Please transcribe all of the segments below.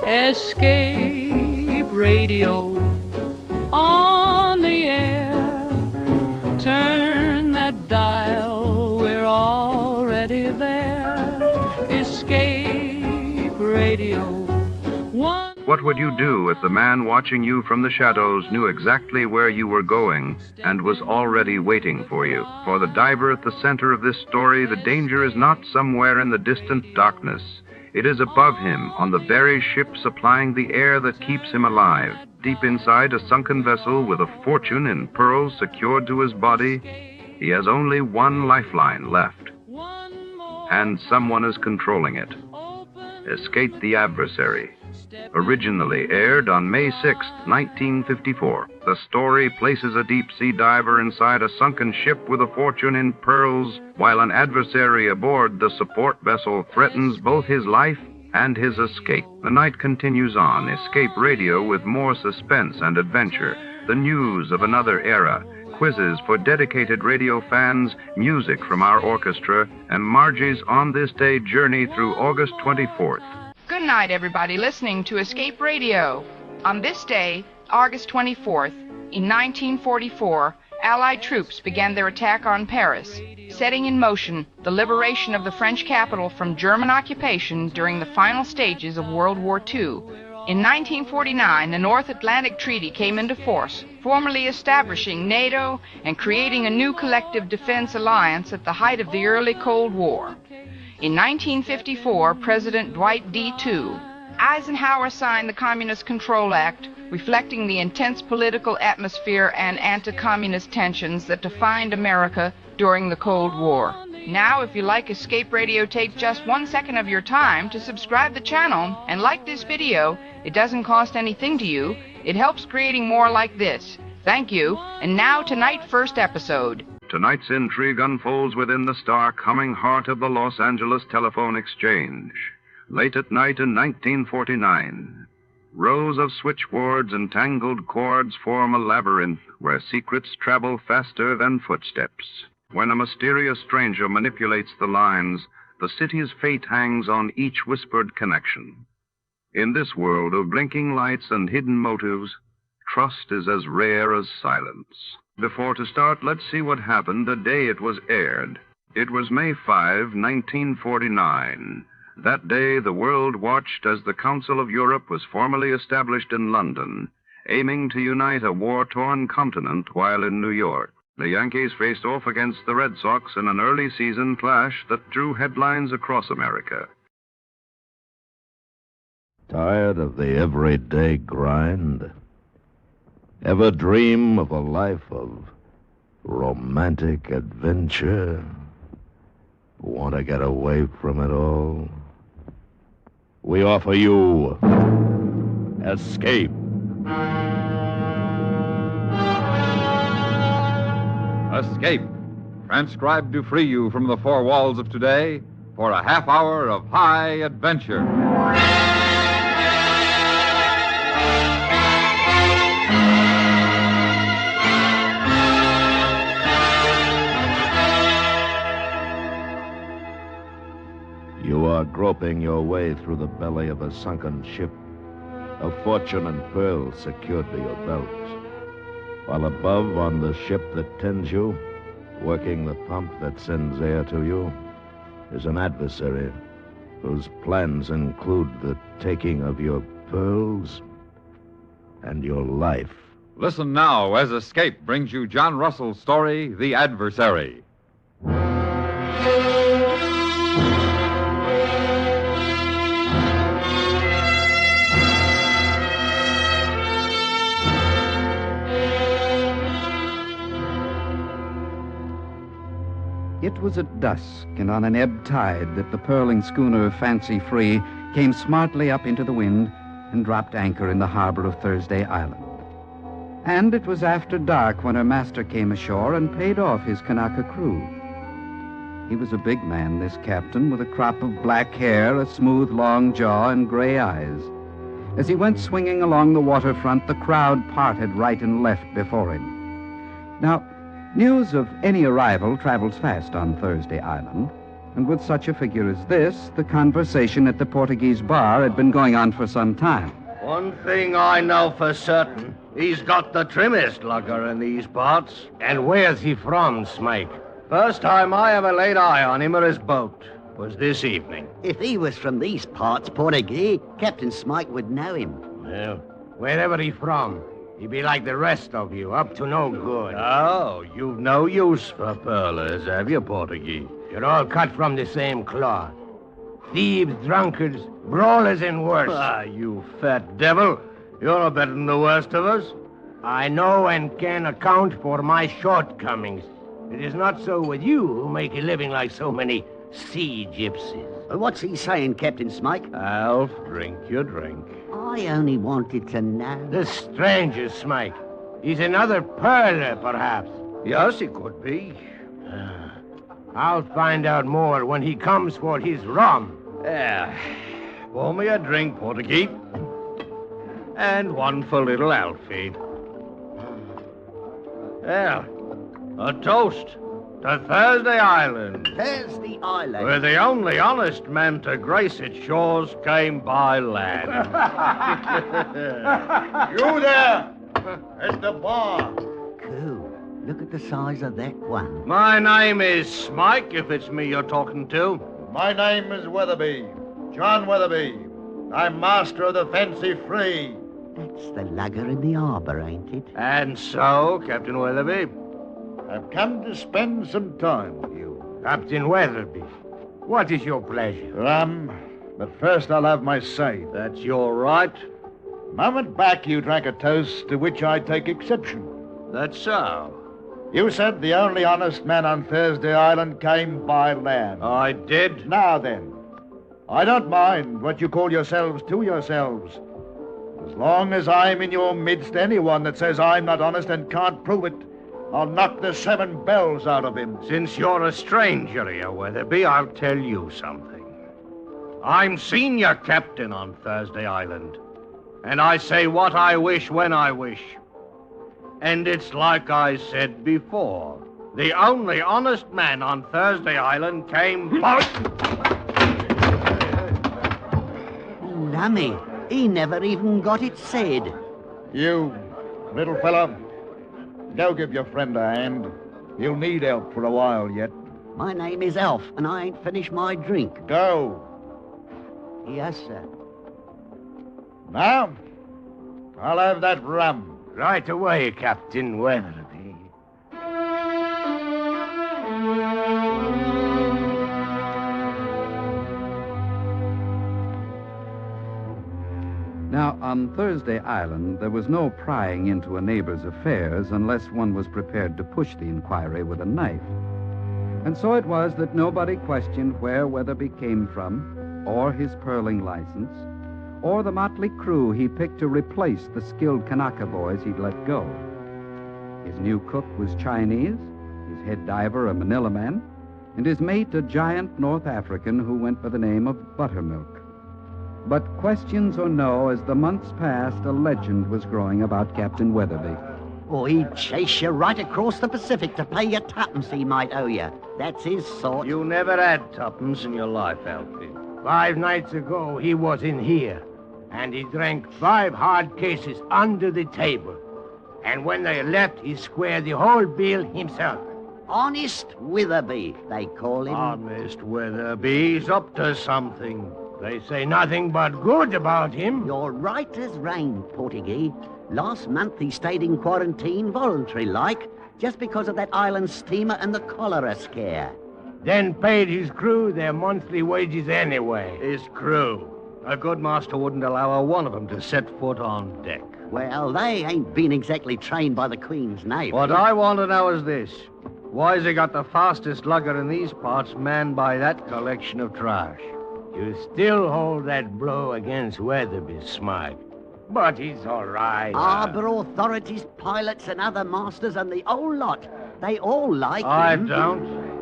Escape radio on the air. Turn that dial, we're already there. Escape radio. What would you do if the man watching you from the shadows knew exactly where you were going and was already waiting for you? For the diver at the center of this story, the danger is not somewhere in the distant darkness. It is above him, on the very ship supplying the air that keeps him alive. Deep inside a sunken vessel with a fortune in pearls secured to his body, he has only one lifeline left. And someone is controlling it. Escape the Adversary. Originally aired on May 6, 1954, the story places a deep-sea diver inside a sunken ship with a fortune in pearls, while an adversary aboard the support vessel threatens both his life and his escape. The night continues on. Escape radio with more suspense and adventure, the news of another era, quizzes for dedicated radio fans, music from our orchestra, and Margie's On This Day journey through August 24th. Good night, everybody listening to Escape Radio. On this day, August 24th, in 1944, Allied troops began their attack on Paris, setting in motion the liberation of the French capital from German occupation during the final stages of World War II. In 1949, the North Atlantic Treaty came into force, formally establishing NATO and creating a new collective defense alliance at the height of the early Cold War. In 1954, President Dwight D. Eisenhower signed the Communist Control Act, reflecting the intense political atmosphere and anti-communist tensions that defined America during the Cold War. Now, if you like Escape Radio, take just 1 second of your time to subscribe the channel and like this video. It doesn't cost anything to you. It helps creating more like this. Thank you. And now, tonight's first episode. Tonight's intrigue unfolds within the stark, humming heart of the Los Angeles telephone exchange. Late at night in 1949, rows of switchboards and tangled cords form a labyrinth where secrets travel faster than footsteps. When a mysterious stranger manipulates the lines, the city's fate hangs on each whispered connection. In this world of blinking lights and hidden motives, trust is as rare as silence. Before to start, let's see what happened the day it was aired. It was May 5, 1949. That day, the world watched as the Council of Europe was formally established in London, aiming to unite a war-torn continent while in New York. The Yankees faced off against the Red Sox in an early season clash that drew headlines across America. Tired of the everyday grind? Ever dream of a life of romantic adventure? Want to get away from it all? We offer you Escape. Escape, transcribed to free you from the four walls of today for a half hour of high adventure. You are groping your way through the belly of a sunken ship, a fortune and pearls secured to your belt. While above on the ship that tends you, working the pump that sends air to you, is an adversary whose plans include the taking of your pearls and your life. Listen now as Escape brings you John Russell's story, The Adversary. It was at dusk and on an ebb tide that the purling schooner Fancy Free came smartly up into the wind and dropped anchor in the harbor of Thursday Island. And it was after dark when her master came ashore and paid off his Kanaka crew. He was a big man, this captain, with a crop of black hair, a smooth, long jaw, and gray eyes. As he went swinging along the waterfront, the crowd parted right and left before him. Now, News of any arrival travels fast on Thursday Island, and with such a figure as this, the conversation at the Portuguese bar had been going on for some time. One thing I know for certain, he's got the trimmest lugger in these parts. And where's he from, Smike? First time I ever laid eye on him or his boat was this evening. If he was from these parts, Portuguese, Captain Smike would know him. Well, wherever he from, he be like the rest of you, up to no good. Oh, you've no use for pearlers, have you, Portuguese? You're all cut from the same cloth. Thieves, drunkards, brawlers, and worse. Ah, you fat devil. You're no better than the worst of us. I know and can account for my shortcomings. It is not so with you, who make a living like so many sea gypsies. What's he saying, Captain Smike? Alf, drink your drink. I only wanted to know. The stranger, Smike. He's another pearler, perhaps. Yes, he could be. I'll find out more when he comes for his rum. Pour me a drink, Portuguese. And one for little Alfie. A toast to Thursday Island. Thursday Island. Where the only honest man to grace its shores came by land. You there! At the bar. Cool. Look at the size of that one. My name is Smike, if it's me you're talking to. My name is Weatherby. John Weatherby. I'm master of the Fancy Free. That's the lugger in the harbour, ain't it? And so, Captain Weatherby? I've come to spend some time with you. Captain Weatherby, what is your pleasure? But first I'll have my say. That's your right. A moment back you drank a toast to which I take exception. That's so. You said the only honest man on Thursday Island came by land. I did. Now then, I don't mind what you call yourselves to yourselves. As long as I'm in your midst, anyone that says I'm not honest and can't prove it, I'll knock the 7 bells out of him. Since you're a stranger here, Weatherby, I'll tell you something. I'm senior captain on Thursday Island, and I say what I wish when I wish. And it's like I said before. The only honest man on Thursday Island came by... Lummy, he never even got it said. You, little fella, go give your friend a hand. He'll need help for a while yet. My name is Alf, and I ain't finished my drink. Go. Yes, sir. Now, I'll have that rum. Right away, Captain Weatherby. Now, on Thursday Island, there was no prying into a neighbor's affairs unless one was prepared to push the inquiry with a knife. And so it was that nobody questioned where Weatherby came from, or his pearling license, or the motley crew he picked to replace the skilled Kanaka boys he'd let go. His new cook was Chinese, his head diver a Manila man, and his mate a giant North African who went by the name of Buttermilk. But questions or no, as the months passed, a legend was growing about Captain Weatherby. Oh, he'd chase you right across the Pacific to pay you tuppence he might owe you. That's his sort. You never had tuppence in your life, Alfie. 5 nights ago, he was in here, and he drank 5 hard cases under the table. And when they left, he squared the whole bill himself. Honest Weatherby, they call him. Honest Weatherby, he's up to something. They say nothing but good about him. You're right as rain, Portuguese. Last month he stayed in quarantine, voluntary-like, just because of that island steamer and the cholera scare. Then paid his crew their monthly wages anyway. His crew? A good master wouldn't allow a one of them to set foot on deck. Well, they ain't been exactly trained by the Queen's Navy. What I want to know is this. Why's he got the fastest lugger in these parts manned by that collection of trash? You still hold that blow against Weatherby, Smike. But he's all right. Harbour authorities, pilots, and other masters, and the whole lot. They all like him. I don't.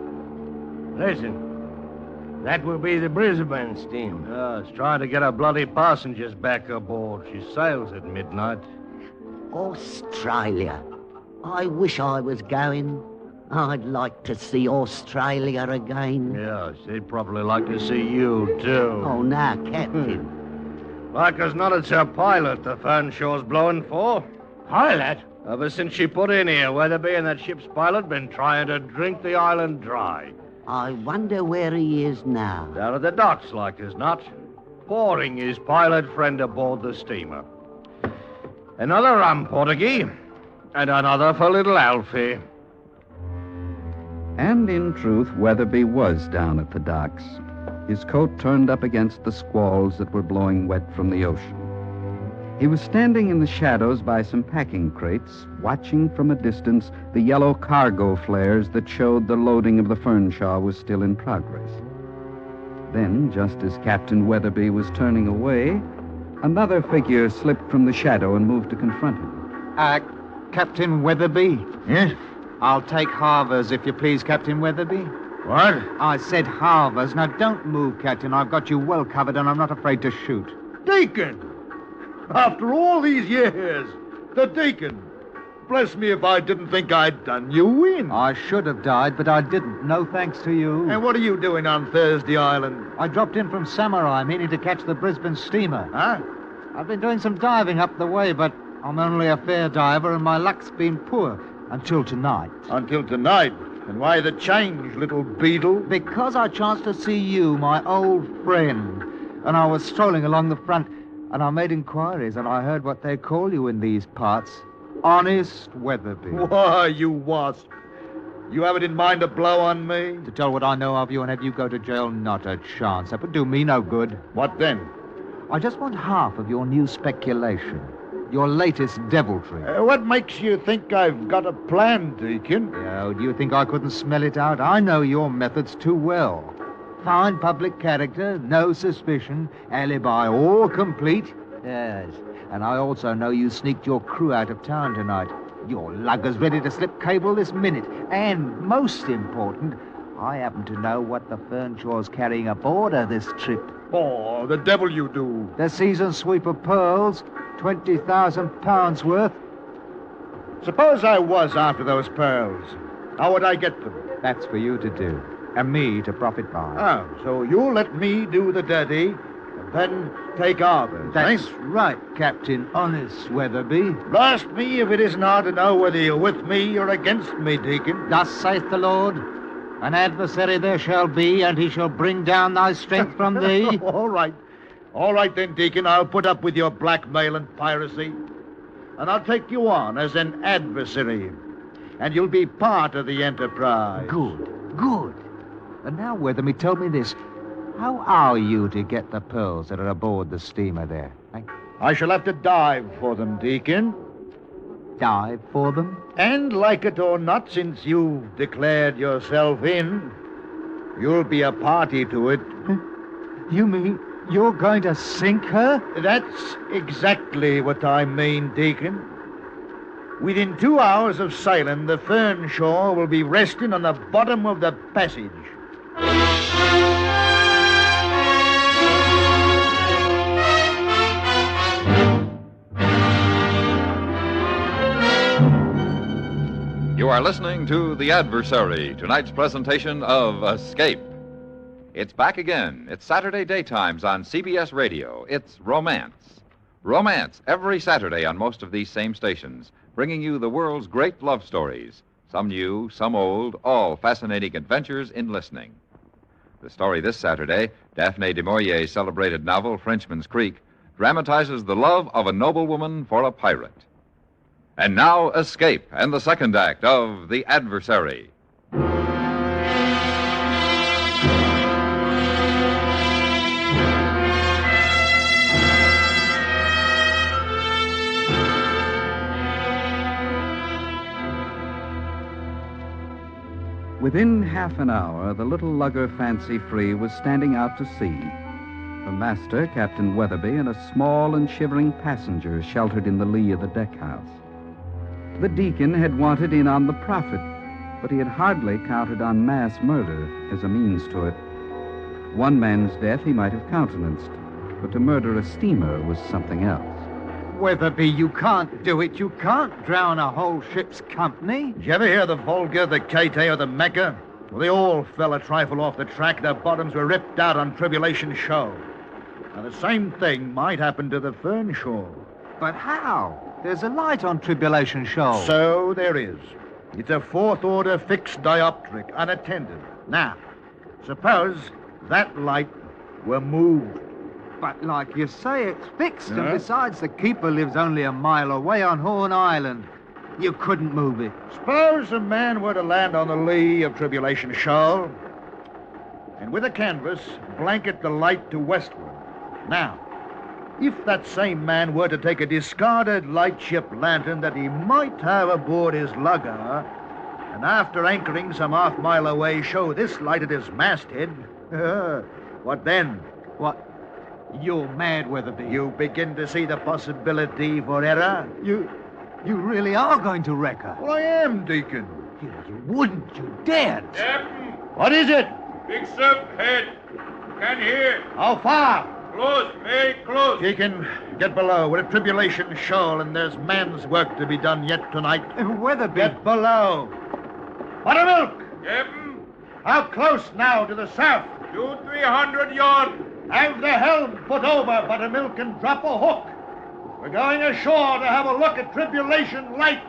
Listen, that will be the Brisbane steamer. It's trying to get her bloody passengers back aboard. She sails at midnight. Australia. I wish I was going. I'd like to see Australia again. Yes, he'd probably like to see you, too. Oh, now, Captain. Like as not, it's her pilot the Fernshaw's blowing for. Pilot? Ever since she put in here, Weatherby and that ship's pilot been trying to drink the island dry. I wonder where he is now. Down at the docks, like as not. Pouring his pilot friend aboard the steamer. Another rum, Portuguese. And another for little Alfie. And in truth, Weatherby was down at the docks, his coat turned up against the squalls that were blowing wet from the ocean. He was standing in the shadows by some packing crates, watching from a distance the yellow cargo flares that showed the loading of the Fernshaw was still in progress. Then, just as Captain Weatherby was turning away, another figure slipped from the shadow and moved to confront him. Captain Weatherby? Yes? I'll take halvers, if you please, Captain Weatherby. What? I said halvers. Now, don't move, Captain. I've got you well covered, and I'm not afraid to shoot. Deacon! After all these years, the Deacon. Bless me if I didn't think I'd done you in. I should have died, but I didn't. No thanks to you. And what are you doing on Thursday Island? I dropped in from Samurai, meaning to catch the Brisbane steamer. Huh? I've been doing some diving up the way, but I'm only a fair diver, and my luck's been poor until tonight. Until tonight? And why the change, little beetle? Because I chanced to see you, my old friend, and I was strolling along the front, and I made inquiries, and I heard what they call you in these parts. Honest Weatherby. Why, you wasp. You have it in mind to blow on me? To tell what I know of you and have you go to jail, not a chance. That would do me no good. What then? I just want half of your new speculation. Your latest deviltry. What makes you think I've got a plan, Deacon? Oh, do you think I couldn't smell it out? I know your methods too well. Fine public character, no suspicion, alibi all complete. Yes, and I also know you sneaked your crew out of town tonight. Your lugger's ready to slip cable this minute. And most important, I happen to know what the Fernshaw's carrying aboard of this trip. Oh, the devil you do. The season sweep of pearls, 20,000 pounds worth. Suppose I was after those pearls. How would I get them? That's for you to do, and me to profit by. Oh, so you'll let me do the dirty, and then take ours, That's eh? right, Captain Honest Weatherby. Blast me if it isn't hard to know whether you're with me or against me, Deacon. Thus saith the Lord, an adversary there shall be, and he shall bring down thy strength from thee. All right. All right then, Deacon, I'll put up with your blackmail and piracy. And I'll take you on as an adversary. And you'll be part of the enterprise. Good. And now, Weatherby, tell me this. How are you to get the pearls that are aboard the steamer there? Eh? I shall have to dive for them, Deacon. Dive for them? And like it or not, since you've declared yourself in, you'll be a party to it. You mean you're going to sink her? That's exactly what I mean, Deacon. Within 2 hours of sailing, the Fernshaw will be resting on the bottom of the passage. You are listening to The Adversary, tonight's presentation of Escape. It's back again. It's Saturday daytimes on CBS Radio. It's Romance. Romance every Saturday on most of these same stations, bringing you the world's great love stories. Some new, some old, all fascinating adventures in listening. The story this Saturday, Daphne du Maurier's celebrated novel, Frenchman's Creek, dramatizes the love of a noblewoman for a pirate. And now, Escape, and the second act of The Adversary. Within half an hour, the little lugger Fancy Free was standing out to sea. Her master, Captain Weatherby, and a small and shivering passenger sheltered in the lee of the deckhouse. The Deacon had wanted in on the profit, but he had hardly counted on mass murder as a means to it. One man's death he might have countenanced, but to murder a steamer was something else. Weatherby, you can't do it. You can't drown a whole ship's company. Did you ever hear the Volga, the Kate, or the Mecca? Well, they all fell a trifle off the track. Their bottoms were ripped out on Tribulation Shoal. Now, the same thing might happen to the Fern Shoal. But how? There's a light on Tribulation Shoal. So there is. It's a fourth-order fixed dioptric, unattended. Now, suppose that light were moved. But like you say, it's fixed. And besides, the keeper lives only a mile away on Horn Island. You couldn't move it. Suppose a man were to land on the lee of Tribulation Shoal and with a canvas blanket the light to westward. Now, if that same man were to take a discarded lightship lantern that he might have aboard his lugger, and after anchoring some half-mile away show this light at his masthead, what then? What? You're mad, Weatherby. You begin to see the possibility for error? You really are going to wreck her. Well, I am, Deacon. You wouldn't. You daren't. Captain! What is it? Big surf head. Can hear. How far? Close, very close. Deacon, get below. We're at Tribulation Shoal, and there's man's work to be done yet tonight. Weatherby. Get below. Buttermilk! Captain, How close now to the surf? 200-300 yards. Have the helm put over, Buttermilk, and drop a hook. We're going ashore to have a look at Tribulation Light.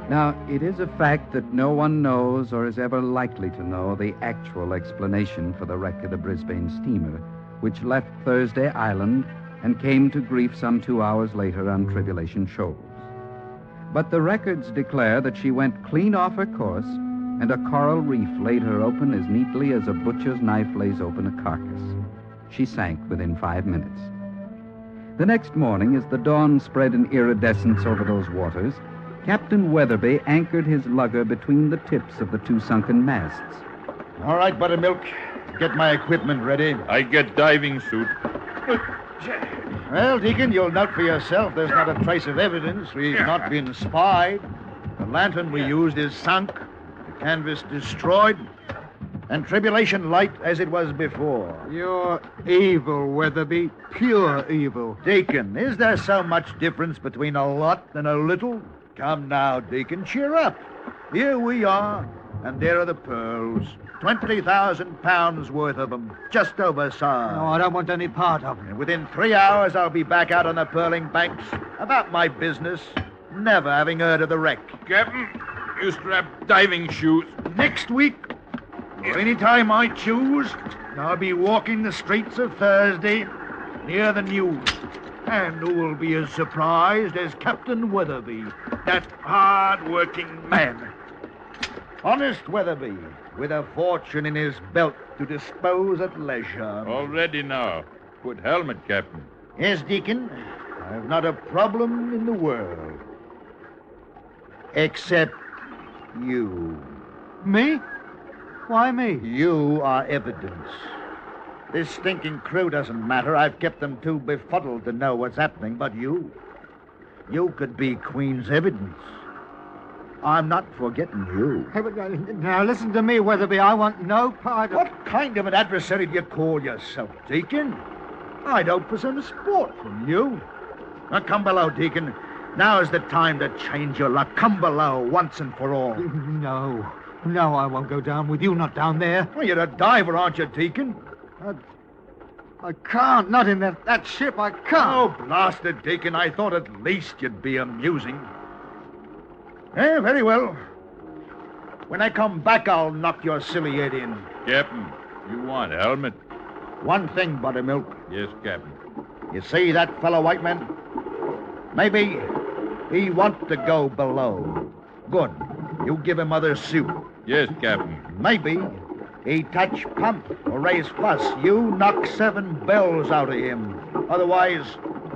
Now, it is a fact that no one knows or is ever likely to know the actual explanation for the wreck of the Brisbane steamer, which left Thursday Island and came to grief some 2 hours later on Tribulation Shoals. But the records declare that she went clean off her course, and a coral reef laid her open as neatly as a butcher's knife lays open a carcass. She sank within 5 minutes. The next morning, as the dawn spread in iridescence over those waters, Captain Weatherby anchored his lugger between the tips of the two sunken masts. All right, Buttermilk. Get my equipment ready. I get diving suit. Well, Deacon, you'll note for yourself there's not a trace of evidence. We've not been spied. The lantern we used is sunk, the canvas destroyed, and Tribulation Light as it was before. You're evil, Weatherby. Pure evil. Deacon, is there so much difference between a lot and a little? Come now, Deacon, cheer up. Here we are, and there are the pearls. 20,000 pounds worth of them, just oversized. No, I don't want any part of it. And within 3 hours, I'll be back out on the pearling banks about my business, never having heard of the wreck. Captain, you strap diving shoes. Next week, or any time I choose, I'll be walking the streets of Thursday near the news. And who will be as surprised as Captain Weatherby, that hard-working man. Honest Weatherby, with a fortune in his belt to dispose at leisure. All ready now. Put helmet, Captain. Yes, Deacon. I've not a problem in the world. Except you. Me? Why me? You are evidence. This stinking crew doesn't matter. I've kept them too befuddled to know what's happening, but you could be Queen's evidence. I'm not forgetting you. Hey, but, now, listen to me, Weatherby. I want no part of... What kind of an adversary do you call yourself, Deacon? I'd hope for some sport from you. Now, come below, Deacon. Now is the time to change your luck. Come below once and for all. No, I won't go down with you, not down there. Well, you're a diver, aren't you, Deacon? I can't. Not in that ship. I can't. Oh, blast it, Deacon. I thought at least you'd be amusing. Very well. When I come back, I'll knock your silly head in. Captain, you want helmet? One thing, Buttermilk. Yes, Captain. You see that fellow white man? Maybe he wants to go below. Good. You give him other suit. Yes, Captain. Maybe he touch pump or raise fuss. You knock 7 bells out of him. Otherwise,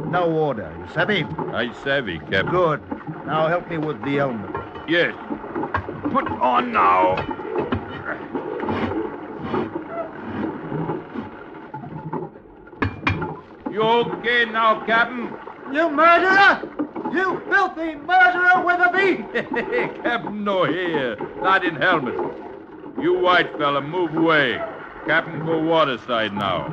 no order. You savvy? I savvy, Captain. Good. Now help me with the helmet. Yes. Put on now. You okay now, Captain? You murderer! You filthy murderer, Weatherby! Captain, no here. Not in helmet. You white fella, move away. Captain, go waterside now.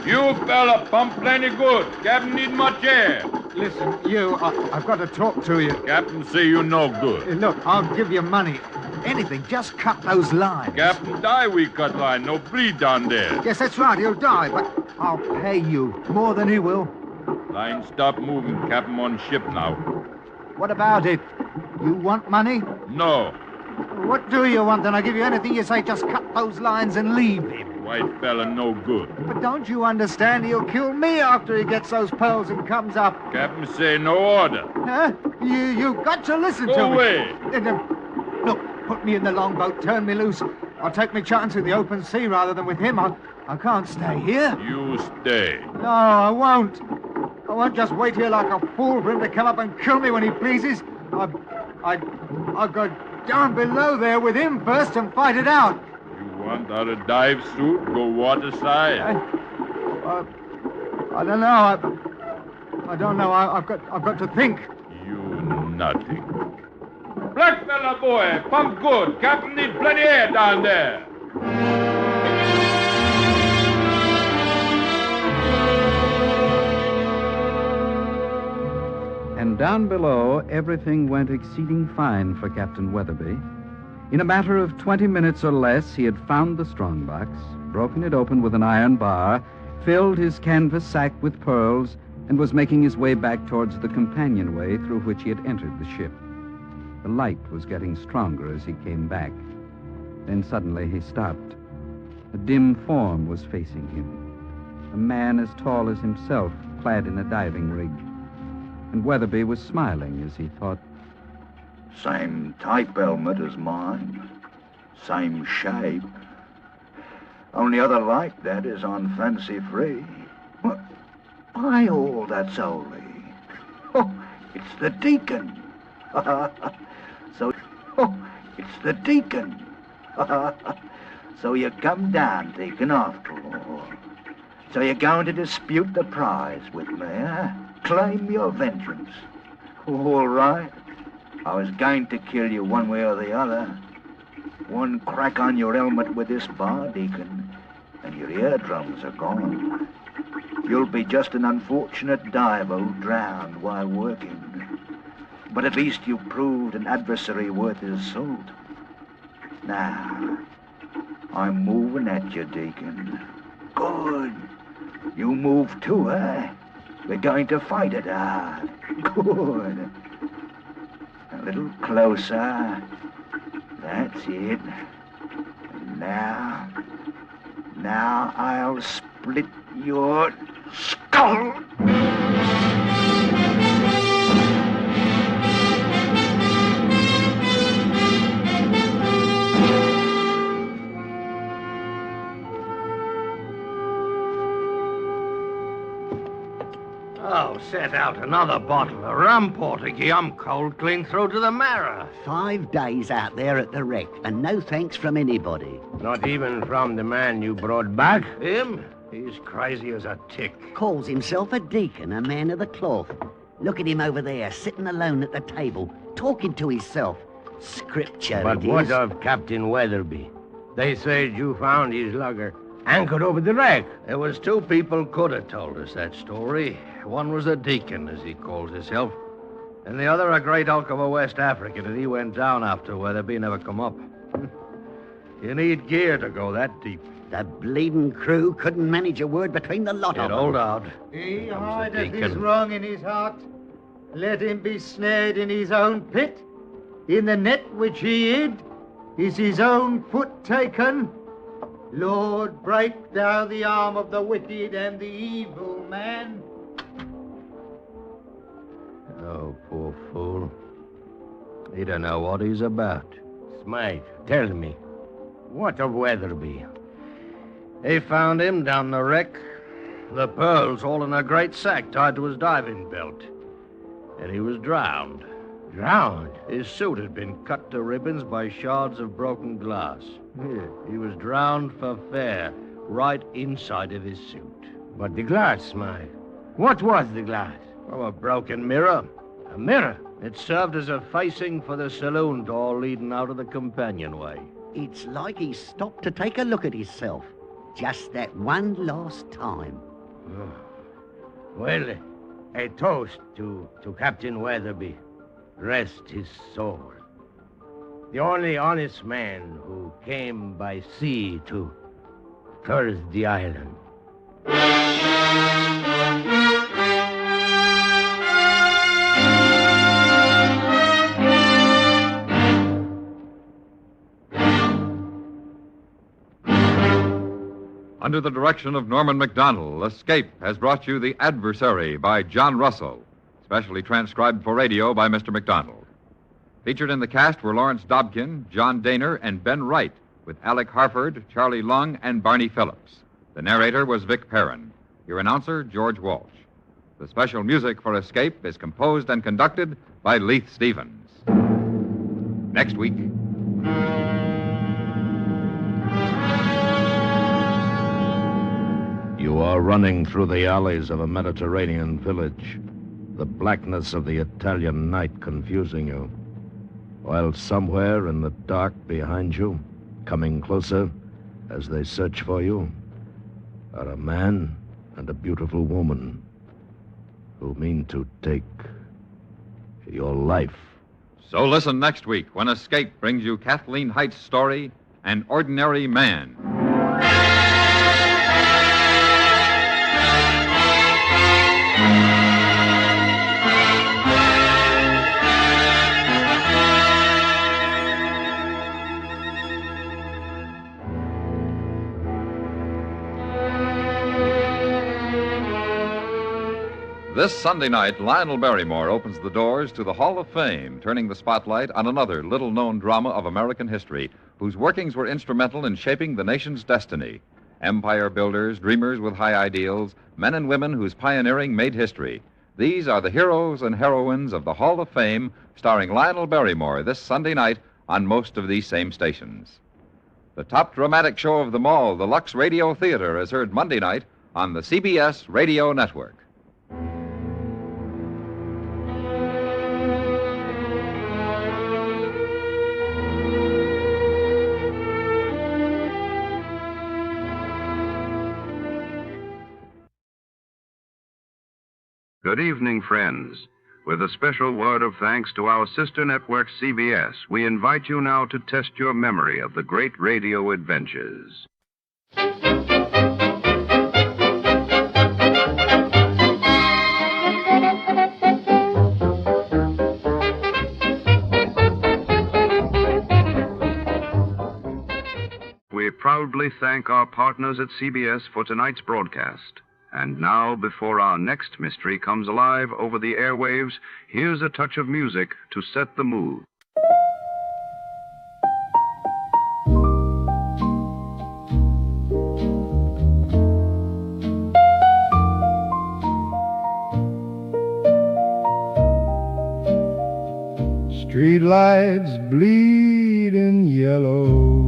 You fella pump plenty good. Captain need much air. Listen, I've got to talk to you. Captain say you no good. Look, I'll give you money. Anything, just cut those lines. Captain die we cut line. No bleed down there. Yes, that's right, he'll die, but I'll pay you more than he will. Line stop moving. Captain on ship now. What about it? You want money? No. What do you want? Then I'll give you anything you say. Just cut those lines and leave him. White fella no good. But don't you understand? He'll kill me after he gets those pearls and comes up. Captain say no order. Huh? You got to listen to me. Go away. Look, put me in the longboat. Turn me loose. I'll take me chance in the open sea rather than with him. I can't stay here. You stay. No, I won't. I won't just wait here like a fool for him to come up and kill me when he pleases. I'll go down below there with him first and fight it out. You want out of dive suit? Go waterside. I don't know. I don't know. I've got to think. You nothing. Black fella boy, pump good. Captain need plenty air down there. And down below, everything went exceeding fine for Captain Weatherby. In a matter of 20 minutes or less, he had found the strongbox, broken it open with an iron bar, filled his canvas sack with pearls, and was making his way back towards the companionway through which he had entered the ship. The light was getting stronger as he came back. Then suddenly he stopped. A dim form was facing him. A man as tall as himself, clad in a diving rig. And Weatherby was smiling as he thought, Same type helmet as mine. Same shape. Only other like that is on Fancy Free. What? By all that's holy. Oh, it's the deacon. It's the deacon. So you come down, deacon, after all. So you're going to dispute the prize with me, eh? Claim your vengeance. All right. I was going to kill you one way or the other. One crack on your helmet with this bar, deacon, and your eardrums are gone. You'll be just an unfortunate diver who drowned while working. But at least you proved an adversary worth his salt. Now, I'm moving at you, deacon. Good. You move too, eh? We're going to fight it hard. Good. A little closer. That's it. Now I'll split your skull. Oh, set out another bottle of rum, Portuguese. I'm cold clean through to the marrow. 5 days out there at the wreck, and no thanks from anybody. Not even from the man you brought back? Him? He's crazy as a tick. Calls himself a deacon, a man of the cloth. Look at him over there, sitting alone at the table, talking to himself. Scripture, But it what is. of Captain Weatherby? They said you found his lugger anchored over the wreck. There was 2 people could have told us that story. One was a deacon, as he calls himself, and the other a great hulk of a West African, and he went down after Weatherby never come up. You need gear to go that deep. The bleeding crew couldn't manage a word between the lot of Get them. hold out. He Comes the hideth his deacon. wrong in his heart. Let him be snared in his own pit. In the net which he hid is his own foot taken. Lord, break thou the arm of the wicked and the evil man. Oh, poor fool. He don't know what he's about. Smite, tell me, what of Weatherby? They found him down the wreck. The pearls all in a great sack tied to his diving belt. And he was drowned. Drowned? His suit had been cut to ribbons by shards of broken glass. He was drowned for fair, right inside of his suit. But the glass, what was the glass? Oh, a broken mirror. A mirror? It served as a facing for the saloon door leading out of the companionway. It's like he stopped to take a look at himself. Just that one last time. Oh. Well, a toast to Captain Weatherby. Rest his soul. The only honest man who came by sea to Thursday Island. Under the direction of Norman MacDonald, Escape has brought you The Adversary by John Russell, specially transcribed for radio by Mr. MacDonald. Featured in the cast were Lawrence Dobkin, John Daner, and Ben Wright, with Alec Harford, Charlie Lung, and Barney Phillips. The narrator was Vic Perrin. Your announcer, George Walsh. The special music for Escape is composed and conducted by Leith Stevens. Next week. You are running through the alleys of a Mediterranean village, the blackness of the Italian night confusing you, while somewhere in the dark behind you, coming closer as they search for you, are a man and a beautiful woman who mean to take your life. So listen next week when Escape brings you Kathleen Height's story, An Ordinary Man. This Sunday night, Lionel Barrymore opens the doors to the Hall of Fame, turning the spotlight on another little-known drama of American history, whose workings were instrumental in shaping the nation's destiny. Empire builders, dreamers with high ideals, men and women whose pioneering made history. These are the heroes and heroines of the Hall of Fame, starring Lionel Barrymore this Sunday night on most of these same stations. The top dramatic show of them all, the Lux Radio Theater, is heard Monday night on the CBS Radio Network. Good evening, friends. With a special word of thanks to our sister network, CBS, we invite you now to test your memory of the great radio adventures. We proudly thank our partners at CBS for tonight's broadcast. And now, before our next mystery comes alive over the airwaves, here's a touch of music to set the mood. Streetlights bleeding yellow,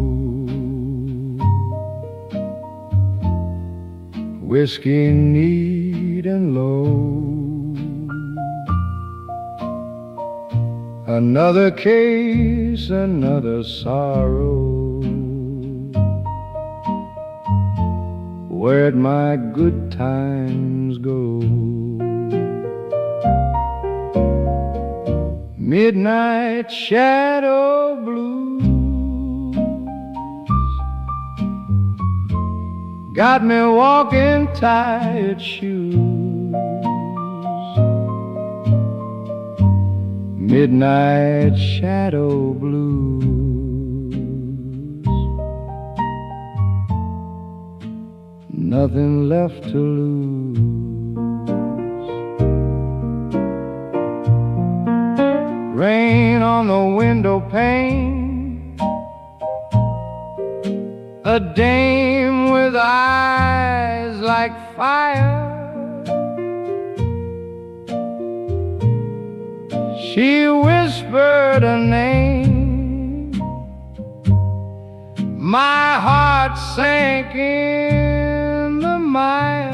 whiskey neat and low, another case, another sorrow. Where'd my good times go? Midnight shadow blues got me walking tired shoes. Midnight shadow blues. Nothing left to lose. Rain on the window pane, a dame with eyes like fire. She whispered a name, my heart sank in the mire.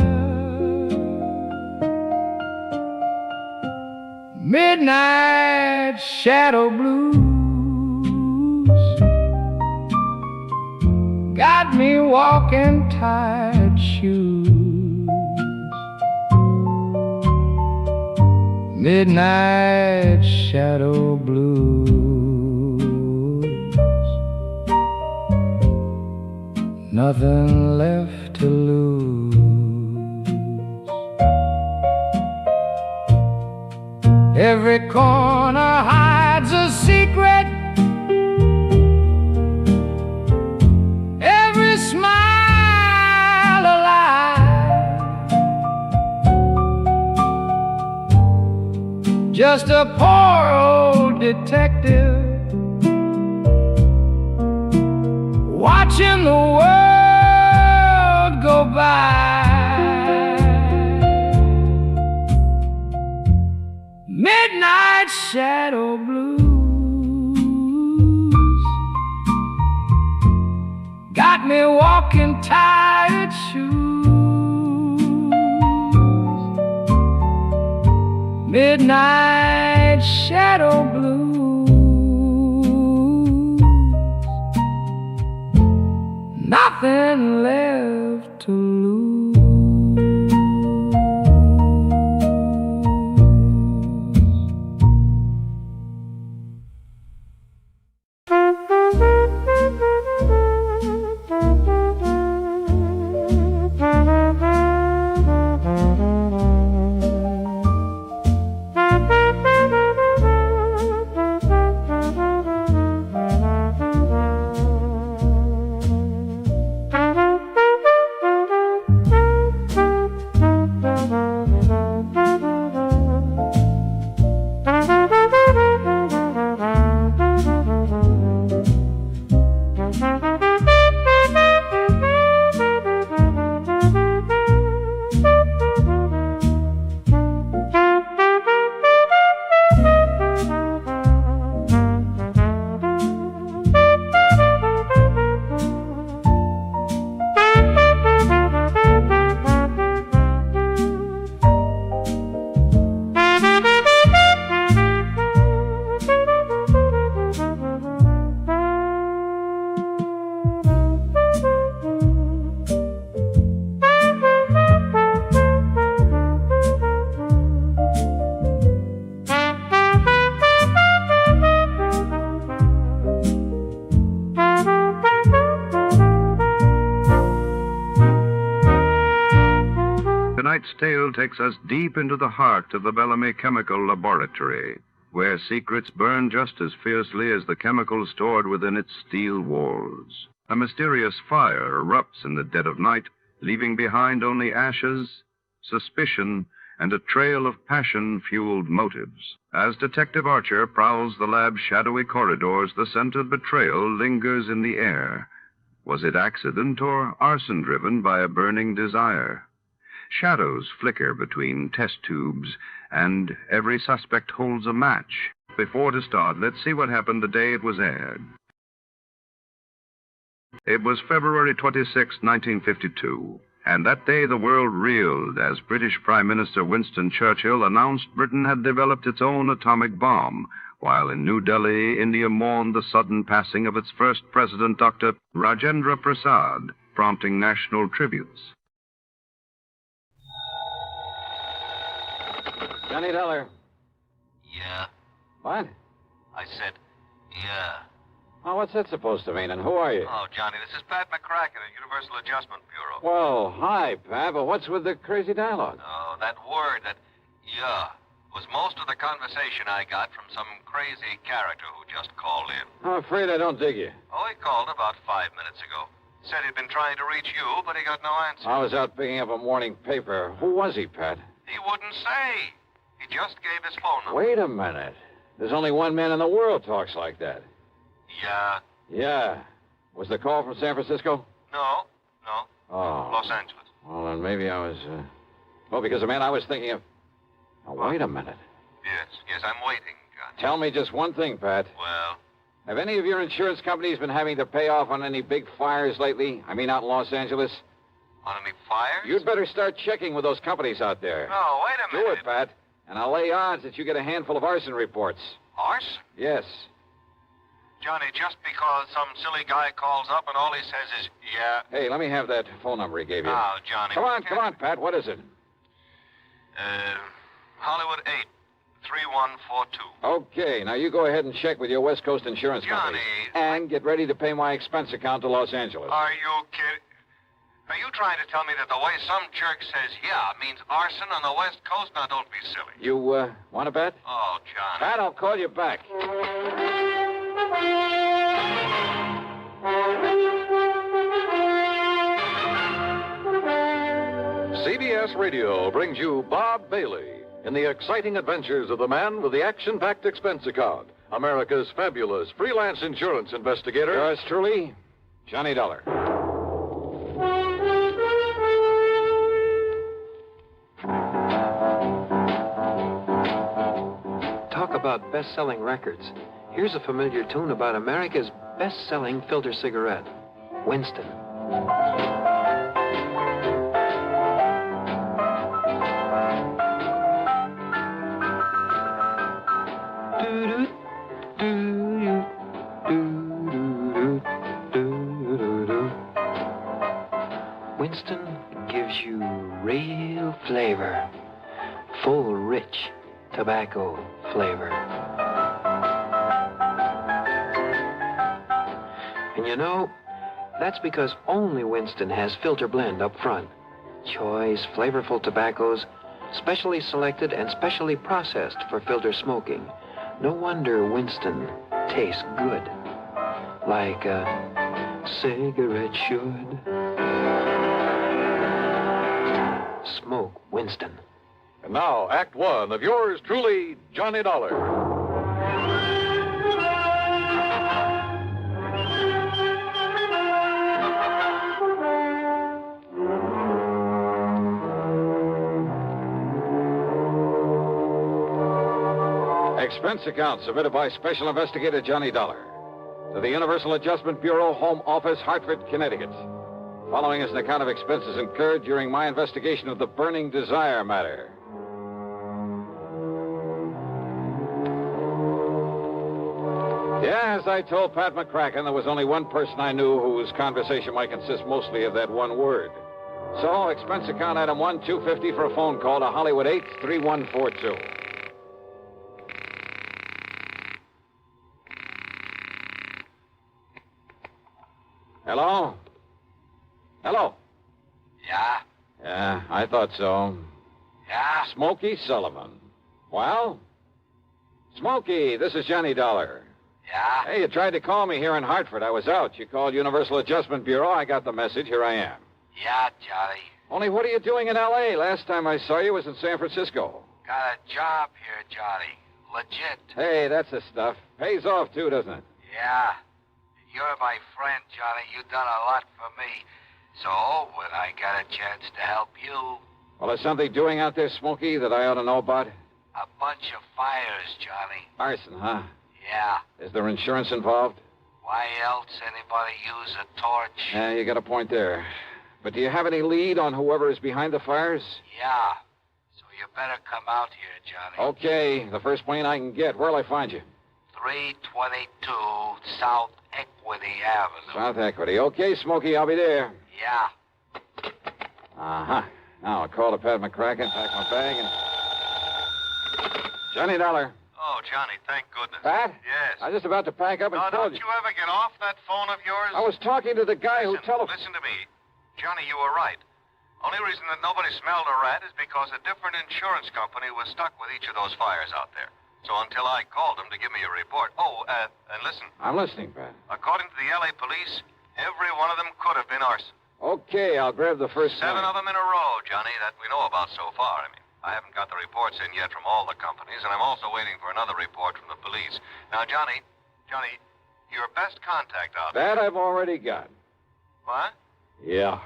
Midnight shadow blues got me walking tired shoes. Midnight shadow blues, nothing left to lose. Every corner hides a secret, every smile a lie. Just a poor old detective watching the world go by. Midnight shadow blues got me walking tired shoes. Midnight shadow blues, nothing left to lose. Tonight's tale takes us deep into the heart of the Bellamy Chemical Laboratory, where secrets burn just as fiercely as the chemicals stored within its steel walls. A mysterious fire erupts in the dead of night, leaving behind only ashes, suspicion, and a trail of passion-fueled motives. As Detective Archer prowls the lab's shadowy corridors, the scent of betrayal lingers in the air. Was it accident or arson driven by a burning desire? Shadows flicker between test tubes, and every suspect holds a match. Before to start, let's see what happened the day it was aired. It was February 26, 1952, and that day the world reeled as British Prime Minister Winston Churchill announced Britain had developed its own atomic bomb, while in New Delhi, India mourned the sudden passing of its first president, Dr. Rajendra Prasad, prompting national tributes. Johnny Dollar. Yeah? What? I said, yeah. Oh, what's that supposed to mean, and who are you? Oh, Johnny, this is Pat McCracken at Universal Adjustment Bureau. Well, hi, Pat, but what's with the crazy dialogue? Oh, that word, that yeah, was most of the conversation I got from some crazy character who just called in. I'm afraid I don't dig you. Oh, he called about 5 minutes ago. Said he'd been trying to reach you, but he got no answer. I was out picking up a morning paper. Who was he, Pat? He wouldn't say. He just gave his phone number. Wait a minute. There's only one man in the world talks like that. Yeah? Yeah. Was the call from San Francisco? No. Oh. Los Angeles. Well, then maybe I was, Oh, because the man I was thinking of... Now, wait a minute. Yes, I'm waiting, John. Tell me just one thing, Pat. Well? Have any of your insurance companies been having to pay off on any big fires lately? I mean, out in Los Angeles? On any fires? You'd better start checking with those companies out there. No, wait a minute. Do it, Pat. And I'll lay odds that you get a handful of arson reports. Arson? Yes. Johnny, just because some silly guy calls up and all he says is, yeah. Hey, let me have that phone number he gave you. Now, Johnny. Come on, Pat. What is it? Hollywood 8, 3142. Okay, now you go ahead and check with your West Coast insurance company. And get ready to pay my expense account to Los Angeles. Are you kidding? Are you trying to tell me that the way some jerk says yeah means arson on the West Coast? Now, don't be silly. You, want to bet? Oh, Johnny. Pat, I'll call you back. CBS Radio brings you Bob Bailey in the exciting adventures of the man with the action-packed expense account, America's fabulous freelance insurance investigator. Yours truly, Johnny Dollar. Talk about best-selling records. Here's a familiar tune about America's best-selling filter cigarette, Winston. Winston gives you real flavor, full, rich tobacco flavor. And you know, that's because only Winston has filter blend up front. Choice, flavorful tobaccos, specially selected and specially processed for filter smoking. No wonder Winston tastes good, like a cigarette should. Smoke Winston. And now, Act One of yours truly, Johnny Dollar. Expense account submitted by Special Investigator Johnny Dollar to the Universal Adjustment Bureau, Home Office, Hartford, Connecticut. Following is an account of expenses incurred during my investigation of the Burning Desire matter. Yeah, as I told Pat McCracken, there was only one person I knew whose conversation might consist mostly of that one word. So, expense account item 1, $250 for a phone call to Hollywood 8, 3142. Hello? Hello? Yeah? Yeah, I thought so. Yeah? Smokey Sullivan. Well? Smokey, this is Johnny Dollar. Yeah? Hey, you tried to call me here in Hartford. I was out. You called Universal Adjustment Bureau. I got the message. Here I am. Yeah, Johnny. Only what are you doing in L.A.? Last time I saw you was in San Francisco. Got a job here, Johnny. Legit. Hey, that's the stuff. Pays off, too, doesn't it? Yeah. You're my friend, Johnny. You've done a lot for me. So, when I got a chance to help you... Well, is something doing out there, Smokey, that I ought to know about? A bunch of fires, Johnny. Arson, huh? Yeah. Is there insurance involved? Why else anybody use a torch? Yeah, you got a point there. But do you have any lead on whoever is behind the fires? Yeah. So you better come out here, Johnny. Okay, the first plane I can get. Where'll I find you? 322 South Equity Avenue. South Equity. Okay, Smokey, I'll be there. Yeah. Uh-huh. Now I'll call to Pat McCracken, pack my bag, and... Johnny Dollar. Oh, Johnny, thank goodness. Pat? Yes. I was just about to pack up and Now, call don't you ever get off that phone of yours? I was talking to the guy who Listen to me. Johnny, you were right. Only reason that nobody smelled a rat is because a different insurance company was stuck with each of those fires out there. So until I called them to give me a report. Oh, and listen. I'm listening, Pat. According to the L.A. police, every one of them could have been arson. Okay, I'll grab the first 7 one. of them in a row, Johnny, that we know about so far. I mean, I haven't got the reports in yet from all the companies, and I'm also waiting for another report from the police. Now, Johnny, your best contact out there. That I've already got. What? Yeah.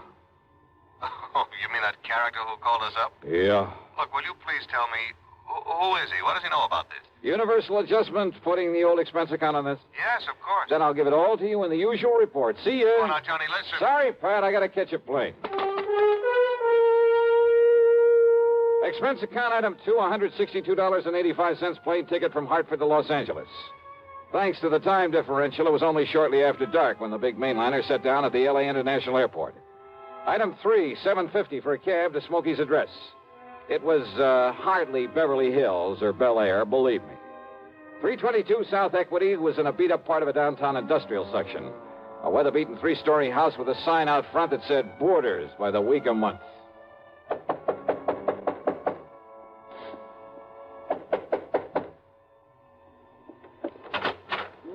Oh, you mean that character who called us up? Yeah. Look, will you please tell me, who is he? What does he know about this? Universal Adjustment putting the old expense account on this? Yes, of course. Then I'll give it all to you in the usual report. See ya. Oh, now, Johnny, listen. Sorry, Pat, I gotta catch a plane. Expense account item 2, $162.85 plane ticket from Hartford to Los Angeles. Thanks to the time differential, it was only shortly after dark when the big mainliner set down at the L.A. International Airport. Item 3, $7.50 for a cab to Smokey's address. It was hardly Beverly Hills or Bel Air, believe me. 322 South Equity was in a beat-up part of a downtown industrial section. A weather-beaten three-story house with a sign out front that said Boarders by the week a month.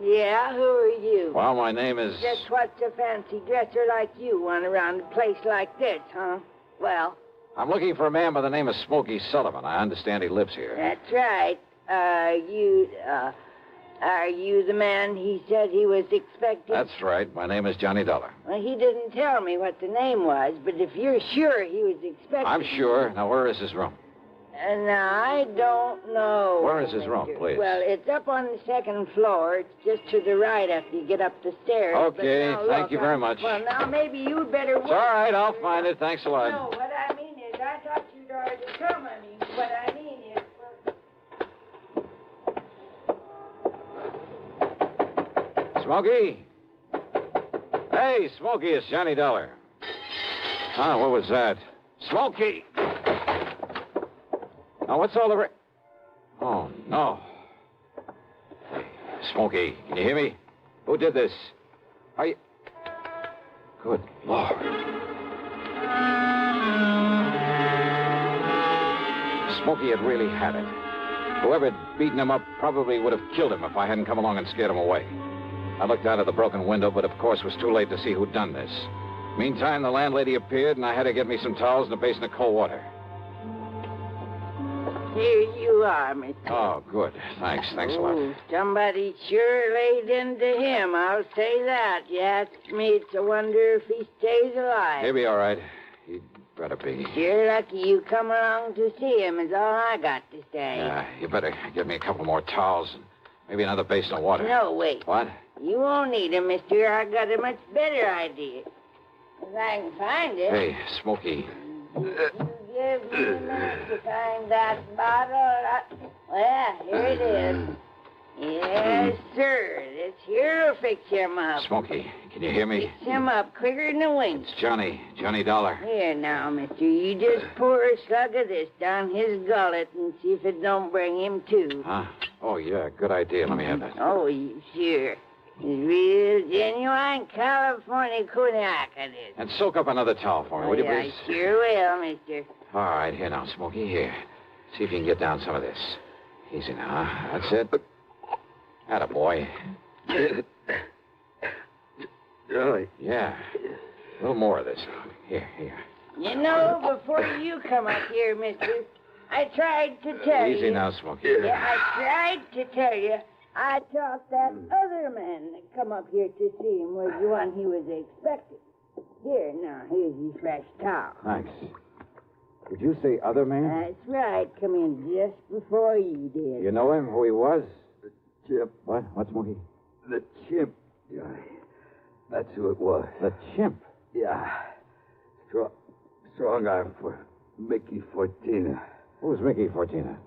Yeah, who are you? Well, my name is... Just what's a fancy dresser like you want around a place like this, huh? Well... I'm looking for a man by the name of Smokey Sullivan. I understand he lives here. That's right. Are you the man he said he was expecting? That's right. My name is Johnny Dollar. Well, he didn't tell me what the name was, but if you're sure he was expecting... I'm sure. Now, where is his room? And I don't know. Where is his room, please? Well, it's up on the second floor. It's just to the right after you get up the stairs. Okay, thank you very much. Well, now maybe you'd better... It's all right, I'll find it. Thanks a lot. No, what I mean is, I thought you'd already come. I mean, what I mean is... Smokey? Hey, Smokey, it's Johnny Dollar. Oh, what was that? Smokey! Now, what's all the... Oh, no. Hey, Smokey, can you hear me? Who did this? Are you... Good Lord. Smokey had really had it. Whoever had beaten him up probably would have killed him if I hadn't come along and scared him away. I looked out of the broken window, but of course it was too late to see who'd done this. Meantime, the landlady appeared, and I had to get me some towels and a basin of cold water. Here you are, Mr. Oh, good. Thanks a lot. Somebody sure laid into him, I'll say that. You ask me, it's a wonder if he stays alive. He'll be all right. He'd better be. You're lucky you come along to see him, is all I got to say. Yeah, you better get me a couple more towels and maybe another basin of water. No, wait. What? You won't need them, mister. I got a much better idea. If I can find it. Hey, Smokey. Give me a minute to find that bottle. Well, here it is. Yes, sir. This here'll fix him up. Smokey, can you hear me? Fix him up quicker than a wink. It's Johnny Dollar. Here now, mister. You just pour a slug of this down his gullet and see if it don't bring him to. Huh? Oh, yeah, good idea. Let me have that. Oh, sure. It's real genuine California cognac, it is. And soak up another towel for me, will you, please? I sure will, mister. All right, here now, Smokey, here. See if you can get down some of this. Easy now, huh? That's it. Attaboy. Really? Yeah. A little more of this. Here. You know, before you come up here, mister, I tried to tell you. Easy now, Smokey. Yeah, I tried to tell you. I thought that other man that come up here to see him was the one he was expecting. Here, now, here's your fresh towel. Thanks. Did you say other man? That's right. Come in just before you did. You know him, who he was? The chimp. What? What, Smokey? The chimp, Johnny. That's who it was. The chimp? Yeah. Strong arm for Mickey Fortina. Who's Mickey Fortina?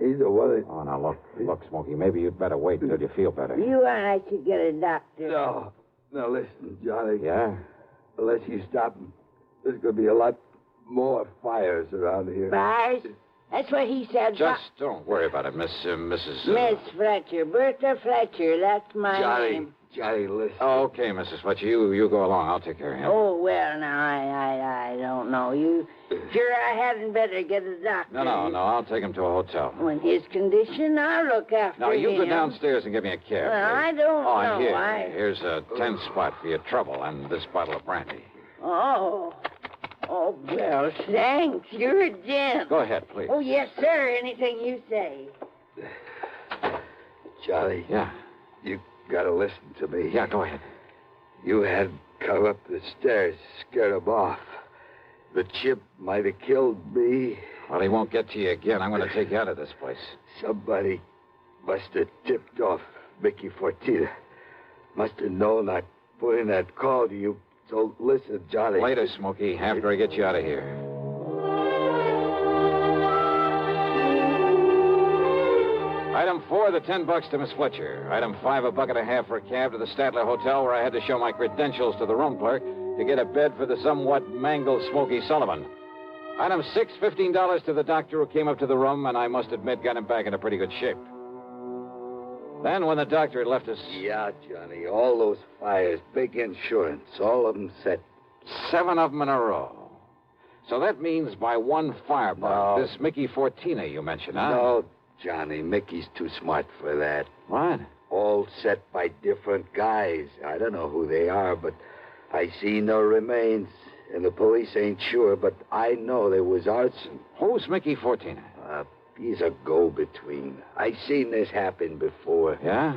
He's the one that... Oh, now, look, Smokey, maybe you'd better wait until you feel better. You and I should get a doctor. No. Now, listen, Johnny. Yeah? Unless you stop him, there's going to be a lot more fires around here. Fires? That's what he said. Just don't worry about it, Mrs. Miss Fletcher. Bertha Fletcher. That's my name. Johnny, listen. Oh, okay, Mrs. Fletcher. You go along. I'll take care of him. Oh, well, now, I don't know. You sure I hadn't better get a doctor? No. I'll take him to a hotel. In his condition, I'll look after him. Now, you go downstairs and get me a cab. Well, I don't know. Here's a 10 spot for your trouble and this bottle of brandy. Oh, well, thanks. You're a gent. Go ahead, please. Oh, yes, sir. Anything you say. Charlie. Yeah? You gotta listen to me. Yeah, go ahead. You had come up the stairs, scared him off. The chimp might have killed me. Well, he won't get to you again. I'm going to take you out of this place. Somebody must have tipped off Mickey Fortina. Must have known I'd put in that call to you. So listen, Johnny. Later, Smokey, after I get you out of here. Item 4, the $10 to Miss Fletcher. Item 5, a bucket and a half for a cab to the Statler Hotel, where I had to show my credentials to the room clerk to get a bed for the somewhat mangled Smokey Sullivan. Item 6, $15 to the doctor who came up to the room, and I must admit got him back into pretty good shape. Then, when the doctor had left us... Yeah, Johnny, all those fires, big insurance, all of them set. 7 of them in a row. So that means by one firebug, this Mickey Fortina you mentioned, huh? No, Johnny, Mickey's too smart for that. What? All set by different guys. I don't know who they are, but I see no remains. And the police ain't sure, but I know there was arson. Who's Mickey Fortina? He's a go-between. I seen this happen before. Yeah?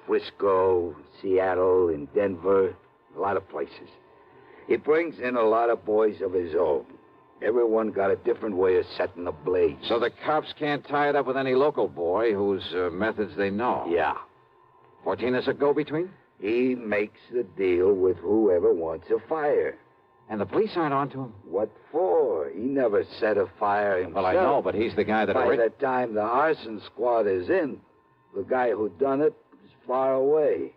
Frisco, Seattle, and Denver, a lot of places. He brings in a lot of boys of his own. Everyone got a different way of setting the blaze. So the cops can't tie it up with any local boy whose methods they know? Yeah. Fortina's a go-between? He makes the deal with whoever wants a fire. And the police aren't onto him? What for? He never set a fire himself. Well, I know, but he's the guy that... By the time the arson squad is in, the guy who done it is far away.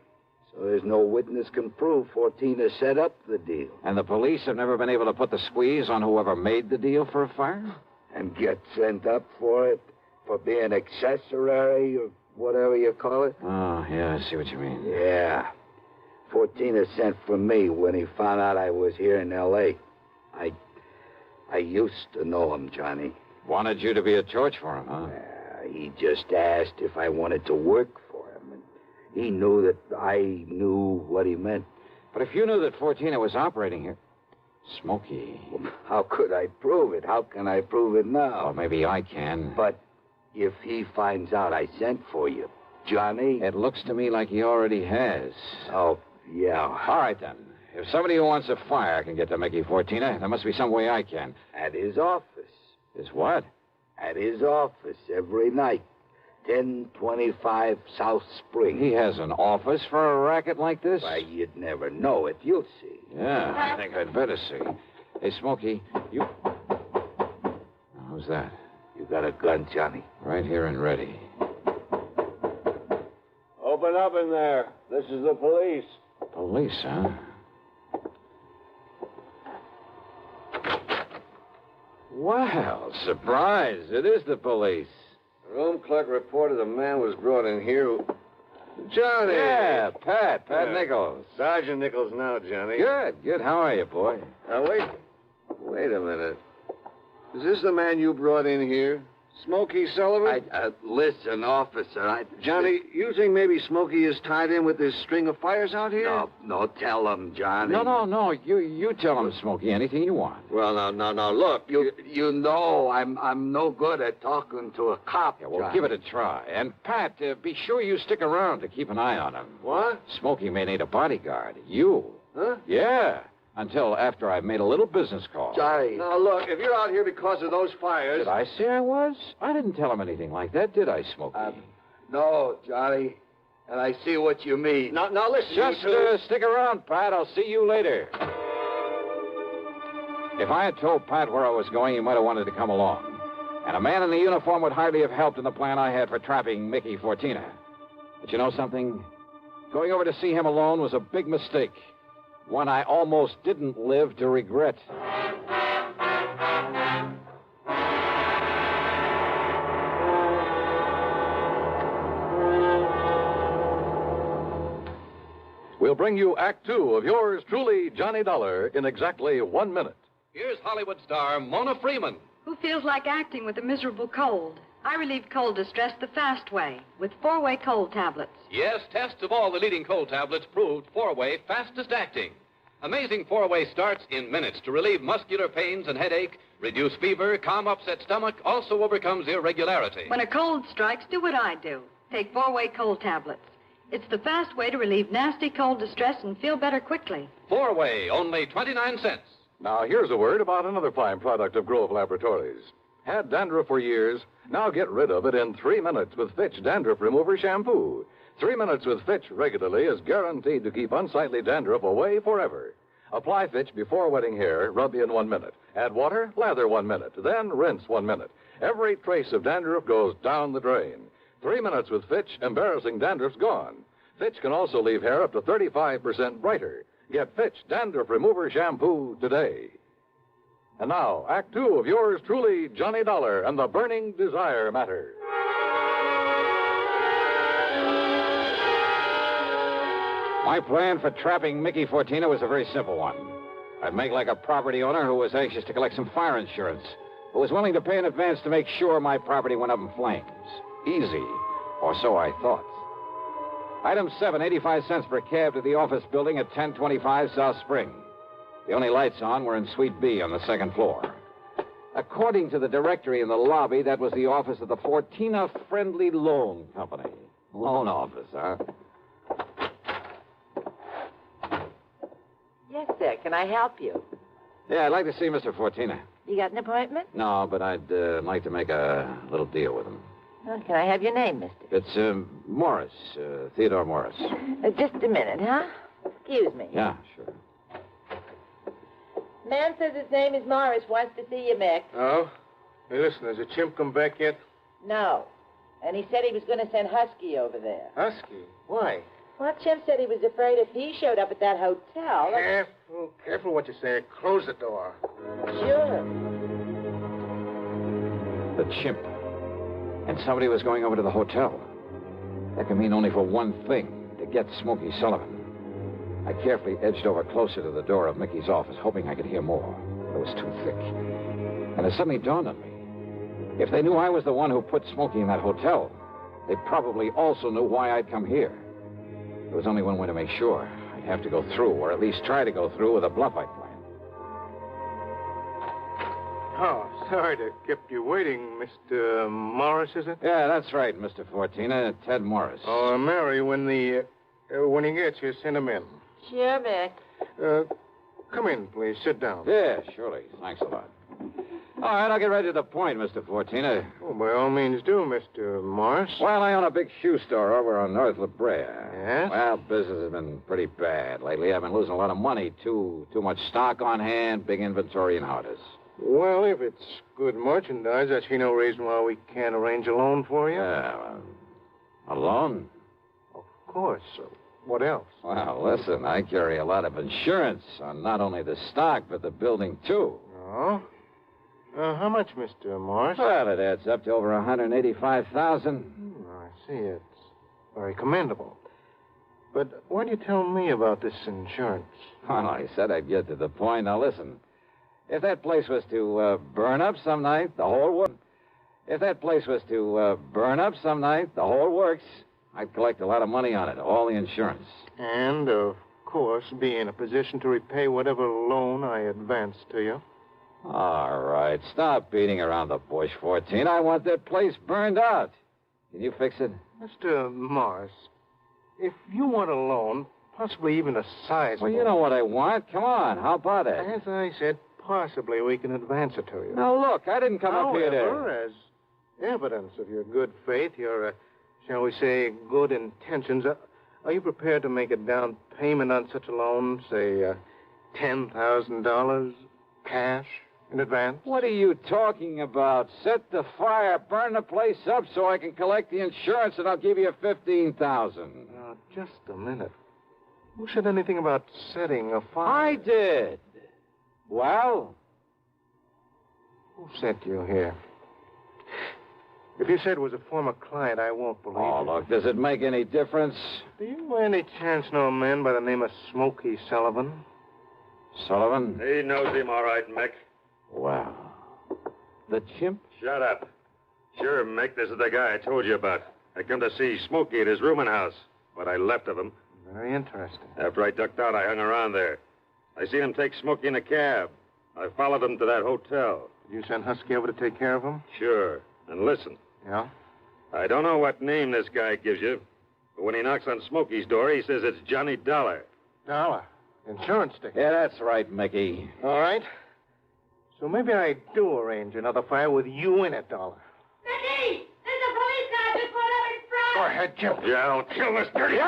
So there's no witness can prove Fortina set up the deal. And the police have never been able to put the squeeze on whoever made the deal for a fire? And get sent up for it? For being accessory or whatever you call it? Oh, yeah, I see what you mean. Yeah. Fortina sent for me when he found out I was here in L.A. I used to know him, Johnny. Wanted you to be a torch for him, huh? He just asked if I wanted to work for him. And he knew that I knew what he meant. But if you knew that Fortina was operating here... Smokey... How could I prove it? How can I prove it now? Well, maybe I can. But if he finds out I sent for you, Johnny... It looks to me like he already has. Oh, yeah. All right, then. If somebody who wants a fire can get to Mickey Fortina, there must be some way I can. At his office. His what? At his office every night. 1025 South Spring. He has an office for a racket like this? Why, you'd never know it. You'll see. Yeah, I think I'd better see. Hey, Smokey, you... Who's that? You got a gun, Johnny? Right here and ready. Open up in there. This is the police. Police, huh? Well, surprise. It is the police. The room clerk reported a man was brought in here who... Johnny! Yeah, Pat Nichols. Sergeant Nichols now, Johnny. Good. How are you, boy? Now, wait a minute. Is this the man you brought in here? Smokey Sullivan? Listen, officer, Johnny, you think maybe Smokey is tied in with this string of fires out here? No, tell him, Johnny. No. You tell him, Smokey, anything you want. Well, now, look. You know I'm no good at talking to a cop, Yeah, well, Johnny. give it a try. And, Pat, be sure you stick around to keep an eye on him. What? Smokey may need a bodyguard. You. Huh? Yeah. Until after I've made a little business call. Johnny. Now, look, if you're out here because of those fires... Did I say I was? I didn't tell him anything like that, did I, Smokey? No, Johnny. And I see what you mean. Now listen, Just you two. stick around, Pat. I'll see you later. If I had told Pat where I was going, he might have wanted to come along. And a man in the uniform would hardly have helped in the plan I had for trapping Mickey Fortina. But you know something? Going over to see him alone was a big mistake. One I almost didn't live to regret. We'll bring you Act Two of yours truly, Johnny Dollar, in exactly 1 minute. Here's Hollywood star Mona Freeman. Who feels like acting with a miserable cold? I relieve cold distress the fast way with 4-way cold tablets. Yes, tests of all the leading cold tablets proved 4-way fastest acting. Amazing 4-way starts in minutes to relieve muscular pains and headache, reduce fever, calm upset stomach, also overcomes irregularity. When a cold strikes, do what I do. Take 4-way cold tablets. It's the fast way to relieve nasty cold distress and feel better quickly. 4-way, only 29 cents. Now, here's a word about another fine product of Grove Laboratories. Had dandruff for years? Now get rid of it in 3 minutes with Fitch Dandruff Remover Shampoo. 3 minutes with Fitch regularly is guaranteed to keep unsightly dandruff away forever. Apply Fitch before wetting hair, rub in 1 minute. Add water, lather 1 minute, then rinse 1 minute. Every trace of dandruff goes down the drain. 3 minutes with Fitch, embarrassing dandruff's gone. Fitch can also leave hair up to 35% brighter. Get Fitch Dandruff Remover Shampoo today. And now, Act 2 of yours truly, Johnny Dollar and the Burning Desire Matter. My plan for trapping Mickey Fortina was a very simple one. I'd make like a property owner who was anxious to collect some fire insurance, who was willing to pay in advance to make sure my property went up in flames. Easy, or so I thought. Item 7, 85 cents per cab to the office building at 1025 South Spring. The only lights on were in Suite B on the second floor. According to the directory in the lobby, that was the office of the Fortina Friendly Loan Company. Loan office, huh? Yes, sir. Can I help you? Yeah, I'd like to see Mr. Fortina. You got an appointment? No, but I'd like to make a little deal with him. Well, can I have your name, mister? It's Morris, Theodore Morris. Just a minute, huh? Excuse me. Yeah, sure. Man says his name is Morris. Wants to see you, Mick. Oh? Hey, listen, has the chimp come back yet? No. And he said he was going to send Husky over there. Husky? Why? Well, Chimp said he was afraid if he showed up at that hotel... Careful what you say. Close the door. Sure. The chimp. And somebody was going over to the hotel. That can mean only for one thing, to get Smokey Sullivan. I carefully edged over closer to the door of Mickey's office, hoping I could hear more. But it was too thick. And it suddenly dawned on me. If they knew I was the one who put Smokey in that hotel, they probably also knew why I'd come here. There was only one way to make sure. I'd have to go through, or at least try to go through with a bluff I'd planned. Oh, sorry to keep you waiting, Mr. Morris, is it? Yeah, that's right, Mr. Fortina. Ted Morris. Oh, Mary, when he gets here, send him in. Sure, Mick. Come in, please. Sit down. Yeah, surely. Thanks a lot. All right, I'll get right to the point, Mr. Fortina. Oh, by all means do, Mr. Morris. Well, I own a big shoe store over on North La Brea. Yes? Well, business has been pretty bad lately. I've been losing a lot of money. Too much stock on hand, big inventory and hardest. Well, if it's good merchandise, I see no reason why we can't arrange a loan for you. Yeah, a loan? Of course. What else? Well, listen, I carry a lot of insurance on not only the stock, but the building, too. Oh? How much, Mr. Morris? Well, it adds up to over $185,000. I see. It's very commendable. But why do you tell me about this insurance? Well, I said I'd get to the point. Now, listen. If that place was to burn up some night, the whole works. If that place was to burn up some night, the whole works. I'd collect a lot of money on it, all the insurance. And, of course, be in a position to repay whatever loan I advance to you. All right, stop beating around the bush, 14. I want that place burned out. Can you fix it? Mr. Morris, if you want a loan, possibly even a sizable... Well, you know what I want. Come on, how about it? As I said, possibly we can advance it to you. Now, look, I didn't come up here to... However, as evidence of your good faith, your, shall we say, good intentions, are you prepared to make a down payment on such a loan, say, $10,000 cash? In advance? What are you talking about? Set the fire, burn the place up so I can collect the insurance, and I'll give you $15,000. Now, just a minute. Who said anything about setting a fire? I did. Well? Who sent you here? If you said it was a former client, I won't believe Oh, you. look, does it make any difference? Do you by any chance know a man by the name of Smokey Sullivan? Sullivan? He knows him all right, Mick. Well, the chimp? Shut up. Sure, Mick, this is the guy I told you about. I come to see Smokey at his rooming house. What I left of him. Very interesting. After I ducked out, I hung around there. I seen him take Smokey in a cab. I followed him to that hotel. Did you send Husky over to take care of him? Sure. And listen. Yeah? I don't know what name this guy gives you, but when he knocks on Smokey's door, he says it's Johnny Dollar. Dollar? Insurance ticket? Yeah, that's right, Mickey. All right. So maybe I do arrange another fire with you in it, Dollar. Mickey! There's a police car just pulled up in front! Go ahead, Chimp. Yeah, I'll kill this dirty...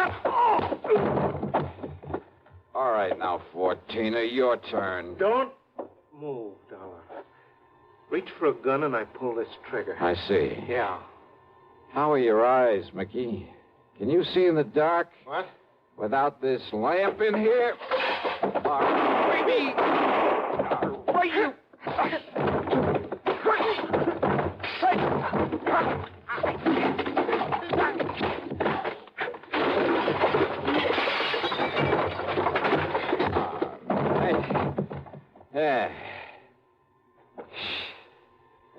All right, now, Fortina, your turn. Don't move, Dollar. Reach for a gun and I pull this trigger. I see. Yeah. How are your eyes, Mickey? Can you see in the dark? What? Without this lamp in here? All right. All right, you.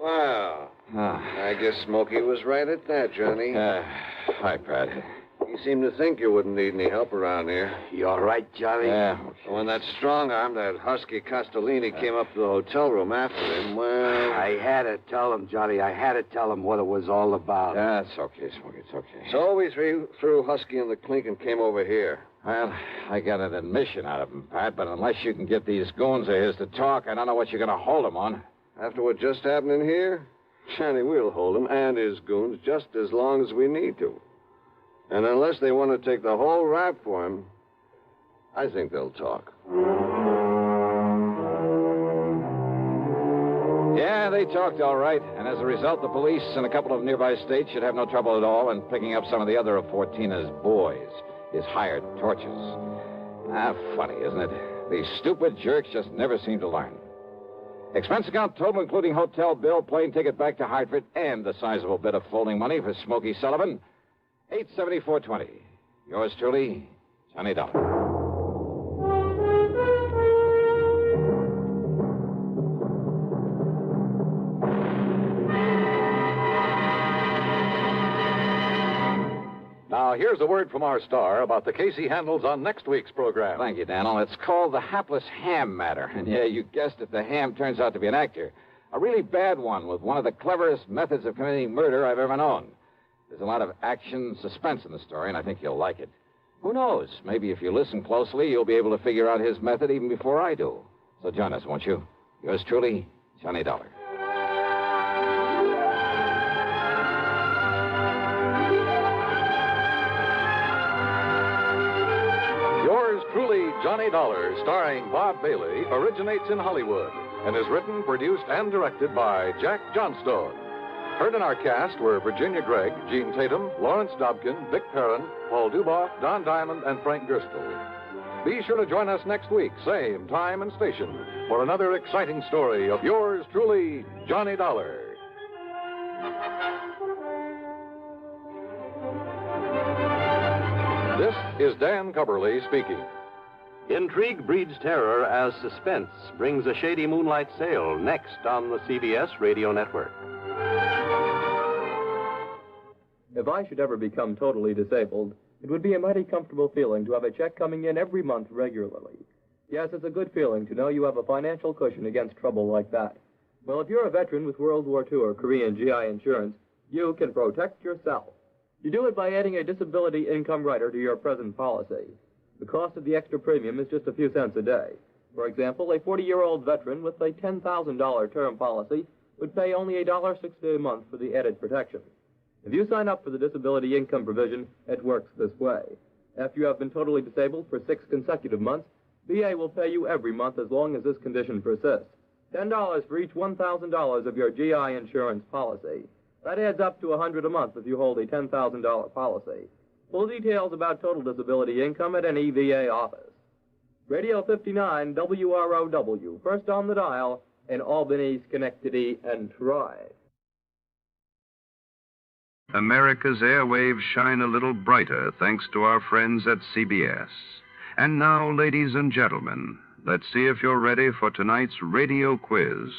Well, I guess Smokey was right at that, Johnny. Hi, Pat. You seem to think you wouldn't need any help around here. You all right, Johnny? Yeah. When that strong arm, that husky Castellini, came up to the hotel room after him, well... I had to tell him, Johnny. I had to tell him what it was all about. Yeah, it's okay, Smokey. It's okay. So we threw Husky in the clink and came over here. Well, I got an admission out of him, Pat, but unless you can get these goons of his to talk, I don't know what you're going to hold them on. After what just happened in here, Johnny, we'll hold him and his goons just as long as we need to. And unless they want to take the whole rap for him, I think they'll talk. Yeah, they talked all right. And as a result, the police in a couple of nearby states should have no trouble at all in picking up some of the other of Fortina's boys, his hired torches. Funny, isn't it? These stupid jerks just never seem to learn. Expense account total, including hotel bill, plane ticket back to Hartford, and the sizable bit of folding money for Smokey Sullivan, $874.20. Yours truly, Johnny Dollar. Now, here's a word from our star about the case he handles on next week's program. Thank you, Daniel. It's called the Hapless Ham Matter. And yeah, you guessed it, the ham turns out to be an actor. A really bad one with one of the cleverest methods of committing murder I've ever known. There's a lot of action, suspense in the story, and I think you'll like it. Who knows? Maybe if you listen closely, you'll be able to figure out his method even before I do. So join us, won't you? Yours truly, Johnny Dollar. Yours truly, Johnny Dollar, starring Bob Bailey, originates in Hollywood and is written, produced, and directed by Jack Johnstone. Heard in our cast were Virginia Gregg, Gene Tatum, Lawrence Dobkin, Vic Perrin, Paul Duboff, Don Diamond, and Frank Gerstle. Be sure to join us next week, same time and station, for another exciting story of yours truly, Johnny Dollar. This is Dan Cubberly speaking. Intrigue breeds terror as Suspense brings a shady moonlight sail next on the CBS Radio Network. If I should ever become totally disabled, it would be a mighty comfortable feeling to have a check coming in every month regularly. Yes, it's a good feeling to know you have a financial cushion against trouble like that. Well, if you're a veteran with World War II or Korean GI insurance, you can protect yourself. You do it by adding a disability income rider to your present policy. The cost of the extra premium is just a few cents a day. For example, a 40-year-old veteran with a $10,000 term policy would pay only $1.60 a month for the added protection. If you sign up for the disability income provision, it works this way. After you have been totally disabled for 6 consecutive months, VA will pay you every month as long as this condition persists. $10 for each $1,000 of your GI insurance policy. That adds up to $100 a month if you hold a $10,000 policy. Full details about total disability income at any VA office. Radio 59 WROW, first on the dial in Albany, Schenectady, and Troy. America's airwaves shine a little brighter thanks to our friends at CBS. And now, ladies and gentlemen, let's see if you're ready for tonight's radio quiz.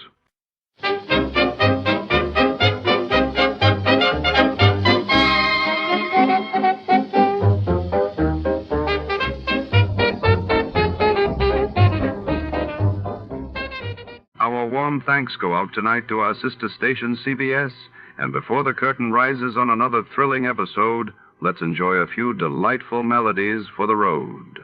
Our warm thanks go out tonight to our sister station, CBS. And before the curtain rises on another thrilling episode, let's enjoy a few delightful melodies for the road.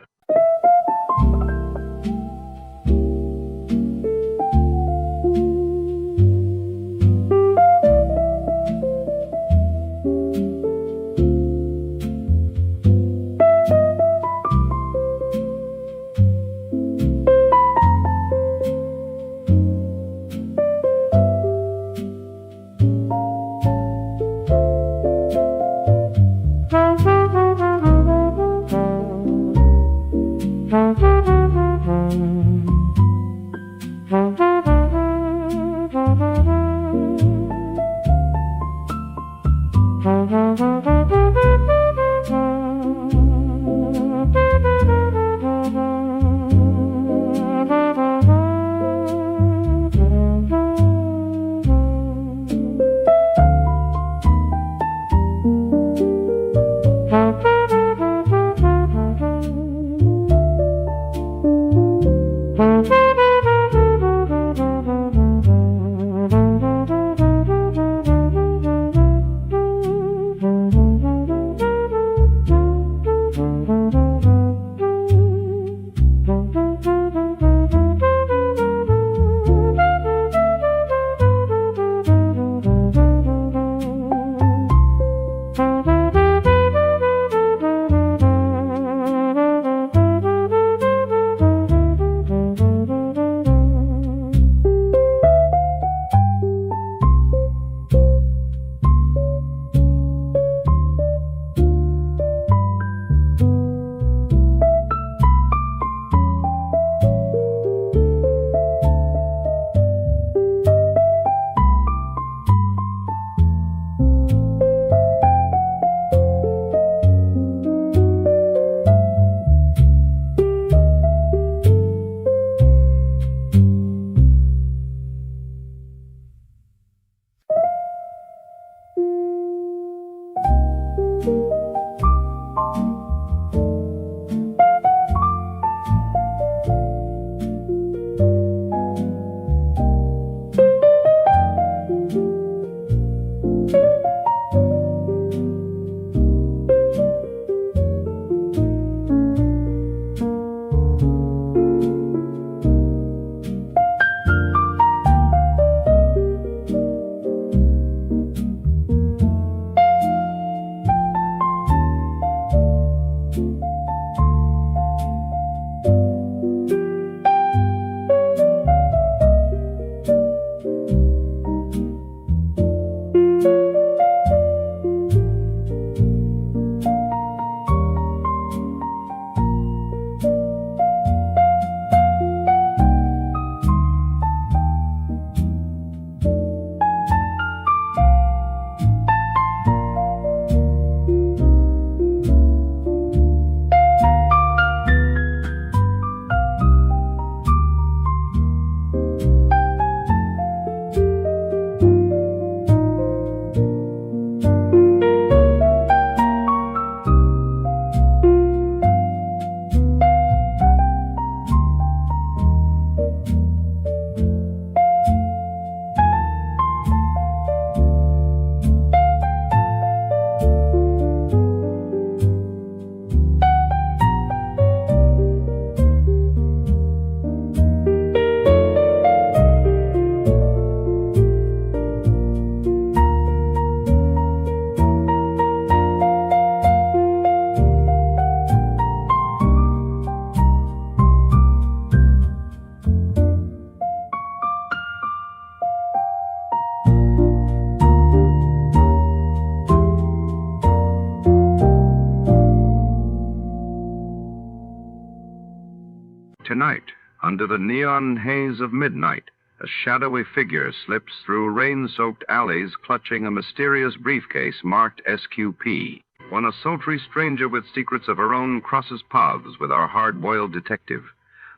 Tonight, under the neon haze of midnight, a shadowy figure slips through rain-soaked alleys clutching a mysterious briefcase marked SQP. When a sultry stranger with secrets of her own crosses paths with our hard-boiled detective,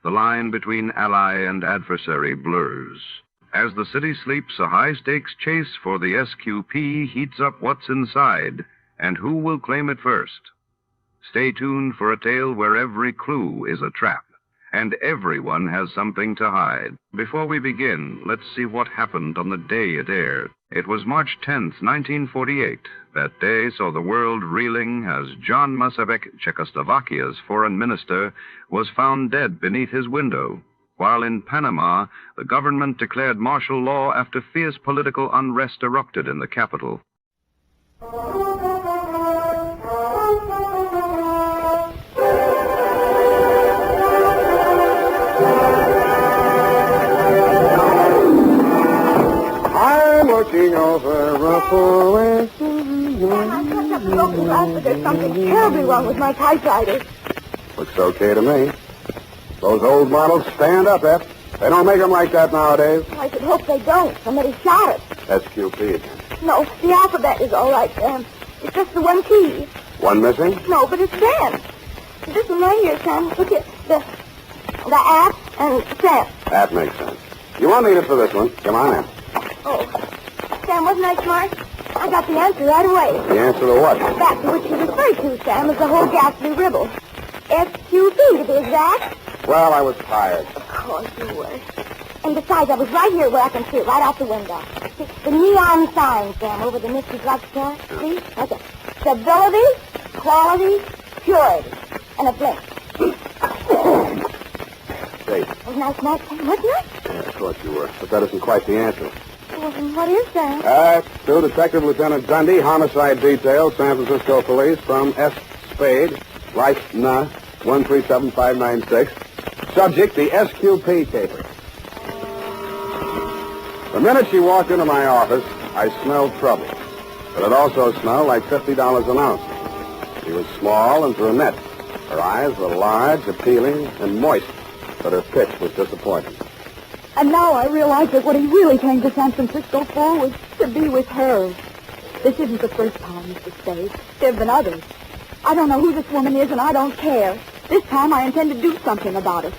the line between ally and adversary blurs. As the city sleeps, a high-stakes chase for the SQP heats up what's inside, and who will claim it first. Stay tuned for a tale where every clue is a trap, and everyone has something to hide. Before we begin, let's see what happened on the day it aired. It was March 10th, 1948. That day saw the world reeling as John Masarek, Czechoslovakia's foreign minister, was found dead beneath his window, while in Panama, the government declared martial law after fierce political unrest erupted in the capital. I'm looking over Ruffle and I touched up the local glass, but there's something terribly wrong with my typewriter. Looks okay to me. Those old models stand up, Eph. They don't make them like that nowadays. I should hope they don't. Somebody shot it. SQP again. No, the alphabet is all right, Sam. It's just the one key. One missing? No, but it's Sam. This one right here, Sam. Look at the app and Sam. That makes sense. You won't need it for this one. Come on in. Oh, Sam, wasn't I smart? I got the answer right away. The answer to what? That to which you referred to, Sam, is the whole ghastly ribble. SQP, to be exact. Well, I was tired. Of course you were. And besides, I was right here where I can see it, right out the window. See, the neon sign, Sam, over the Misty drugstore. See? Okay. Stability, quality, purity. And a blink. Safe. Wasn't I smart, Sam? Wasn't I? Yeah, of course you were. But that isn't quite the answer. Well, what is that? To Detective Lieutenant Dundee, Homicide Detail, San Francisco Police, from S. Spade, Life Na, 137596. Subject, the SQP Caper. The minute she walked into my office, I smelled trouble. But it also smelled like $50 an ounce. She was small and brunette. Her eyes were large, appealing, and moist, but her pitch was disappointing. And now I realize that what he really came to San Francisco for was to be with her. This isn't the first time, Mr. Spade. There have been others. I don't know who this woman is, and I don't care. This time I intend to do something about it.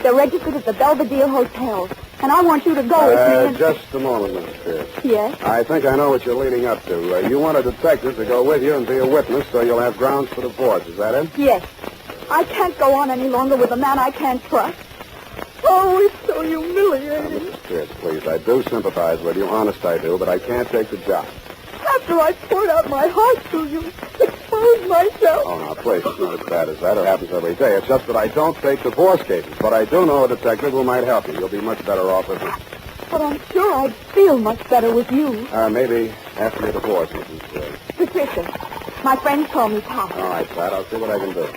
They're registered at the Belvedere Hotel, and I want you to go with me and... Just a moment, Mrs. Pierce. Yes? I think I know what you're leading up to. You want a detective to go with you and be a witness so you'll have grounds for divorce. Is that it? Yes. I can't go on any longer with a man I can't trust. Oh, it's so humiliating. Mrs. Pierce, please, I do sympathize with you. Honest, I do, but I can't take the job. After I poured out my heart to you, exposed myself. Oh, now, please, it's not as bad as that. It happens every day. It's just that I don't take divorce cases. But I do know a detective who might help you. You'll be much better off with me. But I'm sure I'd feel much better with you. Maybe after your divorce, Mrs. Pierce. Patricia. My friends call me Pat. All right, Pat. I'll see what I can do.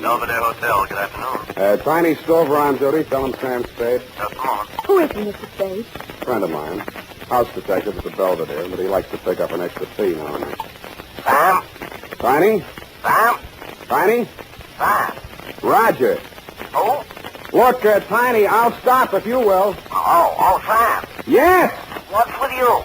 Belvedere Hotel, good afternoon. Tiny Stover on duty. Tell him Sam Spade. Just a moment. Who is he, Mr. Spade? Friend of mine. House detective at the Belvedere, but he likes to pick up an extra fee now and then. Sam? Tiny? Sam? Tiny? Sam? Roger. Who? Look, Tiny, I'll stop if you will. Oh, Sam. Yes! What's with you?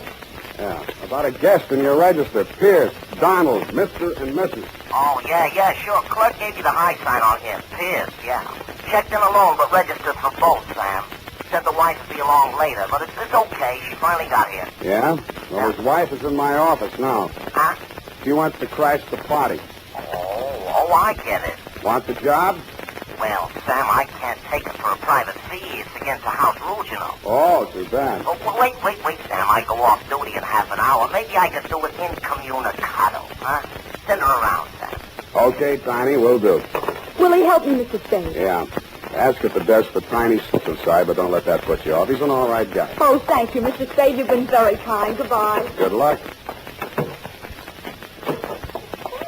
Yeah, about a guest in your register. Pierce, Donald, Mr. and Mrs. Oh, yeah, sure. Clerk gave you the high sign on him. Pierce, yeah. Checked in alone, but registered for both, Sam. Said the wife would be along later, but it's okay. She finally got here. Yeah? Well, his wife is in my office now. Huh? She wants to crash the party. Oh, I get it. Want the job? Well, Sam, I can't take it for a private fee. It's against the house rules, you know. Oh, too bad. Oh, wait, Sam. I go off duty in half an hour. Maybe I can do it incommunicado, huh? Send her around, Sam. Okay, Tiny, will do. Will he help me, Mr. Spade? Yeah. Ask at the desk for Tiny's side, but don't let that put you off. He's an all right guy. Oh, thank you, Mr. Spade. You've been very kind. Goodbye. Good luck.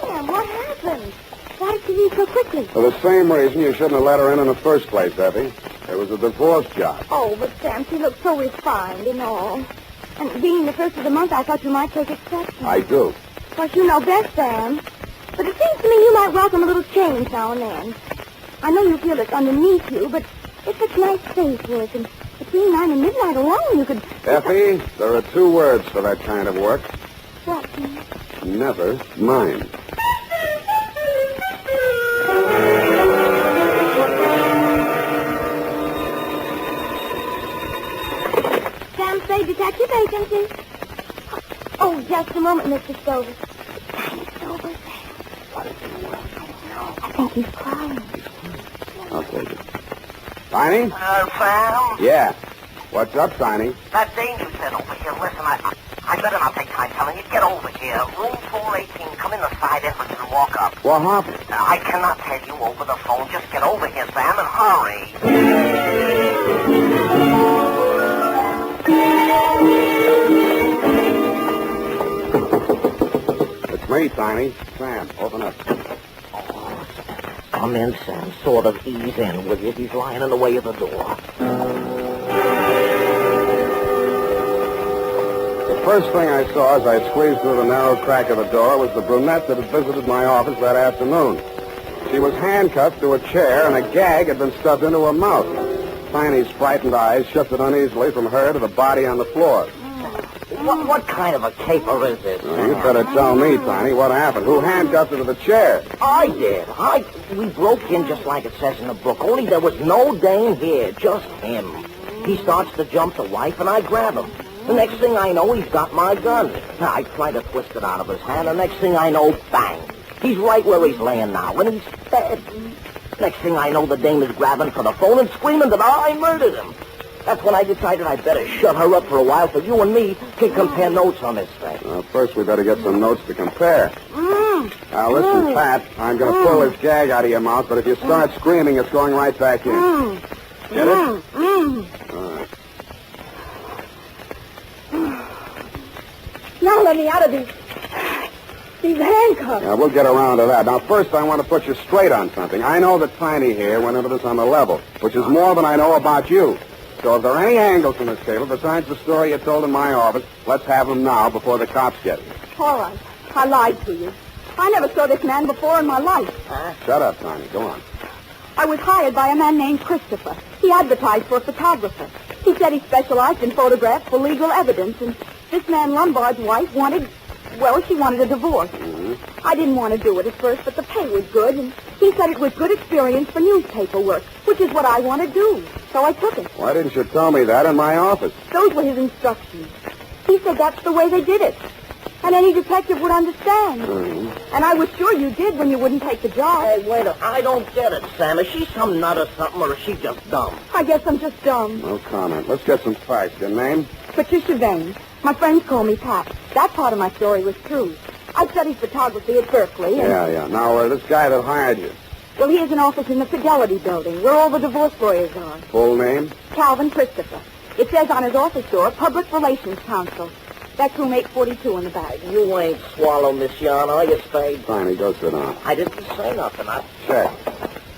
Sam, what happened? Why did you leave so quickly? For the same reason you shouldn't have let her in the first place, Effie. It was a divorce job. Oh, but Sam, she looked so refined and all. And being the first of the month, I thought you might take exception. I do. But you know best, Sam. But it seems to me you might welcome a little change now and then. I know you feel it's underneath you, but it's such nice space work, and between 9 and midnight alone you could... Effie, there are 2 words for that kind of work. What, Sam? Never mind. Sam Spade, detective agency. Oh, just a moment, Mr. Stover. It's over there. What is in the world? I don't know. I think he's crying. I'll take it. Tiny? Sam? Yeah. What's up, Tiny? That dame you said over here. Listen, I better not take time telling you. Get over here. Room 418. Come in the side entrance and walk up. What happened? I cannot tell you over the phone. Just get over here, Sam, and hurry. It's me, Tiny. Sam, open up. Come in, Sam. Sort of ease in, will you? He's lying in the way of the door. The first thing I saw as I squeezed through the narrow crack of the door was the brunette that had visited my office that afternoon. She was handcuffed to a chair, and a gag had been stuffed into her mouth. Tiny's frightened eyes shifted uneasily from her to the body on the floor. What kind of a caper is this? You better tell me, Tiny, what happened. Who handcuffed her to the chair? I did. We broke in just like it says in the book, only there was no dame here, just him. He starts to jump the wife, and I grab him. The next thing I know, he's got my gun. I try to twist it out of his hand, and the next thing I know, bang. He's right where he's laying now, and he's dead. Next thing I know, the dame is grabbing for the phone and screaming that I murdered him. That's when I decided I'd better shut her up for a while so you and me can compare notes on this thing. Well, first we better get some notes to compare. Now, listen, Pat, I'm going to pull this gag out of your mouth, but if you start screaming, it's going right back in. Get it? All right. Now let me out of these handcuffs. Yeah, we'll get around to that. Now, first, I want to put you straight on something. I know that Tiny here went into this on the level, which is more than I know about you. So if there are any angles in this table besides the story you told in my office, let's have them now before the cops get you. All right. I lied to you. I never saw this man before in my life. Shut up, Tiny. Go on. I was hired by a man named Christopher. He advertised for a photographer. He said he specialized in photographs for legal evidence, and this man Lombard's wife wanted a divorce. I didn't want to do it at first, but the pay was good, and he said it was good experience for newspaper work, which is what I want to do. So I took it. Why didn't you tell me that in my office? Those were his instructions. He said that's the way they did it, and any detective would understand. And I was sure you did when you wouldn't take the job. Hey, wait a minute. I don't get it, Sam. Is she some nut or something, or is she just dumb? I guess I'm just dumb. No comment. Let's get some facts. Your name? Patricia Vane. My friends call me Pat. That part of my story was true. I studied photography at Berkeley. Yeah. Now, this guy that hired you. Well, he has an office in the Fidelity Building, where all the divorce lawyers are. Full name? Calvin Christopher. It says on his office door, Public Relations Counsel. That's room 842 in the back. You ain't swallow, Miss Yarn, are you, Spade? Fine, go sit down. I didn't say nothing. Check.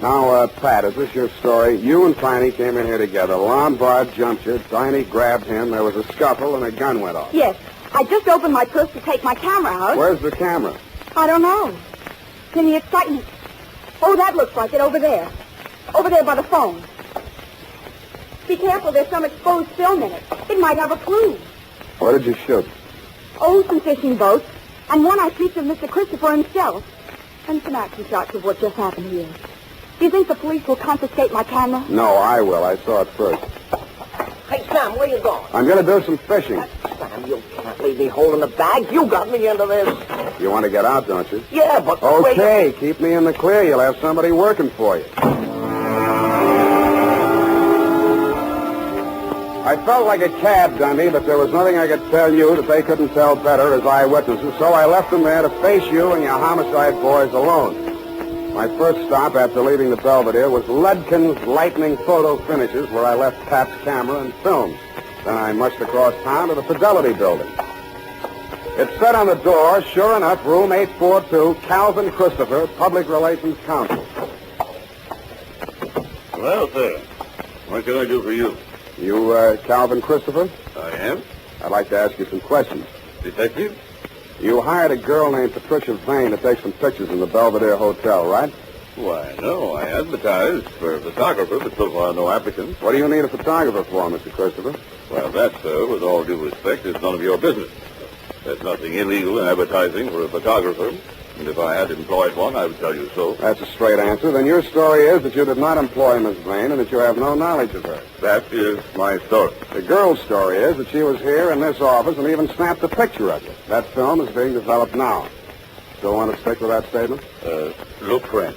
Now, Pat, is this your story? You and Tiny came in here together. Lombard jumped you. Tiny grabbed him. There was a scuffle, and a gun went off. Yes. I just opened my purse to take my camera out. Where's the camera? I don't know. In the excitement. Oh, that looks like it over there. Over there by the phone. Be careful, there's some exposed film in it. It might have a clue. What did you shoot? Oh, some fishing boats. And one I pieced of Mr. Christopher himself. And some action shots of what just happened here. Do you think the police will confiscate my camera? No, I will. I saw it first. Hey, Sam, where you going? I'm going to do some fishing. Sam, you can't leave me holding the bag. You got me into this. You want to get out, don't you? Yeah, but... Okay, keep me in the clear. You'll have somebody working for you. I felt like a cad, Dundee, but there was nothing I could tell you that they couldn't tell better as eyewitnesses, so I left them there to face you and your homicide boys alone. My first stop after leaving the Belvedere was Ledkin's Lightning Photo Finishes, where I left Pat's camera and films. Then I mushed across town to the Fidelity Building. It said on the door, sure enough, room 842, Calvin Christopher, Public Relations Counsel. Well, sir, what can I do for you? You, Calvin Christopher? I am. I'd like to ask you some questions. Detective? You hired a girl named Patricia Vane to take some pictures in the Belvedere Hotel, right? Why, no, I advertised for a photographer, but so far no applicants. What do you need a photographer for, Mr. Christopher? Well, that, sir, with all due respect, is none of your business. There's nothing illegal in advertising for a photographer, and if I had employed one, I would tell you so. That's a straight answer. Then your story is that you did not employ Miss Vane and that you have no knowledge of her. That is my story. The girl's story is that she was here in this office and even snapped a picture of you. That film is being developed now. Still want to stick with that statement? Look, friend,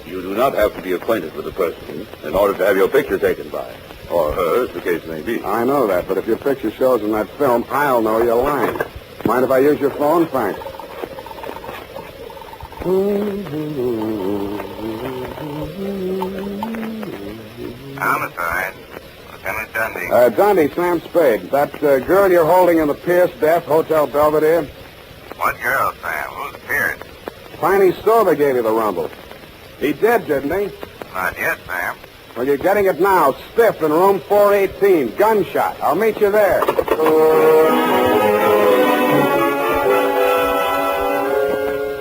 you do not have to be acquainted with the person in order to have your picture taken by, or her, as the case may be. I know that, but if your picture shows in that film, I'll know you're lying. Mind if I use your phone? Thanks. Homicide. Lieutenant Dundee. Dundee, Sam Spade. That girl you're holding in the Pierce death, Hotel Belvedere? What girl, Sam? Who's Pierce? Tiny Stover gave you the rumble. He did, didn't he? Not yet, Sam. Well, you're getting it now, stiff in room 418. Gunshot. I'll meet you there.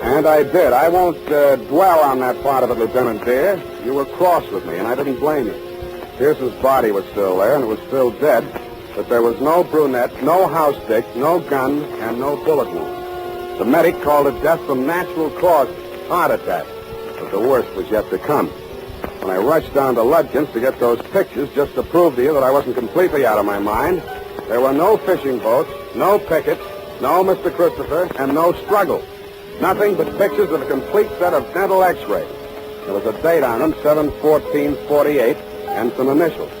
And I did. I won't dwell on that part of it, Lieutenant dear. You were cross with me, and I didn't blame you. Pierce's body was still there, and it was still dead, but there was no brunette, no house stick, no gun, and no bullet wound. The medic called it death from natural causes, heart attack. But the worst was yet to come. When I rushed down to Ludkin's to get those pictures, just to prove to you that I wasn't completely out of my mind, there were no fishing boats, no pickets, no Mr. Christopher, and no struggle. Nothing but pictures of a complete set of dental x-rays. There was a date on them, 7/14/48, and some initials,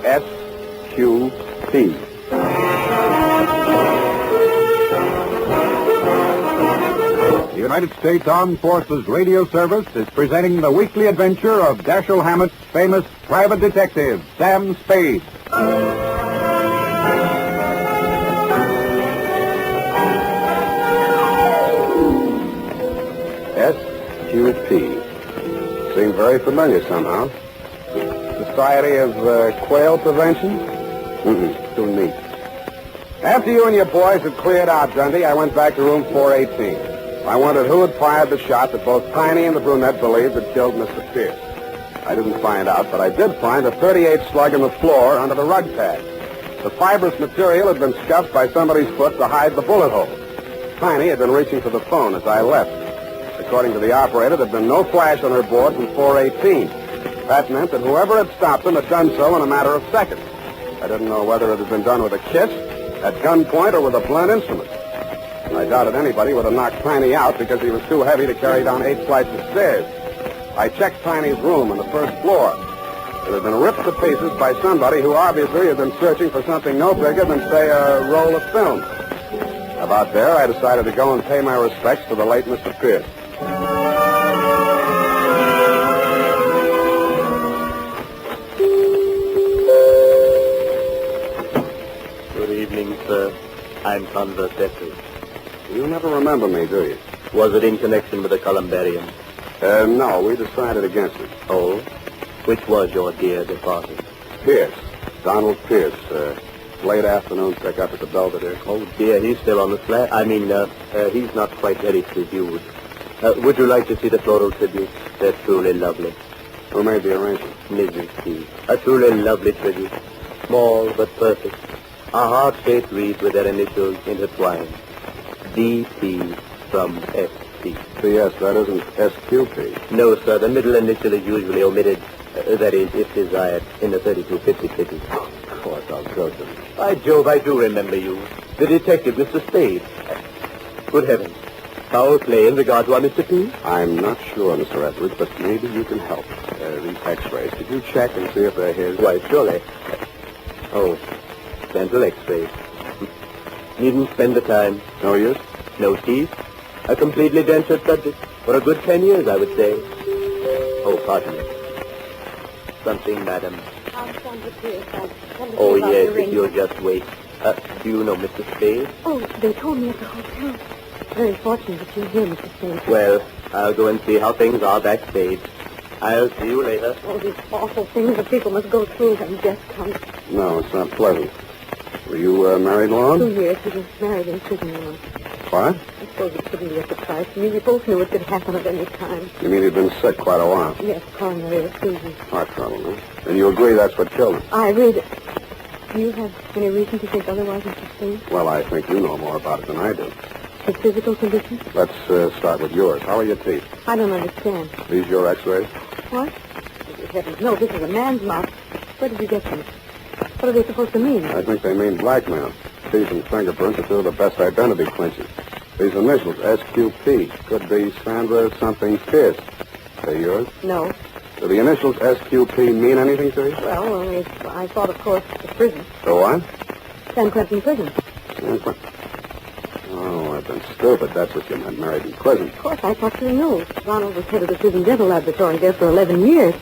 SQP. The United States Armed Forces Radio Service is presenting the weekly adventure of Dashiell Hammett's famous private detective, Sam Spade. SQP. Seemed very familiar somehow. Society of Quail Prevention? Too neat. After you and your boys had cleared out, Dundee, I went back to room 418. I wondered who had fired the shot that both Tiny and the brunette believed had killed Mr. Pierce. I didn't find out, but I did find a .38 slug in the floor under the rug pad. The fibrous material had been scuffed by somebody's foot to hide the bullet hole. Tiny had been reaching for the phone as I left. According to the operator, there had been no flash on her board from 418. That meant that whoever had stopped them had done so in a matter of seconds. I didn't know whether it had been done with a kiss, at gunpoint, or with a blunt instrument. And I doubted anybody would have knocked Tiny out because he was too heavy to carry down 8 flights of stairs. I checked Tiny's room on the first floor. It had been ripped to pieces by somebody who obviously had been searching for something no bigger than, say, a roll of film. About there, I decided to go and pay my respects to the late Mr. Pierce. Good evening, sir. I'm Converse Edwards. You never remember me, do you? Was it in connection with the columbarium? No, we decided against it. Oh? Which was your dear departed? Pierce. Donald Pierce. Late afternoon pick-up at the Belvedere. Oh, dear, he's still on the slab. He's not quite ready to be viewed. Would you like to see the floral tributes? They're truly lovely. Who made the arrangement? Mrs. P. A truly lovely tribute. Small but perfect. A heart-shaped wreath with their initials intertwined. DP from SP. P.S., that isn't SQP. No, sir. The middle initial is usually omitted. That is, if desired, in the 3250 city. Of course, I'll go to them. By Jove, I do remember you. The detective, Mr. Spade. Good heavens. Foul play in regard to our Mr. P? I'm not sure, Mr. Edwards, but maybe you can help. These x-rays. Could you check and see if they're his? Why, surely. Oh, dental x-rays. Needn't spend the time. No use? No teeth. A completely dentured subject. For a good 10 years, I would say. Oh, pardon me. Something, madam. Oh, yes, if you'll just wait. Do you know Mr. Spade? Oh, they told me at the hotel. Very fortunate that you're here, Mr. Spade. Well, I'll go and see how things are backstage. I'll see you later. Oh, these awful things that people must go through when death comes. No, it's not pleasant. Were you married long? 2 years. He was married in prison once. What? I suppose it couldn't be a surprise to me. We both knew it could happen at any time. You mean he'd been sick quite a while? Yes, coronary effusion. Heart trouble, huh? And you agree that's what killed him? I read it. Do you have any reason to think otherwise, Mr. Spade? Well, I think you know more about it than I do. His physical condition? Let's start with yours. How are your teeth? I don't understand. These your x-rays? What? Heavens, no, this is a man's mouth. Where did you get them? What are they supposed to mean? I think they mean blackmail. Teeth and fingerprints are two of the best identity clinches. These initials, SQP, could be Sandra something Pierce. They yours? No. Do the initials SQP mean anything to you? Well, only I thought, of course, the prison. The what? San Quentin prison. San Quentin. Oh, I've been stupid. That's what you meant, married in prison. Of course, I talked to the news. Ronald was head of the prison dental laboratory there for 11 years.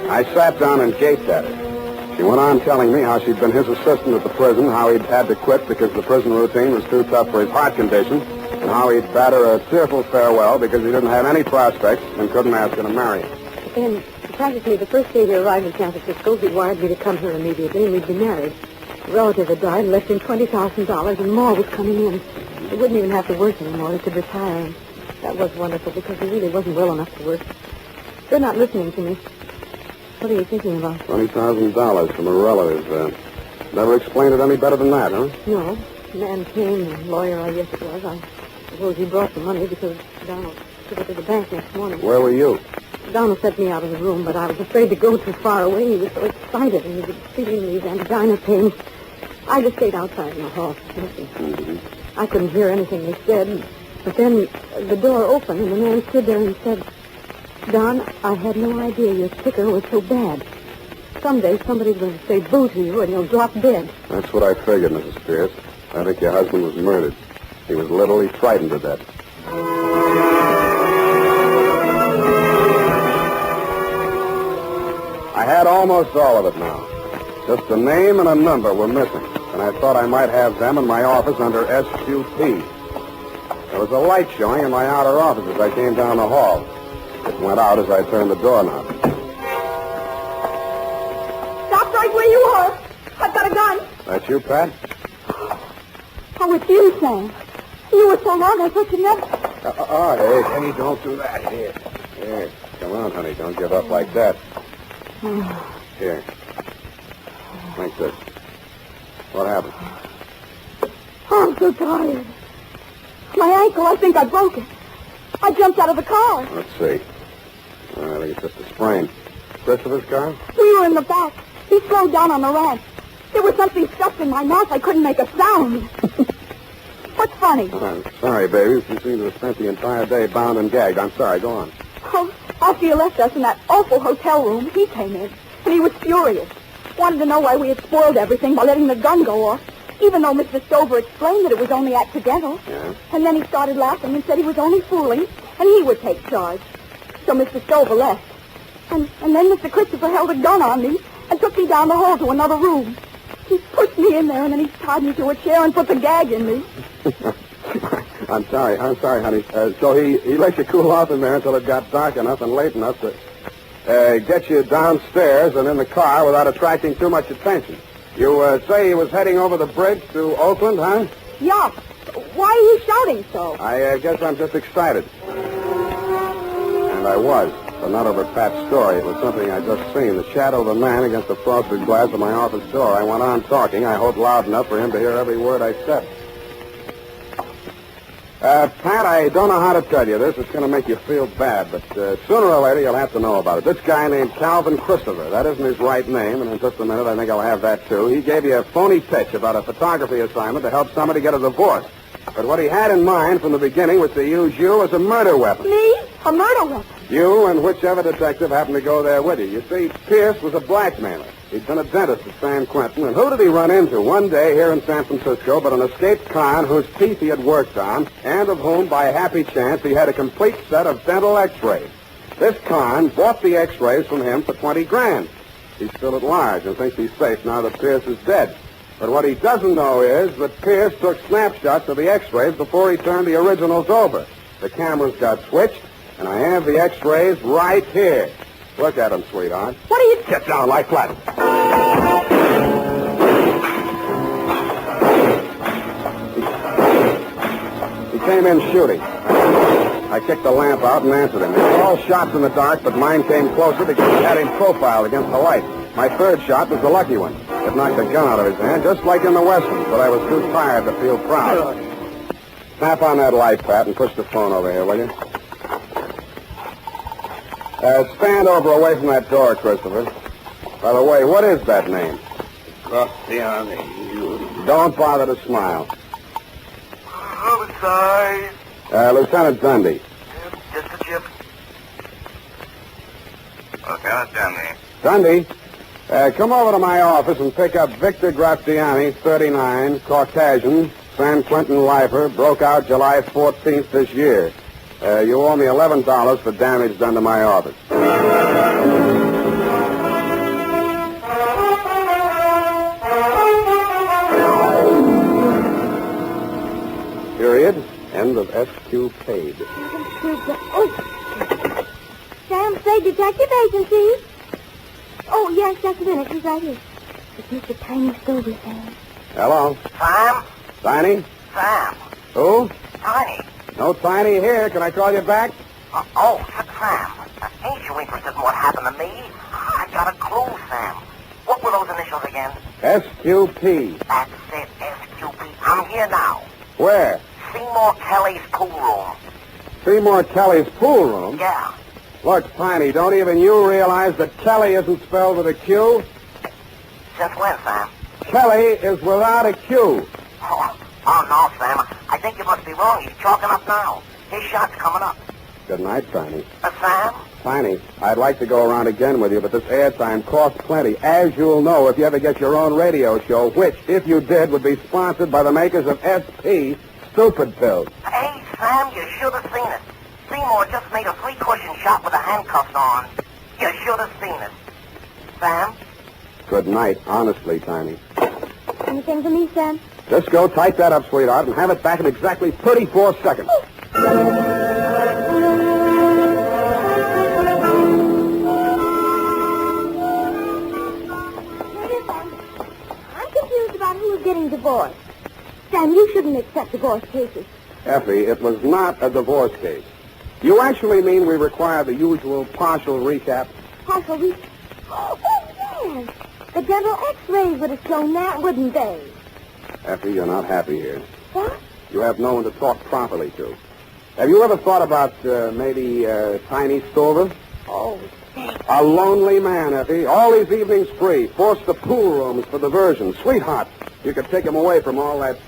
I sat down and gaped at her. She went on telling me how she'd been his assistant at the prison, how he'd had to quit because the prison routine was too tough for his heart condition, and how he'd bade her a tearful farewell because he didn't have any prospects and couldn't ask her to marry him. And practically the first day we arrived in San Francisco, he wired me to come here immediately, and we'd be married. A relative had died and left him $20,000, and more was coming in. He wouldn't even have to work anymore. He could retire, and that was wonderful because he really wasn't well enough to work. You're not listening to me. What are you thinking about? $20,000 from a relative. Never explained it any better than that, huh? No. The man came, the lawyer, I guess it was. I suppose he brought the money because Donald took it to the bank next morning. Where were you? Donald sent me out of the room, but I was afraid to go too far away. He was so excited, and he was feeling these angina pains. I just stayed outside in the hall, listening. Mm-hmm. I couldn't hear anything he said, but then the door opened, and the man stood there and said, Don, I had no idea your ticker was so bad. Someday somebody's going to say boo to you, and you'll drop dead. That's what I figured, Mrs. Pierce. I think your husband was murdered. He was literally frightened to death. I had almost all of it now. Just a name and a number were missing, and I thought I might have them in my office under SQP. There was a light showing in my outer office as I came down the hall. It went out as I turned the doorknob. Stop right where you are. I've got a gun. That you, Pat? Oh, it's you, Sam. You were so long, I thought you'd never... Hey, honey, don't do that. Here. Come on, honey, don't give up like that. Here. Like this. What happened? Oh, I'm so tired. My ankle, I think I broke it. I jumped out of the car. Let's see. I think it's just a sprain. Christopher's car? We were in the back. He slowed down on the ramp. There was something stuffed in my mouth. I couldn't make a sound. What's funny? I'm sorry, baby. You seem to have spent the entire day bound and gagged. I'm sorry. Go on. Oh, after you left us in that awful hotel room, he came in, and he was furious. Wanted to know why we had spoiled everything by letting the gun go off, even though Mr. Stover explained that it was only accidental. Yeah? And then he started laughing and said he was only fooling, and he would take charge. So Mr. Stover left. And then Mr. Christopher held a gun on me and took me down the hall to another room. He pushed me in there, and then he tied me to a chair and put the gag in me. I'm sorry, honey. So he let you cool off in there until it got dark enough and late enough to get you downstairs and in the car without attracting too much attention. You say he was heading over the bridge to Oakland, huh? Yeah. Why are you shouting so? I guess I'm just excited. And I was, but not over Pat's story. It was something I just seen. The shadow of a man against the frosted glass of my office door. I went on talking. I hoped loud enough for him to hear every word I said. Pat, I don't know how to tell you this. It's going to make you feel bad, but sooner or later you'll have to know about it. This guy named Calvin Christopher, that isn't his right name, and in just a minute I think I'll have that too. He gave you a phony pitch about a photography assignment to help somebody get a divorce. But what he had in mind from the beginning was to use you as a murder weapon. Me? A murder weapon? You and whichever detective happened to go there with you. You see, Pierce was a blackmailer. He'd been a dentist at San Quentin, and who did he run into one day here in San Francisco but an escaped con whose teeth he had worked on, and of whom, by happy chance, he had a complete set of dental x-rays. This con bought the x-rays from him for $20,000. He's still at large and thinks he's safe now that Pierce is dead. But what he doesn't know is that Pierce took snapshots of the x-rays before he turned the originals over. The cameras got switched, and I have the x-rays right here. Look at him, sweetheart. What are you... Get down, lie flat. He came in shooting. I kicked the lamp out and answered him. They were all shots in the dark, but mine came closer because he had him profiled against the light. My third shot was the lucky one. It knocked the gun out of his hand, just like in the Western, but I was too tired to feel proud. Snap on that light, Pat, and push the phone over here, will you? Stand over away from that door, Christopher. By the way, what is that name? Graziani. Don't bother to smile. Homicide. Lieutenant Dundee. Just a chip. Lieutenant Dundee. Dundee, come over to my office and pick up Victor Graziani, 39, Caucasian, San Quentin lifer, broke out July 14th this year. You owe me $11 for damage done to my office. Period. End of SQ paid. Oh. Sam Spade Detective Agency. Oh, yes, just a minute. He's right here. It's Mr. Tiny Stover, Sam. Hello. Sam? Tiny? Sam. Who? Tiny. No Tiny here. Can I call you back? Sam. Ain't you interested in what happened to me? I got a clue, Sam. What were those initials again? SQP. That's it, SQP. I'm here now. Where? Seymour Kelly's pool room. Seymour Kelly's pool room? Yeah. Look, Tiny, don't even you realize that Kelly isn't spelled with a Q? Since when, Sam? Kelly is without a Q. Oh, no, Sam. I think you must be wrong. He's chalking up now. His shot's coming up. Good night, Tiny. Sam? Tiny, I'd like to go around again with you, but this airtime costs plenty. As you'll know if you ever get your own radio show, which, if you did, would be sponsored by the makers of SP Stupid Pills. Hey, Sam, you should have seen it. Seymour just made a 3-cushion shot with the handcuffs on. You should have seen it. Sam? Good night, honestly, Tiny. Anything for me, Sam? Just go type that up, sweetheart, and have it back in exactly 34 seconds. I'm confused about who's getting divorced. Sam, you shouldn't accept divorce cases. Effie, it was not a divorce case. You actually mean we require the usual partial recap? Partial recap? Oh, yes. The dental x-rays would have shown that, wouldn't they? Effie, you're not happy here. What? You have no one to talk properly to. Have you ever thought about maybe Tiny Stover? Oh, a lonely man, Effie. All these evenings free. Forced the pool rooms for diversion. Sweetheart, you could take him away from all that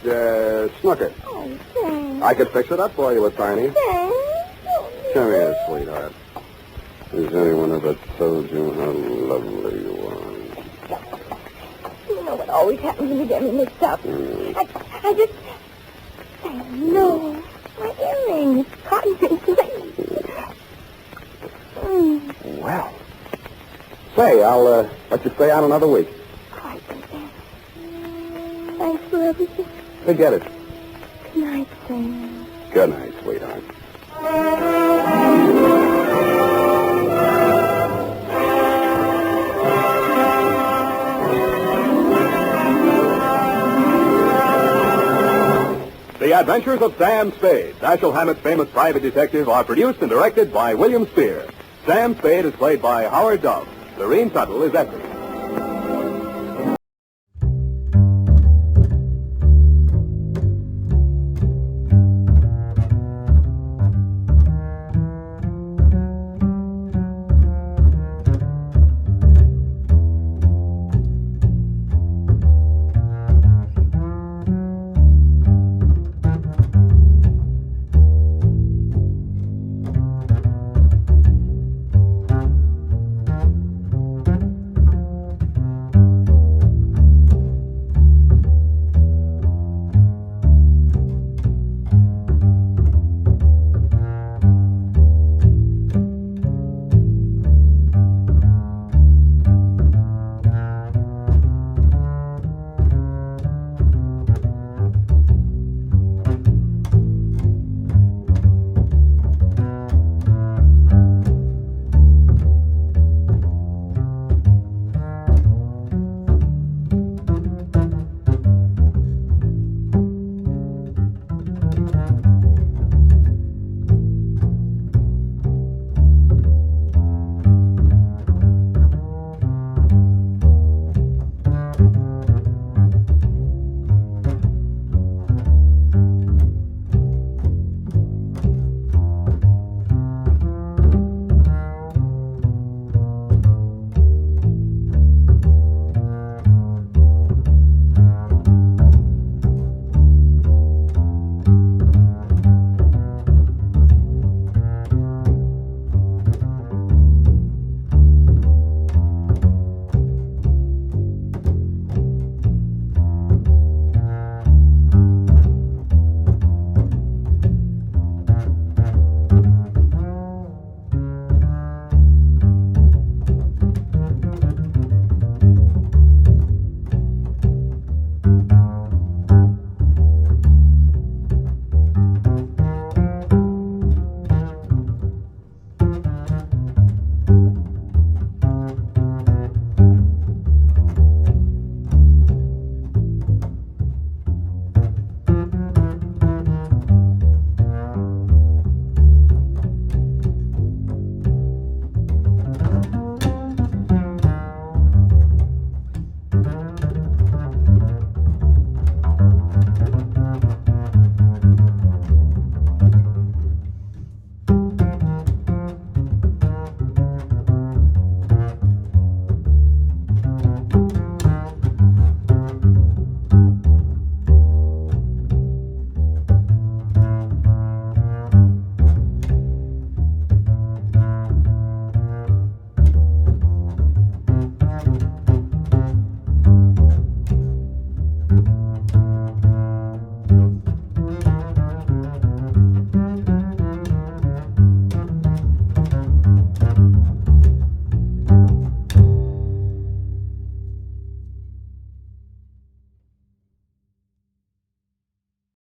snooker. Oh, Sam. I could fix it up for you with Tiny. Sam. Come here, sweetheart. Has anyone ever told you how lovely you are? You know what always happens when you get me mixed up. I just... Sam, no. My earring. It's cotton and Well. Say, I'll let you stay out another week. Quite, Sam. Thanks for everything. Forget it. Good night, Sam. Good night, sweetheart. The Adventures of Sam Spade, Dashiell Hammett's famous private detective, are produced and directed by William Spear. Sam Spade is played by Howard Dove. Lorene Tuttle is Edith.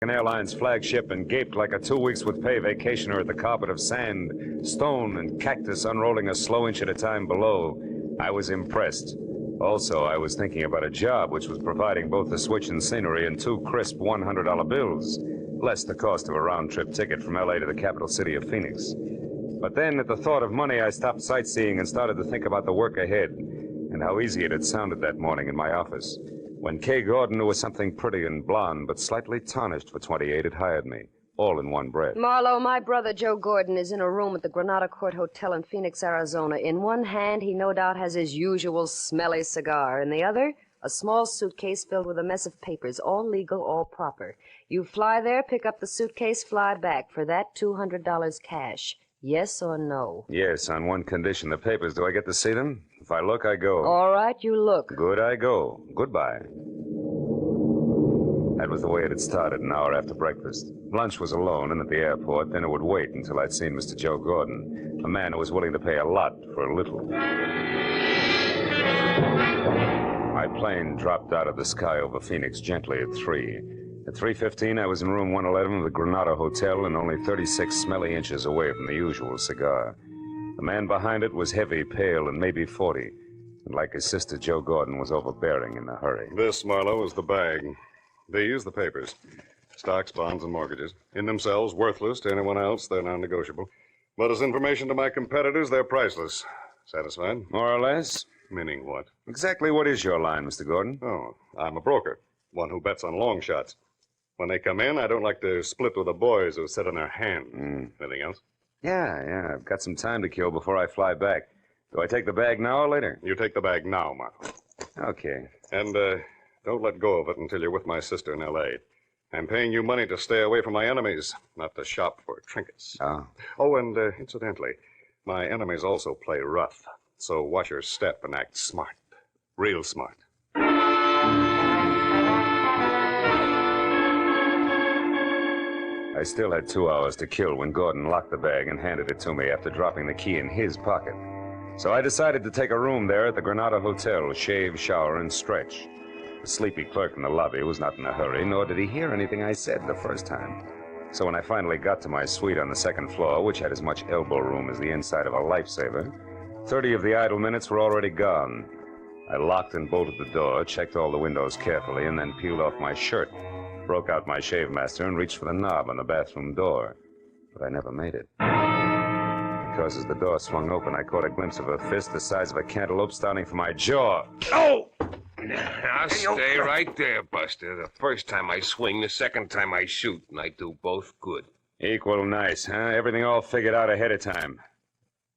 Airlines flagship and gaped like a 2 weeks with pay vacationer at the carpet of sand, stone, and cactus unrolling a slow inch at a time below, I was impressed. Also, I was thinking about a job which was providing both the switch and scenery and 2 crisp $100 bills, less the cost of a round-trip ticket from L.A. to the capital city of Phoenix. But then, at the thought of money, I stopped sightseeing and started to think about the work ahead and how easy it had sounded that morning in my office when Kay Gordon, who was something pretty and blonde but slightly tarnished for 28, had hired me, all in one breath. Marlowe, my brother Joe Gordon is in a room at the Granada Court Hotel in Phoenix, Arizona. In one hand, he no doubt has his usual smelly cigar. In the other, a small suitcase filled with a mess of papers, all legal, all proper. You fly there, pick up the suitcase, fly back. For that, $200 cash. Yes or no? Yes, on one condition. The papers, do I get to see them? If I look, I go. All right, you look. Good, I go. Goodbye. That was the way it had started an hour after breakfast. Lunch was alone and at the airport. Then it would wait until I'd seen Mr. Joe Gordon, a man who was willing to pay a lot for a little. My plane dropped out of the sky over Phoenix gently at 3. At 3:15, I was in room 111 of the Granada Hotel and only 36 smelly inches away from the usual cigar. The man behind it was heavy, pale, and maybe 40. And like his sister, Joe Gordon was overbearing in a hurry. This, Marlowe, is the bag. These, the papers. Stocks, bonds, and mortgages. In themselves, worthless to anyone else. They're non-negotiable. But as information to my competitors, they're priceless. Satisfied? More or less. Meaning what? Exactly what is your line, Mr. Gordon? Oh, I'm a broker. One who bets on long shots. When they come in, I don't like to split with the boys who sit on their hands. Anything else? Yeah. I've got some time to kill before I fly back. Do I take the bag now or later? You take the bag now, Marlowe. Okay. And, don't let go of it until you're with my sister in L.A. I'm paying you money to stay away from my enemies, not to shop for trinkets. Oh, and, incidentally, my enemies also play rough. So watch your step and act smart. Real smart. I still had 2 hours to kill when Gordon locked the bag and handed it to me after dropping the key in his pocket. So I decided to take a room there at the Granada Hotel, shave, shower, and stretch. The sleepy clerk in the lobby was not in a hurry, nor did he hear anything I said the first time. So when I finally got to my suite on the second floor, which had as much elbow room as the inside of a lifesaver, 30 of the idle minutes were already gone. I locked and bolted the door, checked all the windows carefully, and then peeled off my shirt, broke out my shave master, and reached for the knob on the bathroom door. But I never made it. Because as the door swung open, I caught a glimpse of a fist the size of a cantaloupe starting from my jaw. Oh! Now, stay right there, Buster. The first time I swing, the second time I shoot, and I do both good. Equal nice, huh? Everything all figured out ahead of time.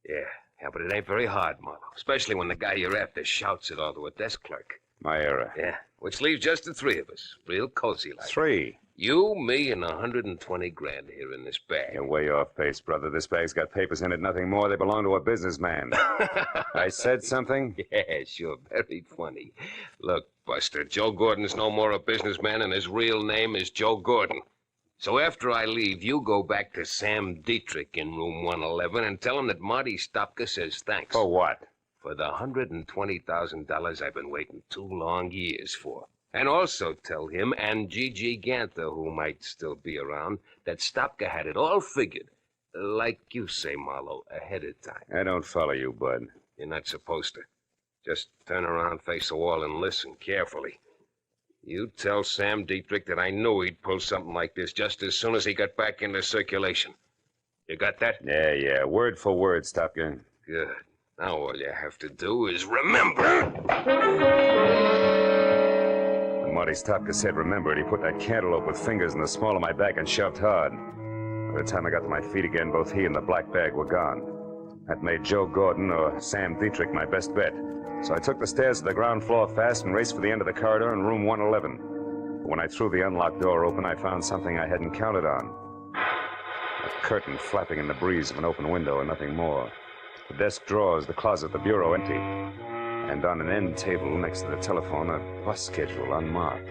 Yeah, but it ain't very hard, Marlowe. Especially when the guy you're after shouts it all to a desk clerk. My error. Yeah, which leaves just the 3 of us. Real cozy like. 3? You, me, and 120 grand here in this bag. You're way off pace, brother. This bag's got papers in it, nothing more. They belong to a businessman. I said something? Yeah, sure. Very funny. Look, Buster, Joe Gordon's no more a businessman, and his real name is Joe Gordon. So after I leave, you go back to Sam Dietrich in room 111 and tell him that Marty Stopka says thanks. For what? For the $120,000 I've been waiting 2 long years for. And also tell him and Gigi Ganther, who might still be around, that Stopka had it all figured. Like you say, Marlowe, ahead of time. I don't follow you, bud. You're not supposed to. Just turn around, face the wall, and listen carefully. You tell Sam Dietrich that I knew he'd pull something like this just as soon as he got back into circulation. You got that? Yeah. Word for word, Stopka. Good. Now all you have to do is remember. When Marty Stopka said remember it, he put that cantaloupe with fingers in the small of my back and shoved hard. By the time I got to my feet again, both he and the black bag were gone. That made Joe Gordon or Sam Dietrich my best bet. So I took the stairs to the ground floor fast and raced for the end of the corridor in room 111. But when I threw the unlocked door open, I found something I hadn't counted on. A curtain flapping in the breeze of an open window and nothing more. The desk drawers, the closet, the bureau empty. And on an end table next to the telephone, a bus schedule unmarked.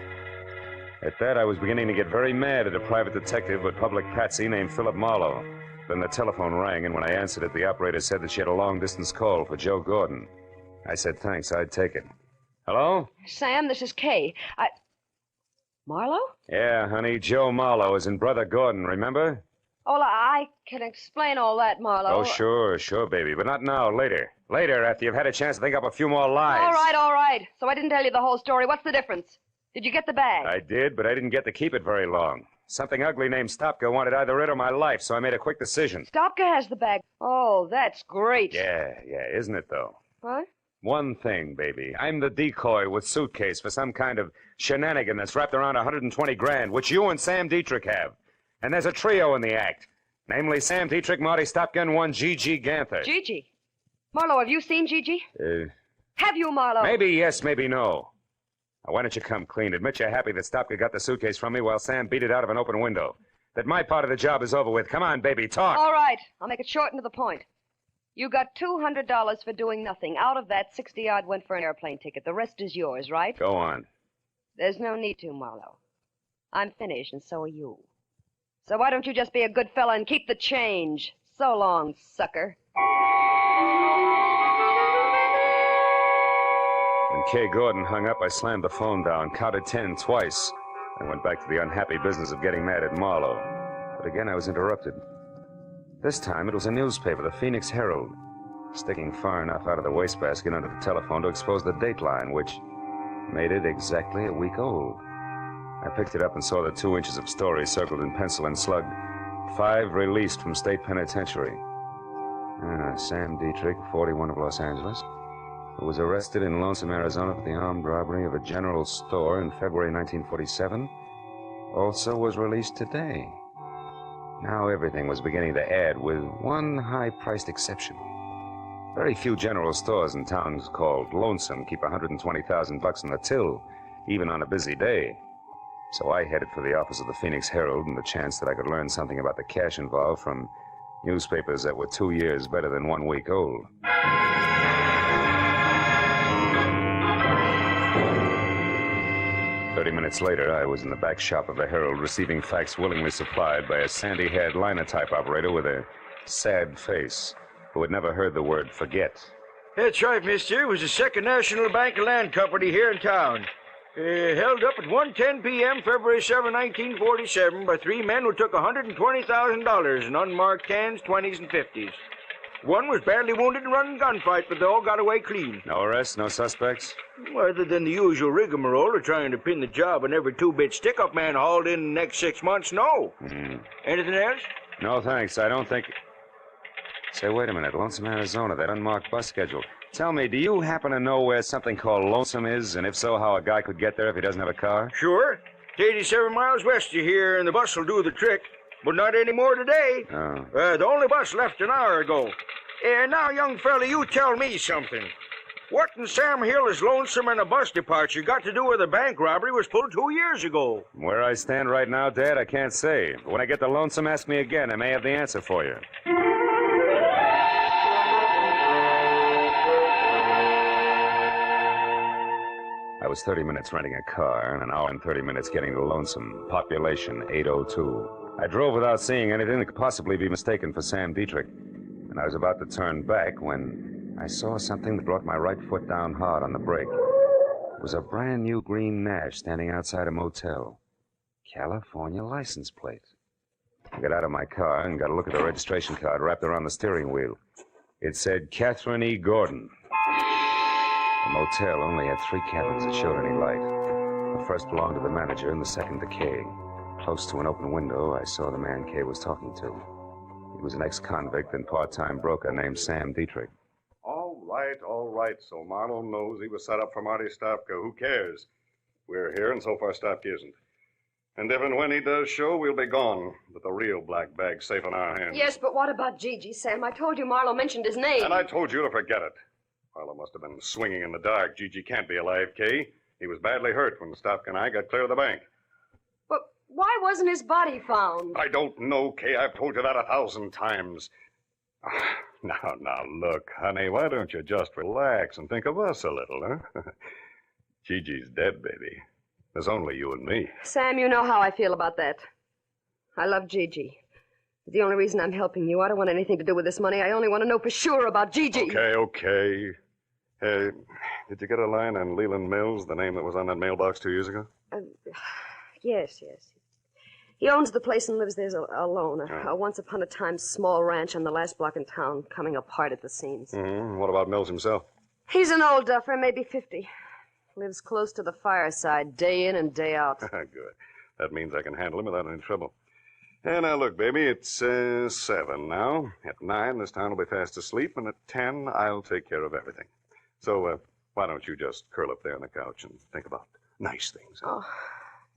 At that, I was beginning to get very mad at a private detective with public patsy named Philip Marlowe. Then the telephone rang, and when I answered it, the operator said that she had a long-distance call for Joe Gordon. I said thanks, I'd take it. Hello? Sam, this is Kay. Marlowe? Yeah, honey, Joe Marlowe is in Brother Gordon, remember? Oh, I can explain all that, Marlowe. Oh, sure, baby. But not now, later. Later, after you've had a chance to think up a few more lies. All right. So I didn't tell you the whole story. What's the difference? Did you get the bag? I did, but I didn't get to keep it very long. Something ugly named Stopka wanted either it or my life, so I made a quick decision. Stopka has the bag. Oh, that's great. Yeah, isn't it, though? What? One thing, baby. I'm the decoy with suitcase for some kind of shenanigan that's wrapped around 120 grand, which you and Sam Dietrich have. And there's a trio in the act. Namely, Sam Dietrich, Marty Stopka, and one Gigi Ganther. Gigi? Marlowe, have you seen Gigi? Have you, Marlowe? Maybe yes, maybe no. Now, why don't you come clean? Admit you're happy that Stopka got the suitcase from me while Sam beat it out of an open window. That my part of the job is over with. Come on, baby, talk. All right. I'll make it short and to the point. You got $200 for doing nothing. Out of that, 60-odd went for an airplane ticket. The rest is yours, right? Go on. There's no need to, Marlowe. I'm finished, and so are you. So why don't you just be a good fella and keep the change? So long, sucker. When Kay Gordon hung up, I slammed the phone down, counted 10 twice, and went back to the unhappy business of getting mad at Marlowe. But again, I was interrupted. This time, it was a newspaper, the Phoenix Herald, sticking far enough out of the wastebasket under the telephone to expose the dateline, which made it exactly a week old. I picked it up and saw the 2 inches of story circled in pencil and slugged. 5 released from state penitentiary. Sam Dietrich, 41 of Los Angeles, who was arrested in Lonesome, Arizona for the armed robbery of a general store in February 1947, also was released today. Now everything was beginning to add, with one high-priced exception. Very few general stores in towns called Lonesome keep $120,000 in the till, even on a busy day. So I headed for the office of the Phoenix Herald and the chance that I could learn something about the cash involved from newspapers that were 2 years better than 1 week old. Minutes later, I was in the back shop of the Herald receiving facts willingly supplied by a sandy-haired linotype operator with a sad face who had never heard the word forget. That's right, mister. It was the Second National Bank and Land Company here in town. Held up at 1:10 p.m., February 7, 1947, by 3 men who took $120,000 in unmarked 10s, 20s, and 50s. One was badly wounded in running gunfight, but they all got away clean. No arrests, no suspects? Other than the usual rigmarole of trying to pin the job on every 2-bit stick-up man hauled in the next 6 months, no. Anything else? No, thanks. I don't think... Say, wait a minute. Lonesome, Arizona, that unmarked bus schedule. Tell me, do you happen to know where something called Lonesome is, and if so, how a guy could get there if he doesn't have a car? Sure. It's 87 miles west of here, and the bus will do the trick. But not anymore today. Oh. The only bus left an hour ago. Now, young fella, you tell me something. What in Sam Hill is Lonesome and a bus departure got to do with a bank robbery was pulled 2 years ago? Where I stand right now, Dad, I can't say. But when I get to Lonesome, ask me again. I may have the answer for you. I was 30 minutes renting a car and an hour and 30 minutes getting to Lonesome. Population 802. I drove without seeing anything that could possibly be mistaken for Sam Dietrich. And I was about to turn back when I saw something that brought my right foot down hard on the brake. It was a brand new green Nash standing outside a motel. California license plate. I got out of my car and got a look at the registration card wrapped around the steering wheel. It said Catherine E. Gordon. The motel only had 3 cabins that showed any light. The first belonged to the manager and the second to Kay. Close to an open window, I saw the man Kay was talking to. He was an ex-convict and part-time broker named Sam Dietrich. All right. So Marlowe knows he was set up for Marty Stopka. Who cares? We're here, and so far Stopka isn't. And if and when he does show, we'll be gone. But the real black bag's safe in our hands. Yes, but what about Gigi, Sam? I told you Marlowe mentioned his name. And I told you to forget it. Marlowe must have been swinging in the dark. Gigi can't be alive, Kay. He was badly hurt when Stopka and I got clear of the bank. But why wasn't his body found? I don't know, Kay. I've told you that 1,000 times. Now, look, honey, why don't you just relax and think of us a little, huh? Gigi's dead, baby. There's only you and me. Sam, you know how I feel about that. I love Gigi. It's the only reason I'm helping you. I don't want anything to do with this money. I only want to know for sure about Gigi. Okay. Did you get a line on Leland Mills, the name that was on that mailbox 2 years ago? Yes. He owns the place and lives there alone. A once upon a time small ranch on the last block in town, coming apart at the seams. What about Mills himself? He's an old duffer, maybe 50. Lives close to the fireside, day in and day out. Good. That means I can handle him without any trouble. And now, look, baby, it's 7 now. At 9, this town will be fast asleep, and at 10, I'll take care of everything. So, why don't you just curl up there on the couch and think about nice things? Huh? Oh,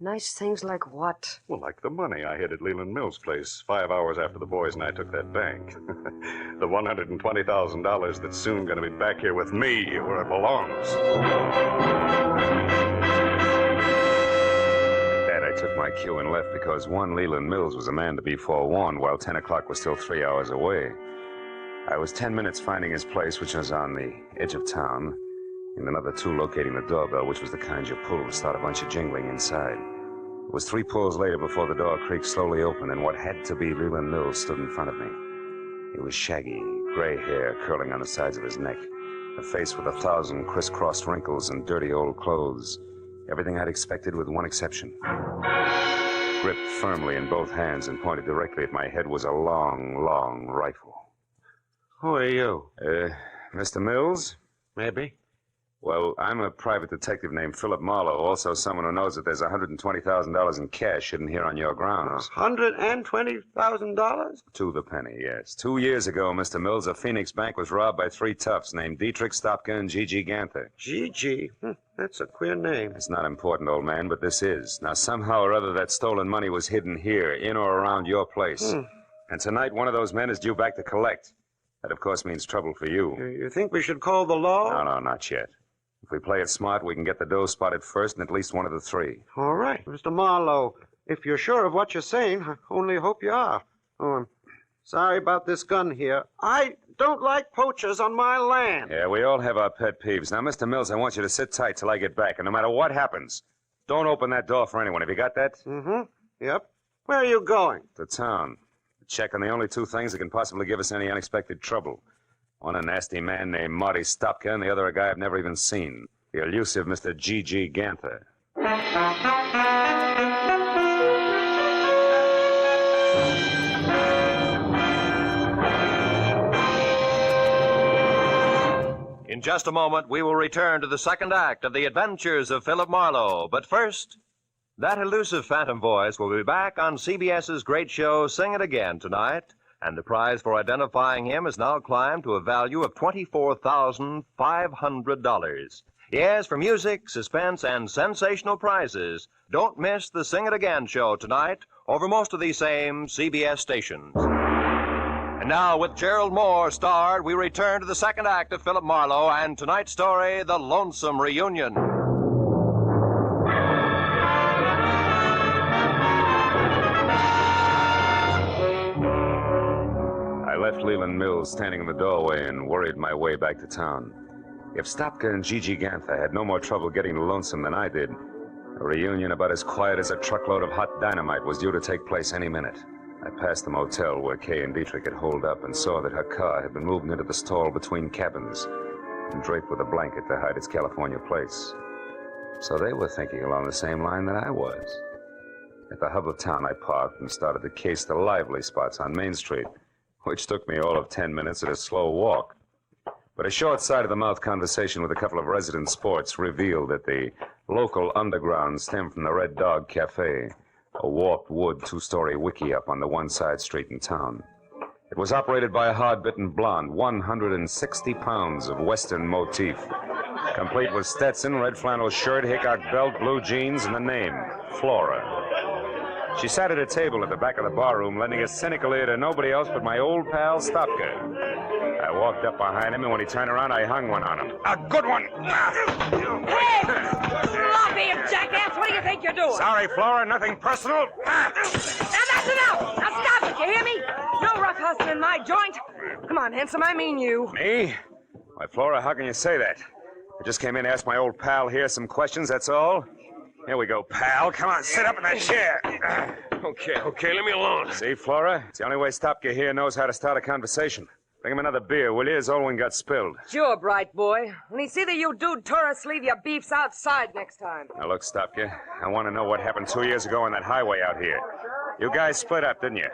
nice things like what? Well, like the money I hid at Leland Mills' place 5 hours after the boys and I took that bank. The $120,000 that's soon going to be back here with me where it belongs. I took my cue and left because one Leland Mills was a man to be forewarned, while 10 o'clock was still 3 hours away. I was 10 minutes finding his place, which was on the edge of town, and another 2 locating the doorbell, which was the kind you pull to start a bunch of jingling inside. It was 3 pulls later before the door creaked slowly open, and what had to be Leland Mills stood in front of me. He was shaggy, gray hair curling on the sides of his neck, a face with 1,000 crisscrossed wrinkles and dirty old clothes. Everything I'd expected with one exception. Gripped firmly in both hands and pointed directly at my head was a long rifle. Who are you? Mr. Mills? Maybe. Well, I'm a private detective named Philip Marlowe, also someone who knows that there's $120,000 in cash hidden here on your grounds. $120,000? To the penny, yes. 2 years ago, Mr. Mills, a Phoenix bank was robbed by 3 toughs named Dietrich, Stopka, and Gigi Ganther. Gigi? That's a queer name. It's not important, old man, but this is. Now, somehow or other, that stolen money was hidden here, in or around your place. And tonight, one of those men is due back to collect. That, of course, means trouble for you. You think we should call the law? No, not yet. If we play it smart, we can get the dough spotted first in at least one of the 3. All right. Mr. Marlowe, if you're sure of what you're saying, I only hope you are. Oh, I'm sorry about this gun here. I don't like poachers on my land. Yeah, we all have our pet peeves. Now, Mr. Mills, I want you to sit tight till I get back, and no matter what happens, don't open that door for anyone. Have you got that? Yep. Where are you going? To town. To check on the only 2 things that can possibly give us any unexpected trouble. One a nasty man named Marty Stopka, and the other a guy I've never even seen. The elusive Mr. Gigi Ganther. In just a moment, we will return to the second act of the adventures of Philip Marlowe. But first, that elusive phantom voice will be back on CBS's great show, Sing It Again, tonight. And the prize for identifying him has now climbed to a value of $24,500. Yes, for music, suspense, and sensational prizes. Don't miss the Sing It Again show tonight over most of these same CBS stations. And now, with Gerald Moore starred, we return to the second act of Philip Marlowe and tonight's story, The Lonesome Reunion. I left Leland Mills standing in the doorway and worried my way back to town. If Stopka and Gigi Ganther had no more trouble getting to Lonesome than I did, a reunion about as quiet as a truckload of hot dynamite was due to take place any minute. I passed the motel where Kay and Dietrich had holed up and saw that her car had been moved into the stall between cabins and draped with a blanket to hide its California plates. So they were thinking along the same line that I was. At the hub of town, I parked and started to case the lively spots on Main Street, which took me all of 10 minutes at a slow walk. But a short side-of-the-mouth conversation with a couple of resident sports revealed that the local underground stemmed from the Red Dog Cafe, a warped wood 2-story wiki-up on the one side street in town. It was operated by a hard-bitten blonde, 160 pounds of Western motif, complete with Stetson, red flannel shirt, Hickok belt, blue jeans, and the name, Flora. She sat at a table at the back of the barroom, lending a cynical ear to nobody else but my old pal, Stopka. I walked up behind him, and when he turned around, I hung one on him. A good one! Hey! Stop here, jackass! What do you think you're doing? Sorry, Flora, nothing personal. Now that's enough! Now stop it, you hear me? No rough hustling in my joint. Come on, handsome, I mean you. Me? Why, Flora, how can you say that? I just came in to ask my old pal here some questions, that's all. Here we go, pal. Come on, sit up in that chair. Okay, leave me alone. See, Flora? It's the only way Stopka here knows how to start a conversation. Bring him another beer, will you? His old one got spilled. Sure, bright boy. When you see the you dude tourists, leave your beefs outside next time. Now, look, Stopka. I want to know what happened 2 years ago on that highway out here. You guys split up, didn't you?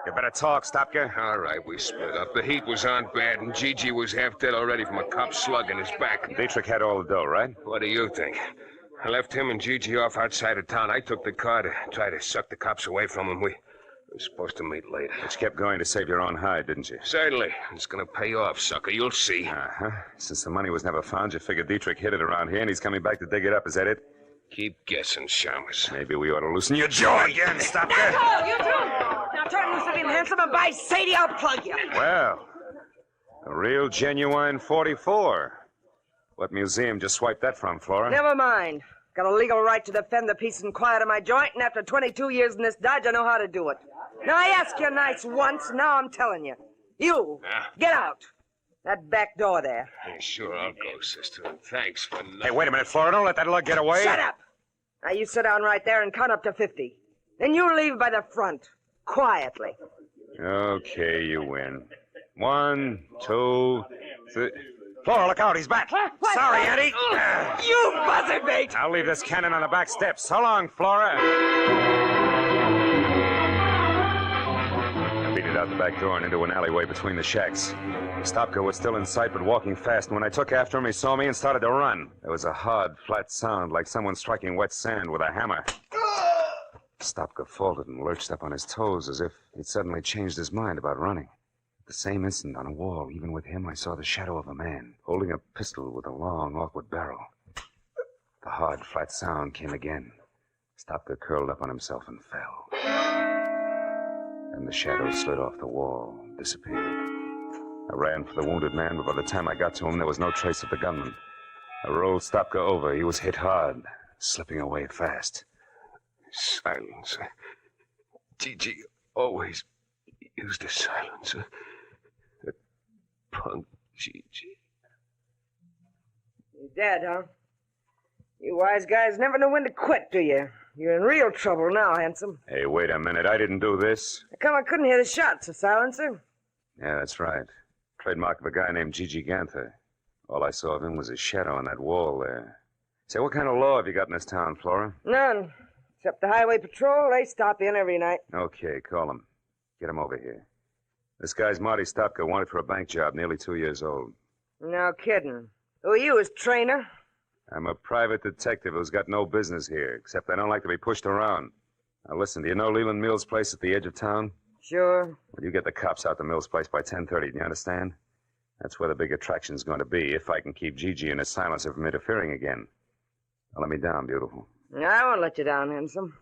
You better talk, Stopka. All right, we split up. The heat was on bad, and Gigi was half dead already from a cop slug in his back. Dietrich had all the dough, right? What do you think? I left him and Gigi off outside of town. I took the car to try to suck the cops away from him. We were supposed to meet later. But you kept going to save your own hide, didn't you? Certainly. It's going to pay off, sucker. You'll see. Uh-huh. Since the money was never found, you figured Dietrich hid it around here, and he's coming back to dig it up. Is that it? Keep guessing, Chalmers. Maybe we ought to loosen your jaw again. Stop That's that. all, you two! Now turn loose of him, handsome, and by Sadie, I'll plug you. Well, a real genuine 44. What museum just swiped that from, Flora? Never mind. Got a legal right to defend the peace and quiet of my joint, and after 22 years in this dodge, I know how to do it. Now, I asked you nice once, now I'm telling you. You, get out. That back door there. Hey, sure, I'll go, sister. And thanks for nothing. Hey, wait a minute, Flora. Don't let that lug get away. Shut up! Now, you sit down right there and count up to 50. Then you leave by the front, quietly. Okay, you win. 1, 2, 3... Flora, look out, he's back. What? Sorry, Eddie. You buzzard bait! I'll leave this cannon on the back steps. So long, Flora. I beat it out the back door and into an alleyway between the shacks. Stopka was still in sight, but walking fast, and when I took after him, he saw me and started to run. There was a hard, flat sound, like someone striking wet sand with a hammer. Stopka faltered and lurched up on his toes as if he'd suddenly changed his mind about running. At the same instant, on a wall, even with him, I saw the shadow of a man, holding a pistol with a long, awkward barrel. The hard, flat sound came again. Stopka curled up on himself and fell. And the shadow slid off the wall, disappeared. I ran for the wounded man, but by the time I got to him, there was no trace of the gunman. I rolled Stopka over. He was hit hard, slipping away fast. Silencer. Gigi always used a silencer. That punk Gigi. He's dead, huh? You wise guys never know when to quit, do you? You're in real trouble now, handsome. Hey, wait a minute. I didn't do this. How come I couldn't hear the shots, a silencer? Yeah, that's right. Trademark of a guy named Gigi Ganther. All I saw of him was his shadow on that wall there. Say, what kind of law have you got in this town, Flora? None. Except the highway patrol, they stop in every night. Okay, call him. Get him over here. This guy's Marty Stopka, wanted for a bank job, nearly 2 years old. No kidding. Who are you, his trainer? I'm a private detective who's got no business here, except I don't like to be pushed around. Now, listen, do you know Leland Mill's place at the edge of town? Sure. Well, you get the cops out to Mill's place by 10:30, do you understand? That's where the big attraction's going to be, if I can keep Gigi and his silencer from interfering again. Now, let me down, beautiful. I won't let you down, handsome.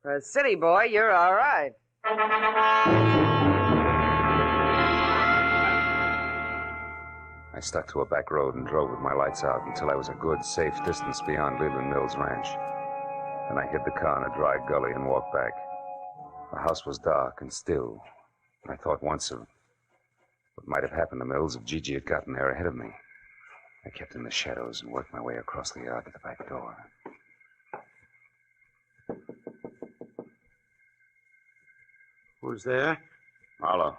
For a city boy, you're all right. I stuck to a back road and drove with my lights out until I was a good, safe distance beyond Leland Mill's ranch. Then I hid the car in a dry gully and walked back. The house was dark and still, and I thought once of what might have happened to Mills if Gigi had gotten there ahead of me. I kept in the shadows and worked my way across the yard to the back door. Who's there? Marlowe,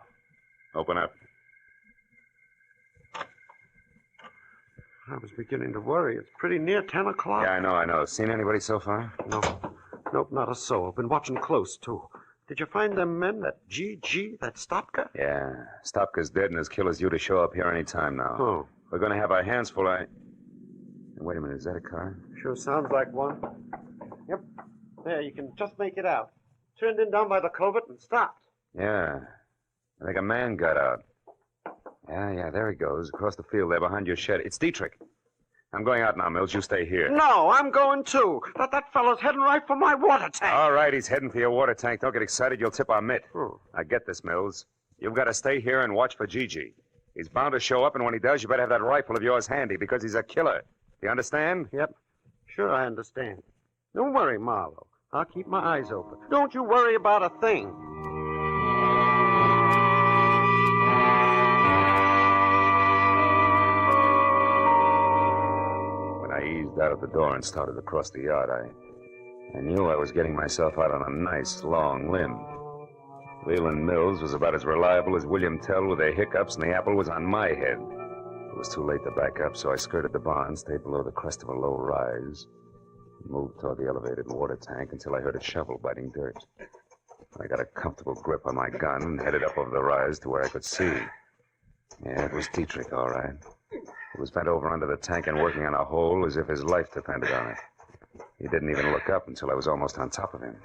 open up. I was beginning to worry. It's pretty near 10 o'clock. Yeah, I know. Seen anybody so far? Nope, not a soul. Been watching close, too. Did you find them men, that GG, that Stopka? Yeah, Stopka's dead and his killer's due to show up here any time now. Oh. We're going to have our hands full. Wait a minute, is that a car? Sure sounds like one. Yep. There, you can just make it out. Turned in down by the culvert and stopped. Yeah. I think a man got out. Yeah, there he goes, across the field there behind your shed. It's Dietrich. I'm going out now, Mills. You stay here. No, I'm going too. That fellow's heading right for my water tank. All right, he's heading for your water tank. Don't get excited. You'll tip our mitt. Now get this, Mills. You've got to stay here and watch for Gigi. He's bound to show up, and when he does, you better have that rifle of yours handy because he's a killer. You understand? Yep. Sure, I understand. Don't worry, Marlowe. I'll keep my eyes open. Don't you worry about a thing. I eased out of the door and started across the yard. I knew I was getting myself out on a nice, long limb. Leland Mills was about as reliable as William Tell with their hiccups, and the apple was on my head. It was too late to back up, so I skirted the barn, stayed below the crest of a low rise, and moved toward the elevated water tank until I heard a shovel biting dirt. I got a comfortable grip on my gun and headed up over the rise to where I could see. Yeah, it was Dietrich, all right. He was bent over under the tank and working on a hole as if his life depended on it. He didn't even look up until I was almost on top of him.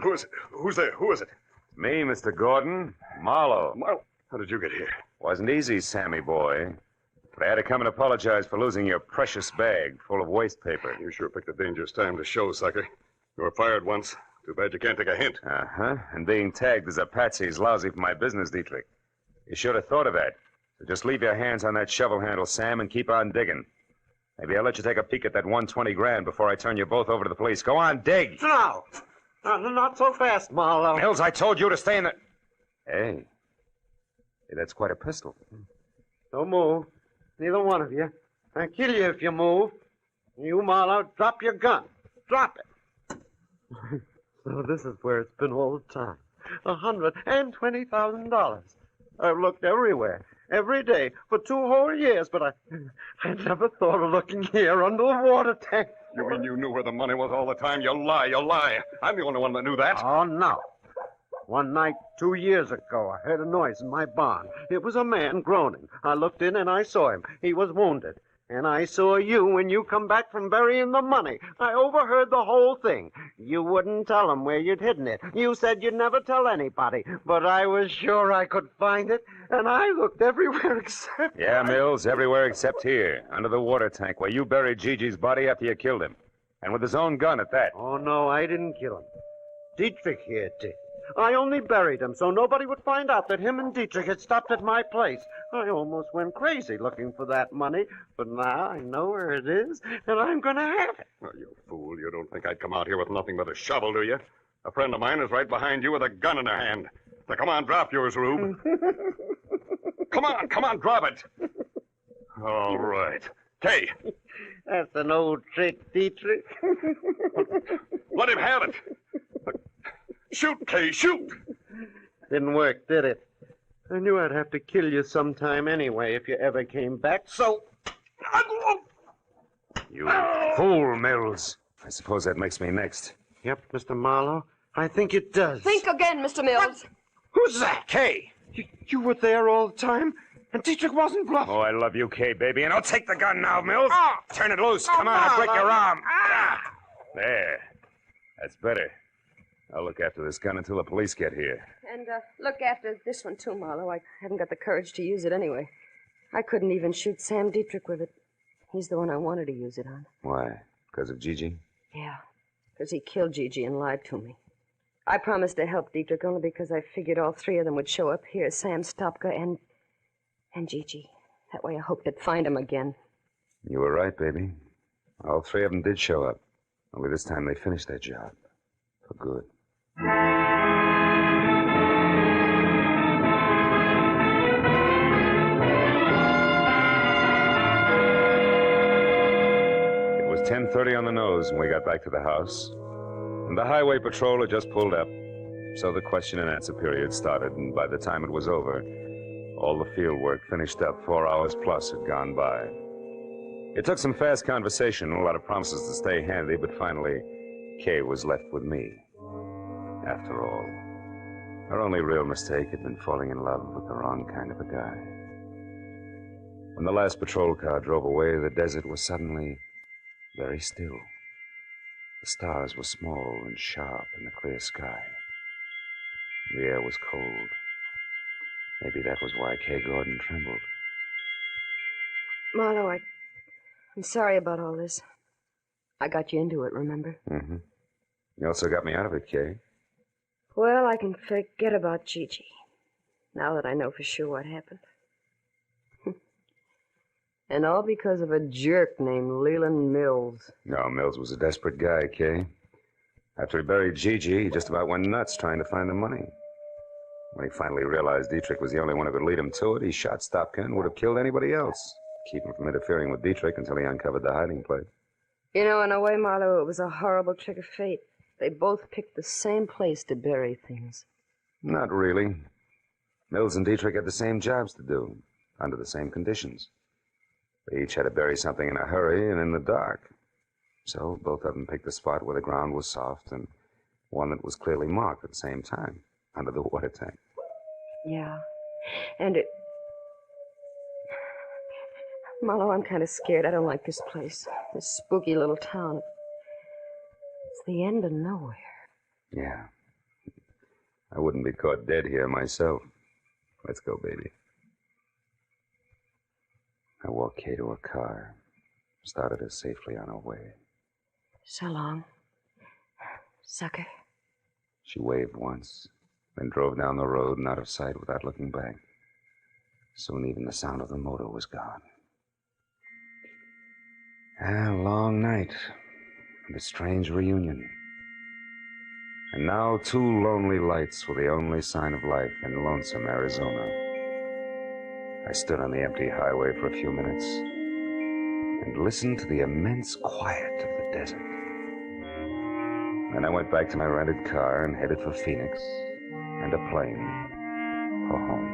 Who is it? Who's there? Who is it? Me, Mr. Gordon. Marlowe. Marlowe? How did you get here? Wasn't easy, Sammy boy. But I had to come and apologize for losing your precious bag full of waste paper. You sure picked a dangerous time to show, sucker. You were fired once. Too bad you can't take a hint. Uh-huh. And being tagged as a patsy is lousy for my business, Dietrich. You should have thought of that. So just leave your hands on that shovel handle, Sam, and keep on digging. Maybe I'll let you take a peek at that 120 grand before I turn you both over to the police. Go on, dig. No. Not so fast, Marlowe. Mills, I told you to stay in the... Hey, that's quite a pistol. Don't move. Neither one of you. I'll kill you if you move. You, Marlowe, drop your gun. Drop it. So this is where it's been all the time. $120,000. I've looked everywhere, every day, for 2 whole years, but I never thought of looking here under the water tank. You mean you knew where the money was all the time? You lie. I'm the only one that knew that. Oh, no. One night 2 years ago, I heard a noise in my barn. It was a man groaning. I looked in and I saw him. He was wounded. And I saw you when you come back from burying the money. I overheard the whole thing. You wouldn't tell them where you'd hidden it. You said you'd never tell anybody. But I was sure I could find it, and I looked everywhere except... Yeah, Mills, everywhere except here, under the water tank, where you buried Gigi's body after you killed him. And with his own gun at that. Oh, no, I didn't kill him. Dietrich here did. I only buried him so nobody would find out that him and Dietrich had stopped at my place. I almost went crazy looking for that money, but now I know where it is, and I'm going to have it. Oh, you fool. You don't think I'd come out here with nothing but a shovel, do you? A friend of mine is right behind you with a gun in her hand. Now, come on, drop yours, Rube. Come on, drop it. All right. Kay. That's an old trick, Dietrich. Let him have it. Shoot, Kay, shoot! Didn't work, did it? I knew I'd have to kill you sometime anyway if you ever came back, so... You fool, Mills. I suppose that makes me next. Yep, Mr. Marlowe. I think it does. Think again, Mr. Mills. Who's that? Kay. You were there all the time, and Dietrich wasn't bluffing. Oh, I love you, Kay, baby, and I'll take the gun now, Mills. Turn it loose. Come on, I'll break your arm. There. That's better. I'll look after this gun until the police get here. And look after this one, too, Marlowe. I haven't got the courage to use it anyway. I couldn't even shoot Sam Dietrich with it. He's the one I wanted to use it on. Why? Because of Gigi? Yeah, because he killed Gigi and lied to me. I promised to help Dietrich only because I figured all 3 of them would show up here, Sam, Stopka, and Gigi. That way I hoped I'd find him again. You were right, baby. All 3 of them did show up. Only this time they finished their job. For good. It was 10:30 on the nose when we got back to the house. And the highway patrol had just pulled up. So the question and answer period started, and by the time it was over, all the field work finished up. 4 hours plus had gone by. It took some fast conversation and a lot of promises to stay handy, but finally, Kay was left with me. After all, her only real mistake had been falling in love with the wrong kind of a guy. When the last patrol car drove away, the desert was suddenly very still. The stars were small and sharp in the clear sky. The air was cold. Maybe that was why Kay Gordon trembled. Marlowe, I'm sorry about all this. I got you into it, remember? Mm-hmm. You also got me out of it, Kay. Well, I can forget about Gigi, now that I know for sure what happened. And all because of a jerk named Leland Mills. No, Mills was a desperate guy, Kay. After he buried Gigi, he just about went nuts trying to find the money. When he finally realized Dietrich was the only one who could lead him to it, he shot Stopka and would have killed anybody else, keep him from interfering with Dietrich until he uncovered the hiding place. You know, in a way, Marlowe, it was a horrible trick of fate. They both picked the same place to bury things. Not really. Mills and Dietrich had the same jobs to do, under the same conditions. They each had to bury something in a hurry and in the dark. So both of them picked a spot where the ground was soft and one that was clearly marked at the same time, under the water tank. Yeah. And it... Marlowe, I'm kind of scared. I don't like this place. This spooky little town. It's the end of nowhere. Yeah. I wouldn't be caught dead here myself. Let's go, baby. I walked Kay to her car, started her safely on her way. So long, sucker. She waved once, then drove down the road and out of sight without looking back. Soon even the sound of the motor was gone. A long night, and a strange reunion. And now 2 lonely lights were the only sign of life in lonesome Arizona. I stood on the empty highway for a few minutes and listened to the immense quiet of the desert. Then I went back to my rented car and headed for Phoenix and a plane for home.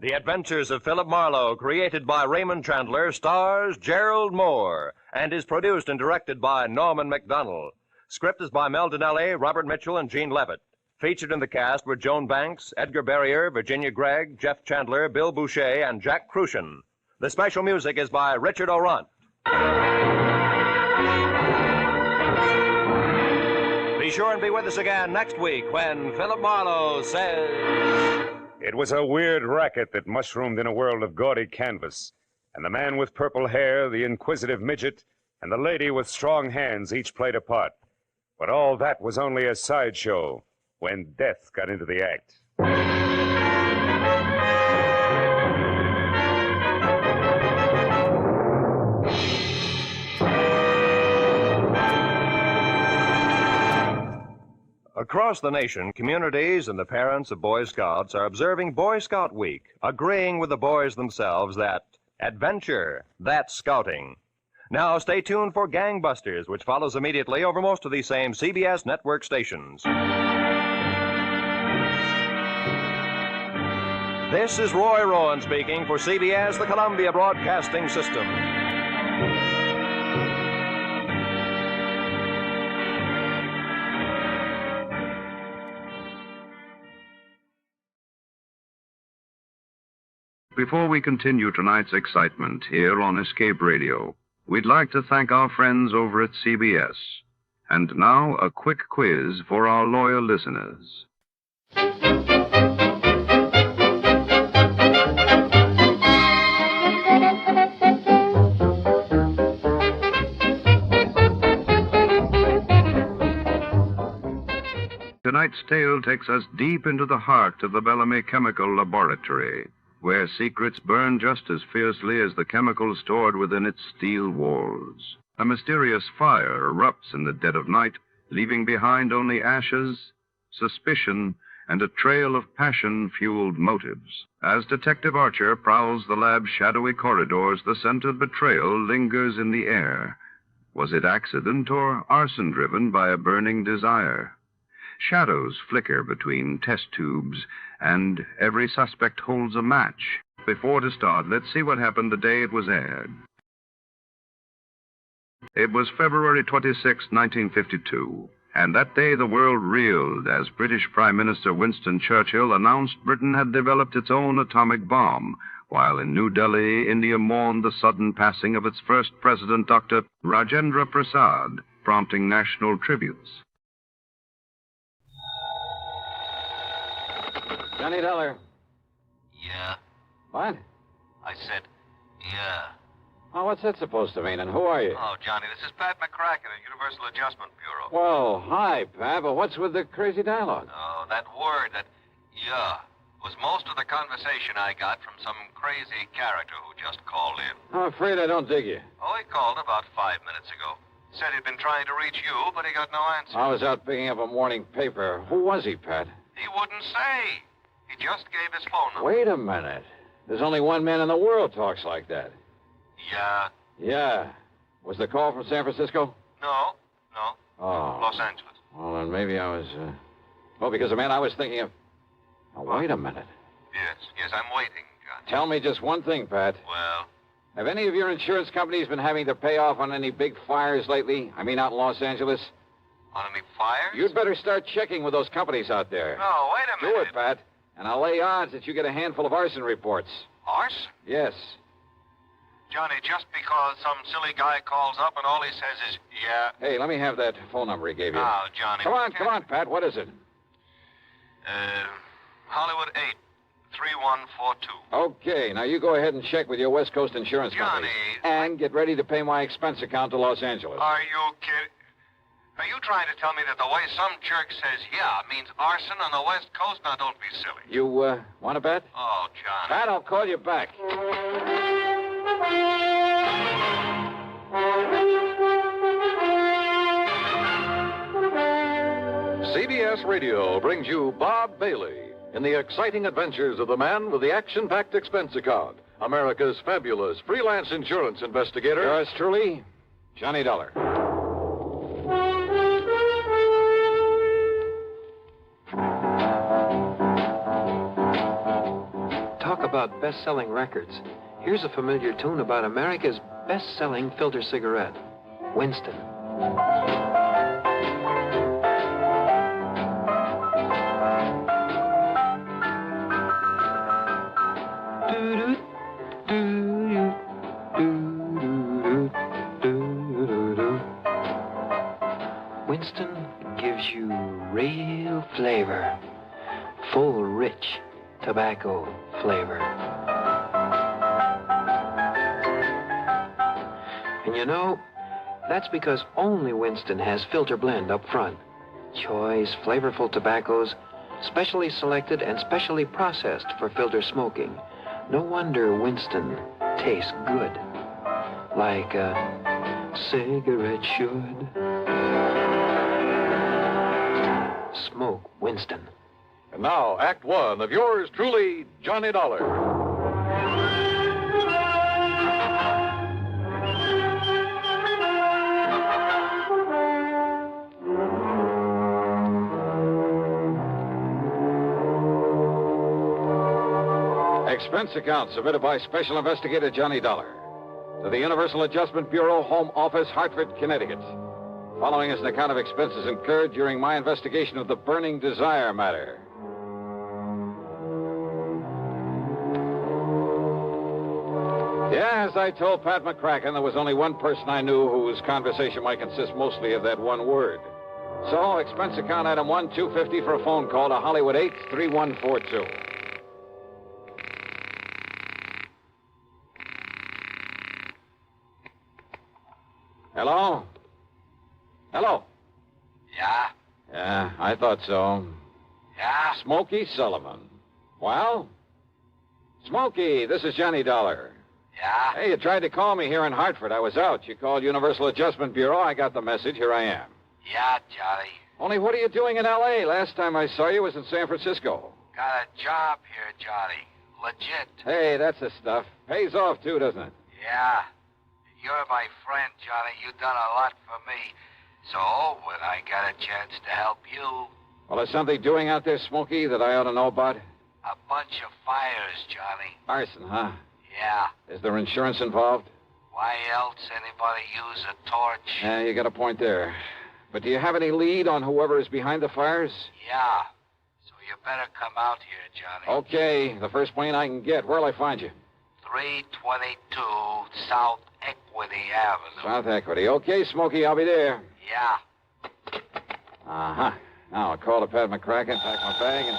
The Adventures of Philip Marlowe, created by Raymond Chandler, stars Gerald Moore, and is produced and directed by Norman MacDonald. Script is by Mel Donnelly, Robert Mitchell, and Gene Levitt. Featured in the cast were Joan Banks, Edgar Barrier, Virginia Gregg, Jeff Chandler, Bill Boucher, and Jack Crucian. The special music is by Richard Orant. Be sure and be with us again next week when Philip Marlowe says... It was a weird racket that mushroomed in a world of gaudy canvas, and the man with purple hair, the inquisitive midget, and the lady with strong hands each played a part. But all that was only a sideshow when death got into the act. Across the nation, communities and the parents of Boy Scouts are observing Boy Scout Week, agreeing with the boys themselves that adventure, that's scouting. Now stay tuned for Gangbusters, which follows immediately over most of these same CBS network stations. This is Roy Rowan speaking for CBS, the Columbia Broadcasting System. Before we continue tonight's excitement here on Escape Radio, we'd like to thank our friends over at CBS. And now, a quick quiz for our loyal listeners. Tonight's tale takes us deep into the heart of the Bellamy Chemical Laboratory, where secrets burn just as fiercely as the chemicals stored within its steel walls. A mysterious fire erupts in the dead of night, leaving behind only ashes, suspicion, and a trail of passion-fueled motives. As Detective Archer prowls the lab's shadowy corridors, the scent of betrayal lingers in the air. Was it accident or arson driven by a burning desire? Shadows flicker between test tubes, and every suspect holds a match. Before to start, let's see what happened the day it was aired. It was February 26, 1952, and that day the world reeled as British Prime Minister Winston Churchill announced Britain had developed its own atomic bomb, while in New Delhi, India mourned the sudden passing of its first president, Dr. Rajendra Prasad, prompting national tributes. Johnny Dollar. Yeah? What? I said, yeah. Oh, what's that supposed to mean, and who are you? Oh, Johnny, this is Pat McCracken at Universal Adjustment Bureau. Well, hi, Pat, but what's with the crazy dialogue? Oh, that word, that yeah, was most of the conversation I got from some crazy character who just called in. I'm afraid I don't dig you. Oh, he called about 5 minutes ago. Said he'd been trying to reach you, but he got no answer. I was out picking up a morning paper. Who was he, Pat? He wouldn't say. He just gave his phone number. Wait a minute. There's only one man in the world talks like that. Yeah. Yeah. Was the call from San Francisco? No. Oh. Los Angeles. Well, then maybe I was, Well, because the man I was thinking of... Now, wait a minute. Yes, I'm waiting, Johnny. Tell me just one thing, Pat. Well? Have any of your insurance companies been having to pay off on any big fires lately? I mean, out in Los Angeles? On any fires? You'd better start checking with those companies out there. No, wait a minute. Do it, Pat. And I'll lay odds that you get a handful of arson reports. Arson? Yes. Johnny, just because some silly guy calls up and all he says is, yeah. Hey, let me have that phone number he gave you. Oh, Johnny. Come on, Pat. What is it? Hollywood 8, 3142. Okay, now you go ahead and check with your West Coast insurance company. And get ready to pay my expense account to Los Angeles. Are you kidding? Are you trying to tell me that the way some jerk says yeah means arson on the West Coast? Now, don't be silly. You, want to bet? Oh, Johnny. Pat, I'll call you back. CBS Radio brings you Bob Bailey in the exciting adventures of the man with the action-packed expense account, America's fabulous freelance insurance investigator. Yours truly, Johnny Dollar. Talk about best-selling records. Here's a familiar tune about America's best-selling filter cigarette, Winston. Winston gives you real flavor, full, rich tobacco flavor. And you know, that's because only Winston has filter blend up front. Choice, flavorful tobaccos, specially selected and specially processed for filter smoking. No wonder Winston tastes good, like a cigarette should. Smoke Winston. And now, Act One of yours truly, Johnny Dollar. Expense account submitted by Special Investigator Johnny Dollar to the Universal Adjustment Bureau, Home Office, Hartford, Connecticut. Following is an account of expenses incurred during my investigation of the Burning Desire matter. Yeah, as I told Pat McCracken, there was only one person I knew whose conversation might consist mostly of that one word. So, expense account item 1, $250 for a phone call to Hollywood 8, 3142. Hello? Hello? Yeah? Yeah, I thought so. Yeah? Smokey Sullivan. Well? Smokey, this is Johnny Dollar. Yeah? Hey, you tried to call me here in Hartford. I was out. You called Universal Adjustment Bureau. I got the message. Here I am. Yeah, Johnny. Only what are you doing in L.A.? Last time I saw you was in San Francisco. Got a job here, Johnny. Legit. Hey, that's the stuff. Pays off, too, doesn't it? Yeah. You're my friend, Johnny. You've done a lot for me. So, when I got a chance to help you... Well, is something doing out there, Smokey, that I ought to know about? A bunch of fires, Johnny. Arson, huh? Yeah. Is there insurance involved? Why else anybody use a torch? Yeah, you got a point there. But do you have any lead on whoever is behind the fires? Yeah. So you better come out here, Johnny. Okay. The first plane I can get. Where'll I find you? 322 South Equity Avenue. South Equity. Okay, Smokey, I'll be there. Yeah. Uh-huh. Now I'll call to Pat McCracken, pack my bag, and...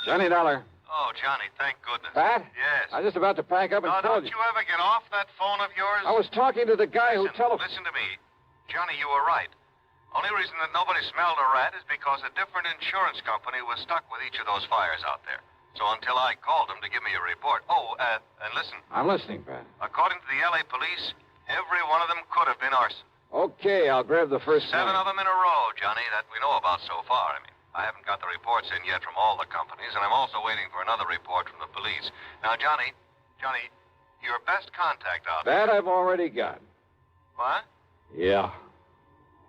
Johnny Dollar. Oh, Johnny, thank goodness. Pat? Yes. I was just about to pack up and Now, call don't you ever get off that phone of yours? I was talking to the guy who telephoned... Listen to me. Johnny, you were right. Only reason that nobody smelled a rat is because a different insurance company was stuck with each of those fires out there. So until I called them to give me a report... Oh, and listen. I'm listening, Pat. According to the L.A. police, Every one of them could have been arson. Okay, I'll grab the first 7 one. of them in a row, Johnny, that we know about so far. I haven't got the reports in yet from all the companies, and I'm also waiting for another report from the police. Now, Johnny, your best contact out there. That I've already got. What? Yeah.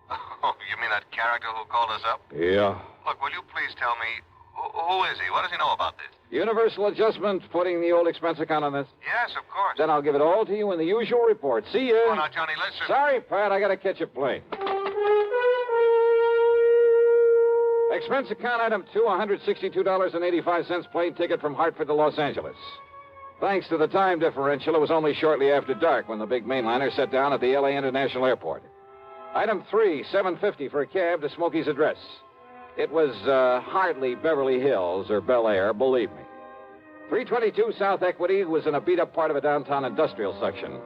Oh, you mean that character who called us up? Yeah. Look, will you please tell me, who is he? What does he know about this? Universal Adjustment putting the old expense account on this? Yes, of course. Then I'll give it all to you in the usual report. See ya. Oh, now, Johnny, listen. Sorry, Pat, I gotta catch a plane. Expense account item 2, $162.85 plane ticket from Hartford to Los Angeles. Thanks to the time differential, it was only shortly after dark when the big mainliner set down at the L.A. International Airport. Item 3, $7.50 for a cab to Smokey's address. It was hardly Beverly Hills or Bel Air, believe me. 322 South Equity was in a beat-up part of a downtown industrial section.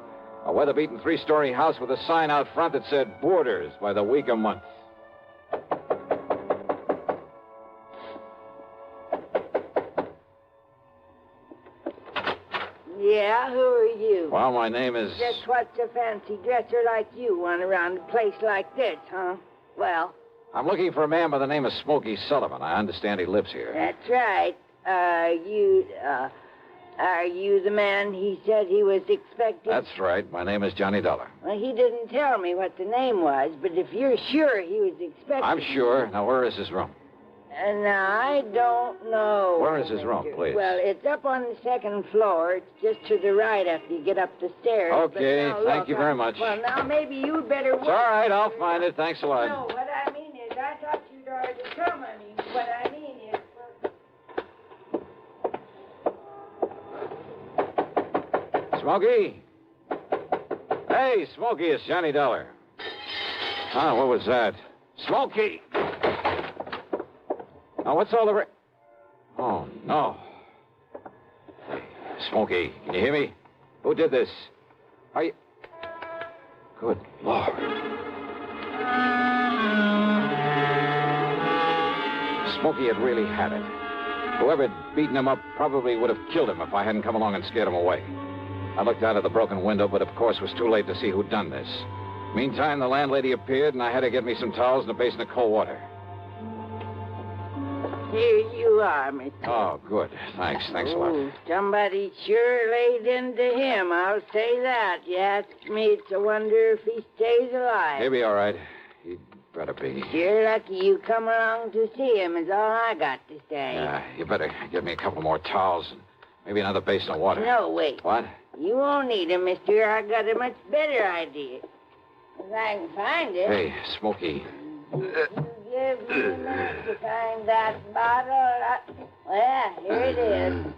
A weather-beaten 3-story house with a sign out front that said Boarders by the week a month. Yeah, who are you? Well, my name is... Just what's a fancy dresser like you want around a place like this, huh? Well... I'm looking for a man by the name of Smokey Sullivan. I understand he lives here. That's right. Are you the man he said he was expecting? That's right. My name is Johnny Dollar. Well, he didn't tell me what the name was, but if you're sure he was expecting... I'm sure. Now, where is his room? Now, I don't know. Where is his room, please? Well, it's up on the 2nd floor. It's just to the right after you get up the stairs. Okay, But now, thank look, you very much. Well, now, maybe you'd better... It's all right. I'll find it. Thanks a lot. No, what I mean is, I thought you'd already come. What I mean is... Smokey? Hey, Smokey, it's Johnny Dollar. Oh, what was that? Smokey! Now, what's all the... Oh, no. Hey, Smokey, can you hear me? Who did this? Are you... Good Lord. Smokey had really had it. Whoever had beaten him up probably would have killed him if I hadn't come along and scared him away. I looked out of the broken window, but of course was too late to see who'd done this. Meantime, the landlady appeared, and I had to get me some towels and a basin of cold water. Here you are, Mr. Oh, good. Thanks a lot. Somebody sure laid into him, I'll say that. You ask me, it's a wonder if he stays alive. He'll be all right. He'd better be. You're lucky you come along to see him, is all I got to say. Yeah, you better get me a couple more towels and maybe another basin of water. No, wait. What? You won't need him, mister. I got a much better idea. If I can find it. Hey, Smokey. Give me a minute to find that bottle. Well, here it is.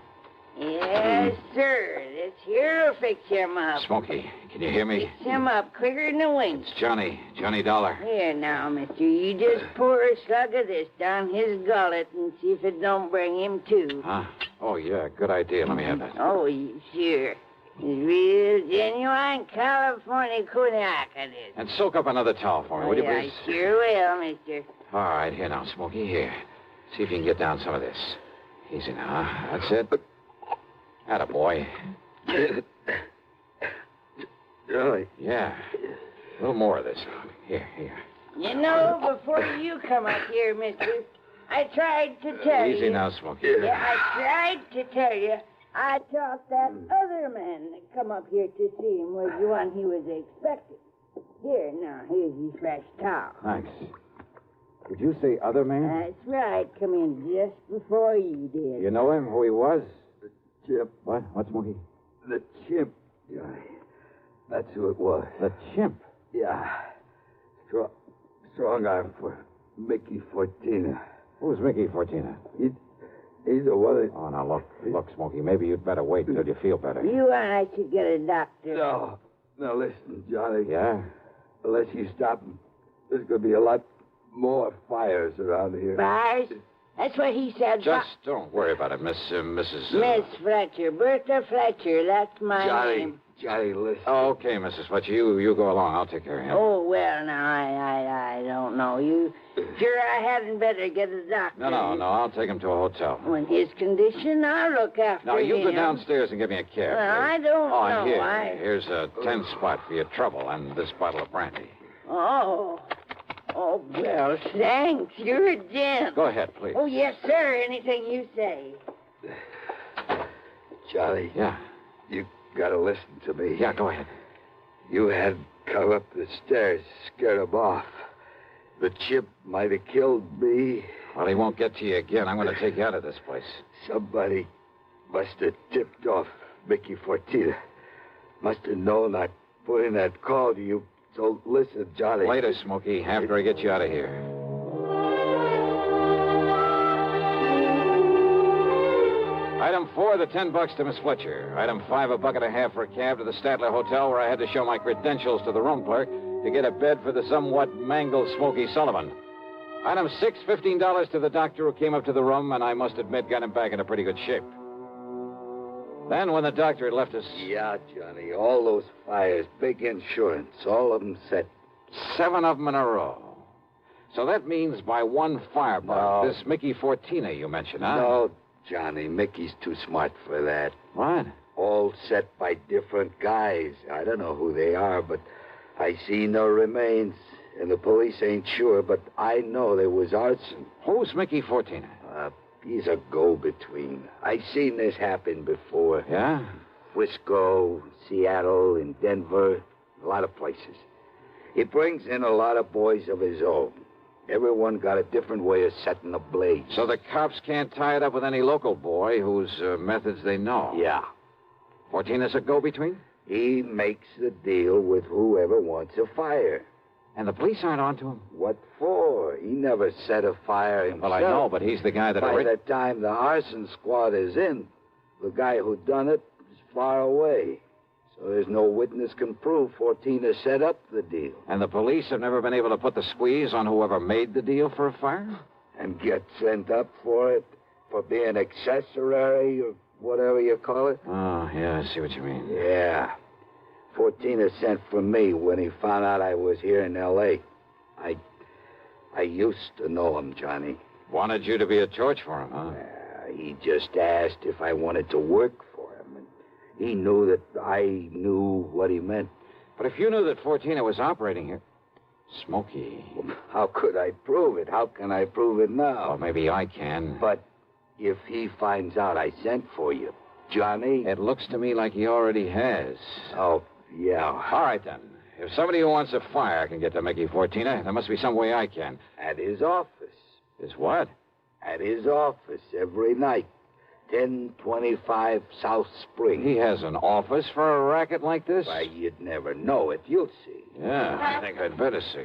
Yes, sir. This here'll fix him up. Smokey, can you hear me? Fix him up quicker than a wink. It's Johnny Dollar. Here now, mister. You just pour a slug of this down his gullet and see if it don't bring him to. Huh? Oh, yeah, good idea. Let me have that. Oh, sure. It's real genuine California cognac, it is. And soak up another towel for me, will you, please? I sure will, mister. All right, here now, Smokey, here. See if you can get down some of this. Easy now, huh? That's it. Attaboy. Johnny. Yeah. A little more of this. Here. You know, before you come up here, mister, I tried to tell you. Easy now, Smokey. Yeah, I tried to tell you. I thought that other man that come up here to see him was the one he was expecting. Here, now, here's your fresh towel. Thanks. Did you say other man? That's right. Come in just before you did. You know him, who he was? The chimp. What? What, Smokey? The chimp, Johnny. That's who it was. The chimp? Yeah. Strong arm for Mickey Fortina. Who's Mickey Fortina? He's the one that... Oh, now, look, Smokey, maybe you'd better wait until you feel better. You and I should get a doctor. No. Now, listen, Johnny. Yeah? Unless you stop him, there's going to be a lot more fires around here. Fires? That's what he said. Just don't worry about it, Mrs. Miss Fletcher. Bertha Fletcher. That's my Johnny, name. Johnny, listen. Oh, okay, Mrs. Fletcher. You go along. I'll take care of him. Oh, well, now, I don't know. You sure I hadn't better get a doctor? No. I'll take him to a hotel. In his condition, I'll look after him. Now, you go downstairs and give me a cab. Well, I don't know. Here's a 10 spot for your trouble and this bottle of brandy. Oh, well, thanks. You're a gent. Go ahead, please. Oh, yes, sir. Anything you say. Charlie. Yeah? You gotta listen to me. Yeah, go ahead. You had come up the stairs, scared him off. The chip might have killed me. Well, he won't get to you again. I'm going to take you out of this place. Somebody must have tipped off Mickey Fortina. Must have known I'd put in that call to you. So listen, Johnny. Later, Smokey, after I get you out of here. Item 4, the $10 to Miss Fletcher. Item 5, $1.50 for a cab to the Statler Hotel, where I had to show my credentials to the room clerk to get a bed for the somewhat mangled Smokey Sullivan. Item 6, $15 to the doctor who came up to the room, and I must admit got him back in a pretty good shape. Then, when the doctor had left us... Yeah, Johnny, all those fires, big insurance, all of them set. 7 of them in a row. So that means by one firebug, this Mickey Fortina you mentioned, huh? No, Johnny, Mickey's too smart for that. What? All set by different guys. I don't know who they are, but I see no remains. And the police ain't sure, but I know there was arson. Who's Mickey Fortina? He's a go-between. I seen this happen before. Yeah? Frisco, Seattle, and Denver, a lot of places. He brings in a lot of boys of his own. Everyone got a different way of setting a blaze. So the cops can't tie it up with any local boy whose methods they know? Yeah. Fortina's a go-between? He makes the deal with whoever wants a fire. And the police aren't onto him? What for? He never set a fire himself. Well, I know, but he's the guy that... By the time the arson squad is in, the guy who done it is far away. So there's no witness can prove Fortina set up the deal. And the police have never been able to put the squeeze on whoever made the deal for a fire? And get sent up for it? For being accessory or whatever you call it? Oh, yeah, I see what you mean. Yeah. Fortina sent for me when he found out I was here in L.A. I used to know him, Johnny. Wanted you to be a torch for him, huh? He just asked if I wanted to work for him. And he knew that I knew what he meant. But if you knew that Fortina was operating here... Smokey... How could I prove it? How can I prove it now? Well, maybe I can. But if he finds out I sent for you, Johnny... It looks to me like he already has. Oh, yeah. All right, then. If somebody who wants a fire can get to Mickey Fortina, there must be some way I can. At his office. His what? At his office every night. 1025 South Spring. He has an office for a racket like this? Why, you'd never know it. You'll see. Yeah, I think I'd better see.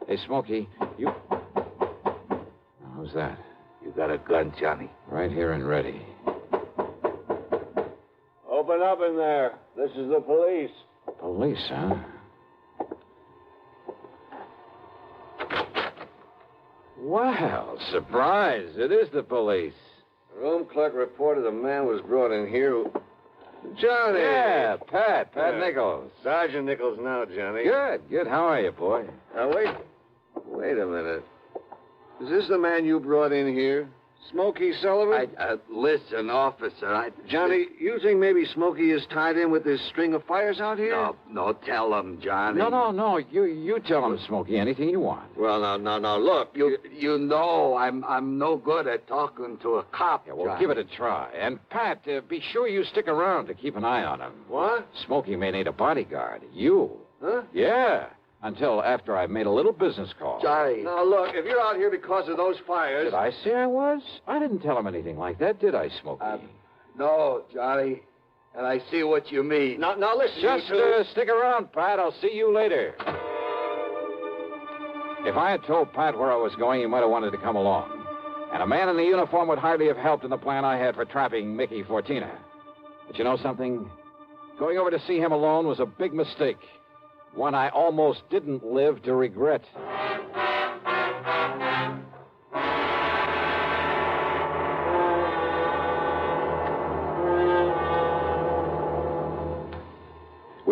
Hey, Smokey, you... Who's that? You got a gun, Johnny? Right here and ready. Open up in there. This is the police. Police, huh? Well, surprise. It is the police. The room clerk reported a man was brought in here who... Johnny! Yeah, Pat Nichols. Sergeant Nichols now, Johnny. Good. How are you, boy? Now, wait a minute. Is this the man you brought in here? Smokey Sullivan? Listen, officer, Johnny, you think maybe Smokey is tied in with this string of fires out here? No, tell him, Johnny. No. You tell him, Smokey, anything you want. Well, now, look. You know I'm no good at talking to a cop, Yeah, well, Johnny. give it a try. And, Pat, be sure you stick around to keep an eye on him. What? Smokey may need a bodyguard. You. Huh? Yeah. Until after I've made a little business call. Johnny. Now, look, if you're out here because of those fires... Did I say I was? I didn't tell him anything like that, did I, Smokey? No, Johnny. And I see what you mean. Now listen, Just you two. stick around, Pat. I'll see you later. If I had told Pat where I was going, he might have wanted to come along. And a man in the uniform would hardly have helped in the plan I had for trapping Mickey Fortina. But you know something? Going over to see him alone was a big mistake. One I almost didn't live to regret.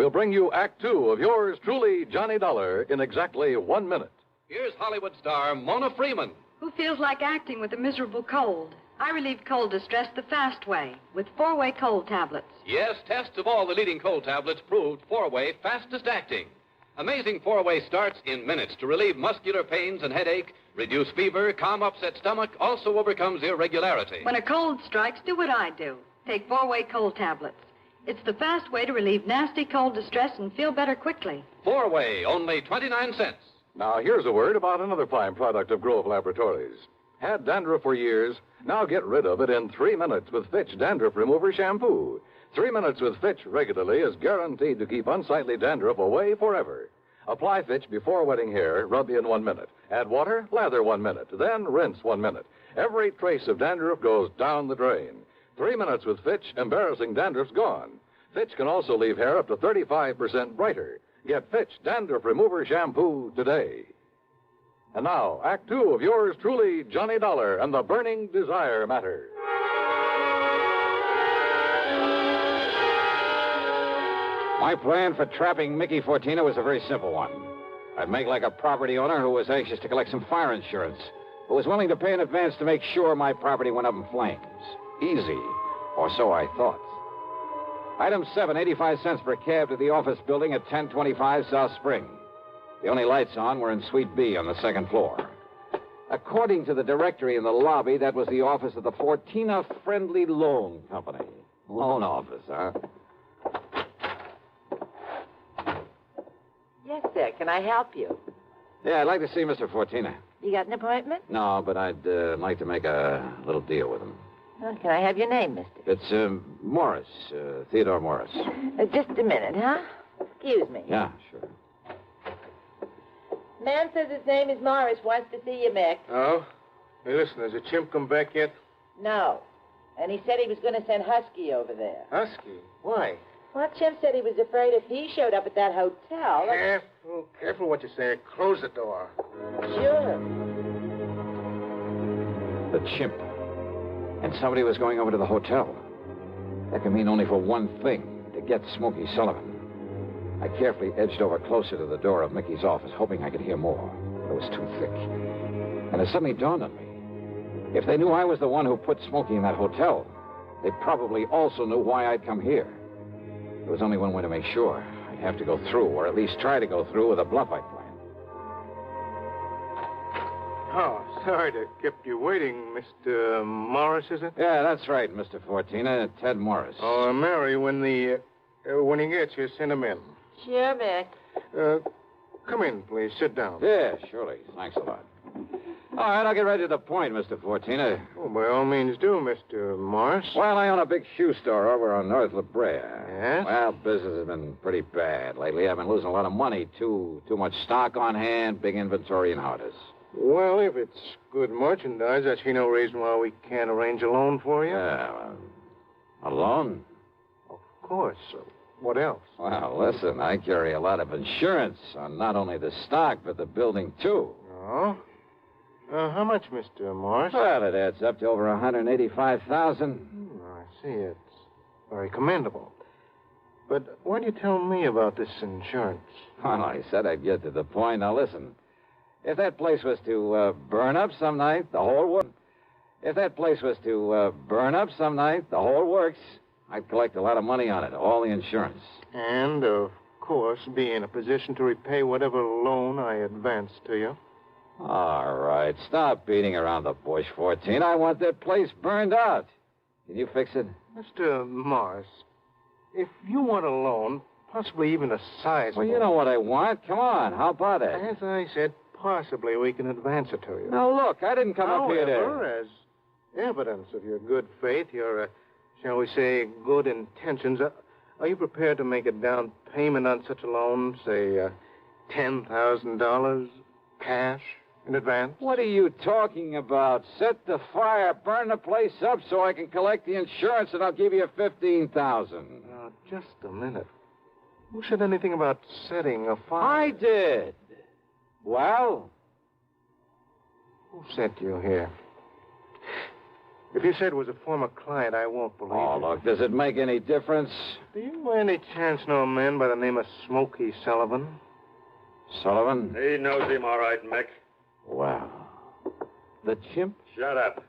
we'll bring you Act Two of yours truly, Johnny Dollar, in exactly 1 minute. Here's Hollywood star Mona Freeman. Who feels like acting with a miserable cold? I relieve cold distress the fast way with 4-way cold tablets. Yes, tests of all the leading cold tablets proved 4-way fastest acting. Amazing 4-way starts in minutes to relieve muscular pains and headache, reduce fever, calm upset stomach, also overcomes irregularity. When a cold strikes, do what I do. Take 4-way cold tablets. It's the fast way to relieve nasty cold distress and feel better quickly. 4-way, only 29 cents. Now, here's a word about another fine product of Grove Laboratories. Had dandruff for years, now get rid of it in 3 minutes with Fitch Dandruff Remover Shampoo. 3 minutes with Fitch regularly is guaranteed to keep unsightly dandruff away forever. Apply Fitch before wetting hair, rub in 1 minute. Add water, lather 1 minute, then rinse 1 minute. Every trace of dandruff goes down the drain. 3 minutes with Fitch, embarrassing dandruff's gone. Fitch can also leave hair up to 35% brighter. Get Fitch Dandruff Remover Shampoo today. And now, Act Two of yours truly, Johnny Dollar and the Burning Desire Matter. My plan for trapping Mickey Fortina was a very simple one. I'd make like a property owner who was anxious to collect some fire insurance, who was willing to pay in advance to make sure my property went up in flames. Easy, or so I thought. Item 7, 85 cents per cab to the office building at 1025 South Spring. The only lights on were in Suite B on the second floor. According to the directory in the lobby, that was the office of the Fortina Friendly Loan Company. Loan office, huh? Yes, sir. Can I help you? Yeah, I'd like to see Mr. Fortina. You got an appointment? No, but I'd like to make a little deal with him. Well, can I have your name, mister? It's Morris, Theodore Morris. Just a minute, huh? Excuse me. Yeah, sure. Man says his name is Morris, wants to see you, Mick. Oh? Hey, listen, has the chimp come back yet? No. And he said he was going to send Husky over there. Husky? Why? Well, Chimp said he was afraid if he showed up at that hotel... Careful what you say. Close the door. Sure. The chimp. And somebody was going over to the hotel. That can mean only for one thing, to get Smokey Sullivan. I carefully edged over closer to the door of Mickey's office, hoping I could hear more. It was too thick. And it suddenly dawned on me. If they knew I was the one who put Smokey in that hotel, they probably also knew why I'd come here. There was only one way to make sure. I'd have to go through, or at least try to go through, with a bluff I'd planned. Oh, sorry to keep you waiting, Mr. Morris, is it? Yeah, that's right, Mr. Fortina. Ted Morris. Oh, Mary, when he gets you, send him in. Sure, Mick. Come in, please. Sit down. Yeah, surely. Thanks a lot. All right, I'll get right to the point, Mr. Fortina. Oh, by all means do, Mr. Morris. Well, I own a big shoe store over on North La Brea. Yes? Well, business has been pretty bad lately. I've been losing a lot of money. Too much stock on hand, big inventory, and how it is. Well, if it's good merchandise, I see no reason why we can't arrange a loan for you. Yeah, a loan? Of course. What else? Well, listen, I carry a lot of insurance on not only the stock, but the building, too. Oh? How much, Mr. Morris? Well, it adds up to over $185,000. I see. It's very commendable. But why do you tell me about this insurance? Well, I said I'd get to the point. Now, listen. If that place was to burn up some night, the whole works. If that place was to burn up some night, the whole works. I'd collect a lot of money on it, all the insurance. And, of course, be in a position to repay whatever loan I advance to you. All right, stop beating around the bush, 14. I want that place burned out. Can you fix it? Mr. Morris, if you want a loan, possibly even a sizable... Well, you know what I want. Come on, how about it? As I said, possibly we can advance it to you. Now, look, I didn't come up here to... However, as evidence of your good faith, your, shall we say, good intentions, are you prepared to make a down payment on such a loan, say, $10,000 cash? In advance? What are you talking about? Set the fire, burn the place up so I can collect the insurance, and I'll give you $15,000. Now, just a minute. Who said anything about setting a fire? I did. Well? Who sent you here? If you said it was a former client, I won't believe Oh, it. look, does it make any difference? Do you by any chance know a man by the name of Smokey Sullivan? Sullivan? He knows him all right, Mick. Wow. The chimp? Shut up.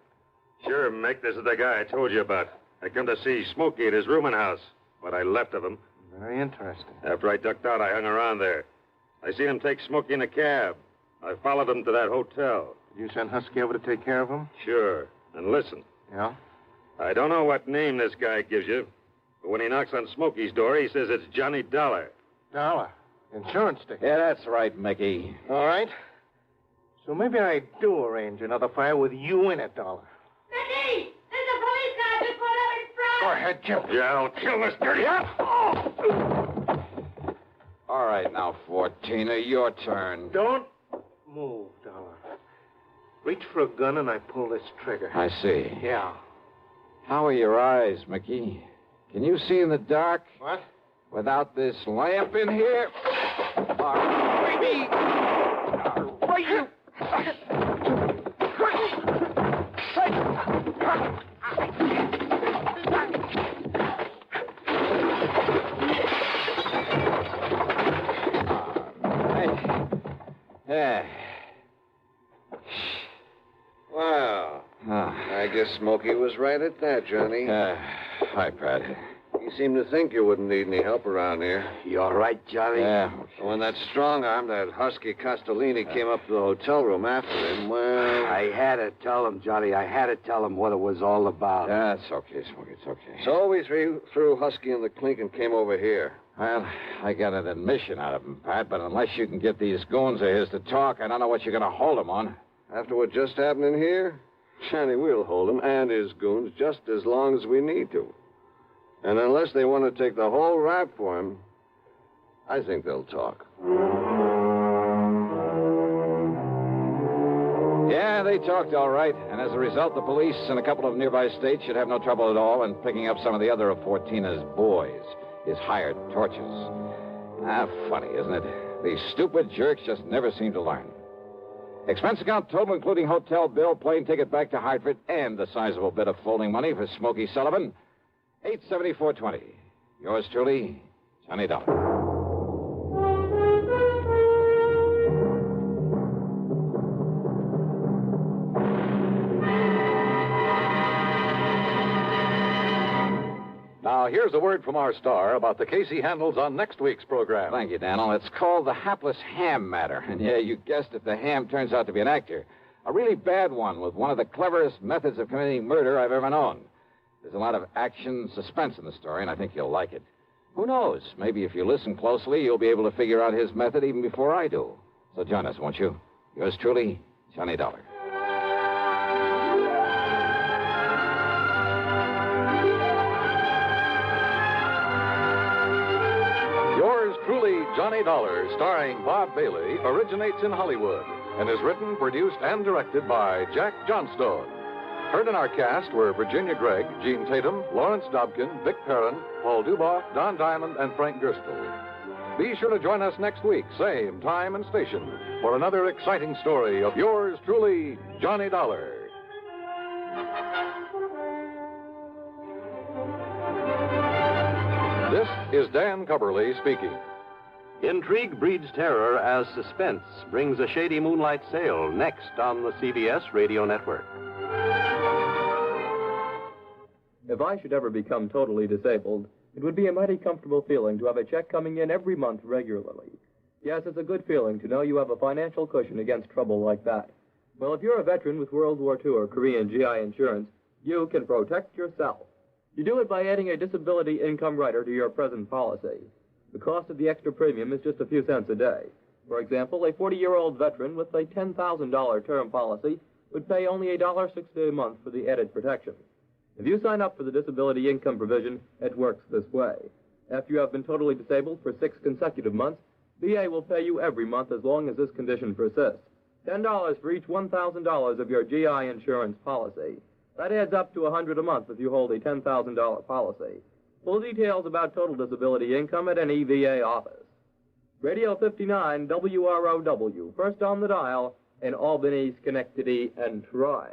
Sure, Mick, this is the guy I told you about. I come to see Smokey at his rooming house. What I left of him. Very interesting. After I ducked out, I hung around there. I seen him take Smokey in a cab. I followed him to that hotel. Did you send Husky over to take care of him? Sure. And listen. Yeah? I don't know what name this guy gives you, but when he knocks on Smokey's door, he says it's Johnny Dollar. Dollar? Insurance ticket? Yeah, that's right, Mickey. All right. So maybe I do arrange another fire with you in it, Dollar. Mickey! There's a police car just pulled up in front! Go ahead, Jim. Yeah, I'll kill this dirty All right, now, 14er, your turn. Don't move, Dollar. Reach for a gun and I pull this trigger. I see. Yeah. How are your eyes, Mickey? Can you see in the dark? What? Without this lamp in here? All right, Mickey! All right, you... Yeah. Wow. I guess Smokey was right at that, Johnny. Hi, Pat. He seemed to think you wouldn't need any help around here. You all right, Johnny? Yeah. When that strong arm, that husky Castellini, came up to the hotel room after him, well... I had to tell him, Johnny. I had to tell him what it was all about. That's okay, Smokey. It's okay. So we threw Husky in the clink and came over here. Well, I got an admission out of him, Pat, but unless you can get these goons of his to talk, I don't know what you're going to hold him on. After what just happened in here, Johnny, we'll hold him and his goons just as long as we need to. And unless they want to take the whole rap for him, I think they'll talk. Yeah, they talked all right. And as a result, the police in a couple of nearby states should have no trouble at all in picking up some of the other of Fortina's boys, his hired torches. Funny, isn't it? These stupid jerks just never seem to learn. Expense account total, including hotel bill, plane ticket back to Hartford, and the sizable bit of folding money for Smokey Sullivan, $874.20. Yours truly, Johnny Dollar. Now, here's a word from our star about the case he handles on next week's program. Thank you, Daniel. It's called the hapless ham matter. And yeah, you guessed it, the ham turns out to be an actor. A really bad one with one of the cleverest methods of committing murder I've ever known. There's a lot of action, suspense in the story, and I think you'll like it. Who knows? Maybe if you listen closely, you'll be able to figure out his method even before I do. So join us, won't you? Yours truly, Johnny Dollar. Yours truly, Johnny Dollar, starring Bob Bailey, originates in Hollywood and is written, produced, and directed by Jack Johnstone. Heard in our cast were Virginia Gregg, Gene Tatum, Lawrence Dobkin, Vic Perrin, Paul Duboff, Don Diamond, and Frank Gerstle. Be sure to join us next week, same time and station, for another exciting story of yours truly, Johnny Dollar. This is Dan Cubberly speaking. Intrigue breeds terror as Suspense brings a shady moonlight sail next on the CBS Radio Network. If I should ever become totally disabled, it would be a mighty comfortable feeling to have a check coming in every month regularly. Yes, it's a good feeling to know you have a financial cushion against trouble like that. Well, if you're a veteran with World War II or Korean GI insurance, you can protect yourself. You do it by adding a disability income rider to your present policy. The cost of the extra premium is just a few cents a day. For example, a 40-year-old veteran with a $10,000 term policy would pay only $1.60 a month for the added protection. If you sign up for the disability income provision, it works this way. After you have been totally disabled for 6 consecutive months, VA will pay you every month as long as this condition persists. $10 for each $1,000 of your GI insurance policy. That adds up to $100 a month if you hold a $10,000 policy. Full details about total disability income at any VA office. Radio 59 WROW, first on the dial in Albany, Schenectady, and Troy.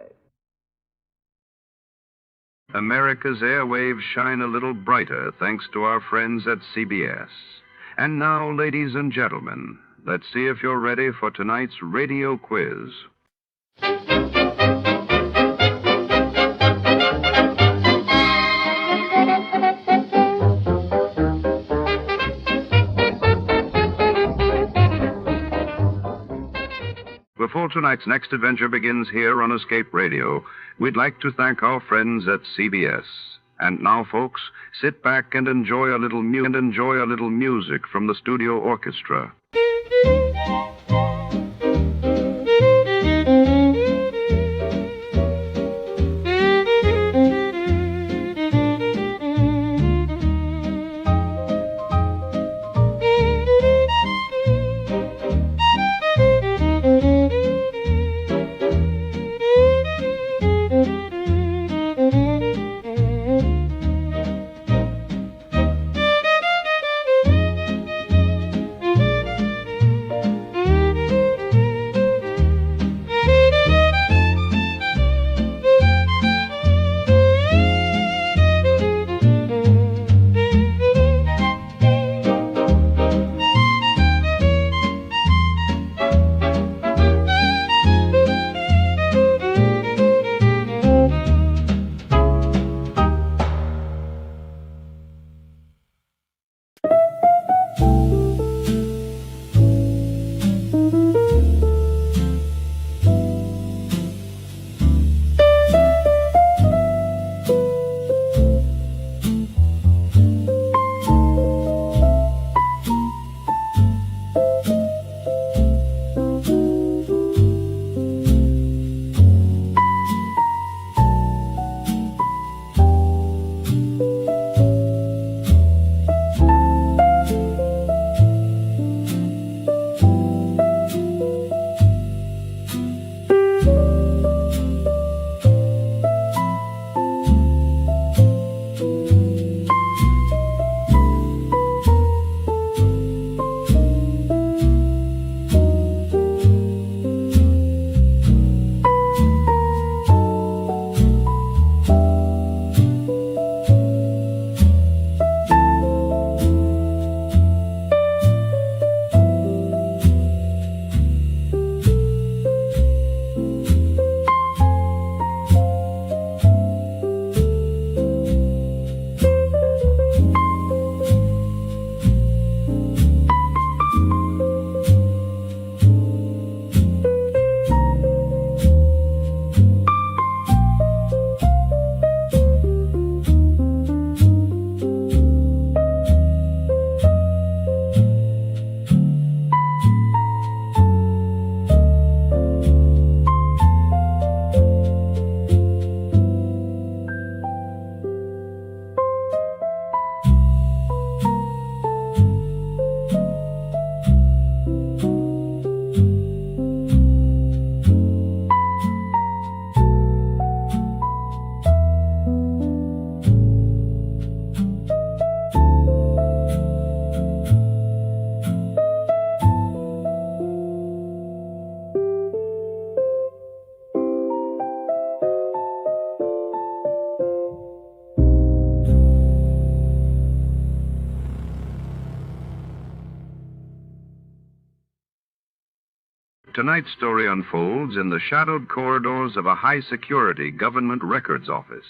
America's airwaves shine a little brighter thanks to our friends at CBS. And now, ladies and gentlemen, let's see if you're ready for tonight's radio quiz. Before tonight's next adventure begins here on Escape Radio, we'd like to thank our friends at CBS. And now, folks, sit back and enjoy a little music from the studio orchestra. Tonight's story unfolds in the shadowed corridors of a high-security government records office,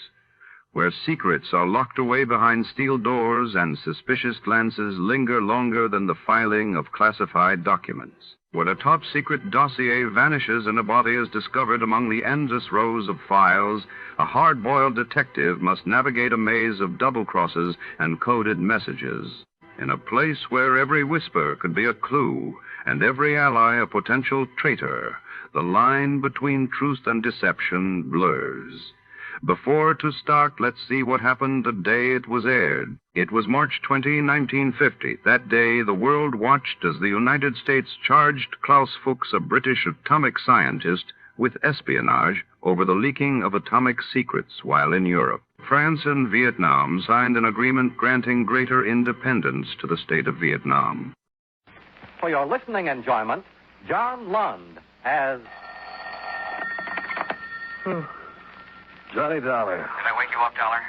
where secrets are locked away behind steel doors and suspicious glances linger longer than the filing of classified documents. When a top-secret dossier vanishes and a body is discovered among the endless rows of files, a hard-boiled detective must navigate a maze of double-crosses and coded messages. In a place where every whisper could be a clue and every ally a potential traitor, the line between truth and deception blurs. Before to start, let's see what happened the day it was aired. It was March 20, 1950. That day, the world watched as the United States charged Klaus Fuchs, a British atomic scientist, with espionage over the leaking of atomic secrets while in Europe. France and Vietnam signed an agreement granting greater independence to the state of Vietnam. For your listening enjoyment, John Lund as... Johnny Dollar. Did I wake you you up, Dollar?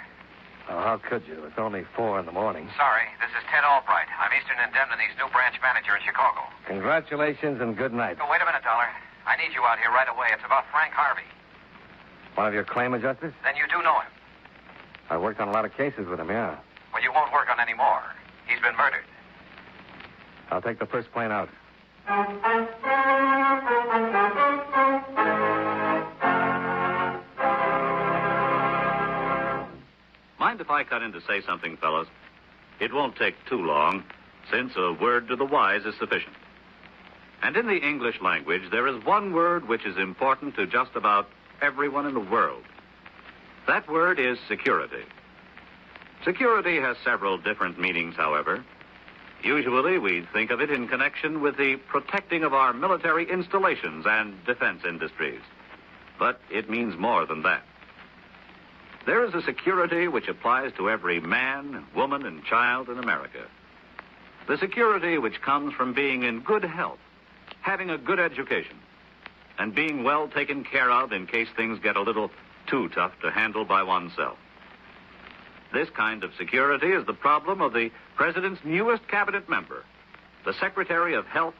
Oh, how could you? It's only 4 in the morning. Sorry, this is Ted Albright. I'm Eastern Indemnity's new branch manager in Chicago. Congratulations and good night. Oh, wait a minute, Dollar. I need you out here right away. It's about Frank Harvey. One of your claim adjusters? Then you do know him. I worked on a lot of cases with him, yeah. Well, you won't work on any more. He's been murdered. I'll take the first plane out. Mind if I cut in to say something, fellows? It won't take too long, since a word to the wise is sufficient. And in the English language, there is one word which is important to just about everyone in the world. That word is security. Security has several different meanings, however. Usually, we think of it in connection with the protecting of our military installations and defense industries. But it means more than that. There is a security which applies to every man, woman, and child in America. The security which comes from being in good health, having a good education, and being well taken care of in case things get a little too tough to handle by oneself. This kind of security is the problem of the President's newest cabinet member, the Secretary of Health,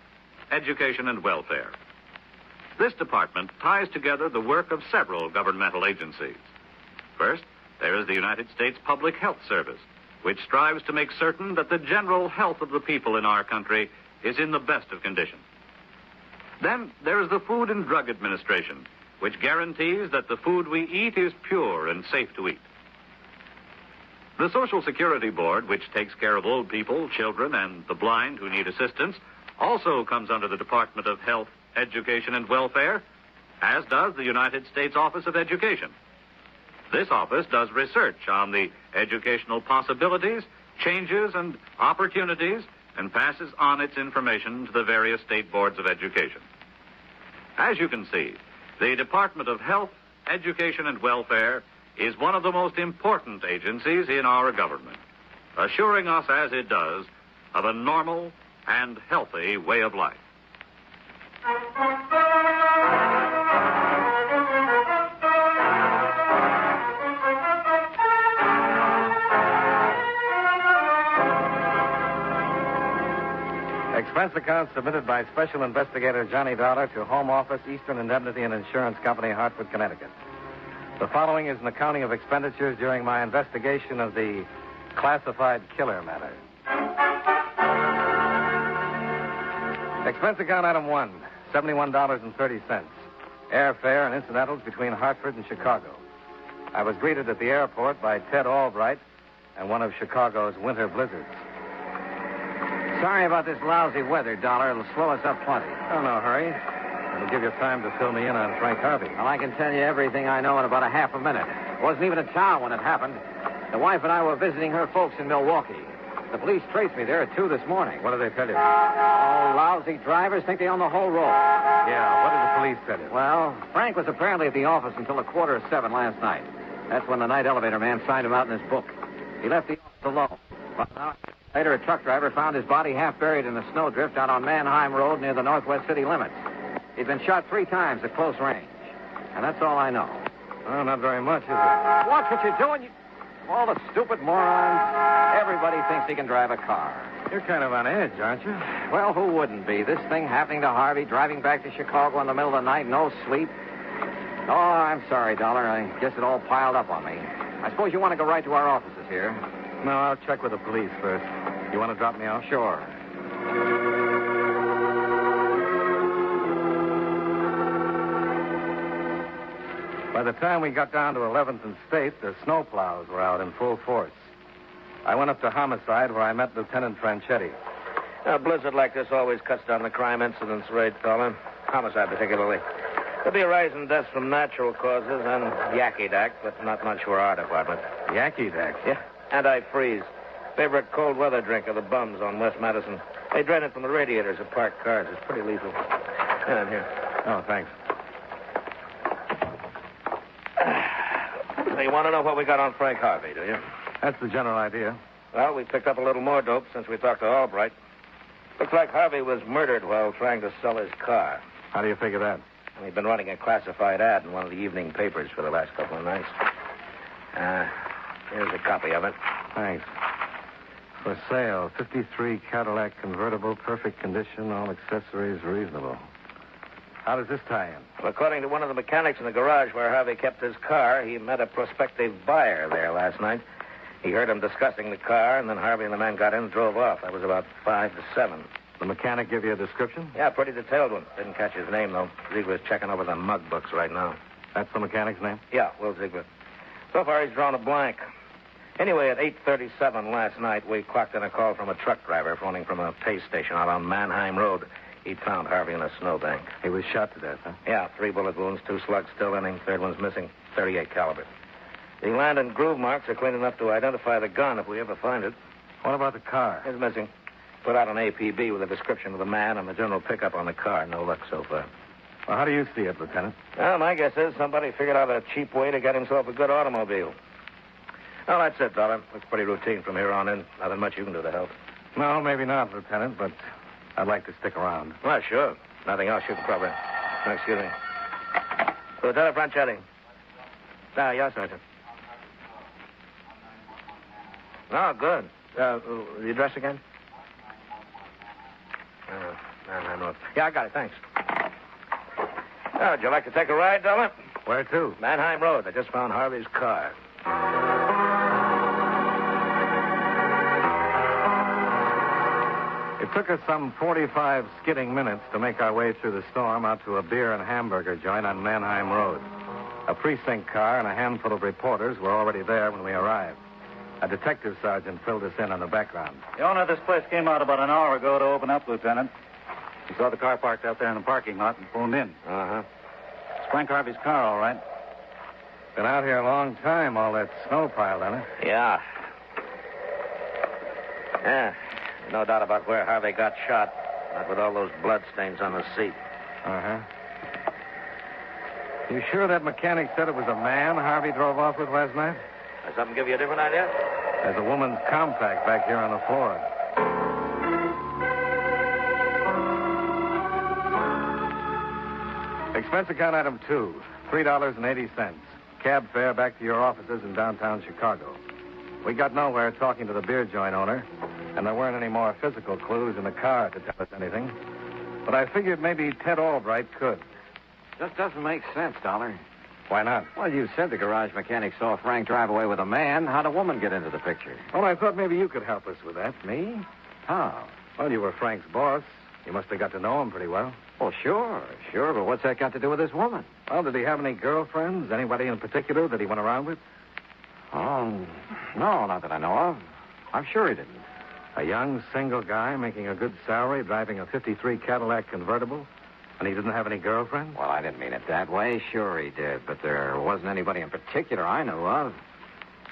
Education, and Welfare. This department ties together the work of several governmental agencies. First, there is the United States Public Health Service, which strives to make certain that the general health of the people in our country is in the best of condition. Then there is the Food and Drug Administration, which guarantees that the food we eat is pure and safe to eat. The Social Security Board, which takes care of old people, children, and the blind who need assistance, also comes under the Department of Health, Education, and Welfare, as does the United States Office of Education. This office does research on the educational possibilities, changes, and opportunities, and passes on its information to the various state boards of education. As you can see, the Department of Health, Education, and Welfare is one of the most important agencies in our government, assuring us, as it does, of a normal and healthy way of life. Expense account submitted by Special Investigator Johnny Dollar to Home Office, Eastern Indemnity and Insurance Company, Hartford, Connecticut. The following is an accounting of expenditures during my investigation of the classified killer matter. Expense account item 1, $71.30. Airfare and incidentals between Hartford and Chicago. I was greeted at the airport by Ted Albright and one of Chicago's winter blizzards. Sorry about this lousy weather, Dollar. It'll slow us up plenty. Oh, no hurry. It'll give you time to fill me in on Frank Harvey. Well, I can tell you everything I know in about a half a minute. I wasn't even in town when it happened. The wife and I were visiting her folks in Milwaukee. The police traced me there at 2 this morning. What did they tell you? Oh, lousy drivers think they own the whole road. Yeah, what did the police tell you? Well, Frank was apparently at the office until 7:15 last night. That's when the night elevator man signed him out in his book. He left the office alone. But now, later, a truck driver found his body half buried in a snowdrift out on Manheim Road near the Northwest City limits. He'd been shot 3 times at close range. And that's all I know. Well, not very much, is it? Watch what you're doing. All the stupid morons. Everybody thinks he can drive a car. You're kind of on edge, aren't you? Well, who wouldn't be? This thing happening to Harvey, driving back to Chicago in the middle of the night, no sleep. Oh, I'm sorry, Dollar. I guess it all piled up on me. I suppose you want to go right to our offices here. No, I'll check with the police first. You want to drop me off? Sure. By the time we got down to 11th and State, the snowplows were out in full force. I went up to Homicide, where I met Lieutenant Franchetti. A blizzard like this always cuts down the crime incidence rate, Dollar. Homicide particularly. There'll be a rise in deaths from natural causes and Yakky-Dack, but not much for our department. Yakky-Dack? Yeah. Anti-freeze. Favorite cold weather drink of the bums on West Madison. They drain it from the radiators of parked cars. It's pretty lethal. Yeah, I'm here. Oh, thanks. So you want to know what we got on Frank Harvey, do you? That's the general idea. Well, we picked up a little more dope since we talked to Albright. Looks like Harvey was murdered while trying to sell his car. How do you figure that? He'd been running a classified ad in one of the evening papers for the last couple of nights. Here's a copy of it. Thanks. For sale, 53 Cadillac convertible, perfect condition, all accessories reasonable. How does this tie in? Well, according to one of the mechanics in the garage where Harvey kept his car, he met a prospective buyer there last night. He heard him discussing the car, and then Harvey and the man got in and drove off. That was about 5 to 7. The mechanic give you a description? Yeah, pretty detailed one. Didn't catch his name, though. Ziegler's checking over the mug books right now. That's the mechanic's name? Yeah, Will Ziegler. So far, he's drawn a blank. Anyway, at 8:37 last night, we clocked in a call from a truck driver phoning from a pay station out on Mannheim Road. He'd found Harvey in a snowbank. He was shot to death, huh? Yeah, 3 bullet wounds, 2 slugs still in him. Third one's missing. .38 caliber. The land and groove marks are clean enough to identify the gun if we ever find it. What about the car? It's missing. Put out an APB with a description of the man and the general pickup on the car. No luck so far. Well, how do you see it, Lieutenant? Well, my guess is somebody figured out a cheap way to get himself a good automobile. Well, that's it, Dollar. Looks pretty routine from here on in. Nothing much you can do to help. No, maybe not, Lieutenant, but I'd like to stick around. Well, sure. Nothing else you can cover. Oh, excuse me. Lieutenant Franchetti. Yes, Sergeant. Oh, good. The address again? No. Yeah, I got it. Thanks. Oh, would you like to take a ride, Dollar? Where to? Mannheim Road. I just found Harvey's car. It took us some 45 skidding minutes to make our way through the storm out to a beer and hamburger joint on Mannheim Road. A precinct car and a handful of reporters were already there when we arrived. A detective sergeant filled us in on the background. The owner of this place came out about an hour ago to open up, Lieutenant. He saw the car parked out there in the parking lot and phoned in. Uh-huh. Frank Harvey's car, all right. Been out here a long time, all that snow piled on it. Yeah. No doubt about where Harvey got shot. Not with all those blood stains on the seat. Uh-huh. You sure that mechanic said it was a man Harvey drove off with last night? Does something give you a different idea? There's a woman's compact back here on the floor. Expense account item 2, $3.80. Cab fare back to your offices in downtown Chicago. We got nowhere talking to the beer joint owner, and there weren't any more physical clues in the car to tell us anything. But I figured maybe Ted Albright could. Just doesn't make sense, Dollar. Why not? Well, you said the garage mechanic saw Frank drive away with a man. How'd a woman get into the picture? Well, I thought maybe you could help us with that. Me? How? Well, you were Frank's boss. You must have got to know him pretty well. Oh, sure. But what's that got to do with this woman? Well, did he have any girlfriends? Anybody in particular that he went around with? Oh, no, not that I know of. I'm sure he didn't. A young, single guy making a good salary, driving a 53 Cadillac convertible, and he didn't have any girlfriends? Well, I didn't mean it that way. Sure he did, but there wasn't anybody in particular I knew of.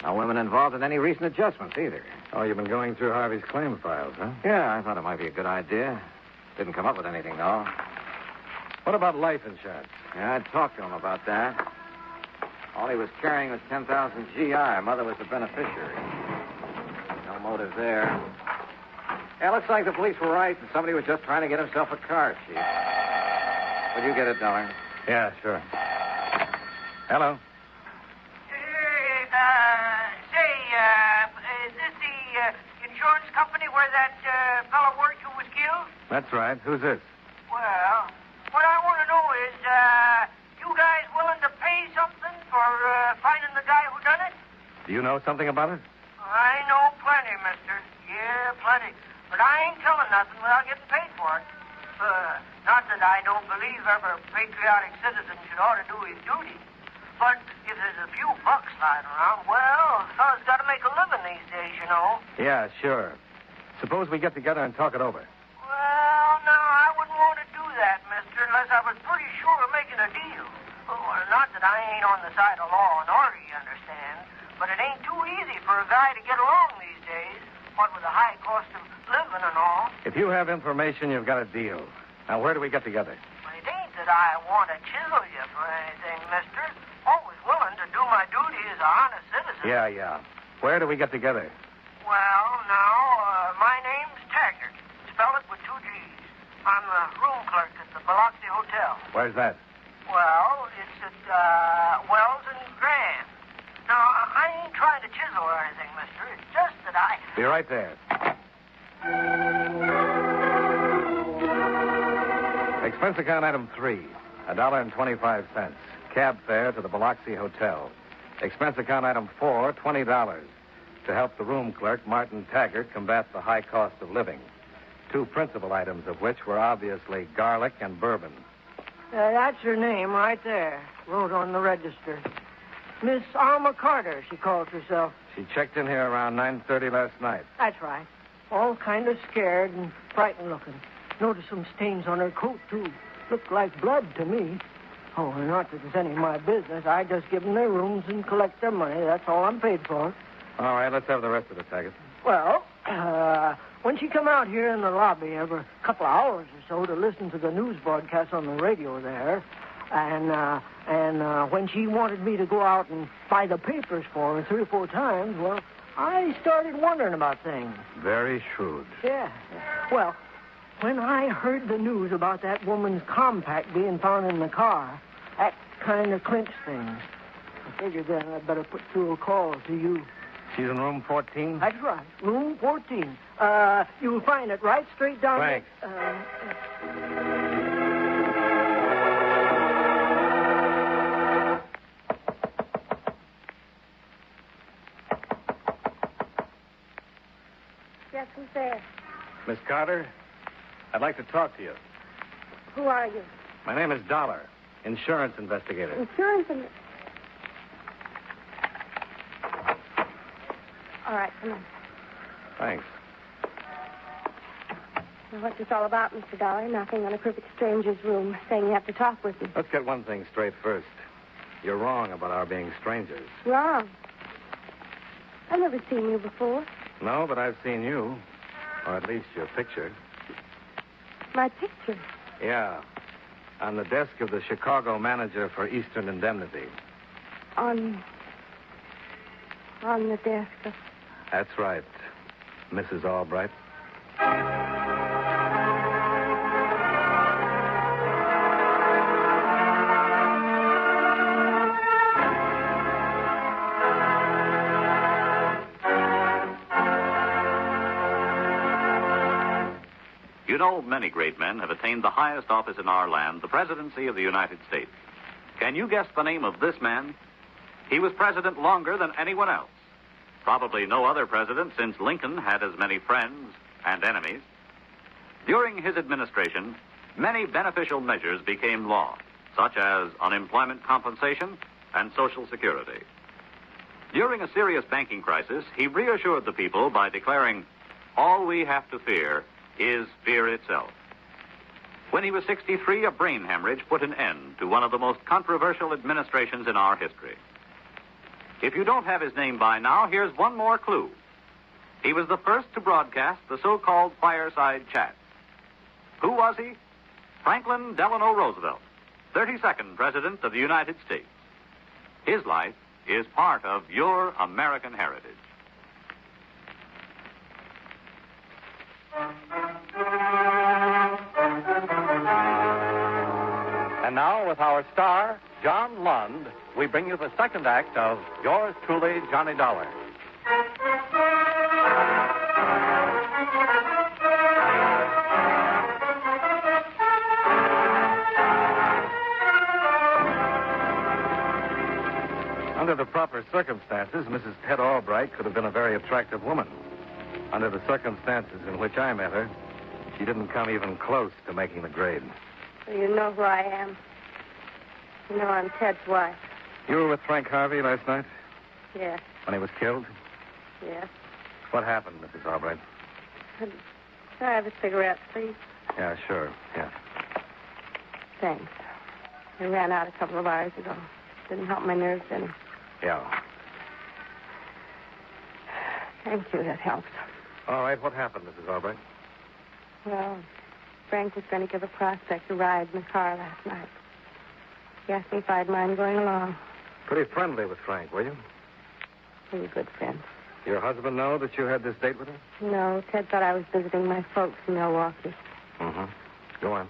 No women involved in any recent adjustments either. Oh, you've been going through Harvey's claim files, huh? Yeah, I thought it might be a good idea. Didn't come up with anything, though. What about life insurance? Yeah, I talked to him about that. All he was carrying was 10,000 GI. Mother was the beneficiary. No motive there. Yeah, looks like the police were right, and somebody was just trying to get himself a car, Chief. Would you get it, Dollar? Yeah, sure. Hello. Is this the insurance company where that fellow worked who was killed? That's right. Who's this? Well, what I want to know is, you guys willing to pay something for finding the guy who done it? Do you know something about it? I know plenty, mister. Yeah, plenty. But I ain't telling nothing without getting paid for it. Not that I don't believe every patriotic citizen should ought to do his duty. But if there's a few bucks lying around, well, a fella's got to make a living these days, you know. Yeah, sure. Suppose we get together and talk it over. Well, no, I wouldn't want to do that, mister, unless I was pretty sure of making a deal. Oh, not that I ain't on the side of law and order, you understand. But it ain't too easy for a guy to get along these days, what with the high cost of living and all. If you have information, you've got a deal. Now, where do we get together? Well, it ain't that I want to chisel you for anything, mister. Always willing to do my duty as a honest citizen. Yeah. Where do we get together? Well, now, my name's Taggart. Spell it with 2 G's. I'm the room clerk at the Biloxi Hotel. Where's that? Well, it's at Wells and Grand. Now, I the chisel or anything, mister. It's just that I... Be right there. Expense account item 3, $1.25. Cab fare to the Biloxi Hotel. Expense account item 4, $20. To help the room clerk, Martin Taggart, combat the high cost of living. 2 principal items of which were obviously garlic and bourbon. That's her name right there. Wrote on the register. Miss Alma Carter, she calls herself. She checked in here around 9:30 last night. That's right. All kind of scared and frightened looking. Noticed some stains on her coat, too. Looked like blood to me. Oh, not that it's any of my business. I just give them their rooms and collect their money. That's all I'm paid for. All right, let's have the rest of it, Taggart. Well, when she come out here in the lobby every couple of hours or so to listen to the news broadcast on the radio there, and when she wanted me to go out and buy the papers for her 3 or 4 times, well, I started wondering about things. Very shrewd. Yeah. Well, when I heard the news about that woman's compact being found in the car, that kind of clinched things. I figured then I'd better put through a call to you. She's in room 14? That's right, room 14. You'll find it right straight down Thanks. Yes, who's there? Miss Carter, I'd like to talk to you. Who are you? My name is Dollar, insurance investigator. Insurance and... All right, come on. Thanks. Now, what's this all about, Mr. Dollar? Knocking on a perfect stranger's room, saying you have to talk with me. Let's get one thing straight first. You're wrong about our being strangers. Wrong. I've never seen you before. No, but I've seen you. Or at least your picture. My picture? Yeah. On the desk of the Chicago manager for Eastern Indemnity. On the desk of... That's right, Mrs. Albright. You know, many great men have attained the highest office in our land, the presidency of the United States. Can you guess the name of this man? He was president longer than anyone else. Probably no other president since Lincoln had as many friends and enemies. During his administration, many beneficial measures became law, such as unemployment compensation and Social Security. During a serious banking crisis, he reassured the people by declaring, "All we have to fear is fear itself." When he was 63, a brain hemorrhage put an end to one of the most controversial administrations in our history. If you don't have his name by now, here's one more clue. He was the first to broadcast the so-called fireside chat. Who was he? Franklin Delano Roosevelt, 32nd President of the United States. His life is part of your American heritage. And now, with our star, John Lund, we bring you the second act of Yours Truly, Johnny Dollar. Under the proper circumstances, Mrs. Ted Albright could have been a very attractive woman. Under the circumstances in which I met her, she didn't come even close to making the grade. Well, you know who I am. You know I'm Ted's wife. You were with Frank Harvey last night Yes, when he was killed? yes. What happened, Mrs. Albright? Can I have a cigarette, please? Yeah, sure. Yeah. Thanks. I ran out a couple of hours ago. Didn't help my nerves any. Yeah. Thank you, that helps. All right, what happened, Mrs. Albright? Well, Frank was going to give a prospect a ride in the car last night. He asked me if I'd mind going along. Pretty friendly with Frank, were you? We were good friends. Your husband know that you had this date with him? No, Ted thought I was visiting my folks in Milwaukee. Mm-hmm. Go on.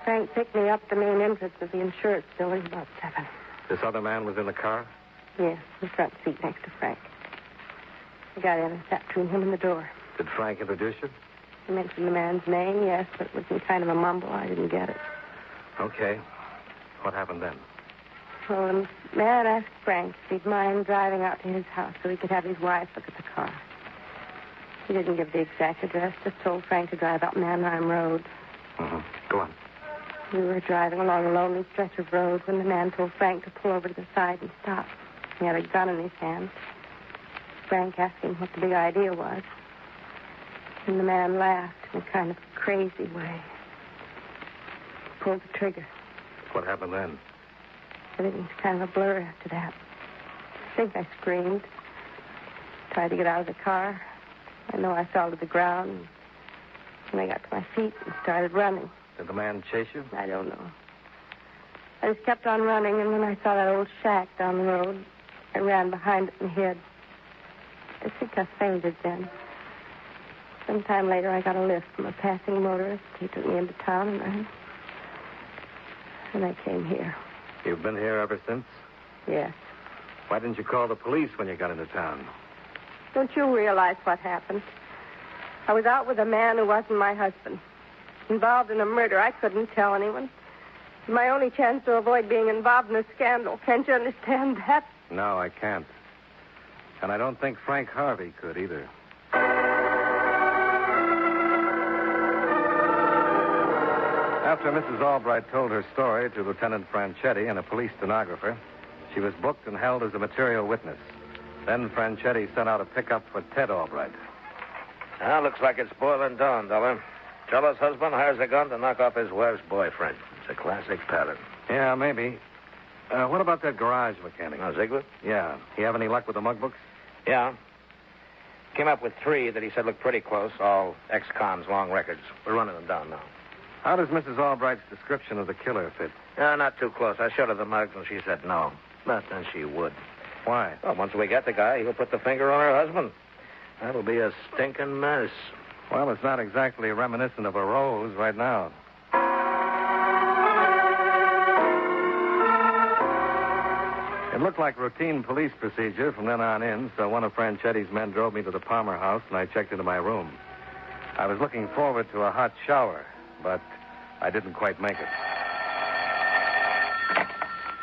Frank picked me up at the main entrance of the insurance building about 7. This other man was in the car? Yes, the front seat next to Frank. I got in and sat between him and the door. Did Frank introduce you? He mentioned the man's name, yes, but it was in kind of a mumble. I didn't get it. Okay. What happened then? Well, the man asked Frank if he'd mind driving out to his house so he could have his wife look at the car. He didn't give the exact address, just told Frank to drive up Mannheim Road. Mm-hmm. Go on. We were driving along a lonely stretch of road when the man told Frank to pull over to the side and stop. He had a gun in his hand. Frank asked him what the big idea was. And the man laughed in a kind of crazy way. Pulled the trigger. What happened then? Everything was kind of a blur after that. I think I screamed. Tried to get out of the car. I know I fell to the ground. And I got to my feet and started running. Did the man chase you? I don't know. I just kept on running, and when I saw that old shack down the road, I ran behind it and hid. I think I fainted then. Sometime later, I got a lift from a passing motorist. He took me into town, and I came here. You've been here ever since? Yes. Why didn't you call the police when you got into town? Don't you realize what happened? I was out with a man who wasn't my husband. Involved in a murder. I couldn't tell anyone. My only chance to avoid being involved in a scandal. Can't you understand that? No, I can't. And I don't think Frank Harvey could either. After Mrs. Albright told her story to Lieutenant Franchetti and a police stenographer, she was booked and held as a material witness. Then Franchetti sent out a pickup for Ted Albright. Now, looks like it's boiling down, Dollar. Fellow's husband hires a gun to knock off his wife's boyfriend. It's a classic pattern. Yeah, maybe. What about that garage mechanic? Oh, Ziegler? Yeah. He have any luck with the mug books? Yeah. Came up with 3 that he said looked pretty close, all ex-cons, long records. We're running them down now. How does Mrs. Albright's description of the killer fit? Not too close. I showed her the mugs, and she said no. But then she would. Why? Well, once we get the guy, he'll put the finger on her husband. That'll be a stinking mess. Well, it's not exactly reminiscent of a rose right now. It looked like routine police procedure from then on in, so one of Franchetti's men drove me to the Palmer house, and I checked into my room. I was looking forward to a hot shower, but I didn't quite make it.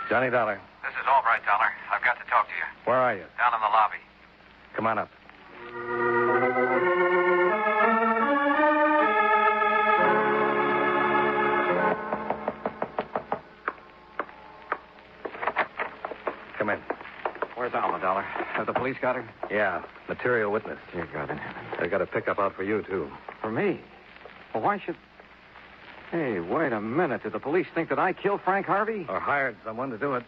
Johnny Dollar. This is Albright, Dollar. I've got to talk to you. Where are you? Down in the lobby. Come on up. Come in. Where's Alma, Dollar? Have the police got her? Yeah, material witness. Dear God in heaven. They got a pickup out for you, too. For me? Well, why should... Hey, wait a minute. Did the police think that I killed Frank Harvey? Or hired someone to do it.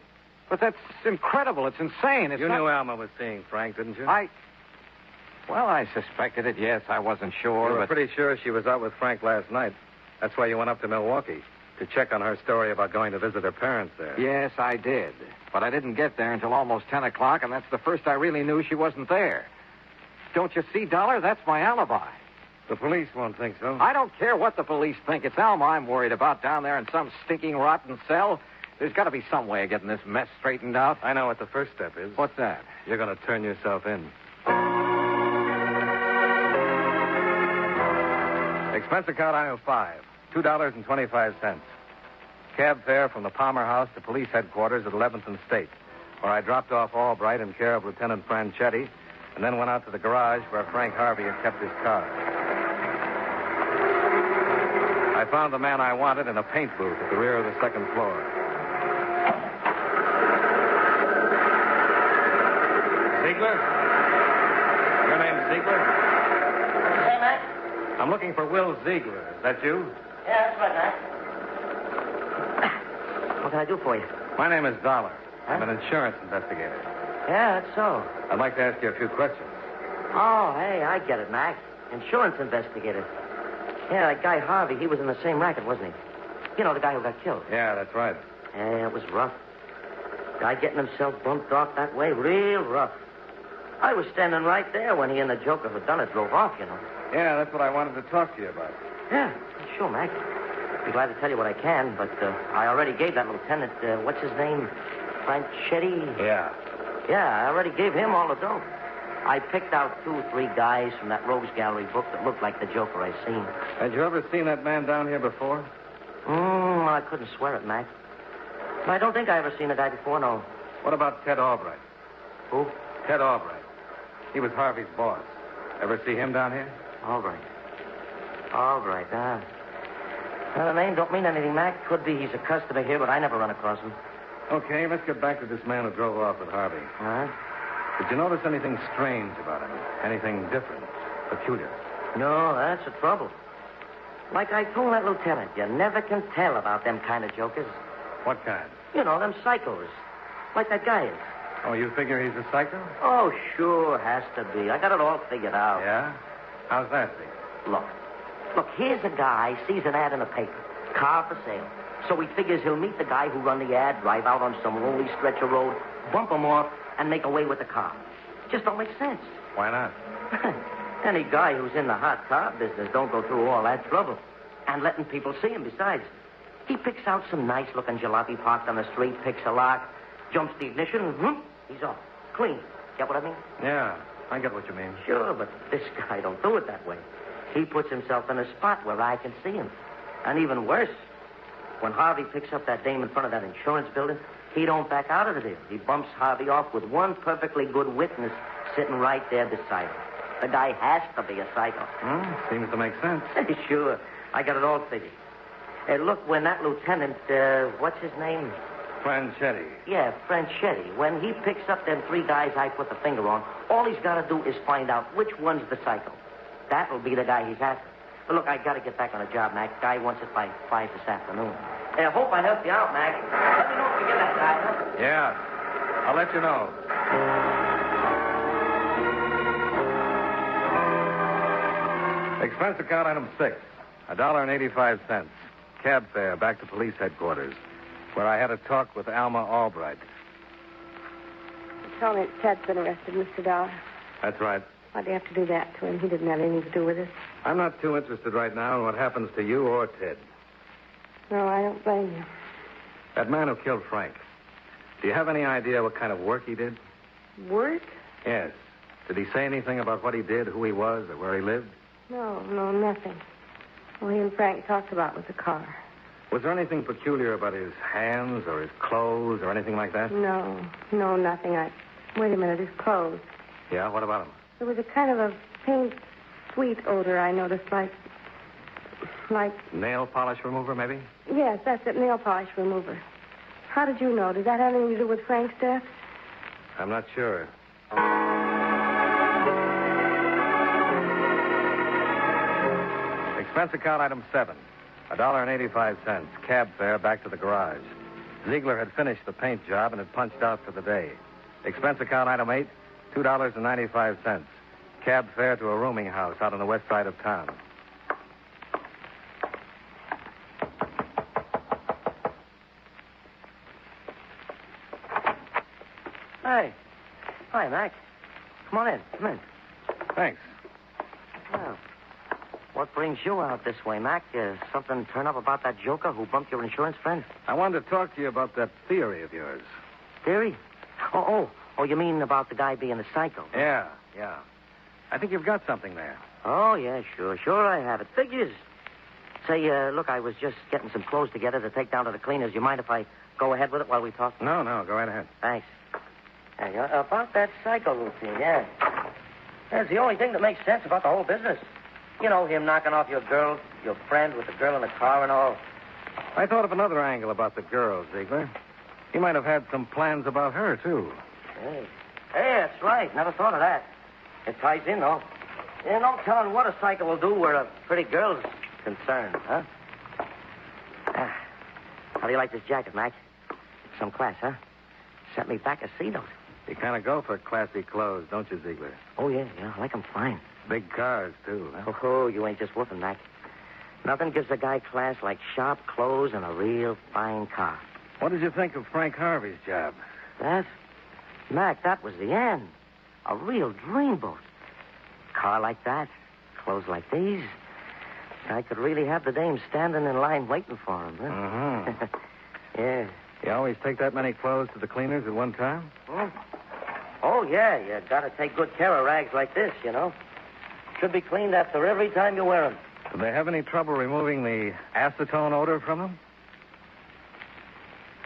But that's incredible. It's insane. You knew Alma was seeing Frank, didn't you? Well, I suspected it, yes. I wasn't sure, You were but... pretty sure she was out with Frank last night. That's why you went up to Milwaukee, to check on her story about going to visit her parents there. Yes, I did. But I didn't get there until almost 10 o'clock, and that's the first I really knew she wasn't there. Don't you see, Dollar? That's my alibi. The police won't think so. I don't care what the police think. It's Alma I'm worried about down there in some stinking, rotten cell. There's got to be some way of getting this mess straightened out. I know what the first step is. What's that? You're going to turn yourself in. Expense account aisle 5, $2.25. Cab fare from the Palmer house to police headquarters at 11th and State, where I dropped off Albright in care of Lieutenant Franchetti, and then went out to the garage where Frank Harvey had kept his car. I found the man I wanted in a paint booth at the rear of the second floor. Ziegler? Your name's Ziegler? Hey, Mac? I'm looking for Will Ziegler. Is that you? Yeah, that's right, Mac. What can I do for you? My name is Dollar. I'm an insurance investigator. Yeah, that's so. I'd like to ask you a few questions. Oh, hey, I get it, Mac. Insurance investigator. Yeah, that guy Harvey, he was in the same racket, wasn't he? You know, the guy who got killed. Yeah, that's right. Yeah, it was rough. Guy getting himself bumped off that way, real rough. I was standing right there when he and the joker who done it drove off, you know. Yeah, that's what I wanted to talk to you about. Yeah, sure, Mac. Be glad to tell you what I can, but I already gave that lieutenant, what's his name? Franchetti? Yeah. Yeah, I already gave him all the dough. I picked out 2 or 3 guys from that Rose Gallery book that looked like the Joker I seen. Had you ever seen that man down here before? I couldn't swear it, Mac. I don't think I ever seen a guy before, no. What about Ted Albright? Who? Ted Albright. He was Harvey's boss. Ever see him down here? Albright. Albright, huh? Well, the name don't mean anything, Mac. Could be he's a customer here, but I never run across him. Okay, let's get back to this man who drove off with Harvey. Huh? Did you notice anything strange about him? Anything different? Peculiar? No, that's the trouble. Like I told that lieutenant, you never can tell about them kind of jokers. What kind? You know, them psychos. Like that guy is. Oh, you figure he's a psycho? Oh, sure, has to be. I got it all figured out. Yeah? How's that, Steve? Look, here's a guy, sees an ad in the paper. Car for sale. So he figures he'll meet the guy who run the ad, drive out on some lonely stretch of road, bump him off, and make away with the car. Just don't make sense. Why not? Any guy who's in the hot car business don't go through all that trouble. And letting people see him besides. He picks out some nice-looking jalopy parked on the street, picks a lock, jumps the ignition, and he's off. Clean. Get what I mean? Yeah, I get what you mean. Sure, but this guy don't do it that way. He puts himself in a spot where I can see him. And even worse, when Harvey picks up that dame in front of that insurance building, he don't back out of the deal. He bumps Harvey off with one perfectly good witness sitting right there beside him. The guy has to be a psycho. Seems to make sense. Sure. I got it all figured. Hey, look, when that lieutenant, what's his name? Franchetti. Yeah, Franchetti. When he picks up them 3 guys I put the finger on, all he's got to do is find out which one's the psycho. That'll be the guy he's after. But look, I got to get back on the job, Mac. Guy wants it by 5 this afternoon. Hey, I hope I helped you out, Mac. Let me know if you get that guy, huh? Yeah. I'll let you know. Expense account item 6. $1.85. Cab fare back to police headquarters, where I had a talk with Alma Albright. Tell me Ted's been arrested, Mr. Dollar. That's right. Why'd you have to do that to him? He didn't have anything to do with it. I'm not too interested right now in what happens to you or Ted. No, I don't blame you. That man who killed Frank. Do you have any idea what kind of work he did? Work? Yes. Did he say anything about what he did, who he was, or where he lived? No, nothing. All he and Frank talked about was the car. Was there anything peculiar about his hands or his clothes or anything like that? No, nothing. Wait a minute, his clothes. Yeah, what about him? There was a kind of a faint, sweet odor I noticed, like... Nail polish remover, maybe? Yes, that's it, nail polish remover. How did you know? Did that have anything to do with Frank's death? I'm not sure. Expense account item 7. $1.85. Cab fare back to the garage. Ziegler had finished the paint job and had punched out for the day. Expense account item 8. $2.95. Cab fare to a rooming house out on the west side of town. Hey. Hi, Mac. Come on in. Come in. Thanks. Well, what brings you out this way, Mac? Something turn up about that joker who bumped your insurance friend? I wanted to talk to you about that theory of yours. Theory? Oh, you mean about the guy being a psycho? Yeah. I think you've got something there. Oh, yeah, sure I have. It figures. Say, look, I was just getting some clothes together to take down to the cleaners. You mind if I go ahead with it while we talk? No, go right ahead. Thanks. Hey, about that psycho routine, yeah. That's the only thing that makes sense about the whole business. You know, him knocking off your girl, your friend with the girl in the car and all. I thought of another angle about the girl, Ziegler. He might have had some plans about her, too. Hey, that's right. Never thought of that. It ties in, though. Yeah, no telling what a psycho will do where a pretty girl's concerned, huh? How do you like this jacket, Mac? Some class, huh? Set me back a C note. You kind of go for classy clothes, don't you, Ziegler? Oh, yeah, I like 'em fine. Big cars, too, huh? Oh, you ain't just whooping, Mac. Nothing gives a guy class like sharp clothes and a real fine car. What did you think of Frank Harvey's job? That? Mac, that was the end. A real dreamboat. Car like that, clothes like these. I could really have the dame standing in line waiting for him, huh? Mm-hmm. Yeah. You always take that many clothes to the cleaners at one time? Well, Oh, yeah, you gotta take good care of rags like this, you know. Should be cleaned after every time you wear them. Do they have any trouble removing the acetone odor from them?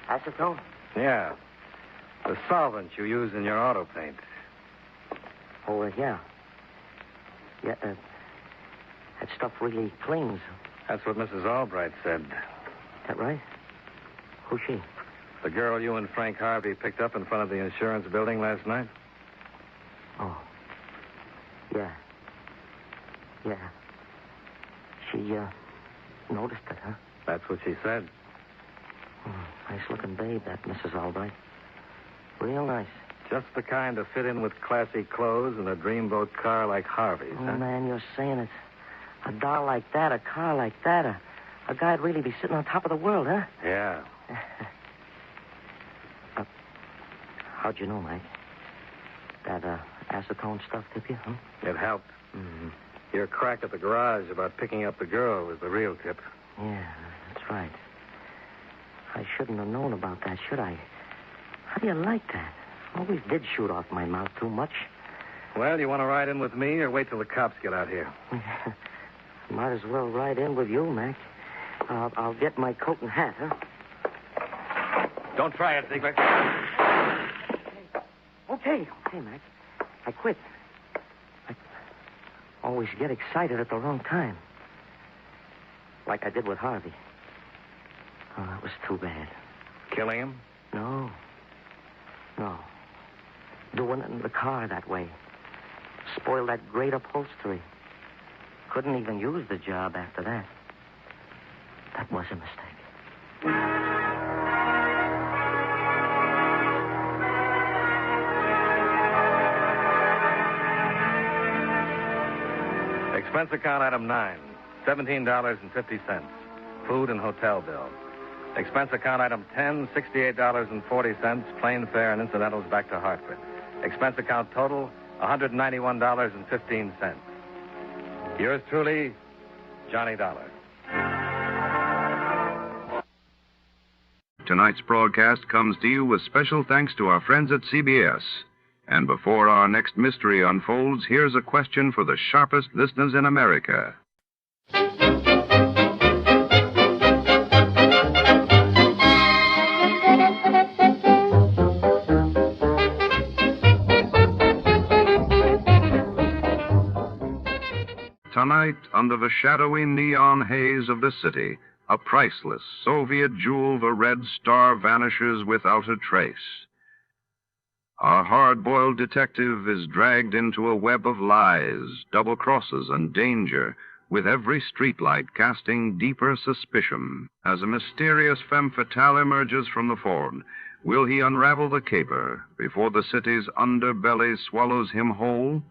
Acetone? Yeah. The solvent you use in your auto paint. Oh, yeah. Yeah, that stuff really cleans. That's what Mrs. Albright said. That right? Who's she? The girl you and Frank Harvey picked up in front of the insurance building last night? Oh. Yeah. Yeah. She, noticed it, huh? That's what she said. Nice-looking babe, that Mrs. Albright. Real nice. Just the kind to fit in with classy clothes and a dreamboat car like Harvey's, Oh, huh? man, you're saying it. A doll like that, a car like that, a guy'd really be sitting on top of the world, huh? Yeah. How'd you know, Mike? That, acetone stuff tip you, huh? It helped. Mm-hmm. Your crack at the garage about picking up the girl was the real tip. Yeah, that's right. I shouldn't have known about that, should I? How do you like that? Always did shoot off my mouth too much. Well, you want to ride in with me or wait till the cops get out here? Might as well ride in with you, Mac. I'll get my coat and hat, huh? Don't try it, Ziegler. Okay, Mac. I quit. I always get excited at the wrong time. Like I did with Harvey. Oh, that was too bad. Killing him? No. Doing it in the car that way. Spoiled that great upholstery. Couldn't even use the job after that. That was a mistake. Expense account item 9, $17.50. Food and hotel bill. Expense account item 10, $68.40, plane fare and incidentals back to Hartford. Expense account total, $191.15. Yours truly, Johnny Dollar. Tonight's broadcast comes to you with special thanks to our friends at CBS. And before our next mystery unfolds, here's a question for the sharpest listeners in America. Tonight, under the shadowy neon haze of the city, a priceless Soviet jewel, the Red Star, vanishes without a trace. Our hard-boiled detective is dragged into a web of lies, double crosses, and danger, with every streetlight casting deeper suspicion. As a mysterious femme fatale emerges from the fog, will he unravel the caper before the city's underbelly swallows him whole?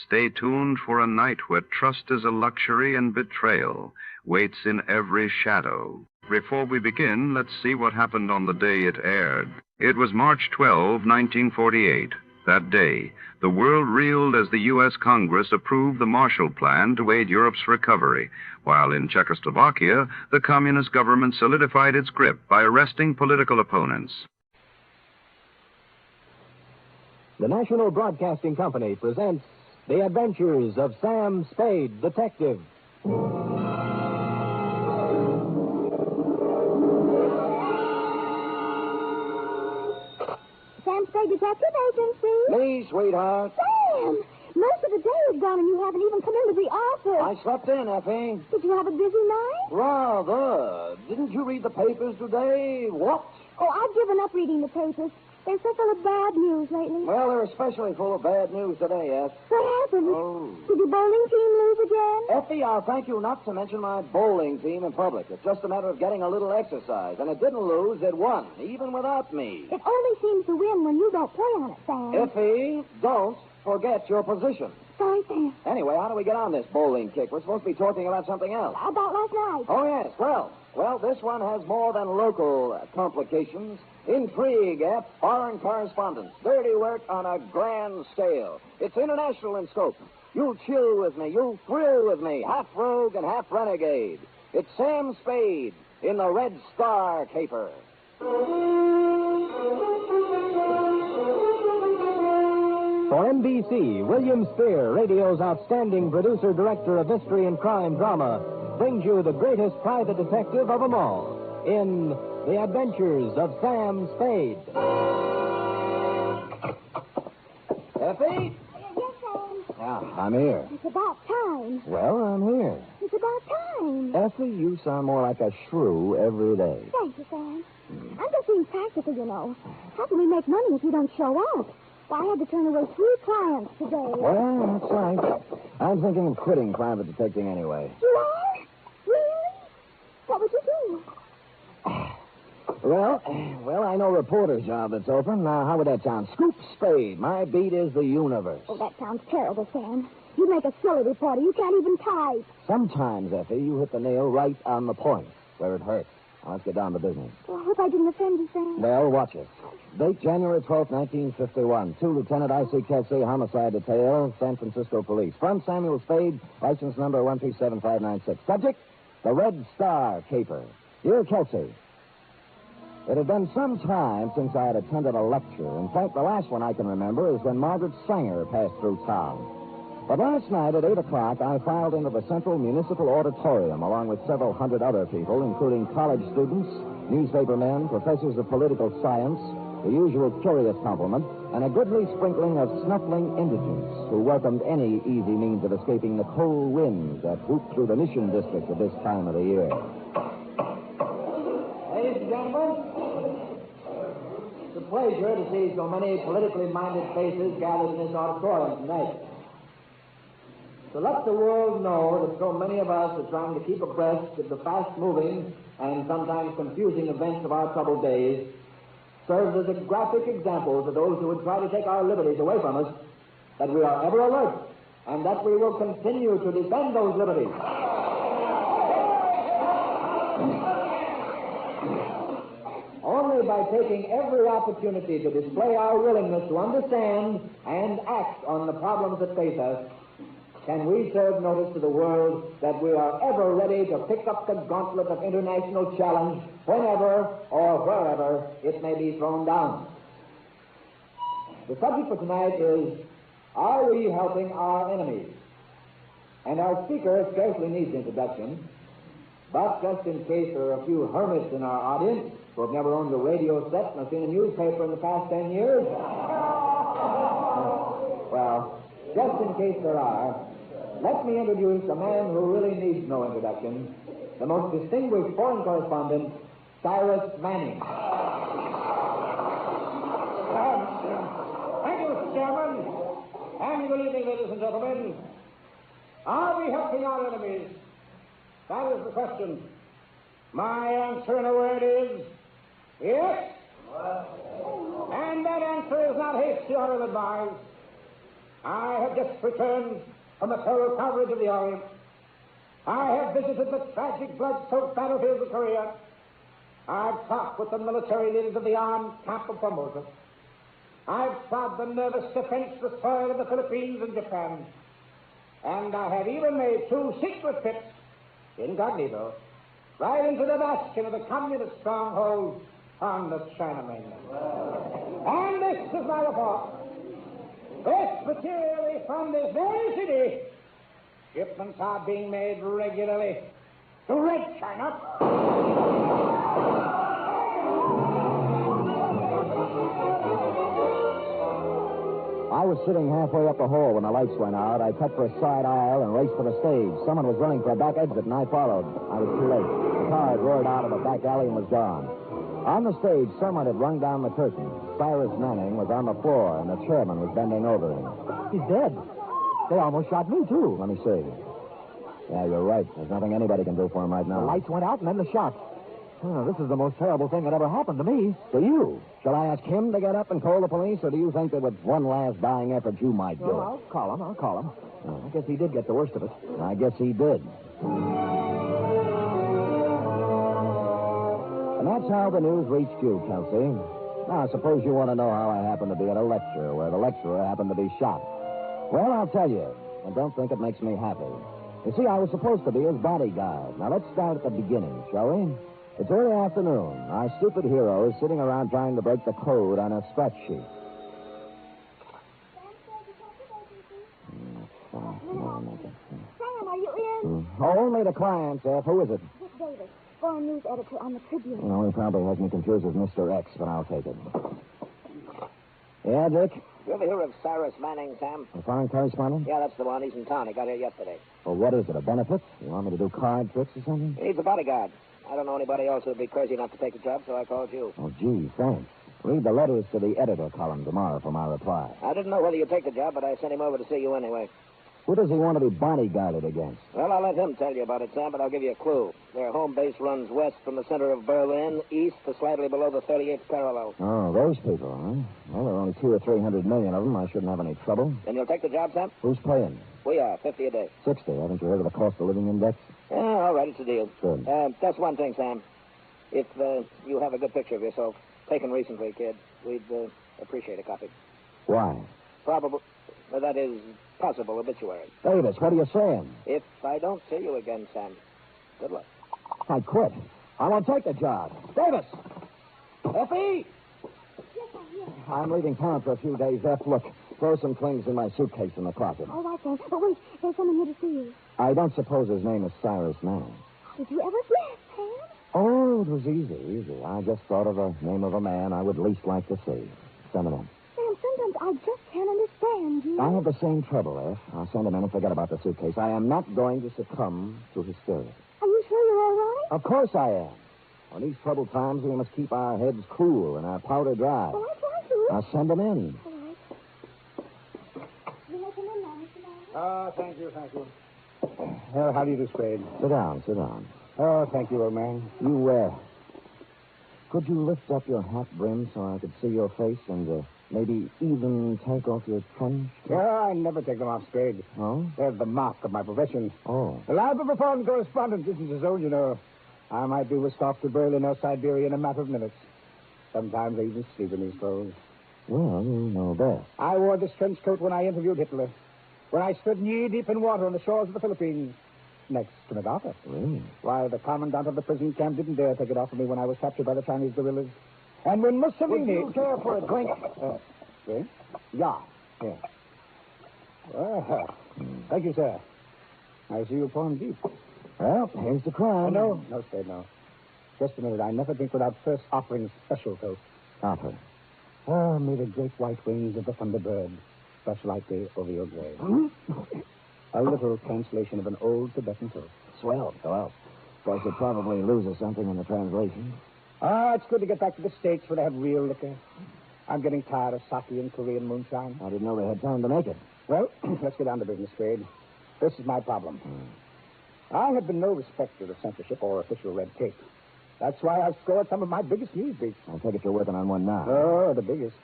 Stay tuned for a night where trust is a luxury and betrayal waits in every shadow. Before we begin, let's see what happened on the day it aired. It was March 12, 1948. That day, the world reeled as the U.S. Congress approved the Marshall Plan to aid Europe's recovery, while in Czechoslovakia, the communist government solidified its grip by arresting political opponents. The National Broadcasting Company presents The Adventures of Sam Spade, Detective. Sam Spade Detective Agency. Me, sweetheart. Sam! Most of the day is gone and you haven't even come into the office. I slept in, Effie. Did you have a busy night? Rather. Didn't you read the papers today? What? Oh, I've given up reading the papers. They're so full of bad news lately. Well, they're especially full of bad news today, Effie. What happened? Oh. Did your bowling team lose again? Effie, I'll thank you not to mention my bowling team in public. It's just a matter of getting a little exercise. And it didn't lose, it won, even without me. It only seems to win when you don't play on it, Sam. Effie, don't forget your position. Sorry, Sam. Anyway, how do we get on this bowling kick? We're supposed to be talking about something else. About last night. Oh, yes. Well, this one has more than local complications. Intrigue, foreign correspondence, dirty work on a grand scale. It's international in scope. You'll chill with me, you'll thrill with me, half rogue and half renegade. It's Sam Spade in the Red Star Caper. For NBC, William Spear, radio's outstanding producer-director of mystery and crime drama, brings you the greatest private detective of them all in The Adventures of Sam Spade. Effie? Yes, Sam. Yeah, I'm here. It's about time. Well, I'm here. It's about time. Effie, you sound more like a shrew every day. Thank you, Sam. I'm just being practical, you know. How can we make money if you don't show up? Well, I had to turn away 3 clients today. Well, that's right. I'm thinking of quitting private detecting anyway. You are? Really? What would you do? Well, I know a reporter's job that's open. Now, how would that sound? Scoop Spade. My beat is the universe. Oh, that sounds terrible, Sam. You make a silly reporter. You can't even type. Sometimes, Effie, you hit the nail right on the point, where it hurts. Now, let's get down to business. Well, I hope I didn't offend you, Sam. Well, watch it. Date January 12th, 1951. To Lieutenant I.C. Kelsey, Homicide Detail, San Francisco Police. From Samuel Spade, license number 137596. Subject, the Red Star Caper. Dear Kelsey, it had been some time since I had attended a lecture. In fact, the last one I can remember is when Margaret Sanger passed through town. But last night at 8 o'clock, I filed into the Central Municipal Auditorium along with several hundred other people, including college students, newspaper men, professors of political science, the usual curious complement, and a goodly sprinkling of snuffling indigents who welcomed any easy means of escaping the cold winds that whoop through the Mission District at this time of the year. Ladies and gentlemen, it's a pleasure to see so many politically minded faces gathered in this auditorium tonight. To let the world know that so many of us are trying to keep abreast of the fast-moving and sometimes confusing events of our troubled days serves as a graphic example to those who would try to take our liberties away from us that we are ever alert and that we will continue to defend those liberties. Only by taking every opportunity to display our willingness to understand and act on the problems that face us can we serve notice to the world that we are ever ready to pick up the gauntlet of international challenge whenever or wherever it may be thrown down. The subject for tonight is, are we helping our enemies? And our speaker scarcely needs introduction, but just in case there are a few hermits in our audience who have never owned a radio set nor seen a newspaper in the past 10 years, well, just in case there are, let me introduce a man who really needs no introduction, the most distinguished foreign correspondent, Cyrus Manning. Thank you, Mr. Chairman. And good evening, ladies and gentlemen. Are we helping our enemies? That is the question. My answer in a word is yes. And that answer is not hasty or ill-advised. I have just returned from the thorough coverage of the Orient. I have visited the tragic blood-soaked battlefields of Korea. I've talked with the military leaders of the armed camp of Formosa. I've trod the nervous defenseless soil of the Philippines and Japan. And I have even made 2 secret trips, incognito, right into the bastion of the communist stronghold on the China mainland. And this is my report. This materially from this very city, shipments are being made regularly to Red China. I was sitting halfway up the hall when the lights went out. I cut for a side aisle and raced for the stage. Someone was running for a back exit, and I followed. I was too late. The car had roared out of a back alley and was gone. On the stage, someone had rung down the curtain. Cyrus Manning was on the floor, and the chairman was bending over him. He's dead. They almost shot me, too. Let me see. Yeah, you're right. There's nothing anybody can do for him right now. The lights went out, and then the shot. Oh, this is the most terrible thing that ever happened to me. To you? Shall I ask him to get up and call the police, or do you think that with one last dying effort you might do it? I'll call him. Oh, I guess he did get the worst of it. I guess he did. And that's how the news reached you, Kelsey. Now, suppose you want to know how I happened to be at a lecture where the lecturer happened to be shot. Well, I'll tell you. And don't think it makes me happy. You see, I was supposed to be his bodyguard. Now, let's start at the beginning, shall we? It's early afternoon. Our stupid hero is sitting around trying to break the code on a scratch sheet. make it. Sam, are you in? Oh, only the clients, F. Who is it? Dick Davis, foreign news editor on the Tribune. Well, he probably has me confused with Mr. X, but I'll take it. Yeah, Dick? You ever hear of Cyrus Manning, Sam? The foreign correspondent? Yeah, that's the one. He's in town. He got here yesterday. Well, what is it, a benefit? You want me to do card tricks or something? He needs a bodyguard. I don't know anybody else who'd be crazy enough to take the job, so I called you. Oh, gee, thanks. Read the letters to the editor column tomorrow for my reply. I didn't know whether you'd take the job, but I sent him over to see you anyway. Who does he want to be bodyguarded against? Well, I'll let him tell you about it, Sam, but I'll give you a clue. Their home base runs west from the center of Berlin, east to slightly below the 38th parallel. Oh, those people, huh? Well, there are only 200 or 300 million of them. I shouldn't have any trouble. Then you'll take the job, Sam? Who's paying? We are, 50 a day. 60. Haven't you heard of the cost of living index? Yeah, all right, it's a deal. Good. That's one thing, Sam. If you have a good picture of yourself, taken recently, kid, we'd appreciate a copy. Why? Probable. That is, possible obituary. Davis, what are you saying? If I don't see you again, Sam, good luck. I quit. I won't take the job. Davis! Effie! Yes, I'm here. I'm leaving town for a few days, F. Look, throw some things in my suitcase in the closet. All right, then. But wait, there's someone here to see you. I don't suppose his name is Cyrus Manning. Did you ever guess, Sam? Oh, it was easy. I just thought of the name of a man I would least like to see. Send him in. Sam, sometimes I just can't understand you. I have the same trouble, F. I'll send him in and forget about the suitcase. I am not going to succumb to hysteria. Are you sure you're all right? Of course I am. On these troubled times, we must keep our heads cool and our powder dry. Well, I try to. I'll send him in. All right. You let him in now, Mr. Manning? Thank you. How do you do, Spade? Sit down. Oh, thank you, old man. You, could you lift up your hat brim so I could see your face and, maybe even take off your trench? Yeah, I never take them off, Spade. Oh? They're the mark of my profession. Oh. The life of a foreign correspondent isn't his own, you know. I might be whisked off to Berlin or Siberia in a matter of minutes. Sometimes I even sleep in these clothes. Well, you know best. I wore this trench coat when I interviewed Hitler. When I stood knee-deep in water on the shores of the Philippines. Next to MacArthur. Really? Why, the commandant of the prison camp didn't dare take it off of me when I was captured by the Chinese guerrillas. And when Mussolini... Would you care for a drink? Drink? Yeah. Well, thank you, sir. I see you pouring deep. Well, here's the crime. No, Spade, no. Just a minute. I never drink without first offering special toast. Offer. Oh, may the great white wings of the thunderbird brush lightly over your grave. A little translation of an old Tibetan toast. Swell. Well, of course, it probably loses something in the translation. It's good to get back to the States where they have real liquor. I'm getting tired of sake and Korean moonshine. I didn't know they had time to make it. Well, let's get down to business, Spade. This is my problem. I have been no respecter of censorship or official red tape. That's why I've scored some of my biggest news beats. I take it you're working on one now. Oh, the biggest.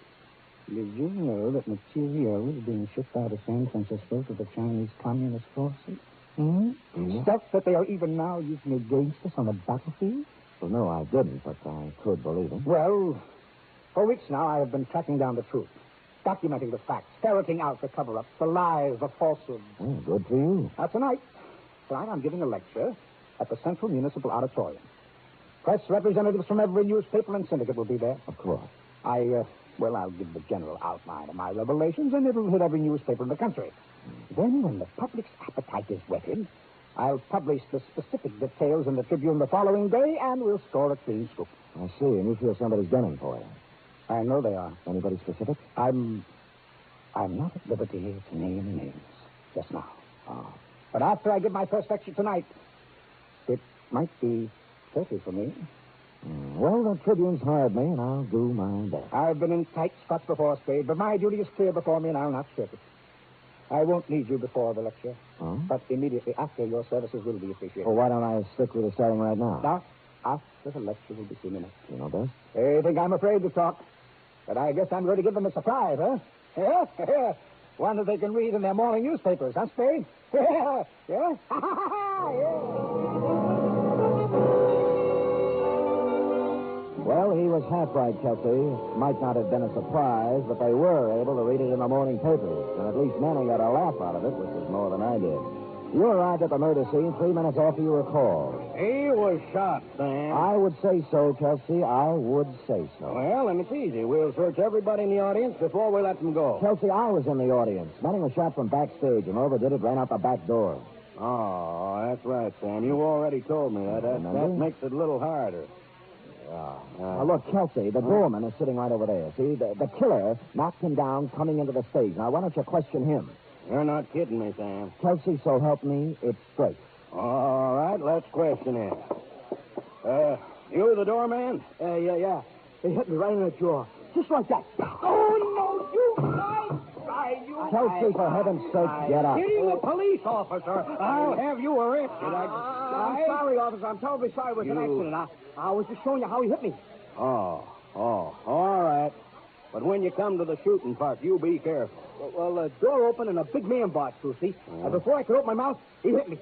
Did you know that material is being shipped out of San Francisco to the Chinese Communist forces? Stuff that they are even now using against us on the battlefield? Well, no, I didn't, but I could believe it. Well, for weeks now, I have been tracking down the truth, documenting the facts, ferreting out the cover-ups, the lies, the falsehoods. Oh, good for you. Now, tonight I'm giving a lecture at the Central Municipal Auditorium. Press representatives from every newspaper and syndicate will be there. Of course. I'll give the general outline of my revelations, and it'll hit every newspaper in the country. Then, when the public's appetite is whetted, I'll publish the specific details in the Tribune the following day, and we'll score a clean scoop. I see, and you feel somebody's gunning for you. I know they are. Anybody specific? I'm not at liberty to name names just now. Oh. But after I give my first lecture tonight, it might be 30 for me. Well, the Tribune's hired me, and I'll do my best. I've been in tight spots before, Spade, but my duty is clear before me, and I'll not shirk it. I won't need you before the lecture, but immediately after, your services will be appreciated. Well, why don't I stick with the starting right now? Now, after the lecture will be seen in it. You know best? They think I'm afraid to talk, but I guess I'm going to give them a surprise, huh? Yeah? One that they can read in their morning newspapers, huh, Spade? Yeah? Yeah? Well, he was half right, Kelsey. Might not have been a surprise, but they were able to read it in the morning papers. And at least Manning got a laugh out of it, which was more than I did. You arrived at the murder scene 3 minutes after you were called. He was shot, Sam. I would say so, Kelsey. I would say so. Well, then it's easy. We'll search everybody in the audience before we let them go. Kelsey, I was in the audience. Manning was shot from backstage, and whoever did it ran out the back door. Oh, that's right, Sam. You already told me that. That makes it a little harder. Now, look, Kelsey, the doorman is sitting right over there. See, the killer knocked him down coming into the stage. Now, why don't you question him? You're not kidding me, Sam. Kelsey, so help me, it's straight. All right, let's question him. You the doorman? Yeah. He hit me right in the jaw. Just like that. Oh, no, you lied. Kelsey, for heaven's sake, get up. Hitting a police officer. I'll have you arrested. I'm sorry, officer. I'm terribly sorry. It was an accident. I was just showing you how he hit me. Oh, all right. But when you come to the shooting part, you be careful. Well, the door opened and a big man barged through, see? Before I could open my mouth, he hit me.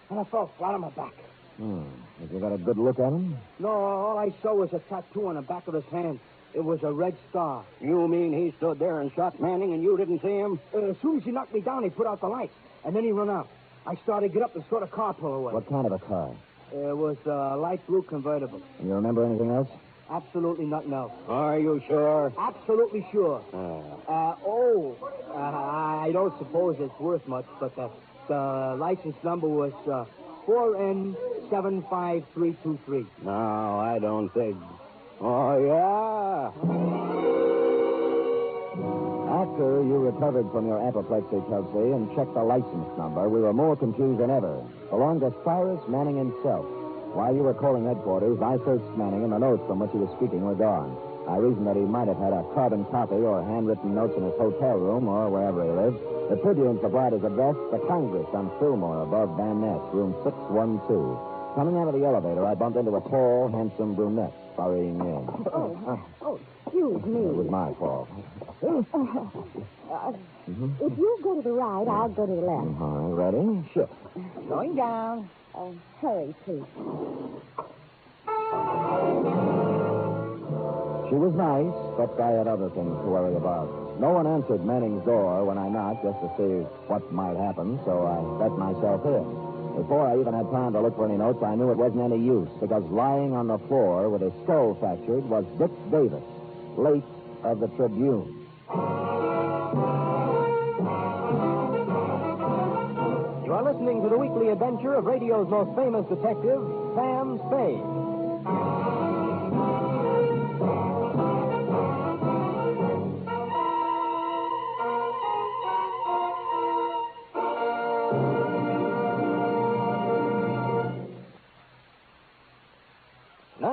And I fell flat on my back. Have you got a good look at him? No, all I saw was a tattoo on the back of his hand. It was a red star. You mean he stood there and shot Manning and you didn't see him? As soon as he knocked me down, he put out the lights. And then he ran out. I started to get up and saw the car pull away. What kind of a car? It was a light blue convertible. And you remember anything else? Absolutely nothing else. Are you sure? Absolutely sure. I don't suppose it's worth much, but the license number was 4N75323. No, I don't think. Oh, yeah. After you recovered from your apoplexy, Kelsey, and checked the license number, we were more confused than ever. Belonged to Cyrus Manning himself. While you were calling headquarters, I searched Manning, and the notes from which he was speaking were gone. I reasoned that he might have had a carbon copy or handwritten notes in his hotel room or wherever he lived. The Tribune supplied his address, the Congress on Fillmore, above Van Ness, room 612. Coming out of the elevator, I bumped into a tall, handsome brunette hurrying in. Excuse me. It was my fault. If you go to the right, I'll go to the left. All right, ready? Shift. Going down. Hurry, please. She was nice, but I had other things to worry about. No one answered Manning's door when I knocked just to see what might happen, so I let myself in. Before I even had time to look for any notes, I knew it wasn't any use, because lying on the floor with his skull fractured was Dick Davis, late of the Tribune. You are listening to the weekly adventure of radio's most famous detective, Sam Spade.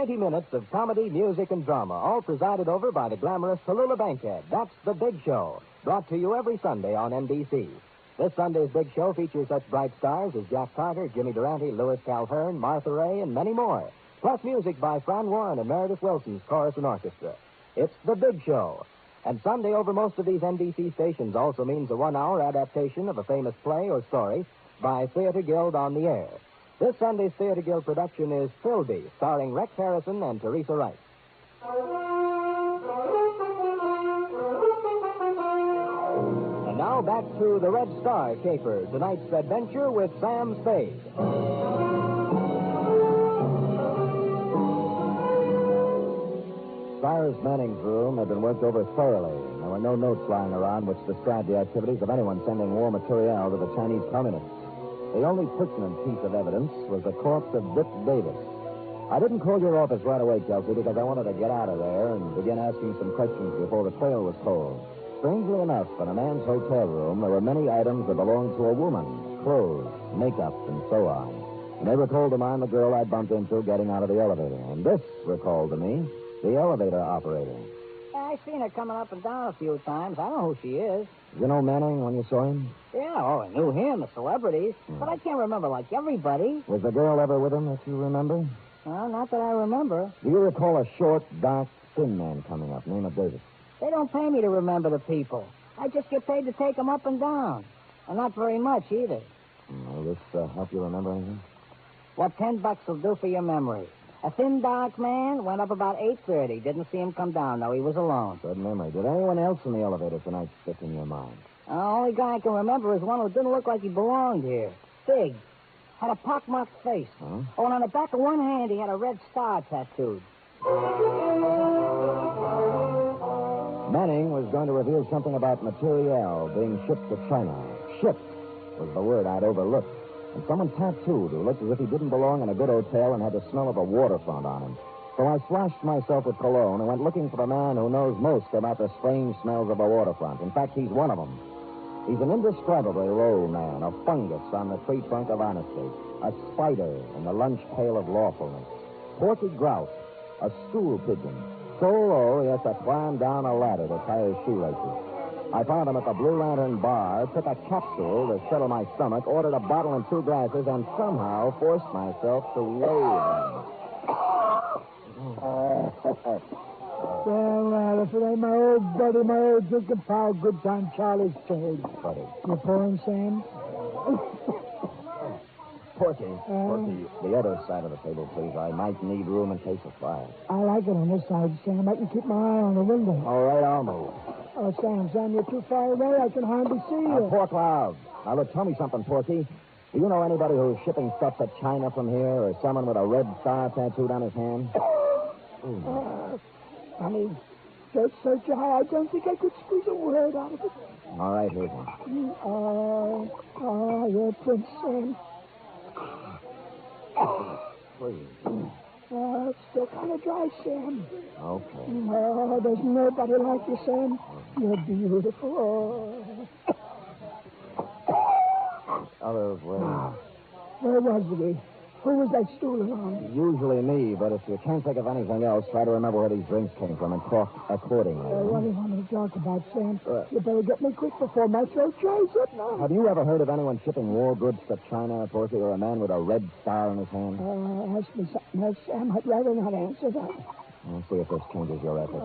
Minutes of comedy, music, and drama, all presided over by the glamorous Tallulah Bankhead. That's The Big Show, brought to you every Sunday on NBC. This Sunday's Big Show features such bright stars as Jack Carter, Jimmy Durante, Louis Calhern, Martha Ray, and many more. Plus music by Fran Warren and Meredith Wilson's chorus and orchestra. It's The Big Show. And Sunday over most of these NBC stations also means a 1-hour adaptation of a famous play or story by Theater Guild on the Air. This Sunday's Theater Guild production is Philby, starring Rex Harrison and Teresa Wright. And now back to the Red Star Caper, tonight's adventure with Sam Spade. Cyrus Manning's room had been worked over thoroughly. There were no notes lying around which described the activities of anyone sending war material to the Chinese communists. The only pertinent piece of evidence was the corpse of Dick Davis. I didn't call your office right away, Kelsey, because I wanted to get out of there and begin asking some questions before the trail was cold. Strangely enough, in a man's hotel room, there were many items that belonged to a woman, clothes, makeup, and so on. And they recalled to mind the girl I'd bumped into getting out of the elevator. And this recalled to me the elevator operator. I've seen her coming up and down a few times. I know who she is. You know Manning when you saw him? Yeah, I knew him, the celebrities. But I can't remember, like, everybody. Was the girl ever with him that you remember? Well, not that I remember. Do you recall a short, dark, thin man coming up, name of Davis? They don't pay me to remember the people. I just get paid to take them up and down. And not very much, either. Will this help you remember anything? What $10 will do for your memory. A thin, dark man went up about 8:30. Didn't see him come down, though. He was alone. Good memory. Did anyone else in the elevator tonight stick in your mind? The only guy I can remember is one who didn't look like he belonged here. Figg. Had a pockmarked face. Huh? Oh, and on the back of one hand, he had a red star tattooed. Manning was going to reveal something about material being shipped to China. Shipped was the word I'd overlooked. And someone tattooed who looked as if he didn't belong in a good hotel and had the smell of a waterfront on him. So I splashed myself with cologne and went looking for the man who knows most about the strange smells of a waterfront. In fact, he's one of them. He's an indescribably low man, a fungus on the tree trunk of honesty, a spider in the lunch pail of lawfulness. Porky Grouse, a stool pigeon, so low he has to climb down a ladder to tie his shoelaces. I found him at the Blue Lantern bar, took a capsule to settle my stomach, ordered a bottle and 2 glasses, and somehow forced myself to wave him. Well, if it ain't my old buddy, my old drinking pal, good time Charlie Spade. Buddy. You pouring, Sam? Porky, the other side of the table, please. I might need room in case of fire. I like it on this side, Sam. I can keep my eye on the window. All right, I'll move. Oh, Sam, you're too far away. I can hardly see you. Pork loud. Now, look, tell me something, Porky. Do you know anybody who's shipping stuff to China from here, or someone with a red star tattooed on his hand? Honey, search high. I don't think I could squeeze a word out of it. All right, here's one. You're Prince Sam. Please. It's still kind of dry, Sam. Okay. Oh, there's nobody like you, Sam. You're beautiful. Other way. Where was we? Who was that stooling on? Usually me, but if you can't think of anything else, try to remember where these drinks came from and talk accordingly. What do you want me to talk about, Sam? You better get me quick before my throat dries up now. Have you ever heard of anyone shipping war goods to China, Porky, or a man with a red star in his hand? Ask me something else, Sam. I'd rather not answer that. I'll see if this changes your efforts.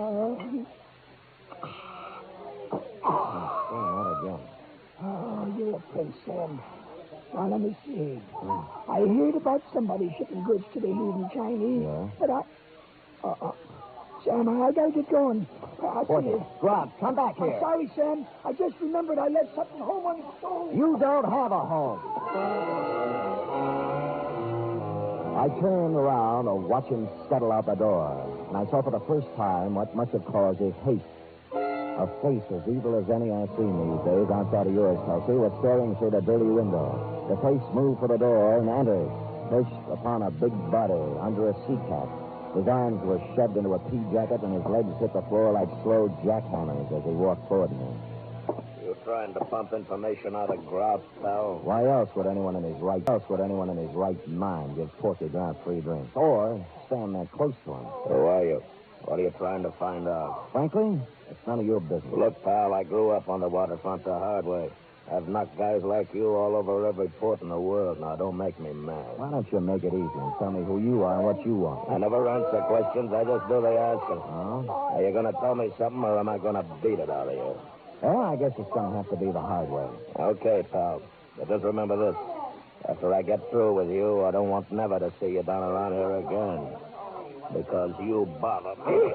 Not again. Oh, you're a prince, Sam. Now, let me see. I heard about somebody shipping goods to the heathen Chinese. Yeah? But Sam, I gotta get going. I'll see you. Grant, come back here. I'm sorry, Sam. I just remembered I left something home on the stove. You don't have a home. I turned around to watch him scuttle out the door, and I saw for the first time what must have caused his hate. A face as evil as any I've seen these days outside of yours, Kelsey, was staring through the dirty window. The face moved for the door and entered, perched upon a big body under a sea cap. His arms were shoved into a pea jacket, and his legs hit the floor like slow jackhammers as he walked toward me. You trying to pump information out of Grout, pal? Why else would anyone in his right mind give Porky Grout free drinks? Or stand that close to him? Who are you? What are you trying to find out? Frankly, it's none of your business. Look, pal, I grew up on the waterfront the hard way. I've knocked guys like you all over every port in the world. Now, don't make me mad. Why don't you make it easy and tell me who you are and what you want? I never answer questions. I just do the asking. Oh? Are you going to tell me something, or am I going to beat it out of you? Well, I guess it's going to have to be the hard way. Okay, pal. But just remember this. After I get through with you, I don't want never to see you down around here again. Because you bother me.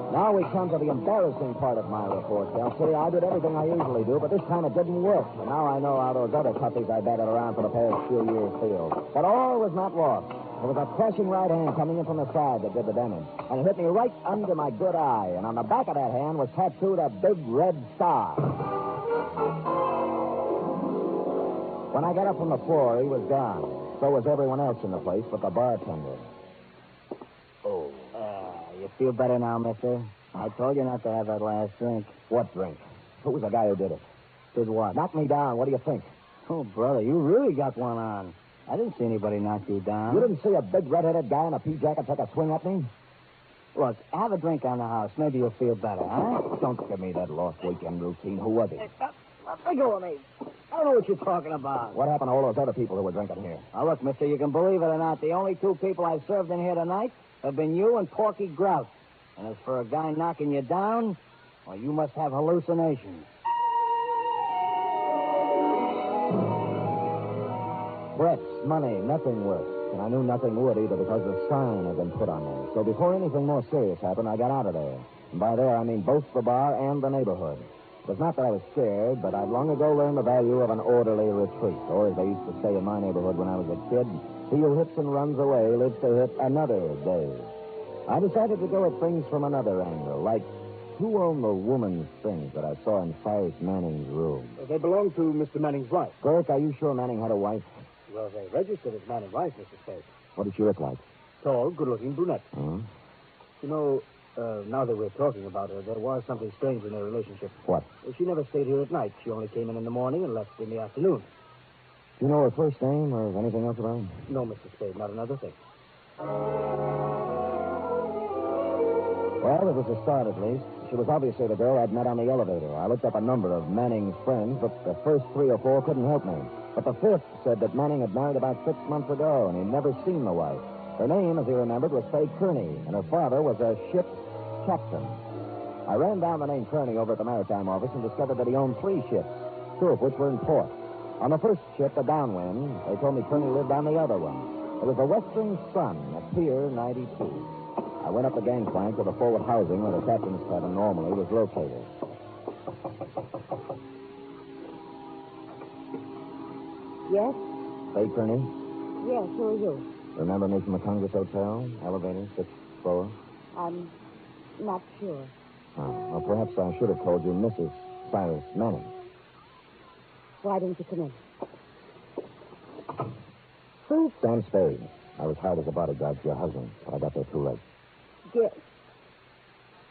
Now we come to the embarrassing part of my report, Kelsey. I did everything I usually do, but this time it didn't work. And now I know how those other puppies I batted around for the past few years feel. But all was not lost. There was a crushing right hand coming in from the side that did the damage. And it hit me right under my good eye. And on the back of that hand was tattooed a big red star. When I got up from the floor, he was gone. So was everyone else in the place but the bartender. You feel better now, mister? I told you not to have that last drink. What drink? Who was the guy who did it? Did what? Knock me down. What do you think? Oh, brother, you really got one on. I didn't see anybody knock you down. You didn't see a big red-headed guy in a pea jacket take a swing at me? Look, have a drink on the house. Maybe you'll feel better, huh? Don't give me that lost weekend routine. Who was he? Let go of me. I don't know what you're talking about. What happened to all those other people who were drinking here? Now, look, mister, you can believe it or not, the only 2 people I served in here tonight have been you and Porky Grout. And as for a guy knocking you down, well, you must have hallucinations. Threats, money, nothing worse. and I knew nothing would either because a sign had been put on me. So before anything more serious happened, I got out of there. And by there, I mean both the bar and the neighborhood. It was not that I was scared, but I'd long ago learned the value of an orderly retreat. Or, as they used to say in my neighborhood when I was a kid, he who hits and runs away lives to hit another day. I decided to go at things from another angle, like who owned the woman's things that I saw in Cyrus Manning's room? They belonged to Mr. Manning's wife. Burke, are you sure Manning had a wife? Well, they registered as man and wife, Mr. Spade. What did she look like? Tall, good-looking brunette. Huh? You know, now that we're talking about her, there was something strange in their relationship. What? She never stayed here at night. She only came in the morning and left in the afternoon. Do you know her first name or anything else about her? No, Mr. Spade, not another thing. Well, it was a start, at least. She was obviously the girl I'd met on the elevator. I looked up a number of Manning's friends, but the first 3 or 4 couldn't help me. But the 5th said that Manning had married about 6 months ago, and he'd never seen the wife. Her name, as he remembered, was Fay Kearney, and her father was a ship's captain. I ran down the name Kearney over at the maritime office and discovered that he owned 3 ships, 2 of which were in port. On the first ship, the Downwind, they told me Kearney lived on the other one. It was the Western Sun at Pier 92. I went up the gangplank to the forward housing where the captain's cabin normally was located. Yes? Fay Kearney? Yes, who are you? Remember me from the Congress Hotel? Elevator, 6th floor? I'm not sure. Oh, well, perhaps I should have told you Mrs. Cyrus Manning. Why didn't you come in? Who? Sam Spade. I was hired as a bodyguard for your husband, but I got there too late. Yes.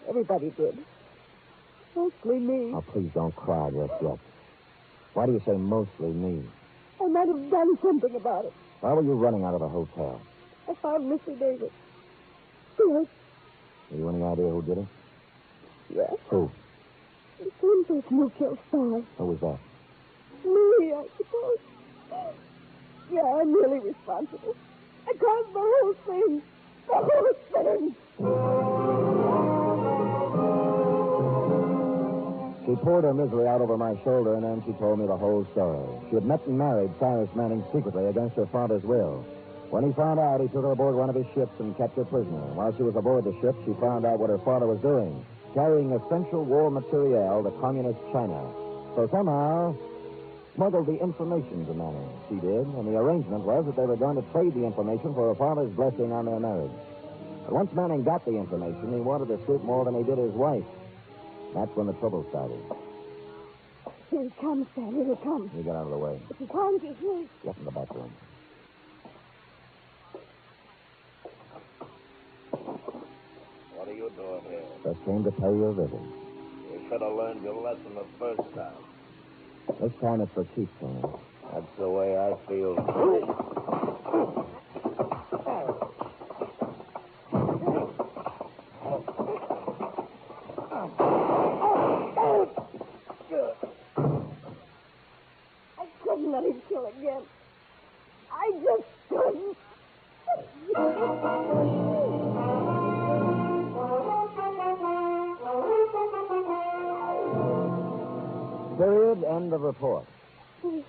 Everybody did. Mostly me. Oh, please don't cry just yet. Why do you say mostly me? I might have done something about it. Why were you running out of the hotel? I found Mr. Davis. Yes. Have you any idea who did it? Yes. Who? The same person who killed Star. Who was that? Me, I suppose. Yeah, I'm really responsible. I caused the whole thing. The whole thing. She poured her misery out over my shoulder, and then she told me the whole story. She had met and married Cyrus Manning secretly against her father's will. When he found out, he took her aboard one of his ships and kept her prisoner. While she was aboard the ship, she found out what her father was doing, carrying essential war materiel to communist China. So somehow, smuggled the information to Manning. She did, and the arrangement was that they were going to trade the information for her father's blessing on their marriage. But once Manning got the information, he wanted to scoop more than he did his wife. That's when the trouble started. Here he comes, Sam. Here he comes. You get out of the way. If he finds you here... Get in the back room. What are you doing here? Just came to pay you a visit. You should have learned your lesson the first time. This time it's for keeps, Tony. That's the way I feel. I couldn't let him kill again. I just couldn't. Period. End of report. Did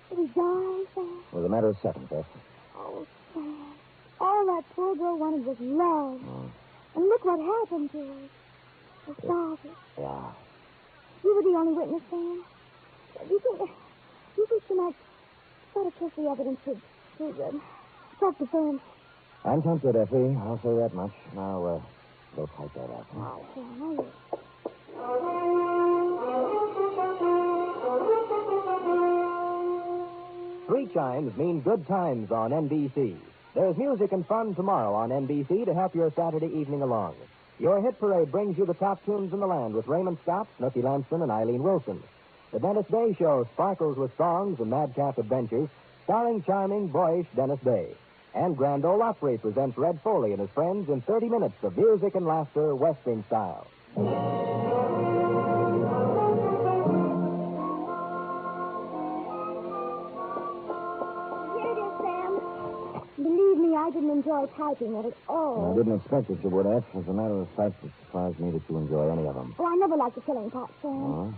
he die, Sam? It was a matter of seconds, Beth. Oh, Sam. All that poor girl wanted was love. Oh. And look what happened to her. The father. Yeah. You were the only witness, Sam. Do you think you might try to kiss the evidence to self-defense? I'm tempted, Effie. I'll say that much. Now, go type that up. Oh, Sam, Three chimes mean good times on NBC. There's music and fun tomorrow on NBC to help your Saturday evening along. Your hit parade brings you the top tunes in the land with Raymond Scott, Snooky Lanston, and Eileen Wilson. The Dennis Day Show sparkles with songs and madcap adventures, starring charming, boyish Dennis Day. And Grand Ole Opry presents Red Foley and his friends in 30 minutes of music and laughter, Western style. Here it is, Sam. Believe me, I didn't enjoy typing it at all. I didn't expect that you would, F. As a matter of fact, it surprised me that you enjoy any of them. Oh, I never liked the killing part, Sam. Oh?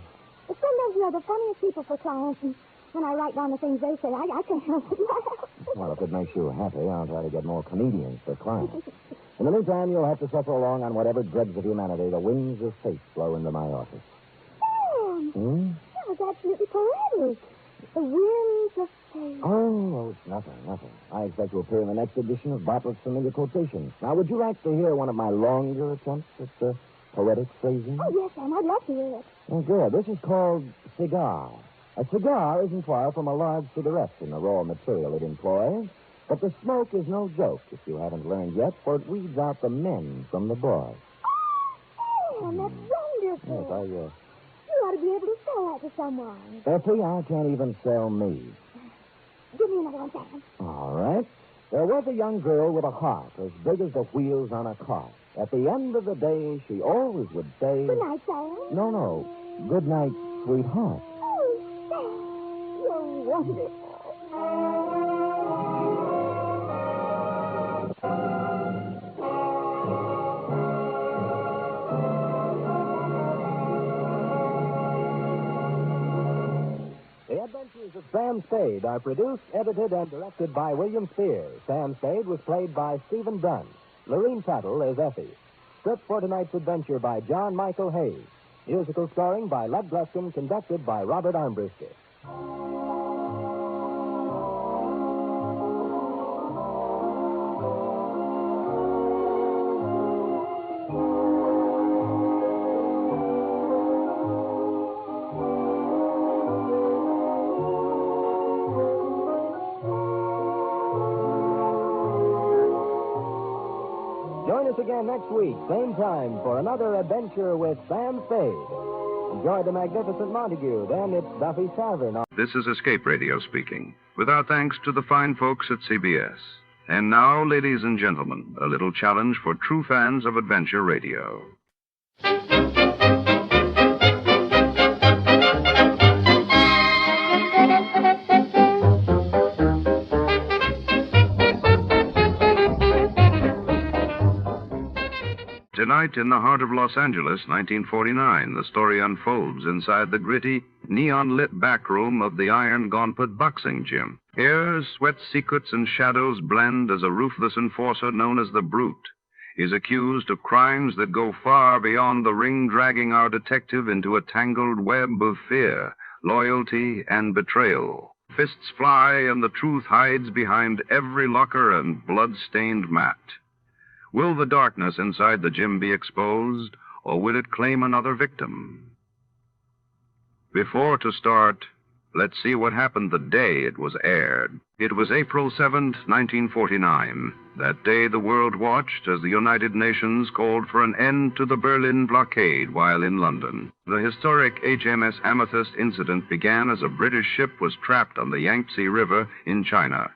But sometimes you are the funniest people for clients, and when I write down the things they say, I can't help but laugh. Well, if it makes you happy, I'll try to get more comedians for clients. In the meantime, you'll have to suffer along on whatever dregs of humanity the wings of fate blow into my office. Sam! That was absolutely poetic. The winds of fate. Oh, it's nothing. I expect to appear in the next edition of Bartlett's Familiar Quotations. Now, would you like to hear one of my longer attempts at poetic phrasing? Oh, yes, Sam, I'd love to hear it. Oh, good. This is called cigar. A cigar isn't far from a large cigarette in the raw material it employs, but the smoke is no joke, if you haven't learned yet, for it weeds out the men from the boys. Sam, that's wonderful. Yes, You ought to be able to sell that to someone. Effie, I can't even sell me. Give me another one, Sam. All right. There was a young girl with a heart as big as the wheels on a cart. At the end of the day, she always would say... Good night, Sam. No. Good night, sweetheart. Oh, Sam, you're wonderful. The Adventures of Sam Spade are produced, edited, and directed by William Spears. Sam Spade was played by Stephen Dunn. Lorene Tuttle is Effie. Script for tonight's adventure by John Michael Hayes. Musical scoring by Lud Gluskin, conducted by Robert Armbruster. Join us again next week, same time, for another adventure with Sam Spade. Enjoy the magnificent Montague. Then it's Duffy's Tavern. This is Escape Radio speaking, with our thanks to the fine folks at CBS. And now, ladies and gentlemen, a little challenge for true fans of adventure radio. Tonight, in the heart of Los Angeles, 1949, the story unfolds inside the gritty, neon-lit back room of the Iron Gauntlet boxing gym. Here, sweat secrets and shadows blend as a ruthless enforcer known as the Brute is accused of crimes that go far beyond the ring, dragging our detective into a tangled web of fear, loyalty, and betrayal. Fists fly, and the truth hides behind every locker and blood-stained mat. Will the darkness inside the gym be exposed, or will it claim another victim? Before to start, let's see what happened the day it was aired. It was April 7th, 1949. That day the world watched as the United Nations called for an end to the Berlin blockade while in London. The historic HMS Amethyst incident began as a British ship was trapped on the Yangtze River in China.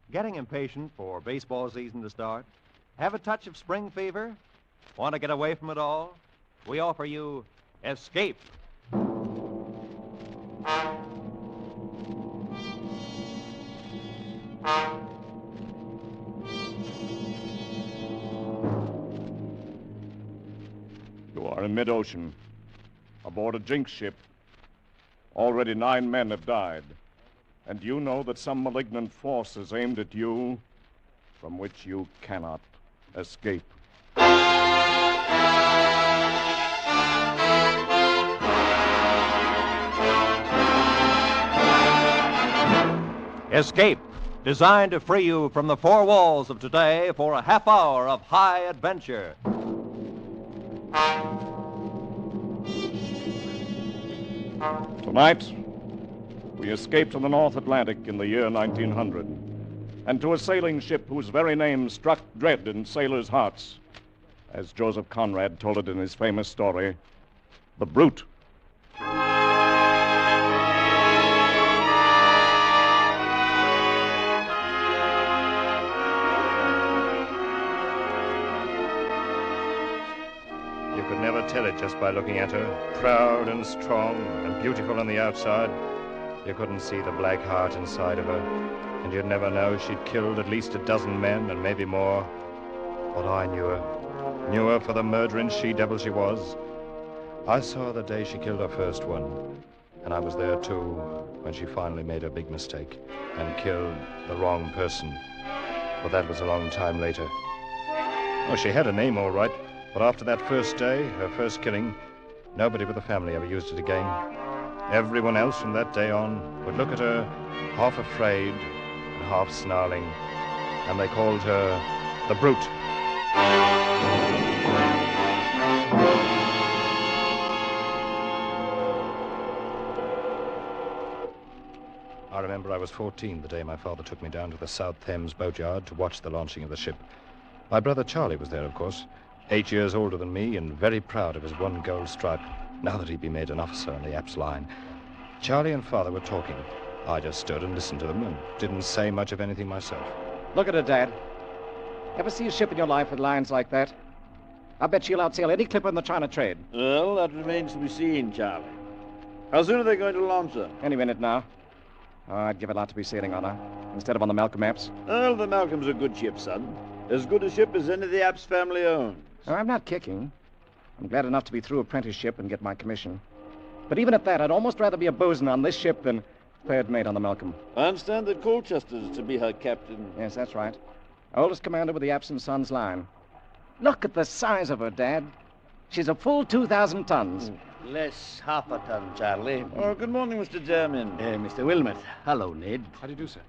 Getting impatient for baseball season to start? Have a touch of spring fever? Want to get away from it all? We offer you Escape. You are in mid-ocean, aboard a jinx ship. Already 9 men have died. And you know that some malignant force is aimed at you from which you cannot escape. Escape, designed to free you from the four walls of today for a half hour of high adventure. Tonight, we escaped to the North Atlantic in the year 1900, and to a sailing ship whose very name struck dread in sailors' hearts, as Joseph Conrad told it in his famous story, The Brute. You could never tell it just by looking at her, proud and strong and beautiful on the outside. You couldn't see the black heart inside of her, and you'd never know she'd killed at least a dozen men and maybe more. But I knew her. Knew her for the murdering she-devil she was. I saw her the day she killed her first one. And I was there, too, when she finally made a big mistake and killed the wrong person. But that was a long time later. Oh, she had a name, all right. But after that first day, her first killing, nobody but the family ever used it again. Everyone else from that day on would look at her half afraid and half snarling, and they called her the Brute. I remember I was 14 the day my father took me down to the South Thames boatyard to watch the launching of the ship. My brother Charlie was there, of course, 8 years older than me and very proud of his one gold stripe, now that he'd been made an officer on the AFRTS line. Charlie and Father were talking. I just stood and listened to them and didn't say much of anything myself. Look at her, Dad. Ever see a ship in your life with lines like that? I bet she'll outsail any clipper in the China trade. Well, that remains to be seen, Charlie. How soon are they going to launch her? Any minute now. Oh, I'd give a lot to be sailing on her, instead of on the Malcolm Apps. Well, the Malcolm's a good ship, son. As good a ship as any the Apps family owns. Oh, I'm not kicking. I'm glad enough to be through apprenticeship and get my commission. But even at that, I'd almost rather be a bosun on this ship than third mate on the Malcolm. I understand that Colchester's to be her captain. Yes, that's right. Oldest commander with the Apps & Sons line. Look at the size of her, Dad. She's a full 2,000 tons. Less half a ton, Charlie. Oh, good morning, Mr. Jermyn. Mr. Wilmot. Hello, Ned. How do you do, sir?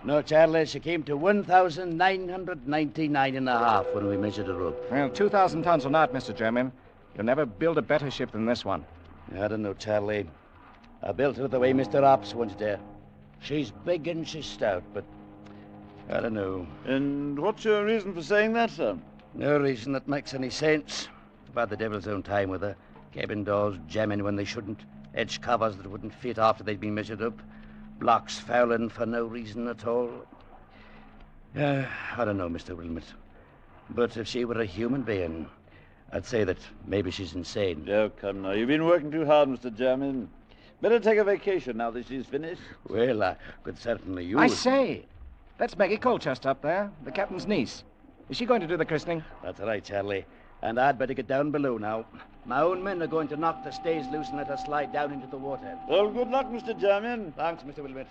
No, Charlie, she came to 1,999 and a half when we measured her up. Well, 2,000 tons or not, Mr. Jermyn, you'll never build a better ship than this one. I don't know, Charlie. I built her the way Mr. Ops once did. She's big and she's stout, but I don't know. And what's your reason for saying that, sir? No reason that makes any sense. About the devil's own time with her. Cabin doors jamming when they shouldn't. Edge covers that wouldn't fit after they'd been measured up. Blocks fouling for no reason at all. I don't know, Mr. Wilmot. But if she were a human being, I'd say that maybe she's insane. Oh, come now. You've been working too hard, Mr. Jermyn. Better take a vacation now that she's finished. Well, I could certainly use... I say, that's Maggie Colchester up there, the captain's niece. Is she going to do the christening? That's right, Charlie. And I'd better get down below now. My own men are going to knock the stays loose and let her slide down into the water. Well, good luck, Mr. Jermyn. Thanks, Mr. Wilmot.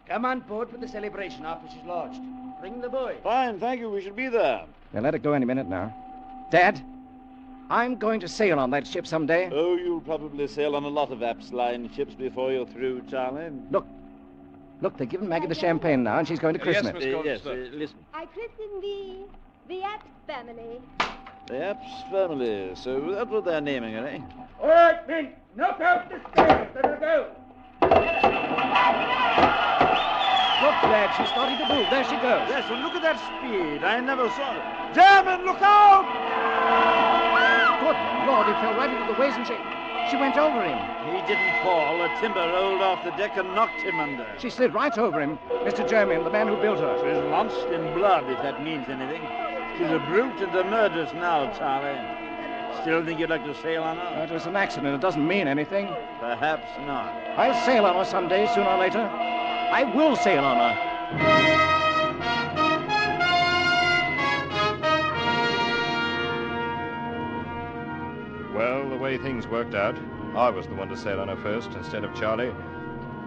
Come on board for the celebration after she's launched. Bring the boy. Fine, thank you. We shall be there. They'll let it go any minute now. Dad, I'm going to sail on that ship someday. Oh, you'll probably sail on a lot of AFRTS line ships before you're through, Charlie. Look, they're giving Maggie the champagne now, and she's going to christen it. Yes, listen. I christen the Apps family. The Apps family. So that's what they're naming her, eh? All right, men. Knock out the stairs. Let her go. Look, Dad, she's starting to move. There she goes. Yes, and look at that speed. I never saw it. Jermyn, look out! Good Lord, he fell right into the waves and she went over him. He didn't fall. A timber rolled off the deck and knocked him under. She slid right over him. Mr. Jermyn, the man who built her. She's launched in blood, if that means anything. She's a brute and a murderess now, Charlie. Still think you'd like to sail on her? It was an accident. It doesn't mean anything. Perhaps not. I'll sail on her someday, sooner or later. I will sail on her. Well, the way things worked out, I was the one to sail on her first instead of Charlie.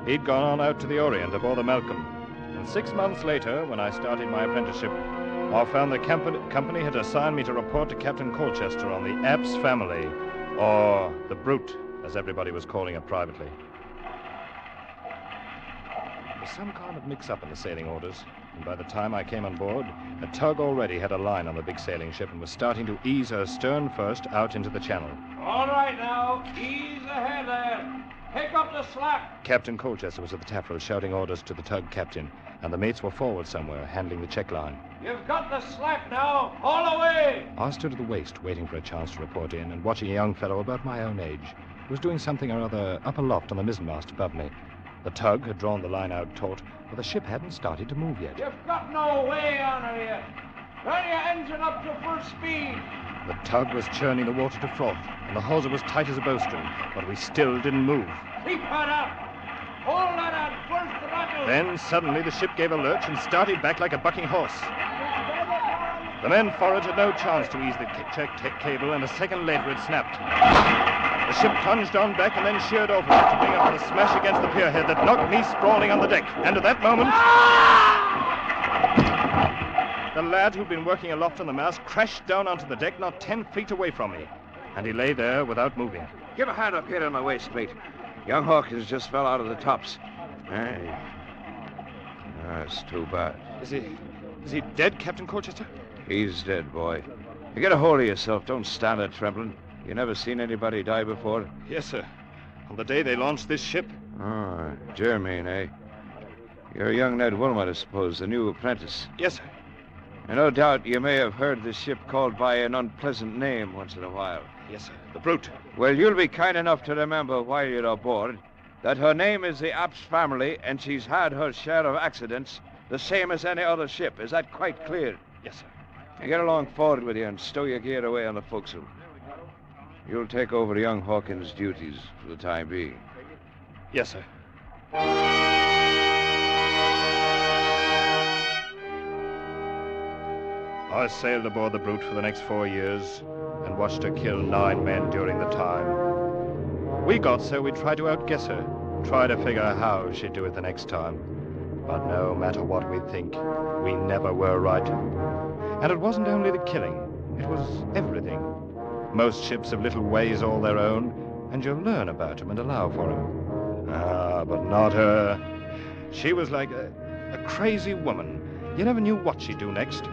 He'd gone on out to the Orient aboard the Malcolm. And 6 months later, when I started my apprenticeship, I found the company had assigned me to report to Captain Colchester on the Apps family, or the Brute, as everybody was calling it privately. There was some kind of mix-up in the sailing orders, and by the time I came on board, a tug already had a line on the big sailing ship and was starting to ease her stern first out into the channel. All right now. Ease ahead there. Pick up the slack. Captain Colchester was at the taffrail shouting orders to the tug captain, and the mates were forward somewhere, handling the check line. You've got the slack now. Haul away. I stood at the waist, waiting for a chance to report in, and watching a young fellow about my own age, who was doing something or other up aloft on the mizzenmast above me. The tug had drawn the line out taut, but the ship hadn't started to move yet. You've got no way on her yet. Run your engine up to full speed. The tug was churning the water to froth, and the hawser was tight as a bowstring, but we still didn't move. Keep her up. Hold that on first throttle. Then suddenly the ship gave a lurch and started back like a bucking horse. The men forward had no chance to ease the check cable, and a second later it snapped. The ship plunged on deck and then sheered over to bring up with a smash against the pierhead that knocked me sprawling on the deck. And at that moment... The lad who'd been working aloft on the mast crashed down onto the deck not 10 feet away from me. And he lay there without moving. Give a hand up here on my waist, mate. Young Hawkins just fell out of the tops. Hey. That's too bad. Is he dead, Captain Colchester? He's dead, boy. You get a hold of yourself. Don't stand there trembling. You never seen anybody die before? Yes, sir. On the day they launched this ship. Oh, Jermaine, eh? You're young Ned Wilmot, I suppose, the new apprentice. Yes, sir. And no doubt you may have heard this ship called by an unpleasant name once in a while. Yes, sir. The Brute. Well, you'll be kind enough to remember while you're aboard that her name is the Apps family, and she's had her share of accidents, the same as any other ship. Is that quite clear? Yes, sir. Now get along forward with you and stow your gear away on the forecastle. You'll take over young Hawkins' duties for the time being. Yes, sir. I sailed aboard the Brute for the next 4 years and watched her kill 9 men during the time. We got so we'd try to outguess her, try to figure how she'd do it the next time. But no matter what we think, we never were right. And it wasn't only the killing, it was everything. Most ships have little ways all their own, and you'll learn about them and allow for them. But not her. She was like a crazy woman. You never knew what she'd do next.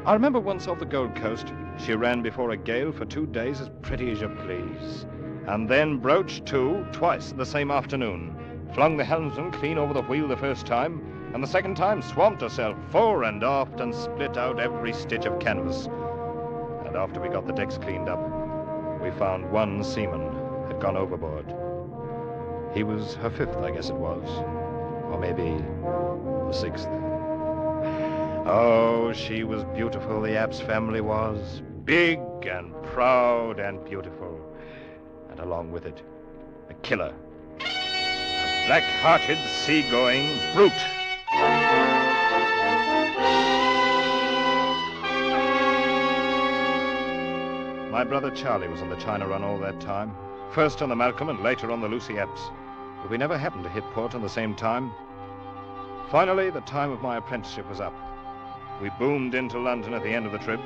I remember once off the Gold Coast, she ran before a gale for 2 days as pretty as you please. And then broached to twice the same afternoon. Flung the helmsman clean over the wheel the first time, and the second time swamped herself fore and aft and split out every stitch of canvas. And after we got the decks cleaned up, we found 1 seaman had gone overboard. He was her 5th, I guess it was. Or maybe the 6th. Oh, she was beautiful, the Apps family was. Big and proud and beautiful. And along with it, a killer. A black-hearted, sea-going brute. My brother Charlie was on the China run all that time. First on the Malcolm and later on the Lucy Apps. But we never happened to hit port on the same time. Finally, the time of my apprenticeship was up. We boomed into London at the end of the trip.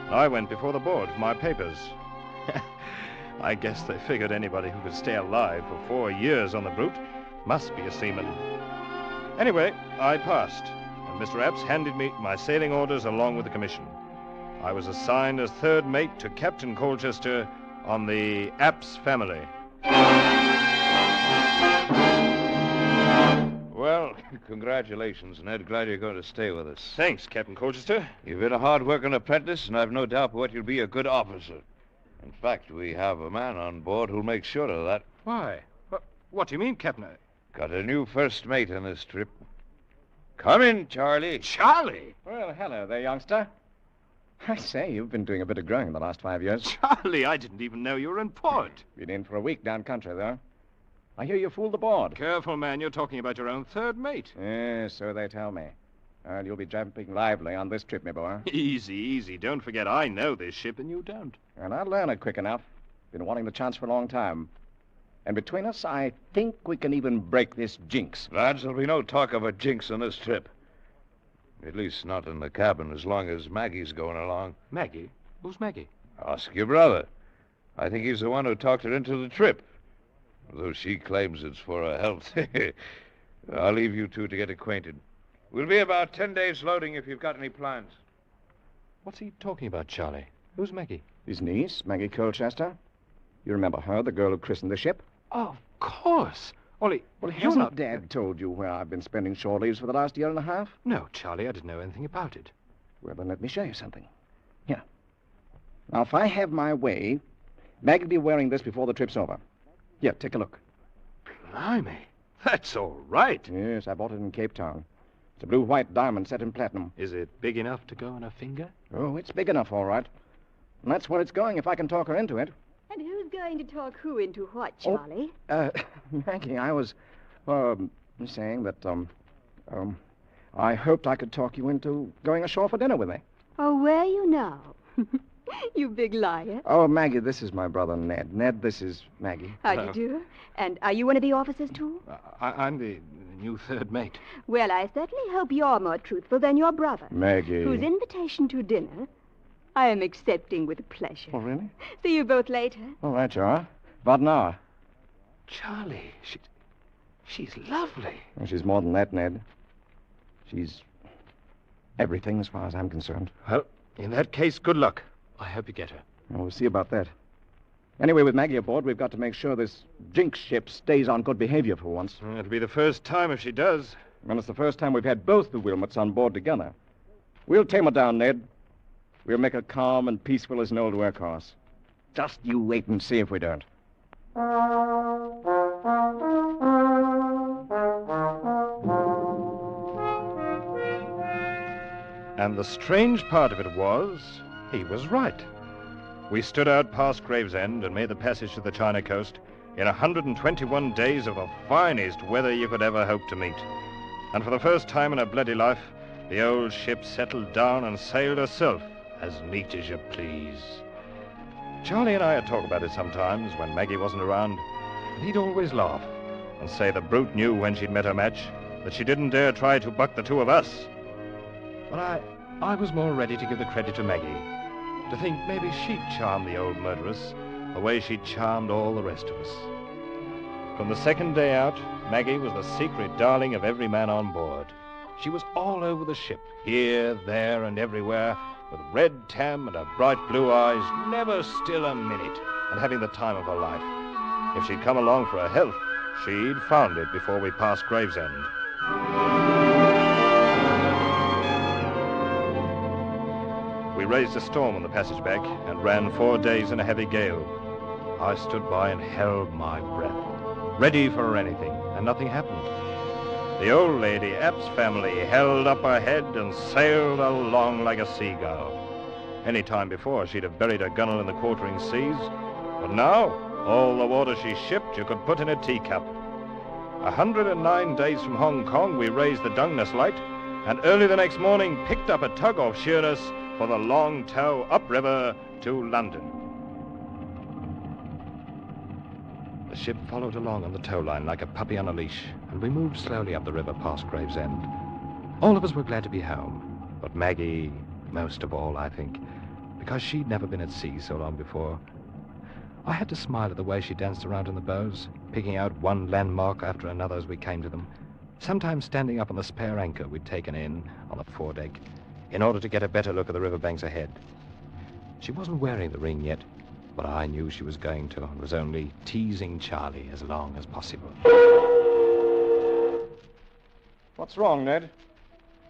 I went before the board for my papers. I guess they figured anybody who could stay alive for 4 years on the Brute must be a seaman. Anyway, I passed, and Mr. Apps handed me my sailing orders along with the commission. I was assigned as 3rd mate to Captain Colchester on the Apps family. Well, congratulations, Ned. Glad you're going to stay with us. Thanks, Captain Colchester. You've been a hard-working apprentice, and I've no doubt but you'll be a good officer. In fact, we have a man on board who'll make sure of that. Why? What do you mean, Captain? Got a new first mate on this trip. Come in, Charlie. Charlie? Well, hello there, youngster. I say, you've been doing a bit of growing the last 5 years. Charlie, I didn't even know you were in port. Been in for a week down country, though. I hear you fooled the board. Careful, man. You're talking about your own 3rd mate. Yes, so they tell me. And you'll be jumping lively on this trip, my boy. Easy, easy. Don't forget I know this ship and you don't. And I'll learn it quick enough. Been wanting the chance for a long time. And between us, I think we can even break this jinx. Lads, there'll be no talk of a jinx on this trip. At least not in the cabin as long as Maggie's going along. Maggie? Who's Maggie? Ask your brother. I think he's the one who talked her into the trip. Though she claims it's for her health. I'll leave you two to get acquainted. We'll be about 10 days loading if you've got any plans. What's he talking about, Charlie? Who's Maggie? His niece, Maggie Colchester. You remember her, the girl who christened the ship? Oh, of course. Ollie, well, hasn't Dad told you where I've been spending shore leaves for the last 1.5 years? No, Charlie, I didn't know anything about it. Well, then let me show you something. Here. Now, if I have my way, Mag will be wearing this before the trip's over. Here, take a look. Blimey, that's all right. Yes, I bought it in Cape Town. It's a blue-white diamond set in platinum. Is it big enough to go on a finger? Oh, it's big enough, all right. And that's where it's going if I can talk her into it. And who's going to talk who into what, Charlie? Maggie, I was, saying that, I hoped I could talk you into going ashore for dinner with me. Oh, were you now? You big liar. Oh, Maggie, this is my brother, Ned. Ned, this is Maggie. How do you do? And are you one of the officers, too? I'm the new third mate. Well, I certainly hope you're more truthful than your brother. Maggie. Whose invitation to dinner I am accepting with pleasure. Oh, really? See you both later. All right, you are. About an hour. Charlie, she's lovely. Well, she's more than that, Ned. She's everything as far as I'm concerned. Well, in that case, good luck. I hope you get her. Well, we'll see about that. Anyway, with Maggie aboard, we've got to make sure this Jinx ship stays on good behavior for once. It'll be the first time if she does. And it's the first time we've had both the Wilmots on board together. We'll tame her down, Ned. We'll make her calm and peaceful as an old workhorse. Just you wait and see if we don't. And the strange part of it was, he was right. We stood out past Gravesend and made the passage to the China coast in 121 days of the finest weather you could ever hope to meet. And for the first time in her bloody life, the old ship settled down and sailed herself, as neat as you please. Charlie and I'd talk about it sometimes when Maggie wasn't around, and he'd always laugh and say the brute knew when she'd met her match that she didn't dare try to buck the two of us. But I was more ready to give the credit to Maggie, to think maybe she'd charm the old murderess the way she'd charmed all the rest of us. From the second day out, Maggie was the secret darling of every man on board. She was all over the ship, here, there, and everywhere, with red tam and her bright blue eyes, never still a minute, and having the time of her life. If she'd come along for her health, she'd found it before we passed Gravesend. We raised a storm on the passage back and ran 4 days in a heavy gale. I stood by and held my breath, ready for anything, and nothing happened. The old lady, App's family, held up her head and sailed along like a seagull. Any time before, she'd have buried her gunwale in the quartering seas, but now, all the water she shipped you could put in a teacup. 109 days from Hong Kong, we raised the Dungeness light, and early the next morning picked up a tug off Sheerness for the long tow upriver to London. The ship followed along on the tow line like a puppy on a leash, and we moved slowly up the river past Gravesend. All of us were glad to be home, but Maggie most of all, I think, because she'd never been at sea so long before. I had to smile at the way she danced around in the bows, picking out one landmark after another as we came to them, sometimes standing up on the spare anchor we'd taken in on the foredeck in order to get a better look at the riverbanks ahead. She wasn't wearing the ring yet, but I knew she was going to, and was only teasing Charlie as long as possible. What's wrong, Ned?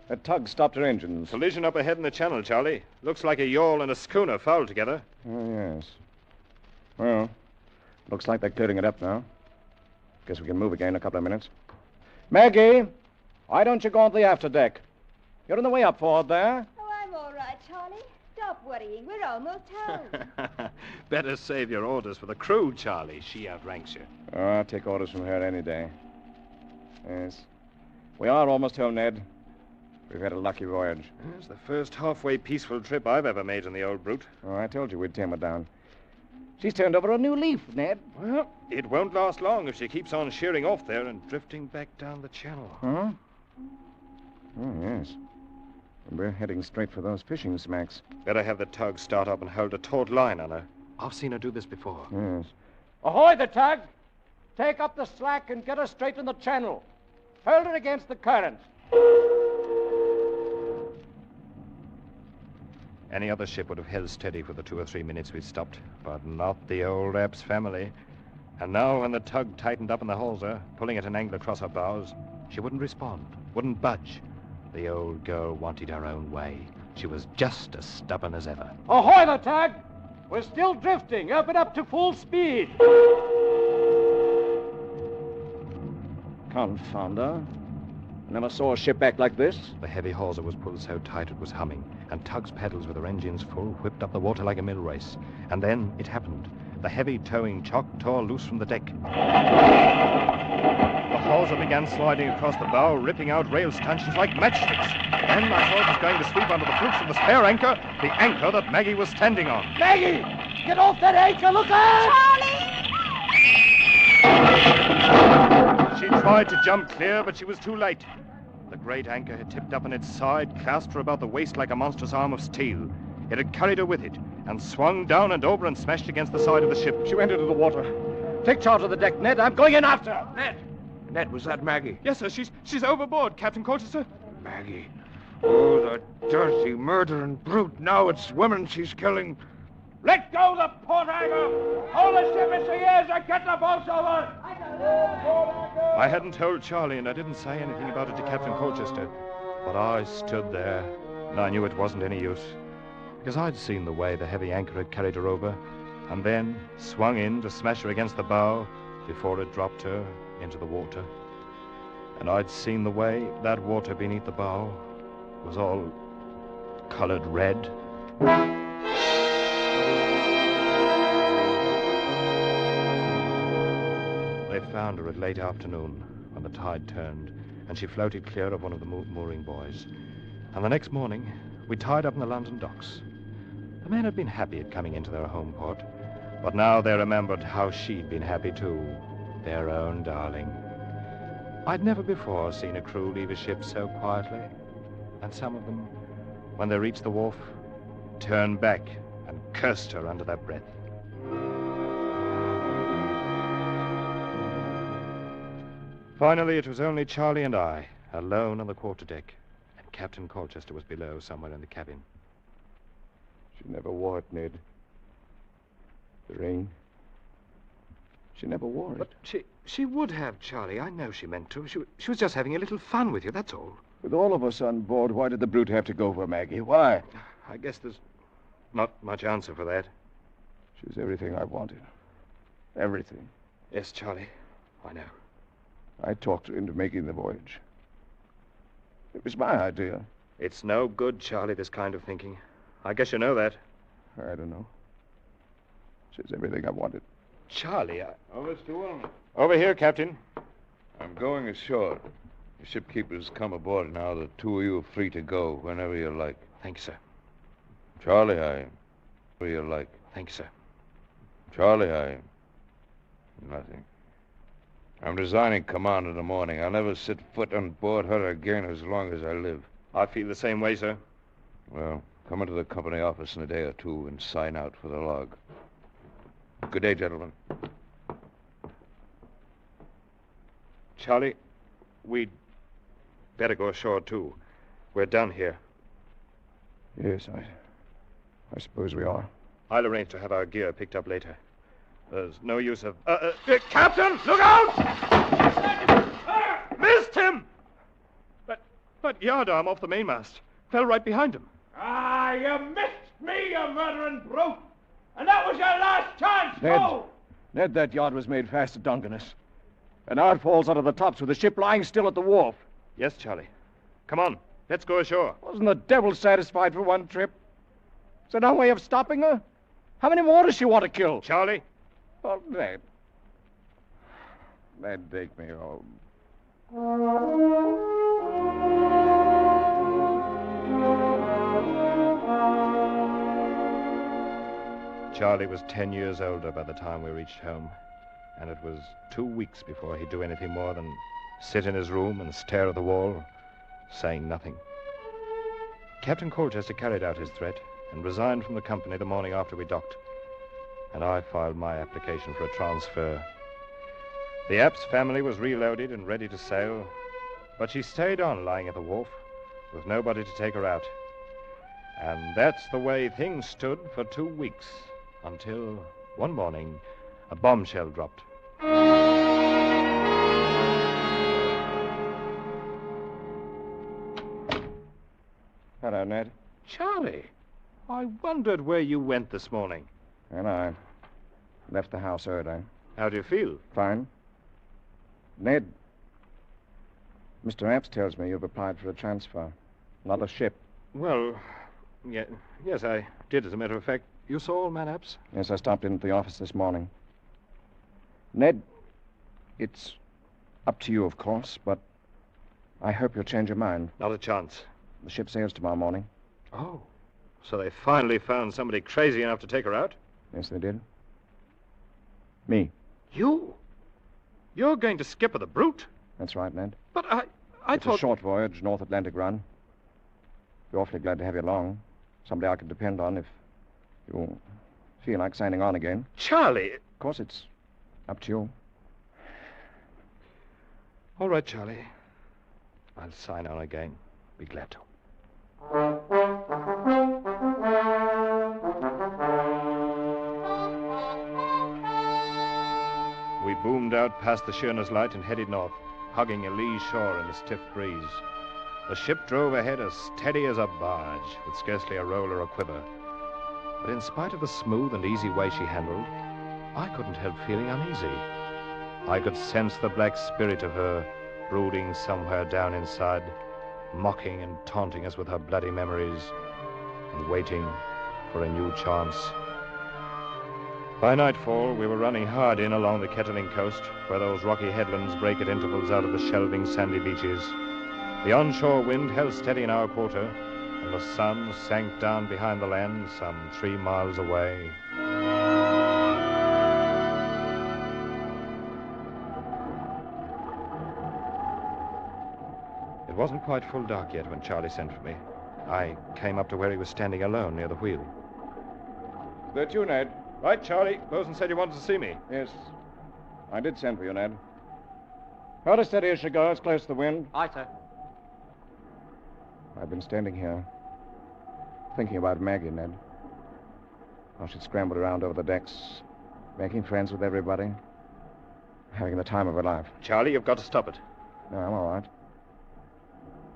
That tug stopped her engines. Collision up ahead in the channel, Charlie. Looks like a yawl and a schooner fouled together. Oh, yes. Well, looks like they're clearing it up now. Guess we can move again in a couple of minutes. Maggie, why don't you go on the afterdeck? You're on the way up forward there. Oh, I'm all right, Charlie. Stop worrying. We're almost home. Better save your orders for the crew, Charlie. She outranks you. Oh, I'll take orders from her any day. Yes. We are almost home, Ned. We've had a lucky voyage. It's the first halfway peaceful trip I've ever made in the old brute. Oh, I told you we'd tame her down. She's turned over a new leaf, Ned. Well, it won't last long if she keeps on sheering off there and drifting back down the channel. Huh? Oh, yes. We're heading straight for those fishing smacks. Better have the tug start up and hold a taut line on her. I've seen her do this before. Yes. Ahoy, the tug! Take up the slack and get her straight in the channel. Hold her against the current. Any other ship would have held steady for the 2 or 3 minutes we'd stopped, but not the old App's family. And now when the tug tightened up in the hawser, pulling at an angle across her bows, she wouldn't respond, wouldn't budge. The old girl wanted her own way. She was just as stubborn as ever. Ahoy, the tug! We're still drifting. Up and up to full speed. Confound her. Never saw a ship act like this. The heavy hawser was pulled so tight it was humming, and Tug's pedals with her engines full whipped up the water like a mill race. And then it happened. the heavy towing chock tore loose from the deck. The hawser began sliding across the bow, ripping out rail stanchions like matchsticks. Then I thought it was going to sweep under the flukes of the spare anchor, the anchor that Maggie was standing on. Maggie! Get off that anchor! Look out! She tried to jump clear, but she was too late. The great anchor had tipped up on its side, clasped her about the waist like a monstrous arm of steel. It had carried her with it, and swung down and over and smashed against the side of the ship. She went into the water. Take charge of the deck, Ned. I'm going in after her. Ned, was that Maggie? Yes, sir. She's overboard, Captain Colchester. Maggie. Oh, the dirty, murdering brute. Now it's women she's killing. Let go the port anchor! Hold the ship as she is and get the boats over! I hadn't told Charlie, and I didn't say anything about it to Captain Colchester. But I stood there, and I knew it wasn't any use. Because I'd seen the way the heavy anchor had carried her over, and then swung in to smash her against the bow before it dropped her into the water. And I'd seen the way that water beneath the bow was all colored red. They found her at late afternoon when the tide turned, and she floated clear of one of the mooring buoys. And the next morning, we tied up in the London docks. The men had been happy at coming into their home port, but now they remembered how she'd been happy too, their own darling. I'd never before seen a crew leave a ship so quietly, and some of them, when they reached the wharf, turned back and cursed her under their breath. Finally, it was only Charlie and I, alone on the quarterdeck, and Captain Colchester was below, somewhere in the cabin. She never wore it, Ned. The ring. She never wore it. But she would have, Charlie. I know she meant to. She was just having a little fun with you, that's all. With all of us on board, why did the brute have to go for Maggie? Why? I guess there's not much answer for that. She's everything I wanted. Everything. Yes, Charlie. I know. I talked her into making the voyage. It was my idea. It's no good, Charlie, this kind of thinking. I guess you know that. I don't know. She's everything I wanted. Charlie, Oh, Mr. Wilmer. Over here, Captain. I'm going ashore. The shipkeeper's come aboard now. The two of you are free to go whenever you like. Thank you, sir. Charlie, whenever you like. Thank you, sir. Charlie, nothing. I'm resigning command in the morning. I'll never set foot on board her again as long as I live. I feel the same way, sir. Well, come into the company office in a day or two and sign out for the log. Good day, gentlemen. Charlie, we'd better go ashore, too. We're done here. Yes, I suppose we are. I'll arrange to have our gear picked up later. There's no use of... Captain, look out! Missed him! But yardarm off the mainmast. Fell right behind him. Ah, you missed me, you murdering brute! And that was your last chance, too! Ned, that yard was made fast to Dungeness. And now it falls out of the tops with the ship lying still at the wharf. Yes, Charlie. Come on, let's go ashore. Wasn't the devil satisfied for one trip? Is there no way of stopping her? How many more does she want to kill? Charlie? Oh, Ned. Ned, take me home. Charlie was 10 years older by the time we reached home, and it was 2 weeks before he'd do anything more than sit in his room and stare at the wall, saying nothing. Captain Colchester carried out his threat and resigned from the company the morning after we docked, and I filed my application for a transfer. The Apps family was reloaded and ready to sail, but she stayed on lying at the wharf with nobody to take her out. And that's the way things stood for 2 weeks, until one morning a bombshell dropped. Hello, Ned. Charlie, I wondered where you went this morning. And I left the house early. How do you feel? Fine. Ned, Mr. Apps tells me you've applied for a transfer. Another ship. Well, yes, I did, as a matter of fact. You saw old man Epps? Yes, I stopped in at the office this morning. Ned, it's up to you, of course, but I hope you'll change your mind. Not a chance. The ship sails tomorrow morning. Oh. So they finally found somebody crazy enough to take her out? Yes, they did. Me. You? You're going to skipper the Brute? That's right, Ned. But I it's thought... a short voyage, North Atlantic run. Be awfully glad to have you along. Somebody I could depend on if you feel like signing on again. Charlie! Of course, it's up to you. All right, Charlie. I'll sign on again. Be glad to. We boomed out past the Sheerness Light and headed north, hugging a lee shore in a stiff breeze. The ship drove ahead as steady as a barge, with scarcely a roll or a quiver. But in spite of the smooth and easy way she handled, I couldn't help feeling uneasy. I could sense the black spirit of her brooding somewhere down inside, mocking and taunting us with her bloody memories, and waiting for a new chance. By nightfall, we were running hard in along the Kettling coast, where those rocky headlands break at intervals out of the shelving sandy beaches. The onshore wind held steady in our quarter, and the sun sank down behind the land some 3 miles away. It wasn't quite full dark yet when Charlie sent for me. I came up to where he was standing alone near the wheel. Is that you, Ned? Right, Charlie. Bosun said you wanted to see me. Yes. I did send for you, Ned. Hold her steady as she goes, close to the wind. Aye, sir. I've been standing here, thinking about Maggie, Ned. How she'd scrambled around over the decks, making friends with everybody, having the time of her life. Charlie, you've got to stop it. No, I'm all right.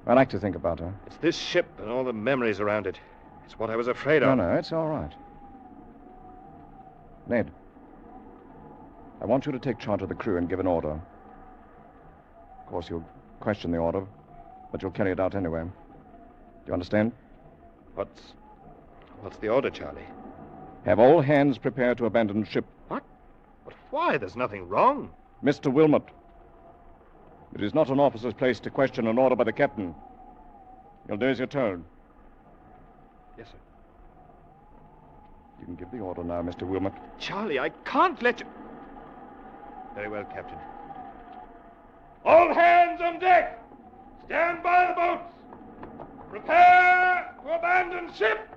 I like to think about her. It's this ship and all the memories around it. It's what I was afraid of. No, it's all right. Ned, I want you to take charge of the crew and give an order. Of course, you'll question the order, but you'll carry it out anyway. Do you understand? What's the order, Charlie? Have all hands prepared to abandon ship. What? But why? There's nothing wrong. Mr. Wilmot, it is not an officer's place to question an order by the captain. You'll do as you're told. Yes, sir. You can give the order now, Mr. Wilmot. Charlie, I can't let you... Very well, Captain. All hands on deck! Stand by the boats! Prepare to abandon ship!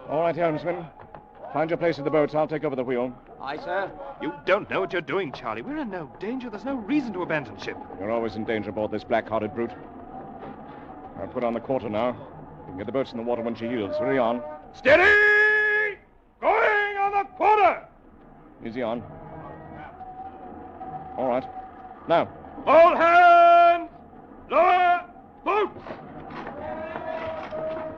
All right, helmsman. Find your place in the boats. I'll take over the wheel. Aye, sir. You don't know what you're doing, Charlie. We're in no danger. There's no reason to abandon ship. You're always in danger aboard this black-hearted brute. I'll put on the quarter now. You can get the boats in the water when she yields. Hurry on. Steady! Going on the quarter! Easy on. All right. Now. All hands! Lower boats!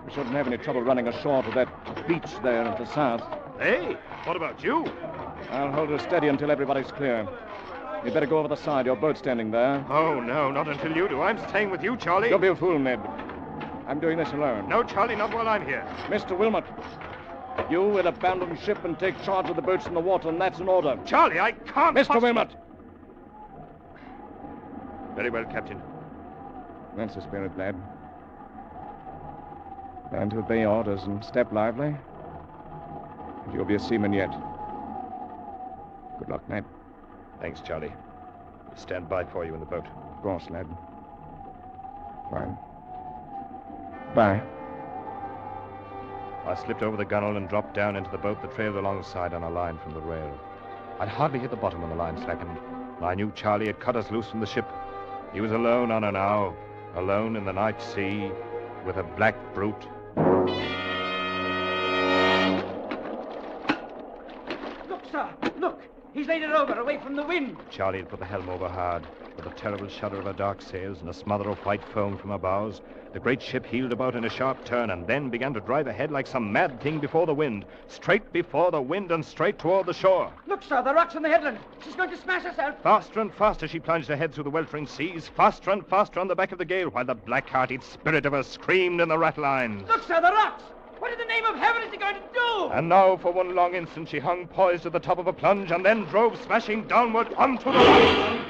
We shouldn't have any trouble running ashore to that beach there at the south. Hey, what about you? I'll hold her steady until everybody's clear. You'd better go over the side. Your boat's standing there. Oh, no, not until you do. I'm staying with you, Charlie. Don't be a fool, Ned. I'm doing this alone. No, Charlie, not while I'm here. Mr. Wilmot, you will abandon ship and take charge of the boats in the water, and that's an order. Charlie, I can't... Mr. Wilmot! Very well, Captain. That's the spirit, lad. Learn to obey orders and step lively, and you'll be a seaman yet. Good luck, Ned. Thanks, Charlie. We'll stand by for you in the boat. Of course, lad. Fine. Bye. I slipped over the gunwale and dropped down into the boat that trailed alongside on a line from the rail. I'd hardly hit the bottom when the line slackened. I knew Charlie had cut us loose from the ship. He was alone on her now, alone in the night sea, with a black brute. Look, sir, look! He's laid it over, away from the wind. Charlie had put the helm over hard. With a terrible shudder of her dark sails and a smother of white foam from her bows, the great ship heeled about in a sharp turn and then began to drive ahead like some mad thing before the wind, straight before the wind and straight toward the shore. Look, sir, the rocks on the headland. She's going to smash herself. Faster and faster she plunged ahead through the weltering seas, faster and faster on the back of the gale, while the black-hearted spirit of her screamed in the ratlines. Look, sir, the rocks! What in the name of heaven is he going to do? And now, for one long instant, she hung poised at the top of a plunge and then drove smashing downward onto the rock.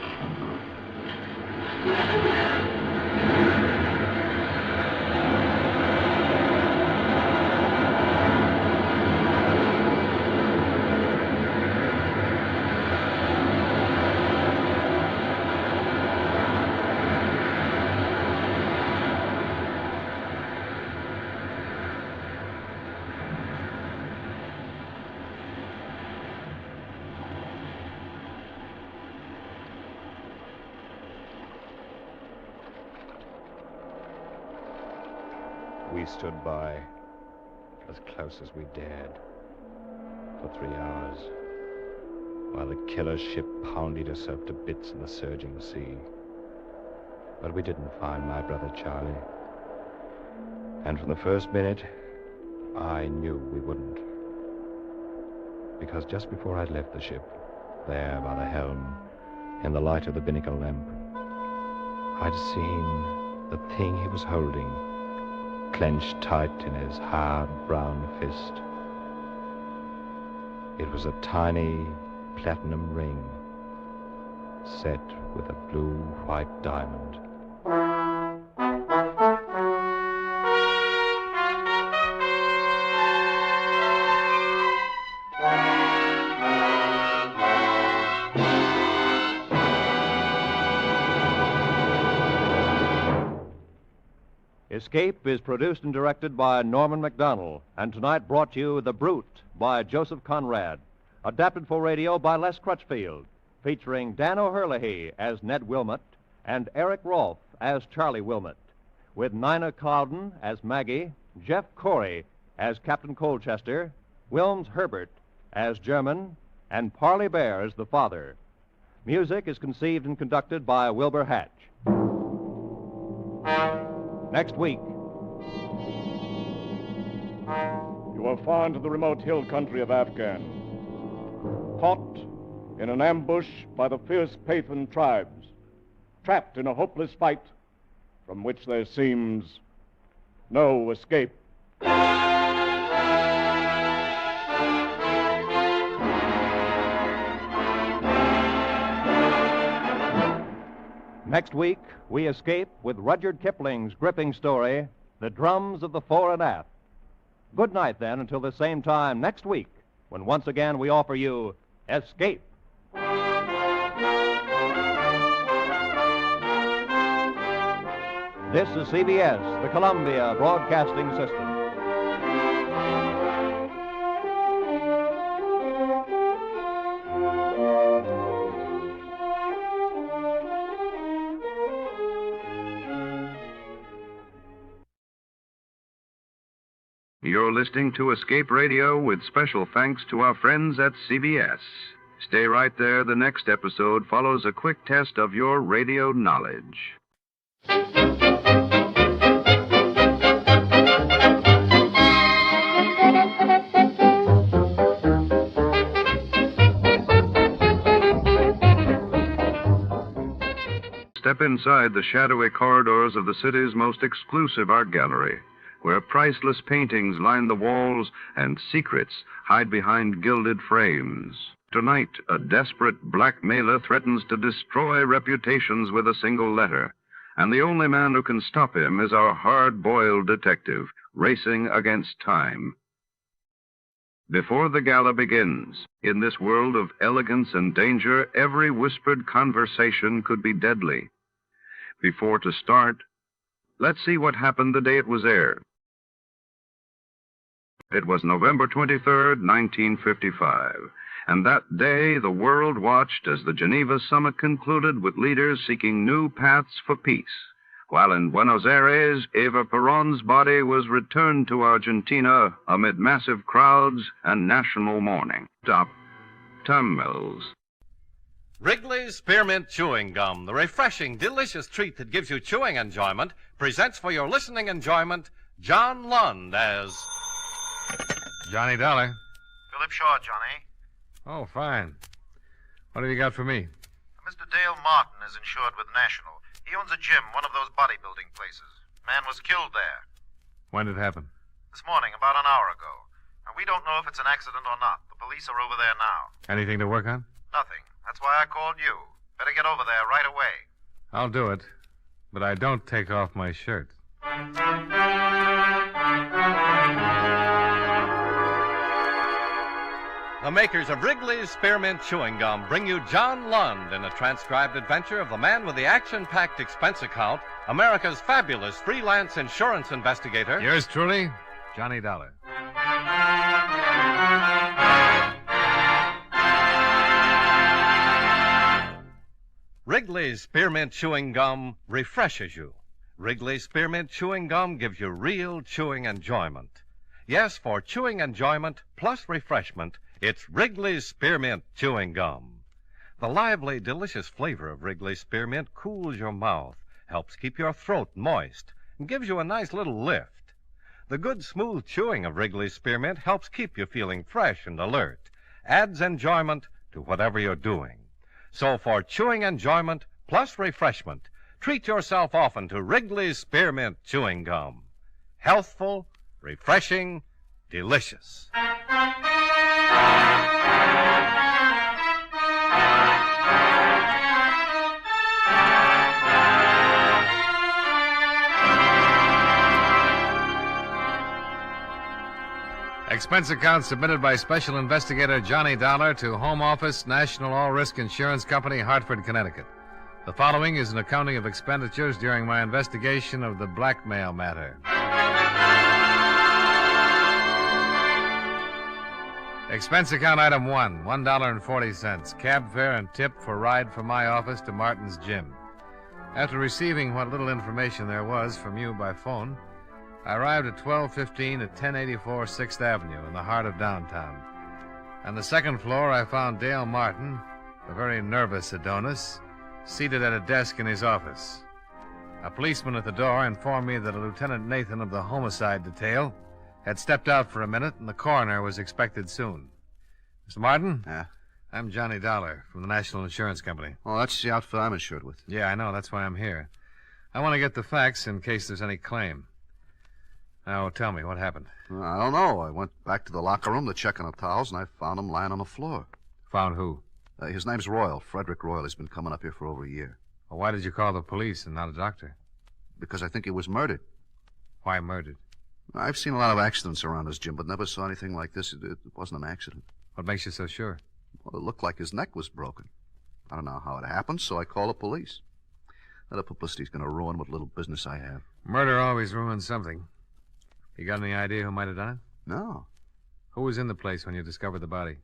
We stood by, as close as we dared, for 3 hours, while the killer ship pounded herself to bits in the surging sea. But we didn't find my brother Charlie. And from the first minute, I knew we wouldn't. Because just before I'd left the ship, there by the helm, in the light of the binnacle lamp, I'd seen the thing he was holding clenched tight in his hard brown fist. It was a tiny platinum ring set with a blue-white diamond. Escape is produced and directed by Norman MacDonald, and tonight brought you The Brute by Joseph Conrad, adapted for radio by Les Crutchfield, featuring Dan O'Herlihy as Ned Wilmot and Eric Rolfe as Charlie Wilmot, with Nina Cowden as Maggie, Jeff Corey as Captain Colchester, Wilms Herbert as German, and Parley Bear as the father. Music is conceived and conducted by Wilbur Hatch. Next week. You are far into the remote hill country of Afghan, caught in an ambush by the fierce Pathan tribes, trapped in a hopeless fight from which there seems no escape. Next week, we escape with Rudyard Kipling's gripping story, The Drums of the Fore and Aft. Good night, then, until the same time next week, when once again we offer you Escape. This is CBS, the Columbia Broadcasting System. You're listening to Escape Radio with special thanks to our friends at CBS. Stay right there. The next episode follows a quick test of your radio knowledge. Step inside the shadowy corridors of the city's most exclusive art gallery, where priceless paintings line the walls and secrets hide behind gilded frames. Tonight, a desperate blackmailer threatens to destroy reputations with a single letter, and the only man who can stop him is our hard-boiled detective, racing against time. Before the gala begins, in this world of elegance and danger, every whispered conversation could be deadly. Before to start, let's see what happened the day it was aired. It was November 23rd, 1955, and that day the world watched as the Geneva summit concluded with leaders seeking new paths for peace, while in Buenos Aires, Eva Perón's body was returned to Argentina amid massive crowds and national mourning. Top Mills. Wrigley's Spearmint Chewing Gum, the refreshing, delicious treat that gives you chewing enjoyment, presents for your listening enjoyment John Lund as Johnny Dollar. Philip Shaw, Johnny. Oh, fine. What have you got for me? Mr. Dale Martin is insured with National. He owns a gym, one of those bodybuilding places. Man was killed there. When did it happen? This morning, about an hour ago. And we don't know if it's an accident or not. The police are over there now. Anything to work on? Nothing. That's why I called you. Better get over there right away. I'll do it. But I don't take off my shirt. The makers of Wrigley's Spearmint Chewing Gum bring you John Lund in a transcribed adventure of the man with the action-packed expense account, America's fabulous freelance insurance investigator. Yours truly, Johnny Dollar. Wrigley's Spearmint Chewing Gum refreshes you. Wrigley's Spearmint Chewing Gum gives you real chewing enjoyment. Yes, for chewing enjoyment plus refreshment, it's Wrigley's Spearmint Chewing Gum. The lively, delicious flavor of Wrigley's Spearmint cools your mouth, helps keep your throat moist, and gives you a nice little lift. The good, smooth chewing of Wrigley's Spearmint helps keep you feeling fresh and alert, adds enjoyment to whatever you're doing. So for chewing enjoyment plus refreshment, treat yourself often to Wrigley's Spearmint Chewing Gum. Healthful, refreshing, delicious. Expense account submitted by Special Investigator Johnny Dollar to Home Office, National All-Risk Insurance Company, Hartford, Connecticut. The following is an accounting of expenditures during my investigation of the blackmail matter. Expense account item 1, $1.40, cab fare and tip for ride from my office to Martin's gym. After receiving what little information there was from you by phone, I arrived at 12:15 at 1084 6th Avenue in the heart of downtown. On the second floor, I found Dale Martin, a very nervous Adonis, seated at a desk in his office. A policeman at the door informed me that a Lieutenant Nathan of the homicide detail had stepped out for a minute and the coroner was expected soon. Mr. Martin? Yeah? I'm Johnny Dollar from the National Insurance Company. Oh, that's the outfit I'm insured with. Yeah, I know. That's why I'm here. I want to get the facts in case there's any claim. Now, tell me, what happened? I don't know. I went back to the locker room to check on the towels, and I found him lying on the floor. Found who? His name's Royal, Frederick Royal. He's been coming up here for over a year. Well, why did you call the police and not a doctor? Because I think he was murdered. Why murdered? I've seen a lot of accidents around this gym, but never saw anything like this. It wasn't an accident. What makes you so sure? Well, it looked like his neck was broken. I don't know how it happened, so I called the police. Now, the publicity's going to ruin what little business I have. Murder always ruins something. You got any idea who might have done it? No. Who was in the place when you discovered the body?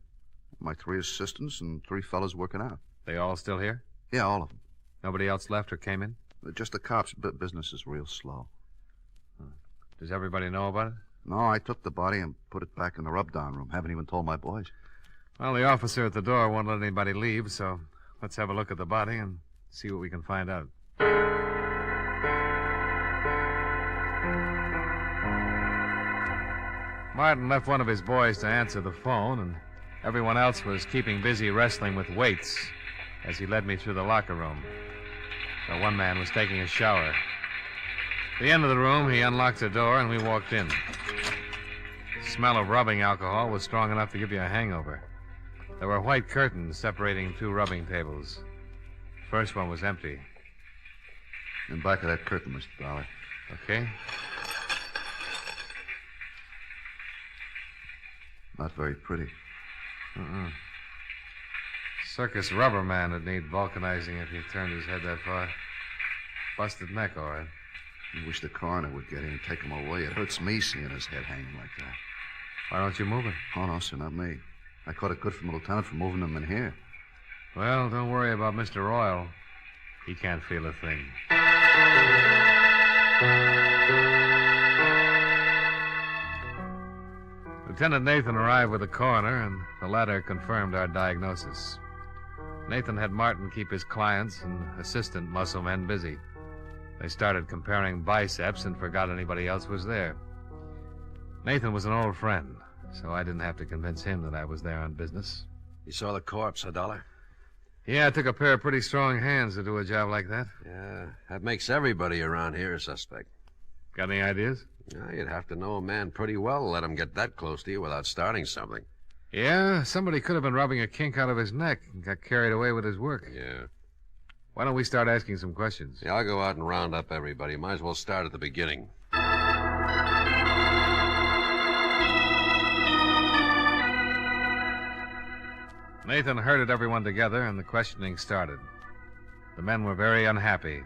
My 3 assistants and 3 fellas working out. They all still here? Yeah, all of them. Nobody else left or came in? Just the cops. Business is real slow. Does everybody know about it? No, I took the body and put it back in the rub-down room. Haven't even told my boys. Well, the officer at the door won't let anybody leave, so let's have a look at the body and see what we can find out. Martin left one of his boys to answer the phone, and everyone else was keeping busy wrestling with weights as he led me through the locker room. The one man was taking a shower. At the end of the room, he unlocked the door, and we walked in. The smell of rubbing alcohol was strong enough to give you a hangover. There were white curtains separating 2 rubbing tables. The first one was empty. In back of that curtain, Mr. Dollar. Okay. Not very pretty. Circus rubber man would need vulcanizing if he turned his head that far. Busted neck, all right. I wish the coroner would get in and take him away. It hurts me seeing his head hanging like that. Why don't you move it? Oh, no, sir, not me. I caught it good from the lieutenant for moving him in here. Well, don't worry about Mr. Royal. He can't feel a thing. Lieutenant Nathan arrived with the coroner, and the latter confirmed our diagnosis. Nathan had Martin keep his clients and assistant muscle men busy. They started comparing biceps and forgot anybody else was there. Nathan was an old friend, so I didn't have to convince him that I was there on business. You saw the corpse, a Dollar? Yeah, it took a pair of pretty strong hands to do a job like that. Yeah, that makes everybody around here a suspect. Got any ideas? Yeah, you'd have to know a man pretty well to let him get that close to you without starting something. Yeah, somebody could have been rubbing a kink out of his neck and got carried away with his work. Yeah. Why don't we start asking some questions? Yeah, I'll go out and round up everybody. Might as well start at the beginning. Nathan herded everyone together, and the questioning started. The men were very unhappy.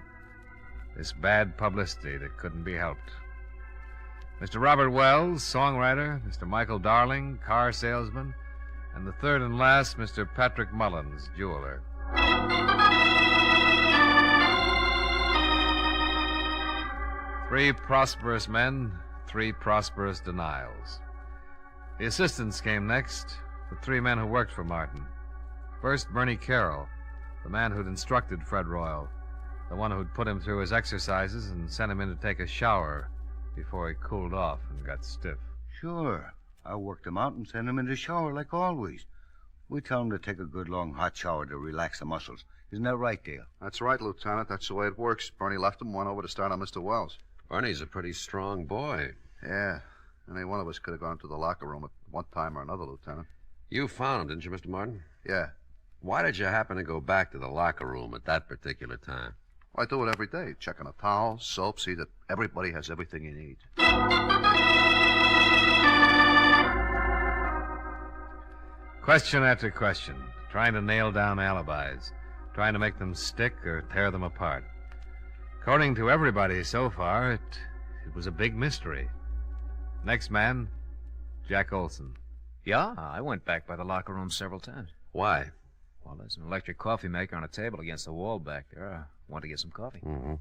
This bad publicity that couldn't be helped. Mr. Robert Wells, songwriter, Mr. Michael Darling, car salesman, and the third and last, Mr. Patrick Mullins, jeweler. Three prosperous men, three prosperous denials. The assistants came next, the three men who worked for Martin. First, Bernie Carroll, the man who'd instructed Fred Royal, the one who'd put him through his exercises and sent him in to take a shower before he cooled off and got stiff. Sure. I worked him out and sent him in the shower like always. We tell him to take a good long hot shower to relax the muscles. Isn't that right, Dale? That's right, Lieutenant. That's the way it works. Bernie left him, went over to start on Mr. Wells. Bernie's a pretty strong boy. Yeah. Any one of us could have gone to the locker room at one time or another, Lieutenant. You found him, didn't you, Mr. Martin? Yeah. Why did you happen to go back to the locker room at that particular time? Well, I do it every day. Check on a towel, soap, see that everybody has everything he needs. Question after question, trying to nail down alibis, trying to make them stick or tear them apart. According to everybody so far, it was a big mystery. Next man, Jack Olson. Yeah, I went back by the locker room several times. Why? Well, there's an electric coffee maker on a table against the wall back there. I want to get some coffee. Mm-hmm.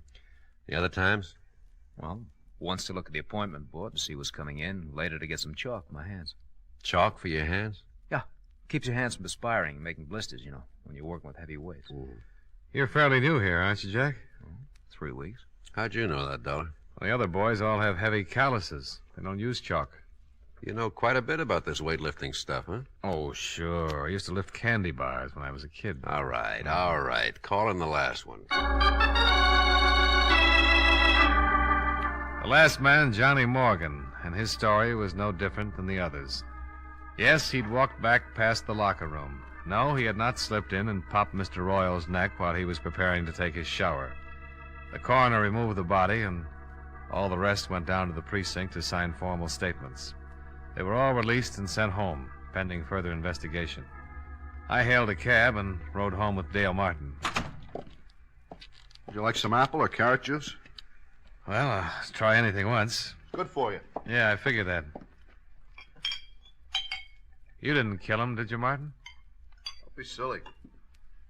The other times? Well, once to look at the appointment board to see what's coming in, later to get some chalk for my hands. Chalk for your hands? Yeah. Keeps your hands from perspiring and making blisters, you know, when you're working with heavy weights. You're fairly new here, aren't you, Jack? 3 weeks. How'd you know that, Dollar? Well, the other boys all have heavy calluses. They don't use chalk. You know quite a bit about this weightlifting stuff, huh? Oh, sure. I used to lift candy bars when I was a kid. All right, all right. Call in the last one. The last man, Johnny Morgan, and his story was no different than the others. Yes, he'd walked back past the locker room. No, he had not slipped in and popped Mr. Royal's neck while he was preparing to take his shower. The coroner removed the body, and all the rest went down to the precinct to sign formal statements. They were all released and sent home, pending further investigation. I hailed a cab and rode home with Dale Martin. Would you like some apple or carrot juice? Well, I'll try anything once. Good for you. Yeah, I figured that. You didn't kill him, did you, Martin? Don't be silly.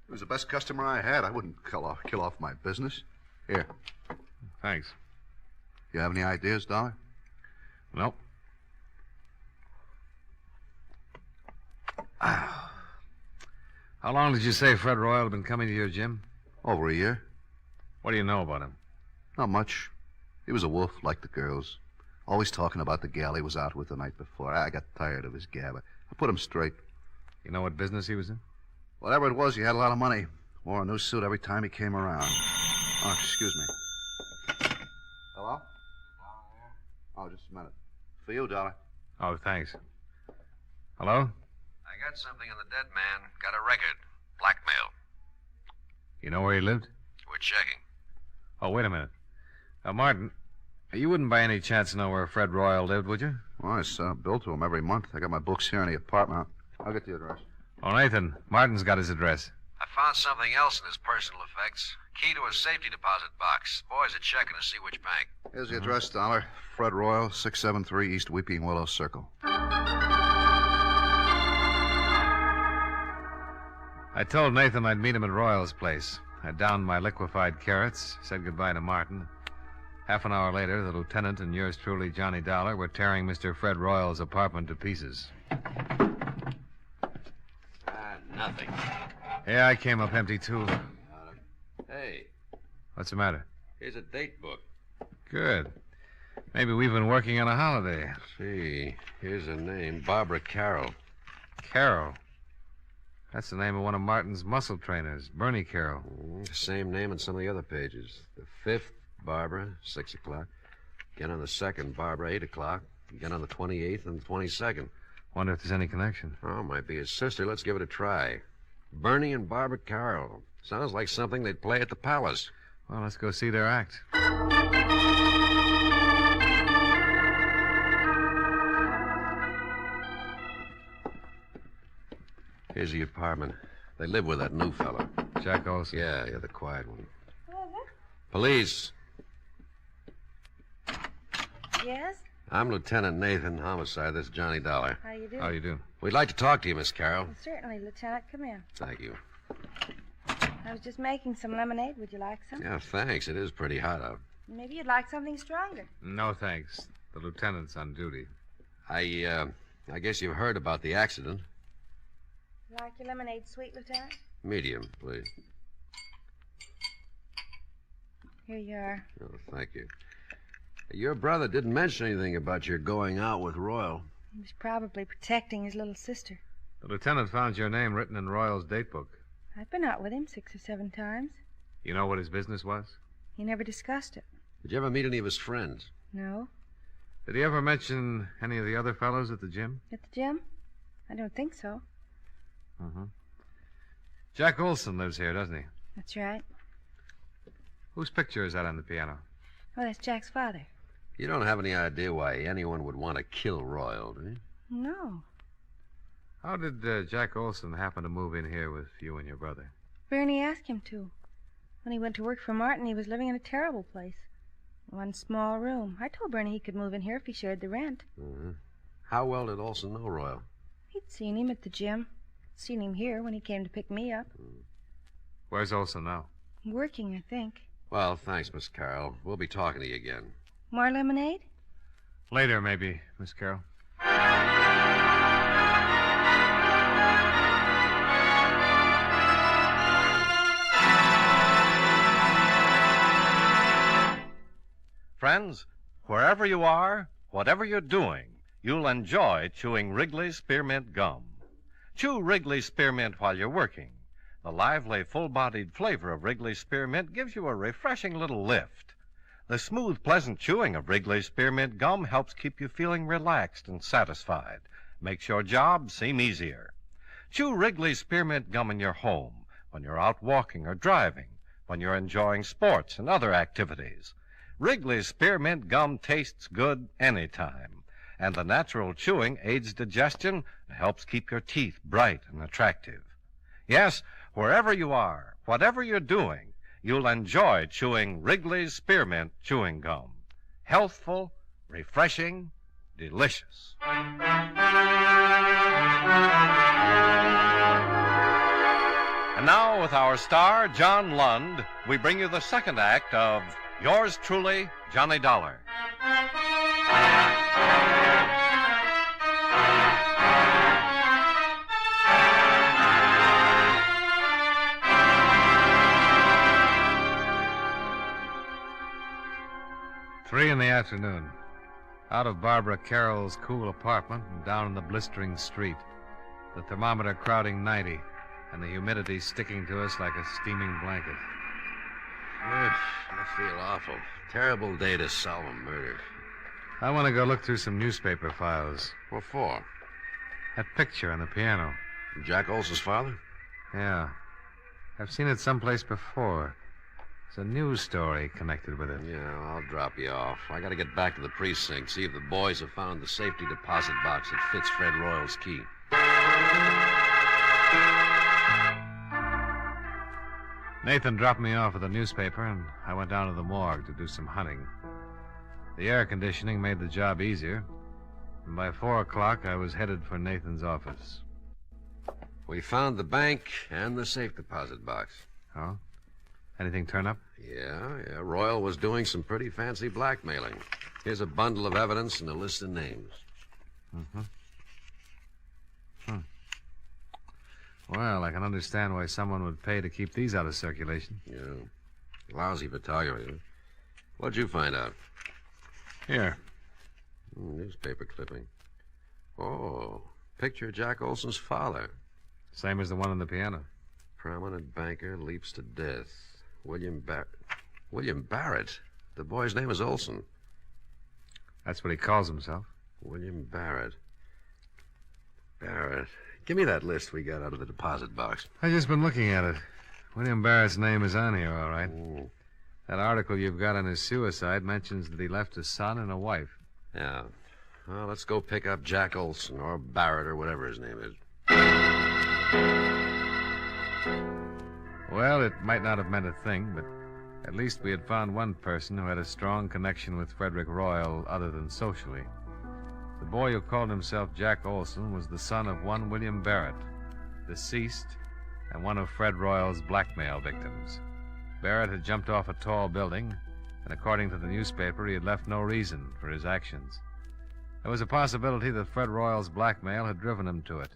He was the best customer I had. I wouldn't kill off my business. Here. Thanks. You have any ideas, Dollar? Nope. How long did you say Fred Royal had been coming to your gym? Over a year. What do you know about him? Not much. He was a wolf, like the girls. Always talking about the gal he was out with the night before. I got tired of his gab. I put him straight. You know what business he was in? Whatever it was, he had a lot of money. Wore a new suit every time he came around. Oh, excuse me. Hello? Oh, just a minute. For you, Dollar. Oh, thanks. Hello? I got something on the dead man. Got a record. Blackmail. You know where he lived? We're checking. Oh, wait a minute. Martin, you wouldn't by any chance know where Fred Royal lived, would you? Well, I send a bill to him every month. I got my books here in the apartment. I'll get the address. Oh, Nathan, Martin's got his address. I found something else in his personal effects. Key to a safety deposit box. Boys are checking to see which bank. Here's the address, Dollar. Fred Royal, 673 East Weeping Willow Circle. I told Nathan I'd meet him at Royal's place. I downed my liquefied carrots, said goodbye to Martin. Half an hour later, the lieutenant and yours truly, Johnny Dollar, were tearing Mr. Fred Royal's apartment to pieces. Nothing. Yeah, I came up empty, too. Hey, What's the matter? here's a date book. Good. Maybe we've been working on a holiday. See, here's a name. Barbara Carroll. Carroll. That's the name of one of Martin's muscle trainers, Bernie Carroll. Same name on some of the other pages. The 5th, Barbara, 6 o'clock. Again on the 2nd, Barbara, 8 o'clock. Again on the 28th and the 22nd. Wonder if there's any connection. Oh, might be his sister. Let's give it a try. Bernie and Barbara Carroll. Sounds like something they'd play at the Palace. Well, let's go see their act. Here's the apartment. They live with that new fella. Jack Olson. Yeah, the quiet one. What is it? Police. Yes? I'm Lieutenant Nathan, homicide. This is Johnny Dollar. How you do? How you do? We'd like to talk to you, Miss Carroll. Well, certainly, Lieutenant. Come in. Thank you. I was just making some lemonade. Would you like some? Yeah, thanks. It is pretty hot out. Maybe you'd like something stronger. No, thanks. The lieutenant's on duty. I guess you've heard about the accident. Like your lemonade sweet, Lieutenant? Medium, please. Here you are. Oh, thank you. Your brother didn't mention anything about your going out with Royal. He was probably protecting his little sister. The lieutenant found your name written in Royal's date book. I've been out with him 6 or 7 times. You know what his business was? He never discussed it. Did you ever meet any of his friends? No. Did he ever mention any of the other fellows at the gym? At the gym? I don't think so. Uh-huh. Jack Olson lives here, doesn't he? That's right. Whose picture is that on the piano? Oh, that's Jack's father. You don't have any idea why anyone would want to kill Royal, do you? No. How did Jack Olson happen to move in here with you and your brother? Bernie asked him to. When he went to work for Martin, he was living in a terrible place. One small room. I told Bernie he could move in here if he shared the rent. Uh-huh. How well did Olson know Royal? He'd seen him at the gym. Seen him here when he came to pick me up. Where's Olson now? Working, I think. Well, thanks, Miss Carroll. We'll be talking to you again. More lemonade? Later, maybe, Miss Carroll. Friends, wherever you are, whatever you're doing, you'll enjoy chewing Wrigley's Spearmint Gum. Chew Wrigley's Spearmint while you're working. The lively, full-bodied flavor of Wrigley's Spearmint gives you a refreshing little lift. The smooth, pleasant chewing of Wrigley's Spearmint Gum helps keep you feeling relaxed and satisfied. Makes your job seem easier. Chew Wrigley's Spearmint Gum in your home, when you're out walking or driving, when you're enjoying sports and other activities. Wrigley's Spearmint Gum tastes good anytime, and the natural chewing aids digestion and helps keep your teeth bright and attractive. Yes, wherever you are, whatever you're doing, you'll enjoy chewing Wrigley's Spearmint Chewing Gum. Healthful, refreshing, delicious. And now, with our star, John Lund, we bring you the second act of Yours Truly, Johnny Dollar. Three in the afternoon. Out of Barbara Carroll's cool apartment and down in the blistering street. The thermometer crowding 90, and the humidity sticking to us like a steaming blanket. I feel awful. Terrible day to solve a murder. I want to go look through some newspaper files. What for? That picture on the piano. Jack Olson's father? Yeah. I've seen it someplace before. There's a news story connected with it. Yeah, I'll drop you off. I got to get back to the precinct, see if the boys have found the safety deposit box that fits Fred Royal's key. Nathan dropped me off at the newspaper, and I went down to the morgue to do some hunting. The air conditioning made the job easier, and by 4 o'clock I was headed for Nathan's office. We found the bank and the safe deposit box. Oh? Anything turn up? Yeah. Royal was doing some pretty fancy blackmailing. Here's a bundle of evidence and a list of names. Mm-hmm. Well, I can understand why someone would pay to keep these out of circulation. Yeah. Lousy photography. What'd you find out? Here. Newspaper clipping. Oh, picture of Jack Olson's father. Same as the one on the piano. Prominent banker leaps to death. William Barrett. The boy's name is Olson. That's what he calls himself. William Barrett. Barrett. Give me that list we got out of the deposit box. I've just been looking at it. William Barrett's name is on here, all right. Ooh. That article you've got on his suicide mentions that he left a son and a wife. Yeah. Well, let's go pick up Jack Olson or Barrett or whatever his name is. Well, it might not have meant a thing, but at least we had found one person who had a strong connection with Frederick Royal other than socially. The boy who called himself Jack Olson was the son of one William Barrett, deceased, and one of Fred Royal's blackmail victims. Barrett had jumped off a tall building, and according to the newspaper, he had left no reason for his actions. There was a possibility that Fred Royal's blackmail had driven him to it,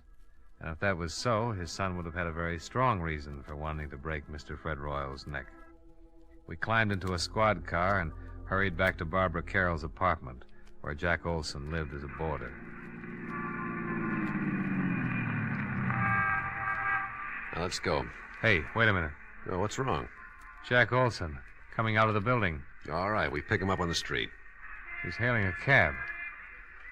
and if that was so, his son would have had a very strong reason for wanting to break Mr. Fred Royal's neck. We climbed into a squad car and hurried back to Barbara Carroll's apartment, where Jack Olson lived as a boarder. Now, let's go. Hey, wait a minute. Oh, what's wrong? Jack Olson, coming out of the building. All right, we pick him up on the street. He's hailing a cab.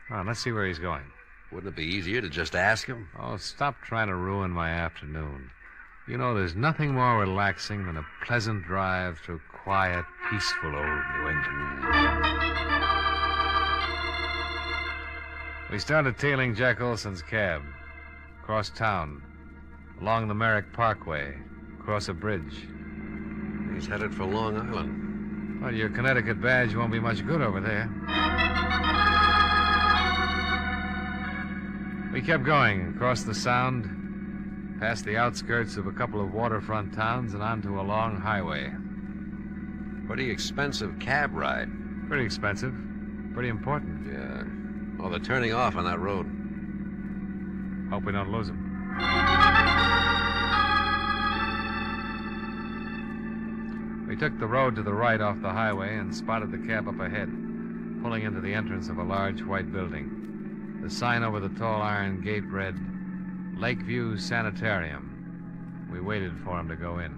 Come on, let's see where he's going. Wouldn't it be easier to just ask him? Oh, stop trying to ruin my afternoon. You know, there's nothing more relaxing than a pleasant drive through quiet, peaceful old New England. We started tailing Jack Olson's cab. Across town. Along the Merrick Parkway. Across a bridge. He's headed for Long Island. Well, your Connecticut badge won't be much good over there. We kept going across the Sound, past the outskirts of a couple of waterfront towns and onto a long highway. Pretty expensive cab ride. Pretty expensive. Pretty important. Yeah. Well, they're turning off on that road. Hope we don't lose them. We took the road to the right off the highway and spotted the cab up ahead, pulling into the entrance of a large white building. The sign over the tall iron gate read, Lakeview Sanitarium. We waited for him to go in.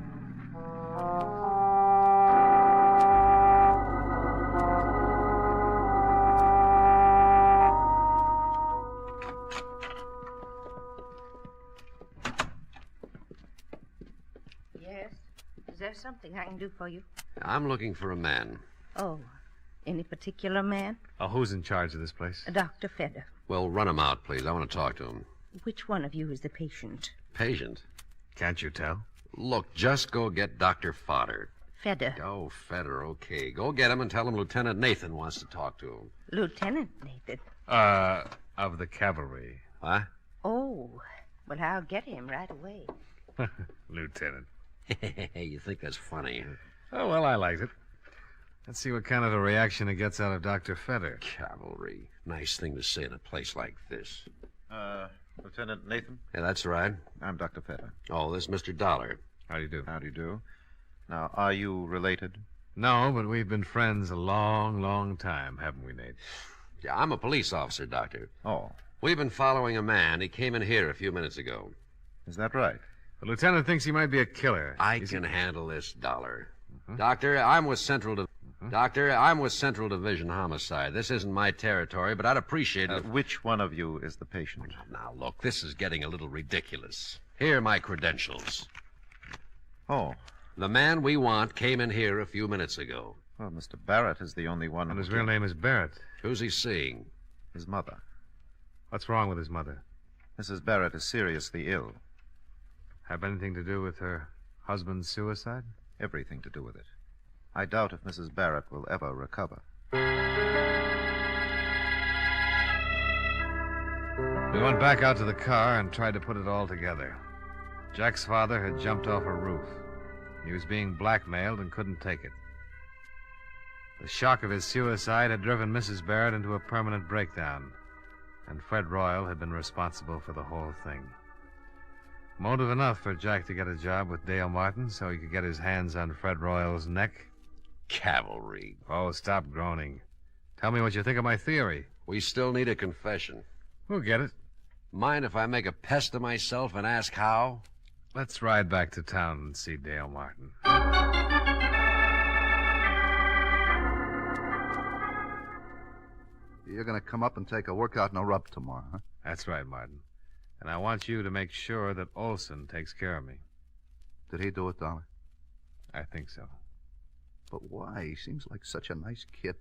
Yes? Is there something I can do for you? I'm looking for a man. Oh, any particular man? Oh, who's in charge of this place? Dr. Fedder. Well, run him out, please. I want to talk to him. Which one of you is the patient? Patient? Can't you tell? Look, just go get Dr. Fodder. Fedder. Oh, Fedder, okay. Go get him and tell him Lieutenant Nathan wants to talk to him. Lieutenant Nathan? Of the cavalry. Huh? Oh, well, I'll get him right away. Lieutenant. You think that's funny? Oh, well, I liked it. Let's see what kind of a reaction it gets out of Dr. Fedder. Cavalry. Nice thing to say in a place like this. Lieutenant Nathan? Yeah, that's right. I'm Dr. Fedder. Oh, this is Mr. Dollar. How do you do? How do you do? Now, are you related? No, but we've been friends a long, long time, haven't we, Nate? Yeah, I'm a police officer, Doctor. Oh. We've been following a man. He came in here a few minutes ago. Is that right? The lieutenant thinks he might be a killer. I can handle this, Dollar. Doctor, I'm with Central Division Homicide. This isn't my territory, but I'd appreciate it. Which one of you is the patient? Now, look, this is getting a little ridiculous. Here are my credentials. Oh. The man we want came in here a few minutes ago. Well, Mr. Barrett is the only one. And his real name is Barrett. Who's he seeing? His mother. What's wrong with his mother? Mrs. Barrett is seriously ill. Have anything to do with her husband's suicide? Everything to do with it. I doubt if Mrs. Barrett will ever recover. We went back out to the car and tried to put it all together. Jack's father had jumped off a roof. He was being blackmailed and couldn't take it. The shock of his suicide had driven Mrs. Barrett into a permanent breakdown, and Fred Royal had been responsible for the whole thing. Motive enough for Jack to get a job with Dale Martin so he could get his hands on Fred Royal's neck. Cavalry. Oh, stop groaning. Tell me what you think of my theory. We still need a confession. We'll get it. Mind if I make a pest of myself and ask how? Let's ride back to town and see Dale Martin. you're going to come up and take a workout and a rub tomorrow, huh? That's right, Martin. And I want you to make sure that Olson takes care of me. Did he do it, Dollar? I think so. But why? He seems like such a nice kid.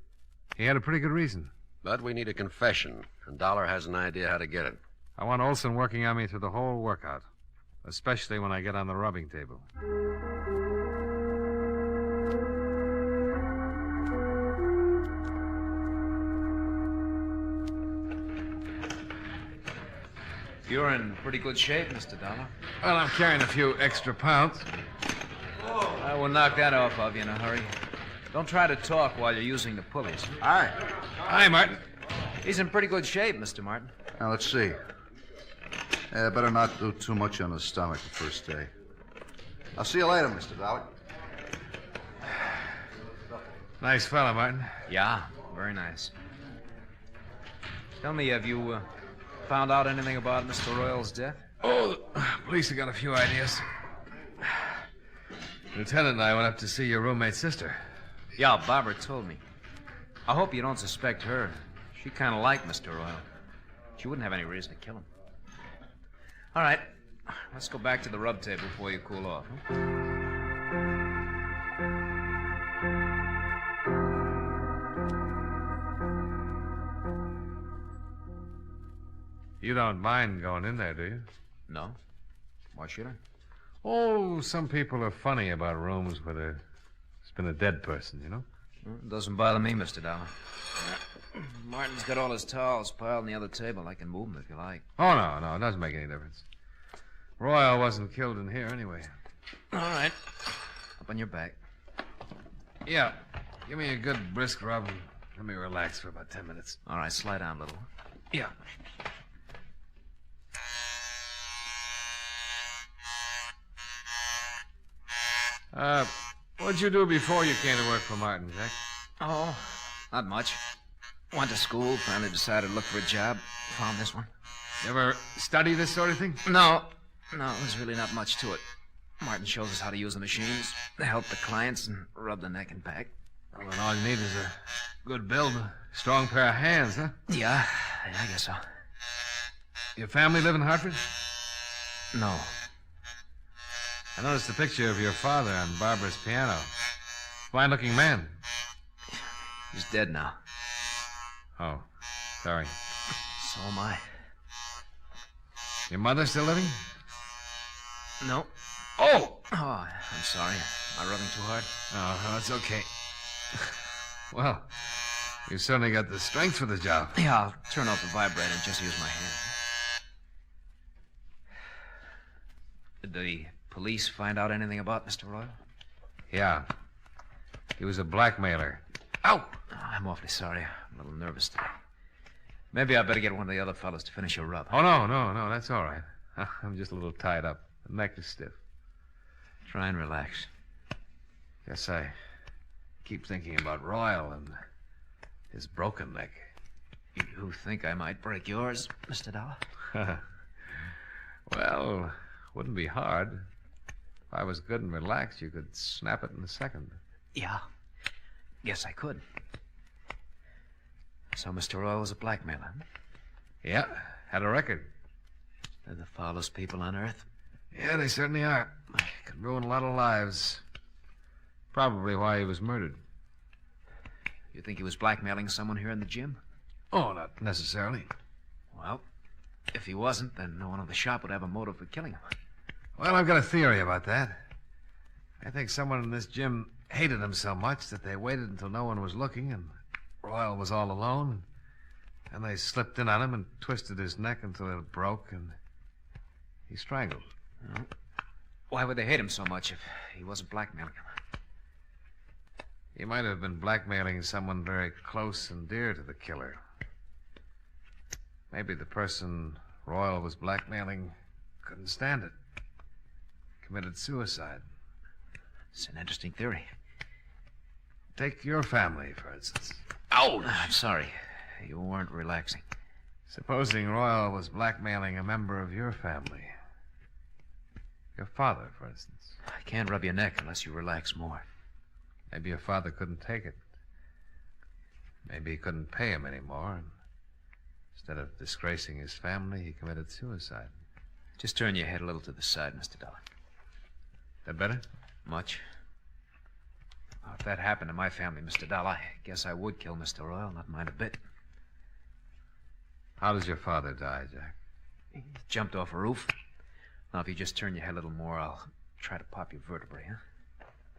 He had a pretty good reason. But we need a confession, and Dollar has an idea how to get it. I want Olson working on me through the whole workout, especially when I get on the rubbing table. You're in pretty good shape, Mr. Dollar. Well, I'm carrying a few extra pounds. I will knock that off of you in a hurry. Don't try to talk while you're using the pulleys. Hi. Hi, Martin. He's in pretty good shape, Mr. Martin. Now, let's see. Better not do too much on the stomach the first day. I'll see you later, Mr. Dollar. Nice fella, Martin. Yeah, very nice. Tell me, have you found out anything about Mr. Royal's death? Oh, the police have got a few ideas. Lieutenant and I went up to see your roommate's sister. Yeah, Barbara told me. I hope you don't suspect her. She kind of liked Mr. Royal. She wouldn't have any reason to kill him. All right, let's go back to the rub table before you cool off. Huh? You don't mind going in there, do you? No. Why should I? Oh, some people are funny about rooms where there's been a dead person, you know? Well, it doesn't bother me, Mr. Dollar. Martin's got all his towels piled on the other table. I can move them if you like. Oh, no, it doesn't make any difference. Royal wasn't killed in here anyway. All right. Up on your back. Yeah. Give me a good brisk rub and let me relax for about 10 minutes. All right, slide down a little. Yeah. What'd you do before you came to work for Martin, Jack? Oh, not much. Went to school, finally decided to look for a job. Found this one. You ever study this sort of thing? No, there's really not much to it. Martin shows us how to use the machines, help the clients, and rub the neck and back. Well, then all you need is a good build, a strong pair of hands, huh? Yeah, I guess so. Your family live in Hartford? No. I noticed a picture of your father on Barbara's piano. Fine-looking man. He's dead now. Oh, sorry. So am I. Your mother still living? No. Oh, I'm sorry. Am I rubbing too hard? Oh, it's okay. Well, you certainly got the strength for the job. Yeah, I'll turn off the vibrator and just use my hand. Did the police find out anything about Mr. Royal? Yeah. He was a blackmailer. Ow! I'm awfully sorry. I'm a little nervous today. Maybe I better get one of the other fellas to finish your rub. Oh, no, that's all right. I'm just a little tied up. The neck is stiff. Try and relax. Guess I keep thinking about Royal and his broken neck. You think I might break yours, Mr. Dollar? Well, wouldn't be hard. If I was good and relaxed, you could snap it in a second. Yeah. Guess I could. So Mr. Royal was a blackmailer, huh? Yeah, had a record. They're the foulest people on earth. Yeah, they certainly are. Could ruin a lot of lives. Probably why he was murdered. You think he was blackmailing someone here in the gym? Oh, not necessarily. Well, if he wasn't, then no one in the shop would have a motive for killing him. Well, I've got a theory about that. I think someone in this gym hated him so much that they waited until no one was looking and Royal was all alone. And they slipped in on him and twisted his neck until it broke and he strangled. Well, why would they hate him so much if he wasn't blackmailing him? He might have been blackmailing someone very close and dear to the killer. Maybe the person Royal was blackmailing couldn't stand it. Committed suicide. It's an interesting theory. Take your family, for instance. Ouch! I'm sorry. You weren't relaxing. Supposing Royal was blackmailing a member of your family. Your father, for instance. I can't rub your neck unless you relax more. Maybe your father couldn't take it. Maybe he couldn't pay him anymore, and Instead of disgracing his family, he committed suicide. Just turn your head a little to the side, Mr. Dollar. That better? Much. Well, if that happened to my family, Mr. Dollar, I guess I would kill Mr. Royal, not mind a bit. How does your father die, Jack? He jumped off a roof. Now, if you just turn your head a little more, I'll try to pop your vertebrae, huh?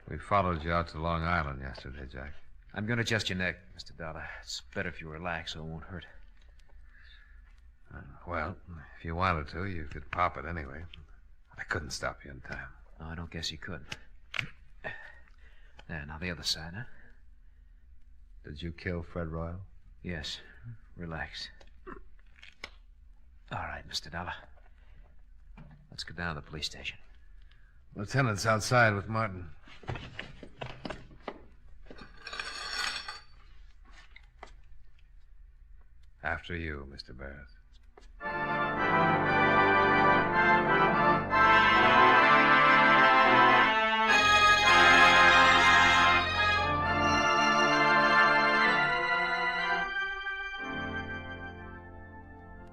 We followed you out to Long Island yesterday, Jack. I'm going to adjust your neck, Mr. Dollar. It's better if you relax so it won't hurt. Well, if you wanted to, you could pop it anyway. I couldn't stop you in time. No, I don't guess you could. There, now the other side, huh? Did you kill Fred Royal? Yes. Relax. All right, Mr. Dollar. Let's go down to the police station. Lieutenant's outside with Martin. After you, Mr. Barrett.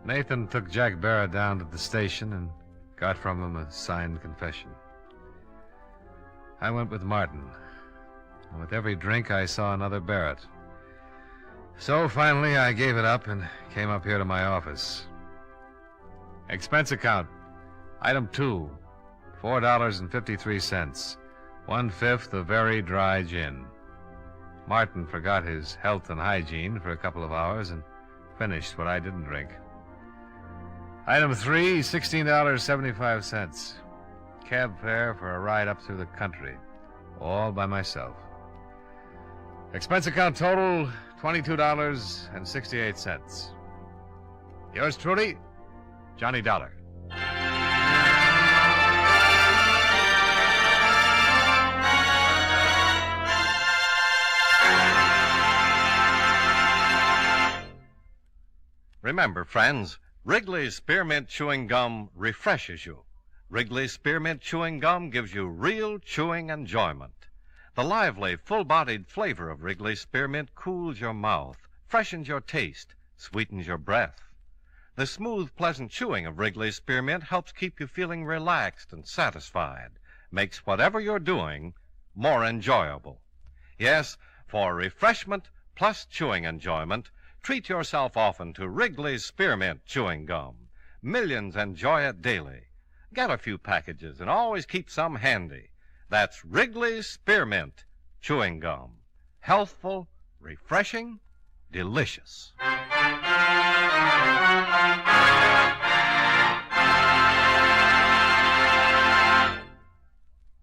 Nathan took Jack Barrett down to the station and got from him a signed confession. I went with Martin, and with every drink I saw another Barrett. So finally I gave it up and came up here to my office. Expense account. Item 2, $4.53. 1/5 of very dry gin. Martin forgot his health and hygiene for a couple of hours and finished what I didn't drink. Item 3, $16.75. Cab fare for a ride up through the country, all by myself. Expense account total, $22.68. Yours truly, Johnny Dollar. Remember, friends, Wrigley's Spearmint Chewing Gum refreshes you. Wrigley's Spearmint Chewing Gum gives you real chewing enjoyment. The lively, full-bodied flavor of Wrigley's Spearmint cools your mouth, freshens your taste, sweetens your breath. The smooth, pleasant chewing of Wrigley's Spearmint helps keep you feeling relaxed and satisfied, makes whatever you're doing more enjoyable. Yes, for refreshment plus chewing enjoyment, treat yourself often to Wrigley's Spearmint Chewing Gum. Millions enjoy it daily. Get a few packages and always keep some handy. That's Wrigley's Spearmint Chewing Gum. Healthful, refreshing, delicious.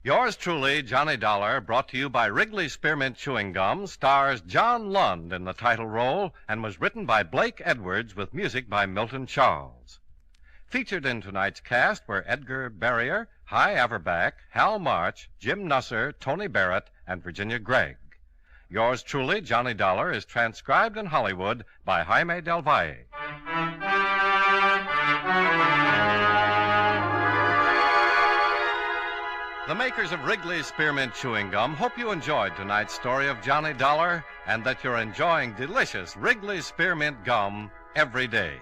Yours truly, Johnny Dollar, brought to you by Wrigley's Spearmint Chewing Gum, stars John Lund in the title role and was written by Blake Edwards with music by Milton Charles. Featured in tonight's cast were Edgar Barrier, Hy Averback, Hal March, Jim Nusser, Tony Barrett, and Virginia Gregg. Yours truly, Johnny Dollar, is transcribed in Hollywood by Jaime Del Valle. The makers of Wrigley's Spearmint Chewing Gum hope you enjoyed tonight's story of Johnny Dollar and that you're enjoying delicious Wrigley's Spearmint Gum every day.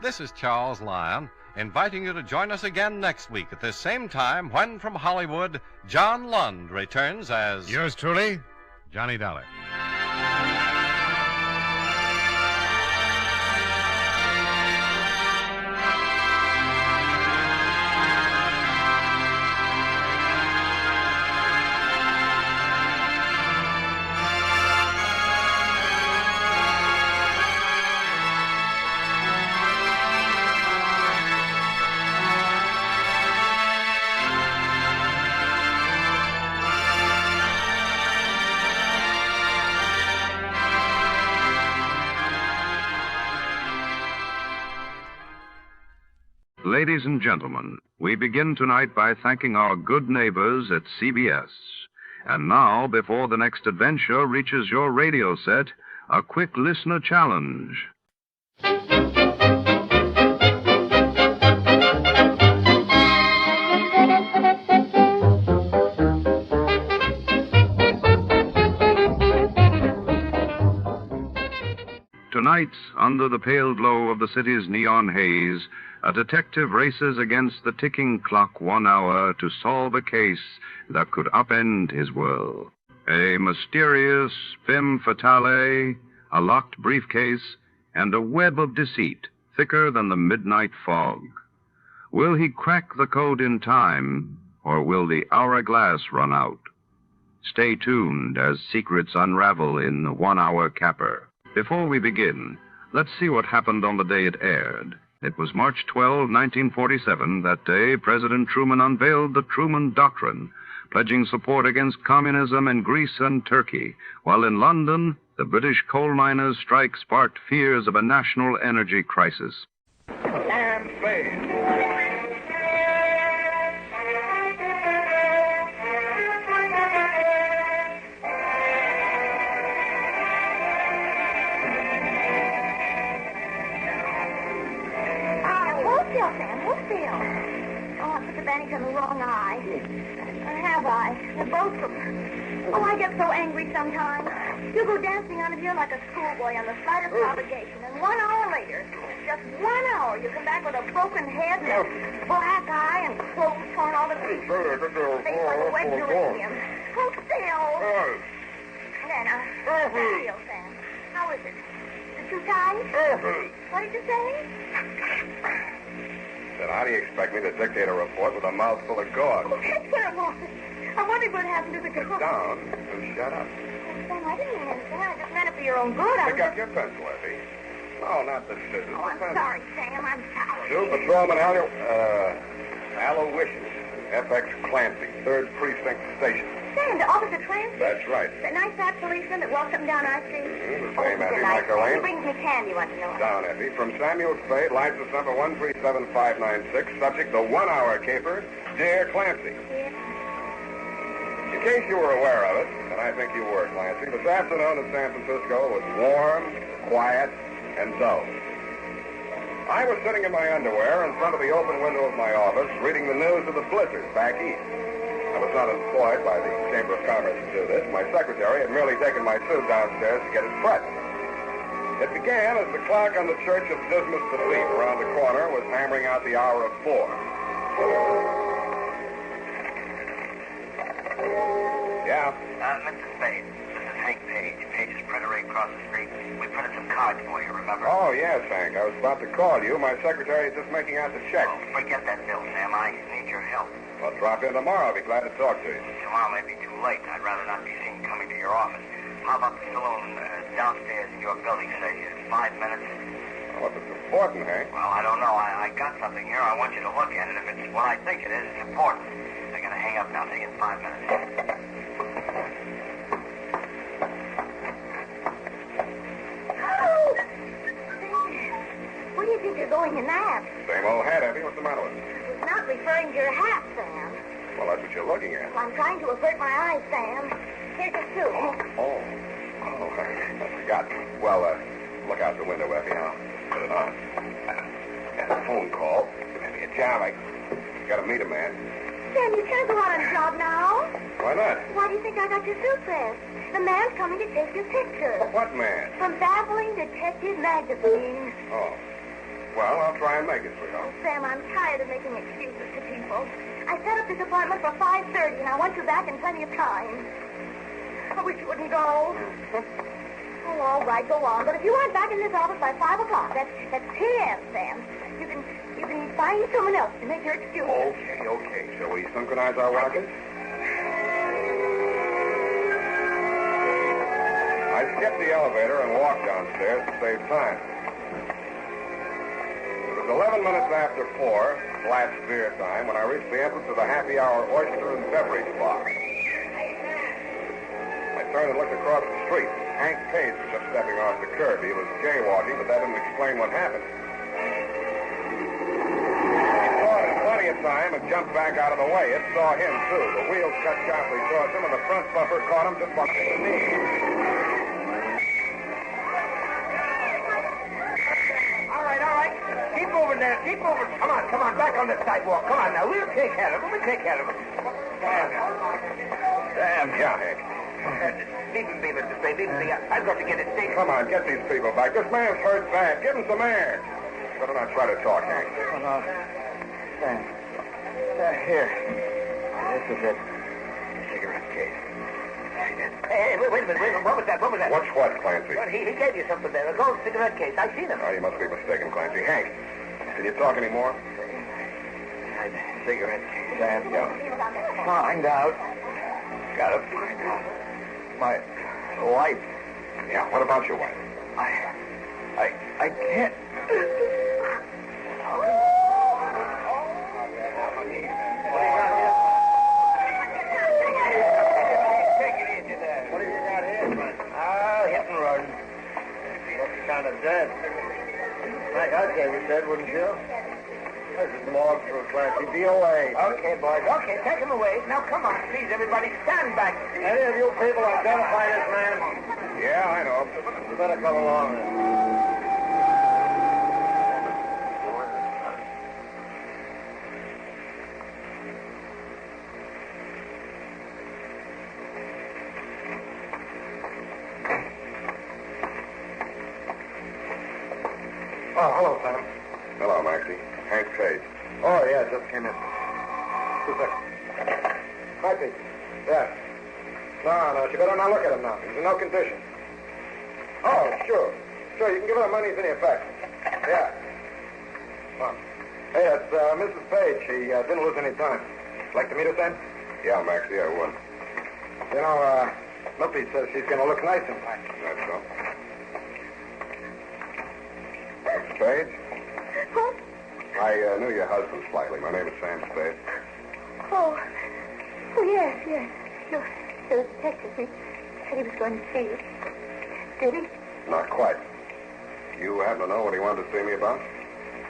This is Charles Lyon, inviting you to join us again next week at this same time when, from Hollywood, John Lund returns as... Yours truly, Johnny Dollar. Ladies and gentlemen, we begin tonight by thanking our good neighbors at CBS. And now, before the next adventure reaches your radio set, a quick listener challenge. night, under the pale glow of the city's neon haze, a detective races against the ticking clock 1 hour to solve a case that could upend his world. A mysterious femme fatale, a locked briefcase, and a web of deceit thicker than the midnight fog. Will he crack the code in time, or will the hourglass run out? Stay tuned as secrets unravel in the 1 Hour Caper. Before we begin, let's see what happened on the day it aired. It was March 12, 1947. That day, President Truman unveiled the Truman Doctrine, pledging support against communism in Greece and Turkey, while in London, the British coal miners' strike sparked fears of a national energy crisis. Sam Spade. On the wrong eye. Or have I? They're both of them. Oh, I get so angry sometimes. You go dancing on a hill like a schoolboy on the slightest provocation, and 1 hour later, just 1 hour, you come back with a broken head and a black eye and clothes torn all to pieces. Face like a wet geranium. Hold still. Then, feel, Sam. How is it? Is it too tight? What did you say? Then how do you expect me to dictate a report with a mouthful of gauze? Oh, that's what it was. I wondered what happened to the girl. Sit down and shut up. Oh, Sam, I didn't mean anything. I just meant it for your own good. Pick up your pencil, Effie. No, not the scissors. Oh, I'm sorry, Sam. I'm sorry. Two Patrolman Aloysius, FX Clancy, 3rd Precinct Station. Sam, to Officer Clancy? That's right. The nice fat policeman that walks up and down our street? The same, Effie, Michael He Lane. brings me candy once in a while. Down, Effie. From Samuel Spade, license number 137596, subject the 1 Hour Caper, Dear Clancy. Yes. In case you were aware of it, and I think you were, Clancy, this afternoon in San Francisco was warm, quiet, and dull. I was sitting in my underwear in front of the open window of my office, reading the news of the blizzard back east. I was not employed by the Chamber of Commerce to do this. My secretary had merely taken my suit downstairs to get it pressed. It began as the clock on the Church of Dismas Cathedral around the corner was hammering out the hour of 4. Yeah? Mr. Spade, this is Hank Page. Page's printer right across the street. We printed some cards for you, remember? Oh, yes, Hank. I was about to call you. My secretary is just making out the check. Oh, forget that bill, Sam. I need your help. Well, drop in tomorrow. I'll be glad to talk to you. Tomorrow may be too late. I'd rather not be seen coming to your office. How about the saloon downstairs in your building, say, 5 minutes? Well, if it's important, Hank. Well, I don't know. I got something here. I want you to look at it. If it's what I think it is, it's important. I gotta hang up now. See you in 5 minutes. Where do you think you're going in that? Same old hat, Effie. What's the matter with it? It's not referring to your hat, Sam. Well, that's what you're looking at. I'm trying to avert my eyes, Sam. Here's your suit. Oh, I forgot. Well, look out the window, Effie. I'll put it on. And a phone call. Maybe a job. I got to meet a man. Sam, you can't go out on a job now. Why not? Why do you think I got your suit pressed? The man's coming to take your picture. What man? From Baffling Detective Magazine. Oh. Well, I'll try and make it for you. Oh, Sam, I'm tired of making excuses to people. I set up this appointment for 5:30, and I want you back in plenty of time. I wish you wouldn't go. Oh, all right, go on. But if you aren't back in this office by 5 o'clock, that's 10, Sam. You can find someone else to make your excuse. Okay. Shall we synchronize our watches? I skipped the elevator and walked downstairs to save time. It was 11 minutes after 4, last beer time, when I reached the entrance of the happy hour oyster and beverage bar. I turned and looked across the street. Hank Page was just stepping off the curb. He was jaywalking, but that didn't explain what happened. He saw it in plenty of time and jumped back out of the way. It saw him, too. The wheels cut sharply towards him, and the front bumper caught him just behind the knee. Keep moving there. Keep moving. Come on. Back on the sidewalk. Come on now. We'll take care of it. Damn. Yeah, Hank. Leave me, Mr. Spade. Leave me. I've got to get it fixed. Come on, get these people back. This man's hurt bad. Give him some air. Better not try to talk, Hank. Oh, no. Thanks. Here. This is it. Cigarette case. Hey, wait a minute. What was that? What's what, Clancy? Well, he gave you something there. A gold cigarette case. I seen him. Oh, you must be mistaken, Clancy. Hank, can you talk anymore? Cigarette case. Find out. Gotta find out. My wife. Yeah, what about your wife? I can't. Hit and run. Looks kind of dead. Like I'd say we're dead, wouldn't you? This is more for a Clancy. DOA. Okay, boys. Okay, take him away. Now, come on, please, everybody, stand back. Any of you people identify this man? Yeah, I know. You better come along then. Oh, hello, Sam. Hello, Maxie. Hank Spade. Oh, yeah, just came in. 2 seconds. Maxie. Yeah. No, you better not look at him now. He's in no condition. Oh, sure. Sure, you can give her the money. He's in your effect. Yeah. Come on. Hey, it's Mrs. Spade. She didn't lose any time. Like to meet her, Sam? Yeah, Maxie, I would. You know, Lippy says she's going to look nice in time. That's so. Spade? What? I knew your husband slightly. My name is Sam Spade. Oh, yes. You're a detective. He said he was going to see you. Did he? Not quite. You happen to know what he wanted to see me about?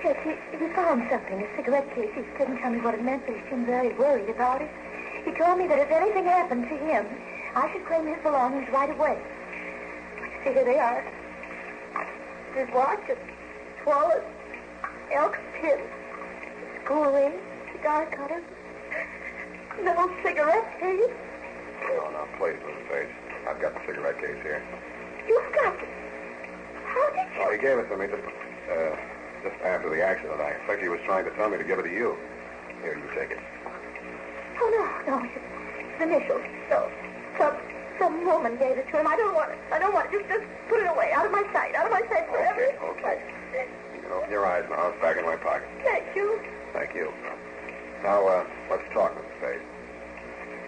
Yes, he found something, a cigarette case. He couldn't tell me what it meant, but he seemed very worried about it. He told me that if anything happened to him, I should claim his belongings right away. See, here they are. His watch, a wallet, elk pin, school ring, cigar cutter, no cigarette case. Oh, now, please, Mrs. Page. I've got the cigarette case here. You've got it. How did you... Oh, he gave it to me just after the accident. I expect he was trying to tell me to give it to you. Here, you take it. Oh, no. His initials. No. Some woman gave it to him. I don't want it. Just put it away. Out of my sight forever. Okay. You can open your eyes now. It's back in my pocket. Thank you. Thank you. Now, let's talk, Mrs. Page.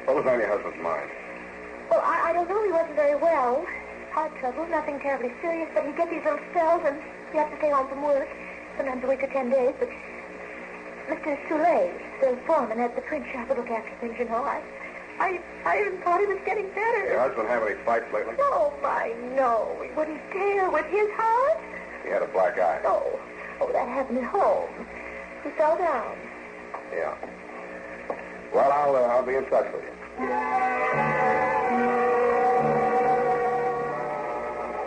What was on your husband's mind? Well, I don't know. He wasn't very well. Heart trouble, nothing terribly serious, but he'd get these little spells and he had to stay home from work, sometimes a week or 10 days. But Mr. Soule, the foreman at the print shop, would look after things, you know. I even thought he was getting better. Your husband have any fights lately? Oh, no. He wouldn't dare with his heart. He had a black eye. Oh, that happened at home. He fell down. Yeah. Well, I'll be in touch with you.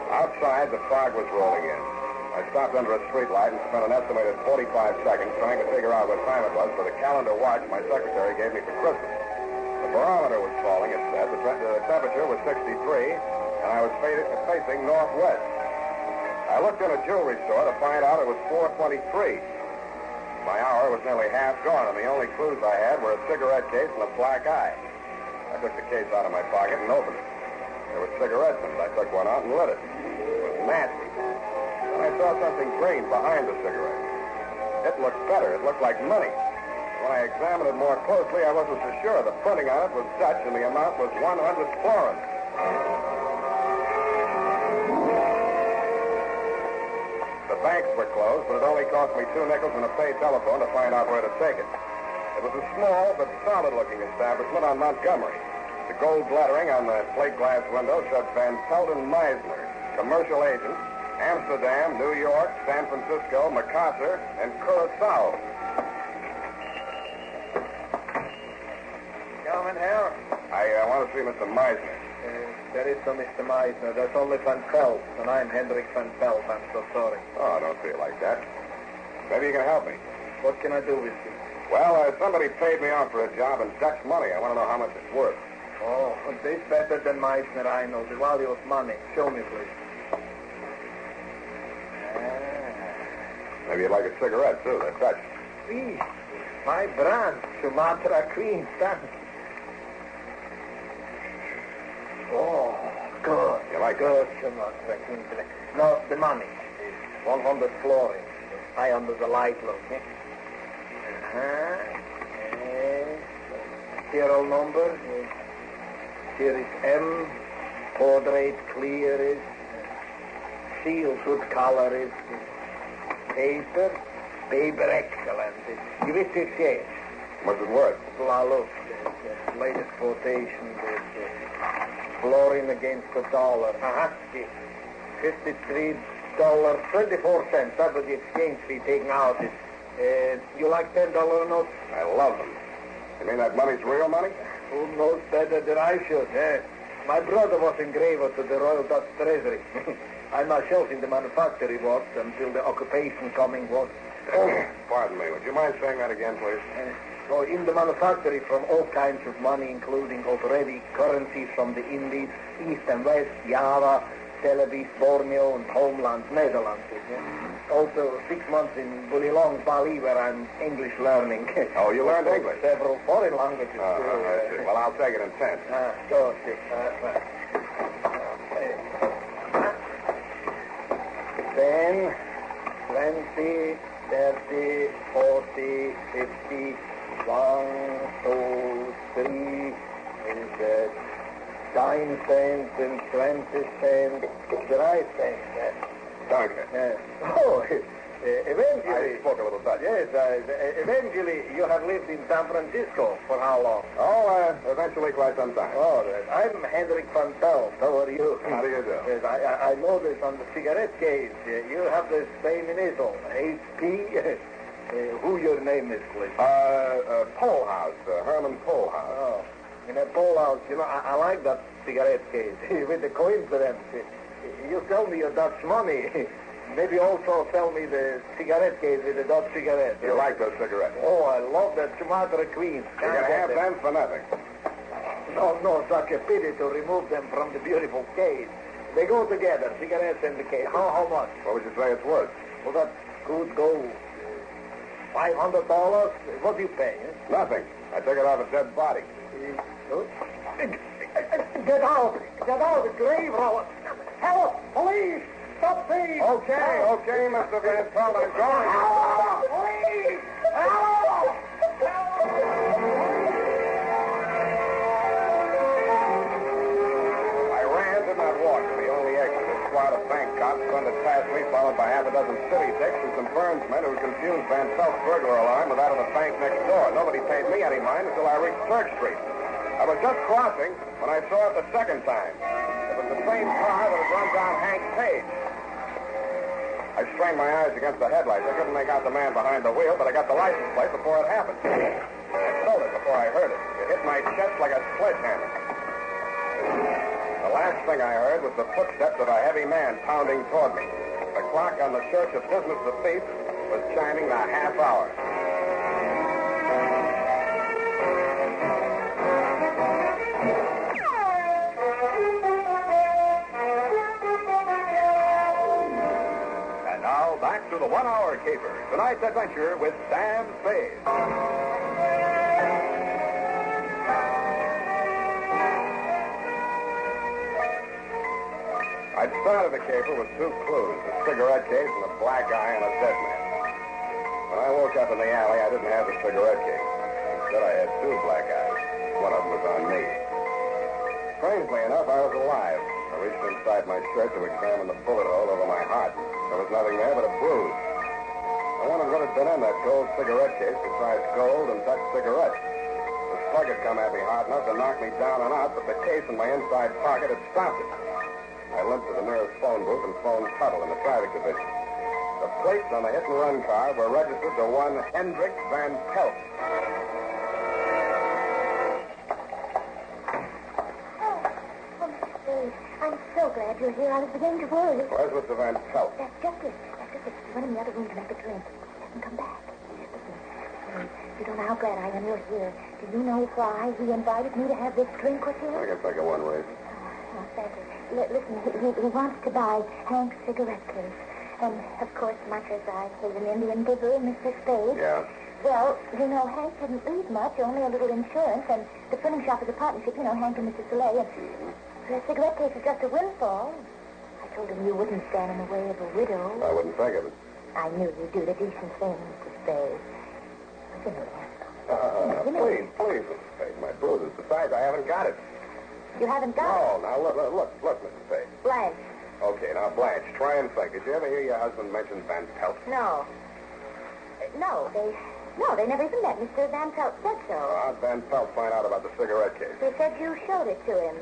Outside, the fog was rolling in. I stopped under a street light and spent an estimated 45 seconds trying to figure out what time it was for the calendar watch my secretary gave me for Christmas. The barometer was falling, it said. The temperature was 63, and I was facing northwest. I looked in a jewelry store to find out it was 4:23. My hour was nearly half gone, and the only clues I had were a cigarette case and a black eye. I took the case out of my pocket and opened it. There were cigarettes in it. I took one out and lit it. It was nasty. Then I saw something green behind the cigarette. It looked better. It looked like money. When I examined it more closely, I wasn't so sure. The printing on it was Dutch, and the amount was 100 florins. The banks were closed, but it only cost me 2 nickels and a paid telephone to find out where to take it. It was a small but solid-looking establishment on Montgomery. The gold lettering on the plate glass window said Van Pelden Meisner, commercial agent, Amsterdam, New York, San Francisco, Macao, and Curacao. Come in here. I want to see Mr. Meisner. There is no Mr. Meisner. There's only Van Pelt, and I'm Hendrik Van Pelt. I'm so sorry. Oh, don't say it like that. Maybe you can help me. What can I do with you? Well, somebody paid me off for a job in Dutch money. I want to know how much it's worth. Oh, this better than Meissner, I know. The value of money. Show me, please. Maybe you'd like a cigarette, too. They're Dutch. See, my brand, Sumatra Queen, thanks. Oh, good. You like good, Sumatra Queen. No, the money. 100 florins. High under the light look, eh? Serial number. Here is M. Portrait clear is. Seal good color is. Paper excellent. You wish to exchange? What's it worth? Well, look, the latest quotation is florin against the dollar. $53.24. That was the exchange fee taken out. You like $10 notes? I love them. You mean that money's real money? Who knows better than I should? My brother was engraver to the Royal Dutch Treasury. I myself in the manufactory worked until the occupation coming was. Pardon me. Would you mind saying that again, please? So in the manufactory from all kinds of money, including already currencies from the Indies, East and West, Java, Celebes, Borneo, and homeland, Netherlands. Also 6 months in Bulilong, Bali, where I'm English learning. Oh, you learned English? Several foreign languages, too. I see. Well, I'll take it in 10. Go, 10, 20, 30, 40, 50, 1, 2, 3, is that 9 cents and 20 cents, 3 cents. Danke. Oh, eventually... I spoke a little Dutch. Yes, eventually you have lived in San Francisco. For how long? Oh, eventually quite some time. Oh, I'm Hendrik van Pelt. How are you? How do you do? Yes, I noticed on the cigarette case, you have the same initial, HP. Who your name is, please? Polhaus, Herman Polhaus. Oh, in a Polhaus, you know, I like that cigarette case. With the coincidence, you sell me your Dutch money. Maybe also sell me the cigarette case with the Dutch cigarette. You like those cigarettes? Oh, I love that Sumatra Queen. You're going to have them for nothing. No, such a pity to remove them from the beautiful case. They go together, cigarettes and the case. How much? What would you say it's worth? Well, that could go $500. What do you pay? Nothing. I took it off a dead body. Get out! Get out! The grave robber! Help! Police! Stop thieves! Okay, Mr. Van Pelt, I'm going. Help! Police! Help! I ran, did not walk to the only exit. A squad of bank cops thundered past me, followed by half a dozen city dicks and some Burns men who confused Van Pelt's burglar alarm with that of the bank next door. Nobody paid me any mind until I reached Church Street. I was just crossing when I saw it the second time. It was the same car that had run down Hank Page. I strained my eyes against the headlights. I couldn't make out the man behind the wheel, but I got the license plate before it happened. I felt it before I heard it. It hit my chest like a sledgehammer. The last thing I heard was the footsteps of a heavy man pounding toward me. The clock on the Church of Business of the Thief was chiming the half hour. And now back to the 1 Hour Caper. Tonight's adventure with Sam Spade. I'd started the caper with 2 clues, a cigarette case and a black eye on a dead man. When I woke up in the alley, I didn't have the cigarette case. Instead, I had 2 black eyes. One of them was on me. Strangely enough, I was alive. I reached inside my shirt to examine the bullet hole over my heart. There was nothing there but a bruise. I wondered what had been in that gold cigarette case besides gold and Dutch cigarettes. The slug had come at me hard enough to knock me down and out, but the case in my inside pocket had stopped it. I limped to the nearest phone booth and phoned Tuttle in the traffic division. The plates on the hit-and-run car were registered to one Hendrik Van Pelt. I'm so glad you're here. I was beginning to worry. Where's Mr. Van Pelt? That's just it. He went in the other room to make a drink. He hasn't come back. Listen, You don't know how glad I am you're here. Do you know why he invited me to have this drink with you? I can think of one way. Oh, thank you. Listen, he wants to buy Hank's cigarette case. And, of course, much as I hate an Indian giver, Mr. Spade. Yeah. Well, you know, Hank didn't leave much, only a little insurance, and the printing shop is a partnership, you know, Hank and Mr. Soleil. And the cigarette case is just a windfall. I told him you wouldn't stand in the way of a widow. I wouldn't think of it. I knew you'd do the decent thing, Mr. Spade. Give me that. Please, Mr. Spade, my bruises. Besides, I haven't got it. You haven't got it? No, now, look, Mr. Spade. Blanche. Okay, now, Blanche, try and think. Did you ever hear your husband mention Van Pelt? No. No, they never even met. Mr. Van Pelt said so. How'd Van Pelt find out about the cigarette case? He said you showed it to him.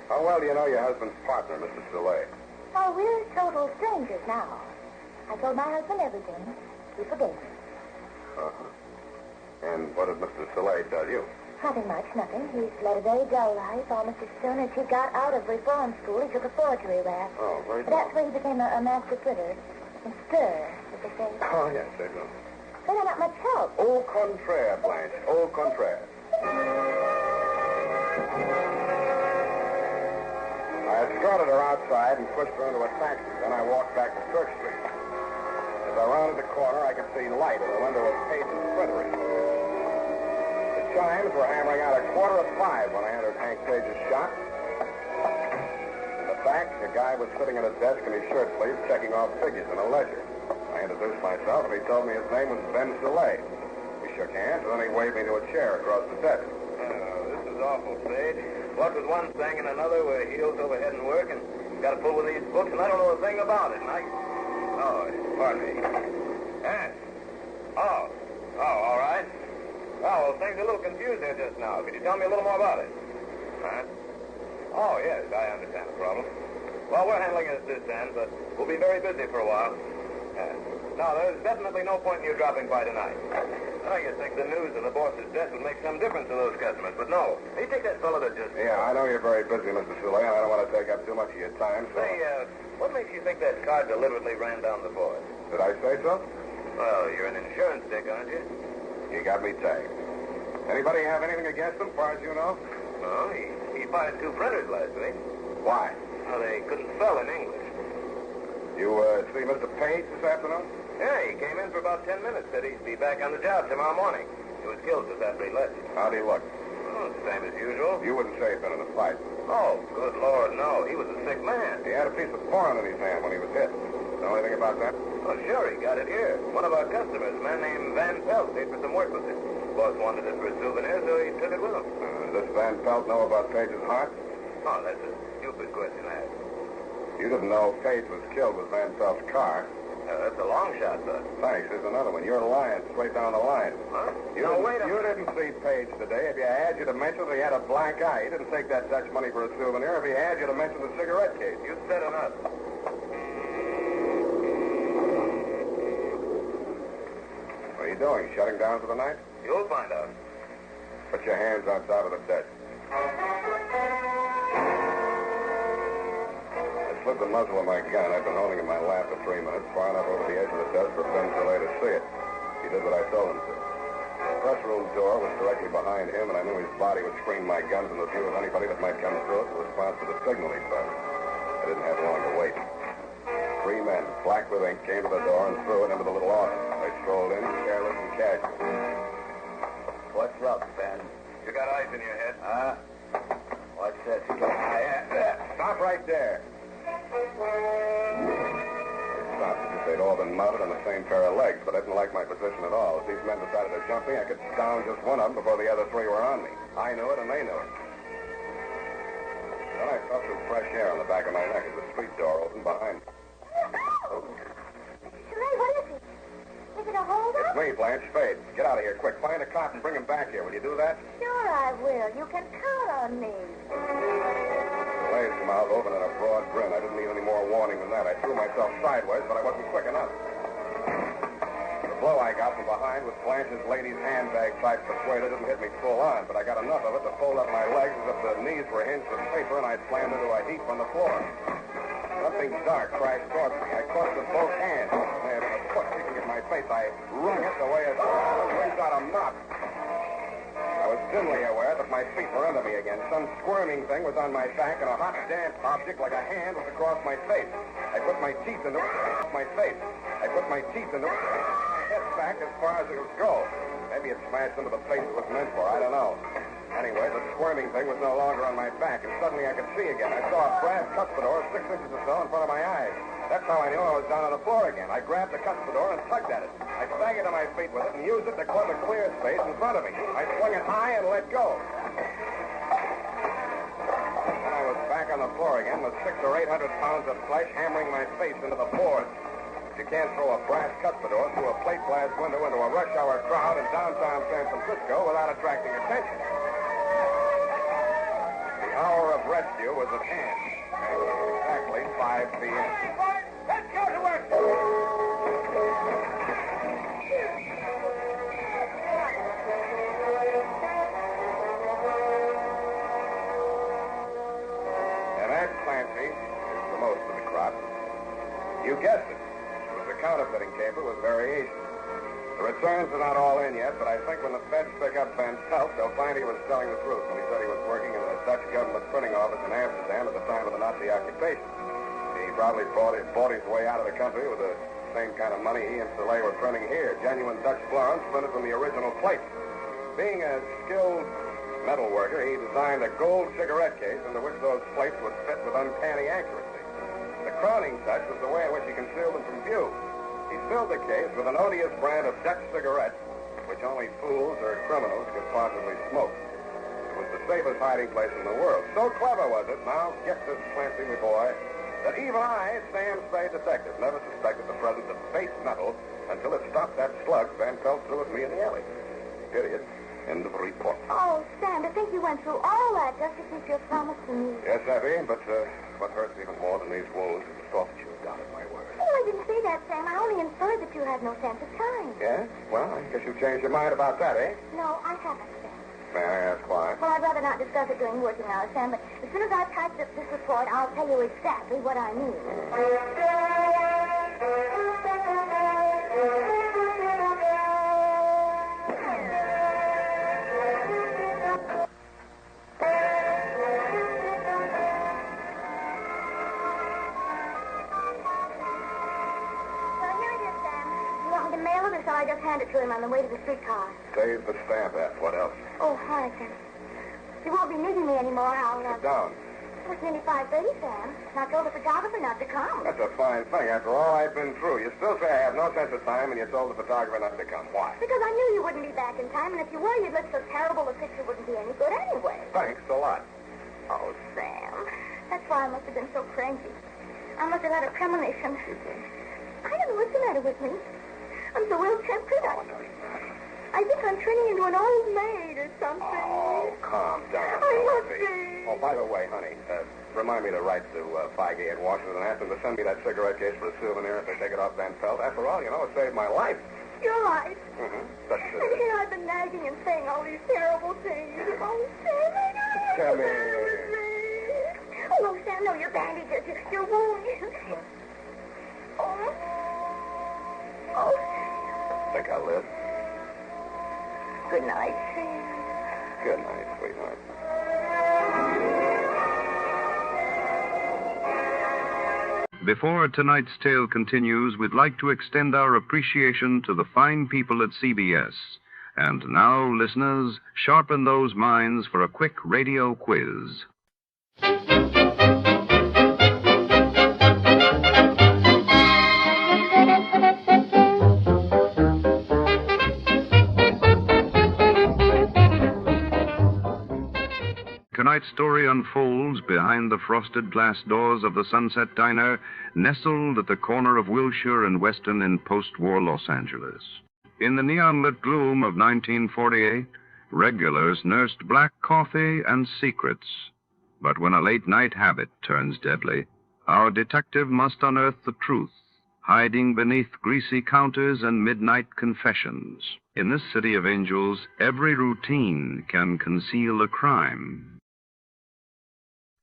How well do you know your husband's partner, Mr. Soleil? Oh, we're total strangers now. I told my husband everything. He forgave me. And what did Mr. Soleil tell you? Nothing much, nothing. He's led a very dull life. Almost as soon as he got out of reform school, he took a forgery rap. Oh, very good. That's where he became a master printer. And stir, as they say. Oh, yes, they do. But they're not much help. Au contraire, Blanche. Au contraire. I escorted her outside and pushed her into a taxi. Then I walked back to Church Street. As I rounded the corner, I could see light in the window of Page's printery. The chimes were hammering out 5:15 when I entered Hank Page's shop. In the back, a guy was sitting at a desk in his shirt sleeves checking off figures in a ledger. I introduced myself, and he told me his name was Ben Soleil. We shook hands, and then he waved me to a chair across the desk. This is awful, Spade. What with one thing and another, we're heels over head in work, and got to pull with these books, and I don't know a thing about it, and Oh, pardon me. Yes. Oh, all right. Well, things are a little confused here just now. Could you tell me a little more about it? Huh? Oh, yes, I understand the problem. Well, we're handling it at this end, but we'll be very busy for a while. No, there's definitely no point in you dropping by tonight. Oh, you think the news of the boss's death would make some difference to those customers, but no. You take that fellow to just... Yeah, I know you're very busy, Mr. Soleil, and I don't want to take up too much of your time, so... Say, what makes you think that car deliberately ran down the boss? Did I say so? Well, you're an insurance dick, aren't you? You got me tagged. Anybody have anything against him, as far as you know? No, he fired 2 printers last week. Why? Well, they couldn't spell in English. You, see Mr. Page this afternoon? Yeah, he came in for about 10 minutes. Said he'd be back on the job tomorrow morning. He was killed just after he left. How'd he look? Oh, same as usual. You wouldn't say he'd been in a fight. Oh, good Lord, no. He was a sick man. He had a piece of porn in his hand when he was hit. Know anything about that? Oh, sure, he got it here. One of our customers, a man named Van Pelt, paid for some work with it. Boss wanted it for a souvenir, so he took it with him. Does Van Pelt know about Page's heart? Oh, that's a stupid question to ask. You didn't know Page was killed with Van Pelt's car. That's a long shot, bud. Thanks. Here's another one. You're lying straight down the line. Huh? You didn't see Page today. If you had, you'd have mentioned that he had a black eye. He didn't take that Dutch money for a souvenir. If he had, you'd have mentioned the cigarette case. You said enough. What are you doing? Shutting down for the night? You'll find out. Put your hands on top of the desk. I slipped the muzzle of my gun. I've been holding it in my lap for 3 minutes, far enough over the edge of the desk for Ben Soleil to see it. He did what I told him to. The press room door was directly behind him, and I knew his body would screen my gun from the view of anybody that might come through it in response to the signal he buzzed. I didn't have long to wait. 3 men, black with ink, came to the door and threw it into the little office. I strolled in, careless and casual. What's up, Ben? You got ice in your head? Huh? What's this? Stop right there. Stopped as if they'd all been mounted on the same pair of legs, but I didn't like my position at all. If these men decided to jump me, I could down just one of them before the other 3 were on me. I knew it, and they knew it. Then I felt some fresh air on the back of my neck as the street door opened behind me. Soleil, what is it? Is it a holdup? It's me, Blanche Spade. Get out of here, quick. Find a cop and bring him back here. Will you do that? Sure I will. You can count on me. Soleil's mouth opened in a broad grin. I didn't need any more warning than that. I threw myself sideways, but I wasn't quick enough. The blow I got from behind with Blanche's lady's handbag type persuader didn't hit me full on, but I got enough of it to fold up my legs as if the knees were hinged with paper, and I slammed into a heap on the floor. Something dark crashed towards me. I caught it with both hands. I had a foot kicking at my face. I wrung it the way a child wrings out a mop. I was dimly aware that my feet were under me again. Some squirming thing was on my back, and a hot, damp object like a hand was across my face. I put my teeth into it. My face. I put my teeth into it. Head back as far as it would go. Maybe it smashed into the place it was meant for. I don't know. Anyway, the squirming thing was no longer on my back, and suddenly I could see again. I saw a brass cuspidor 6 inches or so in front of my eyes. That's how I knew I was down on the floor again. I grabbed the cuspidor and tugged at it. I staggered to my feet with it and used it to club a clear space in front of me. I swung it high and let go. Then I was back on the floor again with 600 or 800 pounds of flesh hammering my face into the boards. You can't throw a brass cuspidor through a plate glass window into a rush hour crowd in downtown San Francisco without attracting attention. The hour of rescue was at hand. Exactly 5 p.m. Let's go to work. And Aunt Clancy is the most of the crop. You guessed it. It was a counterfeiting caper with variations. The returns are not all in yet, but I think when the feds pick up Van Pelt, they'll find he was telling the truth when he said he was working in the Dutch government printing office in Amsterdam at the time of the Nazi occupation. He probably bought his way out of the country with the same kind of money he and Soleil were printing here, genuine Dutch florins printed from the original plates. Being a skilled metal worker, he designed a gold cigarette case into which those plates would fit with uncanny accuracy. The crowning touch was the way in which he concealed them from view. He filled the case with an odious brand of Dutch cigarettes, which only fools or criminals could possibly smoke. It was the safest hiding place in the world. So clever was it, now get this, Clancy, my boy, that even I, Sam Spade detective, never suspected the presence of base metal until it stopped that slug Van Pelt threw at me in the alley. Idiot. End of report. Oh, Sam, to think you went through all that just to keep your promise to me. Yes, Abby, but what hurts even more than these wounds is the thought that you doubted my word. Oh, I didn't say that, Sam. I only inferred that you had no sense of time. Yes? Well, I guess you've changed your mind about that, eh? No, I haven't, Sam. May I ask why? Well, I'd rather not discuss it during working hours, Sam, but as soon as I've typed up this report, I'll tell you exactly what I mean. So I just hand it to him on the way to the streetcar. Save the stamp, F. What else? Oh, hi, Sam. You won't be needing me anymore. I'll... Sit down. It's nearly 5:30, Sam. And I told the photographer not to come. That's a fine thing. After all I've been through, you still say I have no sense of time, and you told the photographer not to come. Why? Because I knew you wouldn't be back in time, and if you were, you'd look so terrible the picture wouldn't be any good anyway. Thanks a lot. Oh, Sam. That's why I must have been so cranky. I must have had a premonition. I don't know what's the matter with me. I'm so ill-tempered. I think I'm turning into an old maid or something. Oh, calm down. I must be. Oh, by the way, honey, remind me to write to Figg in Washington and ask them to send me that cigarette case for a souvenir if they take it off Van Pelt. After all, you know, it saved my life. You're right. Mm-hmm. But, and here I've been nagging and saying all these terrible things. Oh, Sam, I know. Tell me. Oh, no, Sam, no, your bandages, your wound. Oh. Think I'll live? Good night, Sam. Good night, sweetheart. Before tonight's tale continues, we'd like to extend our appreciation to the fine people at CBS. And now, listeners, sharpen those minds for a quick radio quiz. Tonight's story unfolds behind the frosted glass doors of the Sunset Diner, nestled at the corner of Wilshire and Weston in post-war Los Angeles. In the neon-lit gloom of 1948, regulars nursed black coffee and secrets. But when a late-night habit turns deadly, our detective must unearth the truth, hiding beneath greasy counters and midnight confessions. In this city of angels, every routine can conceal a crime.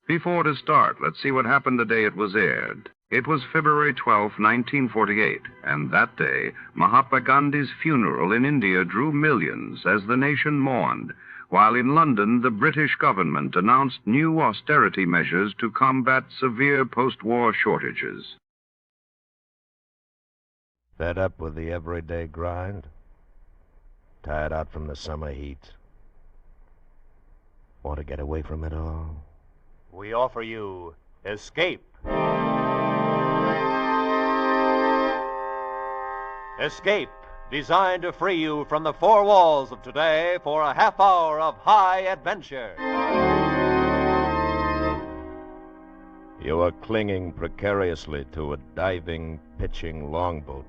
Before to start, let's see what happened the day it was aired. It was February 12, 1948, and that day, Mahatma Gandhi's funeral in India drew millions as the nation mourned, while in London the British government announced new austerity measures to combat severe post-war shortages. Fed up with the everyday grind? Tired out from the summer heat? Want to get away from it all? We offer you Escape. Escape, designed to free you from the four walls of today for a half hour of high adventure. You are clinging precariously to a diving, pitching longboat,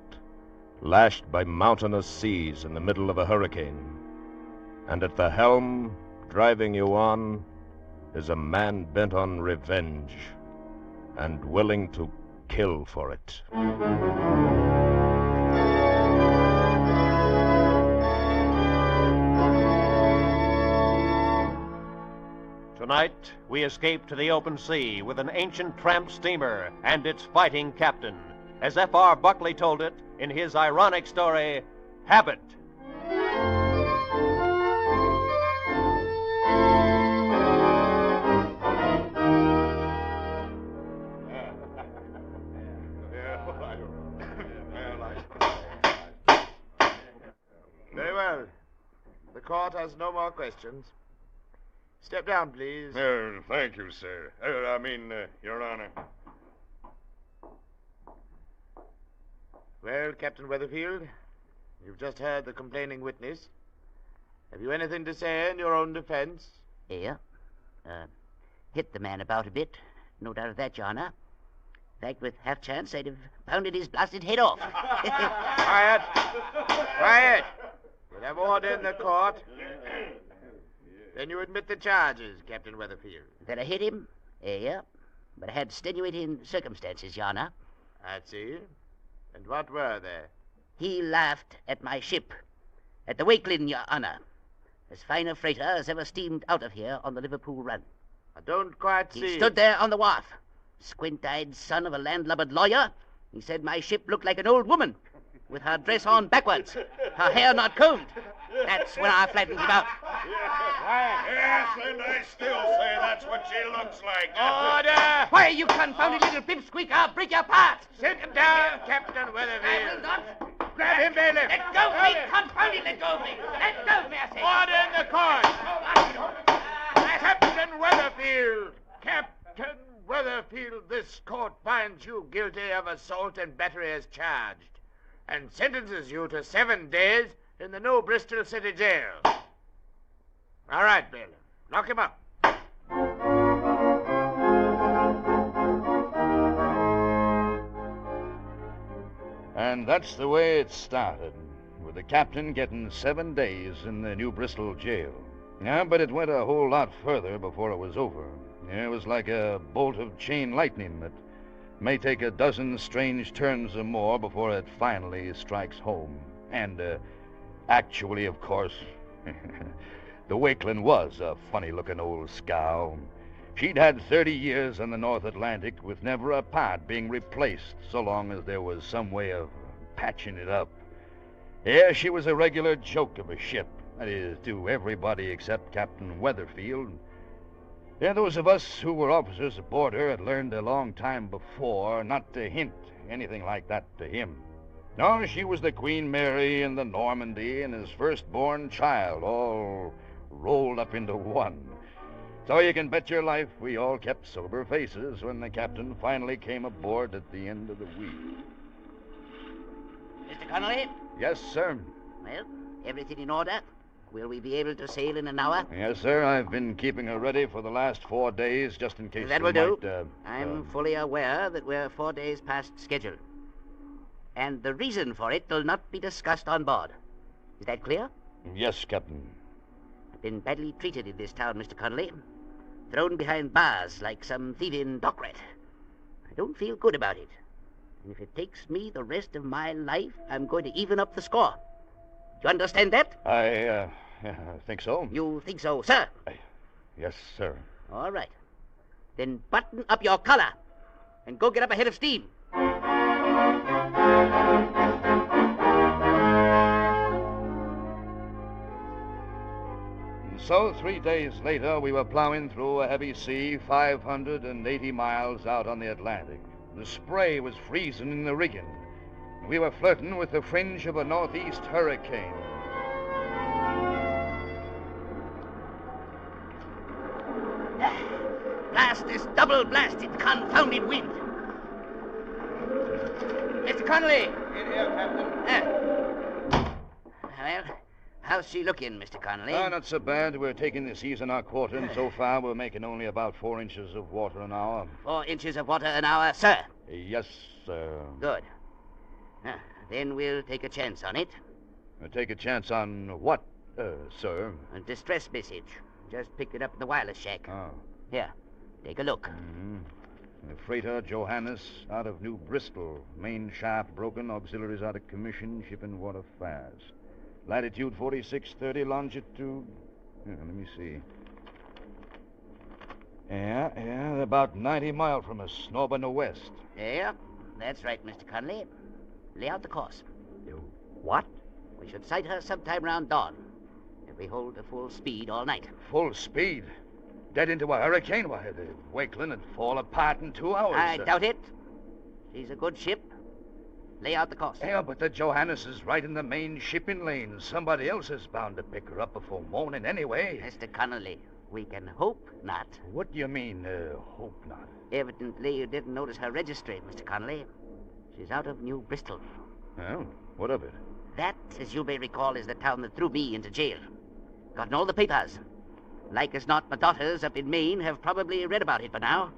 lashed by mountainous seas in the middle of a hurricane. And at the helm, driving you on, is a man bent on revenge and willing to kill for it. Tonight, we escape to the open sea with an ancient tramp steamer and its fighting captain, as F.R. Buckley told it in his ironic story, Habit. Very well. The court has no more questions. Step down, please. Thank you, sir. Your Honor. Well, Captain Weatherfield, you've just heard the complaining witness. Have you anything to say in your own defense? Yeah. Hit the man about a bit. No doubt of that, Your Honor. In fact, with half chance, I'd have pounded his blasted head off. Quiet! Quiet! We'll have order in the court. Then you admit the charges, Captain Weatherfield. That I hit him? Yeah. But I had extenuating circumstances, Your Honor. I see. And what were they? He laughed at my ship. At the Wakelin, Your Honor. As fine a freighter as ever steamed out of here on the Liverpool run. I don't quite see. He stood there on the wharf. Squint-eyed son of a landlubbered lawyer. He said my ship looked like an old woman, with her dress on backwards, her hair not combed. That's when I flattened him out. Yes, and I still say that's what she looks like. Order! Why, you confounded little pipsqueak, I'll break your part. Sit him down, Captain Weatherfield. I will not. Grab him, bailiff. Let go of me, confounded, let go of me. Let go of me, I say. Order in the court. Captain Weatherfield. Captain Weatherfield, this court finds you guilty of assault and battery as charged, and sentences you to 7 days in the New Bristol City Jail. All right, bailiff. Lock him up. And that's the way it started, with the captain getting 7 days in the New Bristol jail. Yeah, but it went a whole lot further before it was over. It was like a bolt of chain lightning that may take a dozen strange turns or more before it finally strikes home. And, actually, of course, the Wakelin was a funny-looking old scow. She'd had 30 years on the North Atlantic with never a part being replaced so long as there was some way of patching it up. Yeah, she was a regular joke of a ship. That is, to everybody except Captain Weatherfield. Yeah, those of us who were officers aboard her had learned a long time before not to hint anything like that to him. No, she was the Queen Mary and the Normandy and his firstborn child, all rolled up into one. So you can bet your life we all kept sober faces when the captain finally came aboard at the end of the week. Mr. Connolly? Yes, sir. Well, everything in order? Will we be able to sail in an hour? Yes, sir. I've been keeping her ready for the last 4 days, just in case That you will do. might, I'm fully aware that we're 4 days past schedule. And the reason for it will not be discussed on board. Is that clear? Yes, Captain. I've been badly treated in this town, Mr. Connolly. Thrown behind bars like some thieving dock rat. I don't feel good about it. And if it takes me the rest of my life, I'm going to even up the score. Do you understand that? I think so. You think so, sir? Yes, sir. All right. Then button up your collar. and go get up a head of steam. So 3 days later, we were plowing through a heavy sea 580 miles out on the Atlantic. The spray was freezing in the rigging. We were flirting with the fringe of a northeast hurricane. Blast this double-blasted, confounded wind. Mr. Connolly! In here, Captain. Well, how's she looking, Mr. Connolly? Oh, not so bad. We're taking the seas in our quarter, and so far we're making only about 4 inches of water an hour. 4 inches of water an hour, sir? Yes, sir. Good. Then we'll take a chance on it. Take a chance on what, sir? A distress message. Just picked it up in the wireless shack. Oh. Here, take a look. Mm-hmm. The freighter Johannes out of New Bristol. Main shaft broken, auxiliaries out of commission, shipping water fast. Latitude 4630, longitude... let me see. Yeah, they're about 90 miles from us, north and west. Yeah, that's right, Mr. Connolly. Lay out the course. What? We should sight her sometime round dawn, if we hold a full speed all night. Full speed? Dead into a hurricane? Why, the Wakeland would fall apart in 2 hours. I doubt it. She's a good ship. Lay out the course. Yeah, but the Johannes is right in the main shipping lane. Somebody else is bound to pick her up before morning anyway. Mr. Connolly, we can hope not. What do you mean, hope not? Evidently you didn't notice her registry, Mr. Connolly. She's out of New Bristol. Well, what of it? That, as you may recall, is the town that threw me into jail. Gotten all the papers. Like as not, my daughters up in Maine have probably read about it by now.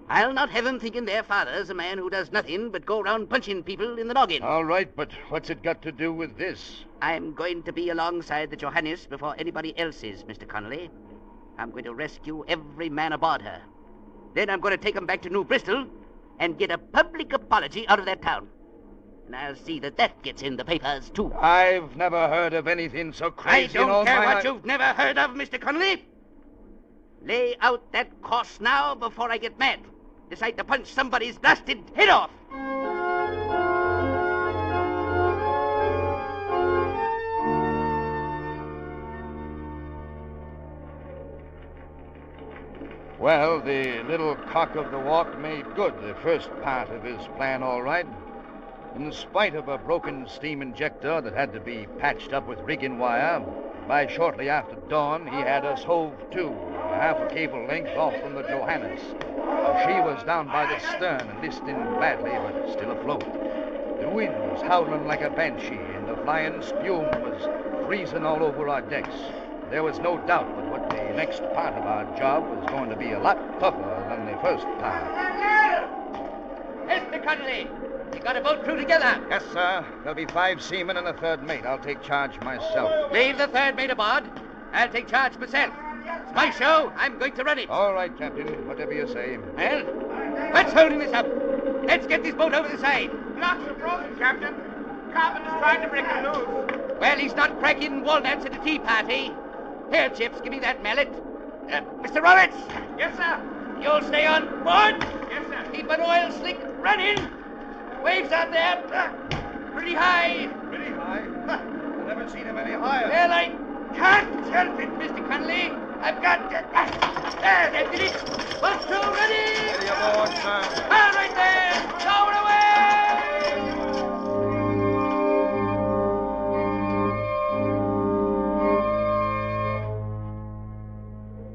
I'll not have them thinking their father's a man who does nothing but go around punching people in the noggin. All right, but what's it got to do with this? I'm going to be alongside the Johannes before anybody else is, Mr. Connolly. I'm going to rescue every man aboard her. Then I'm going to take them back to New Bristol and get a public apology out of that town. And I'll see that that gets in the papers, too. I've never heard of anything so crazy. I don't care what you've never heard of, Mr. Connolly. Lay out that course now before I get mad. Decide to punch somebody's blasted head off. Well, the little cock of the walk made good the first part of his plan all right. In spite of a broken steam injector that had to be patched up with rigging wire, by shortly after dawn he had us hove to, half a cable length off from the Johannes. She was down by the stern and listing badly, but still afloat. The wind was howling like a banshee, and the flying spume was freezing all over our decks. There was no doubt but what the next part of our job was going to be a lot tougher than the first part. Mr. Connolly, you got a boat crew together? Yes, sir. There'll be 5 seamen and a third mate. I'll take charge myself. Leave the third mate aboard. I'll take charge myself. It's my show. I'm going to run it. All right, Captain. Whatever you say. Well, what's holding this up? Let's get this boat over the side. Blocks are broken, Captain. Carpenter's trying to break it loose. Well, he's not cracking walnuts at a tea party. Here, Chips, give me that mallet. Mr. Roberts! Yes, sir. You'll stay on board? Yes, sir. Keep an oil slick running. Waves out there. Pretty high. Pretty high? I've never seen him any higher. Well, I can't help it, Mr. Connolly. I've got to... There, that did it. Boat crew ready. Ready aboard, sir. All right there. Lower away.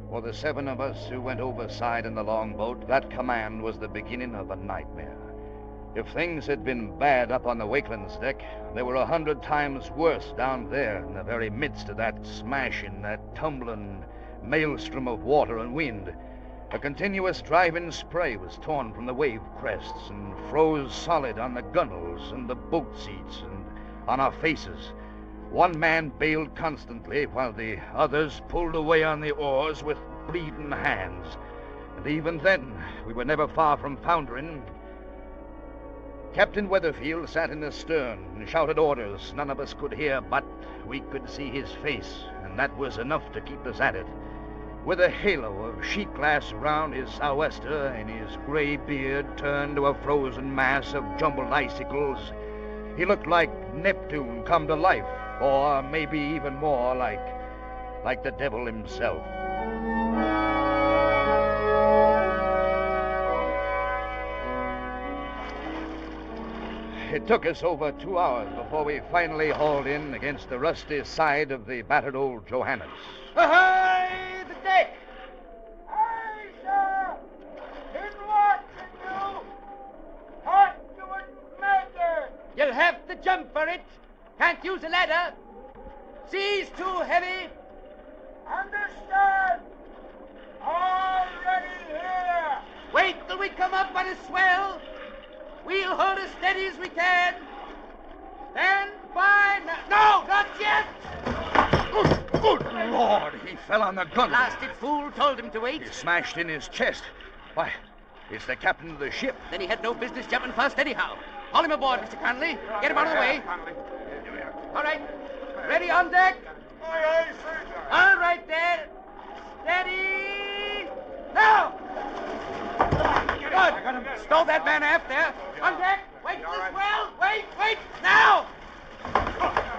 For the 7 of us who went overside in the longboat, that command was the beginning of a nightmare. If things had been bad up on the Wakeland's deck, they were 100 times worse down there in the very midst of that smashing, that tumbling maelstrom of water and wind. A continuous driving spray was torn from the wave crests and froze solid on the gunwales and the boat seats and on our faces. One man bailed constantly while the others pulled away on the oars with bleeding hands. And even then, we were never far from foundering. Captain Weatherfield sat in the stern and shouted orders none of us could hear, but we could see his face, and that was enough to keep us at it. with a halo of sheet glass around his sou'wester and his gray beard turned to a frozen mass of jumbled icicles. He looked like Neptune come to life, or maybe even more like the devil himself. It took us over 2 hours before we finally hauled in against the rusty side of the battered old Johannes. Ahoy, the deck! Aye, sir! Been watching you! What do it matter? You'll have to jump for it. Can't use a ladder. Sea's too heavy. Understand? Already here! Wait till we come up on a swell. We'll hold as steady as we can. Stand by now. No, not yet! Good Lord, he fell on the gunwale. Blasted fool told him to wait. He smashed in his chest. Why, it's the captain of the ship. Then he had no business jumping first anyhow. Haul him aboard, Mr. Conley. Get him out of the way. All right. Ready on deck? Aye, aye, sir. All right, there. Steady. Now! Good. Stow that man aft there. On deck. Wait for the swell. Wait. Now!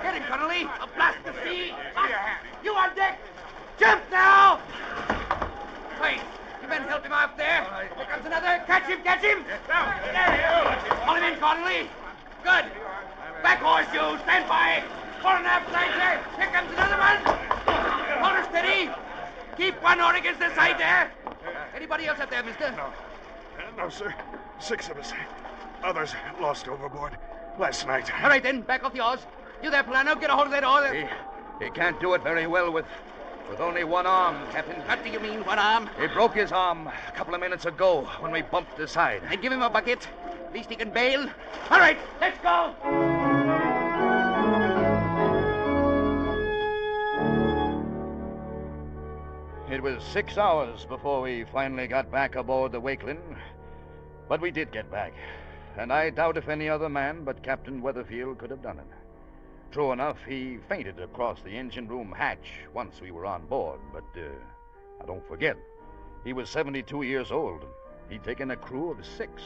Get him, Connolly. I'll blast the sea. You on deck. Jump now! Wait. You men help him out there. Here comes another. Catch him. Haul him in, Connolly. Good. Back horse, you. Stand by. Fore and aft side there. Here comes another one. Hold her steady. Keep one oar against the side there. Anybody else up there, mister? No, sir. 6 of us. Others lost overboard last night. All right, then. Back off the oars. You there, Polano. Get a hold of that oar. He can't do it very well with only one arm, Captain. What do you mean, one arm? He broke his arm a couple of minutes ago when we bumped the side. Then give him a bucket. At least he can bail. All right, let's go. It was 6 hours before we finally got back aboard the Wakeling. But we did get back. And I doubt if any other man but Captain Weatherfield could have done it. True enough, he fainted across the engine room hatch once we were on board. But don't forget, he was 72 years old. He'd taken a crew of 6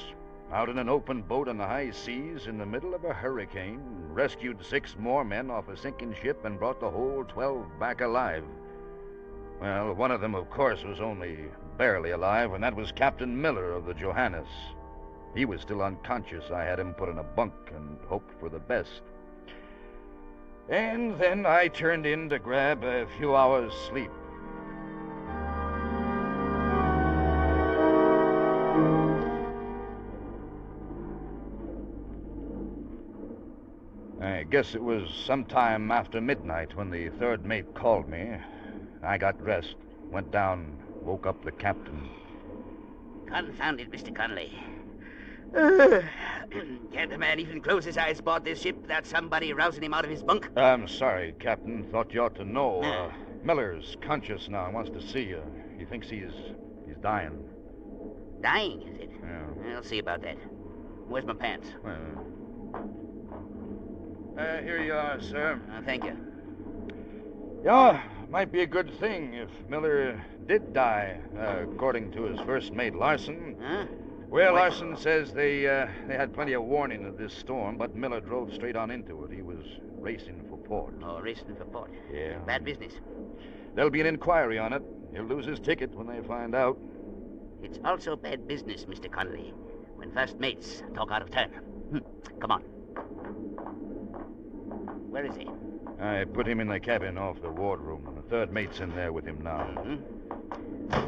out in an open boat on the high seas in the middle of a hurricane, rescued 6 more men off a sinking ship, and brought the whole 12 back alive. Well, one of them, of course, was only barely alive, and that was Captain Miller of the Johannes. He was still unconscious. I had him put in a bunk and hoped for the best. And then I turned in to grab a few hours' sleep. I guess it was sometime after midnight when the third mate called me. I got dressed, went down, woke up the captain. Confound it, Mr. Conley. Can't a man even close his eyes aboard this ship without somebody rousing him out of his bunk? I'm sorry, Captain. Thought you ought to know. Miller's conscious now, wants to see you. He thinks he's dying. Dying, is it? Yeah. I'll see about that. Where's my pants? Here you are, sir. Thank you. Yeah, might be a good thing if Miller did die, according to his first mate, Larson. Huh? Well, Larson says they had plenty of warning of this storm, but Miller drove straight on into it. He was racing for port. Oh, racing for port. Yeah. Bad business. There'll be an inquiry on it. He'll lose his ticket when they find out. It's also bad business, Mr. Conley, when first mates talk out of turn. Come on. Where is he? I put him in the cabin off the wardroom. The third mate's in there with him now.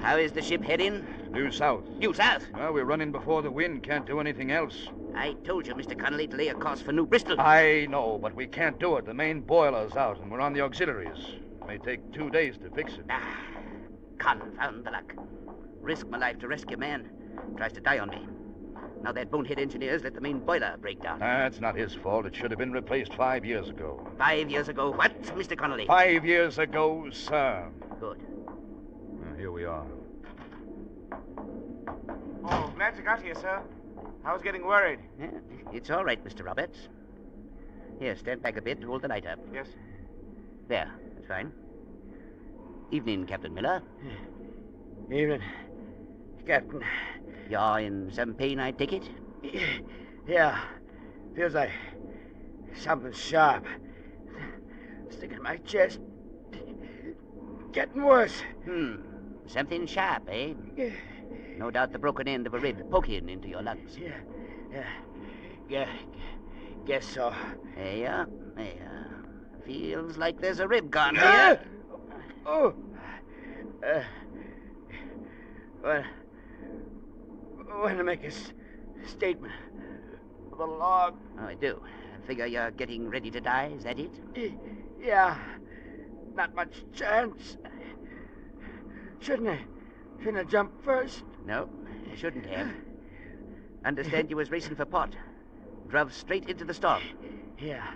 How is the ship heading? Due south. Due south? Well, we're running before the wind. Can't do anything else. I told you, Mr. Connolly, to lay a course for New Bristol. I know, but we can't do it. The main boiler's out, and we're on the auxiliaries. It may take 2 days to fix it. Confound the luck. Risk my life to rescue a man. Tries to die on me. Now that bonehead engineer's let the main boiler break down. That's not his fault. It should have been replaced 5 years ago. 5 years ago what, Mr. Connolly? 5 years ago, sir. Good. Here we are. Oh, glad you got here, sir. I was getting worried. Yeah, it's all right, Mr. Roberts. Here, stand back a bit to hold the light up. Yes. There, that's fine. Evening, Captain Miller. Evening, Captain. You're in some pain, I take it? Yeah. Feels like something sharp. Sticking in my chest. Getting worse. Something sharp, eh? No doubt the broken end of a rib poking into your lungs. Yeah. Guess so. There. Feels like there's a rib gone here. Oh. Well, I want to make a statement of the log. Oh, I do. I figure you're getting ready to die, is that it? Yeah. Not much chance. Shouldn't I jump first? No, you shouldn't have. Understand you was racing for pot. Drove straight into the storm. Yeah.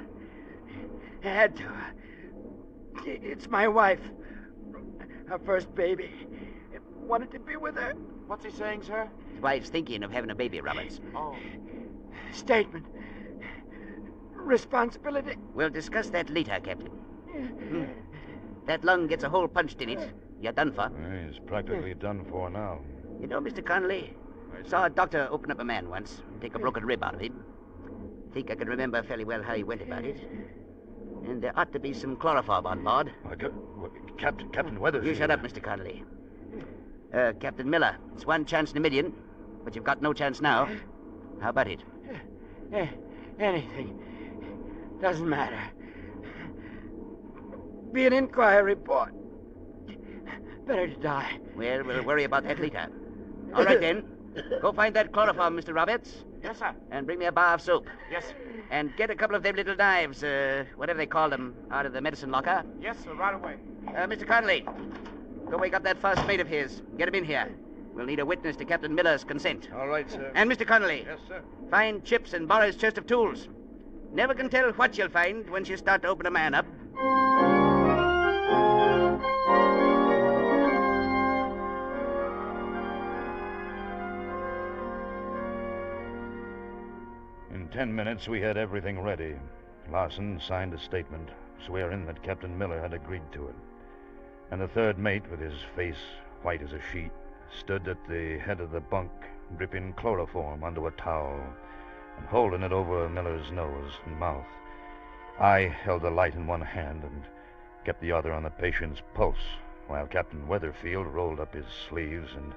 I had to. It's my wife. Her first baby. Wanted to be with her. What's he saying, sir? His wife's thinking of having a baby, Roberts. Oh. Statement. Responsibility. We'll discuss that later, Captain. That lung gets a hole punched in it. You're done for. He's practically done for now. You know, Mr. Connolly, I saw a doctor open up a man once and take a broken rib out of him. I think I can remember fairly well how he went about it. And there ought to be some chloroform on board. Captain Weathers. You shut up, Mr. Connolly. Captain Miller, it's one chance in a million, but you've got no chance now. How about it? Anything. Doesn't matter. Be an inquiry report. Better to die. Well, we'll worry about that later. All right, then. Go find that chloroform, Mr. Roberts. Yes, sir. And bring me a bar of soap. Yes. And get a couple of them little knives, whatever they call them, out of the medicine locker. Yes, sir, right away. Mr. Connolly, go wake up that first mate of his. Get him in here. We'll need a witness to Captain Miller's consent. All right, sir. And Mr. Connolly. Yes, sir. Find Chips and borrow his chest of tools. Never can tell what you'll find once you start to open a man up. In 10 minutes, we had everything ready. Larson signed a statement, swearing that Captain Miller had agreed to it. And the third mate, with his face white as a sheet, stood at the head of the bunk, dripping chloroform onto a towel and holding it over Miller's nose and mouth. I held the light in one hand and kept the other on the patient's pulse, while Captain Weatherfield rolled up his sleeves and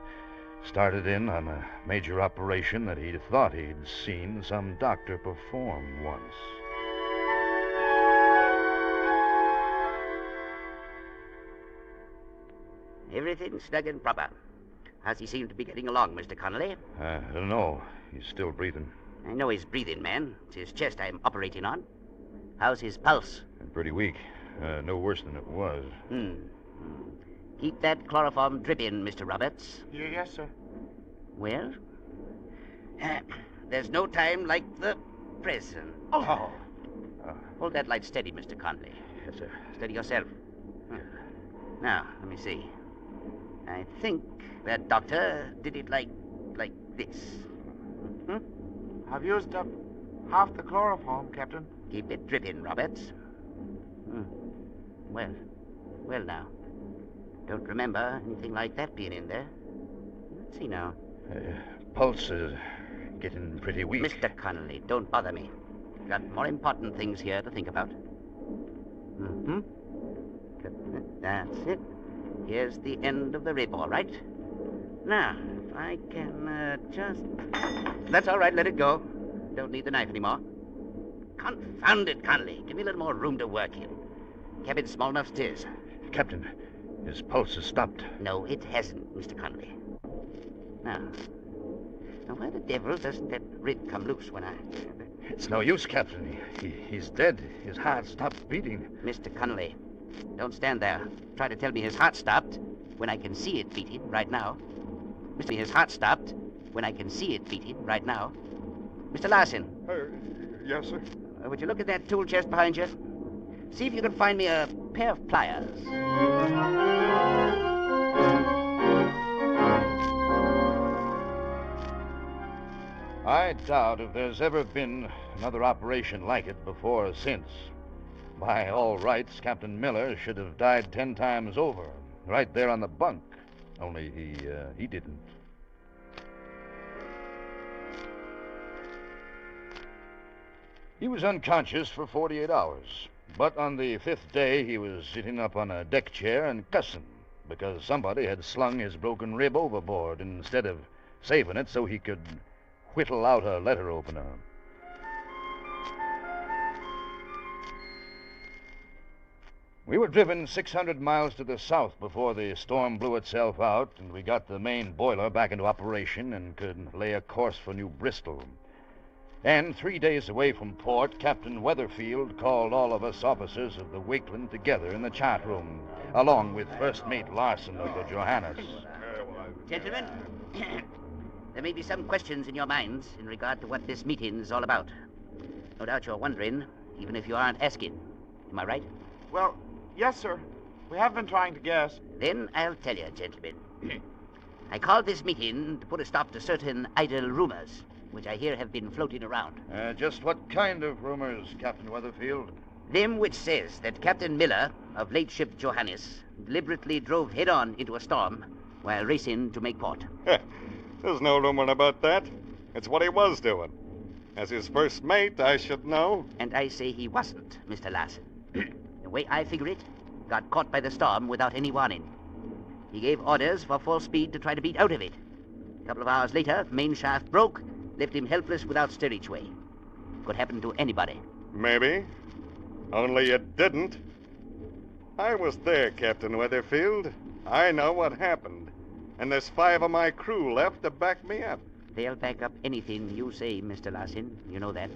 started in on a major operation that he'd thought he'd seen some doctor perform once. Everything snug and proper. How's he seem to be getting along, Mr. Connolly? I don't know. He's still breathing. I know he's breathing, man. It's his chest I'm operating on. How's his pulse? Pretty weak. No worse than it was. Keep that chloroform dripping, Mr. Roberts. Yes, sir. Well, there's no time like the present. Oh. Hold that light steady, Mr. Connolly. Yes, sir. Steady yourself. Now, let me see. I think that doctor did it like this. I've used up half the chloroform, Captain. Keep it dripping, Roberts. Well now. Don't remember anything like that being in there. Let's see now. Pulse is getting pretty weak. Mr. Connolly, don't bother me. Got more important things here to think about. That's it. Here's the end of the rib, all right? Now, if I can just... That's all right, let it go. Don't need the knife anymore. Confound it, Connolly. Give me a little more room to work in. Cabin's small enough as it is. Captain, his pulse has stopped. No, it hasn't, Mr. Connolly. Now, why the devil doesn't that rib come loose when I... It's no use, Captain. He's dead. His heart stopped beating. Mr. Connolly, don't stand there. Try to tell me his heart stopped when I can see it beating right now. His heart stopped when I can see it beating right now. Mr. Larson. Yes, sir. Would you look at that tool chest behind you? See if you can find me a pair of pliers. I doubt if there's ever been another operation like it before or since. By all rights, Captain Miller should have died 10 times over, right there on the bunk. Only he didn't. He was unconscious for 48 hours. But on the 5th day, he was sitting up on a deck chair and cussing because somebody had slung his broken rib overboard instead of saving it so he could whittle out a letter opener. We were driven 600 miles to the south before the storm blew itself out, and we got the main boiler back into operation and could lay a course for New Bristol. And 3 days away from port, Captain Weatherfield called all of us officers of the Wakeland together in the chart room, along with First Mate Larson of the Johannes. Gentlemen, there may be some questions in your minds in regard to what this meeting is all about. No doubt you're wondering, even if you aren't asking. Am I right? Well, yes, sir. We have been trying to guess. Then I'll tell you, gentlemen. I called this meeting to put a stop to certain idle rumors, which I hear have been floating around. Just what kind of rumors, Captain Weatherfield? Them which says that Captain Miller of late ship Johannes deliberately drove head-on into a storm while racing to make port. There's no rumor about that. It's what he was doing. As his first mate, I should know. And I say he wasn't, Mr. Larson. The way I figure it, got caught by the storm without any warning. He gave orders for full speed to try to beat out of it. A couple of hours later, main shaft broke, left him helpless without steerage way. Could happen to anybody. Maybe. Only it didn't. I was there, Captain Weatherfield. I know what happened. And there's 5 of my crew left to back me up. They'll back up anything you say, Mr. Larson. You know that.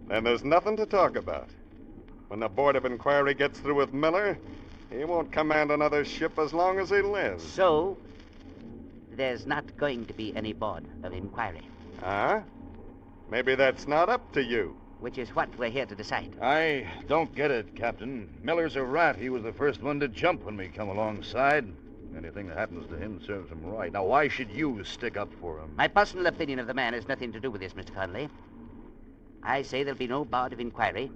Then there's nothing to talk about. When the Board of Inquiry gets through with Miller, he won't command another ship as long as he lives. So, there's not going to be any Board of Inquiry. Huh? Maybe that's not up to you. Which is what we're here to decide. I don't get it, Captain. Miller's a rat. He was the first one to jump when we come alongside. Anything that happens to him serves him right. Now, why should you stick up for him? My personal opinion of the man has nothing to do with this, Mr. Conley. I say there'll be no Board of Inquiry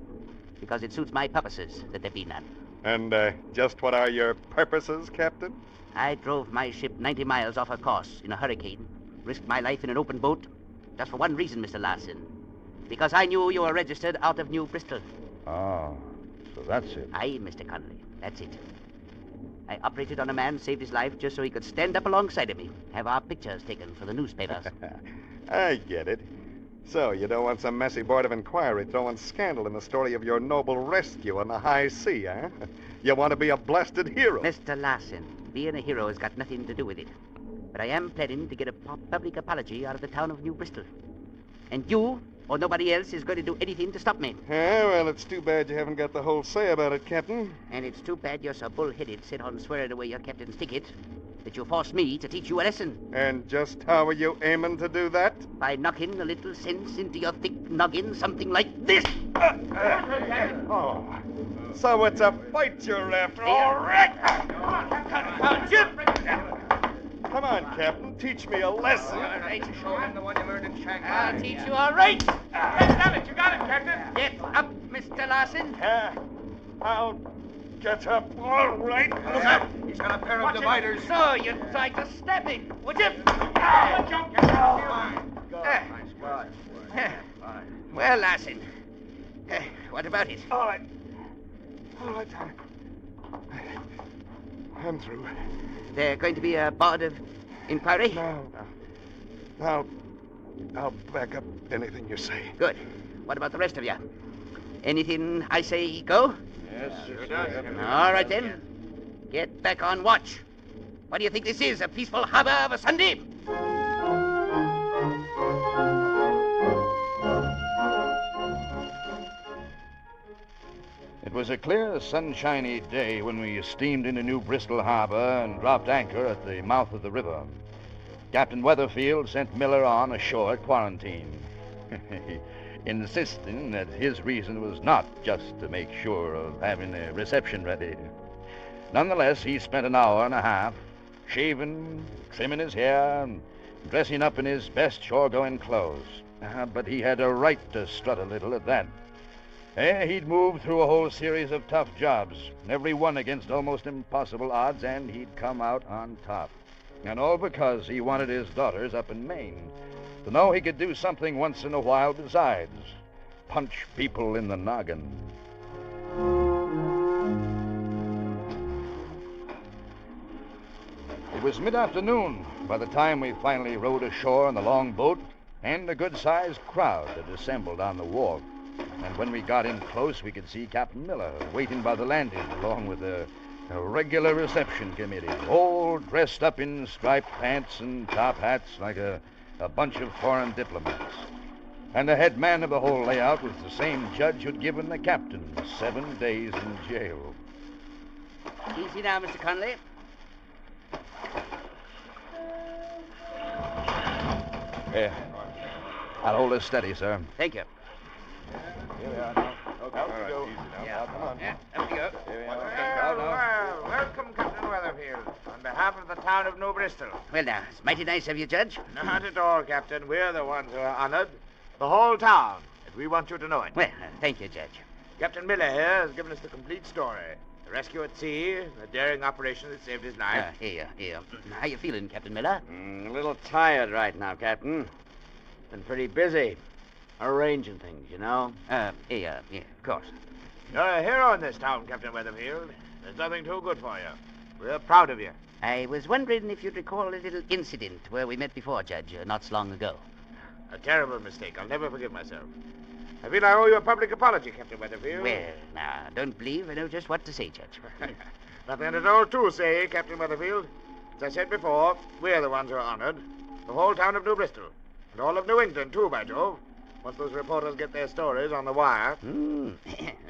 because it suits my purposes that there be none. And just what are your purposes, Captain? I drove my ship 90 miles off her course in a hurricane, risked my life in an open boat, just for one reason, Mr. Larson. Because I knew you were registered out of New Bristol. Ah, so that's it. Aye, Mr. Conley, that's it. I operated on a man, saved his life just so he could stand up alongside of me, have our pictures taken for the newspapers. I get it. So, you don't want some messy Board of Inquiry throwing scandal in the story of your noble rescue on the high sea, huh? You want to be a blasted hero. Mr. Larson, being a hero has got nothing to do with it. But I am planning to get a public apology out of the town of New Bristol. And you, or nobody else, is going to do anything to stop me. Yeah, well, it's too bad you haven't got the whole say about it, Captain. And it's too bad you're so bull-headed, set on swearing away your captain's ticket, that you forced me to teach you a lesson. And just how are you aiming to do that? By knocking a little sense into your thick noggin, something like this. Oh, so it's a fight you're after. All right. Come on, Captain. Teach me a lesson. All right. Show him the one you learned in Shanghai. I'll teach you all right. Damn it, you got it, Captain. Get up, Mr. Larson. I'll get up. All right. Look out. He's got a pair of dividers. So you tried to stab me, would you? Well, Larson, what about it? All right. I'm through. There going to be a Board of Inquiry? No. I'll back up anything you say. Good. What about the rest of you? Anything I say go? Yes, sir. All right, then. Get back on watch. What do you think this is, a peaceful harbor of a Sunday? It was a clear, sunshiny day when we steamed into New Bristol Harbor and dropped anchor at the mouth of the river. Captain Weatherfield sent Miller on ashore at quarantine, insisting that his reason was not just to make sure of having a reception ready. Nonetheless, he spent an hour and a half shaving, trimming his hair, and dressing up in his best shore-going clothes. But he had a right to strut a little at that. He'd moved through a whole series of tough jobs, every one against almost impossible odds, and he'd come out on top. And all because he wanted his daughters up in Maine to know he could do something once in a while besides punch people in the noggin. It was mid-afternoon by the time we finally rowed ashore on the long boat, and a good-sized crowd had assembled on the wharf. And when we got in close, we could see Captain Miller waiting by the landing, along with a regular reception committee, all dressed up in striped pants and top hats like a bunch of foreign diplomats. And the head man of the whole layout was the same judge who'd given the captain 7 days in jail. Easy now, Mr. Conley. Here. I'll hold this steady, sir. Thank you. Here we are now. Okay, Out we go. easy now. Yeah. Come on. Yeah, up we go. Here we are. Well, welcome, Captain Weatherfield, on behalf of the town of New Bristol. Well, now, it's mighty nice of you, Judge. Not at all, Captain. We're the ones who are honored. The whole town. And we want you to know it. Well, thank you, Judge. Captain Miller here has given us the complete story. The rescue at sea, the daring operation that saved his life. Here. How you feeling, Captain Miller? A little tired right now, Captain. Been pretty busy. Arranging things, you know. Here, of course. You're a hero in this town, Captain Weatherfield. There's nothing too good for you. We're proud of you. I was wondering if you'd recall a little incident where we met before, Judge, not so long ago. A terrible mistake. I'll never forgive myself. I feel I owe you a public apology, Captain Weatherfield. Well, now, don't believe I know just what to say, Judge. Nothing at all to say, Captain Weatherfield. As I said before, we're the ones who are honored. The whole town of New Bristol. And all of New England, too, by Jove. Once those reporters get their stories on the wire.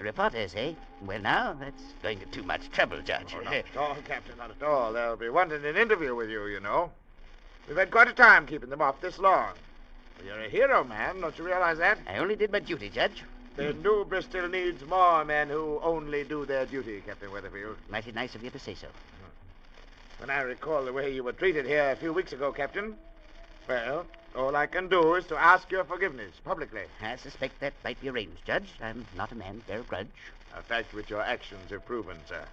Reporters, eh? Well, now, that's going to too much trouble, Judge. Oh, not at all, Captain, not at all. They'll be wanting an interview with you, you know. We've had quite a time keeping them off this long. Well, you're a hero, man. Don't you realize that? I only did my duty, Judge. Then New Bristol needs more men who only do their duty, Captain Weatherfield. Mighty nice of you to say so. When I recall the way you were treated here a few weeks ago, Captain, well, all I can do is to ask your forgiveness publicly. I suspect that might be arranged, Judge. I'm not a man to bear a grudge. A fact which your actions have proven, sir.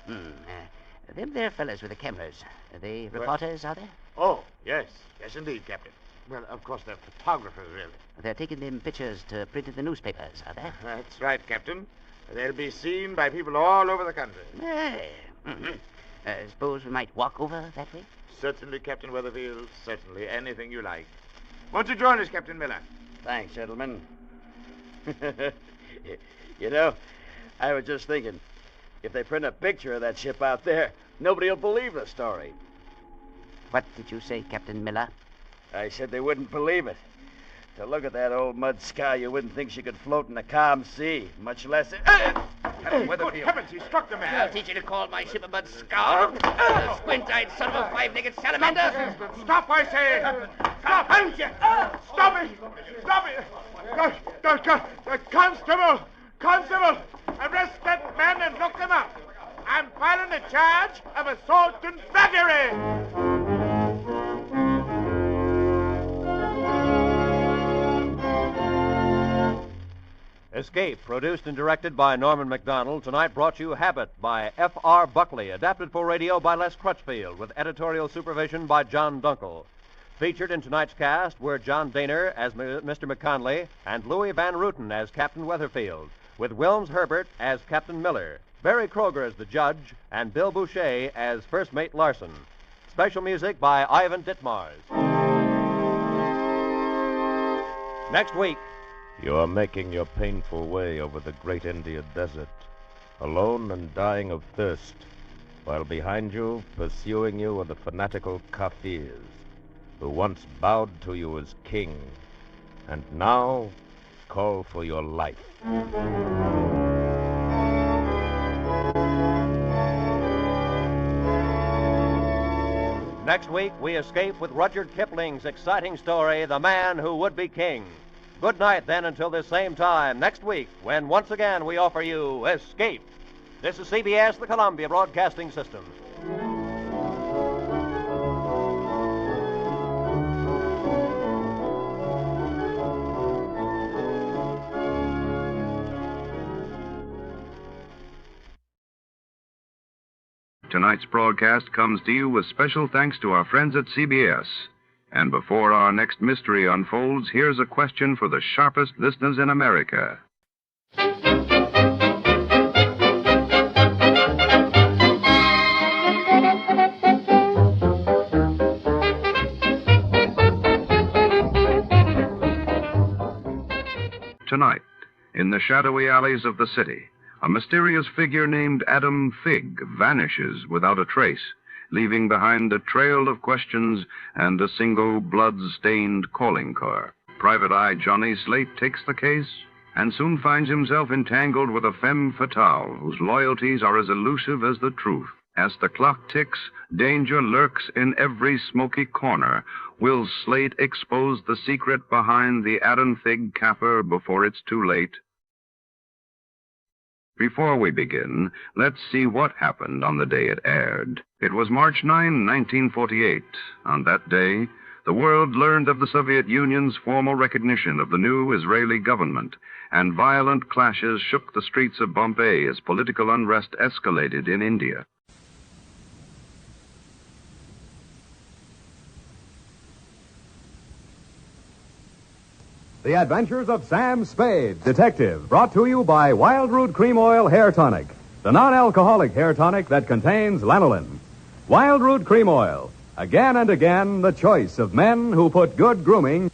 Them there fellas with the cameras, are they reporters, are they? Oh, yes. Yes, indeed, Captain. Well, of course, they're photographers, really. They're taking them pictures to print in the newspapers, are they? That's right, Captain. They'll be seen by people all over the country. Suppose we might walk over that way? Certainly, Captain Weatherfield. Certainly. Anything you like. Won't you join us, Captain Miller? Thanks, gentlemen. You know, I was just thinking, if they print a picture of that ship out there, nobody will believe the story. What did you say, Captain Miller? I said they wouldn't believe it. To look at that old mud sky, you wouldn't think she could float in a calm sea, much less... Good heavens, he struck the man. I'll teach you to call my ship a mud scour. Squint-eyed son of a five-legged salamander. Stop, I say. Stop. Stop it. Stop it. Constable, arrest that man and look him up. I'm filing a charge of assault and battery. Escape, produced and directed by Norman MacDonald, tonight brought you Habit by F.R. Buckley, adapted for radio by Les Crutchfield, with editorial supervision by John Dunkel. Featured in tonight's cast were John Daner as Mr. McConley and Louis Van Rooten as Captain Weatherfield, with Wilms Herbert as Captain Miller, Barry Kroger as the judge, and Bill Boucher as First Mate Larson. Special music by Ivan Ditmars. Next week, you are making your painful way over the great India desert, alone and dying of thirst, while behind you, pursuing you, are the fanatical Kafirs, who once bowed to you as king, and now call for your life. Next week, we escape with Rudyard Kipling's exciting story, The Man Who Would Be King. Good night, then, until this same time next week, when once again we offer you Escape. This is CBS, the Columbia Broadcasting System. Tonight's broadcast comes to you with special thanks to our friends at CBS. And before our next mystery unfolds, here's a question for the sharpest listeners in America. Tonight, in the shadowy alleys of the city, a mysterious figure named Adam Figg vanishes without a trace, leaving behind a trail of questions and a single blood-stained calling card. Private Eye Johnny Slate takes the case and soon finds himself entangled with a femme fatale whose loyalties are as elusive as the truth. As the clock ticks, danger lurks in every smoky corner. Will Slate expose the secret behind the Adam Figg Caper before it's too late? Before we begin, let's see what happened on the day it aired. It was March 9, 1948. On that day, the world learned of the Soviet Union's formal recognition of the new Israeli government, and violent clashes shook the streets of Bombay as political unrest escalated in India. The Adventures of Sam Spade, Detective, brought to you by Wild Root Cream Oil Hair Tonic, the non-alcoholic hair tonic that contains lanolin. Wild Root Cream Oil, again and again the choice of men who put good grooming.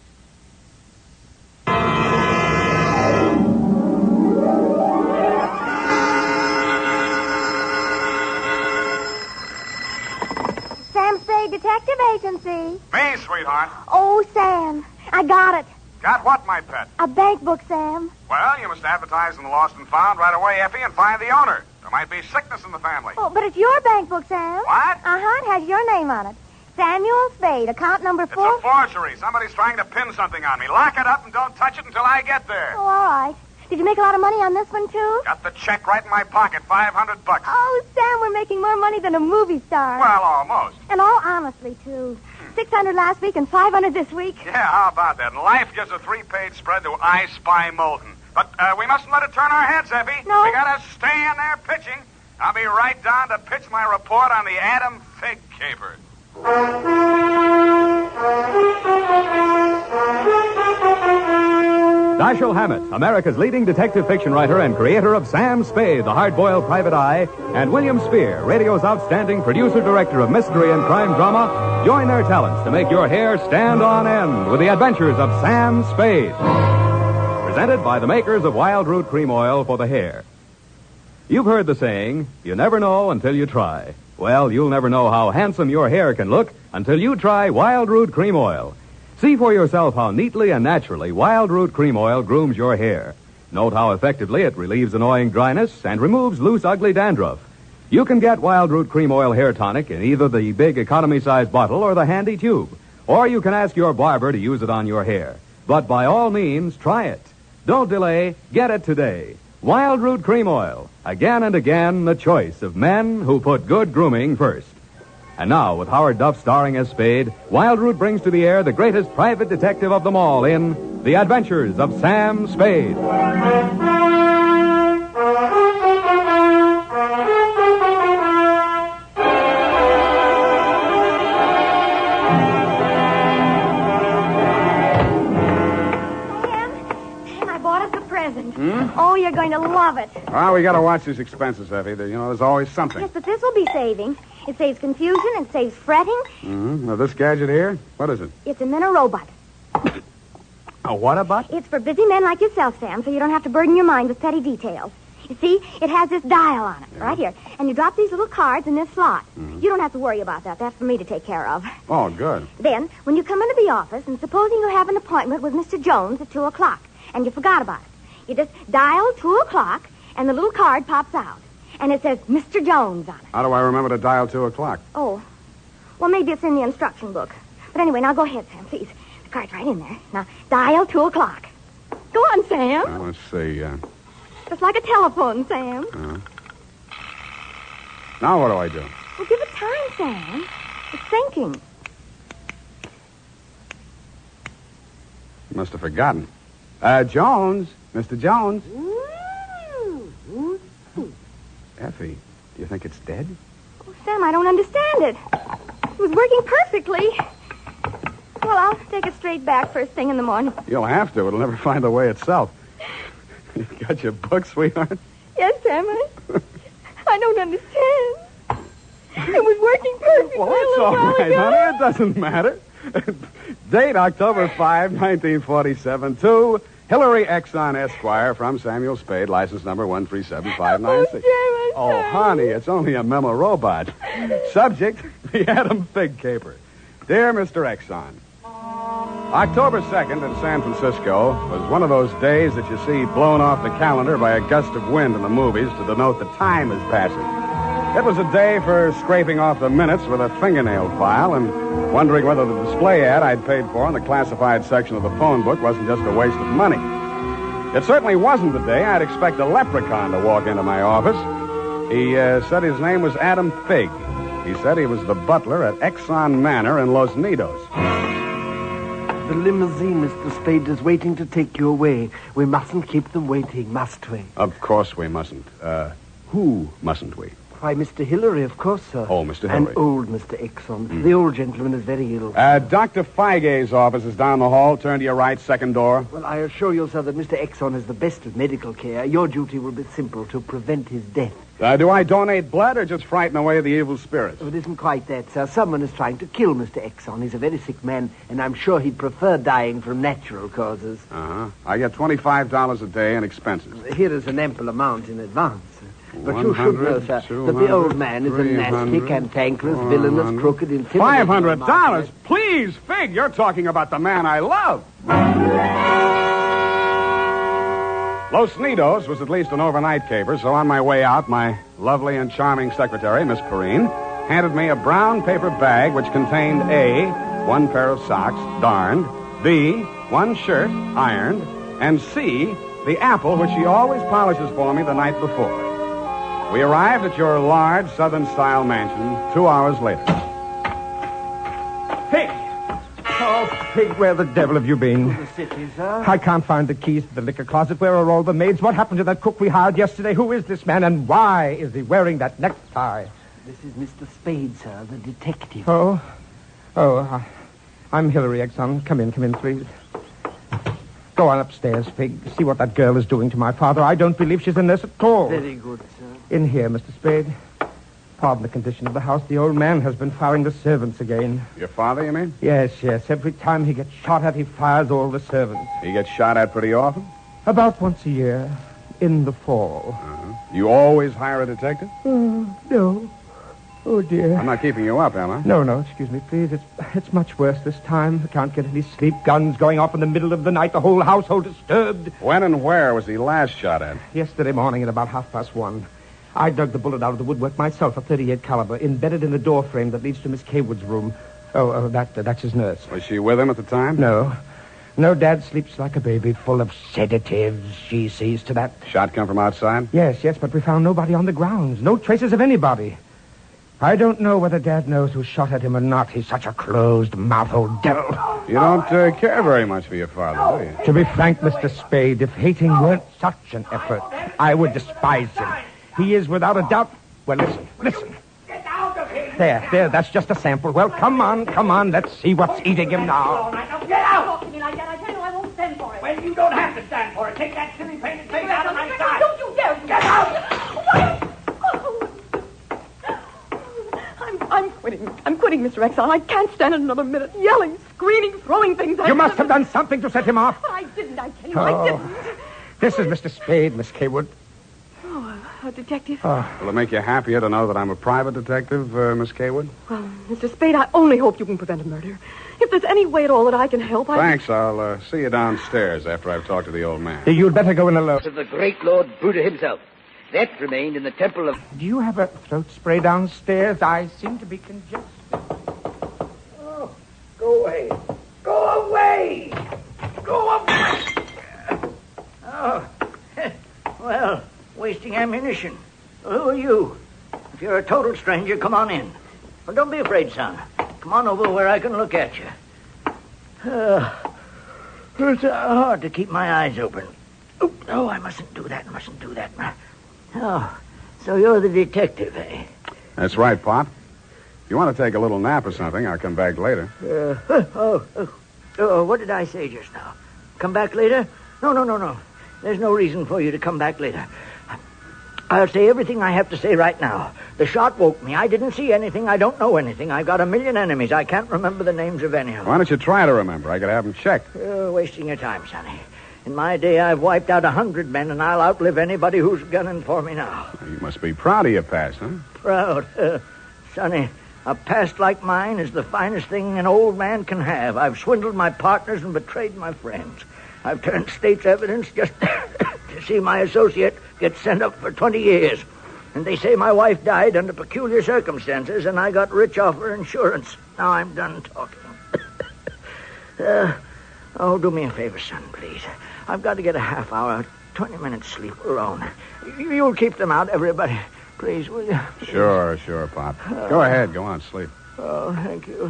Sam Spade Detective Agency. Me, sweetheart. Oh, Sam, I got it. Got what, my pet? A bank book, Sam. Well, you must advertise in the Lost and Found right away, Effie, and find the owner. There might be sickness in the family. Oh, but it's your bank book, Sam. What? Uh-huh, it has your name on it. Samuel Spade, account number 4. It's a forgery. Somebody's trying to pin something on me. Lock it up and don't touch it until I get there. Oh, all right. Did you make a lot of money on this one, too? Got the check right in my pocket, $500. Oh, Sam, we're making more money than a movie star. Well, almost. And all honestly, too. 600 last week and 500 this week. Yeah, how about that? And Life gives a 3-page spread to I Spy Molten. But we mustn't let it turn our heads, Effie. No. We gotta stay in there pitching. I'll be right down to pitch my report on the Adam Figg Caper. Dashiell Hammett, America's leading detective fiction writer and creator of Sam Spade, the hard-boiled private eye, and William Spear, radio's outstanding producer-director of mystery and crime drama, join their talents to make your hair stand on end with the adventures of Sam Spade. Presented by the makers of Wild Root Cream Oil for the hair. You've heard the saying, you never know until you try. Well, you'll never know how handsome your hair can look until you try Wild Root Cream Oil. See for yourself how neatly and naturally Wild Root Cream Oil grooms your hair. Note how effectively it relieves annoying dryness and removes loose, ugly dandruff. You can get Wild Root Cream Oil Hair Tonic in either the big economy-size bottle or the handy tube. Or you can ask your barber to use it on your hair. But by all means, try it. Don't delay. Get it today. Wild Root Cream Oil. Again and again, the choice of men who put good grooming first. And now, with Howard Duff starring as Spade, Wild Root brings to the air the greatest private detective of them all in The Adventures of Sam Spade. Sam, I bought us a present. Oh, you're going to love it. Well, we gotta watch these expenses, Effie. There's always something. Yes, but this will be saving. It saves confusion, it saves fretting. Now, this gadget here, what is it? It's a Minirobot. A what-a-bot? It's for busy men like yourself, Sam, so you don't have to burden your mind with petty details. You see, it has this dial on it, right here. And you drop these little cards in this slot. You don't have to worry about that. That's for me to take care of. Oh, good. Then, when you come into the office, and supposing you have an appointment with Mr. Jones at 2 o'clock, and you forgot about it, you just dial 2 o'clock, and the little card pops out. And it says Mr. Jones on it. How do I remember to dial 2 o'clock? Oh, well, maybe it's in the instruction book. But anyway, now go ahead, Sam, please. The card's right in there. Now, dial 2 o'clock. Go on, Sam. Well, let's see. Just like a telephone, Sam. Now what do I do? Well, give it time, Sam. It's thinking. You must have forgotten. Jones. Mr. Jones. Effie, do you think it's dead? Oh, Sam, I don't understand it. It was working perfectly. Well, I'll take it straight back first thing in the morning. You'll have to. It'll never find the way itself. You got your book, sweetheart? Yes, Sam, I don't understand. It was working perfectly. Well, it's all right, honey. It doesn't matter. Date October 5, 1947, to Hillary Exxon Esquire from Samuel Spade, license number 137596. Oh, honey, it's only a memo robot. Subject, the Adam Figg Caper. Dear Mr. Exxon, October 2nd in San Francisco was one of those days that you see blown off the calendar by a gust of wind in the movies to denote the time is passing. It was a day for scraping off the minutes with a fingernail file and wondering whether the display ad I'd paid for in the classified section of the phone book wasn't just a waste of money. It certainly wasn't the day I'd expect a leprechaun to walk into my office. He said his name was Adam Figg. He said he was the butler at Exxon Manor in Los Nidos. The limousine, Mr. Spade, is waiting to take you away. We mustn't keep them waiting, must we? Of course we mustn't. Who mustn't we? Why, Mr. Hillary, of course, sir. Oh, Mr. Hillary. And old Mr. Exxon. The old gentleman is very ill. Dr. Feig's office is down the hall. Turn to your right, second door. Well, I assure you, sir, that Mr. Exxon is the best of medical care. Your duty will be simple, to prevent his death. Do I donate blood or just frighten away the evil spirits? Oh, it isn't quite that, sir. Someone is trying to kill Mr. Exxon. He's a very sick man, and I'm sure he'd prefer dying from natural causes. Uh-huh. I get $25 a day in expenses. Here is an ample amount in advance. But you should know, sir, that the old man is a nasty, cantankerous, villainous, crooked, intimidating... $500? Please, Figg, you're talking about the man I love. Los Nidos was at least an overnight caper, so on my way out, my lovely and charming secretary, Miss Perrine, handed me a brown paper bag which contained A, one pair of socks, darned, B, one shirt, ironed, and C, the apple which she always polishes for me the night before. We arrived at your large Southern-style mansion 2 hours later. Figg! Oh, Figg, where the devil have you been? The city, sir. I can't find the keys to the liquor closet. Where are all the maids? What happened to that cook we hired yesterday? Who is this man, and why is he wearing that necktie? This is Mr. Spade, sir, the detective. I'm Hillary Exxon. Come in, please. Go on upstairs, Figg. See what that girl is doing to my father. I don't believe she's a nurse at all. Very good, sir. In here, Mr. Spade. Pardon the condition of the house. The old man has been firing the servants again. Your father, you mean? Yes. Every time he gets shot at, he fires all the servants. He gets shot at pretty often? About once a year. In the fall. Uh-huh. You always hire a detective? No. Oh, dear. I'm not keeping you up, am I? No, excuse me, please. It's much worse this time. I can't get any sleep. Guns going off in the middle of the night. The whole household disturbed. When and where was he last shot at? Yesterday morning at about 1:30. I dug the bullet out of the woodwork myself, a .38 caliber, embedded in the door frame that leads to Miss Kaywood's room. That's his nurse. Was she with him at the time? No, Dad sleeps like a baby, full of sedatives. She sees to that. Shot come from outside? Yes, but we found nobody on the grounds. No traces of anybody. I don't know whether Dad knows who shot at him or not. He's such a closed-mouthed old devil. You don't care very much for your father, do you? To be frank, Mr. Spade, if hating weren't such an effort, I would despise him. He is without a doubt... Well, listen. Get out of here! There, that's just a sample. Well, come on, let's see what's eating him now. All right, now get out! Don't talk to me like that. I tell you, I won't stand for it. Well, you don't have to stand for it. Take that silly painted face out of my sight. Don't you dare! Get out! I'm quitting, Mr. Exxon. I can't stand it another minute. Yelling, screaming, throwing things at him. You must have done something to set him off. But I didn't, I tell you. I didn't. This is Mr. Spade, Miss Kaywood. Oh, a detective? Will it make you happier to know that I'm a private detective, Miss Kaywood? Well, Mr. Spade, I only hope you can prevent a murder. If there's any way at all that I can help, Thanks. I'll see you downstairs after I've talked to the old man. You'd better go in alone. Of the great Lord Buddha himself. That remained in the temple of... Do you have a throat spray downstairs? I seem to be congested. Oh, go away. Go away! Go away! Oh, well, wasting ammunition. Who are you? If you're a total stranger, come on in. Well, don't be afraid, son. Come on over where I can look at you. It's hard to keep my eyes open. Oh, I mustn't do that. Oh, so you're the detective, eh? That's right, Pop. If you want to take a little nap or something, I'll come back later. What did I say just now? Come back later? No. There's no reason for you to come back later. I'll say everything I have to say right now. The shot woke me. I didn't see anything. I don't know anything. I've got a million enemies. I can't remember the names of any of them. Why don't you try to remember? I could have them checked. You're wasting your time, Sonny. In my day, I've wiped out 100 men, and I'll outlive anybody who's gunning for me now. You must be proud of your past, huh? Proud? Sonny, a past like mine is the finest thing an old man can have. I've swindled my partners and betrayed my friends. I've turned state's evidence just to see my associate get sent up for 20 years. And they say my wife died under peculiar circumstances, and I got rich off her insurance. Now I'm done talking. Do me a favor, son, please. I've got to get a half hour, 20 minutes sleep alone. You'll keep them out, everybody. Please, will you? Sure, Pop. Go ahead. Go on, sleep. Oh, thank you.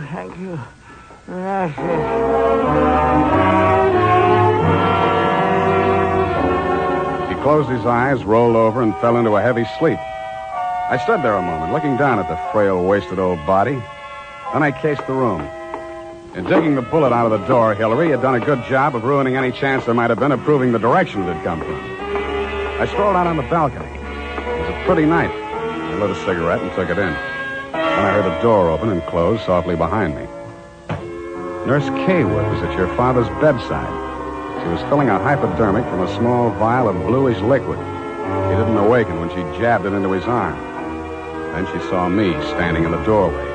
He closed his eyes, rolled over, and fell into a heavy sleep. I stood there a moment, looking down at the frail, wasted old body. Then I cased the room. In digging the bullet out of the door, Hillary had done a good job of ruining any chance there might have been of proving the direction it had come from. I strolled out on the balcony. It was a pretty night. I lit a cigarette and took it in. Then I heard a door open and close softly behind me. Nurse Kaywood was at your father's bedside. She was filling a hypodermic from a small vial of bluish liquid. He didn't awaken when she jabbed it into his arm. Then she saw me standing in the doorway.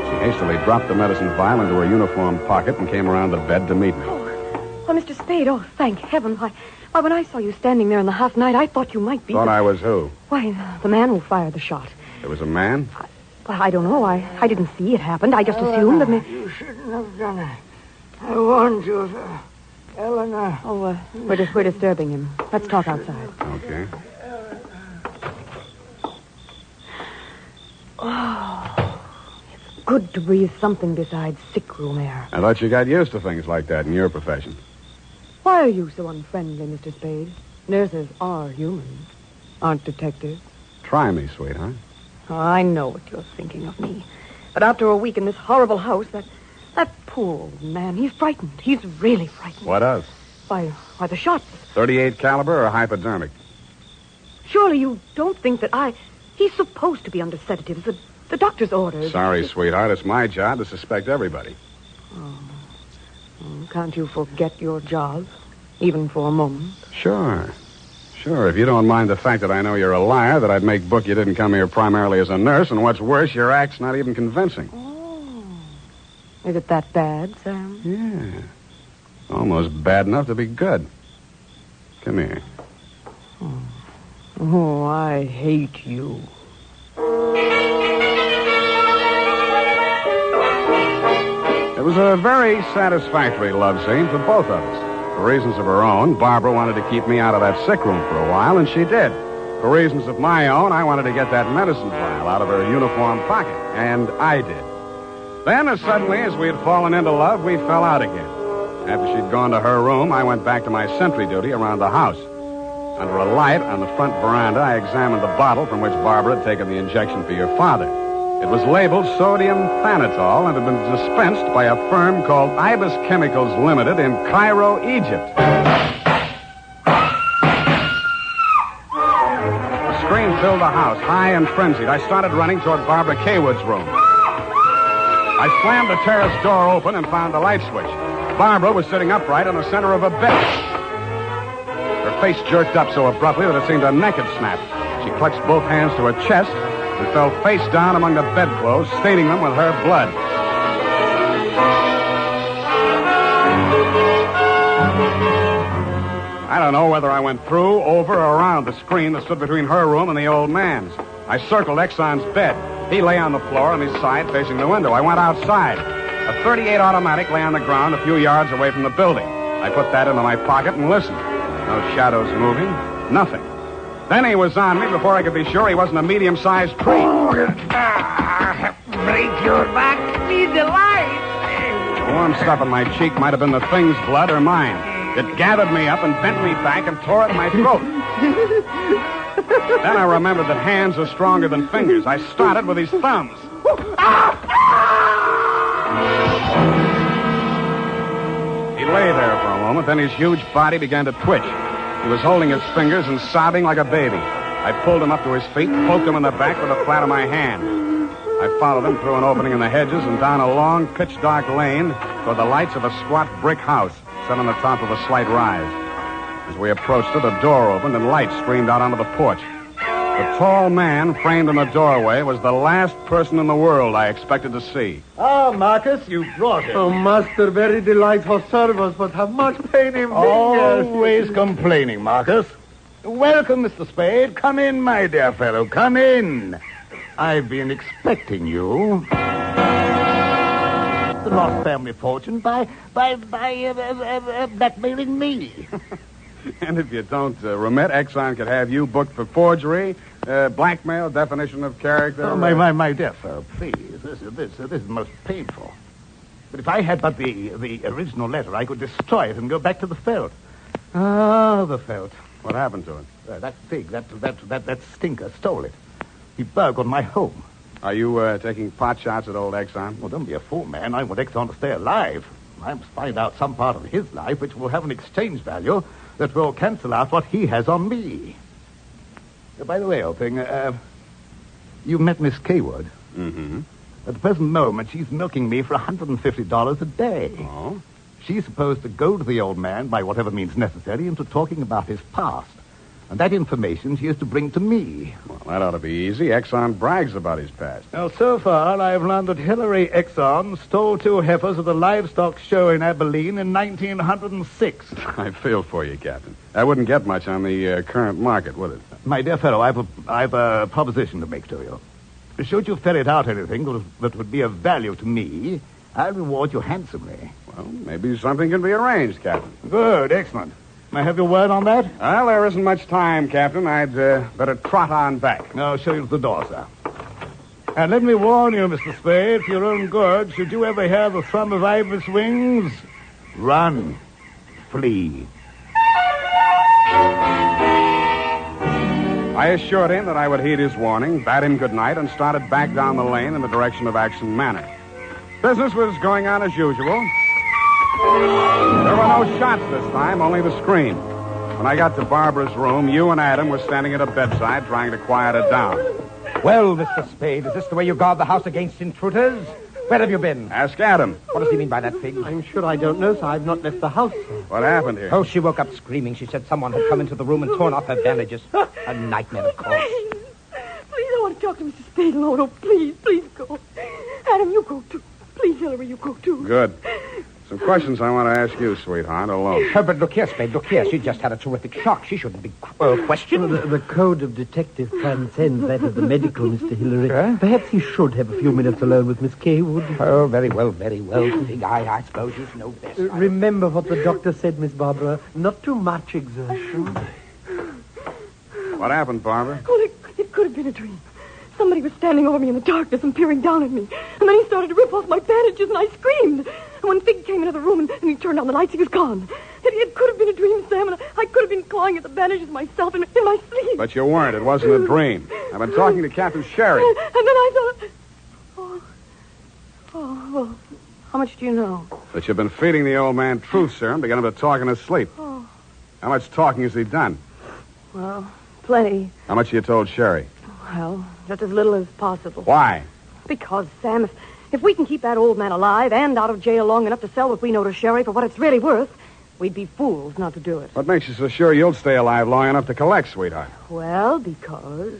She hastily dropped the medicine vial into her uniform pocket and came around the bed to meet me. Oh, Mr. Spade, thank heaven. Why, when I saw you standing there in the half night, I thought you might be... Thought I was who? Why, the man who fired the shot. There was a man? I don't know. I didn't see it happen. I just assumed that... You shouldn't have done it. I warned you, sir. Eleanor. We're disturbing him. Let's talk outside. Okay. It's good to breathe something besides sick room air. I thought you got used to things like that in your profession. Why are you so unfriendly, Mr. Spade? Nurses are human, aren't detectives. Try me, sweetheart. I know what you're thinking of me. But after a week in this horrible house, that poor old man, he's frightened. He's really frightened. What of? Why, the shots. 38 caliber or hypodermic? Surely you don't think that He's supposed to be under sedatives. The doctor's orders. Sorry, sweetheart. It's my job to suspect everybody. Can't you forget your job, even for a moment? Sure. If you don't mind the fact that I know you're a liar, that I'd make book you didn't come here primarily as a nurse, and what's worse, your act's not even convincing. Is it that bad, Sam? Yeah. Almost bad enough to be good. Come here. Oh, I hate you. It was a very satisfactory love scene for both of us. For reasons of her own, Barbara wanted to keep me out of that sick room for a while, and she did. For reasons of my own, I wanted to get that medicine vial out of her uniform pocket, and I did. Then, as suddenly as we had fallen into love, we fell out again. After she'd gone to her room, I went back to my sentry duty around the house. Under a light on the front veranda, I examined the bottle from which Barbara had taken the injection for your father. It was labeled sodium thanatol and had been dispensed by a firm called Ibis Chemicals Limited in Cairo, Egypt. The scream filled the house, high and frenzied. I started running toward Barbara Kaywood's room. I slammed the terrace door open and found the light switch. Barbara was sitting upright in the center of a bed. Her face jerked up so abruptly that it seemed a neck had snapped. She clutched both hands to her chest and fell face down among the bedclothes, staining them with her blood. I don't know whether I went through, over, or around the screen that stood between her room and the old man's. I circled Exxon's bed. He lay on the floor on his side facing the window. I went outside. A .38 automatic lay on the ground a few yards away from the building. I put that into my pocket and listened. No shadows moving. Nothing. Then he was on me before I could be sure he wasn't a medium-sized tree. Break your back. Need the light. The warm stuff on my cheek might have been the thing's blood or mine. It gathered me up and bent me back and tore at my throat. Then I remembered that hands are stronger than fingers. I started with his thumbs. He lay there for a moment, then his huge body began to twitch. He was holding his fingers and sobbing like a baby. I pulled him up to his feet, poked him in the back with the flat of my hand. I followed him through an opening in the hedges and down a long, pitch-dark lane toward the lights of a squat brick house set on the top of a slight rise. As we approached it, a door opened and light streamed out onto the porch. The tall man framed in the doorway was the last person in the world I expected to see. Ah, Marcus, you brought it. Oh, master, very delightful service, but have much pain in fingers. Always complaining, Marcus. Welcome, Mr. Spade. Come in, my dear fellow. Come in. I've been expecting you. The lost family fortune by blackmailing me. And if you don't remit, Exxon could have you booked for forgery, blackmail, definition of character. Oh, my dear fellow, please. This is most painful. But if I had but the original letter, I could destroy it and go back to the felt. Ah, the felt. What happened to it? That Figg, that stinker stole it. He burgled my home. Are you taking pot shots at old Exxon? Well, don't be a fool, man. I want Exxon to stay alive. I must find out some part of his life which will have an exchange value that will cancel out what he has on me. By the way, old thing, you met Miss Kaywood. Mm-hmm. At the present moment, she's milking me for $150 a day. Oh? She's supposed to goad the old man by whatever means necessary into talking about his past. And that information she is to bring to me. Well, that ought to be easy. Exxon brags about his past. Now, so far, I've learned that Hillary Exxon stole 2 heifers at the livestock show in Abilene in 1906. I feel for you, Captain. That wouldn't get much on the current market, would it? My dear fellow, I've a proposition to make to you. Should you ferret out anything that would be of value to me, I'll reward you handsomely. Well, maybe something can be arranged, Captain. Good, excellent. May I have your word on that? Well, there isn't much time, Captain. I'd better trot on back. I'll show you to the door, sir. And let me warn you, Mr. Spade, for your own good, should you ever hear the thrum of Ibis wings, run, flee. I assured him that I would heed his warning, bade him good night, and started back down the lane in the direction of Action Manor. Business was going on as usual. There were no shots this time, only the scream. When I got to Barbara's room, you and Adam were standing at a bedside trying to quiet her down. Well, Mr. Spade, is this the way you guard the house against intruders? Where have you been? Ask Adam. What does he mean by that, Figg? I'm sure I don't know, sir. I've not left the house, sir. What happened here? Oh, she woke up screaming. She said someone had come into the room and torn off her bandages. A nightmare, of course. Please, I want to talk to Mr. Spade alone. Oh, please go. Adam, you go too. Please, Hillary, you go too. Good. Some questions I want to ask you, sweetheart, alone. But look here, Spade, look here. She just had a terrific shock. She shouldn't be questioned. Well, the code of detective transcends that of the medical, Mr. Hillary. Perhaps he should have a few minutes alone with Miss Kaywood. Oh, very well, Figg. I suppose you know best. Remember what the doctor said, Miss Barbara. Not too much exertion. What happened, Barbara? Oh, it could have been a dream. Somebody was standing over me in the darkness and peering down at me. And then he started to rip off my bandages, and I screamed. And when Figg came into the room and he turned on the lights, he was gone. It could have been a dream, Sam, and I could have been clawing at the bandages myself in my sleep. But you weren't. It wasn't a dream. I've been talking to Captain Sherry. And then I thought... well, how much do you know? That you've been feeding the old man truth serum to get him to talk in his sleep. Oh, How much talking has he done? well, plenty. How much you told Sherry? Well, just as little as possible. Why? Because, Sam, if we can keep that old man alive and out of jail long enough to sell what we know to Sherry for what it's really worth, we'd be fools not to do it. What makes you so sure you'll stay alive long enough to collect, sweetheart? Well, because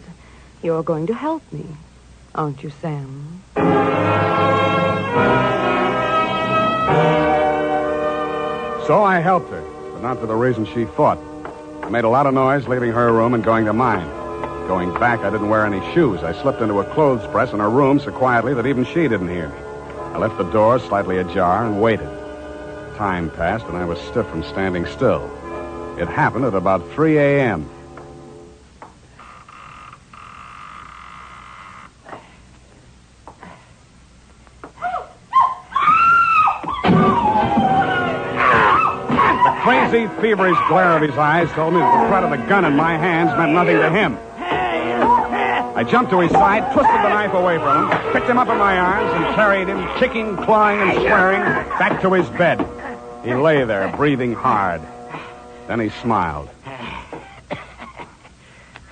you're going to help me, aren't you, Sam? So I helped her, but not for the reason she thought. I made a lot of noise leaving her room and going to mine. Going back, I didn't wear any shoes. I slipped into a clothes press in her room so quietly that even she didn't hear me. I left the door slightly ajar and waited. Time passed, and I was stiff from standing still. It happened at about 3 a.m. The crazy, feverish glare of his eyes told me that the threat of the gun in my hands meant nothing to him. I jumped to his side, twisted the knife away from him, picked him up in my arms, and carried him, kicking, clawing, and swearing, back to his bed. He lay there, breathing hard. Then he smiled.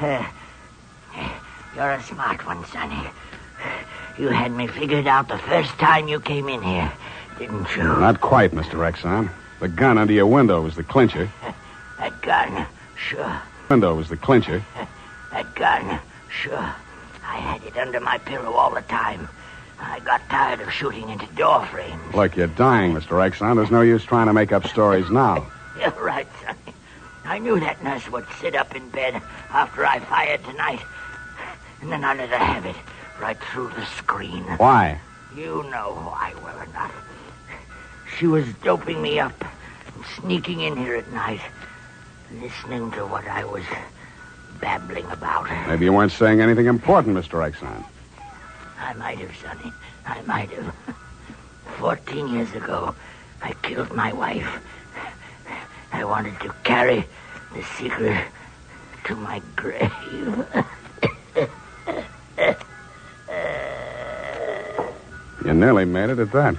You're a smart one, Sonny. You had me figured out the first time you came in here, didn't you? Not quite, Mr. Exxon. The gun under your window was the clincher. That gun, sure. Window was the clincher. That gun, sure. I had it under my pillow all the time. I got tired of shooting into door frames. Look, you're dying, Mr. Exxon. There's no use trying to make up stories now. You're right, Sonny. I knew that nurse would sit up in bed after I fired tonight. And then I let her have it right through the screen. Why? You know why well enough. She was doping me up and sneaking in here at night, listening to what I was babbling about. Maybe you weren't saying anything important, Mr. Exxon. I might have, Sonny. I might have. 14 years ago, I killed my wife. I wanted to carry the secret to my grave. You nearly made it at that.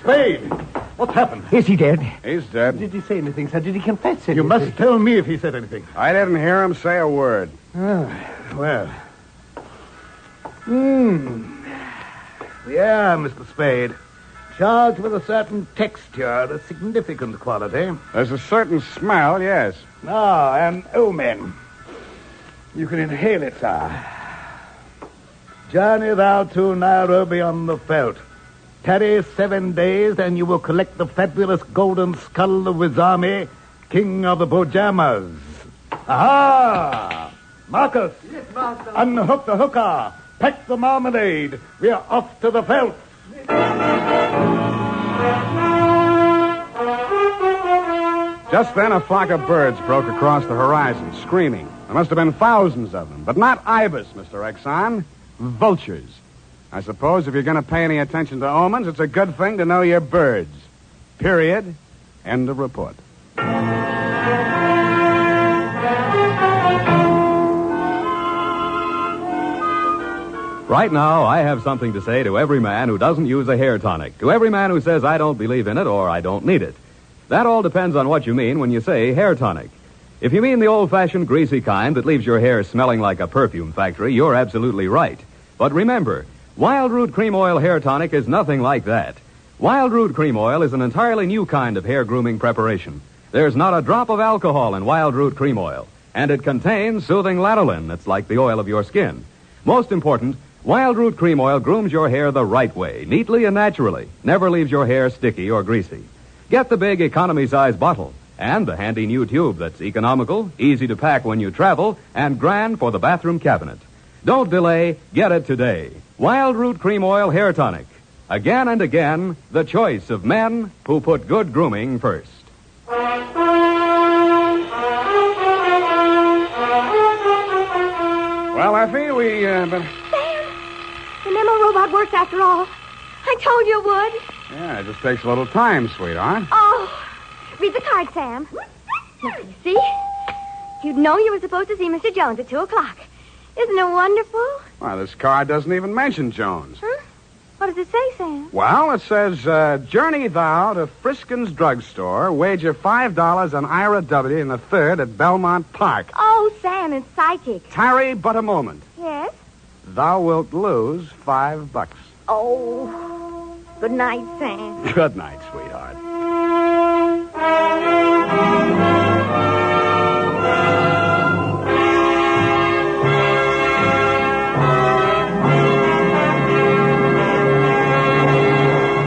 Spade! What's happened? Is he dead? He's dead. Did he say anything, sir? Did he confess anything? You must tell me if he said anything. I didn't hear him say a word. Well. Yeah, Mr. Spade. Charged with a certain texture, a significant quality. There's a certain smell, yes. Ah, and omen. You can inhale it, sir. Journey thou to Nairobi on the veldt. Tarry 7 days, and you will collect the fabulous golden skull of Wizami, king of the Bojamas. Aha! Marcus! Yes, master. Unhook the hooker. Pack the marmalade. We are off to the veldt. Just then, a flock of birds broke across the horizon, screaming. There must have been thousands of them, but not ibis, Mr. Exxon. Vultures. I suppose if you're going to pay any attention to omens, it's a good thing to know your birds. Period. End of report. Right now, I have something to say to every man who doesn't use a hair tonic, to every man who says I don't believe in it or I don't need it. That all depends on what you mean when you say hair tonic. If you mean the old-fashioned greasy kind that leaves your hair smelling like a perfume factory, you're absolutely right. But remember, Wild Root Cream Oil Hair Tonic is nothing like that. Wild Root Cream Oil is an entirely new kind of hair grooming preparation. There's not a drop of alcohol in Wild Root Cream Oil, and it contains soothing lanolin that's like the oil of your skin. Most important, Wild Root Cream Oil grooms your hair the right way, neatly and naturally. Never leaves your hair sticky or greasy. Get the big economy-size bottle and the handy new tube that's economical, easy to pack when you travel, and grand for the bathroom cabinet. Don't delay. Get it today. Wild Root Cream Oil Hair Tonic. Again and again, the choice of men who put good grooming first. Well, Effie, we, Sam, the memo robot works after all. I told you it would. Yeah, it just takes a little time, sweetheart. Oh, read the card, Sam. Now, you see? You'd know you were supposed to see Mr. Jones at 2 o'clock. Isn't it wonderful? Well, this card doesn't even mention Jones. Huh? What does it say, Sam? Well, it says, journey thou to Friskin's drugstore, wager $5 on Ira W. in the 3rd at Belmont Park. Oh, Sam, it's psychic. Tarry but a moment. Yes? Thou wilt lose $5. Oh, good night, Sam. Good night, sweetheart.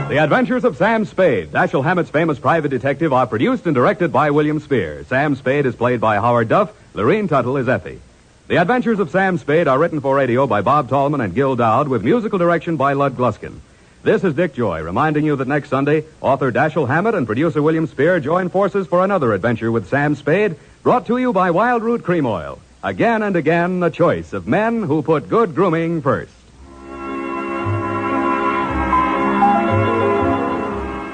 The Adventures of Sam Spade, Dashiell Hammett's famous private detective, are produced and directed by William Spear. Sam Spade is played by Howard Duff. Lorene Tuttle is Effie. The Adventures of Sam Spade are written for radio by Bob Tallman and Gil Dowd with musical direction by Lud Gluskin. This is Dick Joy reminding you that next Sunday, author Dashiell Hammett and producer William Spear join forces for another adventure with Sam Spade, brought to you by Wild Root Cream Oil. Again and again, the choice of men who put good grooming first.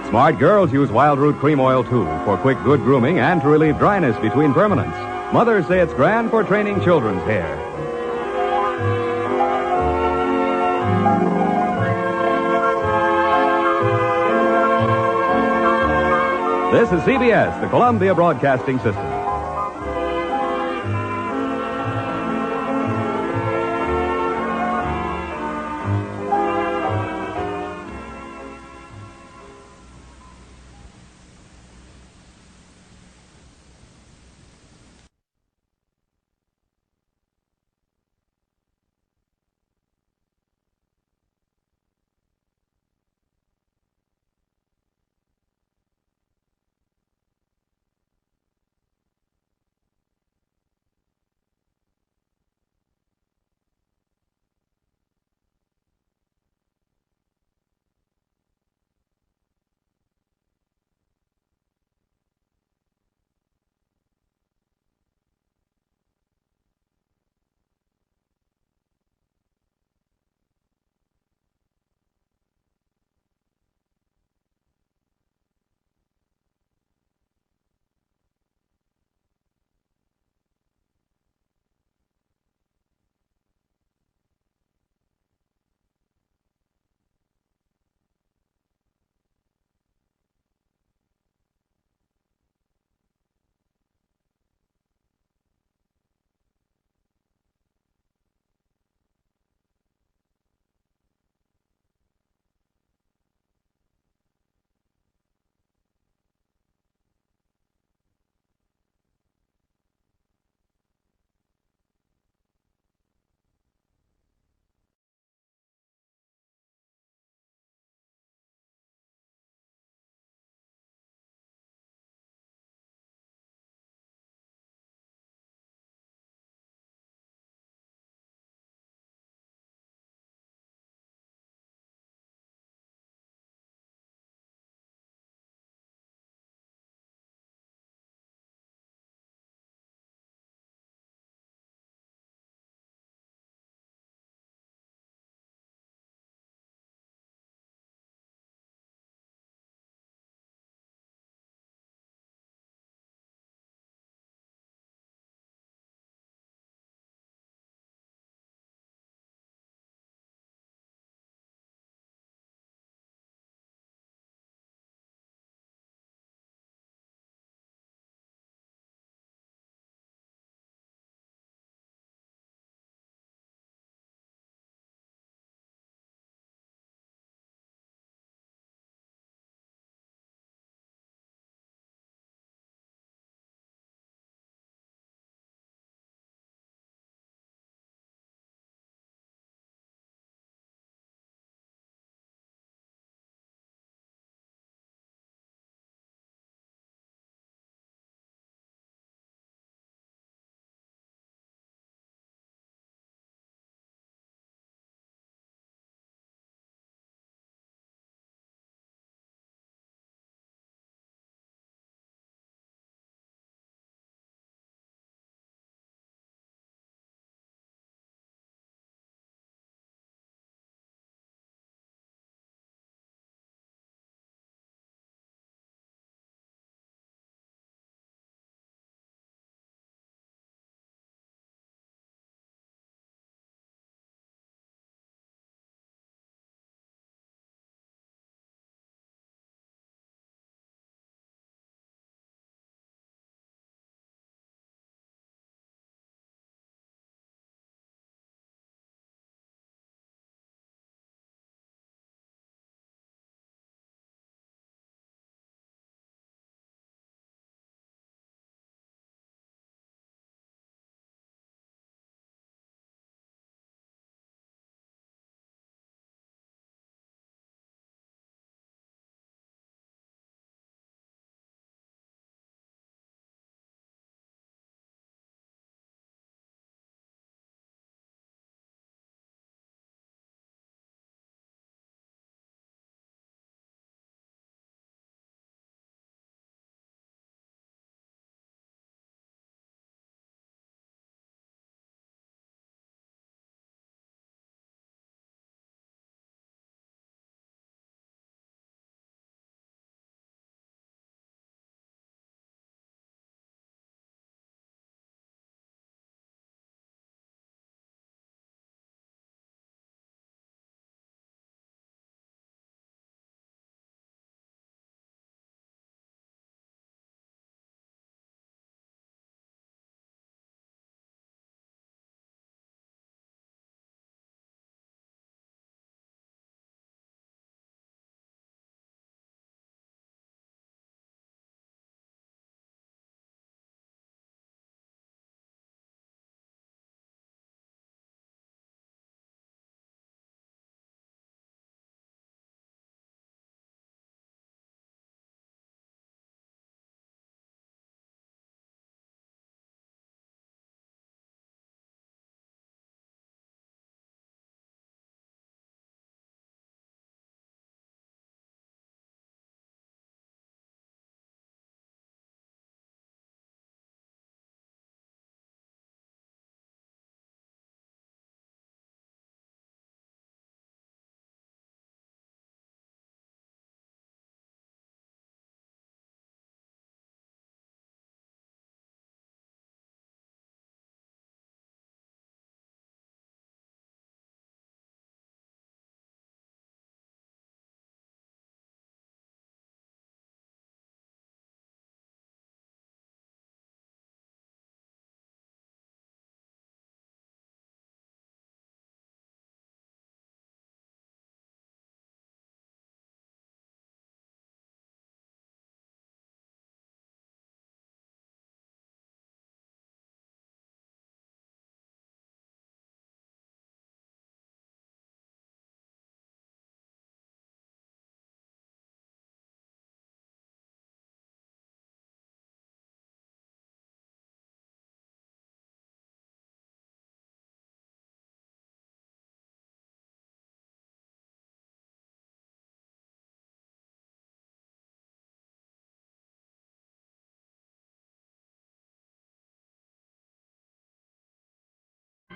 Smart girls use Wild Root Cream Oil, too, for quick, good grooming and to relieve dryness between permanents. Mothers say it's grand for training children's hair. This is CBS, the Columbia Broadcasting System.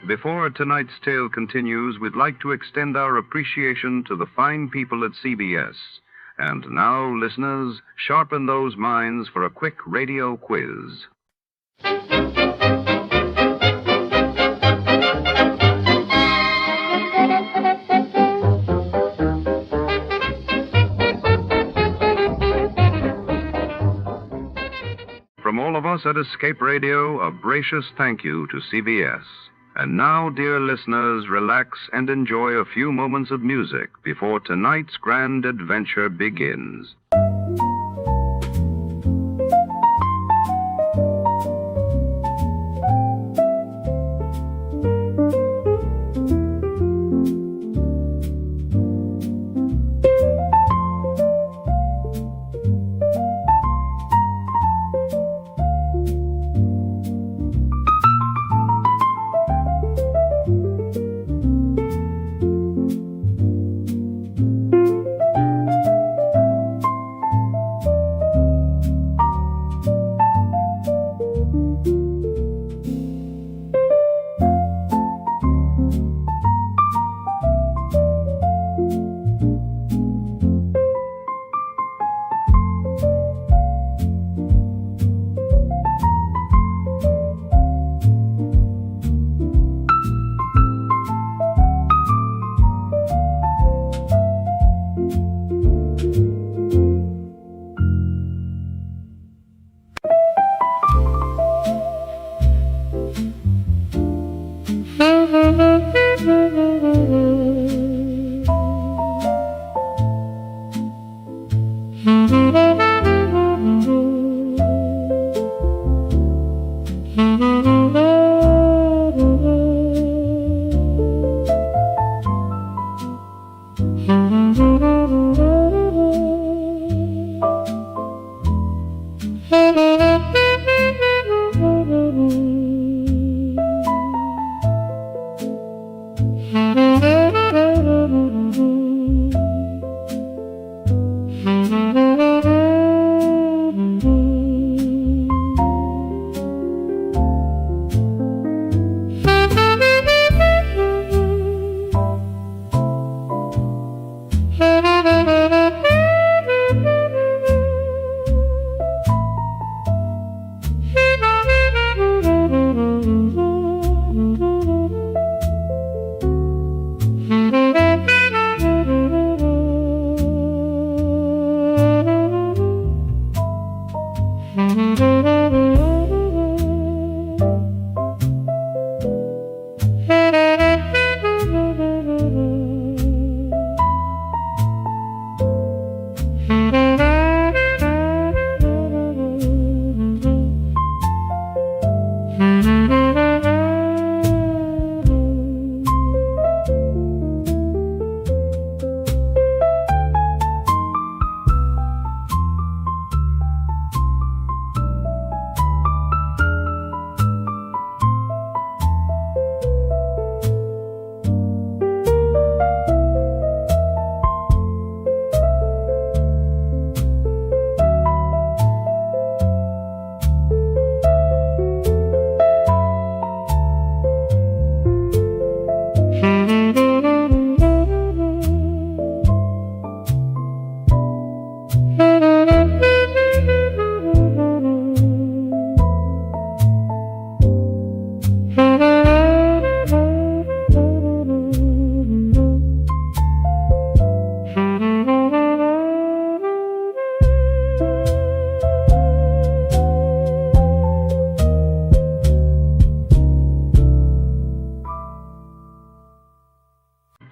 Before tonight's tale continues, we'd like to extend our appreciation to the fine people at CBS. And now, listeners, sharpen those minds for a quick radio quiz. From all of us at Escape Radio, a gracious thank you to CBS. And now, dear listeners, relax and enjoy a few moments of music before tonight's grand adventure begins.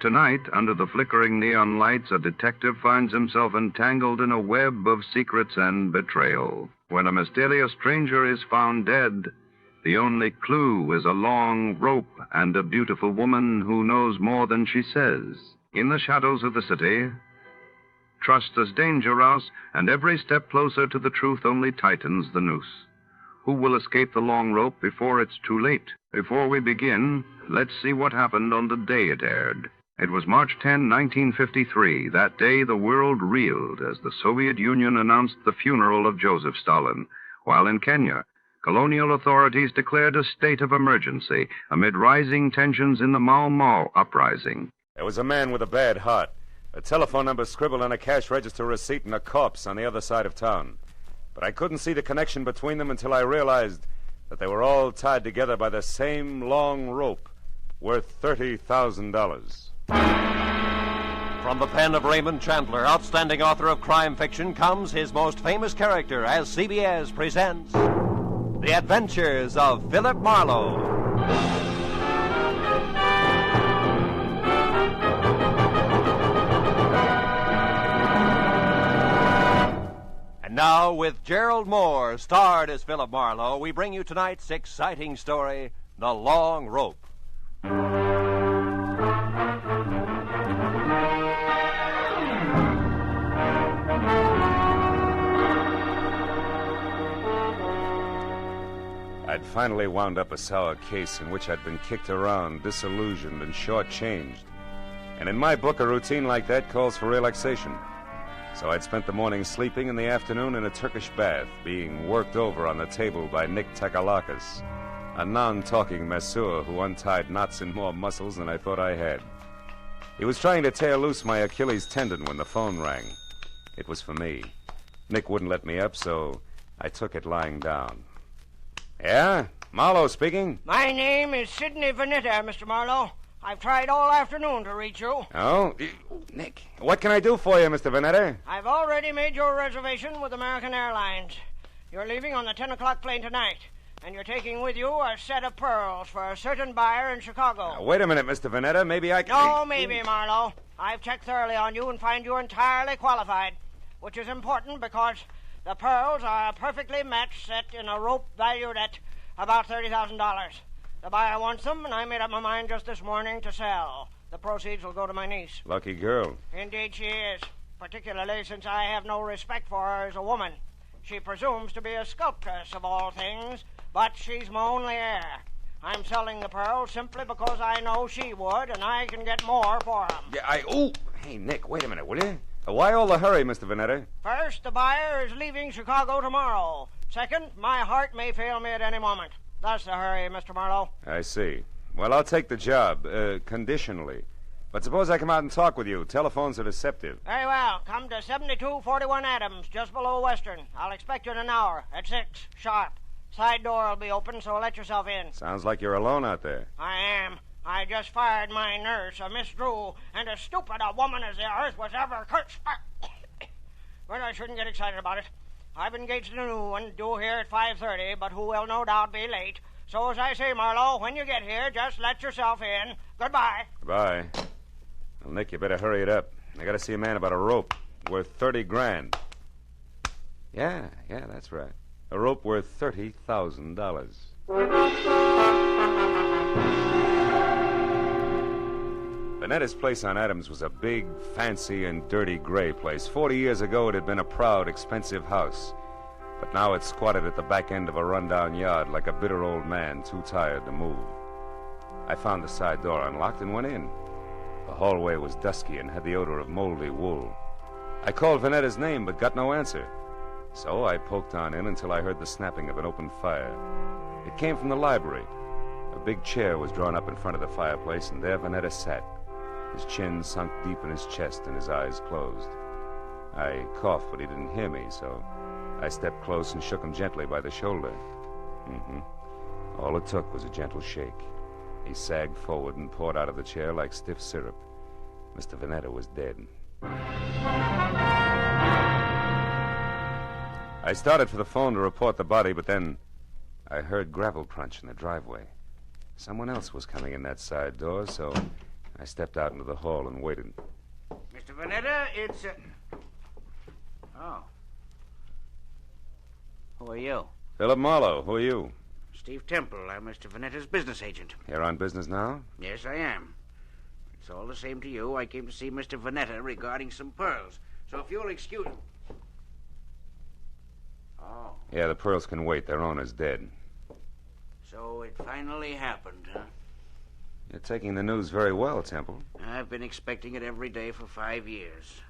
Tonight, under the flickering neon lights, a detective finds himself entangled in a web of secrets and betrayal. When a mysterious stranger is found dead, the only clue is a long rope and a beautiful woman who knows more than she says. In the shadows of the city, trust as danger rouse, and every step closer to the truth only tightens the noose. Who will escape the long rope before it's too late? Before we begin, let's see what happened on the day it aired. It was March 10, 1953. That day, the world reeled as the Soviet Union announced the funeral of Joseph Stalin, while in Kenya, colonial authorities declared a state of emergency amid rising tensions in the Mau Mau uprising. There was a man with a bad heart, a telephone number scribbled on a cash register receipt, and a corpse on the other side of town. But I couldn't see the connection between them until I realized that they were all tied together by the same long rope worth $30,000. From the pen of Raymond Chandler, outstanding author of crime fiction, comes his most famous character as CBS presents The Adventures of Philip Marlowe. And now, with Gerald Moore, starred as Philip Marlowe, we bring you tonight's exciting story, The Long Rope. I'd finally wound up a sour case in which I'd been kicked around, disillusioned, and shortchanged. And in my book, a routine like that calls for relaxation. So I'd spent the morning sleeping and the afternoon in a Turkish bath, being worked over on the table by Nick Takalakis, a non-talking masseur who untied knots in more muscles than I thought I had. He was trying to tear loose my Achilles tendon when the phone rang. It was for me. Nick wouldn't let me up, so I took it lying down. Yeah? Marlowe speaking? My name is Sidney Vanetta, Mr. Marlowe. I've tried all afternoon to reach you. Oh? Nick, what can I do for you, Mr. Vanetta? I've already made your reservation with American Airlines. You're leaving on the 10 o'clock plane tonight, and you're taking with you a set of pearls for a certain buyer in Chicago. Now, wait a minute, Mr. Vanetta. Maybe I can... No, maybe, Marlowe. I've checked thoroughly on you and find you entirely qualified, which is important because the pearls are a perfectly matched set in a rope valued at about $30,000. The buyer wants them, and I made up my mind just this morning to sell. The proceeds will go to my niece. Lucky girl. Indeed she is, particularly since I have no respect for her as a woman. She presumes to be a sculptress of all things, but she's my only heir. I'm selling the pearls simply because I know she would, and I can get more for them. Yeah, Hey, Nick, wait a minute, will you? Why all the hurry, Mr. Vanetta? First, the buyer is leaving Chicago tomorrow. Second, my heart may fail me at any moment. That's the hurry, Mr. Marlowe. I see. Well, I'll take the job, conditionally. But suppose I come out and talk with you. Telephones are deceptive. Very well. Come to 7241 Adams, just below Western. I'll expect you in an hour, at 6, sharp. Side door will be open, so let yourself in. Sounds like you're alone out there. I am. I just fired my nurse, a Miss Drew, and as stupid a woman as the earth was ever cursed. But I shouldn't get excited about it. I've engaged a new one, due here at 5:30, but who will no doubt be late. So as I say, Marlowe, when you get here, just let yourself in. Goodbye. Goodbye. Well, Nick, you better hurry it up. I gotta see a man about a rope worth 30 grand. Yeah, that's right. A rope worth $30,000. Vanetta's place on Adams was a big, fancy, and dirty gray place. 40 years ago, it had been a proud, expensive house. But now it squatted at the back end of a rundown yard like a bitter old man too tired to move. I found the side door unlocked and went in. The hallway was dusky and had the odor of moldy wool. I called Vanetta's name but got no answer. So I poked on in until I heard the snapping of an open fire. It came from the library. A big chair was drawn up in front of the fireplace, and there Vanetta sat, his chin sunk deep in his chest and his eyes closed. I coughed, but he didn't hear me, so I stepped close and shook him gently by the shoulder. All it took was a gentle shake. He sagged forward and poured out of the chair like stiff syrup. Mr. Vanetta was dead. I started for the phone to report the body, but then I heard gravel crunch in the driveway. Someone else was coming in that side door, so I stepped out into the hall and waited. Mr. Vanetta, it's... Oh. Who are you? Philip Marlowe. Who are you? Steve Temple. I'm Mr. Vanetta's business agent. You're on business now? Yes, I am. It's all the same to you. I came to see Mr. Vanetta regarding some pearls. So if you'll excuse... Oh. Yeah, the pearls can wait. Their owner's dead. So it finally happened, huh? You're taking the news very well, Temple. I've been expecting it every day for 5 years.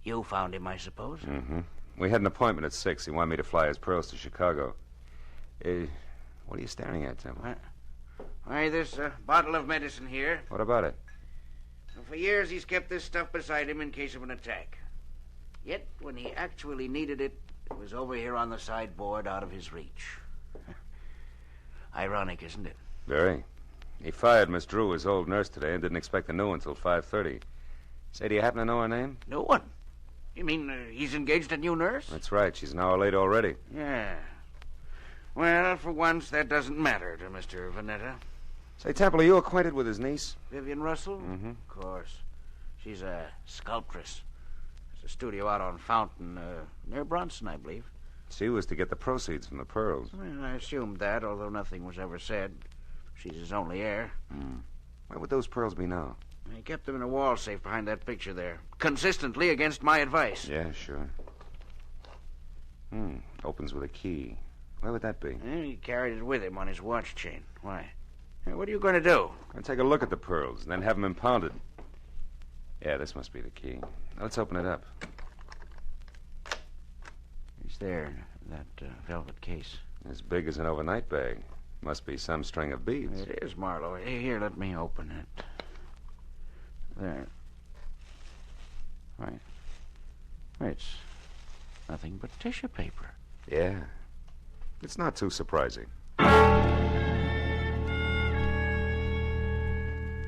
You found him, I suppose? We had an appointment at 6. He wanted me to fly his pearls to Chicago. What are you staring at, Temple? Why, this bottle of medicine here. What about it? Well, for years he's kept this stuff beside him in case of an attack. Yet, when he actually needed it, it was over here on the sideboard out of his reach. Ironic, isn't it? Very. He fired Miss Drew, his old nurse, today, and didn't expect to know until 5:30. Say, do you happen to know her name? No one. You mean he's engaged a new nurse? That's right. She's an hour late already. Yeah. Well, for once, that doesn't matter to Mr. Vanetta. Say, Temple, are you acquainted with his niece? Vivian Russell? Mm-hmm. Of course. She's a sculptress. There's a studio out on Fountain, near Bronson, I believe. She was to get the proceeds from the pearls. Well, I assumed that, although nothing was ever said. She's his only heir. Where would those pearls be now? He kept them in a wall safe behind that picture there, consistently against my advice. Yeah, sure. Opens with a key. Where would that be? He carried it with him on his watch chain. Why? Hey, what are you going to do? I'll take a look at the pearls and then have them impounded. Yeah, this must be the key. Now, let's open it up. He's there, that velvet case. As big as an overnight bag. Must be some string of beads. It is, Marlowe. Here, let me open it. There. Right. It's nothing but tissue paper. Yeah. It's not too surprising.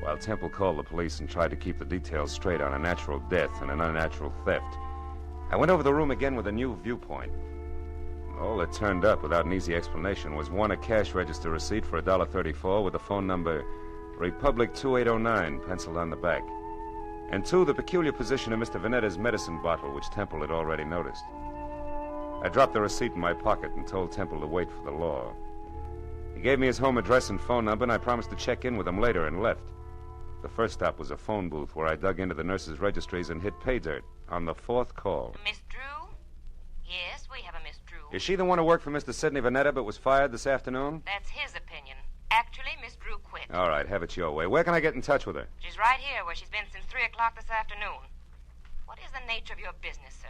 While Temple called the police and tried to keep the details straight on a natural death and an unnatural theft, I went over the room again with a new viewpoint. All that turned up without an easy explanation was, 1, a cash register receipt for $1.34 with the phone number Republic 2809 penciled on the back, and 2, the peculiar position of Mr. Vanetta's medicine bottle, which Temple had already noticed. I dropped the receipt in my pocket and told Temple to wait for the law. He gave me his home address and phone number, and I promised to check in with him later and left. The first stop was a phone booth where I dug into the nurses' registries and hit pay dirt on the 4th call. Miss Drew? Yes, we have a Miss Drew. Is she the one who worked for Mr. Sidney Vanetta but was fired this afternoon? That's his opinion. Actually, Miss Drew quit. All right, have it your way. Where can I get in touch with her? She's right here where she's been since 3 o'clock this afternoon. What is the nature of your business, sir?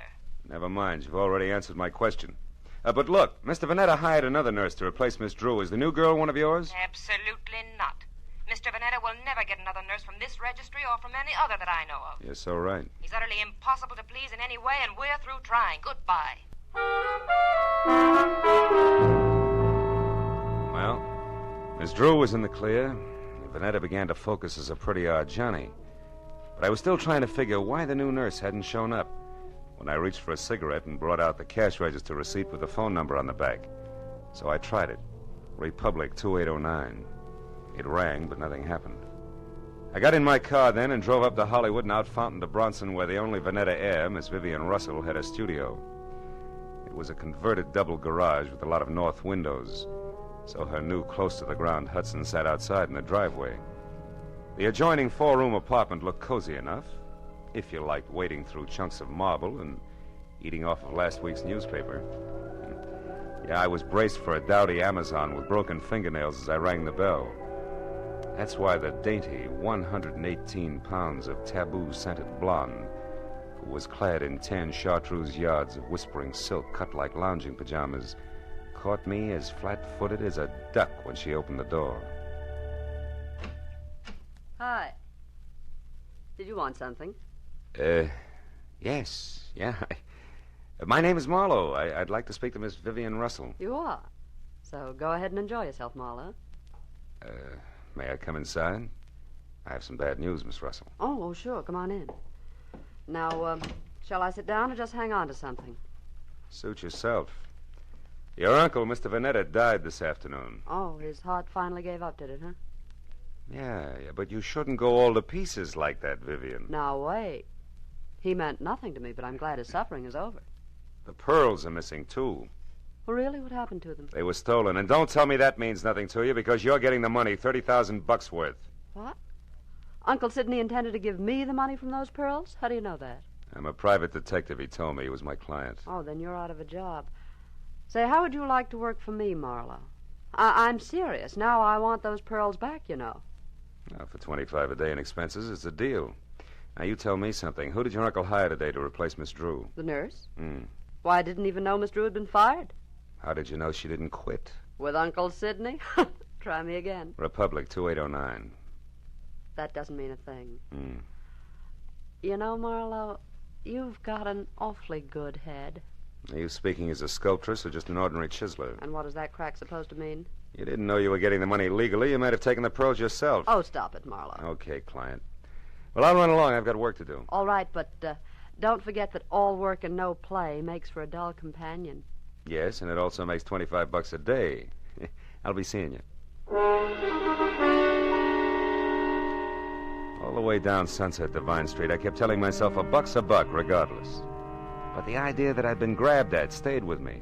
Never mind. You've already answered my question. But look, Mr. Vanetta hired another nurse to replace Miss Drew. Is the new girl one of yours? Absolutely not. Mr. Vanetta will never get another nurse from this registry or from any other that I know of. You're so right. He's utterly impossible to please in any way, and we're through trying. Goodbye. Well, Miss Drew was in the clear. Vanetta began to focus as a pretty odd Johnny. But I was still trying to figure why the new nurse hadn't shown up when I reached for a cigarette and brought out the cash register receipt with the phone number on the back. So I tried it. Republic 2809. It rang, but nothing happened. I got in my car then and drove up to Hollywood and out Fountain to Bronson, where the only Vanetta heir, Miss Vivian Russell, had a studio. It was a converted double garage with a lot of north windows, so her new close-to-the-ground Hudson sat outside in the driveway. The adjoining 4-room apartment looked cozy enough, if you liked wading through chunks of marble and eating off of last week's newspaper. Yeah, I was braced for a dowdy Amazon with broken fingernails as I rang the bell. That's why the dainty 118 pounds of taboo-scented blonde, who was clad in tan chartreuse yards of whispering silk cut like lounging pajamas, caught me as flat-footed as a duck when she opened the door. Hi. Did you want something? Yes, yeah. My name is Marlowe. I'd like to speak to Miss Vivian Russell. You are. So go ahead and enjoy yourself, Marlowe. May I come inside? I have some bad news, Miss Russell. Oh, sure. Come on in. Now, shall I sit down or just hang on to something? Suit yourself. Your uncle, Mr. Vanetta, died this afternoon. Oh, his heart finally gave up, did it, huh? Yeah, but you shouldn't go all to pieces like that, Vivian. Now, wait. He meant nothing to me, but I'm glad his suffering is over. The pearls are missing, too. Well, really? What happened to them? They were stolen. And don't tell me that means nothing to you, because you're getting the money, $30,000 worth. What? Uncle Sidney intended to give me the money from those pearls? How do you know that? I'm a private detective. He told me he was my client. Oh, then you're out of a job. Say, how would you like to work for me, Marlowe? I'm serious. Now I want those pearls back, you know. Now, for $25 a day in expenses, it's a deal. Now, you tell me something. Who did your uncle hire today to replace Miss Drew? The nurse? Why, I didn't even know Miss Drew had been fired. How did you know she didn't quit? With Uncle Sidney? Try me again. Republic 2809. That doesn't mean a thing. Hmm. You know, Marlowe, you've got an awfully good head. Are you speaking as a sculptress or just an ordinary chiseler? And what is that crack supposed to mean? You didn't know you were getting the money legally. You might have taken the pearls yourself. Oh, stop it, Marlowe. Okay, client. Well, I'll run along. I've got work to do. All right, but don't forget that all work and no play makes for a dull companion. Yes, and it also makes $25 a day. I'll be seeing you. All the way down Sunset Divine Street, I kept telling myself a buck's a buck, regardless. But the idea that I'd been grabbed at stayed with me.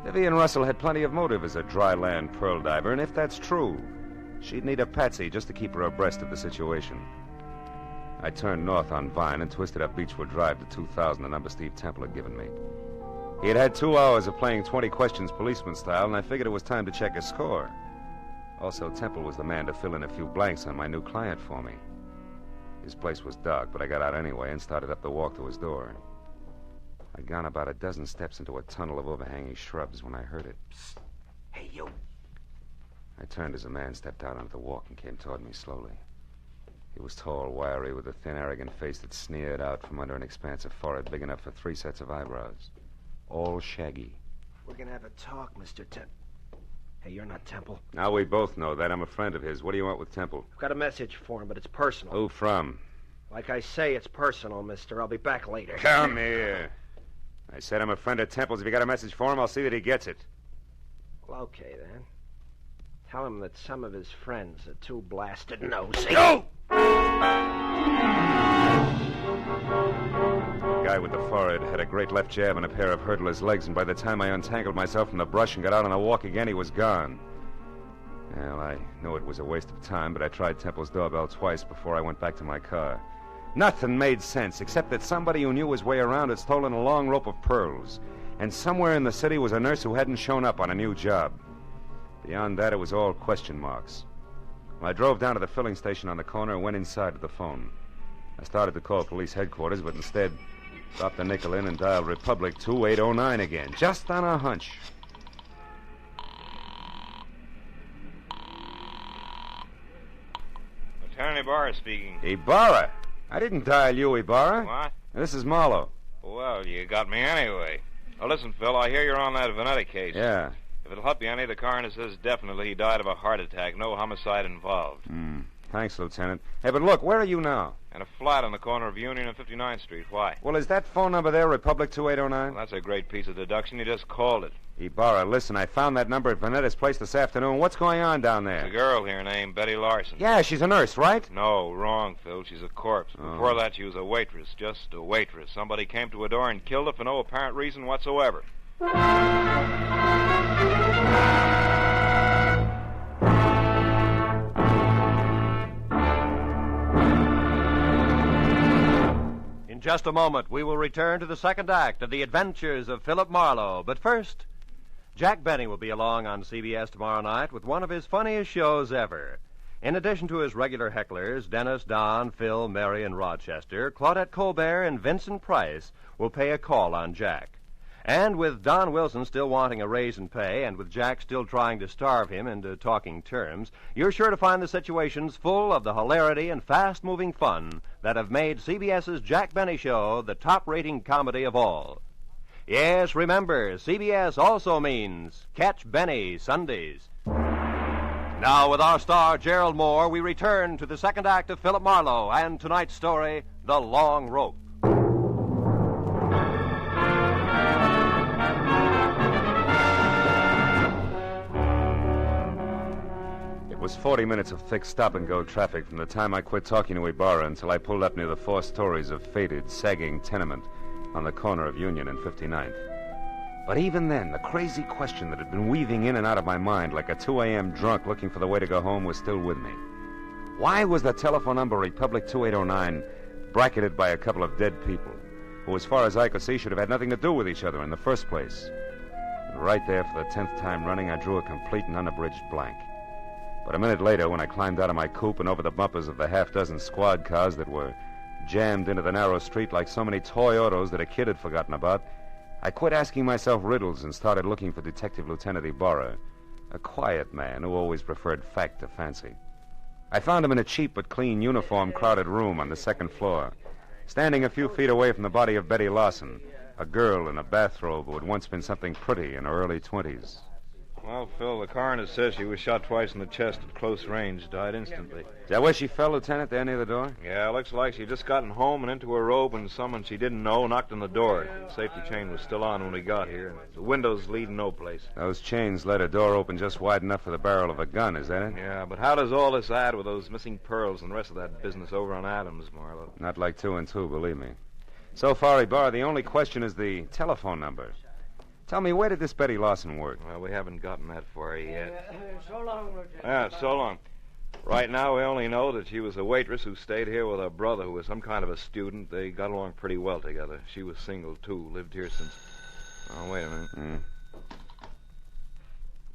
Vivian Russell had plenty of motive as a dry land pearl diver, and if that's true, she'd need a patsy just to keep her abreast of the situation. I turned north on Vine and twisted up Beechwood Drive to 2000, the number Steve Temple had given me. He had had 2 hours of playing 20 questions policeman style, and I figured it was time to check his score. Also, Temple was the man to fill in a few blanks on my new client for me. His place was dark, but I got out anyway and started up the walk to his door. I'd gone about a dozen steps into a tunnel of overhanging shrubs when I heard it. Psst. Hey, you. I turned as a man stepped out onto the walk and came toward me slowly. He was tall, wiry, with a thin, arrogant face that sneered out from under an expansive forehead big enough for 3 sets of eyebrows. All shaggy. We're gonna have a talk, Mr. Temple. Hey, you're not Temple. Now we both know that. I'm a friend of his. What do you want with Temple? I've got a message for him, but it's personal. Who from? Like I say, it's personal, mister. I'll be back later. Come here. I said I'm a friend of Temple's. If you got a message for him, I'll see that he gets it. Well, okay, then. Tell him that some of his friends are too blasted nosy. No! The guy with the forehead had a great left jab and a pair of hurdler's legs, and by the time I untangled myself from the brush and got out on the walk again, he was gone. Well, I knew it was a waste of time, but I tried Temple's doorbell twice before I went back to my car. Nothing made sense, except that somebody who knew his way around had stolen a long rope of pearls, and somewhere in the city was a nurse who hadn't shown up on a new job. Beyond that, it was all question marks. I drove down to the filling station on the corner and went inside to the phone. I started to call police headquarters, but instead dropped the nickel in and dialed Republic 2809 again, just on a hunch. Lieutenant Ibarra speaking. Ibarra? I didn't dial you, Ibarra. What? This is Marlowe. Well, you got me anyway. Now, listen, Phil, I hear you're on that Vanetta case. Yeah. If it'll help you any, the coroner says definitely he died of a heart attack. No homicide involved. Thanks, Lieutenant. Hey, but look, where are you now? And a flat on the corner of Union and 59th Street. Why? Well, is that phone number there, Republic 2809? Well, that's a great piece of deduction. You just called it. Ibarra, listen, I found that number at Vanetta's place this afternoon. What's going on down there? There's a girl here named Betty Larson. Yeah, she's a nurse, right? No, wrong, Phil. She's a corpse. Before that, she was a waitress. Just a waitress. Somebody came to her door and killed her for no apparent reason whatsoever. In just a moment, we will return to the second act of The Adventures of Philip Marlowe. But first, Jack Benny will be along on CBS tomorrow night with one of his funniest shows ever. In addition to his regular hecklers, Dennis, Don, Phil, Mary, and Rochester, Claudette Colbert and Vincent Price will pay a call on Jack. And with Don Wilson still wanting a raise in pay, and with Jack still trying to starve him into talking terms, you're sure to find the situations full of the hilarity and fast-moving fun that have made CBS's Jack Benny Show the top-rating comedy of all. Yes, remember, CBS also means Catch Benny Sundays. Now, with our star, Gerald Moore, we return to the second act of Philip Marlowe and tonight's story, The Long Rope. It was 40 minutes of thick stop-and-go traffic from the time I quit talking to Ibarra until I pulled up near the 4 stories of faded, sagging tenement on the corner of Union and 59th. But even then, the crazy question that had been weaving in and out of my mind like a 2 a.m. drunk looking for the way to go home was still with me. Why was the telephone number Republic 2809 bracketed by a couple of dead people who, as far as I could see, should have had nothing to do with each other in the first place? And right there, for the 10th time running, I drew a complete and unabridged blank. But a minute later, when I climbed out of my coupe and over the bumpers of the half-dozen squad cars that were jammed into the narrow street like so many toy autos that a kid had forgotten about, I quit asking myself riddles and started looking for Detective Lieutenant Ibarra, a quiet man who always preferred fact to fancy. I found him in a cheap but clean uniform crowded room on the second floor, standing a few feet away from the body of Betty Lawson, a girl in a bathrobe who had once been something pretty in her early 20s. Well, Phil, the coroner says she was shot twice in the chest at close range, died instantly. Is that where she fell, Lieutenant, there near the door? Yeah, looks like she'd just gotten home and into her robe when someone she didn't know knocked on the door. The safety chain was still on when we got here, and the windows lead no place. Those chains let a door open just wide enough for the barrel of a gun, is that it? Yeah, but how does all this add with those missing pearls and the rest of that business over on Adams, Marlowe? Not like 2 and 2, believe me. So far, Ibarra, the only question is the telephone number. Tell me, where did this Betty Lawson work? Well, we haven't gotten that far yet. So long, Lieutenant. Yeah, so long. Right now, we only know that she was a waitress who stayed here with her brother, who was some kind of a student. They got along pretty well together. She was single, too. Lived here since... Oh, wait a minute.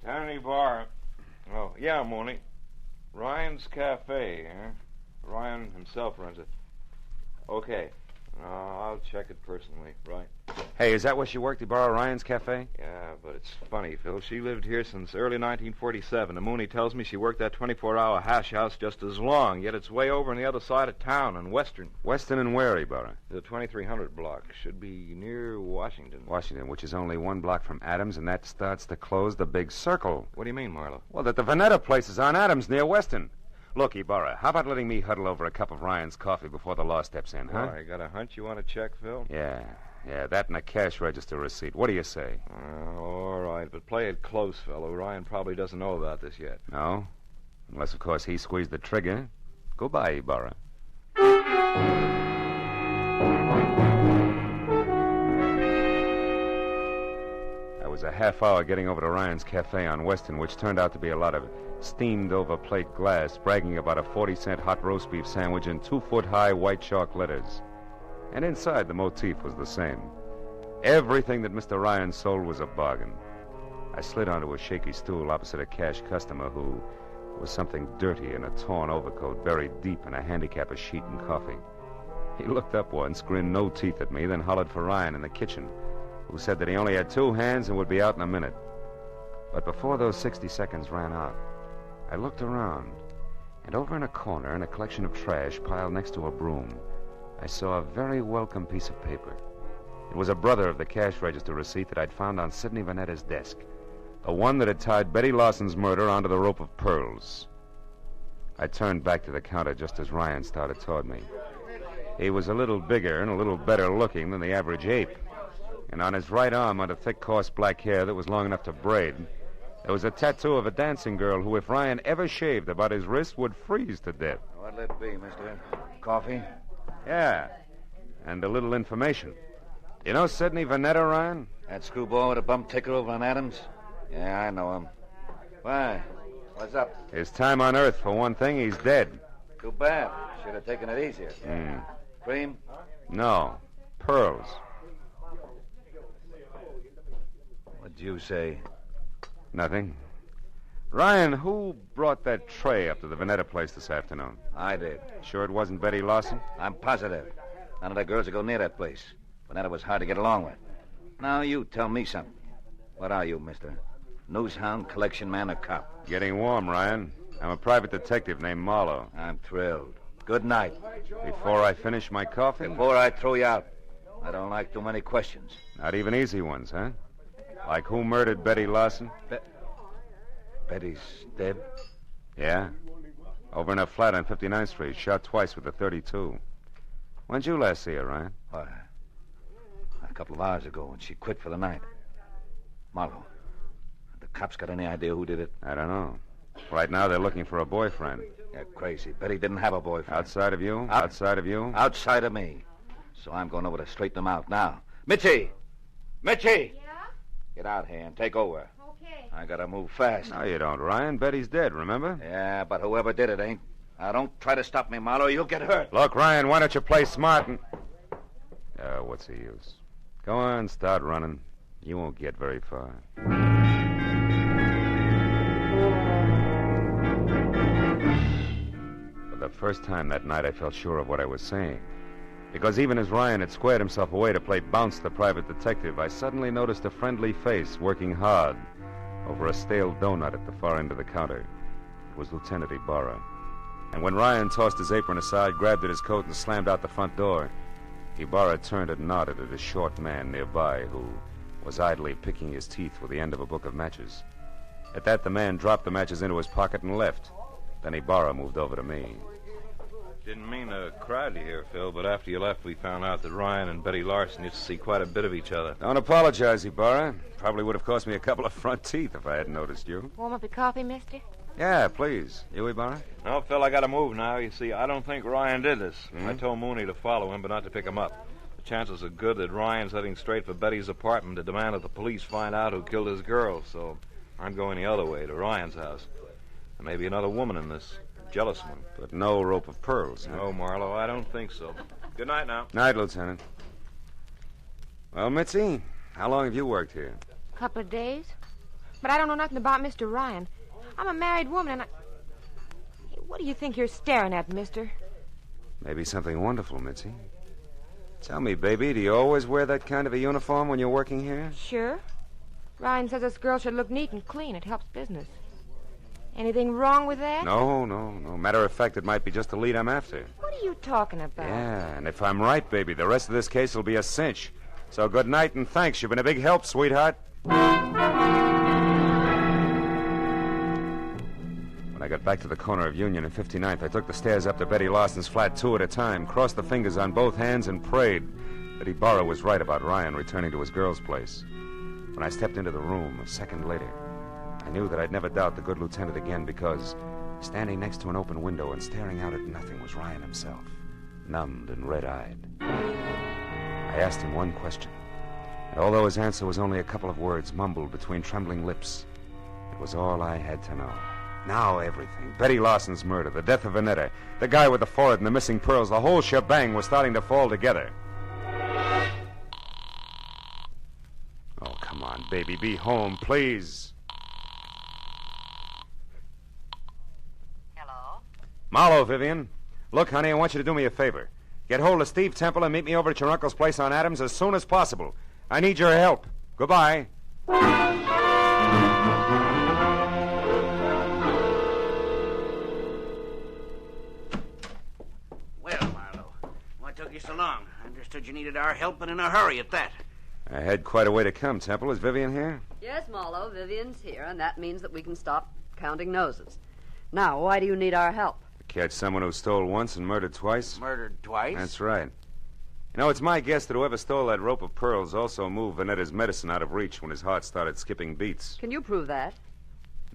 Tiny Bar. Oh, yeah, Mooney. Ryan's Cafe, huh? Ryan himself runs it. Okay. I'll check it personally, right? Hey, is that where she worked, Ibarra, Ryan's Cafe? Yeah, but it's funny, Phil. She lived here since early 1947. And Mooney tells me she worked that 24-hour hash house just as long, yet it's way over on the other side of town in Western. Western and where, Ibarra? The 2300 block. Should be near Washington. Washington, which is only 1 block from Adams, and that starts to close the big circle. What do you mean, Marlowe? Well, that the Vanetta place is on Adams near Western. Look, Ibarra, how about letting me huddle over a cup of Ryan's coffee before the law steps in, huh? Oh, you got a hunch you want to check, Phil? Yeah, that and a cash register receipt. What do you say? All right, but play it close, fellow. Ryan probably doesn't know about this yet. No? Unless, of course, he squeezed the trigger. Goodbye, Ibarra. I was a half hour getting over to Ryan's Cafe on Western, which turned out to be a lot of steamed-over plate glass, bragging about a 40-cent hot roast beef sandwich in 2-foot-high white chalk letters. And inside, the motif was the same. Everything that Mr. Ryan sold was a bargain. I slid onto a shaky stool opposite a cash customer who was something dirty in a torn overcoat buried deep in a handicapper's sheet and coffee. He looked up once, grinned no teeth at me, then hollered for Ryan in the kitchen, who said that he only had 2 hands and would be out in a minute. But before those 60 seconds ran out, I looked around, and over in a corner, in a collection of trash piled next to a broom, I saw a very welcome piece of paper. It was a brother of the cash register receipt that I'd found on Sidney Vanetta's desk, the one that had tied Betty Lawson's murder onto the rope of pearls. I turned back to the counter just as Ryan started toward me. He was a little bigger and a little better looking than the average ape, and on his right arm, under thick, coarse black hair that was long enough to braid, there was a tattoo of a dancing girl who, if Ryan ever shaved about his wrist, would freeze to death. What'll it be, mister? Coffee? Yeah, and a little information. You know Sidney Vanetta, Ryan? That screwball with a bump ticker over on Adams? Yeah, I know him. Why? What's up? His time on Earth, for one thing, he's dead. Too bad. Should have taken it easier. Cream? No. Pearls. What'd you say? Nothing. Ryan, who brought that tray up to the Vanetta place this afternoon? I did. Sure it wasn't Betty Lawson? I'm positive. None of the girls would go near that place. Vanetta was hard to get along with. Now you tell me something. What are you, mister? Newshound, collection man, or cop? Getting warm, Ryan. I'm a private detective named Marlowe. I'm thrilled. Good night. Before I finish my coffee? Before I throw you out. I don't like too many questions. Not even easy ones, huh? Like who murdered Betty Lawson? Betty's dead? Yeah. Over in her flat on 59th Street, shot twice with a .32. When'd you last see her, Ryan? Why, a couple of hours ago when she quit for the night. Marlowe, the cops got any idea who did it? I don't know. Right now they're looking for a boyfriend. You're crazy. Betty didn't have a boyfriend. Outside of you? Outside of you? Outside of me. So I'm going over to straighten them out now. Mitchie! Mitchie! Yeah? Get out here and take over. Okay. I gotta move fast. No, you don't, Ryan. Betty's dead, remember? Yeah, but whoever did it ain't. Now, don't try to stop me, Marlowe. You'll get hurt. Look, Ryan, why don't you play smart and... what's the use? Go on, start running. You won't get very far. For the first time that night, I felt sure of what I was saying. Because even as Ryan had squared himself away to play bounce the private detective, I suddenly noticed a friendly face working hard over a stale donut at the far end of the counter. It was Lieutenant Ibarra. And when Ryan tossed his apron aside, grabbed at his coat, and slammed out the front door, Ibarra turned and nodded at a short man nearby who was idly picking his teeth with the end of a book of matches. At that, the man dropped the matches into his pocket and left. Then Ibarra moved over to me. Didn't mean to crowd you here, Phil, but after you left, we found out that Ryan and Betty Larson used to see quite a bit of each other. Don't apologize, Ibarra. Probably would have cost me a couple of front teeth if I hadn't noticed you. Warm up your coffee, mister? Yeah, please. You, Ibarra? No, Phil, I gotta move now. You see, I don't think Ryan did this. I told Mooney to follow him, but not to pick him up. The chances are good that Ryan's heading straight for Betty's apartment to demand that the police find out who killed his girl, so I'm going the other way, to Ryan's house. There may be another woman in this. Jealous one. But no rope of pearls, huh? No, Marlowe, I don't think so. Good night now. Night, Lieutenant. Well, Mitzi, how long have you worked here? A couple of days. But I don't know nothing about Mr. Ryan. I'm a married woman, and Hey, what do you think you're staring at, mister? Maybe something wonderful, Mitzi. Tell me, baby, do you always wear that kind of a uniform when you're working here? Sure. Ryan says this girl should look neat and clean. It helps business. Anything wrong with that? No. Matter of fact, it might be just the lead I'm after. What are you talking about? Yeah, and if I'm right, baby, the rest of this case will be a cinch. So good night and thanks. You've been a big help, sweetheart. When I got back to the corner of Union and 59th, I took the stairs up to Betty Larson's flat 2 at a time, crossed the fingers on both hands, and prayed that Ibarra was right about Ryan returning to his girl's place. When I stepped into the room a second later, I knew that I'd never doubt the good lieutenant again because standing next to an open window and staring out at nothing was Ryan himself, numbed and red-eyed. I asked him one question, and although his answer was only a couple of words mumbled between trembling lips, it was all I had to know. Now everything. Betty Larson's murder, the death of Vanetta, the guy with the forehead and the missing pearls, the whole shebang was starting to fall together. Oh, come on, baby, be home, please. Marlowe, Vivian. Look, honey, I want you to do me a favor. Get hold of Steve Temple and meet me over at your uncle's place on Adams as soon as possible. I need your help. Goodbye. Well, Marlowe, what took you so long? I understood you needed our help and in a hurry at that. I had quite a way to come, Temple. Is Vivian here? Yes, Marlowe, Vivian's here, and that means that we can stop counting noses. Now, why do you need our help? Catch someone who stole once and murdered twice? Murdered twice? That's right. You know, it's my guess that whoever stole that rope of pearls also moved Vanetta's medicine out of reach when his heart started skipping beats. Can you prove that?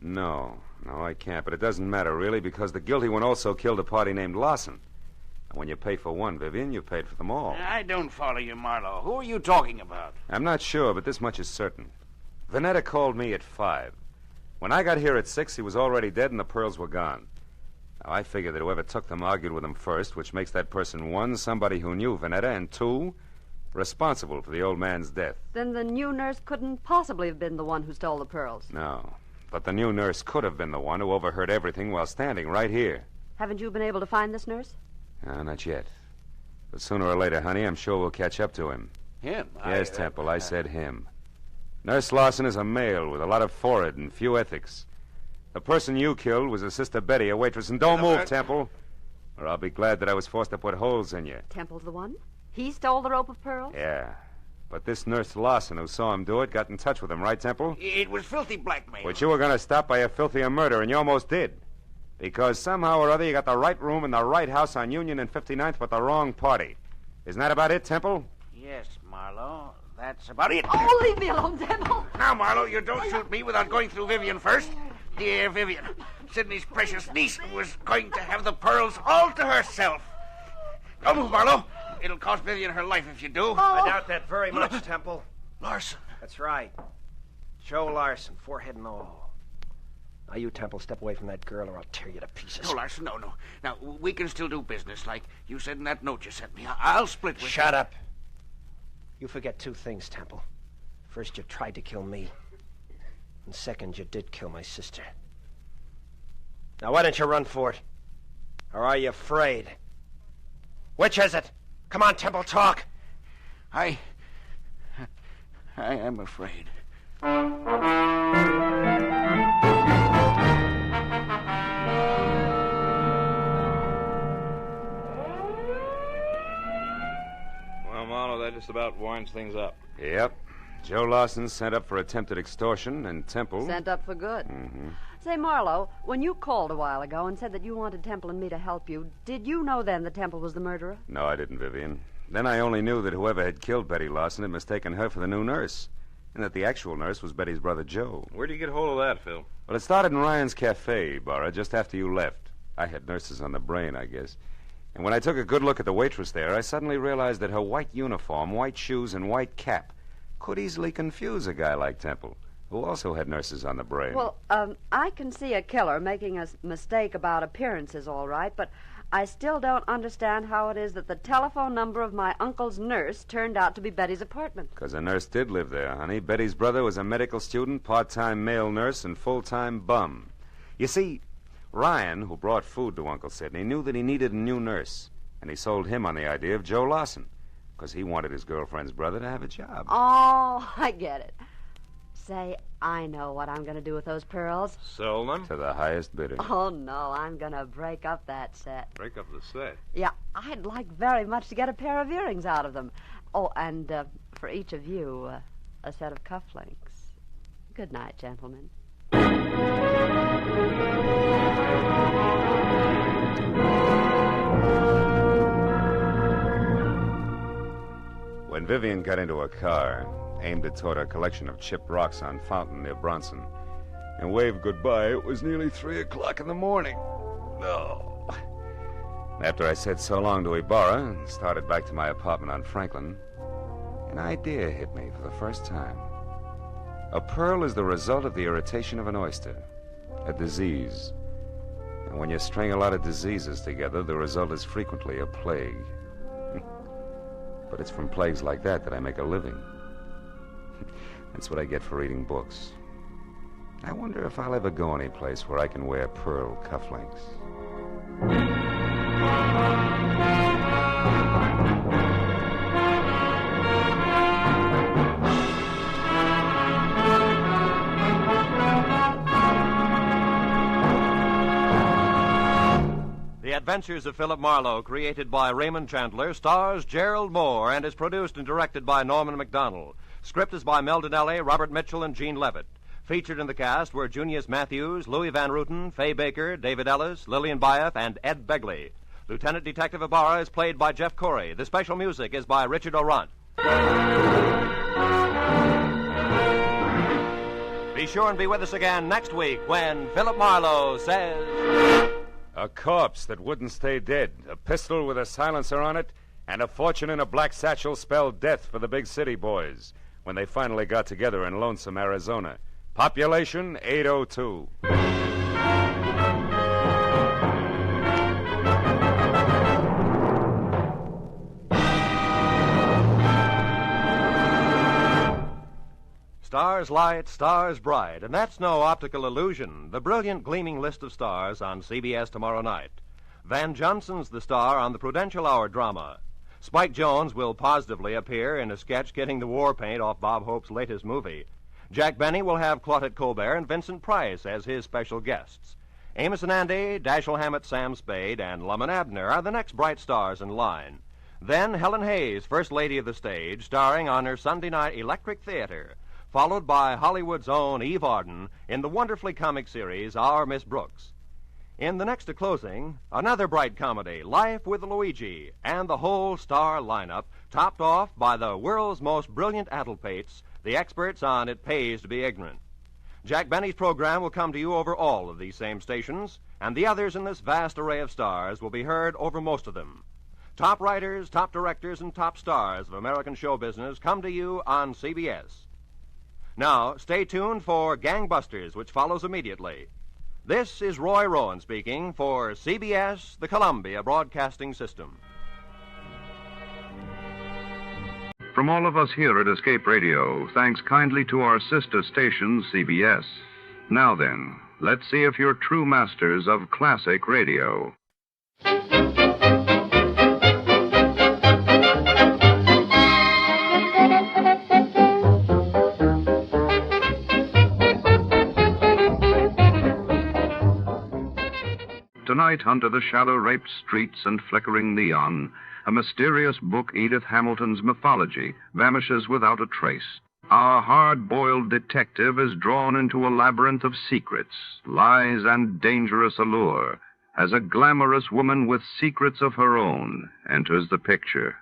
No, I can't, but it doesn't matter, really, because the guilty one also killed a party named Larson. And when you pay for one, Vivian, you paid for them all. I don't follow you, Marlowe. Who are you talking about? I'm not sure, but this much is certain. Vanetta called me at 5. When I got here at 6, he was already dead and the pearls were gone. Now, I figure that whoever took them argued with him first, which makes that person, 1, somebody who knew Vanetta, and 2, responsible for the old man's death. Then the new nurse couldn't possibly have been the one who stole the pearls. No, but the new nurse could have been the one who overheard everything while standing right here. Haven't you been able to find this nurse? No, not yet. But sooner or later, honey, I'm sure we'll catch up to him. Him? Yes, Temple, I said him. Nurse Larson is a male with a lot of forehead and few ethics. The person you killed was a Sister Betty, a waitress. And don't move, Temple, or I'll be glad that I was forced to put holes in you. Temple's the one? He stole the rope of pearls? Yeah. But this Nurse Larson who saw him do it got in touch with him, right, Temple? It was filthy blackmail. Which you were going to stop by a filthier murder, and you almost did. Because somehow or other you got the right room in the right house on Union and 59th, but the wrong party. Isn't that about it, Temple? Yes, Marlowe. That's about it. Oh, leave me alone, Temple. Now, Marlowe, you don't shoot me without going through Vivian first. Dear Vivian, Sidney's precious niece was going to have the pearls all to herself. Don't move, Marlowe. It'll cost Vivian her life if you do. I doubt that very much, Temple. Larson. That's right. Joe Larson, forehead and all. Now, you, Temple, step away from that girl or I'll tear you to pieces. No, Larson, no. Now, we can still do business like you said in that note you sent me. I'll split with you. Shut up. You forget 2 things, Temple. First, you tried to kill me. And second, you did kill my sister. Now, why don't you run for it? Or are you afraid? Which is it? Come on, Temple, talk. I am afraid. Well, Marlowe, that just about winds things up. Yep. Joe Lawson's sent up for attempted extortion, and Temple... Sent up for good. Mm-hmm. Say, Marlowe, when you called a while ago and said that you wanted Temple and me to help you, did you know then that Temple was the murderer? No, I didn't, Vivian. Then I only knew that whoever had killed Betty Lawson had mistaken her for the new nurse, and that the actual nurse was Betty's brother, Joe. Where'd you get hold of that, Phil? Well, it started in Ryan's Cafe, Barra, just after you left. I had nurses on the brain, I guess. And when I took a good look at the waitress there, I suddenly realized that her white uniform, white shoes, and white cap could easily confuse a guy like Temple, who also had nurses on the brain. Well, I can see a killer making a mistake about appearances, all right, but I still don't understand how it is that the telephone number of my uncle's nurse turned out to be Betty's apartment. Because a nurse did live there, honey. Betty's brother was a medical student, part-time male nurse, and full-time bum. You see, Ryan, who brought food to Uncle Sidney, knew that he needed a new nurse, and he sold him on the idea of Joe Lawson, because he wanted his girlfriend's brother to have a job. Oh, I get it. Say, I know what I'm going to do with those pearls. Sell them? To the highest bidder. Oh, no, I'm going to break up that set. Break up the set? Yeah, I'd like very much to get a pair of earrings out of them. Oh, and for each of you, a set of cufflinks. Good night, gentlemen. When Vivian got into a car, aimed it toward a collection of chipped rocks on Fountain near Bronson, and waved goodbye, it was nearly 3 o'clock in the morning. No. After I said so long to Ibarra and started back to my apartment on Franklin, an idea hit me for the first time. A pearl is the result of the irritation of an oyster, a disease. And when you string a lot of diseases together, the result is frequently a plague. But it's from plagues like that I make a living. That's what I get for reading books. I wonder if I'll ever go any place where I can wear pearl cufflinks. The Adventures of Philip Marlowe, created by Raymond Chandler, stars Gerald Moore and is produced and directed by Norman MacDonald. Script is by Mel Donnelly, Robert Mitchell, and Gene Levitt. Featured in the cast were Junius Matthews, Louis Van Ruten, Fay Baker, David Ellis, Lillian Byeth, and Ed Begley. Lieutenant Detective Ibarra is played by Jeff Corey. The special music is by Richard Orant. Be sure and be with us again next week when Philip Marlowe says... A corpse that wouldn't stay dead, a pistol with a silencer on it, and a fortune in a black satchel spelled death for the big city boys when they finally got together in Lonesome, Arizona. Population 802. Stars light, stars bright, and that's no optical illusion. The brilliant gleaming list of stars on CBS tomorrow night. Van Johnson's the star on the Prudential Hour drama. Spike Jones will positively appear in a sketch getting the war paint off Bob Hope's latest movie. Jack Benny will have Claudette Colbert and Vincent Price as his special guests. Amos and Andy, Dashiell Hammett, Sam Spade, and Lum and Abner are the next bright stars in line. Then Helen Hayes, First Lady of the Stage, starring on her Sunday night Electric Theater, followed by Hollywood's own Eve Arden in the wonderfully comic series Our Miss Brooks. In the next to closing, another bright comedy, Life with Luigi, and the whole star lineup, topped off by the world's most brilliant addlepates, the experts on It Pays to Be Ignorant. Jack Benny's program will come to you over all of these same stations, and the others in this vast array of stars will be heard over most of them. Top writers, top directors, and top stars of American show business come to you on CBS. Now, stay tuned for Gangbusters, which follows immediately. This is Roy Rowan speaking for CBS, the Columbia Broadcasting System. From all of us here at Escape Radio, thanks kindly to our sister station, CBS. Now then, let's see if you're true masters of classic radio. Tonight, under the shadow-raped streets and flickering neon, a mysterious book, Edith Hamilton's mythology, vanishes without a trace. Our hard-boiled detective is drawn into a labyrinth of secrets, lies, and dangerous allure, as a glamorous woman with secrets of her own enters the picture.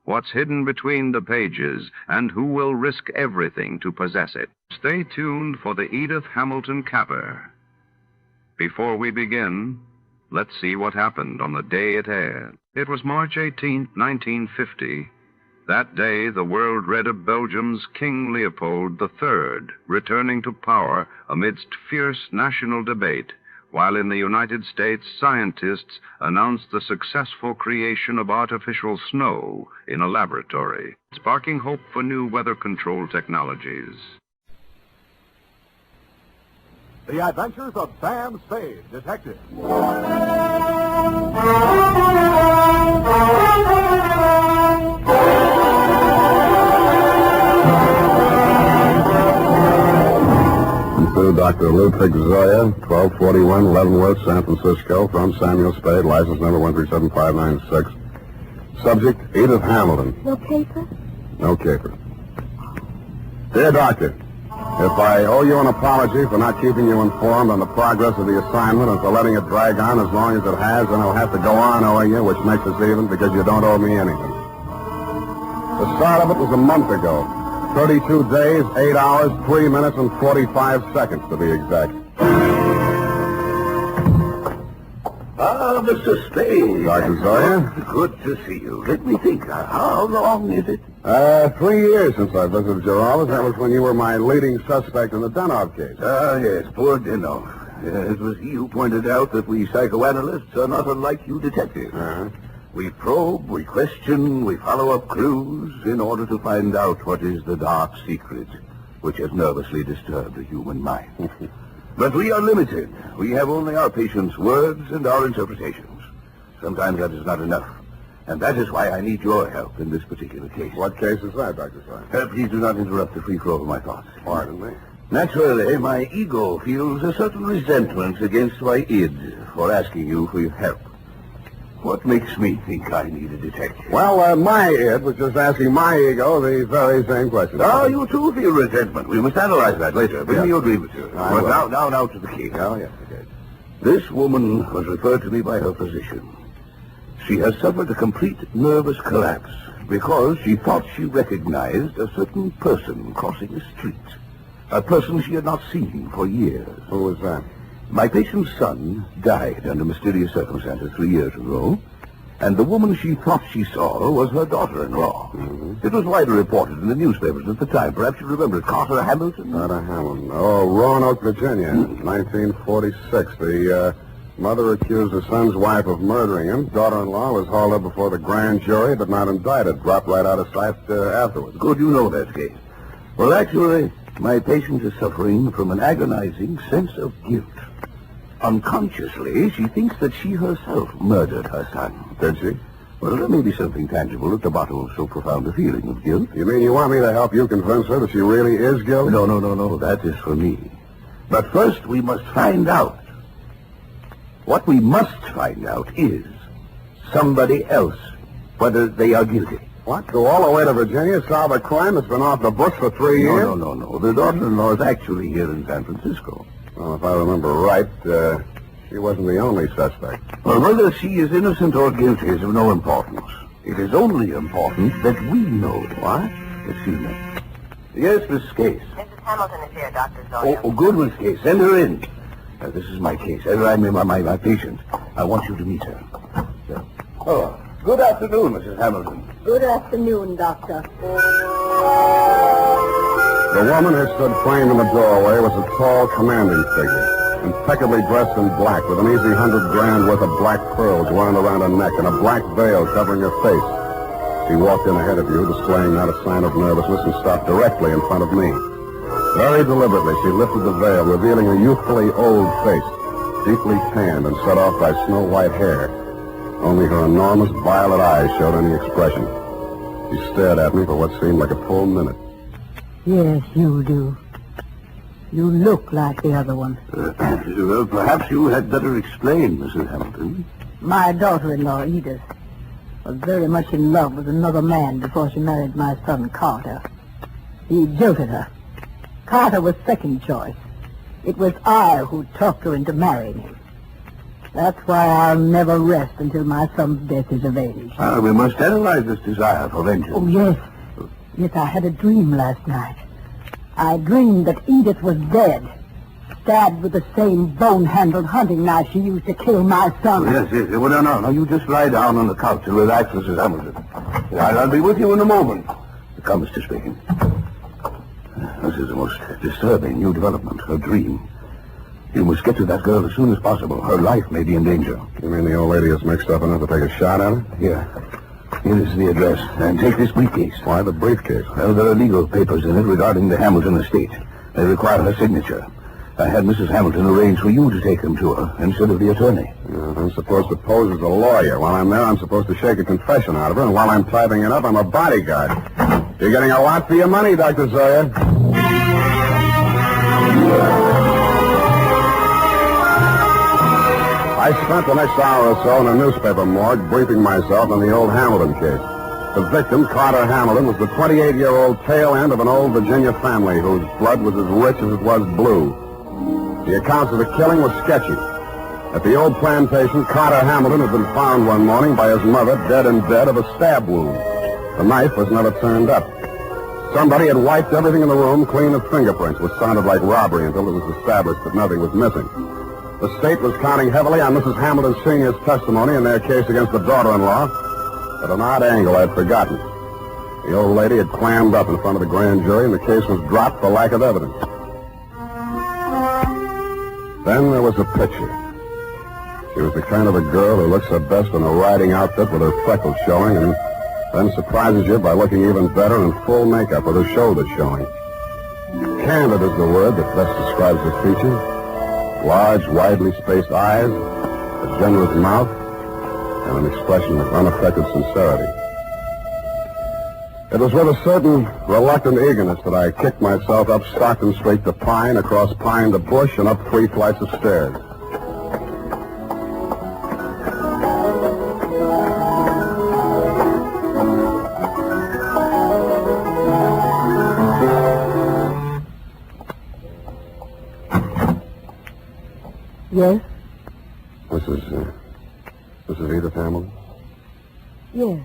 What's hidden between the pages, and who will risk everything to possess it? Stay tuned for the Edith Hamilton Caper. Before we begin, let's see what happened on the day it aired. It was March 18, 1950. That day, the world read of Belgium's King Leopold III returning to power amidst fierce national debate, while in the United States, scientists announced the successful creation of artificial snow in a laboratory, sparking hope for new weather control technologies. The Adventures of Sam Spade, Detective. To Dr. Ludwig Zoya, 1241 Leavenworth, San Francisco, from Samuel Spade, license number 1375596. Subject, Edith Hamilton. No paper? No caper. Dear Doctor, if I owe you an apology for not keeping you informed on the progress of the assignment and for letting it drag on as long as it has, then I'll have to go on owing you, which makes us even because you don't owe me anything. The start of it was a month ago. 32 days, 8 hours, 3 minutes, and 45 seconds, to be exact. Ah, Mr. Spade. Dr. Zoya? Good to see you. Let me think. How long is it? 3 years since I visited your office. That was when you were my leading suspect in the Denov case. Ah, yes, poor Denov. It was he who pointed out that we psychoanalysts are not unlike you detectives. Uh-huh. We probe, we question, we follow up clues in order to find out what is the dark secret which has nervously disturbed the human mind. But we are limited. We have only our patients' words and our interpretations. Sometimes that is not enough. And that is why I need your help in this particular case. What case is that, Dr. Zoya? Please do not interrupt the free flow of my thoughts. Pardon me. Naturally, my ego feels a certain resentment against my id for asking you for your help. What makes me think I need a detective? Well, my id was just asking my ego the very same question. Ah, you too feel resentment. We must analyze that later. Bring me your grievances. Well, now to the case. Oh, yes, okay. This woman was referred to me by her physician. She has suffered a complete nervous collapse because she thought she recognized a certain person crossing the street. A person she had not seen for years. Who was that? My patient's son died under mysterious circumstances 3 years ago, and the woman she thought she saw was her daughter-in-law. Mm-hmm. It was widely reported in the newspapers at the time. Perhaps you remember it. Carter Hamilton? Carter Hamilton. Oh, Roanoke, Virginia, 1946. The mother accused her son's wife of murdering him. Daughter-in-law was hauled up before the grand jury, but not indicted. Dropped right out of sight afterwards. Good, you know that case. Well, actually, my patient is suffering from an agonizing sense of guilt. Unconsciously, she thinks that she herself murdered her son. Did she? Well, there may be something tangible at the bottom of so profound a feeling of guilt. You mean you want me to help you convince her that she really is guilty? No. That is for me. But first, we must find out. What we must find out is somebody else, whether they are guilty. What? Go all the way to Virginia, solve a crime that's been off the books for 3 years? No. The daughter-in-law is actually here in San Francisco. Well, if I remember right, she wasn't the only suspect. Well, whether she is innocent or guilty is of no importance. It is only important that we know. What? Excuse me. Yes, Miss Case. Mrs. Hamilton is here, Dr. Zoya. Oh, good, Miss Case. Send her in. This is my case. I mean, my patient. I want you to meet her. Oh, good afternoon, Mrs. Hamilton. Good afternoon, Doctor. The woman who stood framed in the doorway was a tall, commanding figure, impeccably dressed in black, with an easy $100,000 worth of black pearls wound around her neck and a black veil covering her face. She walked in ahead of you, displaying not a sign of nervousness, and stopped directly in front of me. Very deliberately, she lifted the veil, revealing a youthfully old face, deeply tanned and set off by snow-white hair. Only her enormous violet eyes showed any expression. She stared at me for what seemed like a full minute. Yes, you do. You look like the other one. Well, perhaps you had better explain, Mrs. Hamilton. My daughter-in-law, Edith, was very much in love with another man before she married my son, Carter. He jilted her. Carter was second choice. It was I who talked her into marrying him. That's why I'll never rest until my son's death is avenged. We must analyze this desire for vengeance. Oh, yes. Yes, I had a dream last night. I dreamed that Edith was dead, stabbed with the same bone-handled hunting knife she used to kill my son. Yes. Well, no. You just lie down on the couch and relax, Mrs. Hamilton. I'll be with you in a moment. Come, Mr. Spade. This is the most disturbing new development, her dream. You must get to that girl as soon as possible. Her life may be in danger. You mean the old lady is mixed up enough to take a shot at her? Here is the address. And take this briefcase. Why the briefcase? Well, there are legal papers in it regarding the Hamilton estate. They require her signature. I had Mrs. Hamilton arrange for you to take them to her instead of the attorney. I'm supposed to pose as a lawyer. While I'm there, I'm supposed to shake a confession out of her, and while I'm typing it up, I'm a bodyguard. You're getting a lot for your money, Dr. Sawyer. I spent the next hour or so in a newspaper morgue briefing myself on the old Hamilton case. The victim, Carter Hamilton, was the 28-year-old tail end of an old Virginia family whose blood was as rich as it was blue. The accounts of the killing were sketchy. At the old plantation, Carter Hamilton had been found one morning by his mother dead in bed of a stab wound. The knife was never turned up. Somebody had wiped everything in the room clean of fingerprints, which sounded like robbery until it was established that nothing was missing. The state was counting heavily on Mrs. Hamilton Sr.'s testimony in their case against the daughter-in-law. At an odd angle I'd forgotten. The old lady had clammed up in front of the grand jury, and the case was dropped for lack of evidence. Then there was a picture. She was the kind of a girl who looks her best in a riding outfit with her freckles showing, and then surprises you by looking even better in full makeup with her shoulders showing. Candid is the word that best describes her features. Large, widely spaced eyes, a generous mouth, and an expression of unaffected sincerity. It was with a certain reluctant eagerness that I kicked myself up Stockton Street to Pine, across Pine to Bush, and up 3 flights of stairs. Yes? This is Edith Hamilton? Yes.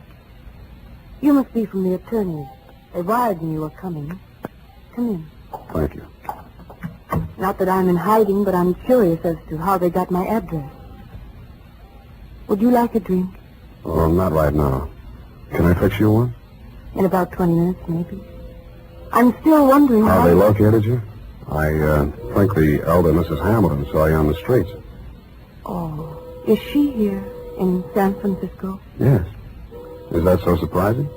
You must be from the attorneys. They wired me you were coming. Come in. Thank you. Not that I'm in hiding, but I'm curious as to how they got my address. Would you like a drink? Oh, not right now. Can I fix you one? In about 20 minutes, maybe. I'm still wondering how they located you? I think the elder Mrs. Hamilton saw you on the streets. Oh, is she here in San Francisco? Yes. Is that so surprising?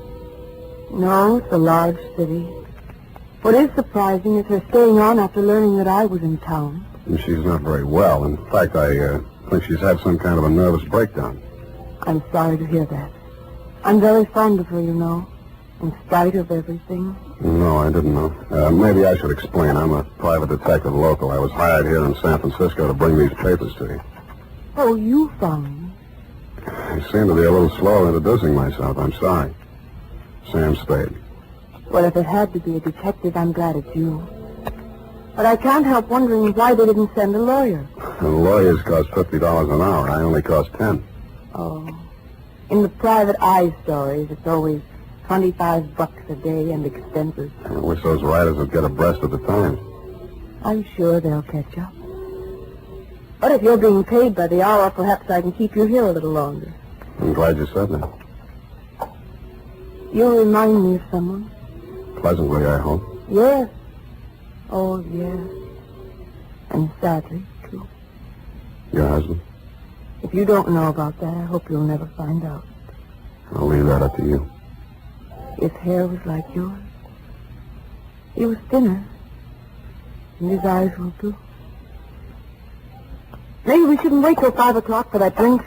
No, it's a large city. What is surprising is her staying on after learning that I was in town. And she's not very well. In fact, I think she's had some kind of a nervous breakdown. I'm sorry to hear that. I'm very fond of her, you know, in spite of everything. No, I didn't know. Maybe I should explain. I'm a private detective local. I was hired here in San Francisco to bring these papers to you. Oh, you found me. I seem to be a little slow introducing myself. I'm sorry. Sam Spade. Well, if it had to be a detective, I'm glad it's you. But I can't help wondering why they didn't send a lawyer. The lawyers cost $50 an hour. I only cost 10. Oh. In the private eye stories, it's always $25 a day and expenses. I wish those writers would get abreast of the times. I'm sure they'll catch up. But if you're being paid by the hour, perhaps I can keep you here a little longer. I'm glad you said that. You remind me of someone. Pleasantly, I hope. Yes. Oh, yes. And sadly, too. Your husband? If you don't know about that, I hope you'll never find out. I'll leave that up to you. His hair was like yours. He was thinner. And his eyes were blue. Maybe we shouldn't wait till 5 o'clock for that drink.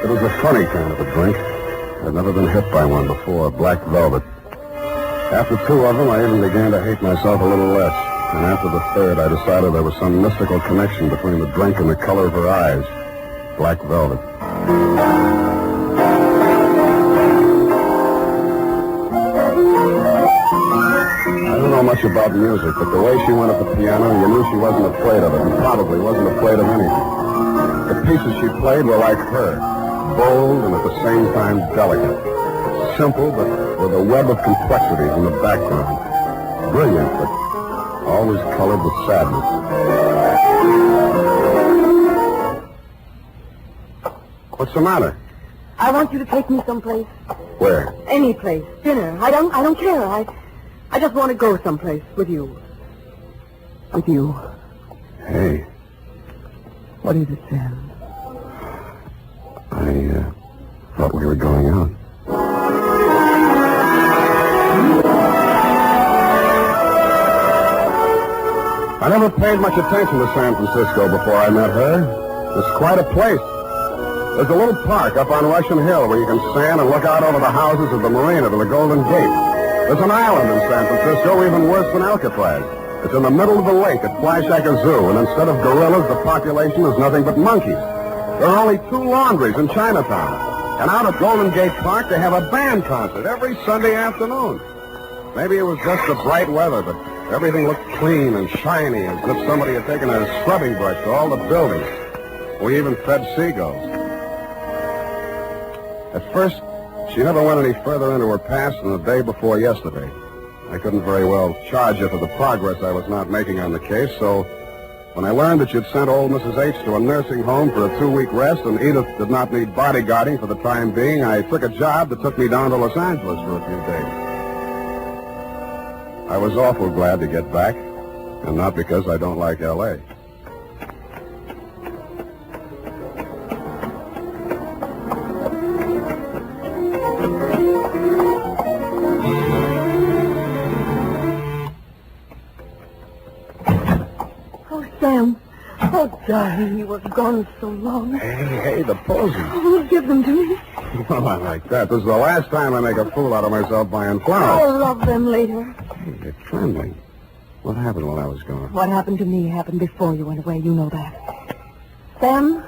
It was a funny kind of a drink. I'd never been hit by one before. Black velvet. After 2 of them, I even began to hate myself a little less. And after the third, I decided there was some mystical connection between the drink and the color of her eyes. Black velvet. I don't know much about music, but the way she went at the piano, you knew she wasn't afraid of it, and probably wasn't afraid of anything. The pieces she played were like her, bold and at the same time delicate. Simple, but with a web of complexities in the background. Brilliant, but always colored with sadness. What's the matter? I want you to take me someplace. Where? Any place. Dinner. I don't care. I just want to go someplace with you. With you. Hey. What is it, Sam? I thought we were going out. I never paid much attention to San Francisco before I met her. It's quite a place. There's a little park up on Russian Hill where you can stand and look out over the houses of the marina to the Golden Gate. There's an island in San Francisco even worse than Alcatraz. It's in the middle of the lake at Flashacre Zoo, and instead of gorillas, the population is nothing but monkeys. There are only 2 laundries in Chinatown. And out at Golden Gate Park, they have a band concert every Sunday afternoon. Maybe it was just the bright weather, but everything looked clean and shiny, as if somebody had taken a scrubbing brush to all the buildings. We even fed seagulls. At first, she never went any further into her past than the day before yesterday. I couldn't very well charge her for the progress I was not making on the case, so when I learned that you'd sent old Mrs. H to a nursing home for a 2-week rest and Edith did not need bodyguarding for the time being, I took a job that took me down to Los Angeles for a few days. I was awful glad to get back, and not because I don't like L.A. Sam. Oh, darling, you were gone so long. Hey, the posies. Oh, give them to me. Well, I like that. This is the last time I make a fool out of myself buying flowers. I'll love them later. Hey, you're trembling. What happened while I was gone? What happened to me happened before you went away. You know that. Sam,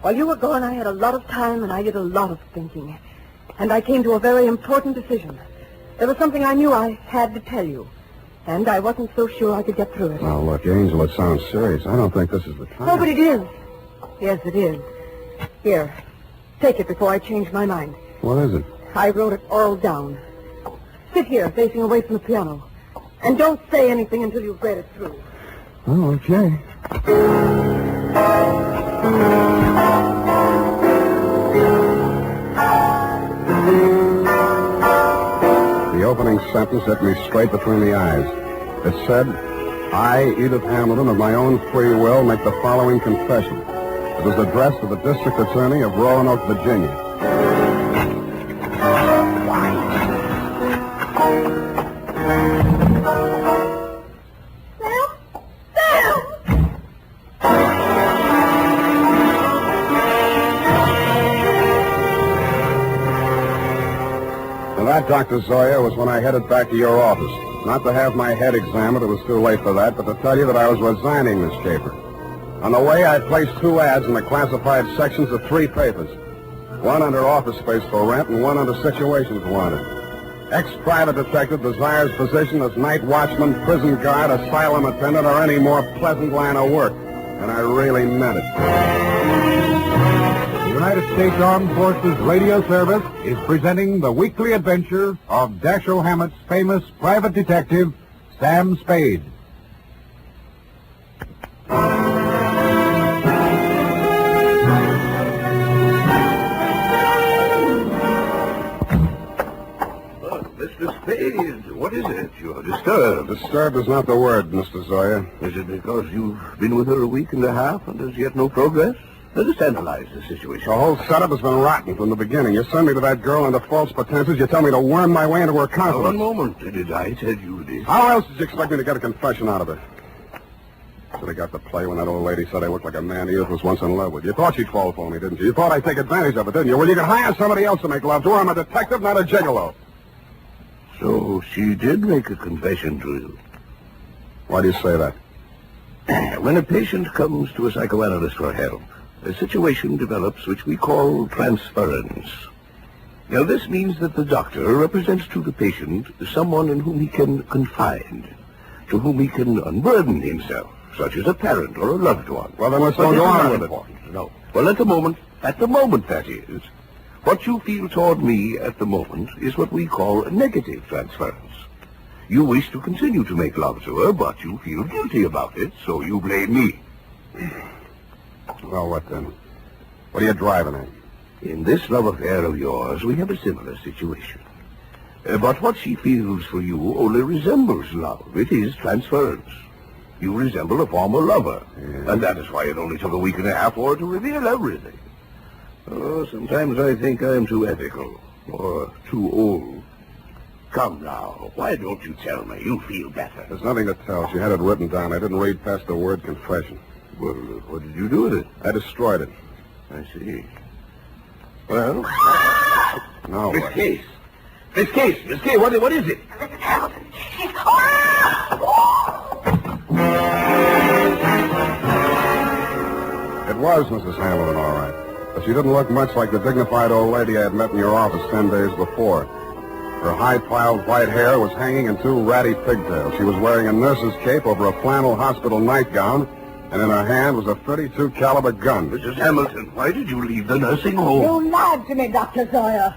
while you were gone, I had a lot of time and I did a lot of thinking. And I came to a very important decision. There was something I knew I had to tell you. And I wasn't so sure I could get through it. Now, look, Angel, it sounds serious. I don't think this is the time. Oh, but it is. Yes, it is. Here, take it before I change my mind. What is it? I wrote it all down. Sit here, facing away from the piano. And don't say anything until you've read it through. Oh, okay. The opening sentence hit me straight between the eyes. It said, I, Edith Hamilton, of my own free will, make the following confession. It was addressed to the District Attorney of Roanoke, Virginia. That, Dr. Zoya, was when I headed back to your office. Not to have my head examined, it was too late for that, but to tell you that I was resigning, Miss Caper. On the way, I placed 2 ads in the classified sections of 3 papers. One under office space for rent and one under situations wanted. Ex-private detective desires position as night watchman, prison guard, asylum attendant, or any more pleasant line of work. And I really meant it. United States Armed Forces Radio Service is presenting the weekly adventure of Dashiell Hammett's famous private detective, Sam Spade. Mr. Spade, what is it? You're disturbed. Disturbed is not the word, Mr. Zoya. Is it because you've been with her a week and a half and there's yet no progress? Let us analyze the situation. The whole setup has been rotten from the beginning. You send me to that girl under false pretenses. You tell me to worm my way into her confidence. One moment. Did I tell you this? How else did you expect me to get a confession out of her? Should have got the play when that old lady said I looked like a man Edith was once in love with. You thought she'd fall for me, didn't you? You thought I'd take advantage of it, didn't you? Well, you could hire somebody else to make love to her. I'm a detective, not a gigolo. So she did make a confession to you. Why do you say that? When a patient comes to a psychoanalyst for help, a situation develops which we call transference. Now, this means that the doctor represents to the patient someone in whom he can confide, to whom he can unburden himself, such as a parent or a loved one. Well, then let's don't go on with it. No. Well, at the moment, that is, what you feel toward me at the moment is what we call a negative transference. You wish to continue to make love to her, but you feel guilty about it, so you blame me. Well, what then? What are you driving at? In this love affair of yours, we have a similar situation. But what she feels for you only resembles love. It is transference. You resemble a former lover, and that is why it only took a week and a half for her to reveal everything. Oh, sometimes I think I am too ethical, or too old. Come now, why don't you tell me? You feel better. There's nothing to tell. She had it written down. I didn't read past the word confession. Well, what did you do with it? I destroyed it. I see. Well, now Miss what? Case, what is it? It was Mrs. Hamilton, all right. But she didn't look much like the dignified old lady I had met in your office 10 days before. Her high-piled white hair was hanging in two ratty pigtails. She was wearing a nurse's cape over a flannel hospital nightgown, and in her hand was a .32 caliber gun. Mrs. Hamilton, why did you leave the nursing home? You lied to me, Dr. Sawyer.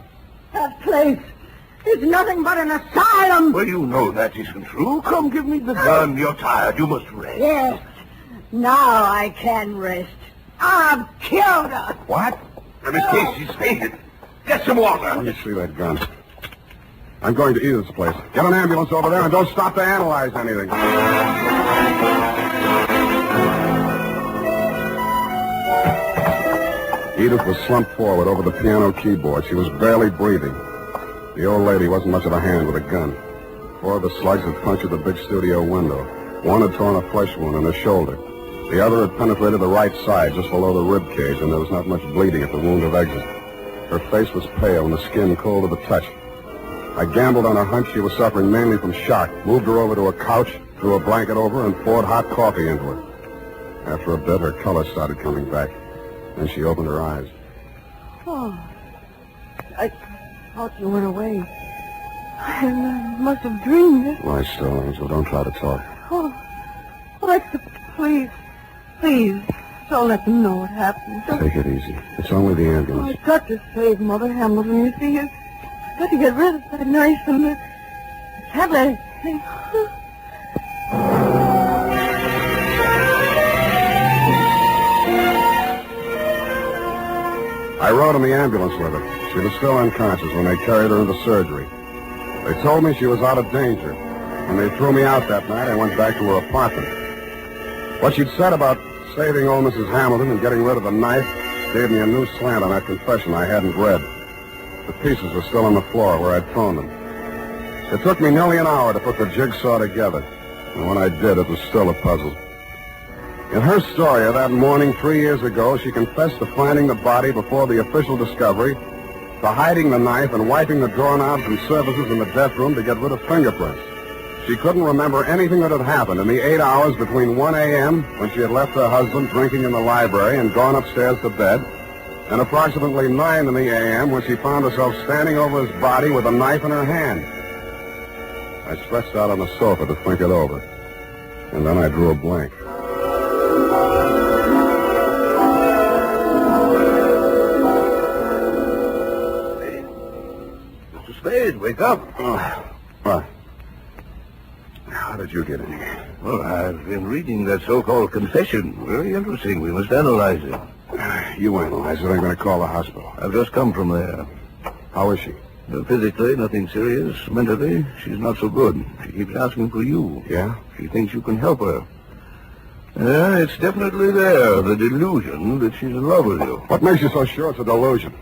That place is nothing but an asylum. Well, you know that isn't true. Come, give me the gun. You're tired. You must rest. Yes. Now I can rest. I've killed her. What? Miss Case, she's fainted. Get some water. Let me see that gun. I'm going to Edith's place. Get an ambulance over there and don't stop to analyze anything. Edith was slumped forward over the piano keyboard. She was barely breathing. The old lady wasn't much of a hand with a gun. 4 of the slugs had punctured the big studio window. One had torn a flesh wound in her shoulder. The other had penetrated the right side, just below the rib cage, and there was not much bleeding at the wound of exit. Her face was pale and the skin cold to the touch. I gambled on a hunch she was suffering mainly from shock, moved her over to a couch, threw a blanket over her, and poured hot coffee into her. After a bit, her color started coming back. Then she opened her eyes. Oh, I thought you went away. I must have dreamed it. Lie still, Angel. Don't try to talk. Oh, please, don't let them know what happened. Take it easy. It's only the ambulance. I've got to save Mother Hamilton. You see, I've got to get rid of that knife and the tablet. I rode in the ambulance with her. She was still unconscious when they carried her into surgery. They told me she was out of danger. When they threw me out that night, I went back to her apartment. What she'd said about saving old Mrs. Hamilton and getting rid of the knife gave me a new slant on that confession I hadn't read. The pieces were still on the floor where I'd thrown them. It took me nearly an hour to put the jigsaw together, and when I did, it was still a puzzle. In her story of that morning 3 years ago, she confessed to finding the body before the official discovery, to hiding the knife and wiping the doorknobs and surfaces in the death room to get rid of fingerprints. She couldn't remember anything that had happened in the 8 hours between 1 a.m., when she had left her husband drinking in the library and gone upstairs to bed, and approximately 9 in the a.m., when she found herself standing over his body with a knife in her hand. I stretched out on the sofa to think it over, and then I drew a blank. Mr. Spade, wake up. What? How did you get in here? Well, I've been reading that so-called confession. Very interesting. We must analyze it. You analyze it. I'm going to call the hospital. I've just come from there. How is she? Physically, nothing serious. Mentally, she's not so good. She keeps asking for you. Yeah? She thinks you can help her. Yeah, it's definitely there, the delusion that she's in love with you. What makes you so sure it's a delusion?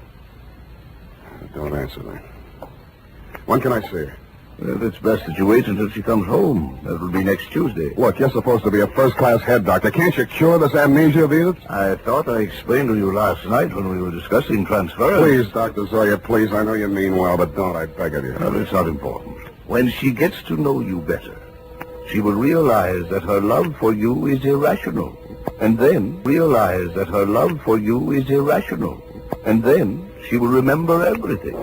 Don't answer that. When can I see her? Well, it's best that you wait until she comes home. That will be next Tuesday. Look, you're supposed to be a first-class head doctor. Can't you cure this amnesia of Edith's? I thought I explained to you last night when we were discussing transference. Please, Dr. Zoya, please. I know you mean well, but don't, I beg of you. Well, it's not important. When she gets to know you better, she will realize that her love for you is irrational, and then realize that her love for you is irrational, and then she will remember everything.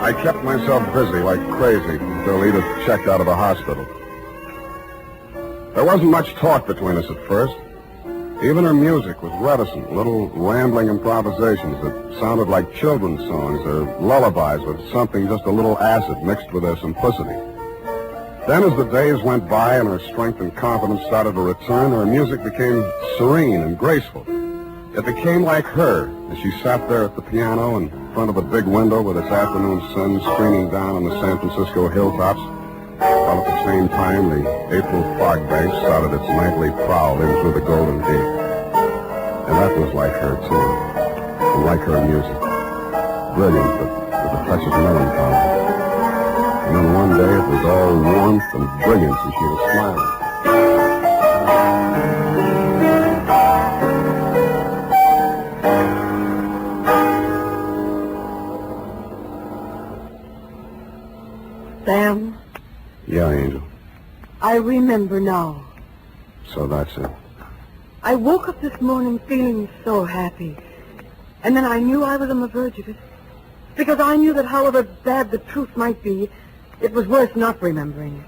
I kept myself busy like crazy until Edith checked out of the hospital. There wasn't much talk between us at first. Even her music was reticent, little rambling improvisations that sounded like children's songs or lullabies with something just a little acid mixed with their simplicity. Then as the days went by and her strength and confidence started to return, her music became serene and graceful. It became like her as she sat there at the piano in front of the big window with its afternoon sun streaming down on the San Francisco hilltops, while at the same time the April fog bank started its nightly prowl in through the Golden Gate. And that was like her, too, and like her music. Brilliant, but with a touch of melancholy. And then one day it was all warmth and brilliance and she was smiling. Sam, Yeah, Angel. I remember now. So that's it. I woke up this morning feeling so happy. And then I knew I was on the verge of it. Because I knew that however bad the truth might be, it was worth not remembering it.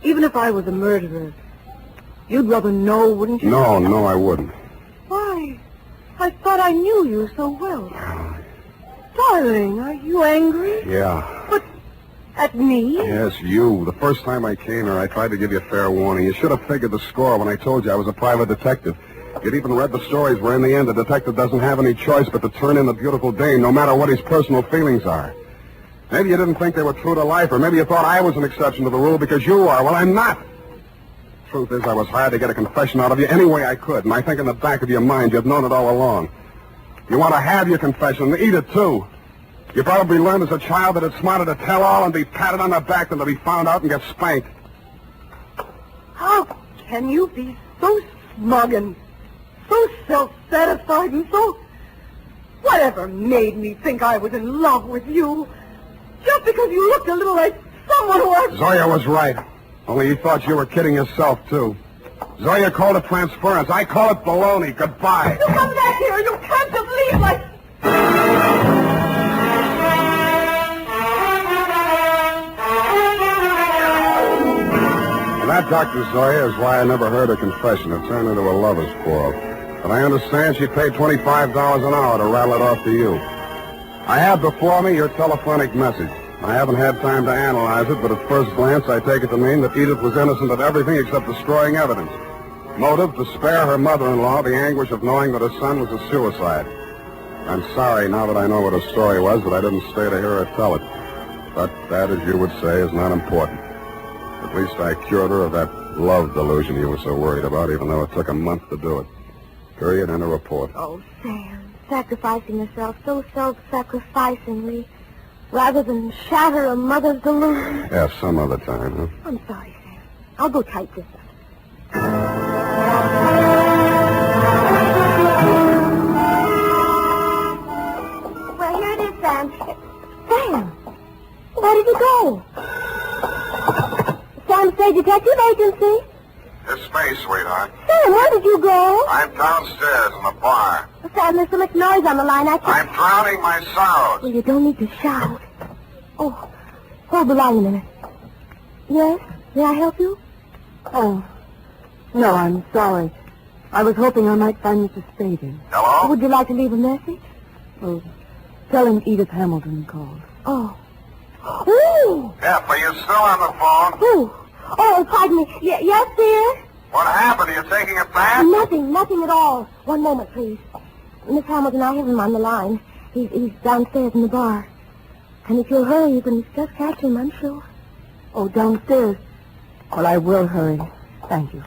Even if I was a murderer, you'd rather know, wouldn't you? No, I wouldn't. Why? I thought I knew you so well. Darling, are you angry? Yeah. But at me? Yes, you. The first time I came here, I tried to give you a fair warning. You should have figured the score when I told you I was a private detective. You'd even read the stories where in the end the detective doesn't have any choice but to turn in the beautiful dame no matter what his personal feelings are. Maybe you didn't think they were true to life, or maybe you thought I was an exception to the rule because you are. Well, I'm not. Truth is, I was hired to get a confession out of you any way I could, and I think in the back of your mind you've known it all along. You want to have your confession, and eat it too. You probably learned as a child that it's smarter to tell all and be patted on the back than to be found out and get spanked. How can you be so smug and so self-satisfied and so... Whatever made me think I was in love with you? Just because you looked a little like someone who I... Zoya was right. Only you thought you were kidding yourself, too. Zoya called it transference. I call it baloney. Goodbye. You come back here. You can't just leave like... That, Dr. Zoya, is why I never heard her confession. It turned into a lover's quarrel. But I understand she paid $25 an hour to rattle it off to you. I have before me your telephonic message. I haven't had time to analyze it, but at first glance I take it to mean that Edith was innocent of everything except destroying evidence. Motive, to spare her mother-in-law the anguish of knowing that her son was a suicide. I'm sorry, now that I know what her story was, that I didn't stay to hear her tell it. But that, as you would say, is not important. At least I cured her of that love delusion you were so worried about, even though it took a month to do it. Period, and a report. Oh, Sam, sacrificing yourself so self-sacrificingly, rather than shatter a mother's delusion. Yeah, some other time, huh? I'm sorry, Sam. I'll go type this up. Well, here it is, Sam. Sam, where did you go? Sam Spade Detective Agency. It's space, sweetheart. Sam, where did you go? I'm downstairs in the bar. Sam, there's so much noise on the line, I can't... I'm drowning my sorrows. Well, you don't need to shout. Oh, hold the line a minute. Yes? May I help you? Oh, no, I'm sorry. I was hoping I might find Mr. Spade in. Hello? Would you like to leave a message? Oh, tell him Edith Hamilton called. Oh. Ooh! F, are you still on the phone? Ooh. Oh, pardon me. Yes, dear? What happened? Are you taking a bath? Nothing at all. One moment, please. Miss Hamilton, I have him on the line. He's downstairs in the bar. And if you'll hurry, you can just catch him, I'm sure. Oh, downstairs. Well, I will hurry. Thank you.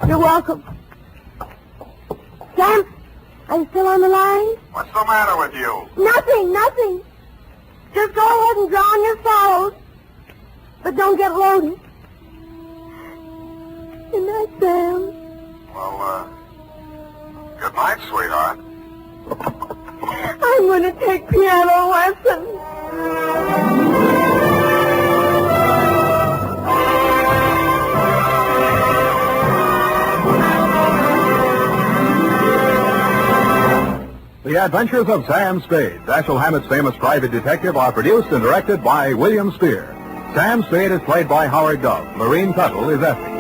You're welcome. Sam, are you still on the line? What's the matter with you? Nothing. Just go ahead and drown your sorrows. But don't get loaded. Good night, Sam. Well, good night, sweetheart. I'm going to take piano lessons. The Adventures of Sam Spade, Dashiell Hammett's famous private detective, are produced and directed by William Spear. Sam Spade is played by Howard Dove. Lorene Tuttle is Effie.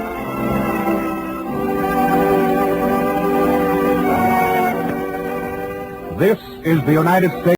This is the United States.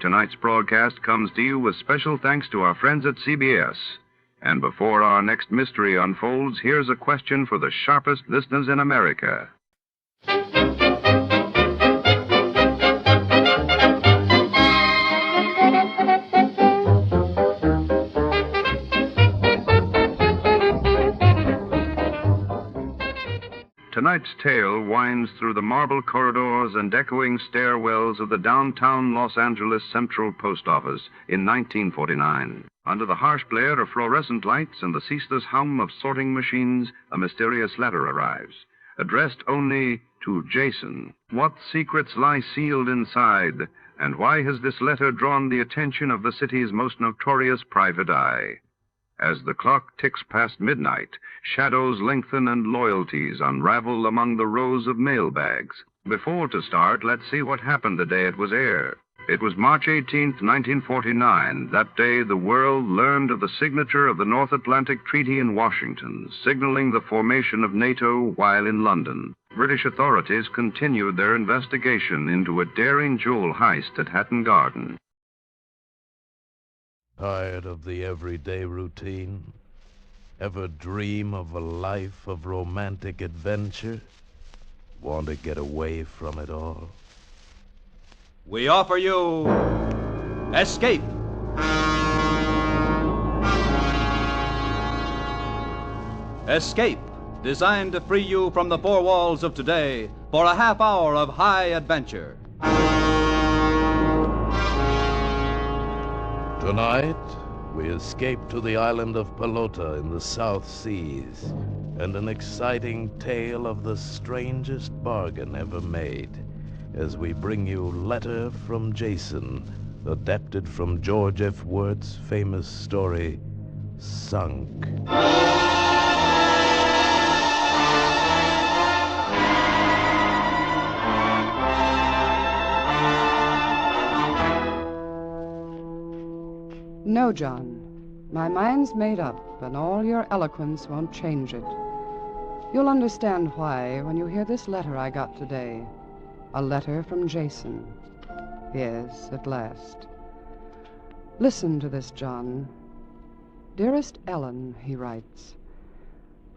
Tonight's broadcast comes to you with special thanks to our friends at CBS. And before our next mystery unfolds, here's a question for the sharpest listeners in America. Tonight's tale winds through the marble corridors and echoing stairwells of the downtown Los Angeles Central Post Office in 1949. Under the harsh glare of fluorescent lights and the ceaseless hum of sorting machines, a mysterious letter arrives, addressed only to Jason. What secrets lie sealed inside, and why has this letter drawn the attention of the city's most notorious private eye? As the clock ticks past midnight, shadows lengthen and loyalties unravel among the rows of mailbags. Before to start, let's see what happened the day it was aired. It was March 18th, 1949. That day, the world learned of the signature of the North Atlantic Treaty in Washington, signaling the formation of NATO while in London. British authorities continued their investigation into a daring jewel heist at Hatton Garden. Tired of the everyday routine? Ever dream of a life of romantic adventure? Want to get away from it all? We offer you Escape. Escape, designed to free you from the four walls of today for a half hour of high adventure. Tonight, we escape to the island of Pelota in the South Seas, and an exciting tale of the strangest bargain ever made, as we bring you Letter from Jason, adapted from George F. Worth's famous story, Sunk. No, John. My mind's made up, and all your eloquence won't change it. You'll understand why when you hear this letter I got today. A letter from Jason. Yes, at last. Listen to this, John. Dearest Ellen, he writes,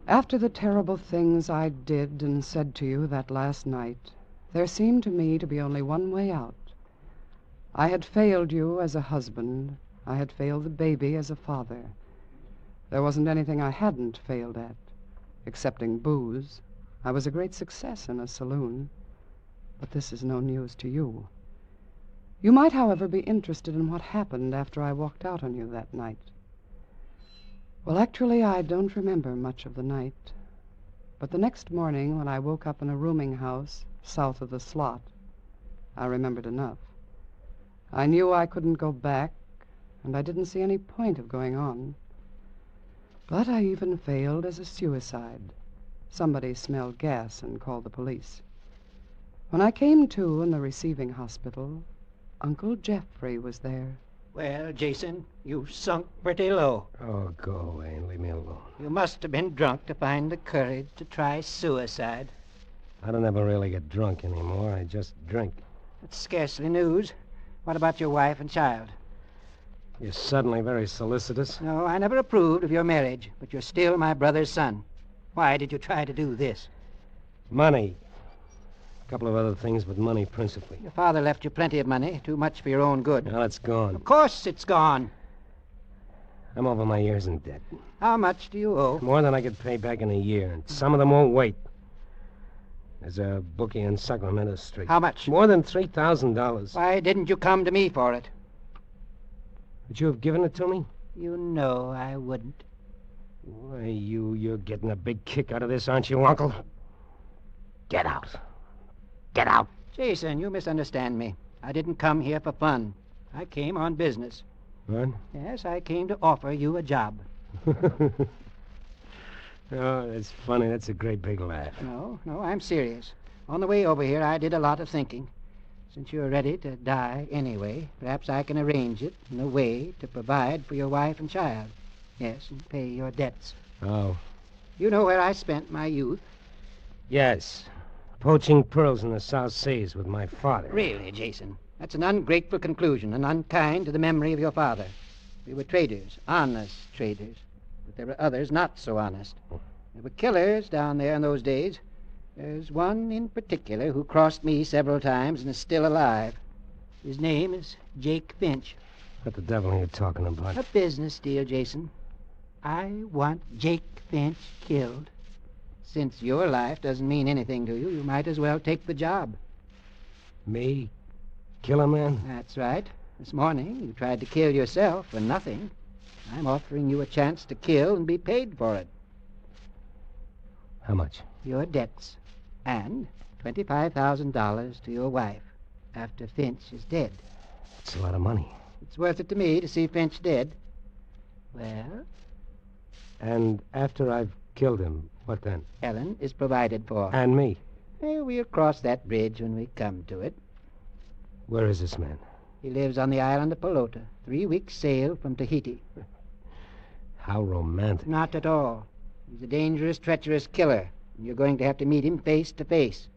after the terrible things I did and said to you that last night, there seemed to me to be only one way out. I had failed you as a husband. I had failed the baby as a father. There wasn't anything I hadn't failed at, excepting booze. I was a great success in a saloon. But this is no news to you. You might, however, be interested in what happened after I walked out on you that night. Well, actually, I don't remember much of the night. But the next morning, when I woke up in a rooming house south of the slot, I remembered enough. I knew I couldn't go back, and I didn't see any point of going on. But I even failed as a suicide. Somebody smelled gas and called the police. When I came to in the receiving hospital, Uncle Jeffrey was there. Well, Jason, you've sunk pretty low. Oh, go away and leave me alone. You must have been drunk to find the courage to try suicide. I don't ever really get drunk anymore. I just drink. That's scarcely news. What about your wife and child? You're suddenly very solicitous. No, I never approved of your marriage, but you're still my brother's son. Why did you try to do this? Money. A couple of other things, but money principally. Your father left you plenty of money, too much for your own good. Well, it's gone. Of course it's gone. I'm over my years in debt. How much do you owe? More than I could pay back in a year, and some of them won't wait. There's a bookie in Sacramento Street. How much? More than $3,000. Why didn't you come to me for it? Would you have given it to me? You know I wouldn't. Why, you're getting a big kick out of this, aren't you, Uncle? Get out. Get out. Jason, you misunderstand me. I didn't come here for fun. I came on business. What? Yes, I came to offer you a job. Oh, that's funny. That's a great big laugh. No, I'm serious. On the way over here, I did a lot of thinking. Since you're ready to die anyway, perhaps I can arrange it in a way to provide for your wife and child. Yes, and pay your debts. Oh. You know where I spent my youth? Yes. Poaching pearls in the South Seas with my father. Really, Jason? That's an ungrateful conclusion and unkind to the memory of your father. We were traders, honest traders. But there were others not so honest. There were killers down there in those days. There's one in particular who crossed me several times and is still alive. His name is Jake Finch. What the devil are you talking about? A business deal, Jason. I want Jake Finch killed. Since your life doesn't mean anything to you, you might as well take the job. Me? Kill a man? That's right. This morning you tried to kill yourself for nothing. I'm offering you a chance to kill and be paid for it. How much? Your debts. And $25,000 to your wife after Finch is dead. That's a lot of money. It's worth it to me to see Finch dead. Well? And after I've killed him, what then? Ellen is provided for. And me? We'll cross that bridge when we come to it. Where is this man? He lives on the island of Pelota, 3 weeks' sail from Tahiti. How romantic. Not at all. He's a dangerous, treacherous killer, and you're going to have to meet him face to face.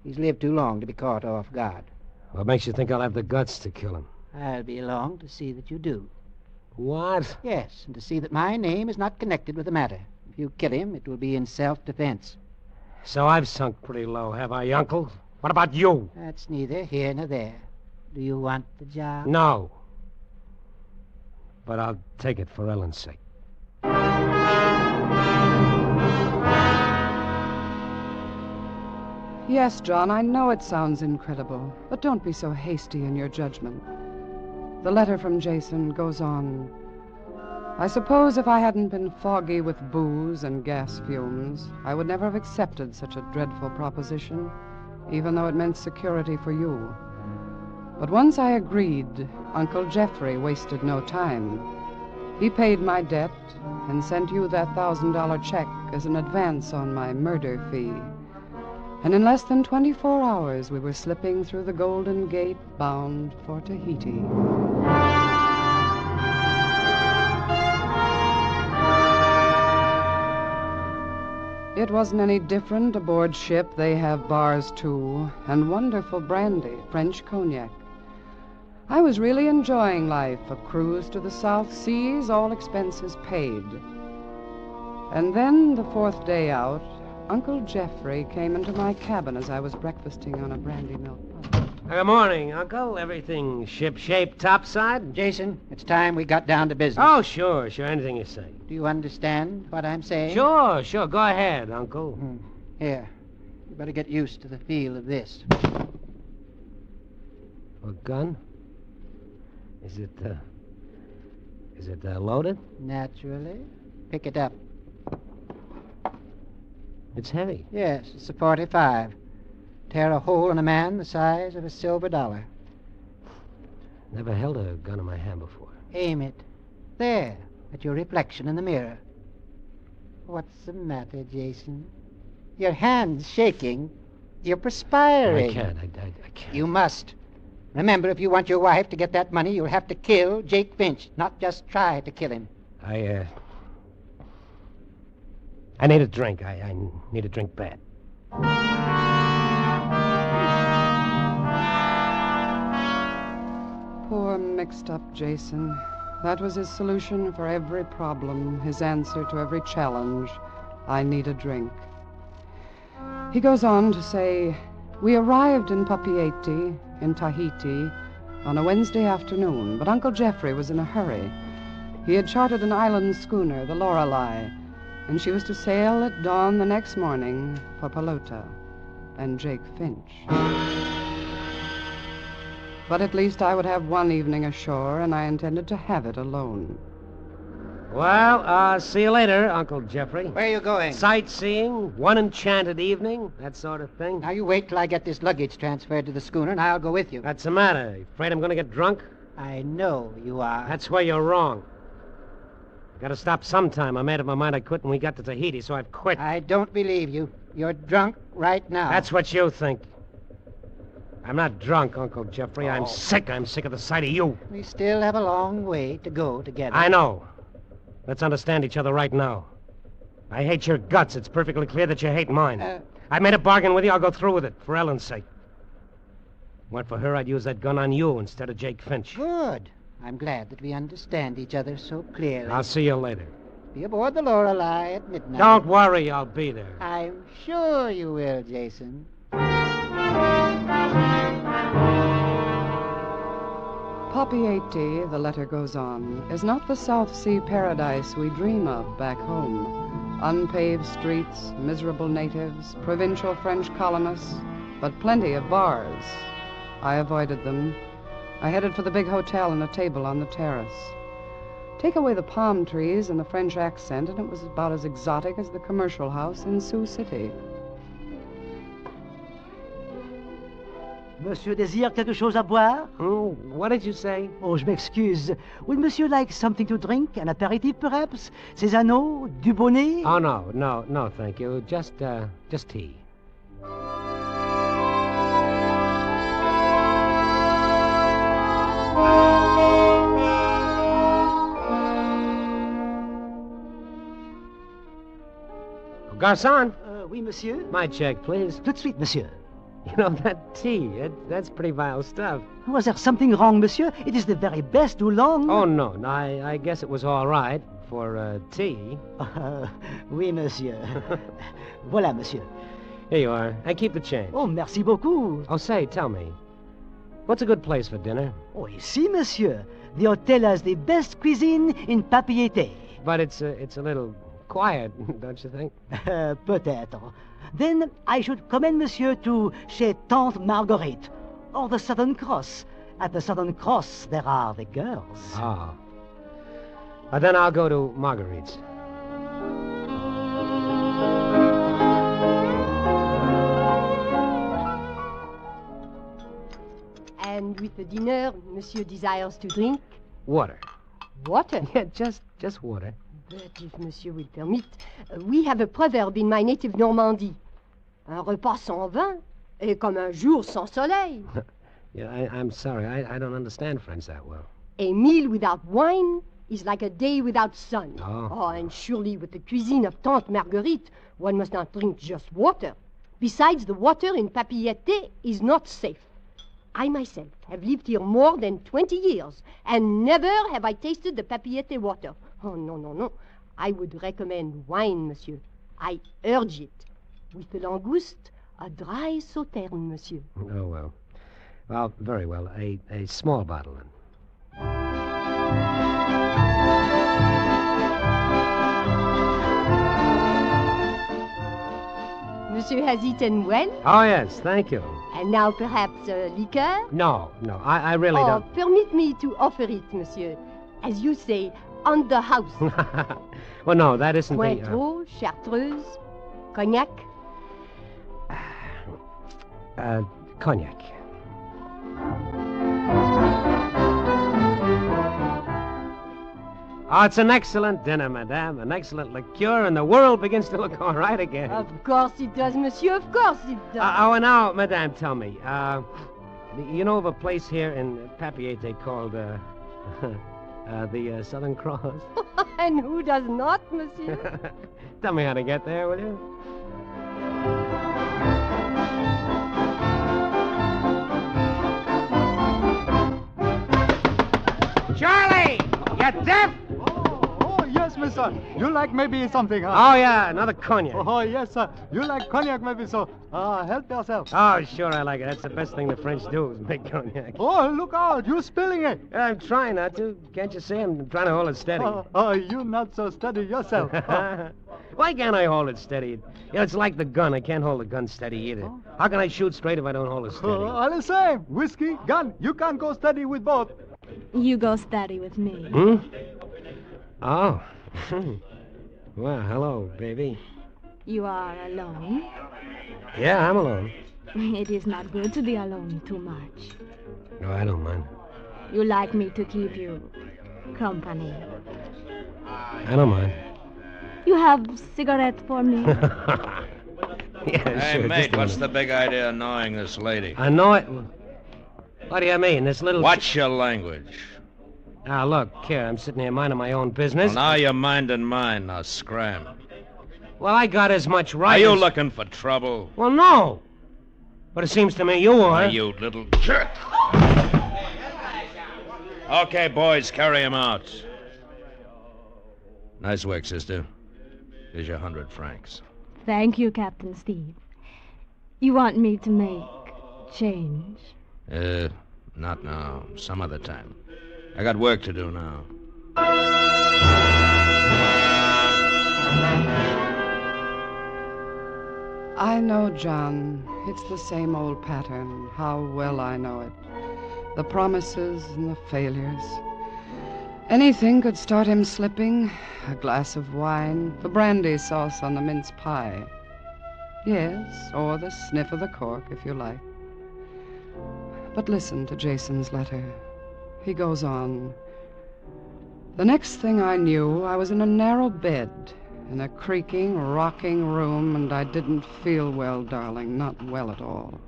He's lived too long to be caught off guard. What makes you think I'll have the guts to kill him? I'll be along to see that you do. What? Yes, and to see that my name is not connected with the matter. If you kill him, it will be in self-defense. So I've sunk pretty low, have I, Uncle? What about you? That's neither here nor there. Do you want the job? No. But I'll take it for Ellen's sake. Yes, John, I know it sounds incredible, but don't be so hasty in your judgment. The letter from Jason goes on. I suppose if I hadn't been foggy with booze and gas fumes, I would never have accepted such a dreadful proposition, even though it meant security for you. But once I agreed, Uncle Jeffrey wasted no time. He paid my debt and sent you that $1,000 check as an advance on my murder fee. And in less than 24 hours, we were slipping through the Golden Gate bound for Tahiti. It wasn't any different aboard ship. They have bars, too, and wonderful brandy, French cognac. I was really enjoying life, a cruise to the South Seas, all expenses paid. And then, the fourth day out, Uncle Jeffrey came into my cabin as I was breakfasting on a brandy milk punch. Good morning, Uncle. Everything ship-shape topside? Jason, it's time we got down to business. Oh, sure. Anything you say. Do you understand what I'm saying? Sure. Go ahead, Uncle. Here. You better get used to the feel of this. A gun? Is it loaded? Naturally. Pick it up. It's heavy. Yes, it's a .45. Tear a hole in a man the size of a silver dollar. Never held a gun in my hand before. Aim it. There, at your reflection in the mirror. What's the matter, Jason? Your hand's shaking. You're perspiring. I can't. I can't. You must. Remember, if you want your wife to get that money, you'll have to kill Jake Finch, not just try to kill him. I need a drink. I need a drink bad. Poor mixed-up Jason. That was his solution for every problem, his answer to every challenge. I need a drink. He goes on to say, we arrived in Papeete, in Tahiti, on a Wednesday afternoon, but Uncle Jeffrey was in a hurry. He had chartered an island schooner, the Lorelei, and she was to sail at dawn the next morning for Pelota and Jake Finch. But at least I would have one evening ashore, and I intended to have it alone. Well, see you later, Uncle Jeffrey. Where are you going? Sightseeing, one enchanted evening, that sort of thing. Now, you wait till I get this luggage transferred to the schooner, and I'll go with you. What's the matter? You afraid I'm going to get drunk? I know you are. That's where you're wrong. Got to stop sometime. I made up my mind I quit when we got to Tahiti, so I've quit. I don't believe you. You're drunk right now. That's what you think. I'm not drunk, Uncle Jeffrey. I'm sick. I'm sick of the sight of you. We still have a long way to go together. I know. Let's understand each other right now. I hate your guts. It's perfectly clear that you hate mine. I made a bargain with you. I'll go through with it, for Ellen's sake. Weren't for her, I'd use that gun on you instead of Jake Finch. Good. I'm glad that we understand each other so clearly. I'll see you later. Be aboard the Lorelei at midnight. Don't worry, I'll be there. I'm sure you will, Jason. Papeete, the letter goes on, is not the South Sea paradise we dream of back home. Unpaved streets, miserable natives, provincial French colonists, but plenty of bars. I avoided them. I headed for the big hotel and a table on the terrace. Take away the palm trees and the French accent, and it was about as exotic as the commercial house in Sioux City. Monsieur désire quelque chose à boire? What did you say? Oh, je m'excuse. Would monsieur like something to drink? An aperitif, perhaps? Cézanne? Dubonnet? Oh, no, thank you. Just tea. Garçon. Oui, monsieur? My check, please. Tout de suite, monsieur. You know, that tea, that's pretty vile stuff. Was there something wrong, monsieur? It is the very best oolong. Oh, no, I guess it was all right for tea. Oui, monsieur. Voilà, monsieur. Here you are. And keep the change. Oh, merci beaucoup. Oh, say, tell me, what's a good place for dinner? Oh, ici, monsieur. The hotel has the best cuisine in Papeete. But it's a little quiet, don't you think? Peut-être. Then I should commend monsieur to chez Tante Marguerite, or the Southern Cross. At the Southern Cross, there are the girls. Ah. Then I'll go to Marguerite's. And with the dinner, monsieur desires to drink? Water. Water? Yeah, just water. But if monsieur will permit, we have a proverb in my native Normandy. Un repas sans vin est comme un jour sans soleil. Yeah, I'm sorry. I don't understand French that well. A meal without wine is like a day without sun. Oh. And surely with the cuisine of Tante Marguerite, one must not drink just water. Besides, the water in Papeete is not safe. I myself have lived here more than 20 years, and never have I tasted the Papeete water. Oh, no. I would recommend wine, monsieur. I urge it. With the langouste, a dry sauterne, monsieur. Oh, well. Well, very well. A small bottle, then. Monsieur has eaten well? Oh, yes, thank you. And now perhaps liqueur? No, I really don't. Permit me to offer it, monsieur. As you say, on the house. Well, no, that isn't Cointreau, Chartreuse, cognac? Cognac. Oh, it's an excellent dinner, madame. An excellent liqueur, and the world begins to look all right again. Of course it does, monsieur. Of course it does. And now, madame, tell me, you know of a place here in Papiete called, the Southern Cross? And who does not, monsieur? Tell me how to get there, will you? Charlie! You deaf? Oh, yes, mister. You like maybe something, huh? Oh, yeah, another cognac. Oh, yes, sir. You like cognac maybe, so help yourself. Oh, sure, I like it. That's the best thing the French do is make cognac. Oh, look out. You're spilling it. I'm trying not to. Can't you see? I'm trying to hold it steady. You're not so steady yourself. Why can't I hold it steady? It's like the gun. I can't hold the gun steady either. How can I shoot straight if I don't hold it steady? All the same. Whiskey, gun. You can't go steady with both. You go steady with me. Hmm? Oh. Well, hello, baby. You are alone? Yeah, I'm alone. It is not good to be alone too much. No, I don't mind. You like me to keep you company. I don't mind. You have cigarette for me? Yeah, Hey, sure, mate, what's the big idea of knowing this lady? I know it. What do you mean? This little... Watch your language. Now, look, here, I'm sitting here minding my own business. Well, now you're minding mine. Now, scram. Well, I got as much right Are you as... looking for trouble? Well, no. But it seems to me you are. You little jerk. Okay, boys, carry him out. Nice work, sister. Here's your 100 francs. Thank you, Captain Steve. You want me to make change? Not now. Some other time. I got work to do now. I know, John. It's the same old pattern. How well I know it. The promises and the failures. Anything could start him slipping. A glass of wine, the brandy sauce on the mince pie. Yes, or the sniff of the cork, if you like. But listen to Jason's letter. He goes on. The next thing I knew, I was in a narrow bed, in a creaking, rocking room, and I didn't feel well, darling, not well at all.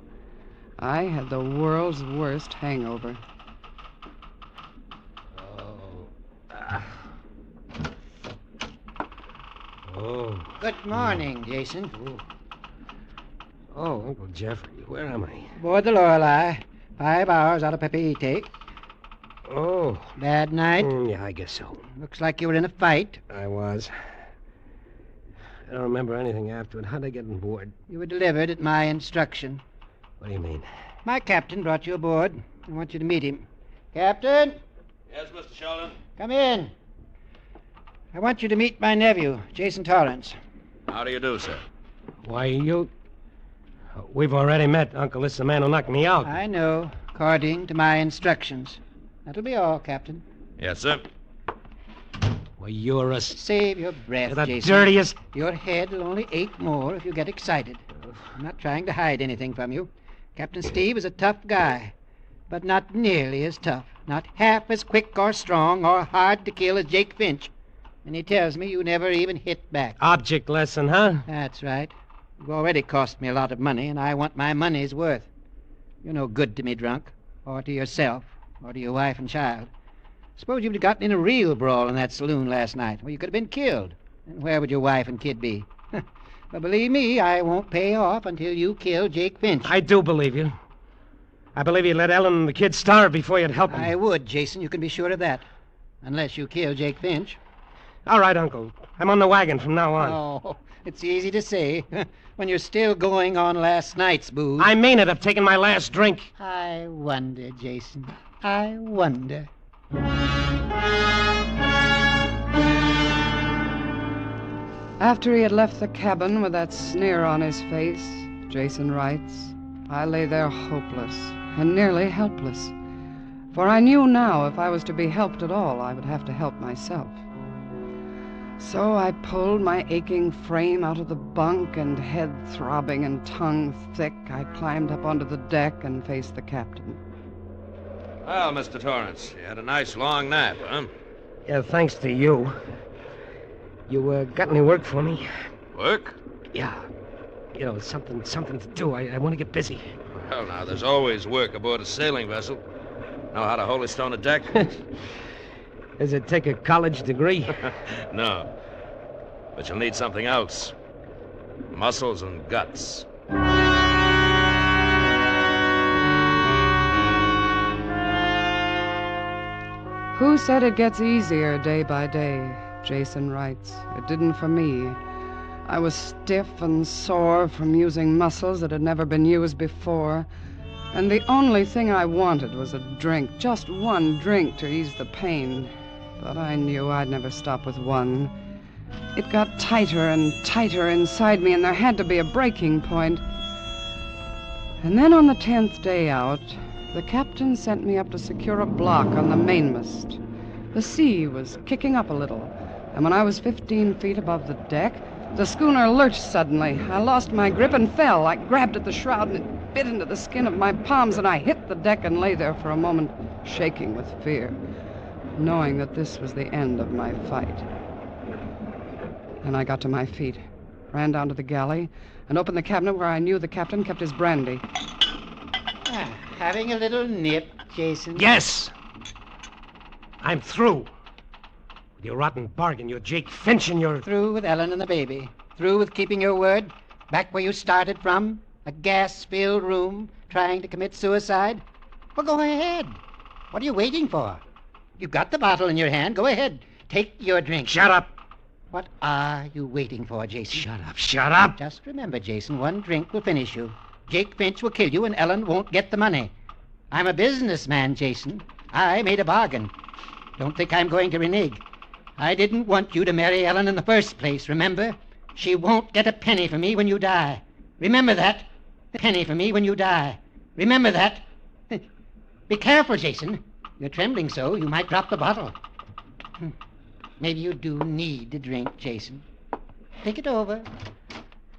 I had the world's worst hangover. Oh. Good morning, Jason. Oh, Uncle Jeffrey, where am I? Aboard the Lorelei. 5 hours out of Papeete. Oh. Bad night? Yeah, I guess so. Looks like you were in a fight. I was. I don't remember anything after it. How'd I get on board? You were delivered at my instruction. What do you mean? My captain brought you aboard. I want you to meet him. Captain? Yes, Mr. Sheldon? Come in. I want you to meet my nephew, Jason Torrance. How do you do, sir? Why, you... We've already met, Uncle. This is the man who knocked me out. I know, according to my instructions. That'll be all, Captain. Yes, sir. Well, you're a... Save your breath, You're the Jason. dirtiest... Your head will only ache more if you get excited. I'm not trying to hide anything from you. Captain Steve is a tough guy, but not nearly as tough. Not half as quick or strong or hard to kill as Jake Finch. And he tells me you never even hit back. Object lesson, huh? That's right. You've already cost me a lot of money, and I want my money's worth. You're no good to me, drunk, or to yourself, or to your wife and child. Suppose you'd gotten in a real brawl in that saloon last night, where you could have been killed. And where would your wife and kid be? But believe me, I won't pay off until you kill Jake Finch. I do believe you. I believe you'd let Ellen and the kid starve before you'd help them. I would, Jason. You can be sure of that. Unless you kill Jake Finch. All right, Uncle. I'm on the wagon from now on. Oh, it's easy to say. When you're still going on last night's booze. I mean it. I've taken my last drink. I wonder, Jason. I wonder. After he had left the cabin with that sneer on his face, Jason writes, I lay there hopeless and nearly helpless. For I knew now if I was to be helped at all, I would have to help myself. So I pulled my aching frame out of the bunk, and head throbbing and tongue thick, I climbed up onto the deck and faced the captain. Well, Mr. Torrance, you had a nice long nap, huh? Yeah, thanks to you. You got any work for me? Work? Yeah. You know, something to do. I want to get busy. Well, now, there's always work aboard a sailing vessel. Know how to holy stone a deck? Does it take a college degree? No. But you'll need something else. Muscles and guts. Who said it gets easier day by day? Jason writes. It didn't for me. I was stiff and sore from using muscles that had never been used before, and the only thing I wanted was a drink, just one drink to ease the pain. But I knew I'd never stop with one. It got tighter and tighter inside me, and there had to be a breaking point. And then on the 10th day out, the captain sent me up to secure a block on the mainmast. The sea was kicking up a little, and when I was 15 feet above the deck, the schooner lurched suddenly. I lost my grip and fell. I grabbed at the shroud, and it bit into the skin of my palms, and I hit the deck and lay there for a moment, shaking with fear, knowing that this was the end of my fight. Then I got to my feet, ran down to the galley, and opened the cabinet where I knew the captain kept his brandy. Having a little nip, Jason? Yes! I'm through. With your rotten bargain, your Jake Finch, and your... Through with Ellen and the baby. Through with keeping your word. Back where you started from. A gas-filled room, trying to commit suicide. Well, go ahead. What are you waiting for? You've got the bottle in your hand. Go ahead. Take your drink. Shut up. What are you waiting for, Jason? Shut up. Shut up. Just remember, Jason, one drink will finish you. Jake Finch will kill you, and Ellen won't get the money. I'm a businessman, Jason. I made a bargain. Don't think I'm going to renege. I didn't want you to marry Ellen in the first place, remember? She won't get a penny from me when you die. Remember that. A penny from me when you die. Remember that. Be careful, Jason. You're trembling so, you might drop the bottle. Maybe you do need a drink, Jason. Think it over.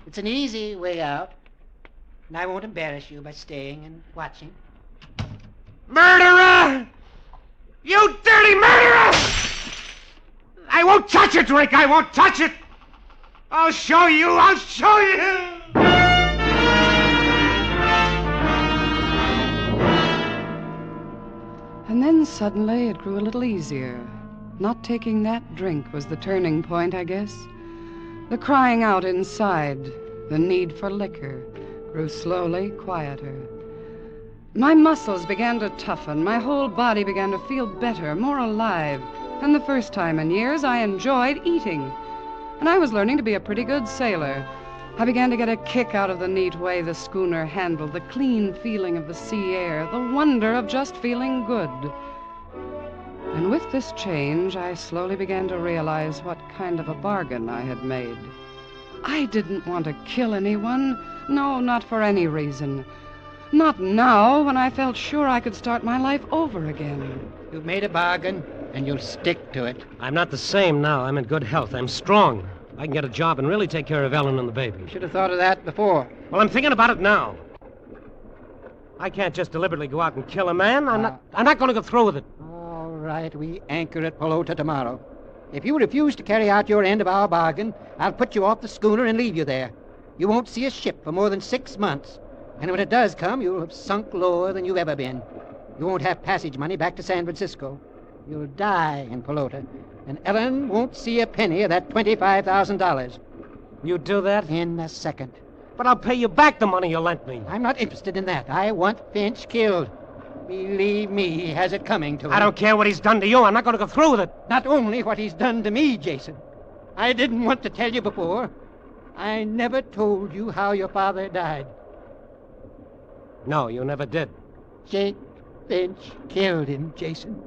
It's an easy way out. And I won't embarrass you by staying and watching. Murderer! You dirty murderer! I won't touch a drink! I won't touch it! I'll show you! I'll show you! And then suddenly it grew a little easier. Not taking that drink was the turning point, I guess. The crying out inside, the need for liquor, grew slowly quieter. My muscles began to toughen. My whole body began to feel better, more alive. And the first time in years, I enjoyed eating. And I was learning to be a pretty good sailor. I began to get a kick out of the neat way the schooner handled, the clean feeling of the sea air, the wonder of just feeling good. And with this change, I slowly began to realize what kind of a bargain I had made. I didn't want to kill anyone. No, not for any reason. Not now, when I felt sure I could start my life over again. You've made a bargain, and you'll stick to it. I'm not the same now. I'm in good health. I'm strong. I can get a job and really take care of Ellen and the baby. You should have thought of that before. Well, I'm thinking about it now. I can't just deliberately go out and kill a man. I'm not going to go through with it. All right, we anchor at Pelota tomorrow. If you refuse to carry out your end of our bargain, I'll put you off the schooner and leave you there. You won't see a ship for more than 6 months. And when it does come, you'll have sunk lower than you've ever been. You won't have passage money back to San Francisco. You'll die in Pelota. And Ellen won't see a penny of that $25,000. You do that? In a second. But I'll pay you back the money you lent me. I'm not interested in that. I want Finch killed. Believe me, he has it coming to him. I don't care what he's done to you. I'm not going to go through with it. Not only what he's done to me, Jason. I didn't want to tell you before. I never told you how your father died. No, you never did. Jake Finch killed him, Jason.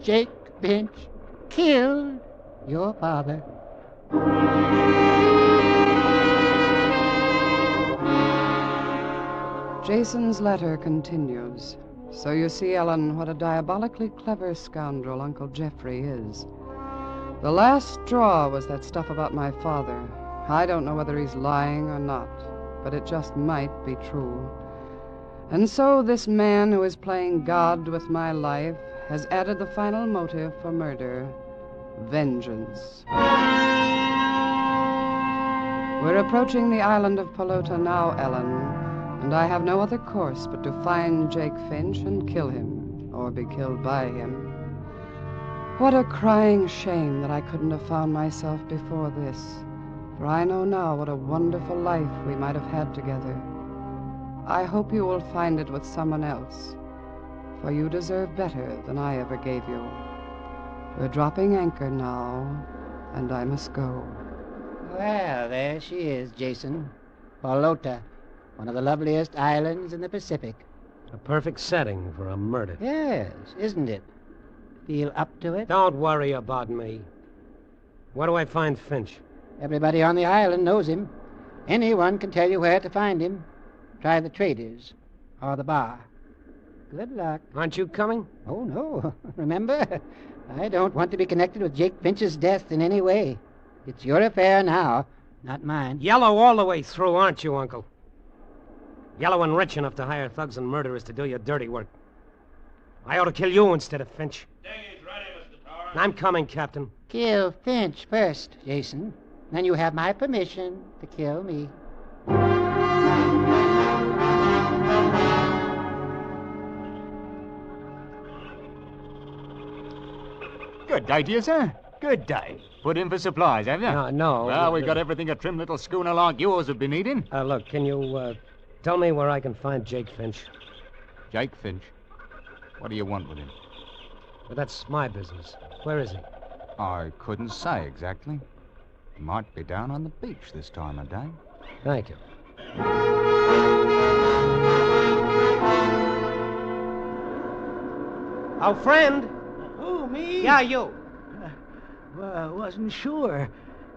Jake Finch killed your father. Jason's letter continues. So you see, Ellen, what a diabolically clever scoundrel Uncle Jeffrey is. The last straw was that stuff about my father. I don't know whether he's lying or not, but it just might be true. And so this man who is playing God with my life has added the final motive for murder, vengeance. We're approaching the island of Pelota now, Ellen, and I have no other course but to find Jake Finch and kill him, or be killed by him. What a crying shame that I couldn't have found myself before this, for I know now what a wonderful life we might have had together. I hope you will find it with someone else, for you deserve better than I ever gave you. We're dropping anchor now, and I must go. Well, there she is, Jason. Pelota, one of the loveliest islands in the Pacific. A perfect setting for a murder. Yes, isn't it? Feel up to it? Don't worry about me. Where do I find Finch? Everybody on the island knows him. Anyone can tell you where to find him. Try the traders or the bar. Good luck. Aren't you coming? Oh, no. Remember, I don't want to be connected with Jake Finch's death in any way. It's your affair now, not mine. Yellow all the way through, aren't you, Uncle? Yellow and rich enough to hire thugs and murderers to do your dirty work. I ought to kill you instead of Finch. Dinghy's ready, Mr. Torrance. I'm coming, Captain. Kill Finch first, Jason. Then you have my permission to kill me. Good day to you, sir. Good day. Put in for supplies, have you? No. Well, we've got everything a trim little schooner like yours would be needing. Look, can you, tell me where I can find Jake Finch? Jake Finch? What do you want with him? Well, that's my business. Where is he? I couldn't say exactly. He might be down on the beach this time of day. Thank you. Our friend. Who, me? Yeah, you. Well, I wasn't sure.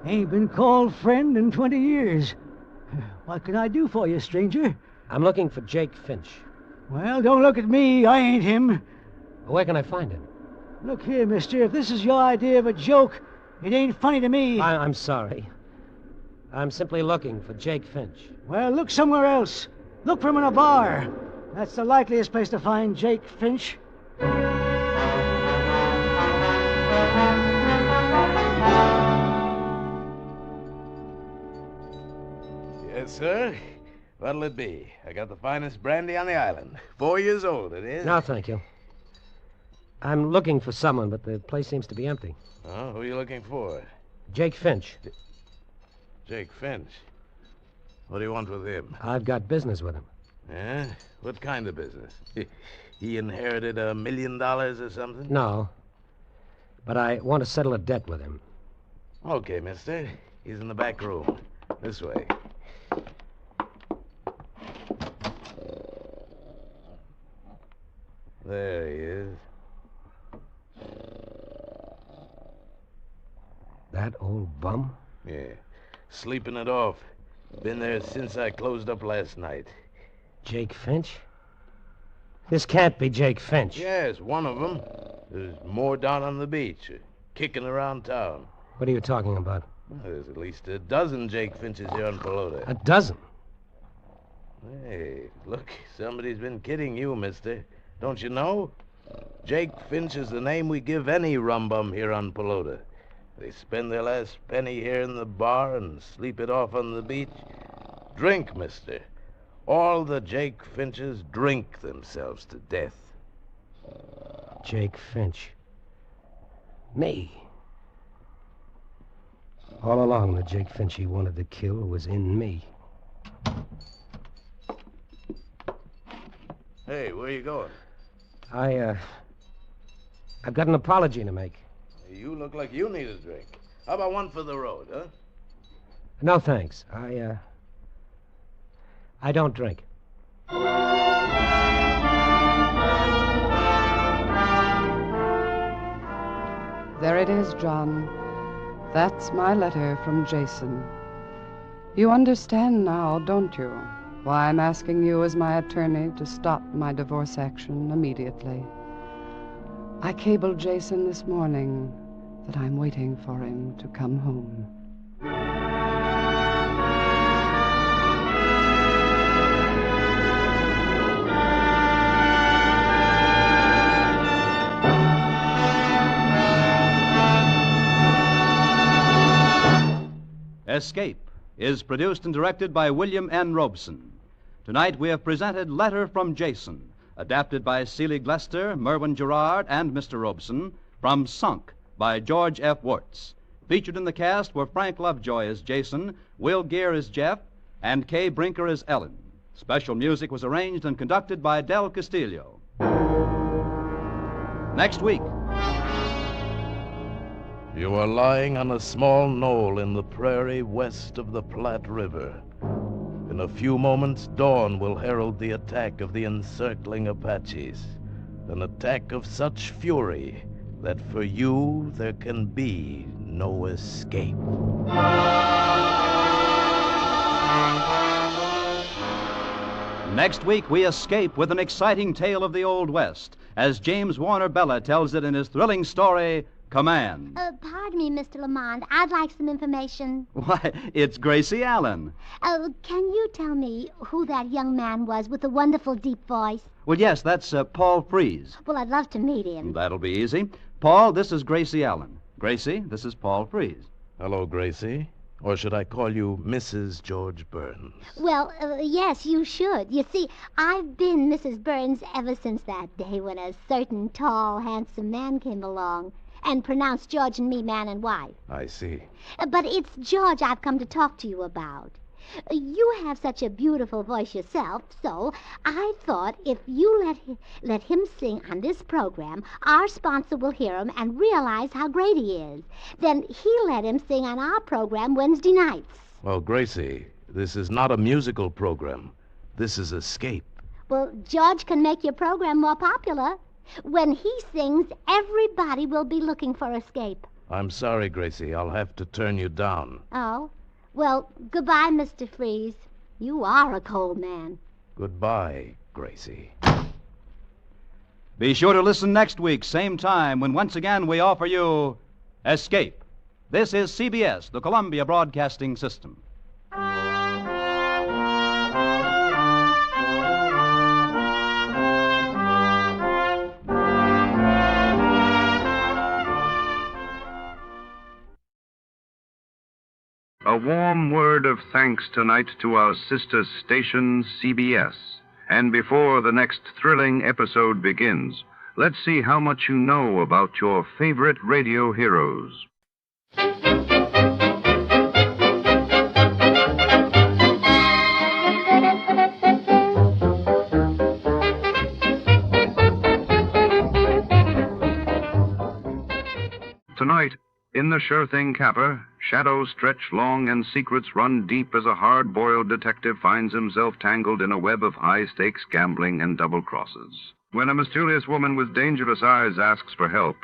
Ain't been called friend in 20 years. What can I do for you, stranger? I'm looking for Jake Finch. Well, don't look at me. I ain't him. Where can I find him? Look here, mister. If this is your idea of a joke, it ain't funny to me. I'm sorry. I'm simply looking for Jake Finch. Well, look somewhere else. Look for him in a bar. That's the likeliest place to find Jake Finch. Yes, sir. What'll it be? I got the finest brandy on the island. 4 years old, it is. No, thank you. I'm looking for someone, but the place seems to be empty. Oh, who are you looking for? Jake Finch. Jake Finch. What do you want with him? I've got business with him. Yeah? What kind of business? He inherited $1 million or something? No. But I want to settle a debt with him. Okay, mister. He's in the back room. This way. There he is. That old bum? Yeah. Sleeping it off. Been there since I closed up last night. Jake Finch? This can't be Jake Finch. Yes, one of them. There's more down on the beach, kicking around town. What are you talking about? Well, there's at least a dozen Jake Finches here on Pelota. A dozen? Hey, look, somebody's been kidding you, mister. Don't you know? Jake Finch is the name we give any rum bum here on Pelota. They spend their last penny here in the bar and sleep it off on the beach. Drink, mister. All the Jake Finches drink themselves to death. Jake Finch. Me. All along, the Jake Finch he wanted to kill was in me. Hey, where you going? I've got an apology to make. You look like you need a drink. How about one for the road, huh? No, thanks. I don't drink. There it is, John. That's my letter from Jason. You understand now, don't you, why I'm asking you as my attorney to stop my divorce action immediately. I cabled Jason this morning that I'm waiting for him to come home. Escape is produced and directed by William N. Robeson. Tonight we have presented Letter from Jason, adapted by Seeley Glester, Merwin Gerard, and Mr. Robeson, from Sunk by George F. Wirtz. Featured in the cast were Frank Lovejoy as Jason, Will Gear as Jeff, and Kay Brinker as Ellen. Special music was arranged and conducted by Del Castillo. Next week. You are lying on a small knoll in the prairie west of the Platte River. In a few moments, dawn will herald the attack of the encircling Apaches. An attack of such fury that for you there can be no escape. Next week, we escape with an exciting tale of the Old West, as James Warner Bella tells it in his thrilling story, Command. Pardon me, Mr. Lamont. I'd like some information. Why, it's Gracie Allen. Can you tell me who that young man was with the wonderful deep voice? Well, yes, that's Paul Freese. Well, I'd love to meet him. That'll be easy. Paul, this is Gracie Allen. Gracie, this is Paul Freese. Hello, Gracie. Or should I call you Mrs. George Burns? Well, yes, you should. You see, I've been Mrs. Burns ever since that day when a certain tall, handsome man came along and pronounced George and me man and wife. I see. But it's George I've come to talk to you about. You have such a beautiful voice yourself, so I thought if you let him sing on this program, our sponsor will hear him and realize how great he is. Then he'll let him sing on our program Wednesday nights. Well, Gracie, this is not a musical program. This is Escape. Well, George can make your program more popular. When he sings, everybody will be looking for Escape. I'm sorry, Gracie. I'll have to turn you down. Oh? Well, goodbye, Mr. Freese. You are a cold man. Goodbye, Gracie. Be sure to listen next week, same time, when once again we offer you Escape. This is CBS, the Columbia Broadcasting System. A warm word of thanks tonight to our sister station, CBS. And before the next thrilling episode begins, let's see how much you know about your favorite radio heroes. Tonight, in the Sure Thing Caper, shadows stretch long and secrets run deep as a hard-boiled detective finds himself tangled in a web of high-stakes gambling and double crosses. When a mysterious woman with dangerous eyes asks for help,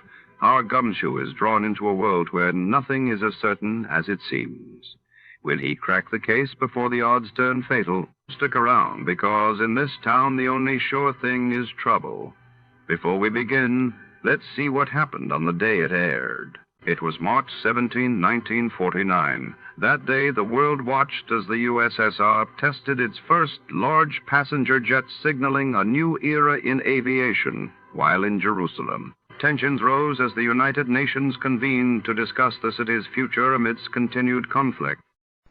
our gumshoe is drawn into a world where nothing is as certain as it seems. Will he crack the case before the odds turn fatal? Stick around, because in this town the only sure thing is trouble. Before we begin, let's see what happened on the day it aired. It was March 17, 1949. That day, the world watched as the USSR tested its first large passenger jet, signaling a new era in aviation while in Jerusalem. Tensions rose as the United Nations convened to discuss the city's future amidst continued conflict.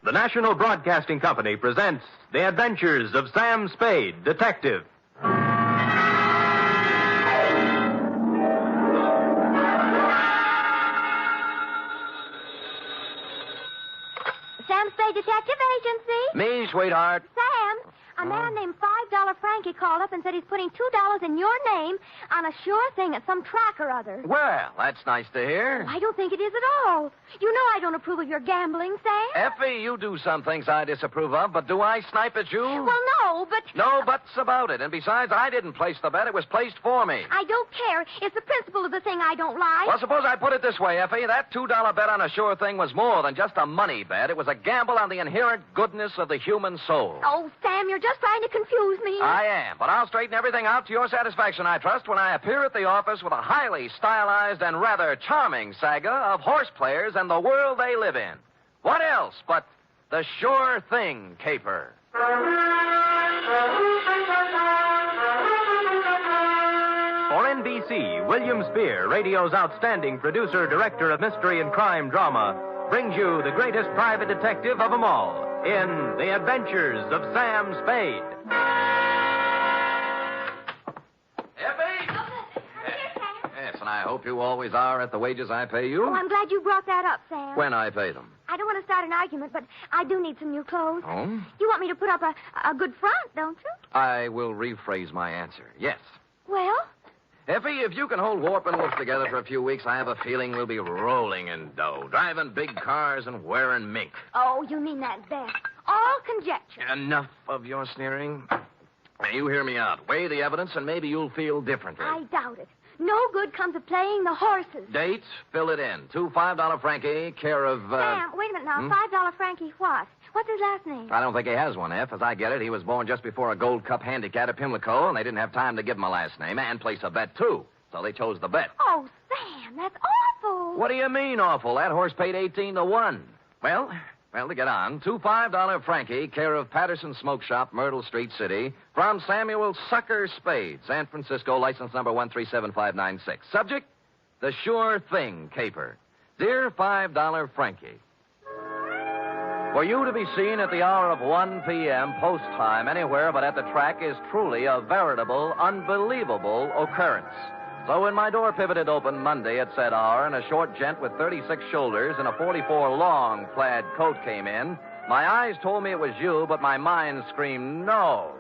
The National Broadcasting Company presents The Adventures of Sam Spade, Detective. Sam Spade Detective Agency. Me, sweetheart. Sam, a man named $5 Frankie called up and said he's putting $2 in your name on a sure thing at some track or other. Well, that's nice to hear. I don't think it is at all. You know I don't approve of your gambling, Sam. Effie, you do some things I disapprove of, but do I snipe at you? Well, no, but... No buts about it. And besides, I didn't place the bet. It was placed for me. I don't care. It's the principle of the thing I don't like. Well, suppose I put it this way, Effie. That $2 bet on a sure thing was more than just a money bet. It was a gamble on the inherent goodness of the human soul. Oh, Sam, you're just trying to confuse me. I am, but I'll straighten everything out to your satisfaction, I trust, when I appear at the office with a highly stylized and rather charming saga of horse players and the world they live in. What else but the Sure Thing Caper? For NBC, William Spear, radio's outstanding producer-director of mystery and crime drama, brings you the greatest private detective of them all in The Adventures of Sam Spade. Yes, and I hope you always are at the wages I pay you. Oh, I'm glad you brought that up, Sam. When I pay them. I don't want to start an argument, but I do need some new clothes. Oh? You want me to put up a good front, don't you? I will rephrase my answer. Yes. Well? Effie, if you can hold Warp and Wolf together for a few weeks, I have a feeling we'll be rolling in dough, driving big cars and wearing mink. Oh, you mean that best. All conjecture. Enough of your sneering. Now, you hear me out. Weigh the evidence, and maybe you'll feel differently. I doubt it. No good comes of playing the horses. Dates, fill it in. 2 $5 Frankie, care of... Sam, wait a minute now. $5 Frankie what? What's his last name? I don't think he has one, F. As I get it, he was born just before a Gold Cup handicap at Pimlico, and they didn't have time to give him a last name and place a bet, too. So they chose the bet. Oh, Sam, that's awful. What do you mean, awful? That horse paid 18 to 1. Well, to get on, 2 $5 Frankie, care of Patterson Smoke Shop, Myrtle Street City, from Samuel Sucker Spade, San Francisco, license number 1375596. Subject, the Sure Thing Caper. Dear $5 Frankie, for you to be seen at the hour of 1 p.m. post time anywhere but at the track is truly a veritable, unbelievable occurrence. So when my door pivoted open Monday at said hour and a short gent with 36 shoulders and a 44 long plaid coat came in, my eyes told me it was you, but my mind screamed no.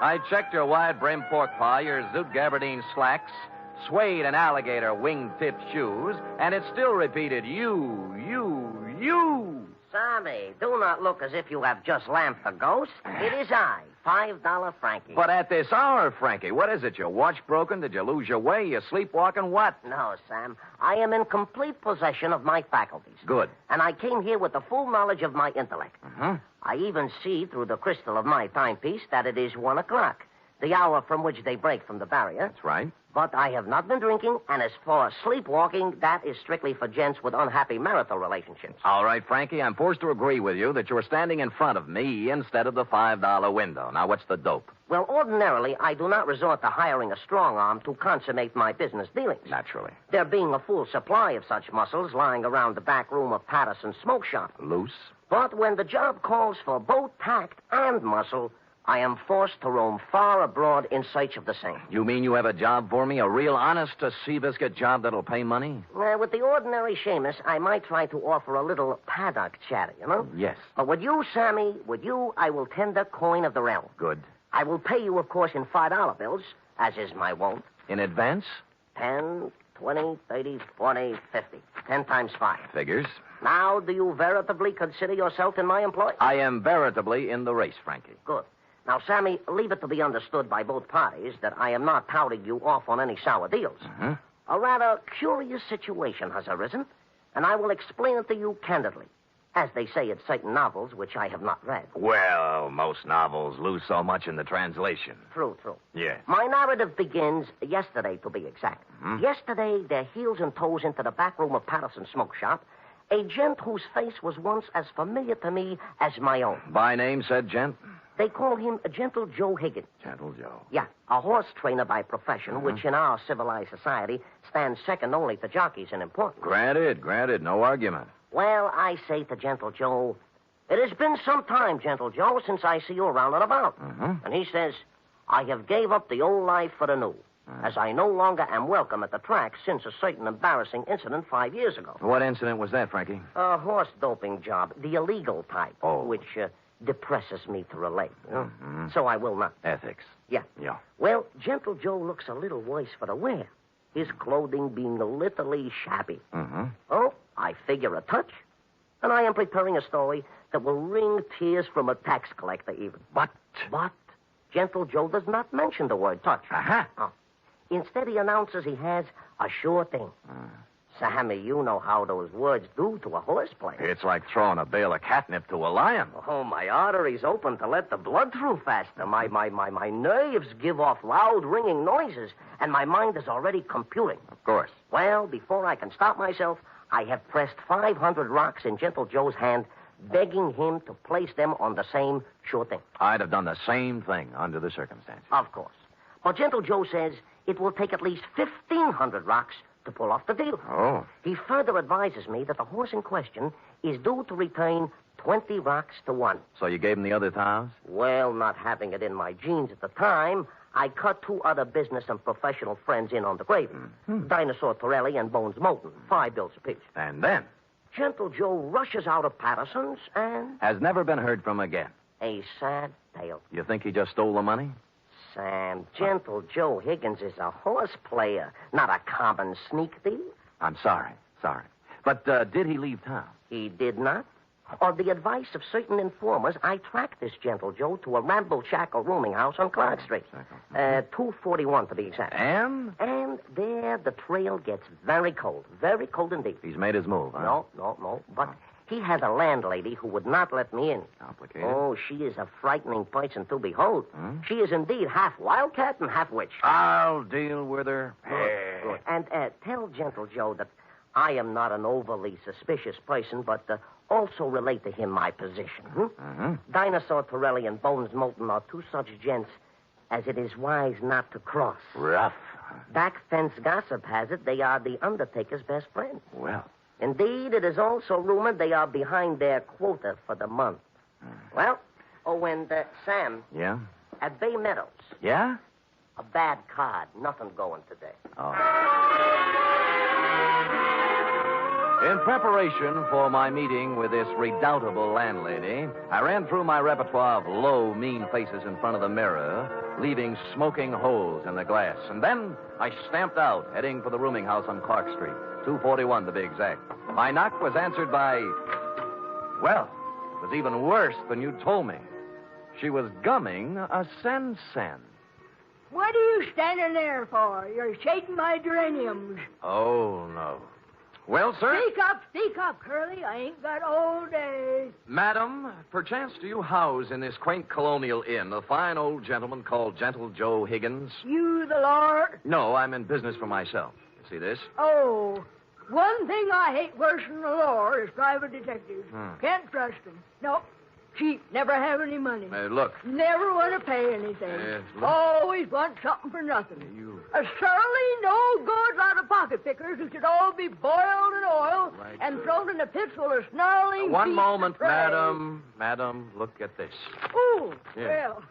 I checked your wide-brimmed pork pie, your zoot gabardine slacks, suede and alligator wingtip shoes, and it still repeated you. Sammy, do not look as if you have just lamped the ghost. It is I, $5 Frankie. But at this hour, Frankie, what is it? Your watch broken? Did you lose your way? You sleepwalking? What? No, Sam. I am in complete possession of my faculties. Good. And I came here with the full knowledge of my intellect. Uh-huh. I even see through the crystal of my timepiece that it is 1 o'clock, the hour from which they break from the barrier. That's right. But I have not been drinking, and as for sleepwalking, that is strictly for gents with unhappy marital relationships. All right, Frankie, I'm forced to agree with you that you're standing in front of me instead of the $5 window. Now, what's the dope? Well, ordinarily, I do not resort to hiring a strong arm to consummate my business dealings. Naturally. There being a full supply of such muscles lying around the back room of Patterson's Smoke Shop. Loose? But when the job calls for both tact and muscle, I am forced to roam far abroad in search of the same. You mean you have a job for me? A real honest-to-Seabiscuit job that'll pay money? With the ordinary Seamus, I might try to offer a little paddock chatter, you know? Yes. But with you, Sammy, I will tender coin of the realm. Good. I will pay you, of course, in $5 bills, as is my wont. In advance? 10, 20, 30, 40, 50. 10 times 5. Figures. Now, do you veritably consider yourself in my employ? I am veritably in the race, Frankie. Good. Now, Sammy, leave it to be understood by both parties that I am not touting you off on any sour deals. Uh-huh. A rather curious situation has arisen, and I will explain it to you candidly, as they say in certain novels which I have not read. Well, most novels lose so much in the translation. True. Yeah. My narrative begins yesterday, to be exact. Mm-hmm. Yesterday, their heels and toes into the back room of Patterson's Smoke Shop, a gent whose face was once as familiar to me as my own. By name, said gent? They call him Gentle Joe Higgins. Gentle Joe. Yeah, a horse trainer by profession, which in our civilized society stands second only to jockeys in importance. Granted, no argument. Well, I say to Gentle Joe, it has been some time, Gentle Joe, since I see you around and about. Uh-huh. And he says, I have gave up the old life for the new, as I no longer am welcome at the track since a certain embarrassing incident 5 years ago. What incident was that, Frankie? A horse doping job, the illegal type, which depresses me to relate. You know? Mm-hmm. So I will not. Ethics. Yeah. Yeah. Well, Gentle Joe looks a little worse for the wear, his clothing being literally shabby. Mm-hmm. Oh, I figure a touch, and I am preparing a story that will wring tears from a tax collector even. But Gentle Joe does not mention the word touch. Uh-huh. Oh. Instead, he announces he has a sure thing. Sammy, you know how those words do to a horse player. It's like throwing a bale of catnip to a lion. Oh, my arteries open to let the blood through faster. My nerves give off loud, ringing noises, and my mind is already computing. Of course. Well, before I can stop myself, I have pressed 500 rocks in Gentle Joe's hand, begging him to place them on the same sure thing. I'd have done the same thing under the circumstances. Of course. But Gentle Joe says it will take at least 1,500 rocks to pull off the deal. Oh. He further advises me that the horse in question is due to return 20 rocks to 1. So you gave him the other 1,000? Well, not having it in my genes at the time, I cut 2 other business and professional friends in on the gravy. Dinosaur Torelli and Bones Moulton, 5 bills apiece. And then? Gentle Joe rushes out of Patterson's and... Has never been heard from again. A sad tale. You think he just stole the money? Sam, Gentle Joe Higgins is a horse player, not a common sneak thief. I'm sorry. But did he leave town? He did not. On the advice of certain informers, I tracked this Gentle Joe to a ramble shackle rooming house on Clark Street. 241 to be exact. And? And there the trail gets very cold indeed. He's made his move, huh? No. But he has a landlady who would not let me in. Complicated. Oh, she is a frightening person to behold. She is indeed half wildcat and half witch. I'll deal with her. Good. And tell Gentle Joe that I am not an overly suspicious person, but also relate to him my position. Dinosaur Torelli and Bones Moulton are 2 such gents as it is wise not to cross. Rough. Back fence gossip has it they are the Undertaker's best friends. Well. Indeed, it is also rumored they are behind their quota for the month. Well, and Sam. Yeah? At Bay Meadows. Yeah? A bad card. Nothing going today. Oh. In preparation for my meeting with this redoubtable landlady, I ran through my repertoire of low, mean faces in front of the mirror, leaving smoking holes in the glass. And then I stamped out, heading for the rooming house on Clark Street, 241 to be exact. My knock was answered by, well, it was even worse than you told me. She was gumming a sen. What are you standing there for? You're shading my geraniums. Oh, no. Well, sir? Speak up, Curly. I ain't got all day. Madam, perchance do you house in this quaint colonial inn a fine old gentleman called Gentle Joe Higgins? You the Lord? No, I'm in business for myself. You see this? Oh, one thing I hate worse than the law is private detectives. Can't trust them. No, cheap, never have any money. Look. Never want to pay anything. Look. Always want something for nothing. A surly, no good lot of pocket pickers who should all be boiled in oil and thrown in a pit full of snarling One beasts moment, of prey. madam. Madam, look at this. Oh, Yeah. well.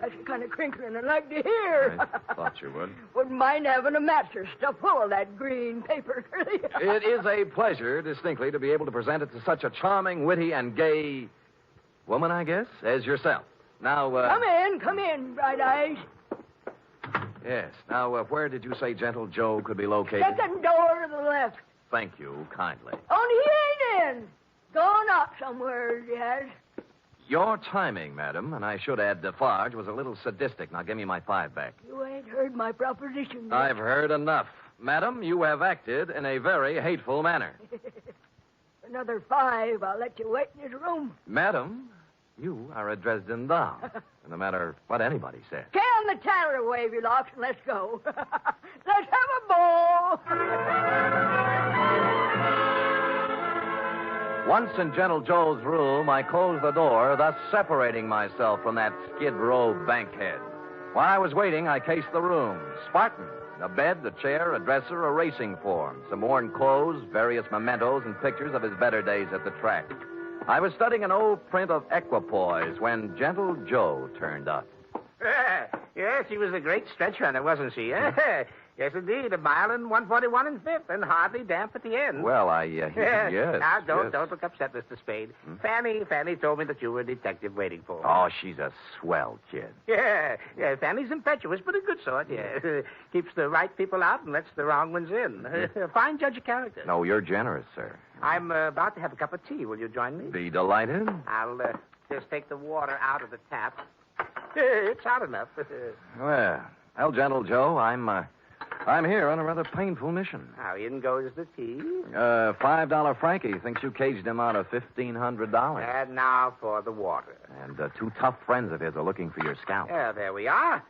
That's the kind of crinkling I'd like to hear. I thought you would. Wouldn't mind having a mattress stuffed full of that green paper. It is a pleasure, distinctly, to be able to present it to such a charming, witty, and gay woman, I guess, as yourself. Now, Come in, Bright Eyes. Yes. Now, where did you say Gentle Joe could be located? Second door to the left. Thank you, kindly. Only he ain't in. Gone out somewhere, he has. Your timing, madam, and I should add Defarge, was a little sadistic. Now, give me my 5 back. You ain't heard my proposition yet. I've heard enough. Madam, you have acted in a very hateful manner. Another 5, I'll let you wait in his room. Madam, you are a Dresden doll, no matter what anybody says. Can the tatter wave your locks and let's go. Let's have a ball. Once in Gentle Joe's room, I closed the door, thus separating myself from that Skid Row bankhead. While I was waiting, I cased the room. Spartan. A bed, a chair, a dresser, a racing form, some worn clothes, various mementos, and pictures of his better days at the track. I was studying an old print of Equipoise when Gentle Joe turned up. Yes, she was a great stretch runner, wasn't she? Yes, indeed. 1 mile and 141 and 5th, and hardly damp at the end. Well, yes. Now, don't yes. look upset, Mr. Spade. Fanny told me that you were a detective waiting for her. Oh, she's a swell kid. Yeah, Fanny's impetuous, but a good sort, yeah. Keeps the right people out and lets the wrong ones in. Fine judge of character. No, you're generous, sir. I'm about to have a cup of tea. Will you join me? Be delighted. I'll just take the water out of the tap. It's hot enough. Well, Gentle Joe, I'm here on a rather painful mission. How in goes the tea? $5 Frankie thinks you caged him out of $1,500. And now for the water. And 2 tough friends of his are looking for your scalp. Yeah, there we are.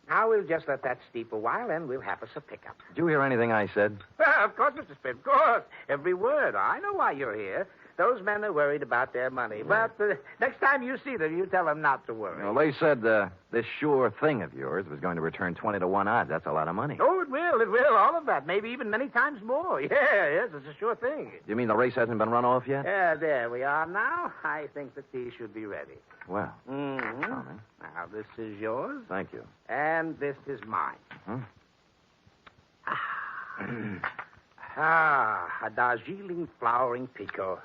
Now we'll just let that steep a while, and we'll have us a pickup. Did you hear anything I said? Well, of course, Mr. Spade, of course. Every word. I know why you're here. those men are worried about their money. But next time you see them, you tell them not to worry. Well, they said this sure thing of yours was going to return 20 to 1 odds. That's a lot of money. Oh, it will, all of that. Maybe even many times more. Yes, it's a sure thing. You mean the race hasn't been run off yet? Yeah, there we are now. I think the tea should be ready. Well. Mm-hmm. Charming. Now, this is yours. Thank you. And this is mine. Huh? A Darjeeling flowering pekoe.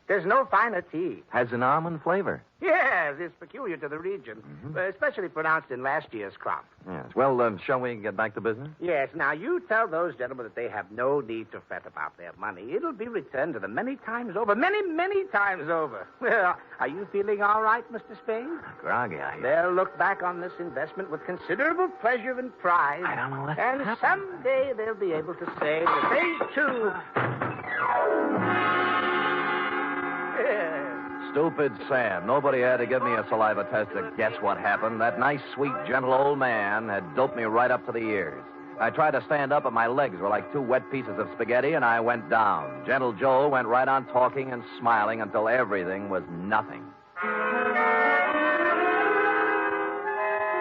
There's no finer tea. Has an almond flavor. Yes, it's peculiar to the region, especially pronounced in last year's crop. Yes. Well, shall we get back to business? Yes. Now, you tell those gentlemen that they have no need to fret about their money. It'll be returned to them many times over. Many, many times over. Well, are you feeling all right, Mr. Spade? Groggy, I hear. They'll look back on this investment with considerable pleasure and pride. I don't know what And happened. someday they'll be able to say that they, too... Stupid Sam. Nobody had to give me a saliva test to guess what happened. That nice, sweet, gentle old man had doped me right up to the ears. I tried to stand up, but my legs were like 2 wet pieces of spaghetti, and I went down. Gentle Joe went right on talking and smiling until everything was nothing.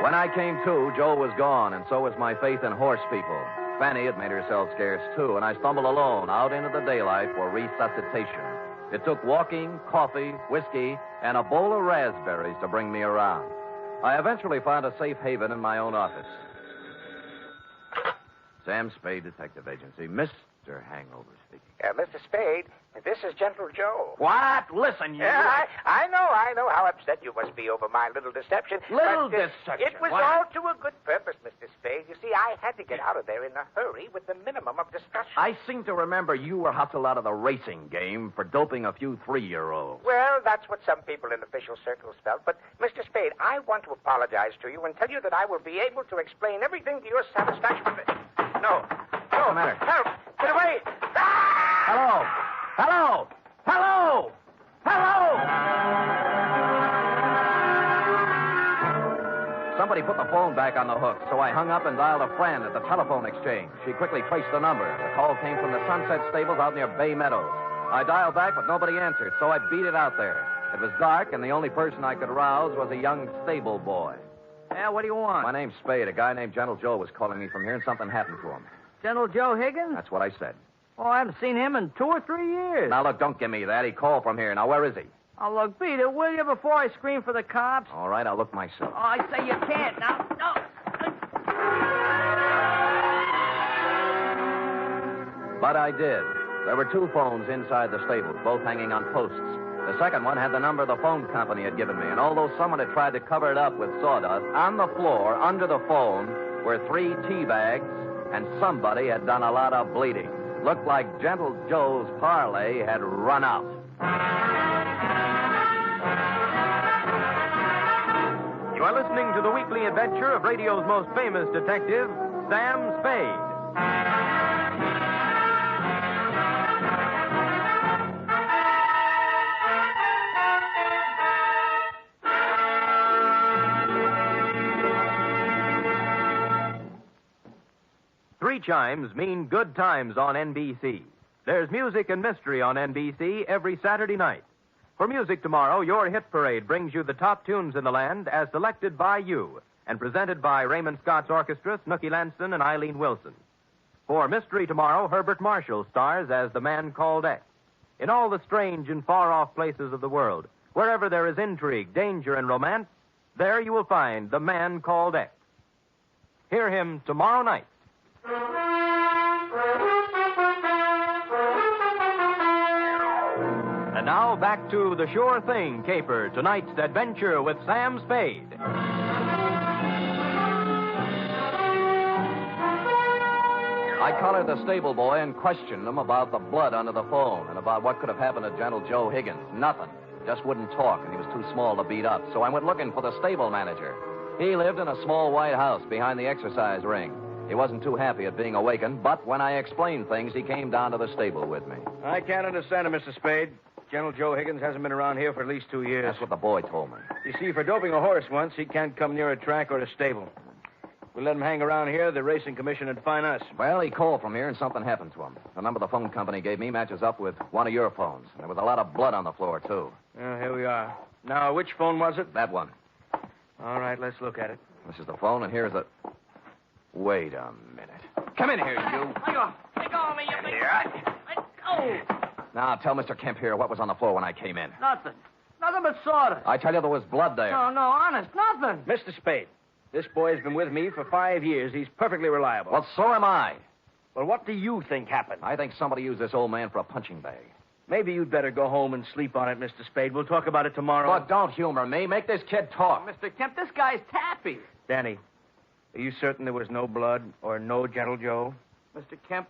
When I came to, Joe was gone, and so was my faith in horse people. Fanny had made herself scarce, too, and I stumbled alone out into the daylight for resuscitation. It took walking, coffee, whiskey, and a bowl of raspberries to bring me around. I eventually found a safe haven in my own office. Sam Spade, Detective Agency. Mr. Hangover speaking. Mr. Spade, this is Gentle Joe. What? Listen, you... Yeah, I know how upset you must be over my little deception. Little but, deception? It was What? all to a good purpose, Mr. Spade. You see, I had to get out of there in a hurry with the minimum of discussion. I seem to remember you were hustled out of the racing game for doping a few 3-year-olds. Well, that's what some people in official circles felt. But, Mr. Spade, I want to apologize to you and tell you that I will be able to explain everything to your satisfaction. No. What's the matter? Help! Get away! Hello! Hello! Hello! Hello! Somebody put the phone back on the hook, so I hung up and dialed a friend at the telephone exchange. She quickly traced the number. The call came from the Sunset Stables out near Bay Meadows. I dialed back, but nobody answered, so I beat it out there. It was dark, and the only person I could rouse was a young stable boy. Yeah, what do you want? My name's Spade. A guy named Gentle Joe was calling me from here, and something happened to him. Gentle Joe Higgins? That's what I said. Oh, I haven't seen him in 2 or 3 years. Now, look, don't give me that. He called from here. Now, where is he? Oh, look, beat it, will you, before I scream for the cops? All right, I'll look myself. Oh, I say you can't. Now, no. But I did. There were 2 phones inside the stables, both hanging on posts. The second one had the number the phone company had given me, and although someone had tried to cover it up with sawdust, on the floor, under the phone, were 3 tea bags, and somebody had done a lot of bleeding. Looked like Gentle Joe's parlay had run out. You are listening to the weekly adventure of radio's most famous detective, Sam Spade. 3 chimes mean good times on NBC. There's music and mystery on NBC every Saturday night. For music tomorrow, your hit parade brings you the top tunes in the land as selected by you and presented by Raymond Scott's orchestra, Snooky Lanston, and Eileen Wilson. For mystery tomorrow, Herbert Marshall stars as the man called X. In all the strange and far-off places of the world, wherever there is intrigue, danger, and romance, there you will find the man called X. Hear him tomorrow night. And now back to The Sure Thing Caper, tonight's adventure with Sam Spade. I collared the stable boy and questioned him about the blood under the phone and about what could have happened to Gentle Joe Higgins. Nothing. Just wouldn't talk, and he was too small to beat up. So I went looking for the stable manager. He lived in a small white house behind the exercise ring. He wasn't too happy at being awakened, but when I explained things, he came down to the stable with me. I can't understand it, Mr. Spade. Gentle Joe Higgins hasn't been around here for at least 2 years. That's what the boy told me. You see, for doping a horse once, he can't come near a track or a stable. We let him hang around here, the racing commission would fine us. Well, he called from here and something happened to him. The number the phone company gave me matches up with one of your phones. There was a lot of blood on the floor, too. Well, here we are. Now, which phone was it? That one. All right, let's look at it. This is the phone, and here's the... Wait a minute. Come in here, you. Let go of me, you big... Let go! Now, tell Mr. Kemp here what was on the floor when I came in. Nothing. Nothing but sawdust. I tell you, there was blood there. No, honest, nothing. Mr. Spade, this boy's been with me for 5 years. He's perfectly reliable. Well, so am I. Well, what do you think happened? I think somebody used this old man for a punching bag. Maybe you'd better go home and sleep on it, Mr. Spade. We'll talk about it tomorrow. But don't humor me. Make this kid talk. Mr. Kemp, this guy's tappy. Danny, are you certain there was no blood or no Gentle Joe? Mr. Kemp,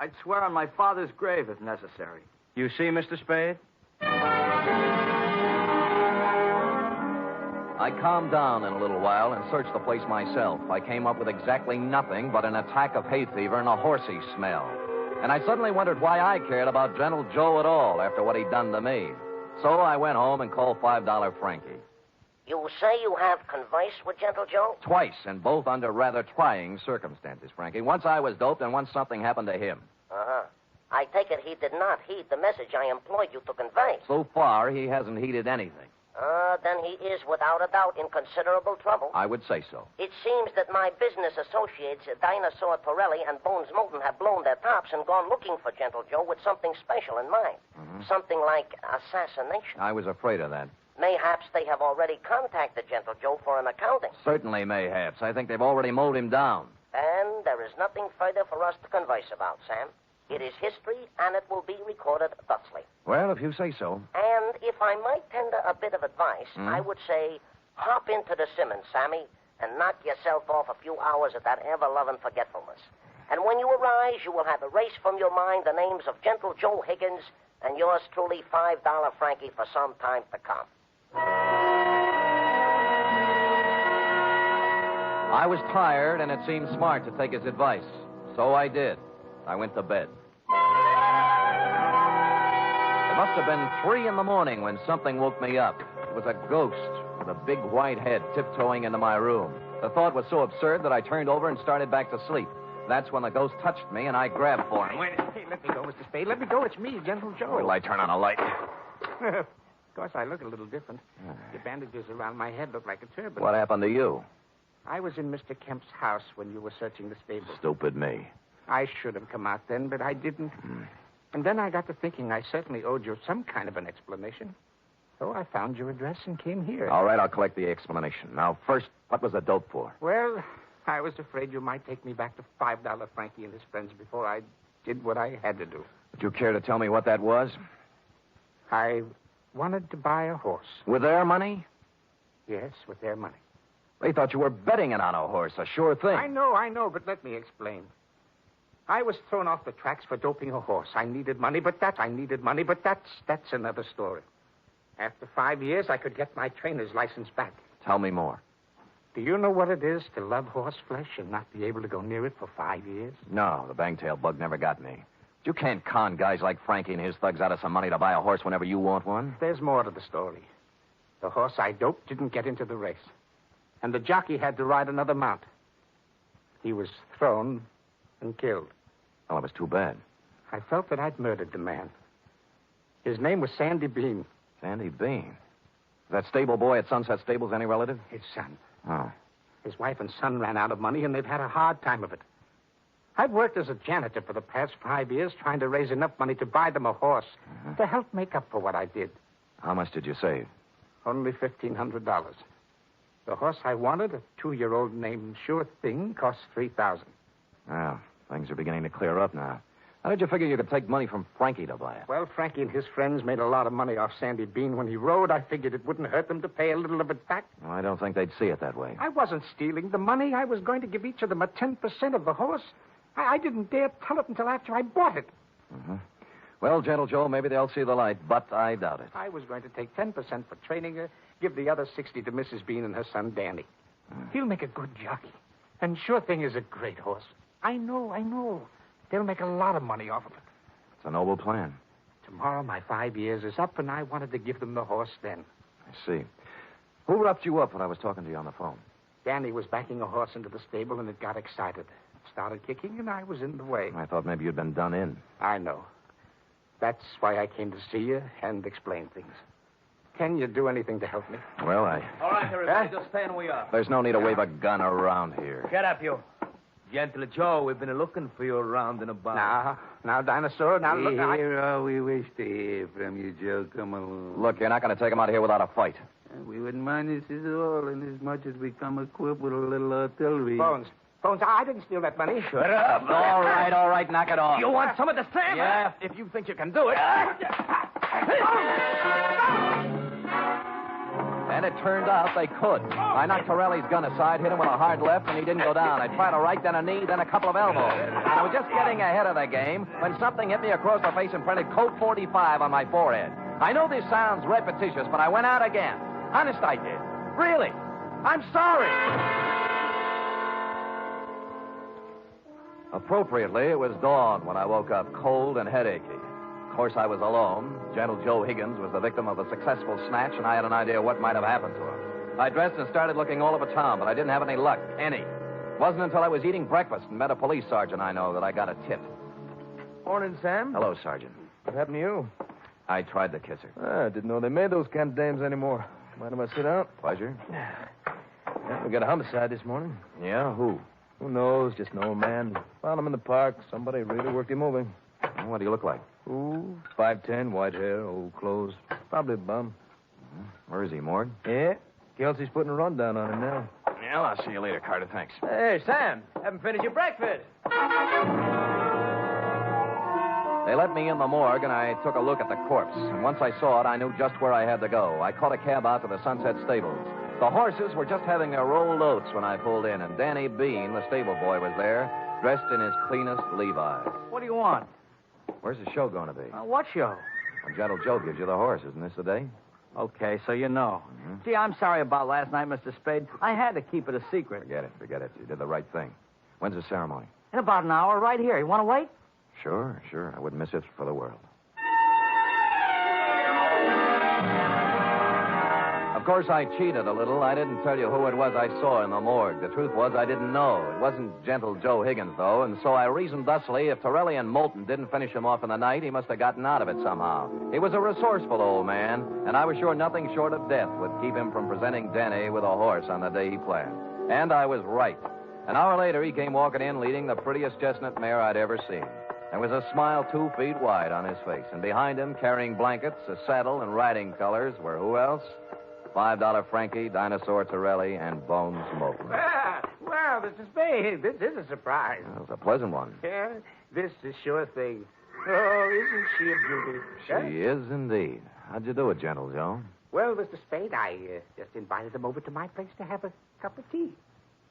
I'd swear on my father's grave if necessary. You see, Mr. Spade? I calmed down in a little while and searched the place myself. I came up with exactly nothing but an attack of hay fever and a horsey smell. And I suddenly wondered why I cared about Gentle Joe at all after what he'd done to me. So I went home and called $5 Frankie. You say you have conversed with Gentle Joe? Twice, and both under rather trying circumstances, Frankie. Once I was doped, and once something happened to him. Uh-huh. I take it he did not heed the message I employed you to convey. So far, he hasn't heeded anything. Then he is, without a doubt, in considerable trouble. I would say so. It seems that my business associates, Dinosaur Torelli and Bones Moulton, have blown their tops and gone looking for Gentle Joe with something special in mind. Something like assassination. I was afraid of that. Mayhaps they have already contacted Gentle Joe for an accounting. Certainly, mayhaps. I think they've already mowed him down. And there is nothing further for us to converse about, Sam. It is history, and it will be recorded thusly. Well, if you say so. And if I might tender a bit of advice, I would say, hop into the Simmons, Sammy, and knock yourself off a few hours of that ever-loving forgetfulness. And when you arise, you will have erased from your mind the names of Gentle Joe Higgins and yours truly, $5 Frankie, for some time to come. I was tired, and it seemed smart to take his advice. So I did. I went to bed. It must have been 3 in the morning when something woke me up. It was a ghost with a big white head tiptoeing into my room. The thought was so absurd that I turned over and started back to sleep. That's when the ghost touched me, and I grabbed for him. Hey, let me go, Mr. Spade. Let me go. It's me, Gentle Joe. Wait till I turn on a light. Of course, I look a little different. The bandages around my head look like a turban. What happened to you? I was in Mr. Kemp's house when you were searching the stable. Stupid me. I should have come out then, but I didn't. And then I got to thinking I certainly owed you some kind of an explanation. So I found your address and came here. All right, I'll collect the explanation. Now, first, what was the dope for? Well, I was afraid you might take me back to $5 Frankie and his friends before I did what I had to do. Would you care to tell me what that was? I wanted to buy a horse. With their money? Yes, with their money. They thought you were betting it on a horse, a sure thing. I know, but let me explain. I was thrown off the tracks for doping a horse. I needed money, but that's another story. After 5 years, I could get my trainer's license back. Tell me more. Do you know what it is to love horse flesh and not be able to go near it for 5 years? No, the bangtail bug never got me. You can't con guys like Frankie and his thugs out of some money to buy a horse whenever you want one. There's more to the story. The horse I doped didn't get into the race. And the jockey had to ride another mount. He was thrown and killed. Well, it was too bad. I felt that I'd murdered the man. His name was Sandy Bean. Sandy Bean? Is that stable boy at Sunset Stables any relative? His son. Oh. His wife and son ran out of money, and they've had a hard time of it. I've worked as a janitor for the past 5 years, trying to raise enough money to buy them a horse to help make up for what I did. How much did you save? Only $1,500. The horse I wanted, a 2-year-old named Sure Thing, cost $3,000. Well, things are beginning to clear up now. How did you figure you could take money from Frankie to buy it? Well, Frankie and his friends made a lot of money off Sandy Bean when he rode. I figured it wouldn't hurt them to pay a little of it back. Well, I don't think they'd see it that way. I wasn't stealing the money. I was going to give each of them a 10% of the horse. I didn't dare tell it until after I bought it. Well, Gentle Joe, maybe they'll see the light, but I doubt it. I was going to take 10% for training her, give the other 60 to Mrs. Bean and her son, Danny. He'll make a good jockey. And Sure Thing is a great horse. I know. They'll make a lot of money off of it. It's a noble plan. Tomorrow my 5 years is up, and I wanted to give them the horse then. I see. Who roughed you up when I was talking to you on the phone? Danny was backing a horse into the stable, and it got excited. Started kicking, and I was in the way. I thought maybe you'd been done in. I know. That's why I came to see you and explain things. Can you do anything to help me? Well, All right, everybody, just stay where we are. There's no need to wave a gun around here. Shut up, you. Gentle Joe, we've been looking for you around and about. Now, Dinosaur, now look. Here all we wish to hear from you, Joe. Come along. Look, you're not going to take him out of here without a fight. We wouldn't mind this at all, inasmuch as we come equipped with a little artillery. Bones, I didn't steal that money. Shut up. All right, knock it off. You want some of the Sam? Yeah, if you think you can do it. And it turned out they could. I knocked Torelli's gun aside, hit him with a hard left, and he didn't go down. I tried a right, then a knee, then a couple of elbows. And I was just getting ahead of the game when something hit me across the face and printed Colt 45 on my forehead. I know this sounds repetitious, but I went out again. Honest, I did. Really. I'm sorry. Appropriately, it was dawn when I woke up cold and headachy. Of course, I was alone. Gentle Joe Higgins was the victim of a successful snatch, and I had an idea what might have happened to him. I dressed and started looking all over town, but I didn't have any luck. Any. It wasn't until I was eating breakfast and met a police sergeant I know that I got a tip. Morning, Sam. Hello, Sergeant. What happened to you? I tried to kiss her. I didn't know they made those kind of dames anymore. Mind if I sit down? Pleasure. Yeah, we got a homicide this morning. Yeah, who? Who knows? Just an old man. Found him in the park. Somebody really worked him over. Well, what do you look like? Ooh, 5'10", white hair, old clothes. Probably a bum. Where is he, Morgan? Yeah. Kelsey's putting a rundown on him now. Well, I'll see you later, Carter. Thanks. Hey, Sam, haven't finished your breakfast. They let me in the morgue, and I took a look at the corpse. And once I saw it, I knew just where I had to go. I caught a cab out to the Sunset Stables. The horses were just having their rolled oats when I pulled in, and Danny Bean, the stable boy, was there, dressed in his cleanest Levi's. What do you want? Where's the show going to be? What show? When Gentle Joe gives you the horse. Isn't this the day? Okay, so you know. Gee, I'm sorry about last night, Mr. Spade. I had to keep it a secret. Forget it. You did the right thing. When's the ceremony? In about an hour, right here. You want to wait? Sure. I wouldn't miss it for the world. Of course, I cheated a little. I didn't tell you who it was I saw in the morgue. The truth was I didn't know. It wasn't Gentle Joe Higgins, though, and so I reasoned thusly if Torelli and Moulton didn't finish him off in the night, he must have gotten out of it somehow. He was a resourceful old man, and I was sure nothing short of death would keep him from presenting Denny with a horse on the day he planned. And I was right. An hour later, he came walking in leading the prettiest chestnut mare I'd ever seen. There was a smile 2 feet wide on his face, and behind him, carrying blankets, a saddle, and riding colors, were who else? $5 Frankie, Dinosaur Torelli, and Bones Moulton. Well, Mr. Spade, this is a surprise. That was a pleasant one. Yeah, this is sure thing. Oh, isn't she a beauty? She is indeed. How'd you do it, Gentle Joe? Well, Mr. Spade, I just invited them over to my place to have a cup of tea.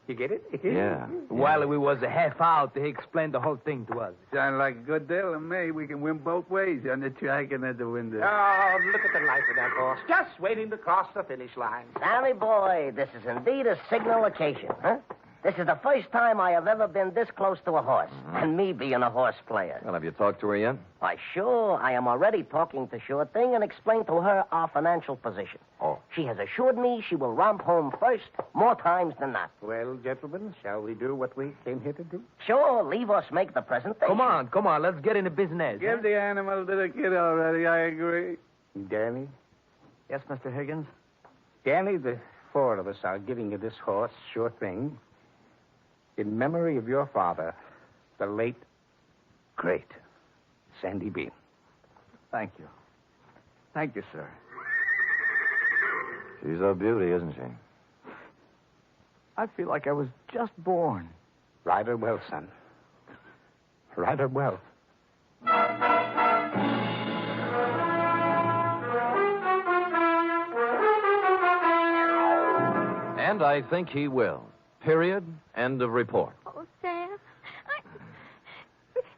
You get it? Yeah. While we was half out, he explained the whole thing to us. Sound like a good deal to me. We can win both ways on the track and at the window. Oh, look at the life of that horse. Just waiting to cross the finish line. Sammy boy, this is indeed a signal occasion, huh? This is the first time I have ever been this close to a horse, and me being a horse player. Well, have you talked to her yet? Why, sure. I am already talking to Sure Thing and explained to her our financial position. Oh. She has assured me she will romp home first more times than not. Well, gentlemen, shall we do what we came here to do? Sure, leave us make the presentation. Come on, let's get into business. Give the animal to the kid already, I agree. Danny? Yes, Mr. Higgins? Danny, the four of us are giving you this horse, Sure Thing, in memory of your father, the late, great Sandy Bean. Thank you. Thank you, sir. She's a beauty, isn't she? I feel like I was just born. Ride her well, son. Ride her well. And I think he will. Period. End of report. Oh, Sam,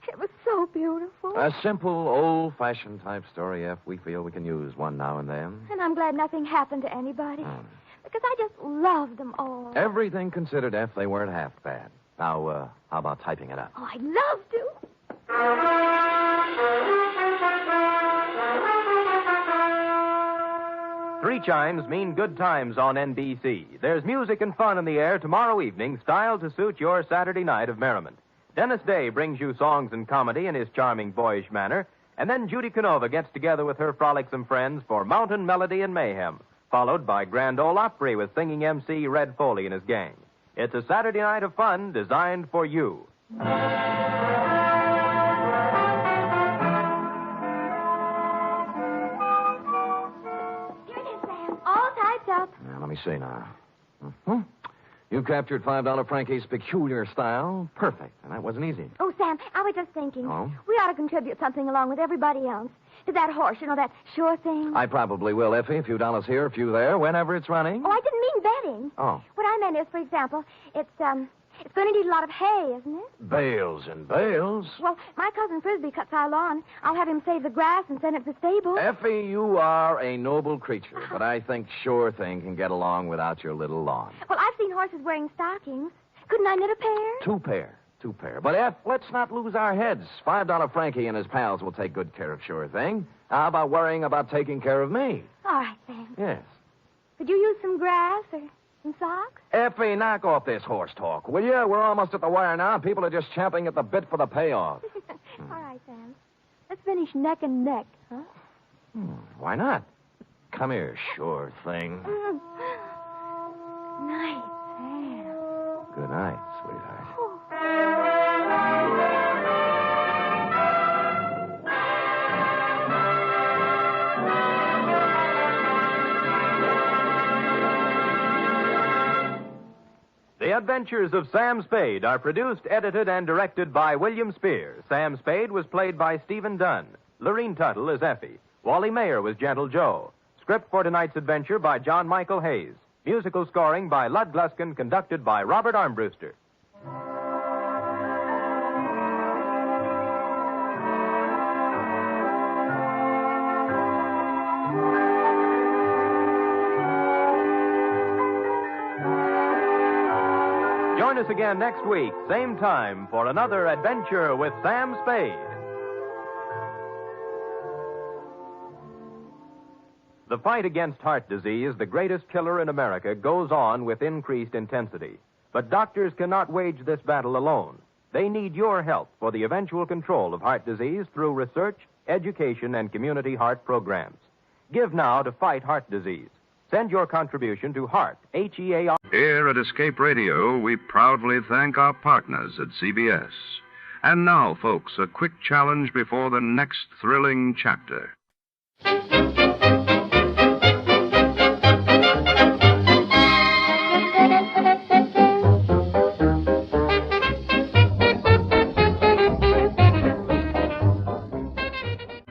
it was so beautiful. A simple, old-fashioned type story, F. We feel we can use one now and then. And I'm glad nothing happened to anybody. Because I just love them all. Everything considered, F, they weren't half bad. Now, how about typing it up? Oh, I'd love to. 3 chimes mean good times on NBC. There's music and fun in the air tomorrow evening, styled to suit your Saturday night of merriment. Dennis Day brings you songs and comedy in his charming, boyish manner, and then Judy Canova gets together with her frolicsome friends for Mountain Melody and Mayhem, followed by Grand Ole Opry with singing MC Red Foley and his gang. It's a Saturday night of fun designed for you. All typed up. Now, let me see now. Mm-hmm. You captured $5 Frankie's peculiar style. Perfect. And that wasn't easy. Oh, Sam, I was just thinking. Oh? We ought to contribute something along with everybody else. To that horse, that sure thing. I probably will, Effie. A few dollars here, a few there, whenever it's running. Oh, I didn't mean betting. Oh. What I meant is, for example, it's going to need a lot of hay, isn't it? Bales and bales. Well, my cousin Frisbee cuts our lawn. I'll have him save the grass and send it to the stable. Effie, you are a noble creature, but I think Sure Thing can get along without your little lawn. Well, I've seen horses wearing stockings. Couldn't I knit a pair? 2 pair. 2 pair. But, Eff, let's not lose our heads. $5 Frankie and his pals will take good care of Sure Thing. How about worrying about taking care of me? All right, then. Yes. Could you use some grass or some socks? Effie, knock off this horse talk, will you? We're almost at the wire now. People are just champing at the bit for the payoff. All right, Sam. Let's finish neck and neck, huh? Why not? Come here, Sure Thing. Night, Sam. Good night, sweetheart. The Adventures of Sam Spade are produced, edited, and directed by William Spear. Sam Spade was played by Stephen Dunn. Lorene Tuttle is Effie. Wally Mayer was Gentle Joe. Script for tonight's adventure by John Michael Hayes. Musical scoring by Lud Gluskin, conducted by Robert Armbruster. Join us again next week, same time, for another adventure with Sam Spade. The fight against heart disease, the greatest killer in America, goes on with increased intensity. But doctors cannot wage this battle alone. They need your help for the eventual control of heart disease through research, education, and community heart programs. Give now to fight heart disease. Send your contribution to HEART, H-E-A-R. Here at Escape Radio, we proudly thank our partners at CBS. And now, folks, a quick challenge before the next thrilling chapter.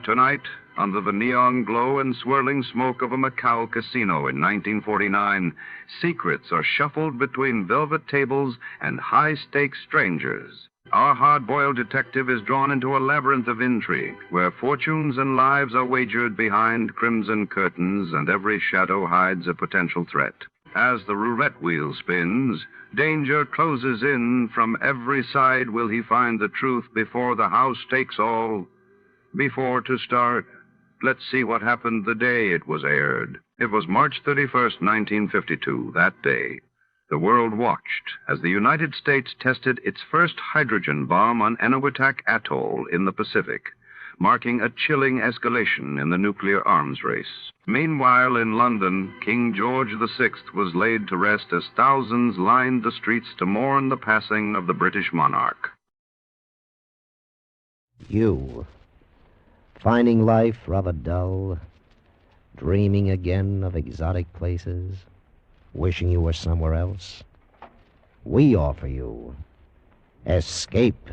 Tonight, under the neon glow and swirling smoke of a Macao casino in 1949, secrets are shuffled between velvet tables and high-stakes strangers. Our hard-boiled detective is drawn into a labyrinth of intrigue, where fortunes and lives are wagered behind crimson curtains and every shadow hides a potential threat. As the roulette wheel spins, danger closes in. From every side will he find the truth before the house takes all. Before to start, let's see what happened the day it was aired. It was March 31st, 1952. That day, the world watched as the United States tested its first hydrogen bomb on Eniwetok Atoll in the Pacific, marking a chilling escalation in the nuclear arms race. Meanwhile, in London, King George VI was laid to rest as thousands lined the streets to mourn the passing of the British monarch. You, finding life rather dull, dreaming again of exotic places, wishing you were somewhere else? We offer you Escape.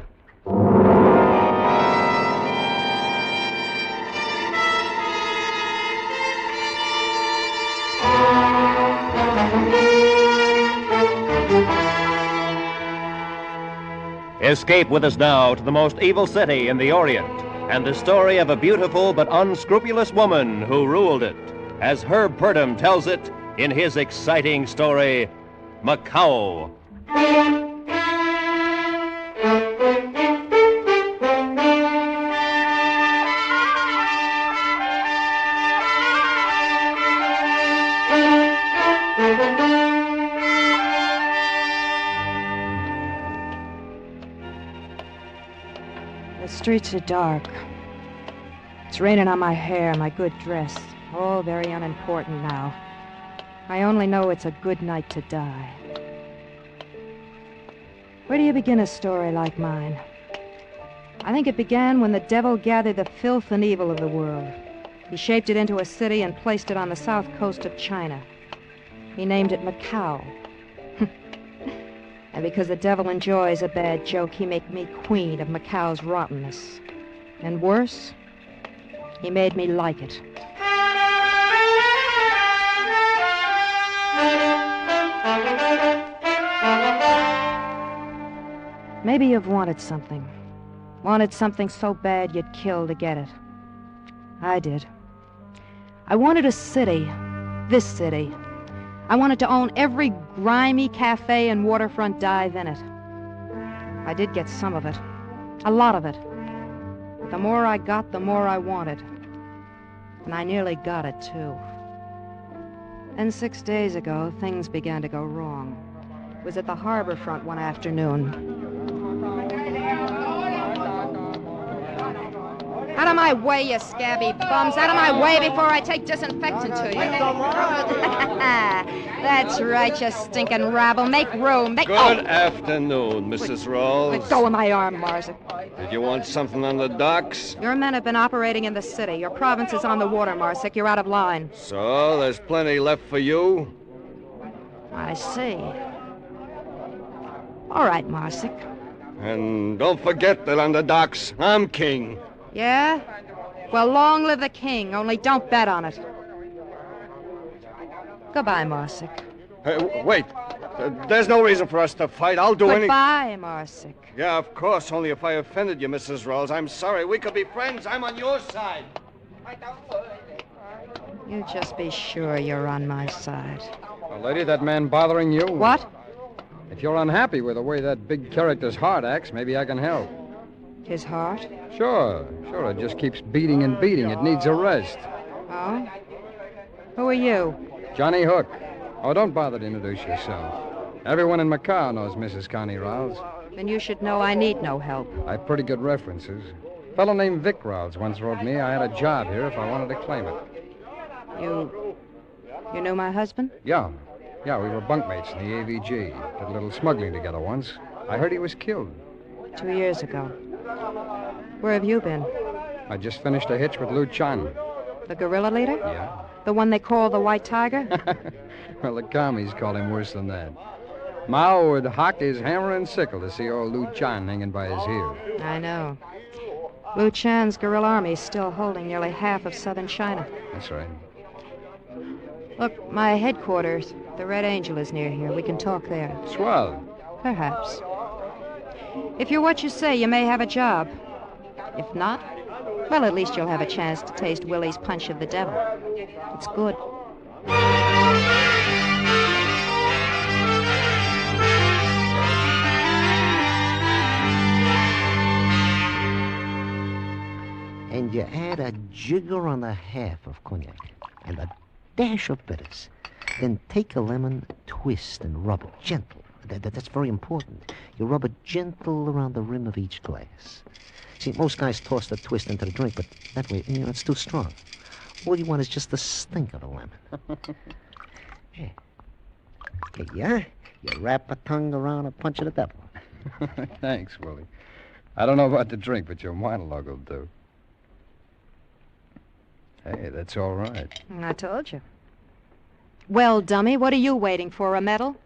Escape with us now to the most evil city in the Orient, and the story of a beautiful but unscrupulous woman who ruled it, as Herb Purdom tells it in his exciting story, Macao. The streets are dark. It's raining on my hair, my good dress. All very unimportant now. I only know it's a good night to die. Where do you begin a story like mine? I think it began when the devil gathered the filth and evil of the world. He shaped it into a city and placed it on the south coast of China. He named it Macao. And because the devil enjoys a bad joke, he made me queen of Macao's rottenness. And worse, he made me like it. Maybe you've wanted something. Wanted something so bad you'd kill to get it. I did. I wanted a city. This city. I wanted to own every grimy cafe and waterfront dive in it. I did get some of it. A lot of it. But the more I got, the more I wanted. And I nearly got it, too. Then 6 days ago, things began to go wrong. It was at the harbor front one afternoon. Out of my way, you scabby bums. Out of my way before I take disinfectant to you. That's right, you stinking rabble. Make room. Good afternoon, Mrs. Rawls. Let go of my arm, Marzik. Did you want something on the docks? Your men have been operating in the city. Your province is on the water, Marzik. You're out of line. So, there's plenty left for you? I see. All right, Marzik. And don't forget that on the docks, I'm king. Yeah? Well, long live the king, only don't bet on it. Goodbye, Marzik. Wait. There's no reason for us to fight. I'll do anything. Goodbye, Marzik. Yeah, of course, only if I offended you, Mrs. Rawls. I'm sorry. We could be friends. I'm on your side. You just be sure you're on my side. Well, lady, that man bothering you? What? If you're unhappy with the way that big character's heart acts, maybe I can help. His heart? Sure. It just keeps beating and beating. It needs a rest. Oh? Who are you? Johnny Hook. Oh, don't bother to introduce yourself. Everyone in Macao knows Mrs. Connie Rawls. Then you should know I need no help. I have pretty good references. A fellow named Vic Rawls once wrote me I had a job here if I wanted to claim it. You knew my husband? Yeah, we were bunkmates in the AVG. Did a little smuggling together once. I heard he was killed. 2 years ago. Where have you been? I just finished a hitch with Lou Chan. The guerrilla leader? Yeah. The one they call the White Tiger? Well, the commies call him worse than that. Mao would hock his hammer and sickle to see old Lou Chan hanging by his heel. I know. Lou Chan's guerrilla army is still holding nearly half of southern China. That's right. Look, my headquarters, the Red Angel, is near here. We can talk there. Swell. Perhaps. If you're what you say, you may have a job. If not, well, at least you'll have a chance to taste Willie's punch of the devil. It's good. And you add a jigger and a half of cognac and a dash of bitters. Then take a lemon, twist, and rub it gentle. That's very important. You rub it gentle around the rim of each glass. See, most guys toss the twist into the drink, but that way, it's too strong. All you want is just the stink of the lemon. Yeah. Okay, yeah? You wrap a tongue around a punch of the devil. Thanks, Willie. I don't know about the drink, but your monologue will do. Hey, that's all right. I told you. Well, dummy, what are you waiting for, a medal?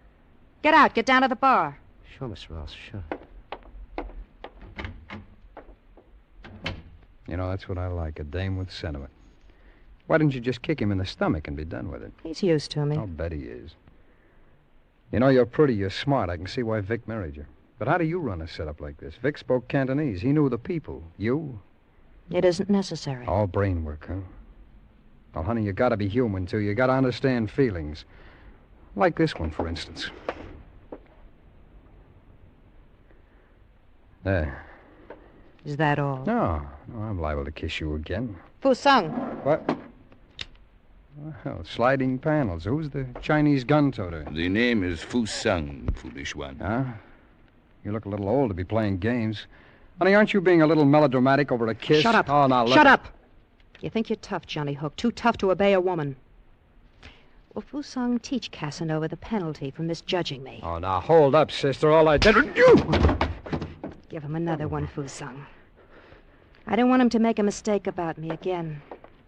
Get out, get down to the bar. Sure, Miss Rawls, sure. You know, that's what I like, a dame with sentiment. Why didn't you just kick him in the stomach and be done with it? He's used to me. I'll bet he is. You know, you're pretty, you're smart. I can see why Vic married you. But how do you run a setup like this? Vic spoke Cantonese. He knew the people. You? It isn't necessary. All brain work, huh? Well, honey, you gotta be human, too. You gotta understand feelings. Like this one, for instance. There. Is that all? No, I'm liable to kiss you again. Fusung. What? Well, sliding panels. Who's the Chinese gun-toter? The name is Fusung, foolish one. Huh? You look a little old to be playing games. Honey, aren't you being a little melodramatic over a kiss? Shut up. Oh, now look. Shut up. You think you're tough, Johnny Hook. Too tough to obey a woman. Well, Fusang, teach Casanova the penalty for misjudging me. Oh, now hold up, sister. All I did was... You! Give him another one, Fusang. I don't want him to make a mistake about me again.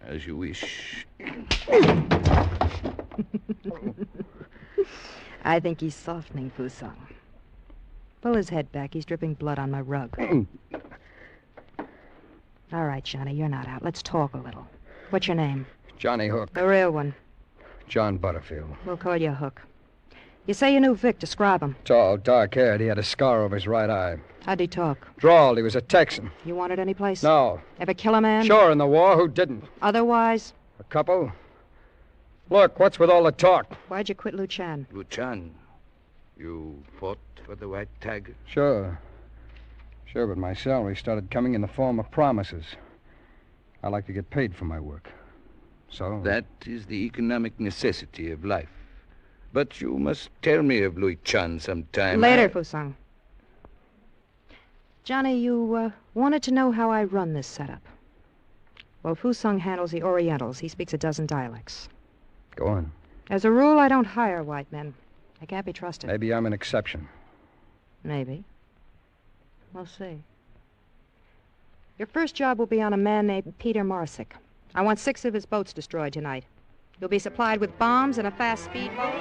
As you wish. I think he's softening, Fusang. Pull his head back. He's dripping blood on my rug. All right, Johnny, you're not out. Let's talk a little. What's your name? Johnny Hook. The real one. John Butterfield. We'll call you Hook. You say you knew Vic. Describe him. Tall, dark-haired. He had a scar over his right eye. How'd he talk? Drawled. He was a Texan. You wanted any place? No. Ever kill a man? Sure, in the war. Who didn't? Otherwise? A couple. Look, what's with all the talk? Why'd you quit Luchan? Luchan, you fought for the white tiger? Sure, but my salary started coming in the form of promises. I like to get paid for my work. So... That is the economic necessity of life. But you must tell me of Luchan sometime. Later, Fusang. Johnny, you wanted to know how I run this setup. Well, Fusang handles the Orientals. He speaks a dozen dialects. Go on. As a rule, I don't hire white men. They can't be trusted. Maybe I'm an exception. Maybe. We'll see. Your first job will be on a man named Peter Marsick. I want 6 of his boats destroyed tonight. You'll be supplied with bombs and a fast speedboat.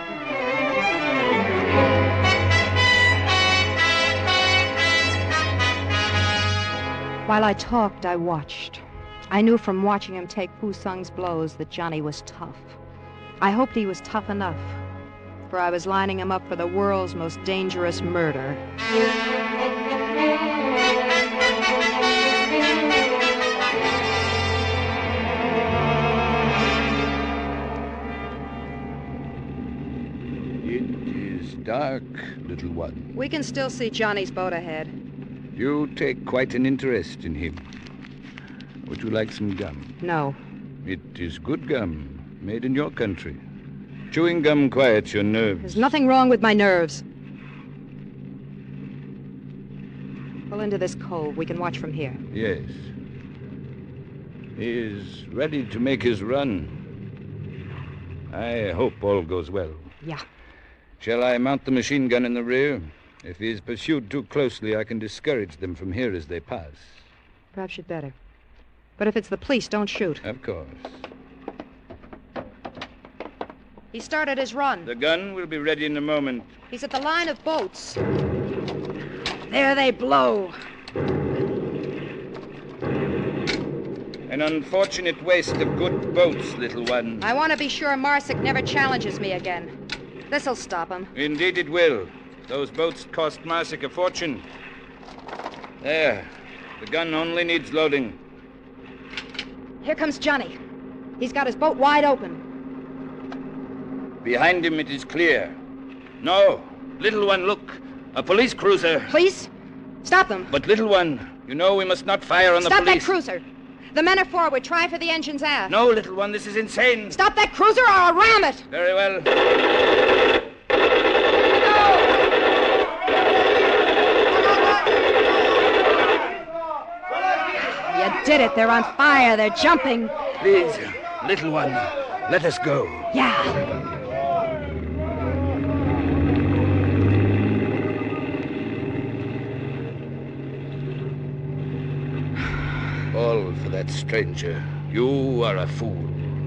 While I talked, I watched. I knew from watching him take Fusang's blows that Johnny was tough. I hoped he was tough enough, for I was lining him up for the world's most dangerous murder. It is dark, little one. We can still see Johnny's boat ahead. You take quite an interest in him. Would you like some gum? No. It is good gum, made in your country. Chewing gum quiets your nerves. There's nothing wrong with my nerves. Pull into this cove. We can watch from here. Yes. He is ready to make his run. I hope all goes well. Yeah. Shall I mount the machine gun in the rear? If he is pursued too closely, I can discourage them from here as they pass. Perhaps you'd better. But if it's the police, don't shoot. Of course. He started his run. The gun will be ready in a moment. He's at the line of boats. There they blow. An unfortunate waste of good boats, little one. I want to be sure Marsick never challenges me again. This'll stop him. Indeed it will. Those boats cost Marsick a fortune. There. The gun only needs loading. Here comes Johnny. He's got his boat wide open. Behind him it is clear. No. Little one, look. A police cruiser. Police? Stop them. But little one, you know we must not fire on the police. Stop that cruiser. The men are forward. Try for the engines aft. No, little one, this is insane. Stop that cruiser or I'll ram it. Very well. You did it. They're on fire. They're jumping. Please, little one, let us go. Yeah. All for that stranger. You are a fool.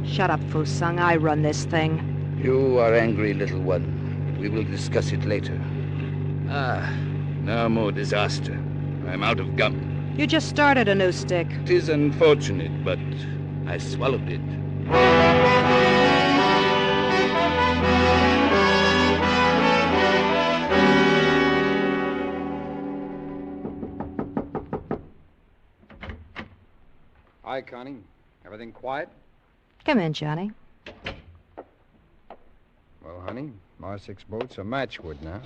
Shut up, Fusang. I run this thing. You are angry, little one. We will discuss it later. Now more disaster. I'm out of gum. You just started a new stick. It is unfortunate, but I swallowed it. Hi, Connie. Everything quiet? Come in, Johnny. Well, honey, Marsick's boat's a matchwood now.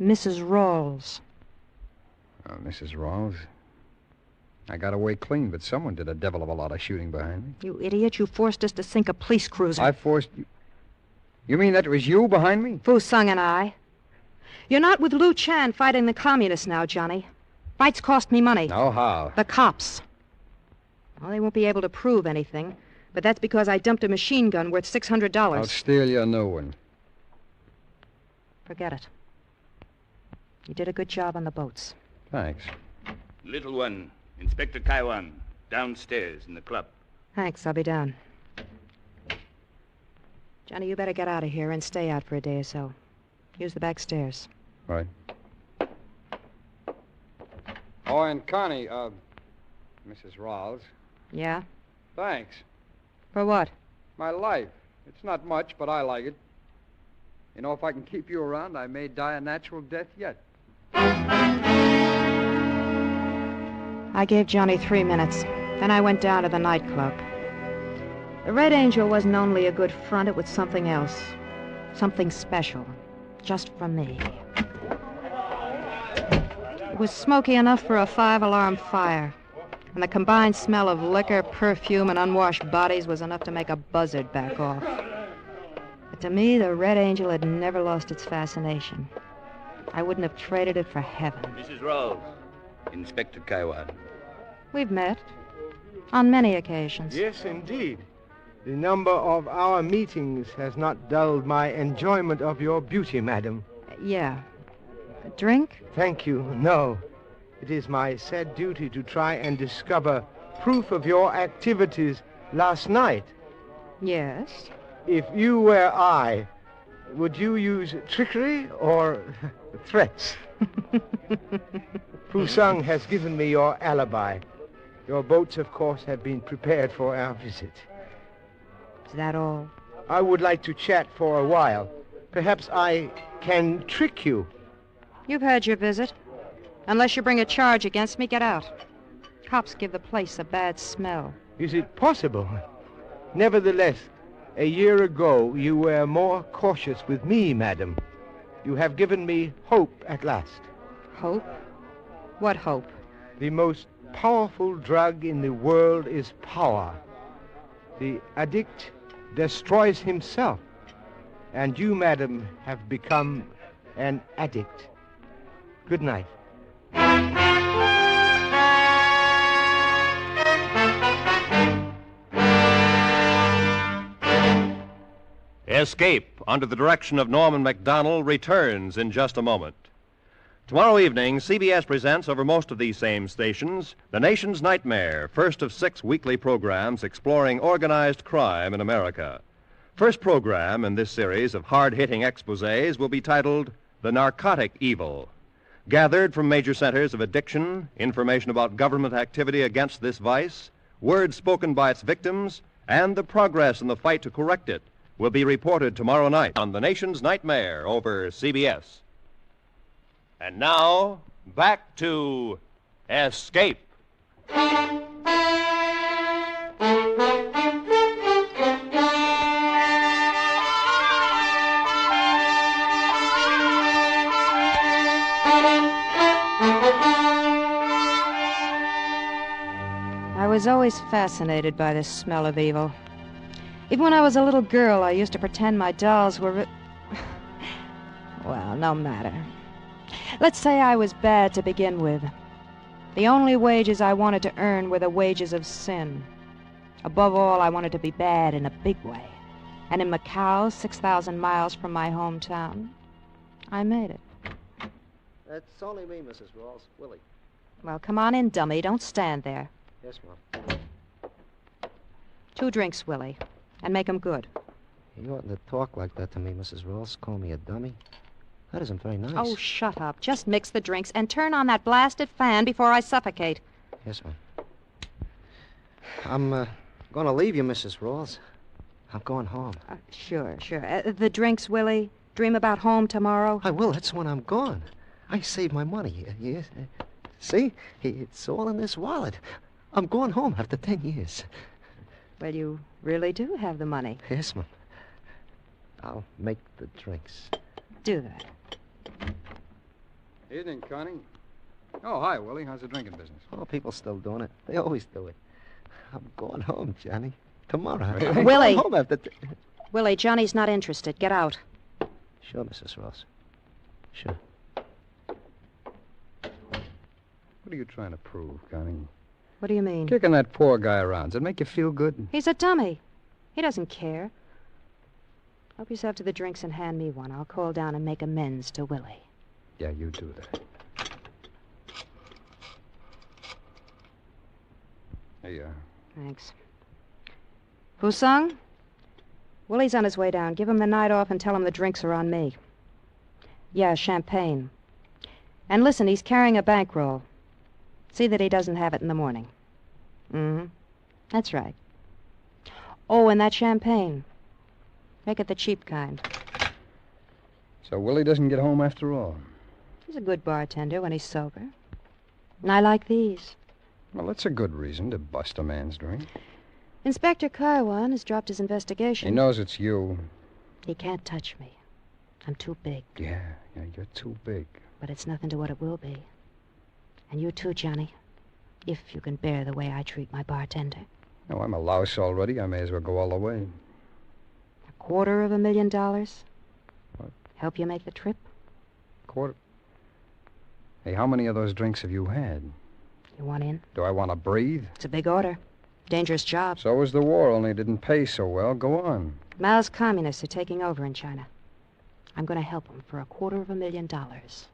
Mrs. Rawls. Oh, Mrs. Rawls. I got away clean, but someone did a devil of a lot of shooting behind me. You idiot. You forced us to sink a police cruiser. I forced you... You mean that was you behind me? Fusang and I. You're not with Lu Chan fighting the communists now, Johnny. Fights cost me money. Oh, how? The cops. Well, they won't be able to prove anything, but that's because I dumped a machine gun worth $600. I'll steal you a new one. Forget it. You did a good job on the boats. Thanks. Little one, Inspector Kaiwan, downstairs in the club. Thanks, I'll be down. Johnny, you better get out of here and stay out for a day or so. Use the back stairs. Right. Oh, and Connie, Mrs. Rawls. Yeah? Thanks. For what? My life. It's not much, but I like it. You know, if I can keep you around, I may die a natural death yet. I gave Johnny 3 minutes. Then I went down to the nightclub. The Red Angel wasn't only a good front, it was something else. Something special. Just for me. It was smoky enough for a 5-alarm fire. And the combined smell of liquor, perfume, and unwashed bodies was enough to make a buzzard back off. But to me, the Red Angel had never lost its fascination. I wouldn't have traded it for heaven. Mrs. Rawls, Inspector Kaiwan. We've met. On many occasions. Yes, indeed. The number of our meetings has not dulled my enjoyment of your beauty, madam. Yeah. A drink? Thank you. No. It is my sad duty to try and discover proof of your activities last night. Yes. If you were I, would you use trickery or threats? Fusang has given me your alibi. Your boats, of course, have been prepared for our visit. Is that all? I would like to chat for a while. Perhaps I can trick you. You've had your visit. Unless you bring a charge against me, get out. Cops give the place a bad smell. Is it possible? Nevertheless, a year ago, you were more cautious with me, madam. You have given me hope at last. Hope? What hope? The most powerful drug in the world is power. The addict destroys himself. And you, madam, have become an addict. Good night. Escape, under the direction of Norman MacDonald, returns in just a moment. Tomorrow evening, CBS presents over most of these same stations The Nation's Nightmare, first of 6 weekly programs exploring organized crime in America. First program in this series of hard-hitting exposés will be titled The Narcotic Evil. Gathered from major centers of addiction, information about government activity against this vice, words spoken by its victims, and the progress in the fight to correct it will be reported tomorrow night on The Nation's Nightmare over CBS. And now, back to Escape. I was always fascinated by this smell of evil. Even when I was a little girl, I used to pretend my dolls were... Well, no matter. Let's say I was bad to begin with. The only wages I wanted to earn were the wages of sin. Above all, I wanted to be bad in a big way. And in Macao, 6,000 miles from my hometown, I made it. That's only me, Mrs. Rawls. Willie. Well, come on in, dummy. Don't stand there. Yes, Mom. 2 drinks, Willie. And make 'em good. You oughtn't to talk like that to me, Mrs. Rawls. Call me a dummy. That isn't very nice. Oh, shut up. Just mix the drinks and turn on that blasted fan before I suffocate. Yes, ma'am. I'm going to leave you, Mrs. Rawls. I'm going home. Sure. The drinks, Willie. Dream about home tomorrow. I will. That's when I'm gone. I saved my money. Yes. See? It's all in this wallet. I'm going home after 10 years. Well, you really do have the money. Yes, ma'am. I'll make the drinks. Do that. Evening, Connie. Oh, hi, Willie. How's the drinking business? Oh, people still doing it. They always do it. I'm going home, Johnny. Tomorrow. Really? I'm Willie! going home after... Willie, Johnny's not interested. Get out. Sure, Mrs. Ross. Sure. What What are you trying to prove, Connie? What do you mean? Kicking that poor guy around. Does it make you feel good? He's a dummy. He doesn't care. Help yourself to the drinks and hand me one. I'll call down and make amends to Willie. Yeah, you do that. Here you are. Thanks. Fusung? Willie's on his way down. Give him the night off and tell him the drinks are on me. Yeah, champagne. And listen, he's carrying a bankroll. See that he doesn't have it in the morning. Mm-hmm. That's right. Oh, and that champagne. Make it the cheap kind. So Willie doesn't get home after all. He's a good bartender when he's sober. And I like these. Well, that's a good reason to bust a man's drink. Inspector Kaiwan has dropped his investigation. He knows it's you. He can't touch me. I'm too big. Yeah, you're too big. But it's nothing to what it will be. And you too, Johnny. If you can bear the way I treat my bartender. No, I'm a louse already. I may as well go all the way. $250,000? What? Help you make the trip? Quarter? Hey, how many of those drinks have you had? You want in? Do I want to breathe? It's a big order. Dangerous job. So was the war, only it didn't pay so well. Go on. Mao's communists are taking over in China. I'm going to help them for $250,000.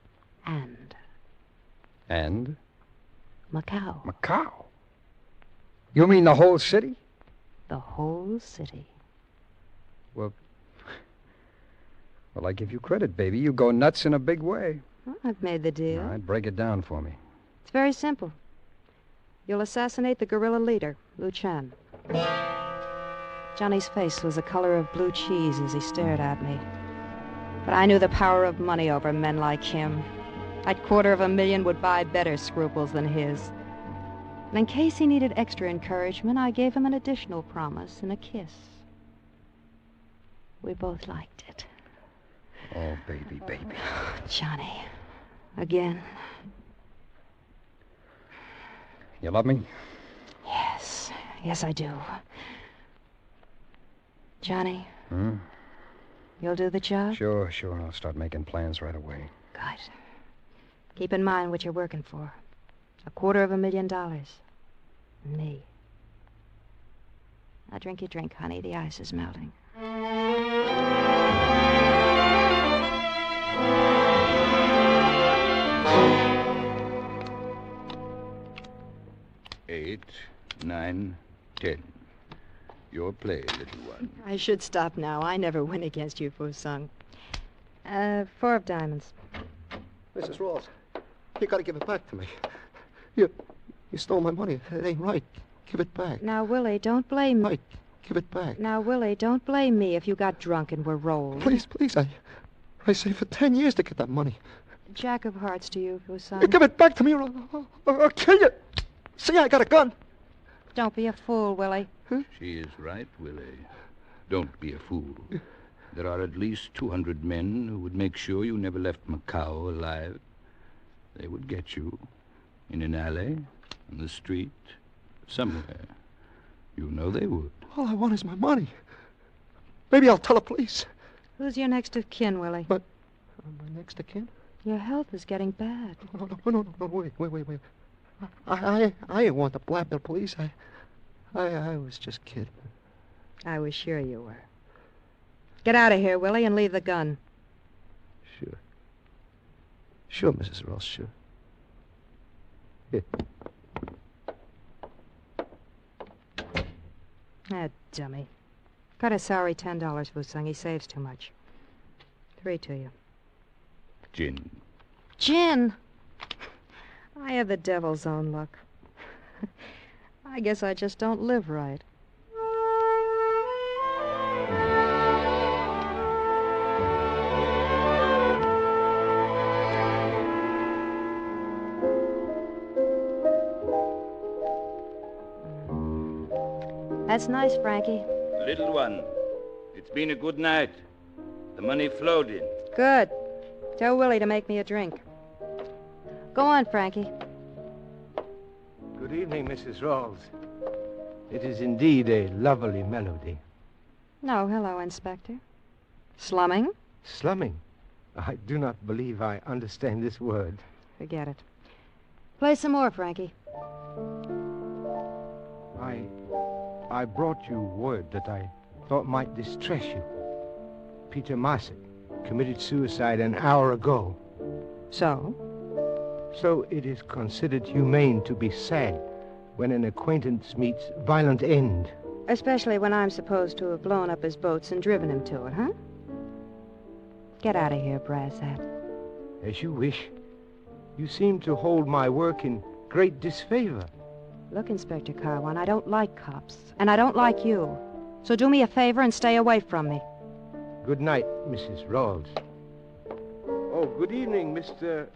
And? Macao. Macao? You mean the whole city? The whole city. Well, I give you credit, baby. You go nuts in a big way. Well, I've made the deal. All right, break it down for me. It's very simple. You'll assassinate the guerrilla leader, Lu Chan. Johnny's face was the color of blue cheese as he stared at me. But I knew the power of money over men like him. That $250,000 would buy better scruples than his. And in case he needed extra encouragement, I gave him an additional promise and a kiss. We both liked it. Oh, baby, baby. Johnny. Again. You love me? Yes. Yes, I do. Johnny. Hmm? You'll do the job? Sure. I'll start making plans right away. Good. Keep in mind what you're working for. $250,000. And me. Now drink your drink, honey. The ice is melting. 8, 9, 10. Your play, little one. I should stop now. I never win against you, Fusung. 4 of diamonds. Mrs. Rawls, you gotta give it back to me. You stole my money. It ain't right. Give it back. Now, Willie, don't blame me. Right. Give it back. Now, Willie, don't blame me if you got drunk and were rolled. Please. I saved for 10 years to get that money. Jack of hearts to you, Fusung. Give it back to me or I'll kill you. See, I got a gun. Don't be a fool, Willie. She is right, Willie. Don't be a fool. There are at least 200 men who would make sure you never left Macao alive. They would get you in an alley, on the street, somewhere. You know they would. All I want is my money. Maybe I'll tell the police. Who's your next of kin, Willie? But my next of kin? Your health is getting bad. No, wait. I ain't want to blackmail police. I was just kidding. I was sure you were. Get out of here, Willie, and leave the gun. Sure, Mrs. Ross, sure. Here. That dummy. Cut his salary $10, Fusung. He saves too much. 3 to you. Gin. Gin? I have the devil's own luck. I guess I just don't live right. That's nice, Frankie. Little one, it's been a good night. The money flowed in. Good. Tell Willie to make me a drink. Go on, Frankie. Good evening, Mrs. Rawls. It is indeed a lovely melody. No, hello, Inspector. Slumming? Slumming? I do not believe I understand this word. Forget it. Play some more, Frankie. I brought you word that I thought might distress you. Peter Marsick committed suicide an hour ago. So? So it is considered humane to be sad when an acquaintance meets violent end. Especially when I'm supposed to have blown up his boats and driven him to it, huh? Get out of here, brass hat. As you wish. You seem to hold my work in great disfavor. Look, Inspector Carwan, I don't like cops, and I don't like you. So do me a favor and stay away from me. Good night, Mrs. Rawls. Oh, good evening, Mr.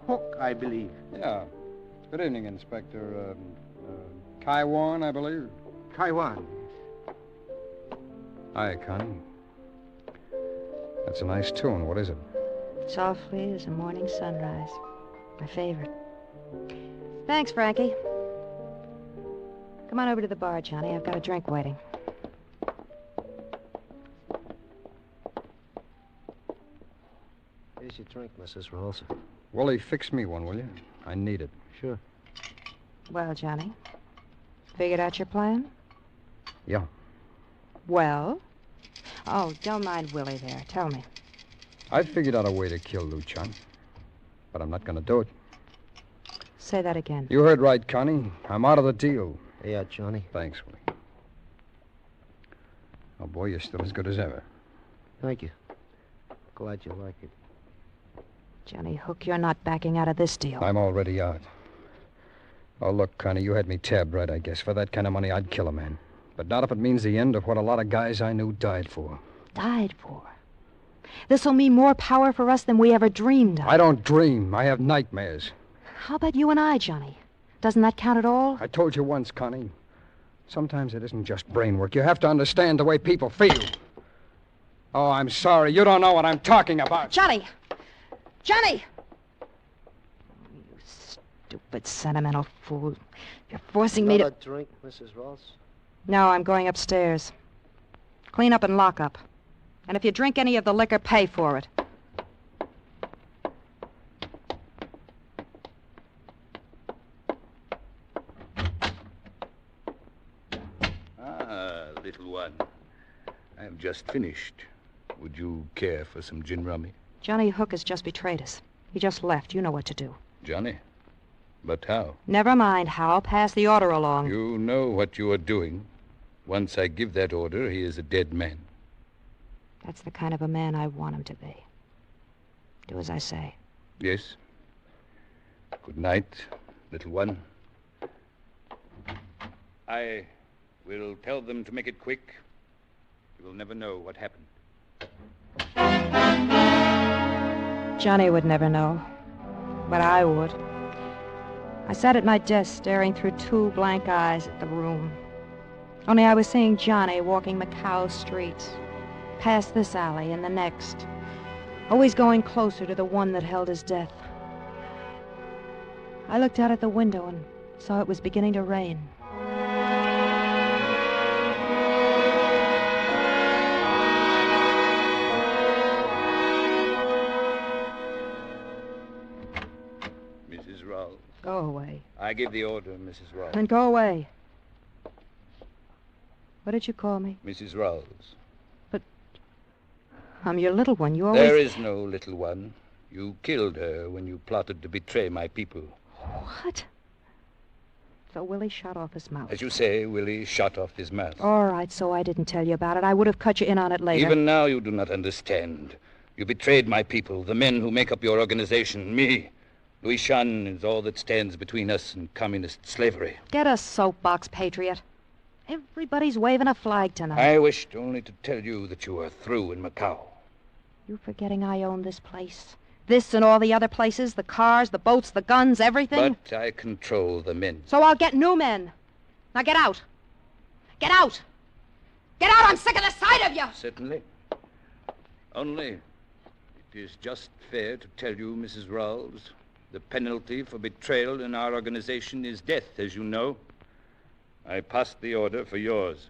Hook, I believe. Yeah. Good evening, Inspector. Kaiwan, I believe. Kaiwan. Hi, Connie. That's a nice tune. What is it? Softly as a morning sunrise. My favorite. Thanks, Frankie. Come on over to the bar, Johnny. I've got a drink waiting. Here's your drink, Mrs. Rawls. Wally, fix me one, will you? I need it. Sure. Well, Johnny, figured out your plan? Yeah. Well? Oh, don't mind Willie there. Tell me. I figured out a way to kill Luchan, but I'm not going to do it. Say that again. You heard right, Connie. I'm out of the deal. Yeah, Johnny. Thanks, Willie. Oh, boy, you're still as good as ever. Thank you. Glad you like it. Johnny Hook, you're not backing out of this deal. I'm already out. Oh, look, Connie, you had me tabbed right, I guess. For that kind of money, I'd kill a man. But not if it means the end of what a lot of guys I knew died for. Died for? This'll mean more power for us than we ever dreamed of. I don't dream. I have nightmares. How about you and I, Johnny? Doesn't that count at all? I told you once, Connie. Sometimes it isn't just brain work. You have to understand the way people feel. Oh, I'm sorry. You don't know what I'm talking about. Johnny! Johnny! You stupid, sentimental fool. You're forcing me to... Another drink, Mrs. Rawls? No, I'm going upstairs. Clean up and lock up. And if you drink any of the liquor, pay for it. Little one. I have just finished. Would you care for some gin rummy? Johnny Hook has just betrayed us. He just left. You know what to do. Johnny? But how? Never mind how. Pass the order along. You know what you are doing. Once I give that order, he is a dead man. That's the kind of a man I want him to be. Do as I say. Yes. Good night, little one. I will tell them to make it quick. You will never know what happened. Johnny would never know. But I would. I sat at my desk staring through two blank eyes at the room. Only I was seeing Johnny walking Macao streets, past this alley and the next, always going closer to the one that held his death. I looked out at the window and saw it was beginning to rain. Mrs. Rawls. Go away. I give the order, Mrs. Rawls. Then go away. What did you call me? Mrs. Rawls. But I'm your little one. You always... There is no little one. You killed her when you plotted to betray my people. What? So Willie shot off his mouth. As you say, Willie shot off his mouth. All right, so I didn't tell you about it. I would have cut you in on it later. Even now you do not understand. You betrayed my people, the men who make up your organization, me. Louis Chan is all that stands between us and communist slavery. Get a soapbox, patriot. Everybody's waving a flag tonight. I wished only to tell you that you are through in Macao. You forgetting I own this place? This and all the other places, the cars, the boats, the guns, everything? But I control the men. So I'll get new men. Now get out. Get out. Get out! I'm sick of the sight of you! Certainly. Only, it is just fair to tell you, Mrs. Rawls, the penalty for betrayal in our organization is death, as you know. I passed the order for yours.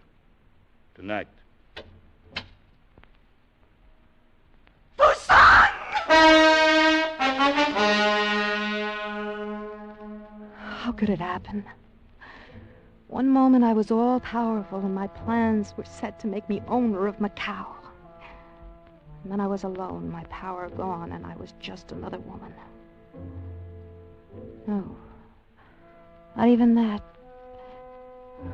Tonight. How could it happen? One moment I was all-powerful and my plans were set to make me owner of Macao. And then I was alone, my power gone, and I was just another woman. No, not even that.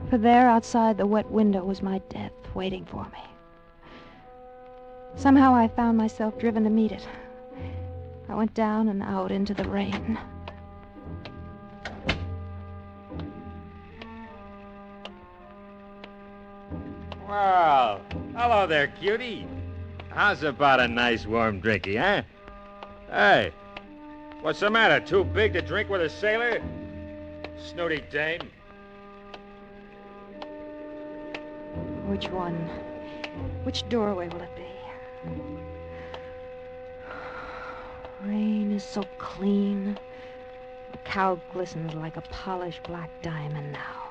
For there, outside the wet window, was my death waiting for me. Somehow I found myself driven to meet it. I went down and out into the rain. Well, hello there, cutie. How's about a nice warm drinky, huh? Hey, what's the matter? Too big to drink with a sailor? Snooty dame. Which one? Which doorway will it be? Rain is so clean. The cow glistens like a polished black diamond now.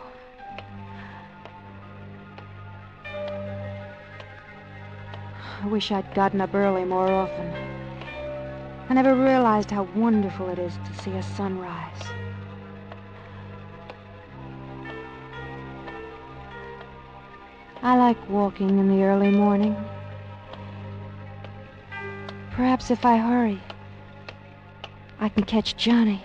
I wish I'd gotten up early more often. I never realized how wonderful it is to see a sunrise. I like walking in the early morning. Perhaps if I hurry, I can catch Johnny.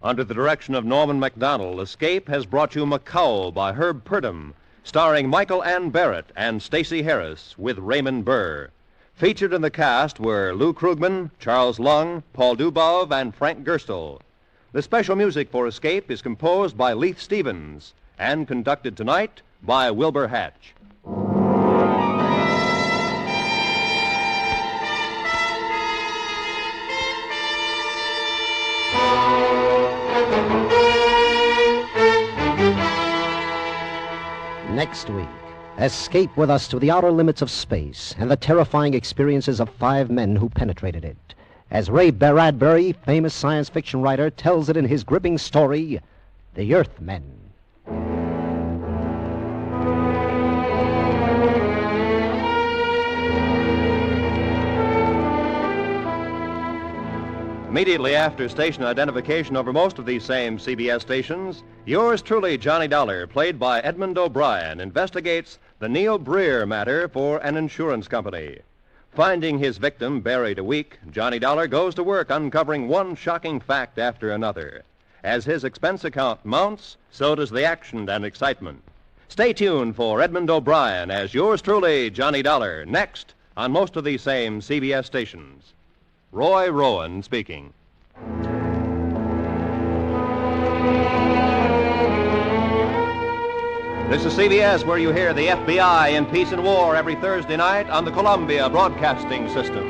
Under the direction of Norman MacDonald, Escape has brought you Macao by Herb Purdom, starring Michael Ann Barrett and Stacey Harris with Raymond Burr. Featured in the cast were Lou Krugman, Charles Lung, Paul Dubov, and Frank Gerstle. The special music for Escape is composed by Leith Stevens and conducted tonight by Wilbur Hatch. Next week, escape with us to the outer limits of space and the terrifying experiences of 5 men who penetrated it, as Ray Bradbury, famous science fiction writer, tells it in his gripping story, The Earthmen. Immediately after station identification over most of these same CBS stations, yours truly, Johnny Dollar, played by Edmund O'Brien, investigates the Neil Breer matter for an insurance company. Finding his victim buried a week, Johnny Dollar goes to work uncovering one shocking fact after another. As his expense account mounts, so does the action and excitement. Stay tuned for Edmund O'Brien as yours truly, Johnny Dollar, next on most of these same CBS stations. Roy Rowan speaking. This is CBS, where you hear the FBI in Peace and War every Thursday night on the Columbia Broadcasting System.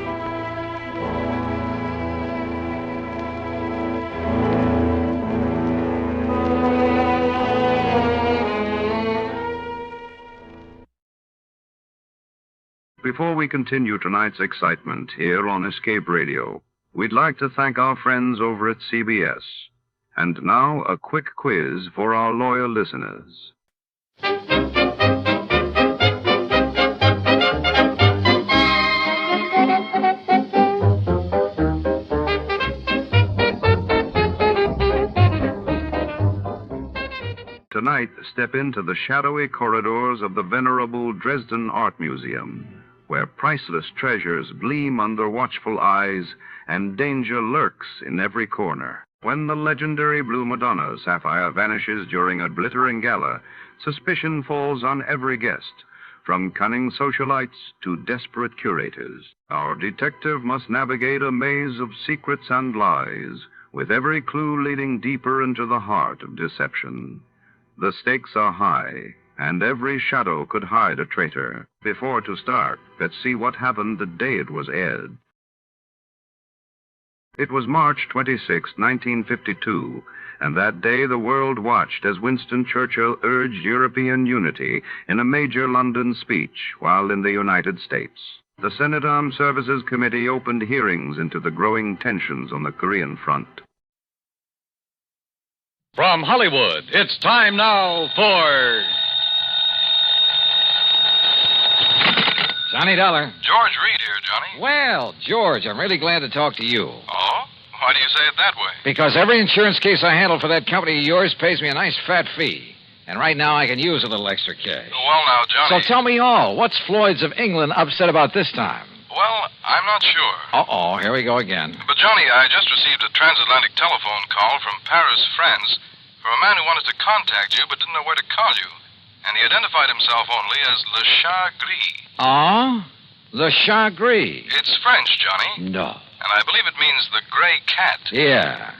Before we continue tonight's excitement here on Escape Radio, we'd like to thank our friends over at CBS. And now, a quick quiz for our loyal listeners. Tonight, step into the shadowy corridors of the venerable Dresden Art Museum, where priceless treasures gleam under watchful eyes and danger lurks in every corner. When the legendary blue Madonna sapphire vanishes during a glittering gala, suspicion falls on every guest, from cunning socialites to desperate curators. Our detective must navigate a maze of secrets and lies, with every clue leading deeper into the heart of deception. The stakes are high, and every shadow could hide a traitor. Before to start, let's see what happened the day it was aired. It was March 26, 1952, and that day the world watched as Winston Churchill urged European unity in a major London speech while in the United States. The Senate Armed Services Committee opened hearings into the growing tensions on the Korean front. From Hollywood, it's time now for Johnny Dollar. George Reed here, Johnny. Well, George, I'm really glad to talk to you. Oh? Why do you say it that way? Because every insurance case I handle for that company of yours pays me a nice fat fee. And right now I can use a little extra cash. Well, now, Johnny... So tell me all. What's Floyd's of England upset about this time? Well, I'm not sure. Uh-oh, here we go again. But, Johnny, I just received a transatlantic telephone call from Paris, France, from a man who wanted to contact you but didn't know where to call you. And he identified himself only as Le Chat Gris. Ah? Le Chat Gris? It's French, Johnny. No. And I believe it means the gray cat. Yeah.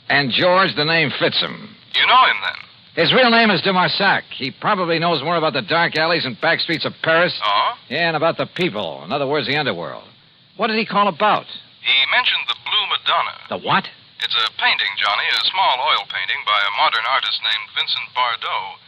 And George, the name fits him. You know him, then? His real name is de Marsac. He probably knows more about the dark alleys and back streets of Paris. Oh? Yeah, and about the people. In other words, the underworld. What did he call about? He mentioned the Blue Madonna. The what? It's a painting, Johnny, a small oil painting by a modern artist named Vincent Bardot.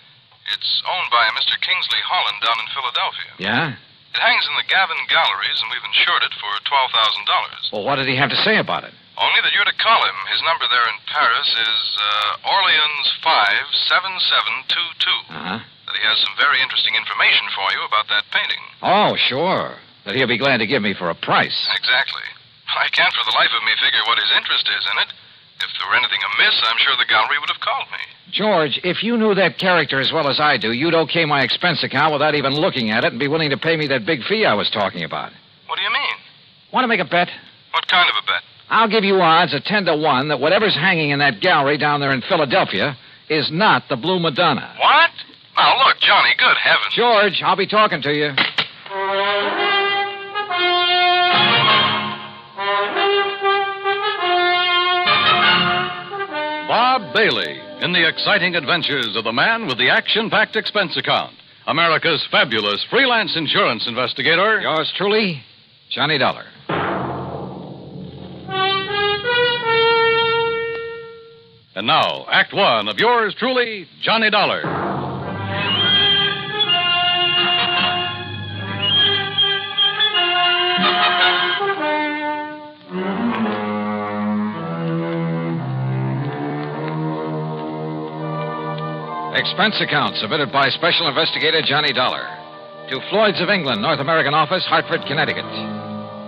It's owned by a Mr. Kingsley Holland down in Philadelphia. Yeah? It hangs in the Gavin Galleries, and we've insured it for $12,000. Well, what did he have to say about it? Only that you're to call him. His number there in Paris is Orleans 57722. Uh-huh. That he has some very interesting information for you about that painting. Oh, sure. That he'll be glad to give me for a price. Exactly. I can't for the life of me figure what his interest is in it. If there were anything amiss, I'm sure the gallery would have called me. George, if you knew that character as well as I do, you'd okay my expense account without even looking at it and be willing to pay me that big fee I was talking about. What do you mean? Want to make a bet? What kind of a bet? I'll give you odds of 10 to 1 that whatever's hanging in that gallery down there in Philadelphia is not the Blue Madonna. What? Now, look, Johnny, good heavens. George, I'll be talking to you. Bob Bailey in the exciting adventures of the man with the action-packed expense account. America's fabulous freelance insurance investigator. Yours truly, Johnny Dollar. And now, Act One of yours truly, Johnny Dollar. Expense account submitted by Special Investigator Johnny Dollar to Floyd's of England, North American Office, Hartford, Connecticut.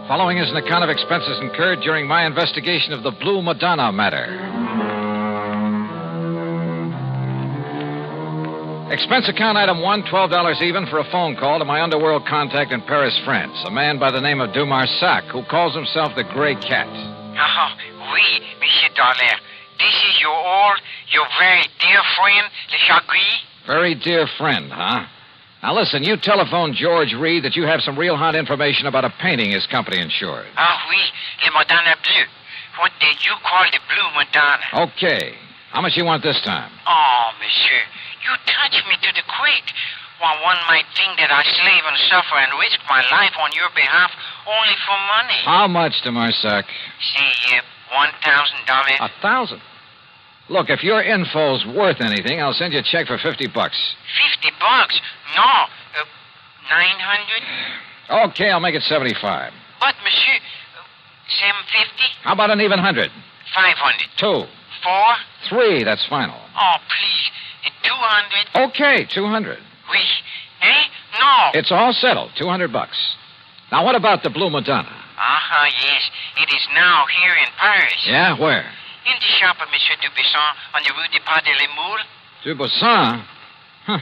Following is an account of expenses incurred during my investigation of the Blue Madonna matter. Expense account item 1, $12 even for a phone call to my underworld contact in Paris, France, a man by the name of de Marsac, who calls himself the Gray Cat. Oh, oui, Monsieur Dollar. This is your very dear friend, Le Chat Gris? Very dear friend, huh? Now listen, you telephoned George Reed that you have some real hot information about a painting his company insured. Ah, oui, Le Madonna Bleu. What did you call the Blue Madonna? Okay. How much you want this time? Oh, monsieur, you touch me to the quick. Well, one might think that I slave and suffer and risk my life on your behalf only for money. How much, de Marsac? Say, $1,000. 1,000? Look, if your info's worth anything, I'll send you a check for $50. $50? No, 900. Okay, I'll make it 75. But, monsieur, 750. How about an even 100? 500. 2. 4. 3, that's final. Oh, please, 200. Okay, 200. Oui. Eh? No. It's all settled, $200. Now, what about the Blue Madonna? Uh-huh, yes. It is now here in Paris. Yeah, where? In the shop of Monsieur Dubuisson on the Rue des Pas de la Moule. Dubuisson? Huh.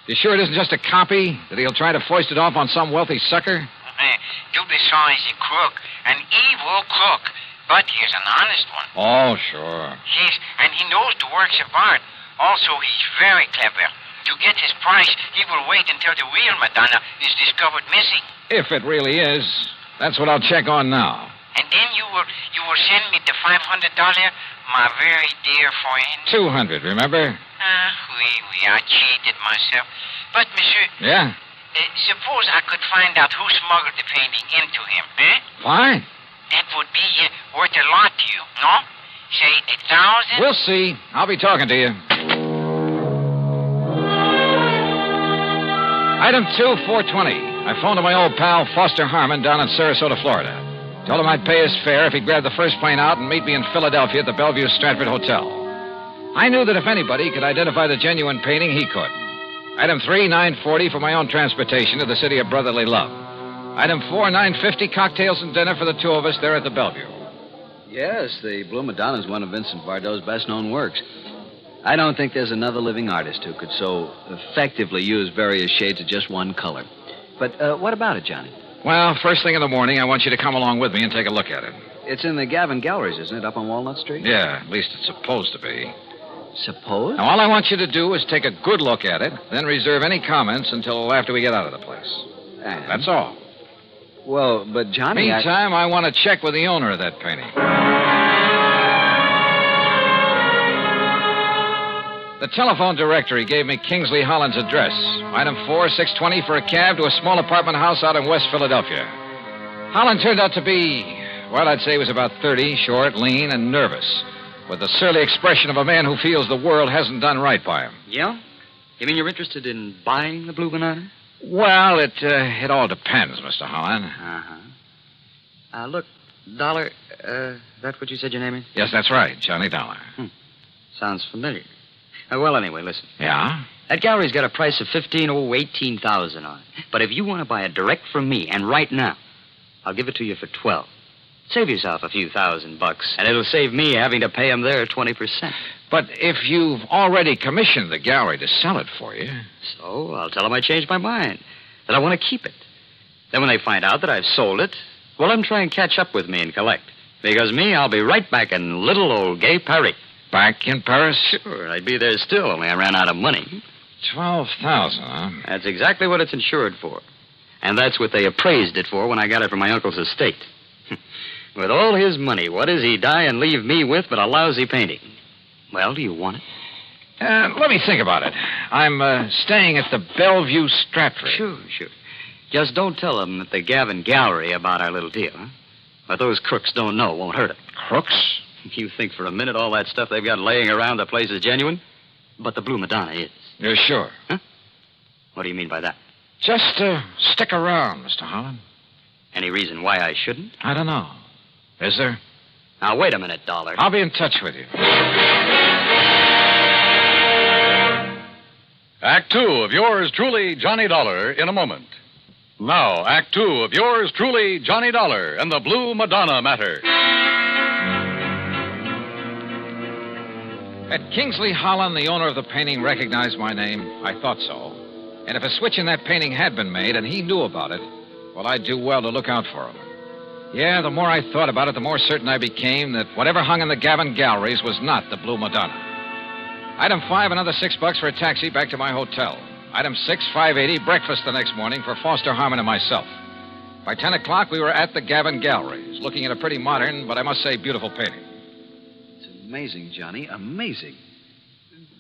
You sure it isn't just a copy? That he'll try to foist it off on some wealthy sucker? Dubuisson is a crook, an evil crook. But he's an honest one. Oh, sure. Yes, and he knows the works of art. Also, he's very clever. To get his price, he will wait until the real Madonna is discovered missing. If it really is. That's what I'll check on now. And then you will send me the $500, my very dear friend. 200, remember? Oui, I cheated myself. But, monsieur... Yeah? Suppose I could find out who smuggled the painting into him, eh? Fine. That would be worth a lot to you, no? Say, 1,000? We'll see. I'll be talking to you. Item 2, 420. I phoned to my old pal, Foster Harmon, down in Sarasota, Florida. Told him I'd pay his fare if he'd grab the first plane out and meet me in Philadelphia at the Bellevue Stratford Hotel. I knew that if anybody could identify the genuine painting, he could. Item 3, $9.40 for my own transportation to the city of brotherly love. Item 4, 950, cocktails and dinner for the two of us there at the Bellevue. Yes, the Blue Madonna is one of Vincent Bardot's best-known works. I don't think there's another living artist who could so effectively use various shades of just one color. But what about it, Johnny? Well, first thing in the morning, I want you to come along with me and take a look at it. It's in the Gavin Galleries, isn't it, up on Walnut Street? Yeah, at least it's supposed to be. Suppose? Now, all I want you to do is take a good look at it, then reserve any comments until after we get out of the place. And? That's all. Well, but Johnny... Meantime, I want to check with the owner of that painting. The telephone directory gave me Kingsley Holland's address. Item 4, 620 for a cab to a small apartment house out in West Philadelphia. Holland turned out to be, well, I'd say he was about 30, short, lean, and nervous, with the surly expression of a man who feels the world hasn't done right by him. Yeah? You mean you're interested in buying the Blue Banana? Well, it all depends, Mr. Holland. Uh-huh. Look, Dollar, that's what you said your name is? Yes, that's right, Johnny Dollar. Sounds familiar. Well, anyway, listen. Yeah? That gallery's got a price of $18,000 on it. But if you want to buy it direct from me, and right now, I'll give it to you for $12,000. Save yourself a few $1,000, and it'll save me having to pay them their 20%. But if you've already commissioned the gallery to sell it for you... So I'll tell them I changed my mind, that I want to keep it. Then when they find out that I've sold it, well, let them try and catch up with me and collect. Because me, I'll be right back in little old gay Paris. Back in Paris? Sure, I'd be there still, only I ran out of money. $12,000, huh? That's exactly what it's insured for. And that's what they appraised it for when I got it from my uncle's estate. With all his money, what does he die and leave me with but a lousy painting? Well, do you want it? Let me think about it. I'm staying at the Bellevue Stratford. Sure. Just don't tell them at the Gavin Gallery about our little deal, huh? What those crooks don't know won't hurt them. Crooks? You think for a minute all that stuff they've got laying around the place is genuine? But the Blue Madonna is. You're sure? Huh? What do you mean by that? Just stick around, Mr. Holland. Any reason why I shouldn't? I don't know. Is there? Now, wait a minute, Dollar. I'll be in touch with you. Act 2 of yours truly, Johnny Dollar, in a moment. Now, Act 2 of yours truly, Johnny Dollar, and the Blue Madonna Matter. Had Kingsley Holland, the owner of the painting, recognized my name? I thought so. And if a switch in that painting had been made and he knew about it, well, I'd do well to look out for him. Yeah, the more I thought about it, the more certain I became that whatever hung in the Gavin Galleries was not the Blue Madonna. Item 5, another $6 for a taxi back to my hotel. Item 6, $5.80, breakfast the next morning for Foster Harmon and myself. By 10 o'clock, we were at the Gavin Galleries, looking at a pretty modern, but I must say beautiful painting. Amazing, Johnny. Amazing.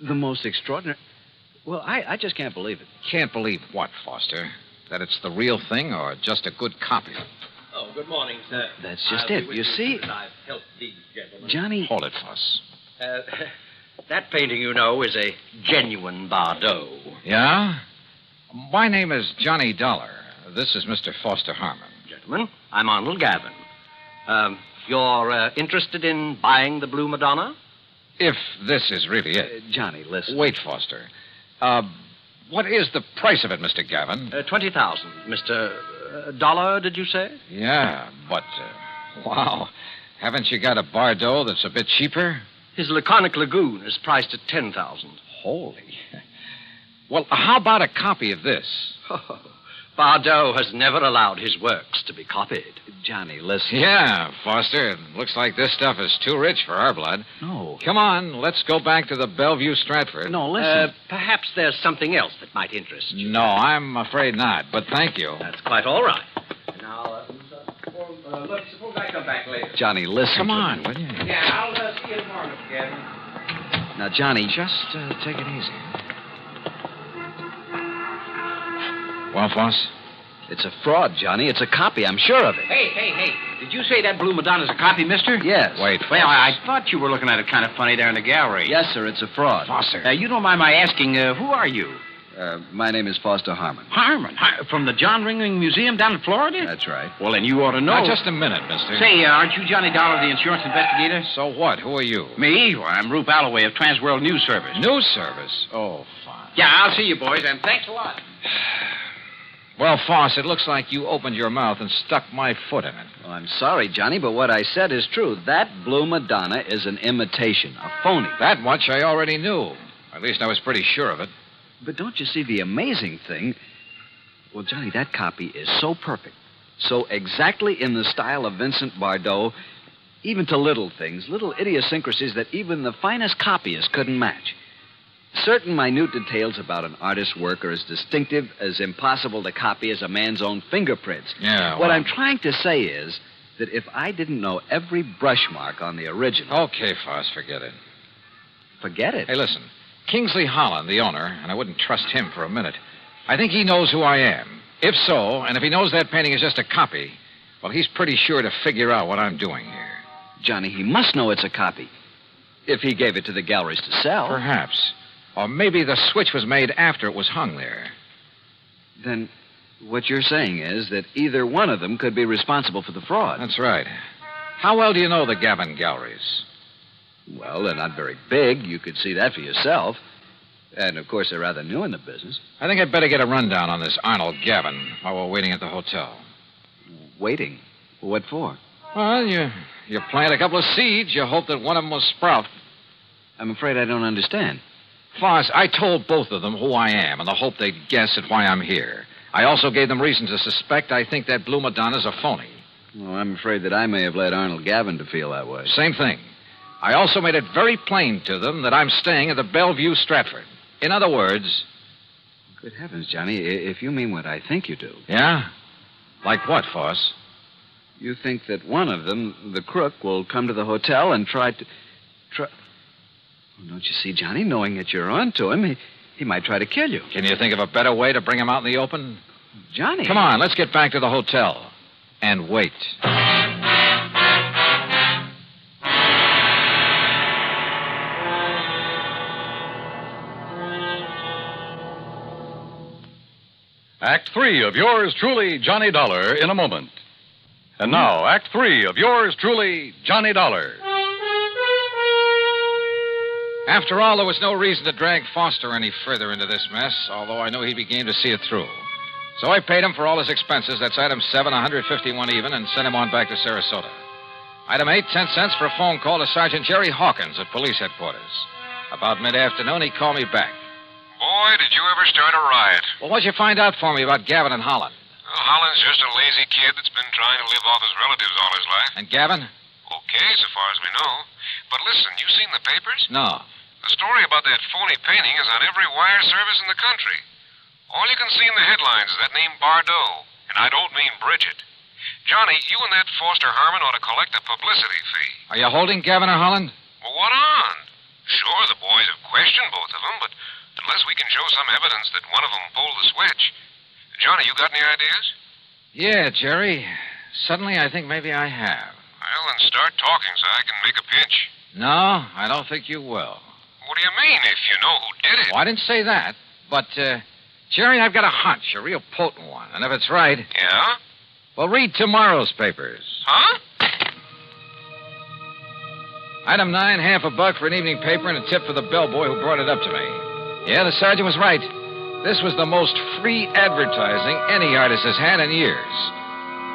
The most extraordinary... Well, I just can't believe it. Can't believe what, Foster? That it's the real thing or just a good copy? Oh, good morning, sir. That's just it. You see... I've helped these gentlemen. Johnny... Hold it, Foss. That painting, you know, is a genuine Bardot. Yeah? My name is Johnny Dollar. This is Mr. Foster Harmon. Gentlemen, I'm Arnold Gavin. You're interested in buying the Blue Madonna? If this is really it. Johnny, listen. Wait, Foster. What is the price of it, Mr. Gavin? $20,000. Mr. Dollar, did you say? Yeah, but, wow. Haven't you got a Bardot that's a bit cheaper? His Laconic Lagoon is priced at $10,000. Holy. Well, how about a copy of this? Bardot has never allowed his works to be copied. Johnny, listen. Yeah, Foster. It looks like this stuff is too rich for our blood. No. Come on, let's go back to the Bellevue Stratford. No, listen. Perhaps there's something else that might interest you. No, I'm afraid not, but thank you. That's quite all right. Now, look, suppose I come back later. Johnny, listen. Come on, will you? Yeah, I'll see you tomorrow, Gavin. Now, Johnny... Just take it easy. Well, Foss? It's a fraud, Johnny. It's a copy. I'm sure of it. Hey. Did you say that Blue Madonna's a copy, mister? Yes. Wait, well, I thought you were looking at it kind of funny there in the gallery. Yes, sir. It's a fraud. Foster. You don't mind my asking, who are you? My name is Foster Harmon. Harmon? From the John Ringling Museum down in Florida? That's right. Well, then you ought to know. Now, just a minute, mister. Say, aren't you Johnny Dollar, the insurance investigator? So what? Who are you? Me? Well, I'm Rube Alloway of Transworld News Service. News Service? Oh, fine. Yeah, I'll see you, boys, and thanks a lot. Well, Foss, it looks like you opened your mouth and stuck my foot in it. Well, I'm sorry, Johnny, but what I said is true. That Blue Madonna is an imitation, a phony. That much I already knew. At least I was pretty sure of it. But don't you see the amazing thing? Well, Johnny, that copy is so perfect, so exactly in the style of Vincent Bardot, even to little things, little idiosyncrasies that even the finest copyist couldn't match. Certain minute details about an artist's work are as distinctive, as impossible to copy as a man's own fingerprints. Yeah, What I'm trying to say is that if I didn't know every brush mark on the original... Okay, Foss, forget it. Forget it? Hey, listen. Kingsley Holland, the owner, and I wouldn't trust him for a minute. I think he knows who I am. If so, and if he knows that painting is just a copy, well, he's pretty sure to figure out what I'm doing here. Johnny, he must know it's a copy. If he gave it to the galleries to sell. Perhaps. Or maybe the switch was made after it was hung there. Then what you're saying is that either one of them could be responsible for the fraud. That's right. How well do you know the Gavin galleries? Well, they're not very big. You could see that for yourself. And, of course, they're rather new in the business. I think I'd better get a rundown on this Arnold Gavin while we're waiting at the hotel. Waiting? What for? Well, you plant a couple of seeds. You hope that one of them will sprout. I'm afraid I don't understand. Foss, I told both of them who I am in the hope they'd guess at why I'm here. I also gave them reason to suspect I think that Blue Madonna's a phony. Well, I'm afraid that I may have led Arnold Gavin to feel that way. Same thing. I also made it very plain to them that I'm staying at the Bellevue Stratford. In other words... Good heavens, Johnny, if you mean what I think you do. Yeah? Like what, Foss? You think that one of them, the crook, will come to the hotel and try... Well, don't you see, Johnny, knowing that you're on to him, he might try to kill you. Can you think of a better way to bring him out in the open? Johnny... Come on, let's get back to the hotel. And wait. Act 3 of yours truly, Johnny Dollar, in a moment. And now, Act 3 of yours truly, Johnny Dollar. After all, there was no reason to drag Foster any further into this mess, although I knew he'd be game to see it through. So I paid him for all his expenses. That's item 7, 151 even, and sent him on back to Sarasota. Item 8, 10 cents for a phone call to Sergeant Jerry Hawkins at police headquarters. About mid-afternoon, he called me back. Boy, did you ever start a riot. Well, what'd you find out for me about Gavin and Holland? Well, Holland's just a lazy kid that's been trying to live off his relatives all his life. And Gavin? Okay, so far as we know. But listen, you seen the papers? No. The story about that phony painting is on every wire service in the country. All you can see in the headlines is that name Bardot. And I don't mean Bridget. Johnny, you and that Foster Harmon ought to collect a publicity fee. Are you holding Gavin or Holland? Well, what on? Sure, the boys have questioned both of them, but unless we can show some evidence that one of them pulled the switch. Johnny, you got any ideas? Yeah, Jerry. Suddenly, I think maybe I have. Well, then start talking so I can make a pitch. No, I don't think you will. What do you mean, if you know who did it? Well, I didn't say that. But, Jerry, I've got a hunch, a real potent one. And if it's right... Yeah? Well, read tomorrow's papers. Huh? Item 9, half a buck for an evening paper and a tip for the bellboy who brought it up to me. Yeah, the sergeant was right. This was the most free advertising any artist has had in years.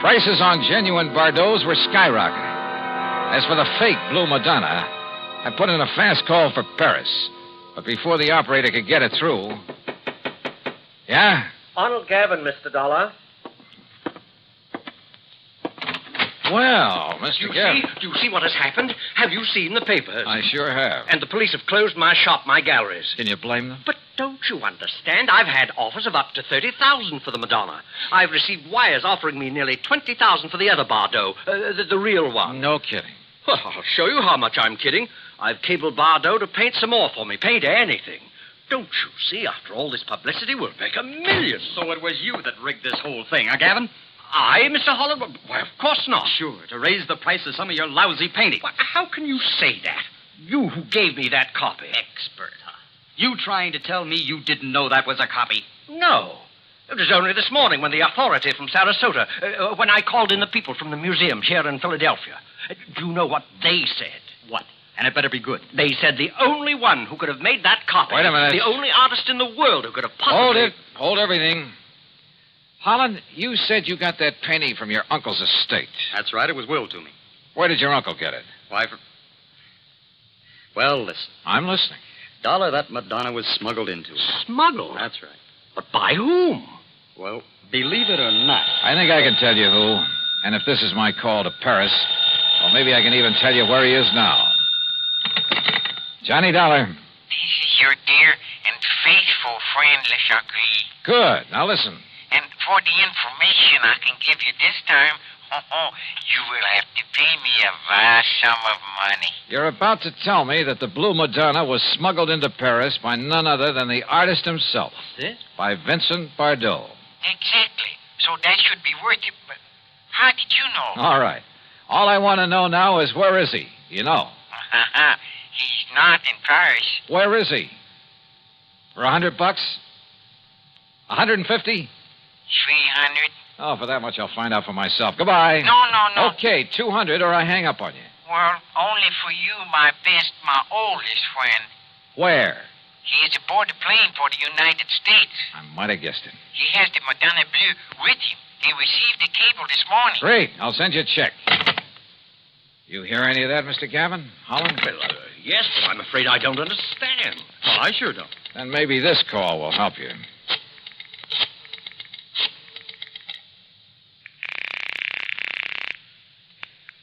Prices on genuine Bardots were skyrocketing. As for the fake Blue Madonna, I put in a fast call for Paris. But before the operator could get it through... Yeah? Arnold Gavin, Mr. Dollar. Well, Mr. Gavin... Do you see what has happened? Have you seen the papers? I sure have. And the police have closed my shop, my galleries. Can you blame them? But don't you understand? I've had offers of up to $30,000 for the Madonna. I've received wires offering me nearly $20,000 for the other Bardot, the real one. No kidding. Well, I'll show you how much I'm kidding. I've cabled Bardot to paint some more for me. Paint anything. Don't you see? After all this publicity, we'll make $1 million. So it was you that rigged this whole thing, huh, Gavin? I, Mr. Holland? Why, of course not. Sure, to raise the price of some of your lousy paintings. Why, how can you say that? You who gave me that copy. Expert, huh? You trying to tell me you didn't know that was a copy? No. It was only this morning when the authority from Sarasota, when I called in the people from the museum here in Philadelphia. Do you know what they said? What? And it better be good. They said the only one who could have made that copy... Wait a minute. The only artist in the world who could have possibly... Hold it. Hold everything. Holland, you said you got that painting from your uncle's estate. That's right. It was willed to me. Where did your uncle get it? Why, Well, listen. I'm listening. Dollar, that Madonna was smuggled into it. Smuggled? That's right. But by whom? Well, believe it or not. I think I can tell you who. And if this is my call to Paris, well, maybe I can even tell you where he is now. Johnny Dollar. This is your dear and faithful friend, Le Chagris. Good. Now listen. And for the information I can give you this time, you will have to pay me a vast sum of money. You're about to tell me that the Blue Madonna was smuggled into Paris by none other than the artist himself. What's this? By Vincent Bardot. Exactly. So that should be worth it. But how did you know? All right. All I want to know now is where is he? You know. He's not in Paris. Where is he? For $100? 150? 300. Oh, for that much I'll find out for myself. Goodbye. No. Okay, 200 or I hang up on you. Well, only for you, my oldest friend. Where? He is aboard the plane for the United States. I might have guessed it. He has the Madonna Bleu with him. He received the cable this morning. Great. I'll send you a check. You hear any of that, Mr. Gavin? Holland? Well, yes, but I'm afraid I don't understand. Well, I sure don't. Then maybe this call will help you.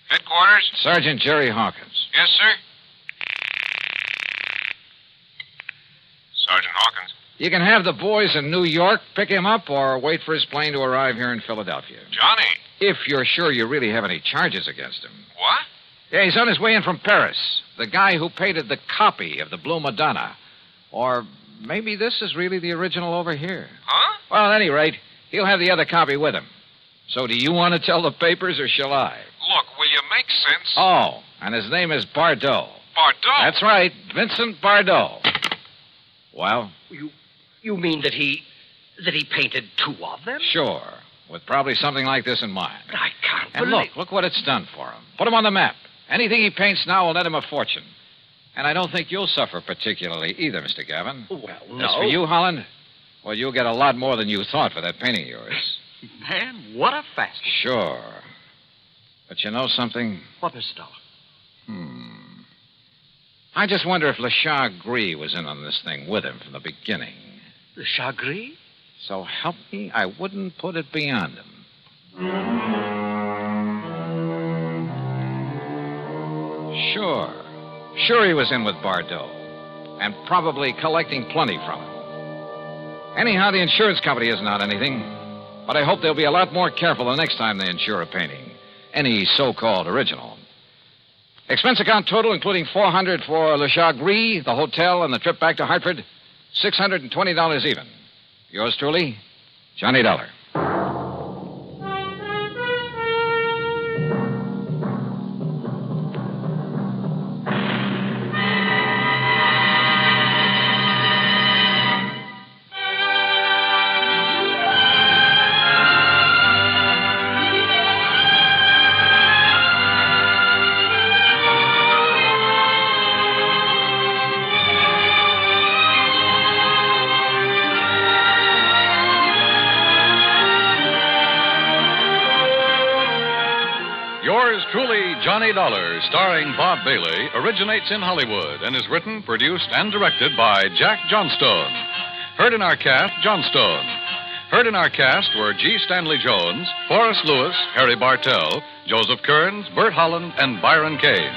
Headquarters? Sergeant Jerry Hawkins. Yes, sir. Sergeant Hawkins. You can have the boys in New York pick him up or wait for his plane to arrive here in Philadelphia. Johnny. If you're sure you really have any charges against him. What? Yeah, he's on his way in from Paris. The guy who painted the copy of the Blue Madonna. Or maybe this is really the original over here. Huh? Well, at any rate, he'll have the other copy with him. So do you want to tell the papers or shall I? Look, will you make sense? Oh, and his name is Bardot. Bardot? That's right, Vincent Bardot. Well? You mean that he painted two of them? Sure, with probably something like this in mind. But I can't And look what it's done for him. Put him on the map. Anything he paints now will net him a fortune. And I don't think you'll suffer particularly either, Mr. Gavin. Well, no. As for you, Holland, well, you'll get a lot more than you thought for that painting of yours. Man, what a fast. Sure. But you know something? What, Mr. Dollar? I just wonder if Le Chagris was in on this thing with him from the beginning. Le Chagris? So help me, I wouldn't put it beyond him. Sure he was in with Bardot. And probably collecting plenty from him. Anyhow, the insurance company isn't on anything. But I hope they'll be a lot more careful the next time they insure a painting. Any so-called original. Expense account total, including $400 for Le Chagris, the hotel, and the trip back to Hartford, $620 even. Yours truly, Johnny Dollar. Yours truly, Johnny Dollar, starring Bob Bailey, originates in Hollywood and is written, produced, and directed by Jack Johnstone. Heard in our cast, Johnstone. Heard in our cast were G. Stanley Jones, Forrest Lewis, Harry Bartell, Joseph Kearns, Bert Holland, and Byron Kane.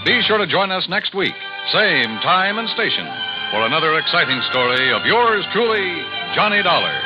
Be sure to join us next week, same time and station, for another exciting story of yours truly, Johnny Dollar.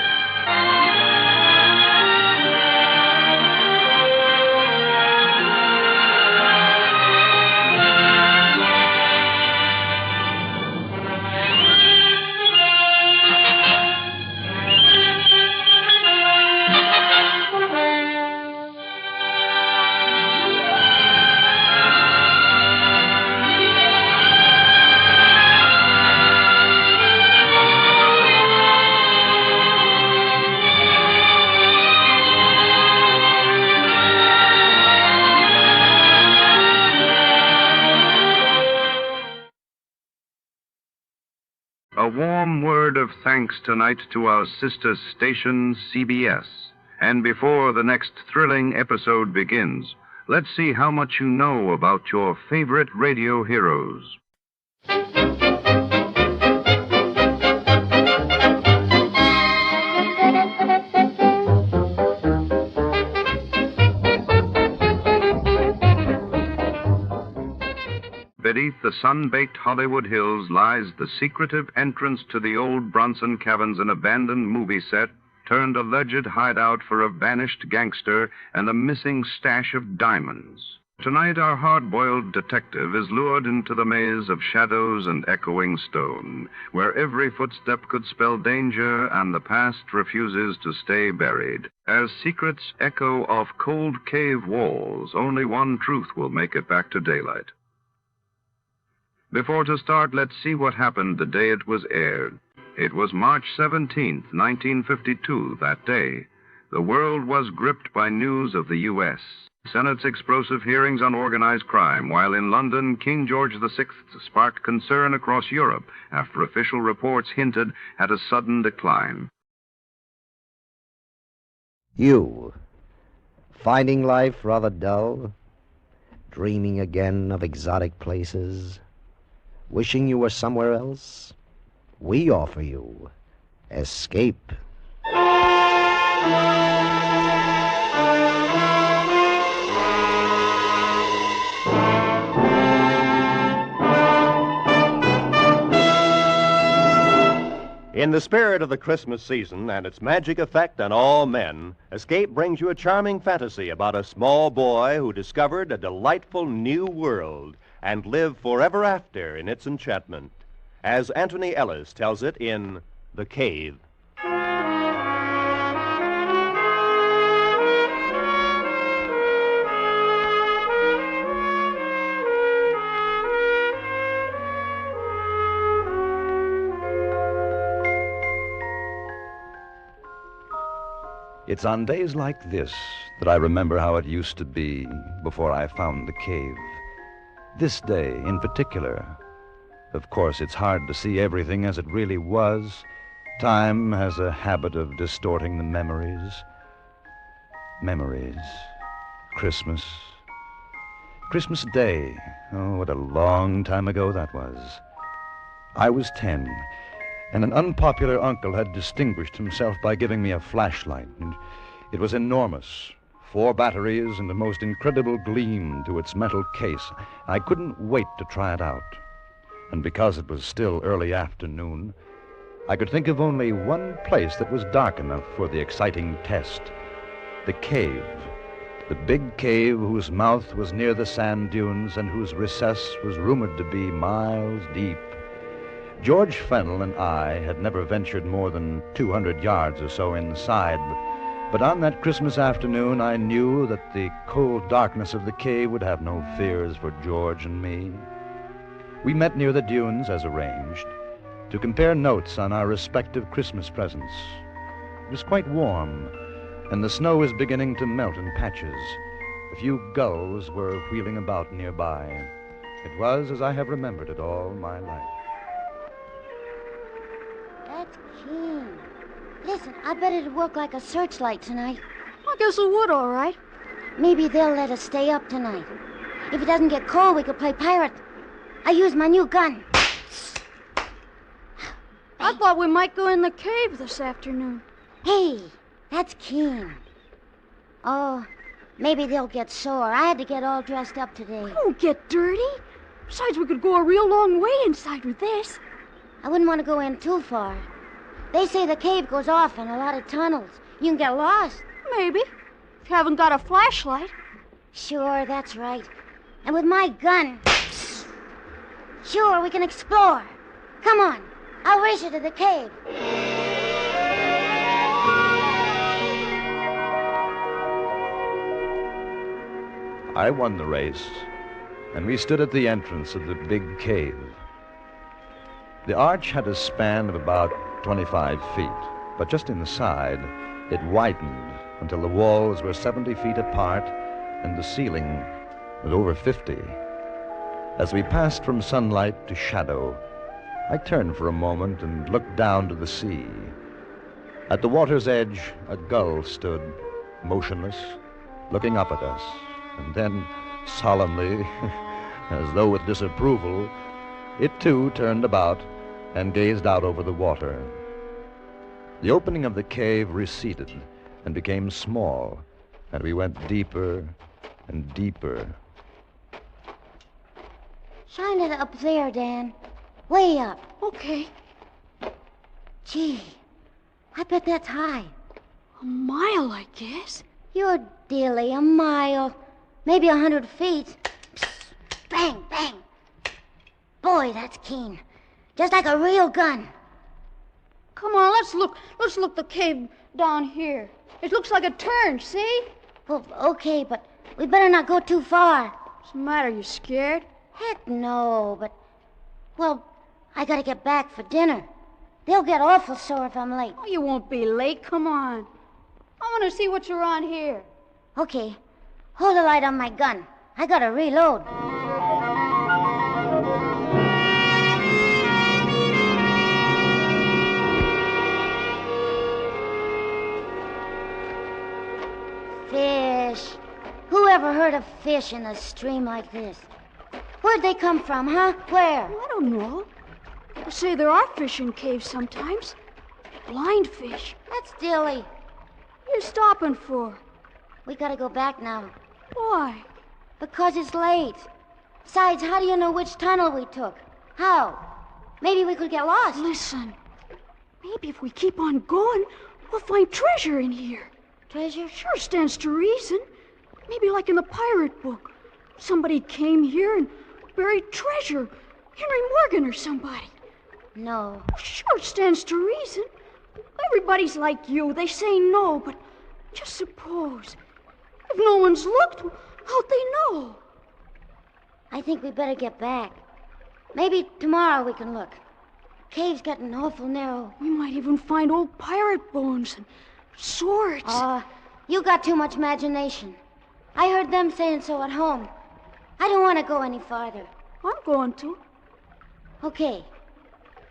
warm word of thanks tonight to our sister station, CBS. And before the next thrilling episode begins, let's see how much you know about your favorite radio heroes. Beneath the sun-baked Hollywood hills lies the secretive entrance to the old Bronson cabin's an abandoned movie set turned alleged hideout for a vanished gangster and a missing stash of diamonds. Tonight, our hard-boiled detective is lured into the maze of shadows and echoing stone, where every footstep could spell danger and the past refuses to stay buried. As secrets echo off cold cave walls, only one truth will make it back to daylight. Before to start, let's see what happened the day it was aired. It was March 17th, 1952, that day. The world was gripped by news of the U.S. Senate's explosive hearings on organized crime, while in London, King George VI sparked concern across Europe after official reports hinted at a sudden decline. You, finding life rather dull, dreaming again of exotic places, wishing you were somewhere else? We offer you Escape. In the spirit of the Christmas season and its magic effect on all men, Escape brings you a charming fantasy about a small boy who discovered a delightful new world and lived forever after in its enchantment, as Anthony Ellis tells it in The Cave. It's on days like this that I remember how it used to be before I found the cave. This day in particular. Of course, it's hard to see everything as it really was. Time has a habit of distorting the memories. Memories. Christmas. Christmas Day. Oh, what a long time ago that was. I was 10, and an unpopular uncle had distinguished himself by giving me a flashlight. And it was enormous. 4 batteries and a most incredible gleam to its metal case. I couldn't wait to try it out. And because it was still early afternoon, I could think of only one place that was dark enough for the exciting test. The cave. The big cave whose mouth was near the sand dunes and whose recess was rumored to be miles deep. George Fennell and I had never ventured more than 200 yards or so inside, but on that Christmas afternoon I knew that the cold darkness of the cave would have no fears for George and me. We met near the dunes as arranged to compare notes on our respective Christmas presents. It was quite warm, and the snow was beginning to melt in patches. A few gulls were wheeling about nearby. It was as I have remembered it all my life. That's keen. Listen, I bet it'd work like a searchlight tonight. I guess it would, all right. Maybe they'll let us stay up tonight. If it doesn't get cold, we could play pirate. I used my new gun. I thought we might go in the cave this afternoon. Hey, that's keen. Oh, maybe they'll get sore. I had to get all dressed up today. Won't get dirty. Besides, we could go a real long way inside with this. I wouldn't want to go in too far. They say the cave goes off in a lot of tunnels. You can get lost. Maybe. If you haven't got a flashlight. Sure, that's right. And with my gun, sure, we can explore. Come on, I'll race you to the cave. I won the race, and we stood at the entrance of the big cave. The arch had a span of about 25 feet, but just inside, it widened until the walls were 70 feet apart and the ceiling was over 50. As we passed from sunlight to shadow, I turned for a moment and looked down to the sea. At the water's edge, a gull stood, motionless, looking up at us, and then, solemnly, as though with disapproval, it too turned about and gazed out over the water. The opening of the cave receded and became small, and we went deeper and deeper. Shine it up there, Dan. Way up. Okay. Gee, I bet that's high. A mile, I guess. You're dilly, a mile. Maybe 100 feet. Psst. Bang, bang. Boy, that's keen. Just like a real gun. Come on, let's look the cave down here. It looks like a turn, see? Well, okay, but we better not go too far. What's the matter, you scared? Heck no, but... Well, I gotta get back for dinner. They'll get awful sore if I'm late. Oh, you won't be late, come on. I want to see what's around here. Okay, hold the light on my gun. I gotta reload. Fish. Who ever heard of fish in a stream like this? Where'd they come from, huh? Where? I don't know. They say there are fish in caves sometimes. Blind fish. That's dilly. What are you stopping for? We gotta go back now. Why? Because it's late. Besides, how do you know which tunnel we took? How? Maybe we could get lost. Listen. Maybe if we keep on going, we'll find treasure in here. Treasure? Sure stands to reason. Maybe like in the pirate book. Somebody came here and buried treasure. Henry Morgan or somebody. No. Sure stands to reason. Everybody's like you. They say no, but just suppose. If no one's looked, how'd they know? I think we better get back. Maybe tomorrow we can look. Cave's getting awful narrow. We might even find old pirate bones and swords. You got too much imagination. I heard them saying so at home. I don't want to go any farther. I'm going to. Okay.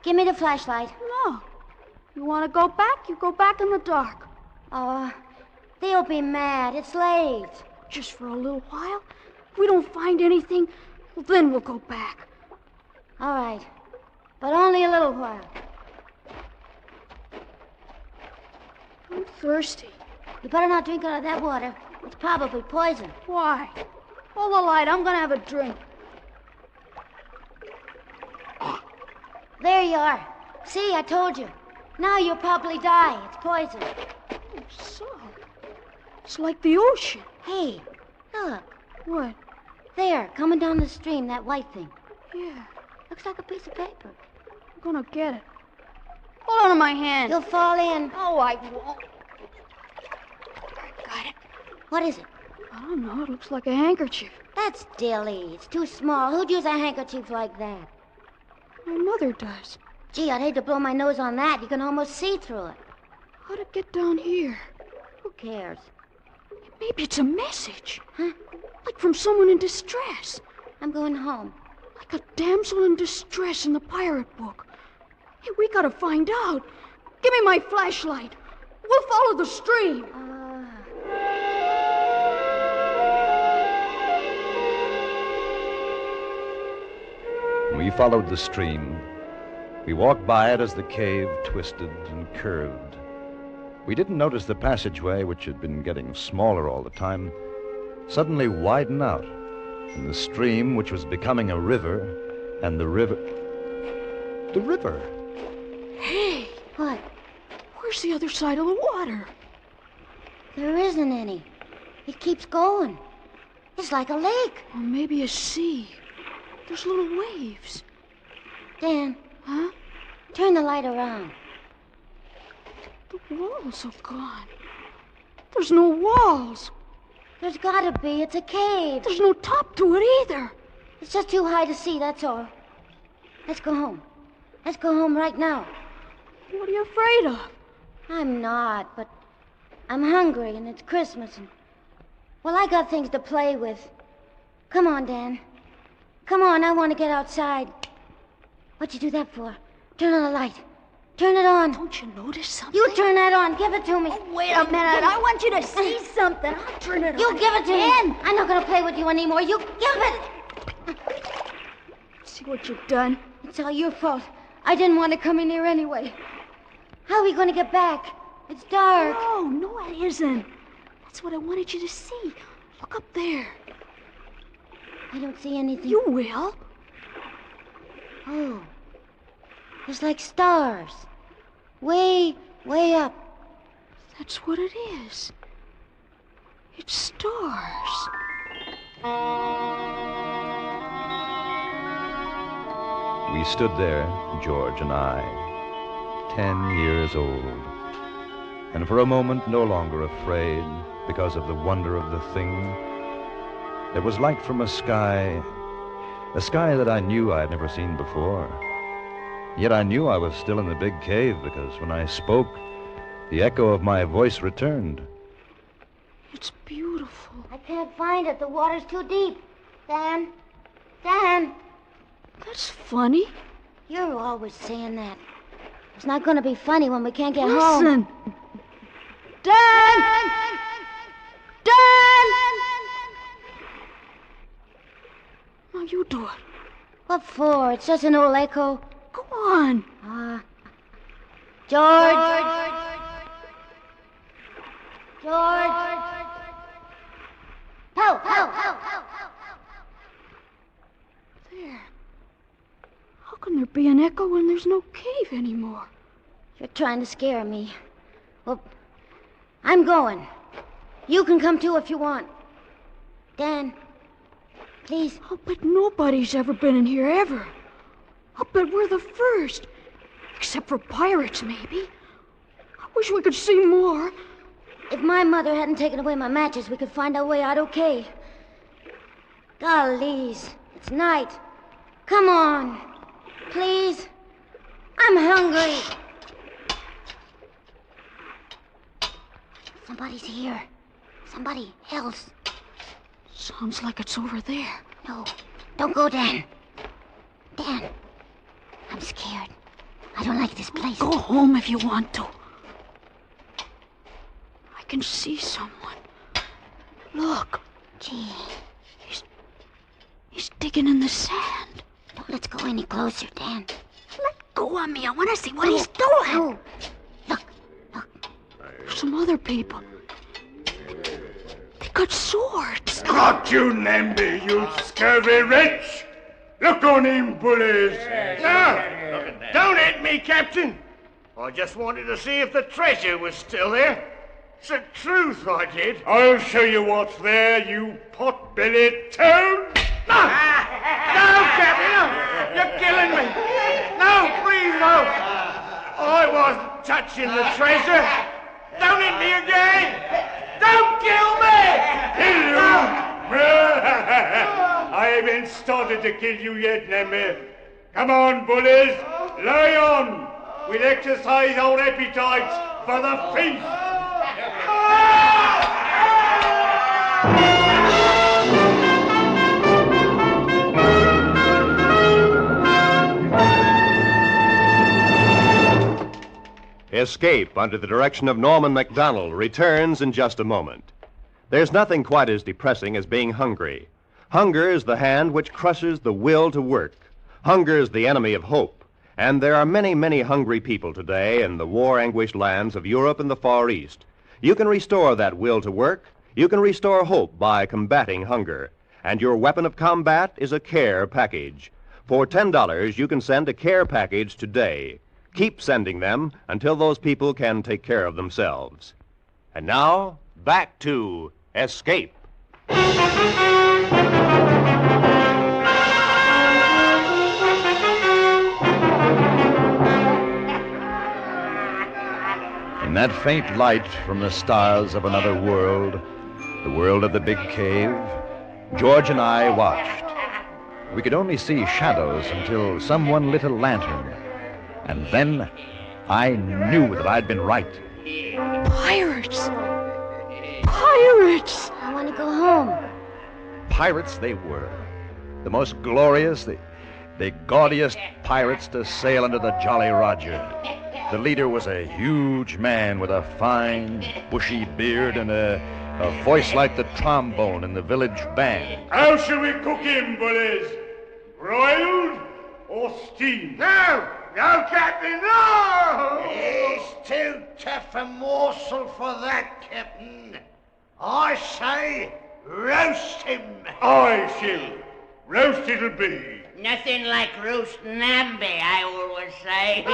Give me the flashlight. No. You want to go back? You go back in the dark. They'll be mad. It's late. Just for a little while. If we don't find anything, well, then we'll go back. All right. But only a little while. I'm thirsty. You better not drink out of that water. It's probably poison. Why? Hold the light. I'm going to have a drink. There you are. See, I told you. Now you'll probably die. It's poison. Oh, so. It's like the ocean. Hey, look. What? There, coming down the stream, that white thing. Yeah. Looks like a piece of paper. I'm going to get it. Hold on to my hand. You'll fall in. Oh, I won't. Got it. What is it? I don't know. It looks like a handkerchief. That's dilly. It's too small. Who'd use a handkerchief like that? My mother does. Gee, I'd hate to blow my nose on that. You can almost see through it. How'd it get down here? Who cares? Maybe it's a message. Huh? Like from someone in distress. I'm going home. Like a damsel in distress in the pirate book. Hey, we gotta find out. Give me my flashlight. We'll follow the stream. We followed the stream. We walked by it as the cave twisted and curved. We didn't notice the passageway, which had been getting smaller all the time, suddenly widen out, and the stream, which was becoming a river, and the river... The river! Hey! What? Where's the other side of the water? There isn't any. It keeps going. It's like a lake. Or maybe a sea. There's little waves. Dan. Huh? Turn the light around. The walls are gone. There's no walls. There's gotta be. It's a cave. There's no top to it either. It's just too high to see, that's all. Let's go home. Let's go home right now. What are you afraid of? I'm not, but I'm hungry and it's Christmas and... Well, I got things to play with. Come on, Dan. Come on, I want to get outside. What'd you do that for? Turn on the light. Turn it on. Don't you notice something? You turn that on. Give it to me. Oh, wait a minute. I want you to see something. I'll turn it on. You give it to me. I'm not going to play with you anymore. You give it. See what you've done? It's all your fault. I didn't want to come in here anyway. How are we going to get back? It's dark. No, it isn't. That's what I wanted you to see. Look up there. I don't see anything. You will. Oh. There's like stars. Way, way up. That's what it is. It's stars. We stood there, George and I, 10 years old, and for a moment no longer afraid because of the wonder of the thing. There was light from a sky that I knew I had never seen before. Yet I knew I was still in the big cave because when I spoke, the echo of my voice returned. It's beautiful. I can't find it. The water's too deep. Dan. Dan. That's funny. You're always saying that. It's not going to be funny when we can't get home. Listen. Dan! Dan! Now you do it. What for? It's just an old echo. Go on. George. George. Ho, ho, ho, ho. There. How can there be an echo when there's no cave anymore? You're trying to scare me. Well, I'm going. You can come too if you want. Dan, please. I'll bet nobody's ever been in here ever. I'll bet we're the first. Except for pirates, maybe. I wish we could see more. If my mother hadn't taken away my matches, we could find our way out okay. Gollies, it's night. Come on. Please. I'm hungry. Somebody's here. Somebody else. Sounds like it's over there. No, don't go, Dan. Dan, I'm scared. I don't like this place. Go home if you want to. I can see someone. Look. Gee. He's digging in the sand. Don't let's go any closer, Dan. Let go of me. I want to see what he's doing. No. Some other people. They got swords. Got you, Namby, you scurvy wretch! Look on him, bullies! No! Don't hit me, Captain! I just wanted to see if the treasure was still there. It's the truth, I did. I'll show you what's there, you pot-bellied toad! No! No, Captain! No! You're killing me! No, please, no! I wasn't touching the treasure! Don't hit me again! Don't kill me! Kill you? I haven't started to kill you yet, Namby. Come on, bullies. Lie on. We'll exercise our appetites for the feast. Escape, under the direction of Norman MacDonald, returns in just a moment. There's nothing quite as depressing as being hungry. Hunger is the hand which crushes the will to work. Hunger is the enemy of hope. And there are many, many hungry people today in the war-anguished lands of Europe and the Far East. You can restore that will to work. You can restore hope by combating hunger. And your weapon of combat is a care package. For $10, you can send a care package today. Keep sending them until those people can take care of themselves. And now, back to Escape. In that faint light from the stars of another world, the world of the big cave, George and I watched. We could only see shadows until someone lit a lantern. And then I knew that I'd been right. Pirates! Pirates! I want to go home. Pirates they were. The most glorious, the gaudiest pirates to sail under the Jolly Roger. The leader was a huge man with a fine, bushy beard and a voice like the trombone in the village band. How shall we cook him, bullies? Broiled or steamed? No, Captain, no! He's too tough a morsel for that, Captain. I say, roast him. I shall. Roast it'll be. Nothing like roast Namby, I always say.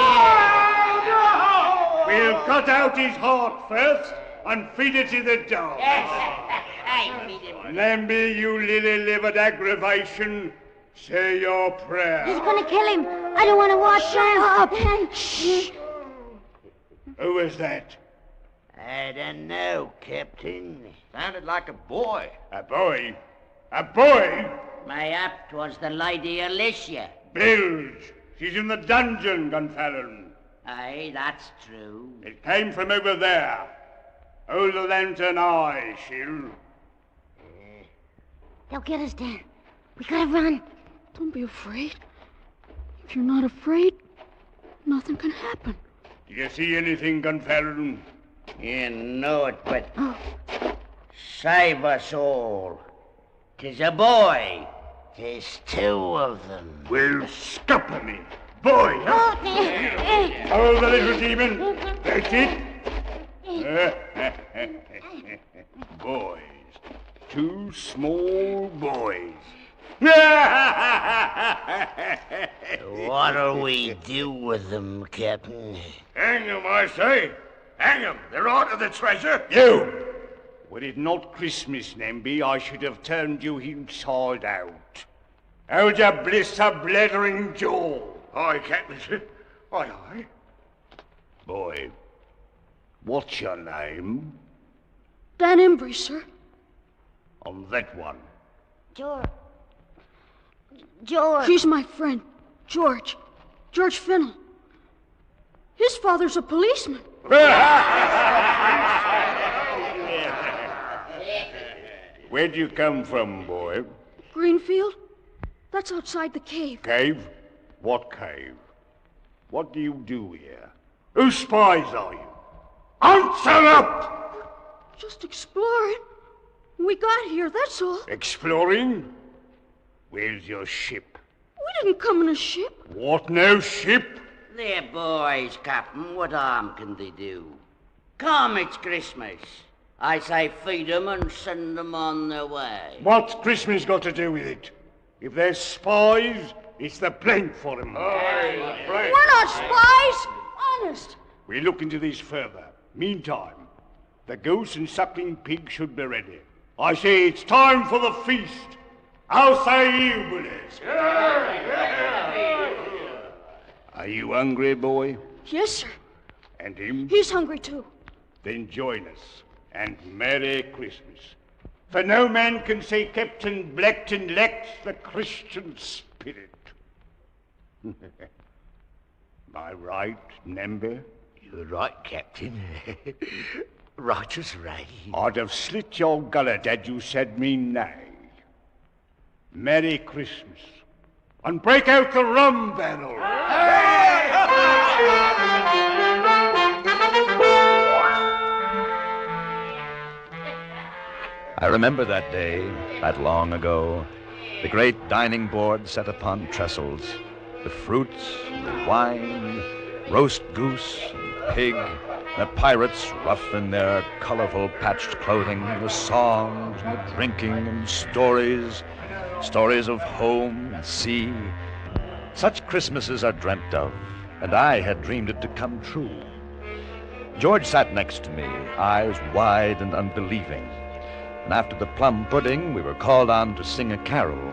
We'll cut out his heart first and feed it to the dog. I feed him. Namby, you lily-livered aggravation, say your prayer. He's gonna kill him. I don't want to watch Sam. Shh. Who was that? I don't know, Captain. Sounded like a boy. A boy? A boy? Mayhap 'twas the Lady Alicia. Bilge. She's in the dungeon, Gunfallon. Aye, that's true. It came from over there. Hold the lantern eye, Shill. They'll get us, Dan. We gotta run. Don't be afraid. If you're not afraid, nothing can happen. Do you see anything, Gunfallon? You know it, but... Save us all. 'Tis a boy. 'Tis two of them. Well, scupper me. Boy, huh? Hold the little demon. That's it. Boys. Two small boys. What'll we do with them, Captain? Hang them, I say. Hang them. They're out of the treasure. You! Were it not Christmas, Namby, I should have turned you inside out. Hold your bliss a blethering jaw. Aye, Captain. Aye, aye. Boy, what's your name? Dan Embry, sir. On that one. George. He's my friend, George. George Fennell. His father's a policeman. Where'd you come from, boy? Greenfield? That's outside the cave. Cave? What cave? What do you do here? Whose spies are you? Answer up! Just exploring. We got here, that's all. Exploring? Where's your ship? We didn't come in a ship. What, no ship? They're boys, Captain. What harm can they do? Come, it's Christmas. I say feed them and send them on their way. What's Christmas got to do with it? If they're spies, it's the blank for them. We're not spies. Honest. We'll look into this further. Meantime, the goose and suckling pig should be ready. I say it's time for the feast. How say you, bullies? Are you hungry, boy? Yes, sir. And him? He's hungry, too. Then join us, and Merry Christmas. For no man can say Captain Blackton lacks the Christian spirit. Am I right, Namby? You're right, Captain. Right as rain. I'd have slit your gullet had you said me nay. Merry Christmas. And break out the rum barrel. I remember that day, that long ago, the great dining board set upon trestles, the fruits, the wine, roast goose and pig, the pirates rough in their colorful patched clothing, the songs and the drinking and stories of home and sea. Such Christmases are dreamt of, and I had dreamed it to come true. George sat next to me, eyes wide and unbelieving. And after the plum pudding, we were called on to sing a carol.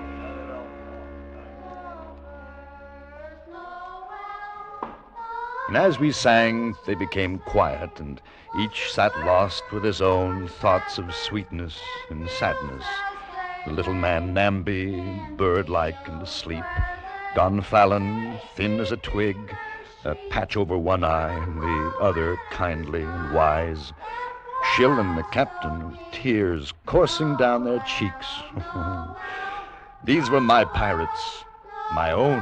And as we sang, they became quiet, and each sat lost with his own thoughts of sweetness and sadness. The little man Namby, bird-like and asleep. Gunfallon, thin as a twig, a patch over one eye, and the other kindly and wise. Shill and the captain, with tears coursing down their cheeks. These were my pirates, My own.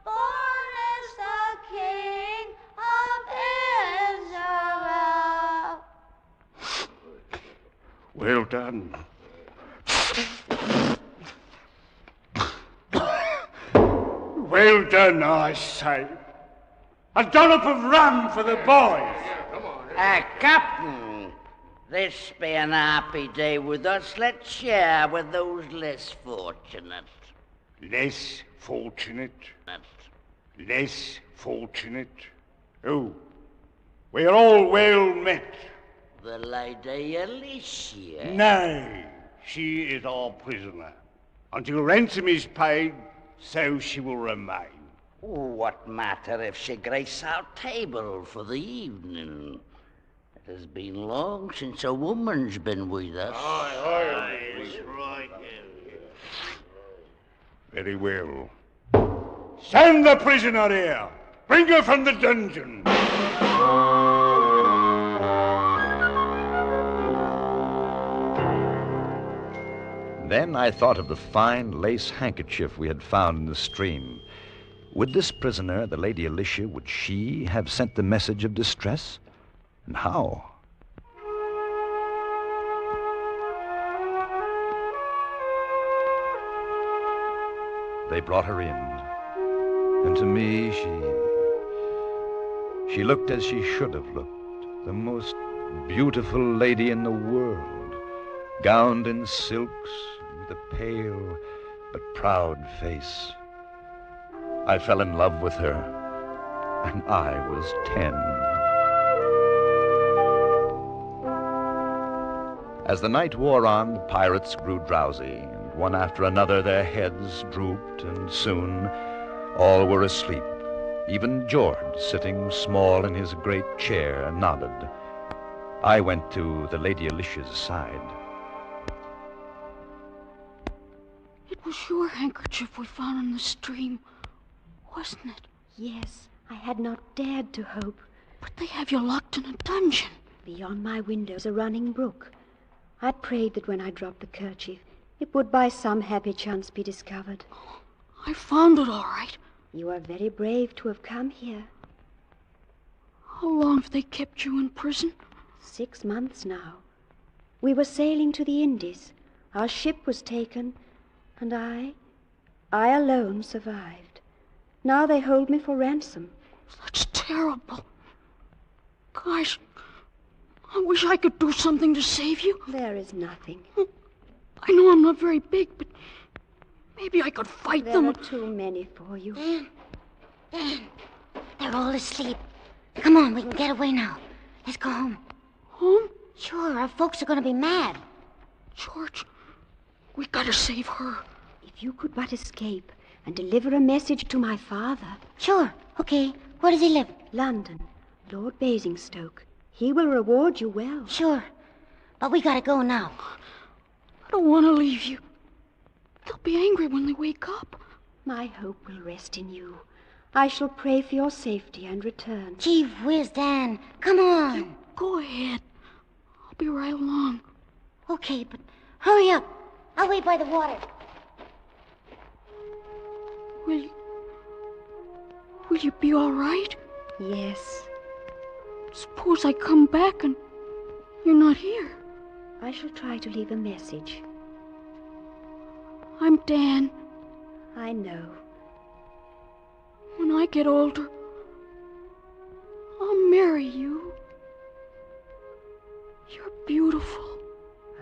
Born is the King of Israel. Well done. Well done, I say. A dollop of rum for the boys. Captain, this be an happy day with us. Let's share with those less fortunate. Less fortunate? Less fortunate? Oh, we're all well met. The Lady Alicia. Nay, she is our prisoner. Until ransom is paid, so she will remain. What matter if she grace our table for the evening? It has been long since a woman's been with us. Aye, right. Very well. Send the prisoner here. Bring her from the dungeon. Then I thought of the fine lace handkerchief we had found in the stream. Would this prisoner, the Lady Alicia, would she have sent the message of distress? And how? They brought her in, and to me she looked as she should have looked, the most beautiful lady in the world, gowned in silks, with a pale but proud face. I fell in love with her, and I was 10. As the night wore on, the pirates grew drowsy, and one after another their heads drooped, and soon all were asleep. Even George, sitting small in his great chair, nodded. I went to the Lady Alicia's side. It was your handkerchief we found in the stream, wasn't it? Yes, I had not dared to hope. But they have you locked in a dungeon. Beyond my windows a running brook. I prayed that when I dropped the kerchief, it would by some happy chance be discovered. I found it all right. You are very brave to have come here. How long have they kept you in prison? 6 months now. We were sailing to the Indies. Our ship was taken, and I alone survived. Now they hold me for ransom. That's terrible. Gosh, I wish I could do something to save you. There is nothing. I know I'm not very big, but maybe I could fight them. There are too many for you. Dan, they're all asleep. Come on, we can get away now. Let's go home. Home? Sure, our folks are going to be mad. George, we gotta save her. If you could but escape and deliver a message to my father. Sure, okay. Where does he live? London, Lord Basingstoke. He will reward you well. Sure, but we gotta go now. I don't want to leave you. They'll be angry when they wake up. My hope will rest in you. I shall pray for your safety and return. Gee whiz, Dan. Come on. You go ahead. I'll be right along. Okay, but hurry up. I'll wait by the water. Will you be all right? Yes. Suppose I come back and you're not here. I shall try to leave a message. I'm Dan. I know. When I get older, I'll marry you. You're beautiful.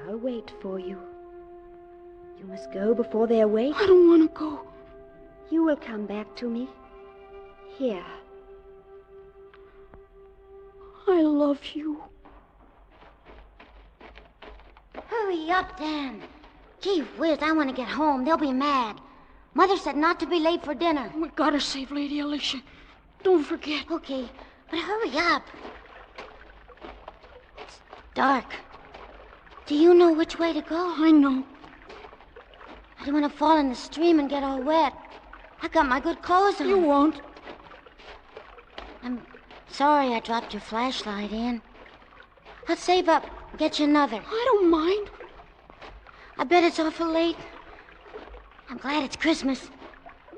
I'll wait for you. You must go before they awake. I don't want to go. You will come back to me. Here. I love you. Hurry up, Dan. Gee whiz, I want to get home. They'll be mad. Mother said not to be late for dinner. We gotta save Lady Alicia. Don't forget. Okay, but hurry up. It's dark. Do you know which way to go? I know. I don't want to fall in the stream and get all wet. I got my good clothes on. You won't. I'm sorry I dropped your flashlight in. I'll save up and get you another. I don't mind. I bet it's awful late. I'm glad it's Christmas.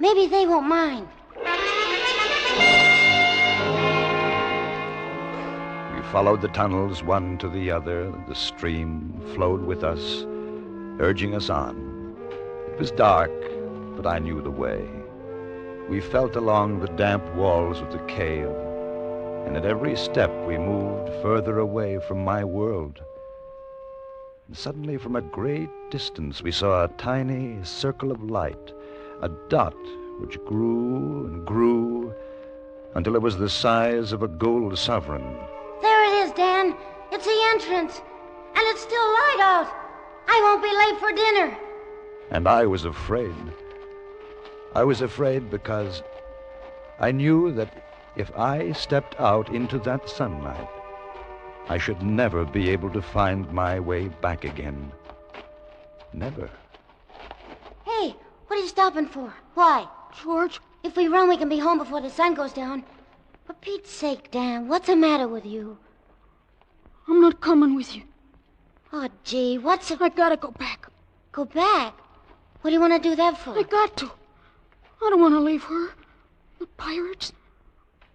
Maybe they won't mind. We followed the tunnels one to the other. The stream flowed with us, urging us on. It was dark, but I knew the way. We felt along the damp walls of the cave, and at every step we moved further away from my world. And suddenly, from a great distance, we saw a tiny circle of light, a dot which grew and grew until it was the size of a gold sovereign. There it is, Dan. It's the entrance. And it's still light out. I won't be late for dinner. And I was afraid. I was afraid because I knew that if I stepped out into that sunlight, I should never be able to find my way back again. Never. Hey, what are you stopping for? Why? George? If we run, we can be home before the sun goes down. For Pete's sake, Dan, what's the matter with you? I'm not coming with you. Oh, gee, what's the... I gotta go back. Go back? What do you want to do that for? I got to. I don't want to leave her. The pirates.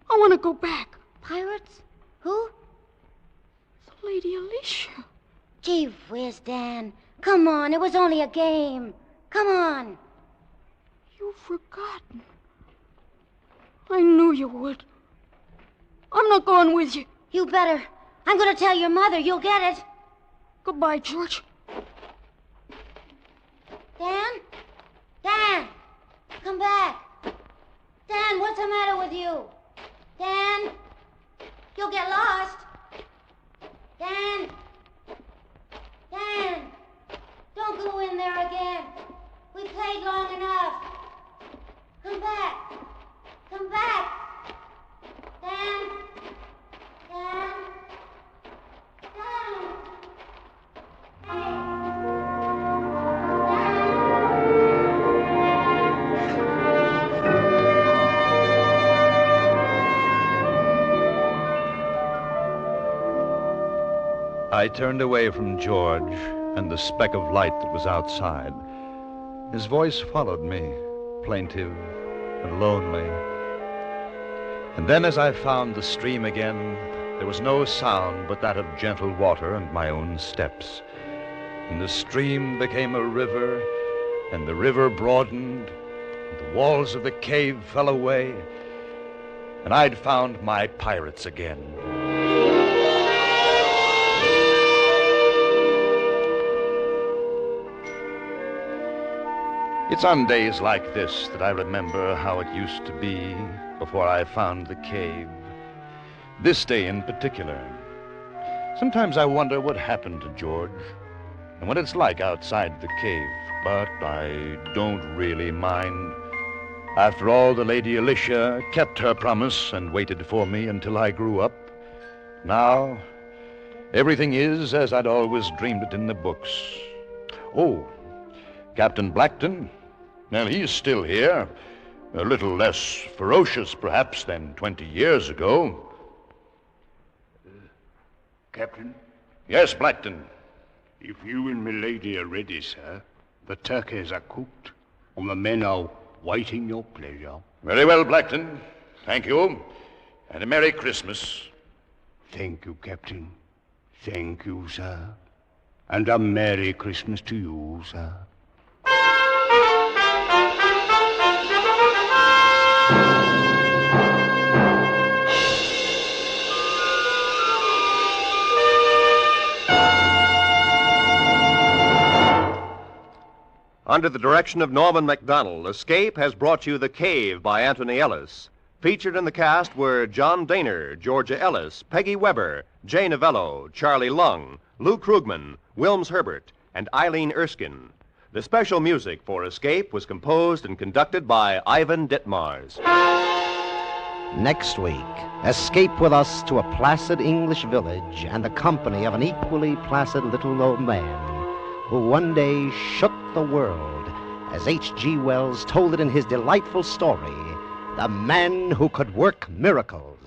I want to go back. Pirates? Who? The Lady Alicia. Gee whiz, Dan. Come on, it was only a game. Come on. You've forgotten. I knew you would. I'm not going with you. You better. I'm going to tell your mother. You'll get it. Goodbye, George. Dan? Dan! Come back. Dan, what's the matter with you? Dan? You'll get lost. Dan? Dan! Don't go in there again. We played long enough. Come back. Come back. Dan? Dan? Dan? I turned away from George and the speck of light that was outside. His voice followed me, plaintive and lonely. And then as I found the stream again, there was no sound but that of gentle water and my own steps. And the stream became a river, and the river broadened, and the walls of the cave fell away, and I'd found my pirates again. It's on days like this that I remember how it used to be before I found the cave. This day in particular. Sometimes I wonder what happened to George and what it's like outside the cave, but I don't really mind. After all, the Lady Alicia kept her promise and waited for me until I grew up. Now, everything is as I'd always dreamed it in the books. Oh, Captain Blackton, well, he's still here. A little less ferocious, perhaps, than 20 years ago. Captain? Yes, Blackton. If you and my lady are ready, sir, the turkeys are cooked, and the men are waiting your pleasure. Very well, Blackton. Thank you. And a Merry Christmas. Thank you, Captain. Thank you, sir. And a Merry Christmas to you, sir. Under the direction of Norman MacDonald, Escape has brought you The Cave by Anthony Ellis. Featured in the cast were John Daner, Georgia Ellis, Peggy Weber, Jay Novello, Charlie Lung, Lou Krugman, Wilms Herbert, and Eileen Erskine. The special music for Escape was composed and conducted by Ivan Ditmars. Next week, escape with us to a placid English village and the company of an equally placid little old man who one day shook the world, as H.G. Wells told it in his delightful story, The Man Who Could Work Miracles.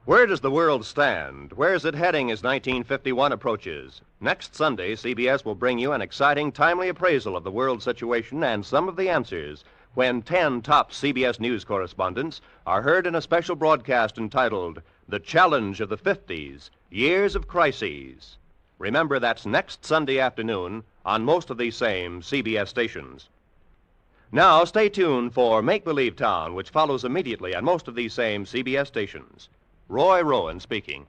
We're Where does the world stand? Where's it heading as 1951 approaches? Next Sunday, CBS will bring you an exciting, timely appraisal of the world situation and some of the answers when 10 top CBS News correspondents are heard in a special broadcast entitled The Challenge of the 50s, Years of Crises. Remember, that's next Sunday afternoon on most of these same CBS stations. Now, stay tuned for Make Believe Town, which follows immediately on most of these same CBS stations. Roy Rowan speaking.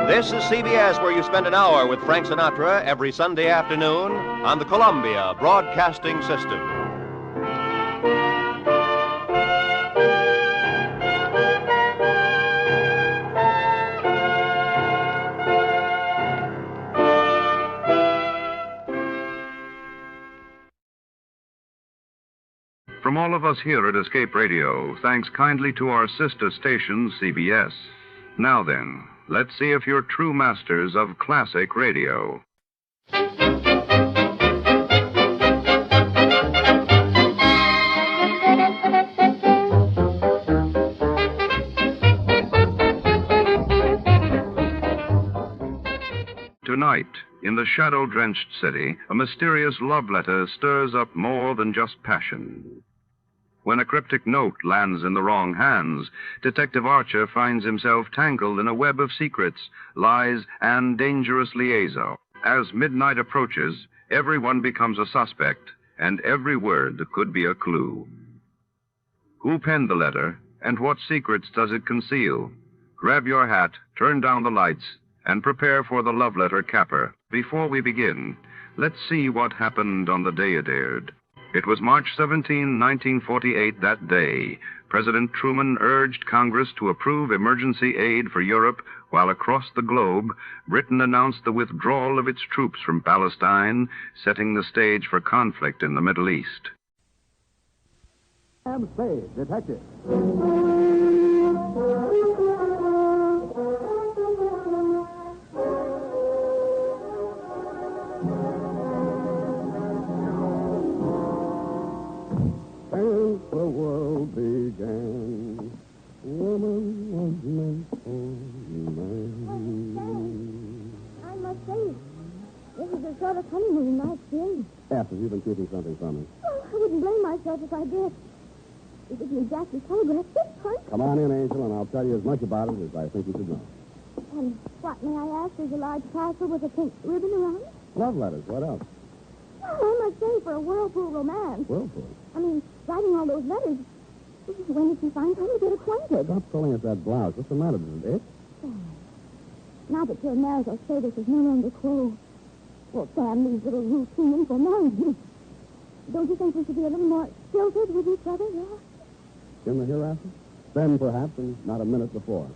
This is CBS, where you spend an hour with Frank Sinatra every Sunday afternoon on the Columbia Broadcasting System. From all of us here at Escape Radio, thanks kindly to our sister station, CBS. Now then, let's see if you're true masters of classic radio. Tonight, in the shadow-drenched city, a mysterious love letter stirs up more than just passion. When a cryptic note lands in the wrong hands, Detective Archer finds himself tangled in a web of secrets, lies, and dangerous liaison. As midnight approaches, everyone becomes a suspect, and every word could be a clue. Who penned the letter, and what secrets does it conceal? Grab your hat, turn down the lights, and prepare for the love letter caper. Before we begin, let's see what happened on the day it aired. It was March 17, 1948, that day. President Truman urged Congress to approve emergency aid for Europe, while across the globe, Britain announced the withdrawal of its troops from Palestine, setting the stage for conflict in the Middle East. Sam Spade, detective. Since the world began, woman was meant for man. I must say, this is a sort of honeymoon night thing. After you've been keeping something from me. Oh, I wouldn't blame myself if I did. It didn't exactly telegraph this part. Come on in, Angel, and I'll tell you as much about it as I think you should know. And what, may I ask, is a large parcel with a pink ribbon around it? Love letters, what else? Well, I must say, for a whirlpool romance. Whirlpool? I mean, writing all those letters. When did you find time to get acquainted? Stop pulling at that blouse. What's the matter? Does it itch? Now that you're married, I'll say this is no longer cruel. Well, Sam, these little routines are married. Don't you think we should be a little more stilted with each other, yeah? In the hereafter? Then, perhaps, and not a minute before.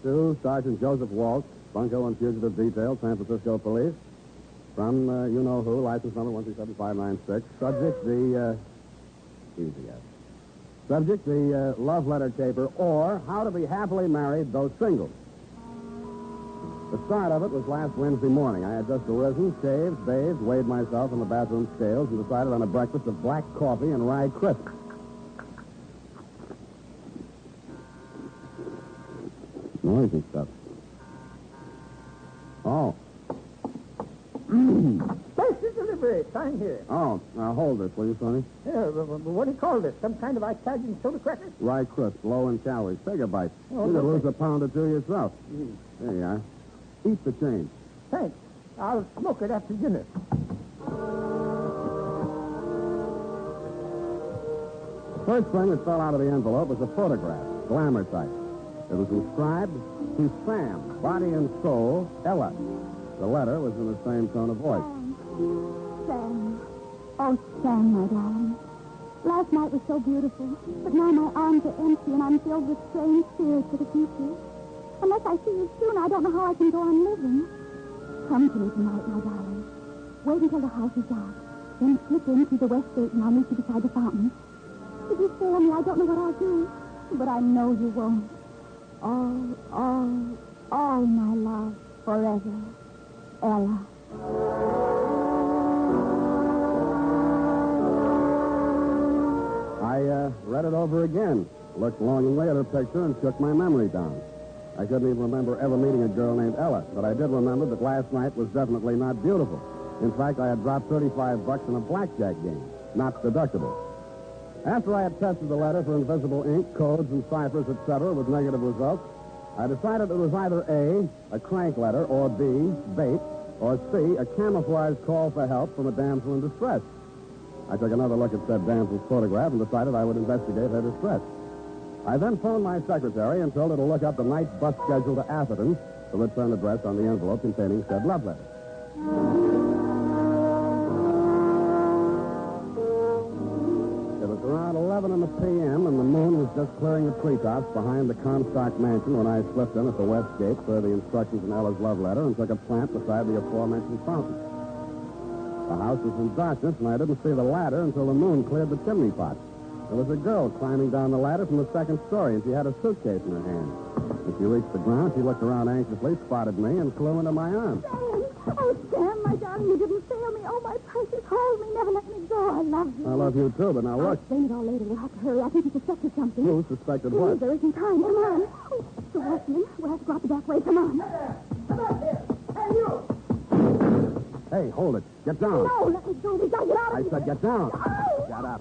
To Sergeant Joseph Walsh, Bunko and Fugitive Detail, San Francisco Police. From you-know-who, license number 1379596. Subject, the, easy, Subject, the love letter caper, or how to be happily married, though single. The start of it was last Wednesday morning. I had just arisen, shaved, bathed, weighed myself on the bathroom scales, and decided on a breakfast of black coffee and rye crisps. Noisy stuff. Oh. Special delivery. Sign here. Oh, hold this, will you, Sonny? Yeah, what do you call this? Some kind of Italian soda cracker? Rye crisp, low in calories. Take a bite. Oh, You could okay. lose a pound or two yourself. There you are. Eat the change. Thanks. I'll smoke it after dinner. First thing that fell out of the envelope was a photograph, glamour type. It was inscribed, to Sam, body and soul, Ella. The letter was in the same tone of voice. Sam. Oh, Sam, my darling. Last night was so beautiful, but now my arms are empty and I'm filled with strange fears for the future. Unless I see you soon, I don't know how I can go on living. Come to me tonight, my darling. Wait until the house is dark. Then slip in through the west gate and I'll meet you beside the fountain. If you fail me, I don't know what I'll do, but I know you won't. All my love, forever. Ella. again, looked longingly at her picture, and shook my memory down. I couldn't even remember ever meeting a girl named Ella, but I did remember that last night was definitely not beautiful. In fact, I had dropped $35 in a blackjack game, not deductible. After I had tested the letter for invisible ink, codes, and ciphers, etc., with negative results, I decided it was either A, a crank letter, or B, bait, or C, a camouflage call for help from a damsel in distress. I took another look at said damsel's photograph and decided I would investigate her distress. I then phoned my secretary and told her to look up the night bus schedule to AFRTS, the return address on the envelope containing said love letter. It was around 11 in the p.m., and the moon was just clearing the treetops behind the Comstock mansion when I slipped in at the west gate for the instructions in Ella's love letter and took a plant beside the aforementioned fountain. The house was in darkness, and I didn't see the ladder until the moon cleared the chimney pot. There was a girl climbing down the ladder from the second story, and she had a suitcase in her hand. As she reached the ground, she looked around anxiously, spotted me, and flew into my arms. Sam! Oh, Sam, my darling, you didn't fail me. Oh, my precious, hold me. Never let me go. I love you. I love you, too, but now I'll look. explain it all later. We'll have to hurry. I think you suspected something. Who suspected Please, what? there isn't time. Come on. Oh, the watchman. We'll have to go out the back way. Come on. Come back here. Hey, you! Hey, hold it. Get down. No, let me go. We gotta get out of I here. said get down. Oh. Shut up.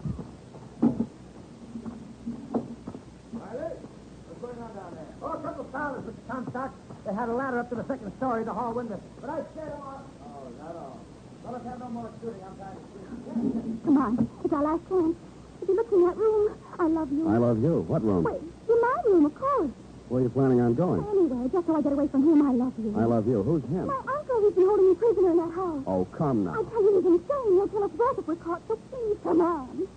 What's going on down there? Oh, a couple of fellas with the Comstock. They had a ladder up to the second story of the hall window. But I scared them off. Oh, not all. Well, let's have no more shooting. I'm trying to sleep. Come on. It's our last chance. If you look in that room, I love you. I love you. What room? Wait, in my room, of course. Where are you planning on going? Anyway, just so I get away from him, I love you. I love you. Who's him? My uncle, he's been holding me prisoner in that house. Oh, come now. I tell you, he's insane. He'll kill us both if we're caught, so please, come on.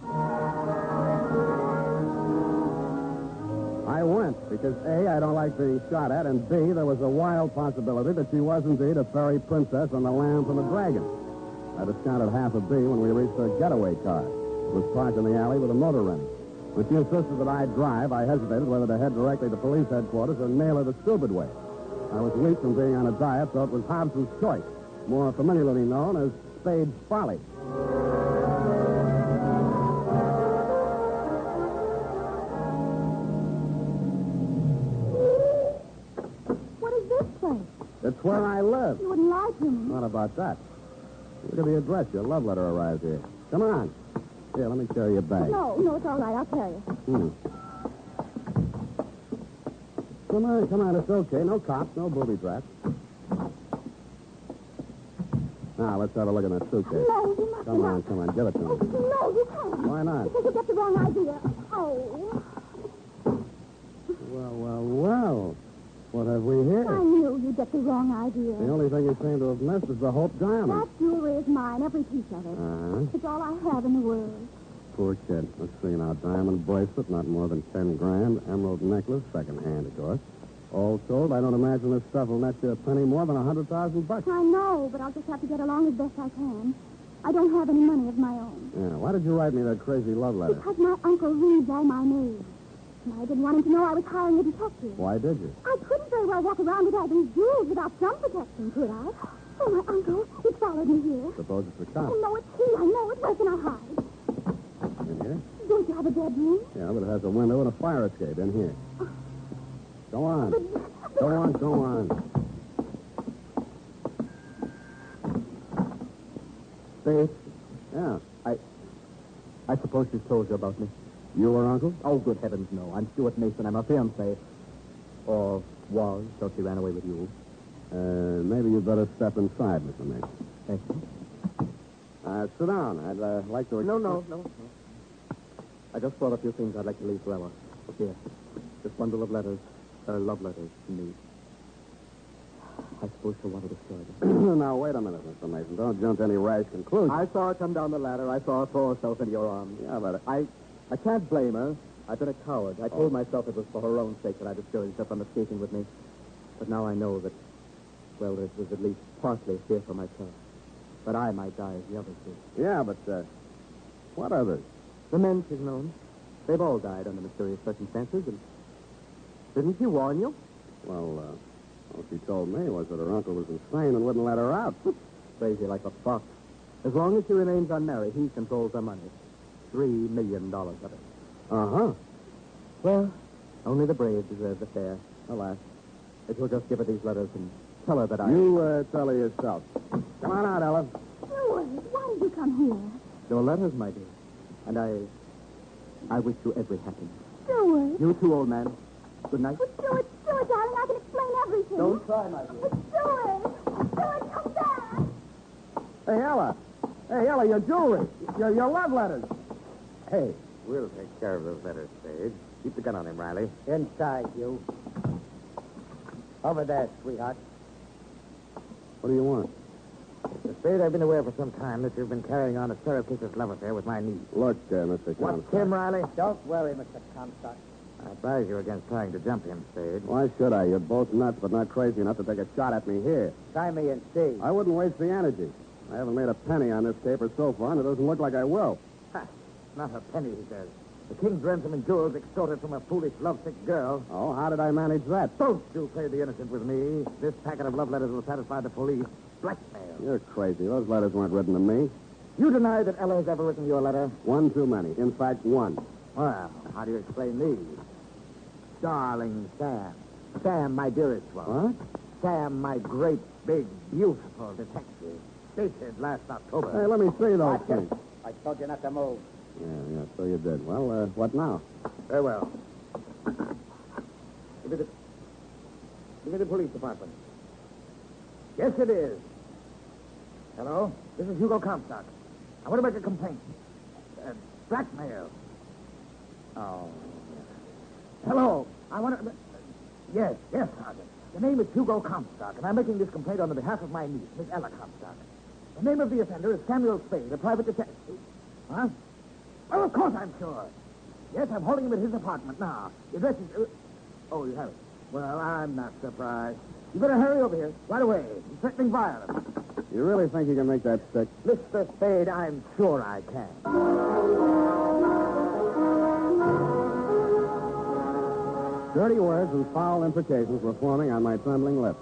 I went because, A, I don't like being shot at, and B, there was a wild possibility that she was indeed a fairy princess on the lamb from the dragon. I discounted half a B when we reached her getaway car. It was parked in the alley with a motor running. When she insisted that I drive, I hesitated whether to head directly to police headquarters or nail her the stupid way. I was weak from being on a diet, so it was Hobson's choice, more familiarly known as Spade's folly. What is this place? It's where I live. You wouldn't lie to me. Not about that. Look at the address. Your love letter arrived here. Come on. Here, let me carry your bag. No, it's all right. I'll carry it. Come on. It's okay. No cops, no booby traps. Now, let's have a look at that suitcase. No, you must Come not. on. Give it to me. No, you can't. Why not? Because you get the wrong idea. Oh. Well. What have we here? I knew you'd get the wrong idea. The only thing you seem to have missed is the Hope diamond. That jewelry is mine, every piece of it. It's all I have in the world. Poor kid. Let's see now. Diamond bracelet, not more than 10 grand. Emerald necklace, second hand, of course. All told, I don't imagine this stuff will net you a penny more than $100,000. I know, but I'll just have to get along as best I can. I don't have any money of my own. Yeah, why did you write me that crazy love letter? Because my uncle reads all my news. And I didn't want him to know I was hiring a detective. Why did you? I couldn't very well walk around with all these jewels without some protection, could I? Oh, my uncle, he followed me here. Suppose it's the cop. Oh, no, it's he. I know it. Where can I hide? In here? Don't you have a bedroom? Yeah, but it has a window and a fire escape in here. Go on. Go on. Spade? Yeah. I suppose she's told you about me. You were uncle? Oh, good heavens, no. I'm Stuart Mason. I'm her fiancé. Or was, till she ran away with you. Maybe you'd better step inside, Mr. Mason. Thank you. Sit down. I'd like to... No. I just brought a few things I'd like to leave for Ella. Here. This bundle of letters. Love letters to me. I suppose she'll want to destroy them. Now, wait a minute, Mr. Mason. Don't jump to any rash conclusions. I saw her come down the ladder. I saw her throw herself into your arms. Yeah, but... I can't blame her. I've been a coward. I told myself it was for her own sake that I discouraged her from escaping with me. But now I know that, well, it was at least partly fear for myself. But I might die as the others did. Yeah, but, what others? The men she's known. They've all died under mysterious circumstances, and didn't she warn you? Well, all she told me was that her uncle was insane and wouldn't let her out. Crazy like a fox. As long as she remains unmarried, he controls her money. $3 million of it. Uh-huh. Well, only the brave deserve the fair. Alas. It will just give her these letters and tell her that I... You tell her yourself. Come on out, Ella. Stuart, why did you come here? Your letters, my dear. And I wish you every happiness. Stuart. You too, old man. Good night. Stuart, darling, I can explain everything. Don't try, my dear. Stuart, come back. Hey, Ella. Hey, Ella, your jewelry. Your love letters. Hey, we'll take care of those letters, Spade. Keep the gun on him, Riley. Inside, you. Over there, sweetheart. What do you want? Mr. Spade, I've been aware for some time that you've been carrying on a surreptitious love affair with my niece. Look, Mr. What's Comstock. him, Riley? Don't worry, Mr. Comstock. I advise you against trying to jump him, Spade. Why should I? You're both nuts, but not crazy enough to take a shot at me here. Try me and see. I wouldn't waste the energy. I haven't made a penny on this caper so far, and it doesn't look like I will. Ha! Not a penny, he says. The king's ransom and jewels extorted from a foolish, lovesick girl. Oh, how did I manage that? Don't you play the innocent with me. This packet of love letters will satisfy the police. Blackmail. You're crazy. Those letters weren't written to me. You deny that Ella has ever written your letter? One too many. In fact, one. Well, how do you explain these? Darling Sam. Sam, my dearest one. What? Sam, my great, big, beautiful detective. Dated last October. Hey, let me see those Watch things. it. I told you not to move. Yeah, so you did. Well, what now? Very well. Give me the police department. Yes, it is. Hello? This is Hugo Comstock. I want to make a complaint. Blackmail. Oh. Hello. I want to... Yes, Sergeant. The name is Hugo Comstock, and I'm making this complaint on the behalf of my niece, Miss Ella Comstock. The name of the offender is Samuel Spade, a private detective. Huh? Well, of course I'm sure. Yes, I'm holding him at his apartment now. The address is... Oh, you have it. Well, I'm not surprised. You better hurry over here, right away. He's threatening violence. You really think you can make that stick? Mr. Spade, I'm sure I can. Dirty words and foul imprecations were forming on my trembling lips.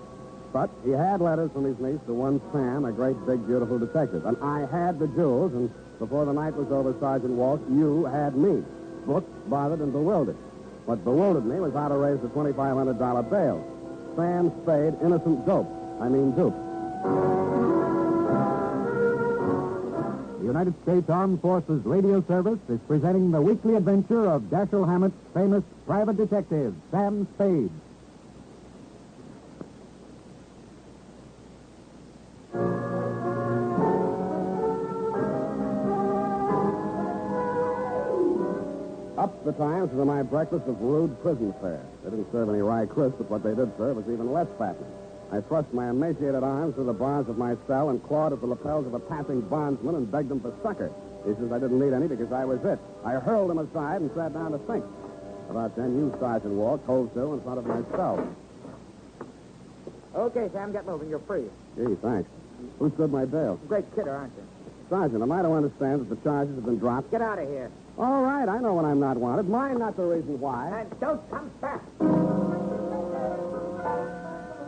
But he had letters from his niece to one Sam, a great, big, beautiful detective. And I had the jewels, and before the night was over, Sergeant Walsh, you had me. Booked, bothered, and bewildered. What bewildered me was how to raise the $2,500 bail. Sam Spade, innocent dope. I mean dupe. The United States Armed Forces Radio Service is presenting the weekly adventure of Dashiell Hammett's famous private detective, Sam Spade. Up the Times for my breakfast of rude prison fare. They didn't serve any rye crisp, but what they did serve was even less fattening. I thrust my emaciated arms through the bars of my cell and clawed at the lapels of a passing bondsman and begged him for succor. He says I didn't need any because I was it. I hurled him aside and sat down to think. About then, you, Sergeant Walsh, hove to in front of my cell. Okay, Sam, get moving. You're free. Gee, thanks. Who stood my bail? Great kidder, aren't you? Sergeant, am I to understand that the charges have been dropped? Get out of here. All right, I know when I'm not wanted. Mine not the reason why. And don't come back.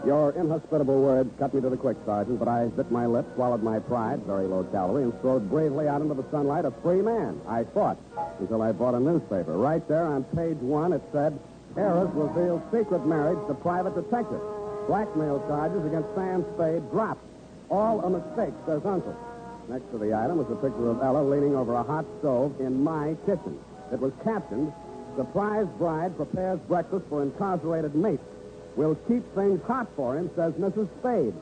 Your inhospitable words cut me to the quick, Sergeant, but I bit my lip, swallowed my pride, very low calorie, and strode bravely out into the sunlight a free man, I thought, until I bought a newspaper. Right there on page 1, it said, Heiress reveals secret marriage to private detective. Blackmail charges against Sam Spade dropped. All a mistake, says Uncle. Next to the item was a picture of Ella leaning over a hot stove in my kitchen. It was captioned, Surprise Bride Prepares Breakfast for Incarcerated Mate. We'll keep things hot for him, says Mrs. Spade.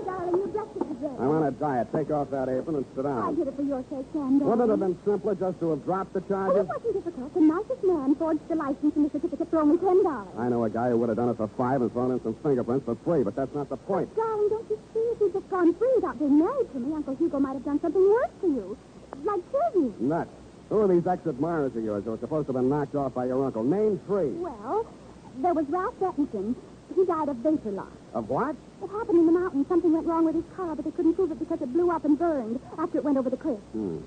Darling, your breakfast is ready. I'm on a diet. Take off that apron and sit I down. did it for your sake, Sam, darling. Wouldn't it have been simpler just to have dropped the Well, charges? it wasn't difficult. The nicest man forged the license and the certificate for only $10. I know a guy who would have done it for $5 and thrown in some fingerprints for free, but that's not the point. Darling, don't you see? If you'd just gone free without being married to me, Uncle Hugo might have done something worse to you. Like kill you. Nuts. Who are these ex-admirers of yours who are supposed to have been knocked off by your uncle? Name 3. Well, there was Ralph Bettington. He died of vapor loss. Of what? It happened in the mountains. Something went wrong with his car, but they couldn't prove it because it blew up and burned after it went over the cliff. And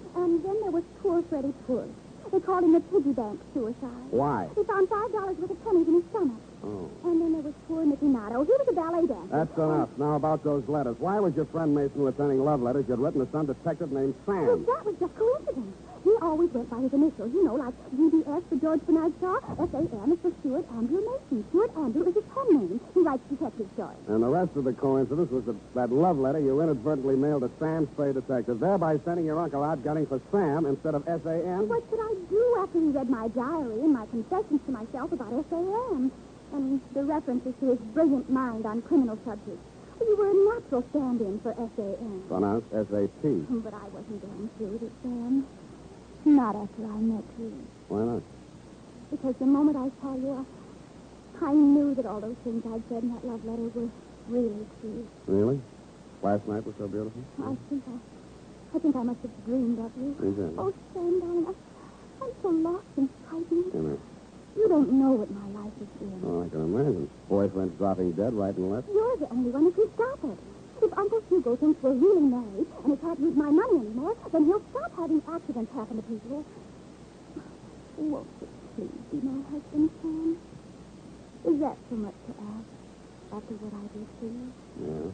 then there was poor Freddie Poor. They called him the piggy bank suicide. Why? He found $5 worth of pennies in his stomach. Oh. And then there was poor Nicky Nye. Otto. He was a ballet dancer. That's enough. Now about those letters. Why was your friend Mason returning love letters you'd written to some detective named Sam? Well, that was just coincidence. He always went by his initials, you know, like GBS for George Bernard Shaw, SAM is for Stuart Andrew Mason. Stuart Andrew is his pen name. He writes detective stories. And the rest of the coincidence was that love letter you inadvertently mailed to Sam Spade detective, thereby sending your uncle out gunning for Sam instead of SAM? What could I do after he read my diary and my confessions to myself about SAM? And the references to his brilliant mind on criminal subjects. You were a natural stand-in for SAM. Pronounced SAP. But I wasn't going through with it, Sam. Not after I met you. Why not? Because the moment I saw you, I knew that all those things I'd said in that love letter were really true. Really? Last night was so beautiful? I think I must have dreamed of you. Exactly. Oh, Sam, darling, I'm so lost and frightened. I know. You don't know what my life has been. Oh, I can imagine. Boyfriend's dropping dead right and left. You're the only one who can stop it. If Uncle Hugo thinks we're really married and he can't use my money anymore, then he'll stop having accidents happen to people. Won't you please be my husband, Sam? Is that so much to ask after what I did to you?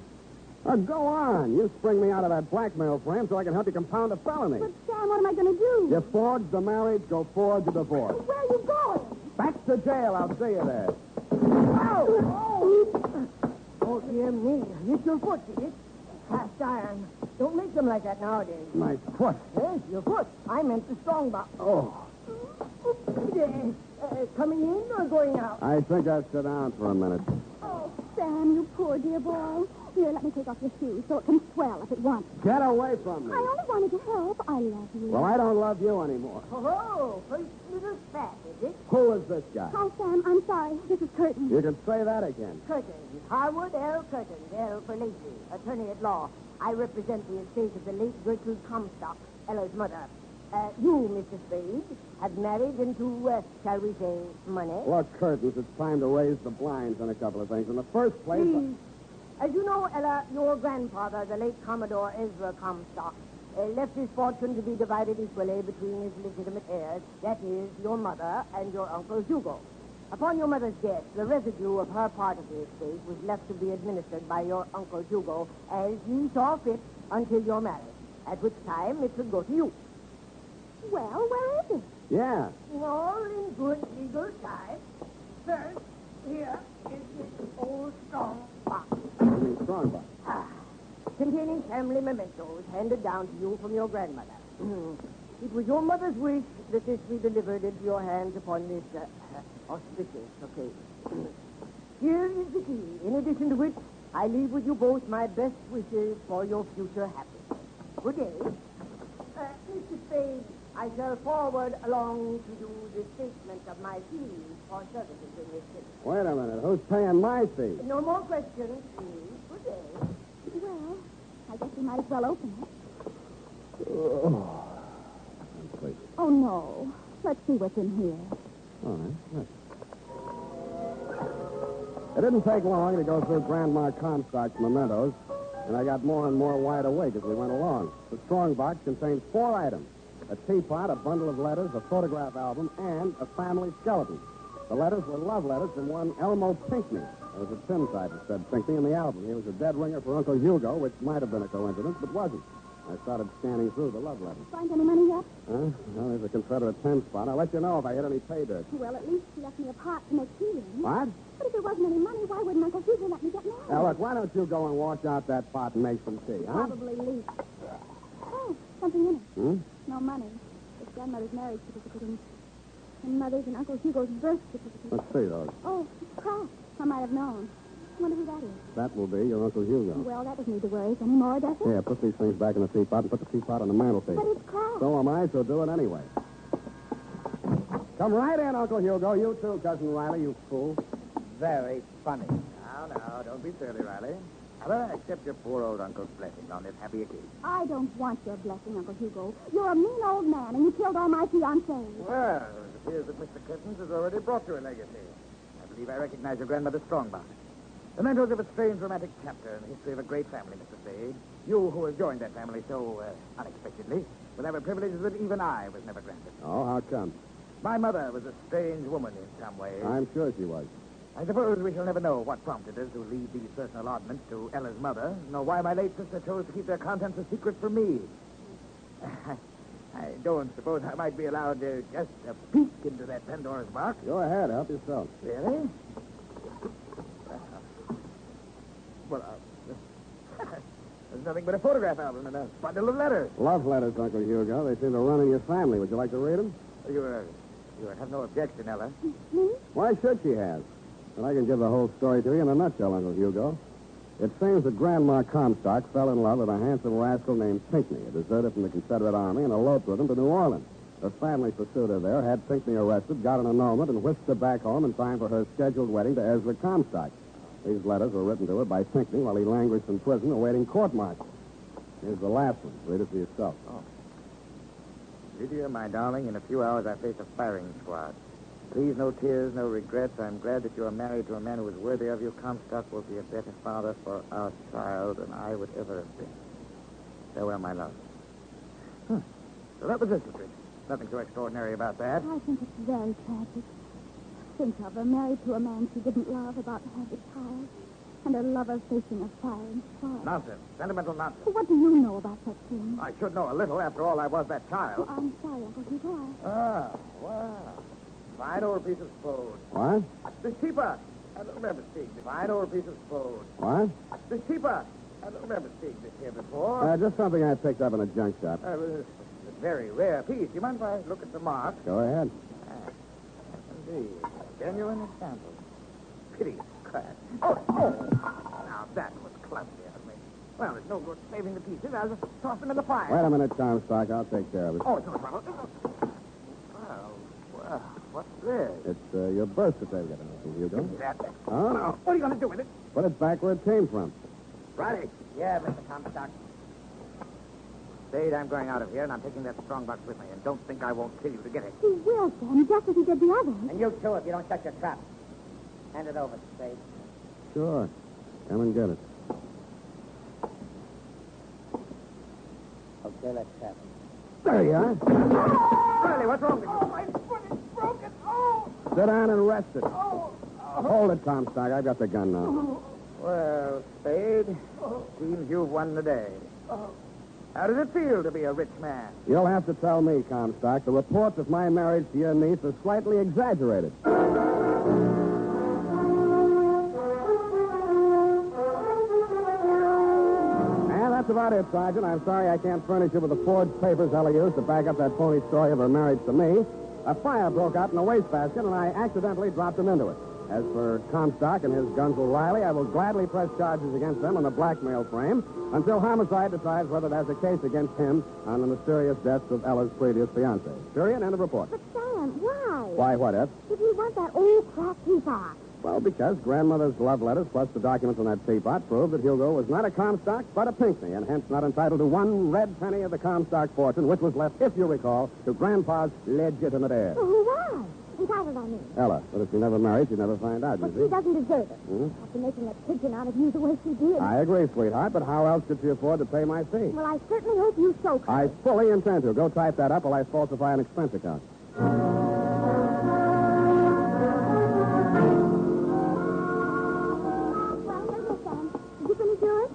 Yeah. Go on. You spring me out of that blackmail frame so I can help you compound a felony. But, Sam, what am I going to do? You forge the marriage, go forge the divorce. Where are you going? Back to jail. I'll see you there. Oh, dear me. It's your foot, is it? Cast iron. Don't make them like that nowadays. My foot. Yes, your foot. I meant the strong box. Oh. Coming in or going out? I think I'll sit down for a minute. Oh, Sam, you poor dear boy. Here, let me take off your shoes so it can swell if it wants. Get away from me. I only wanted to help. I love you. Well, I don't love you anymore. Oh, first little fat, is it? Who is this guy? Hi, Sam. I'm sorry. This is Curtin. You can say that again. Curtin. Harwood L. Curtin. L for Lacey. Attorney at law. I represent the estate of the late Gertrude Comstock, Ella's mother. You, Mr. Spade, have married into, shall we say, money. Look, Curtains, it's time to raise the blinds on a couple of things. In the first place... Please. As you know, Ella, your grandfather, the late Commodore Ezra Comstock, left his fortune to be divided equally between his legitimate heirs, that is, your mother and your Uncle Hugo. Upon your mother's death, the residue of her part of the estate was left to be administered by your Uncle Hugo as he saw fit until your marriage, at which time it would go to you. Well, where is it? Yeah. All in good legal time. First, here is this old strong box. Strong box. Containing family mementos handed down to you from your grandmother. It was your mother's wish that this be delivered into your hands upon this auspicious occasion. Here is the key, in addition to which I leave with you both my best wishes for your future happiness. Good day. Mr. Spade, I shall forward along to you the statement of my fees for services in this city. Wait a minute. Who's paying my fee? No more questions, please. Good day. Well, I guess we might as well open it. Oh, I'm sleepy. Oh, no. Let's see what's in here. All right. It didn't take long to go through Grandma Comstock's mementos, and I got more and more wide awake as we went along. The strong box contains 4 items: a teapot, a bundle of letters, a photograph album, and a family skeleton. The letters were love letters from one Elmo Pinckney. There was a tin type that said Pinckney in the album. He was a dead ringer for Uncle Hugo, which might have been a coincidence, but wasn't. I started scanning through the love letters. Find any money yet? Huh? Well, there's a Confederate 10 spot. I'll let you know if I hit any pay dirt. Well, at least he left me a pot to make tea in. What? But if there wasn't any money, why wouldn't Uncle Hugo let me get married? Now, look, why don't you go and wash out that pot and make some tea, huh? Probably leak. Oh, something in it. Hmm? No money. His grandmother's marriage certificate and Mother's and Uncle Hugo's birth certificate. Let's see those. Oh, it's cracked. I might have known. I wonder who that is. That will be your Uncle Hugo. Well, that doesn't need to worry us anymore, does it? Yeah, put these things back in the teapot and put the teapot on the mantelpiece. But it's cracked. So am I, so do it anyway. Come right in, Uncle Hugo. You too, Cousin Riley, you fool. Very funny. Now, don't be silly, Riley. Accept your poor old uncle's blessing on this happy occasion. I don't want your blessing, Uncle Hugo. You're a mean old man, and you killed all my fiancés. Well, it appears that Mr. Curtins has already brought you a legacy. I believe I recognize your grandmother's strongbox. Mementos of a strange romantic chapter in the history of a great family, Mr. Spade. You, who have joined that family so unexpectedly, will have a privilege that even I was never granted. Oh, how come? My mother was a strange woman in some ways. I'm sure she was. I suppose we shall never know what prompted us to leave these personal oddments to Ella's mother, nor why my late sister chose to keep their contents a secret from me. I don't suppose I might be allowed to just a peek into that Pandora's box. Go ahead, help yourself. Really? There's nothing but a photograph album and a bundle of letters. Love letters, Uncle Hugo. They seem to run in your family. Would you like to read them? You have no objection, Ella. Me? Why should she have? And I can give the whole story to you in a nutshell, Uncle Hugo. It seems that Grandma Comstock fell in love with a handsome rascal named Pinckney, a deserter from the Confederate Army, and eloped with him to New Orleans. Her family pursued her there, had Pinckney arrested, got an annulment, and whisked her back home in time for her scheduled wedding to Ezra Comstock. These letters were written to her by Pinckney while he languished in prison awaiting court-martial. Here's the last one. Read it for yourself. Oh. Lydia, my darling, in a few hours I face a firing squad. Please, no tears, no regrets. I'm glad that you are married to a man who is worthy of you. Comstock will be a better father for our child than I would ever have been. Farewell, my love. So that was the secret. Nothing so extraordinary about that. I think it's very tragic. Think of her married to a man she didn't love, about to have a child, and her lover facing a firing squad. Nonsense. Sentimental nonsense. Well, what do you know about such things? I should know a little. After all, I was that child. Oh, I'm sorry, Uncle Hugo. Ah, wow. Fine old piece of spode. What? The cheaper. I don't remember seeing this. Fine old piece of spode. What? The cheaper. I don't remember seeing this here before. Just something I picked up in a junk shop. It's a very rare piece. You mind if I look at the mark? Go ahead. Indeed. Genuine example. Pity crack. Oh! Now, that was clumsy of me. Well, there's no good saving the pieces. I'll just toss them in the fire. Wait a minute, Comstock. I'll take care of it. Oh, it's no trouble. Well, what's this? It's your birth certificate, Uncle Hugo. That. Oh, no. What are you going to do with it? Put it back where it came from. Righty. Yeah, Mr. Comstock. Spade, I'm going out of here, and I'm taking that strongbox with me. And don't think I won't kill you to get it. He will, Sam, just as he did the others. And you, too, if you don't shut your trap. Hand it over, Spade. Sure. Come and get it. Okay, let's have it. There you are. Riley, what's wrong with you? Oh, my foot is broken. Oh! Sit down and rest it. Oh! Hold it, Comstock. I've got the gun now. Oh. Well, Spade, seems you've won the day. Oh. How does it feel to be a rich man? You'll have to tell me, Comstock. The reports of my marriage to your niece are slightly exaggerated. That's about it, Sergeant. I'm sorry I can't furnish you with the forged papers Ella used to back up that phony story of her marriage to me. A fire broke out in a wastebasket, and I accidentally dropped him into it. As for Comstock and his guns with Riley, I will gladly press charges against them on the blackmail frame until homicide decides whether there's a case against him on the mysterious deaths of Ella's previous fiancé. Period. End of report. But, Sam, why? Why, what, Ed? If you want that old crack teapot. Well, because grandmother's love letters plus the documents on that teapot prove that Hugo was not a Comstock, but a Pinckney, and hence not entitled to one red penny of the Comstock fortune, which was left, if you recall, to Grandpa's legitimate heir. Well, who was? Entitled, I mean. Ella. But if she never married, she'd never find out, But you she see. doesn't deserve it. Hmm? After making a pigeon out of you the way she did. I agree, sweetheart, but how else could she afford to pay my fee? Well, I certainly hope you so. I fully intend to. Go type that up while I falsify an expense account.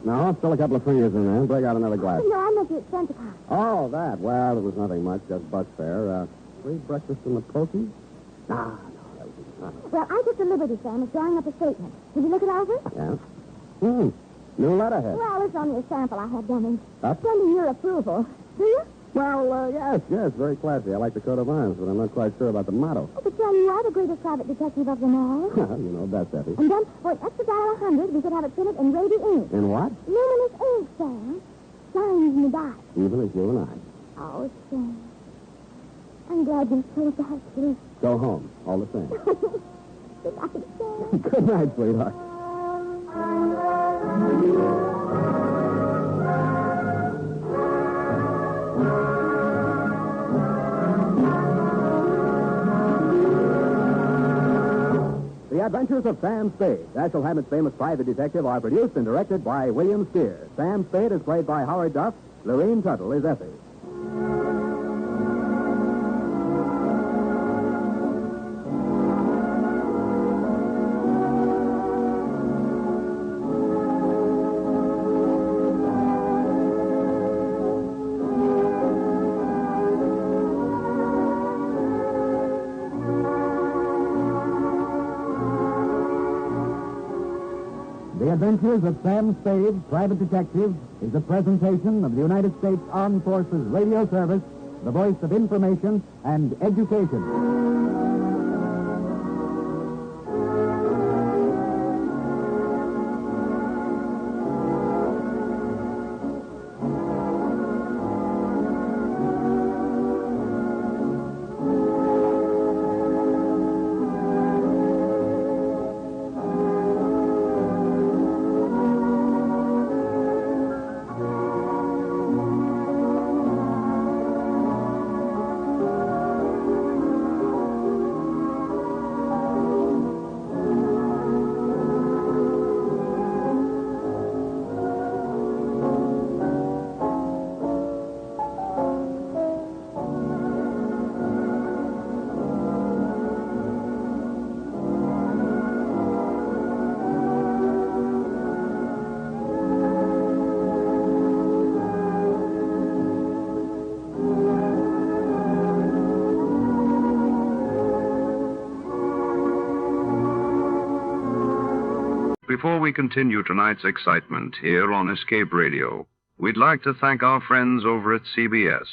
No, still a couple of fingers in there. Break out another glass. No, I meant the expense account. Oh, that. Well, it was nothing much, just bus fare. Free breakfast in the pokey? No, that was not. Well, I took the liberty, Sam, of drawing up a statement. Did you look it over? Yeah. New letterhead. Well, it's only a sample I had done in. Up? Sending your approval. Do you? Well, yes, very classy. I like the coat of arms, but I'm not quite sure about the motto. Oh, but Sam, you are the greatest private detective of them all. You know, that's Effie. And then, for an extra $100, we could have it printed in Rady ink. In what? Luminous ink, Sam. Signs in the dot. Even as you and I. Oh, Sam. I'm glad you told that too. Go home, all the same. Good night, Sam. Good night, sweetheart. The Adventures of Sam Spade, Dashiell Hammett's famous private detective, are produced and directed by William Steer. Sam Spade is played by Howard Duff. Lorene Tuttle is Effie. The Adventures of Sam Spade, Private Detective, is a presentation of the United States Armed Forces Radio Service, the voice of information and education. Before we continue tonight's excitement here on Escape Radio, we'd like to thank our friends over at CBS.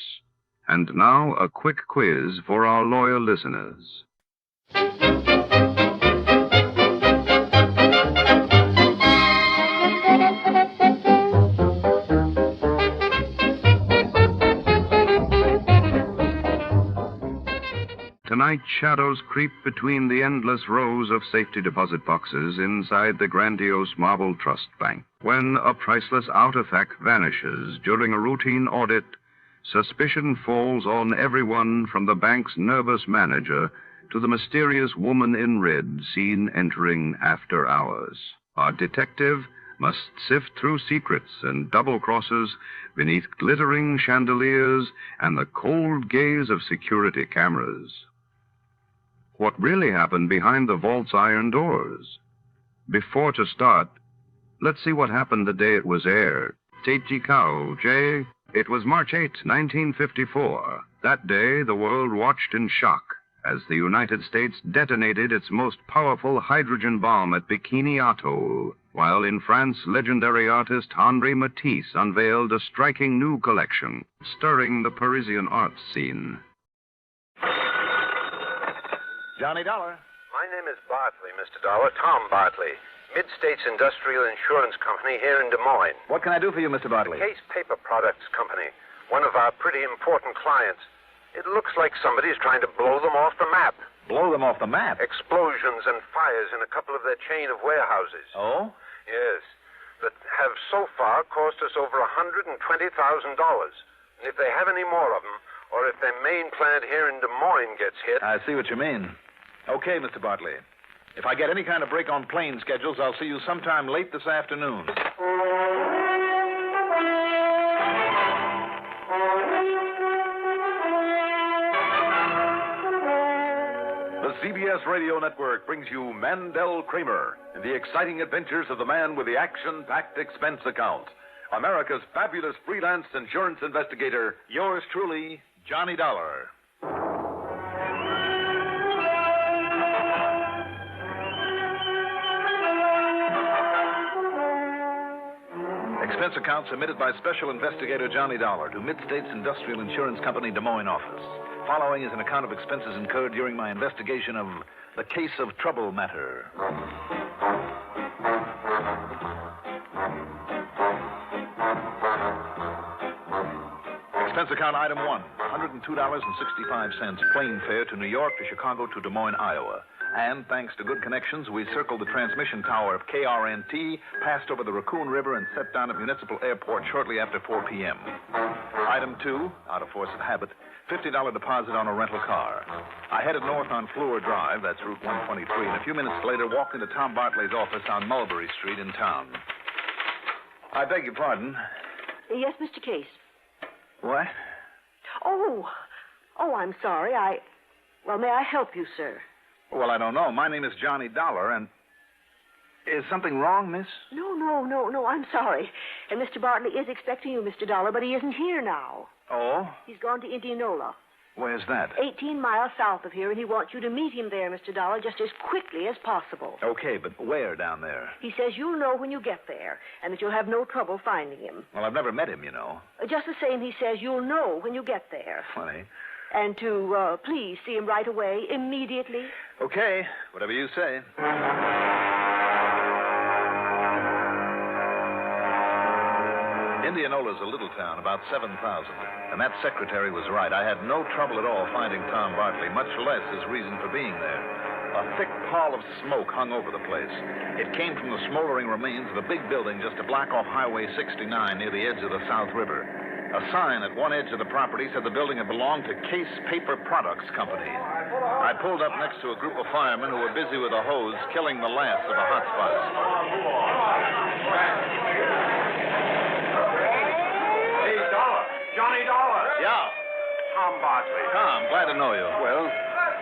And now, a quick quiz for our loyal listeners. Tonight, shadows creep between the endless rows of safety deposit boxes inside the grandiose Marble Trust Bank. When a priceless artifact vanishes during a routine audit, suspicion falls on everyone from the bank's nervous manager to the mysterious woman in red seen entering after hours. Our detective must sift through secrets and double crosses beneath glittering chandeliers and the cold gaze of security cameras. What really happened behind the vault's iron doors? Before to start, let's see what happened the day it was aired. Macao, Jay. It was March 8, 1954. That day, the world watched in shock as the United States detonated its most powerful hydrogen bomb at Bikini Atoll, while in France, legendary artist Henri Matisse unveiled a striking new collection, stirring the Parisian arts scene. Johnny Dollar. My name is Bartley, Mr. Dollar. Tom Bartley. Mid-States Industrial Insurance Company here in Des Moines. What can I do for you, Mr. Bartley? Case Paper Products Company. One of our pretty important clients. It looks like somebody's trying to blow them off the map. Blow them off the map? Explosions and fires in a couple of their chain of warehouses. Oh? Yes. That have so far cost us over $120,000. And if they have any more of them, or if their main plant here in Des Moines gets hit... I see what you mean. Okay, Mr. Bartley. If I get any kind of break on plane schedules, I'll see you sometime late this afternoon. The CBS Radio Network brings you Mandel Kramer and the exciting adventures of the man with the action-packed expense account. America's fabulous freelance insurance investigator, yours truly, Johnny Dollar. Expense account submitted by Special Investigator Johnny Dollar to Mid-States Industrial Insurance Company, Des Moines office. Following is an account of expenses incurred during my investigation of the Case of Trouble Matter. Expense account item 1, $102.65 plane fare to New York to Chicago to Des Moines, Iowa. And thanks to good connections, we circled the transmission tower of KRNT, passed over the Raccoon River, and set down at Municipal Airport shortly after 4 p.m. Item 2, out of force of habit, $50 deposit on a rental car. I headed north on Fleur Drive, that's Route 123, and a few minutes later walked into Tom Bartley's office on Mulberry Street in town. I beg your pardon. Yes, Mr. Case. What? Oh, I'm sorry. Well, may I help you, sir? Well, I don't know. My name is Johnny Dollar, and... Is something wrong, miss? No, I'm sorry. And Mr. Bartley is expecting you, Mr. Dollar, but he isn't here now. Oh? He's gone to Indianola. Where's that? 18 miles south of here, and he wants you to meet him there, Mr. Dollar, just as quickly as possible. Okay, but where down there? He says you'll know when you get there, and that you'll have no trouble finding him. Well, I've never met him, you know. Just the same, he says you'll know when you get there. Funny. And to, please see him right away, immediately. Okay, whatever you say. Indianola's a little town, about 7,000. And that secretary was right. I had no trouble at all finding Tom Bartley, much less his reason for being there. A thick pall of smoke hung over the place. It came from the smoldering remains of a big building just a block off Highway 69 near the edge of the South River. A sign at one edge of the property said the building had belonged to Case Paper Products Company. I pulled up next to a group of firemen who were busy with a hose killing the last of the hot spots. Hey, Dollar. Johnny Dollar. Yeah. Tom Bartley. Tom, glad to know you. Well,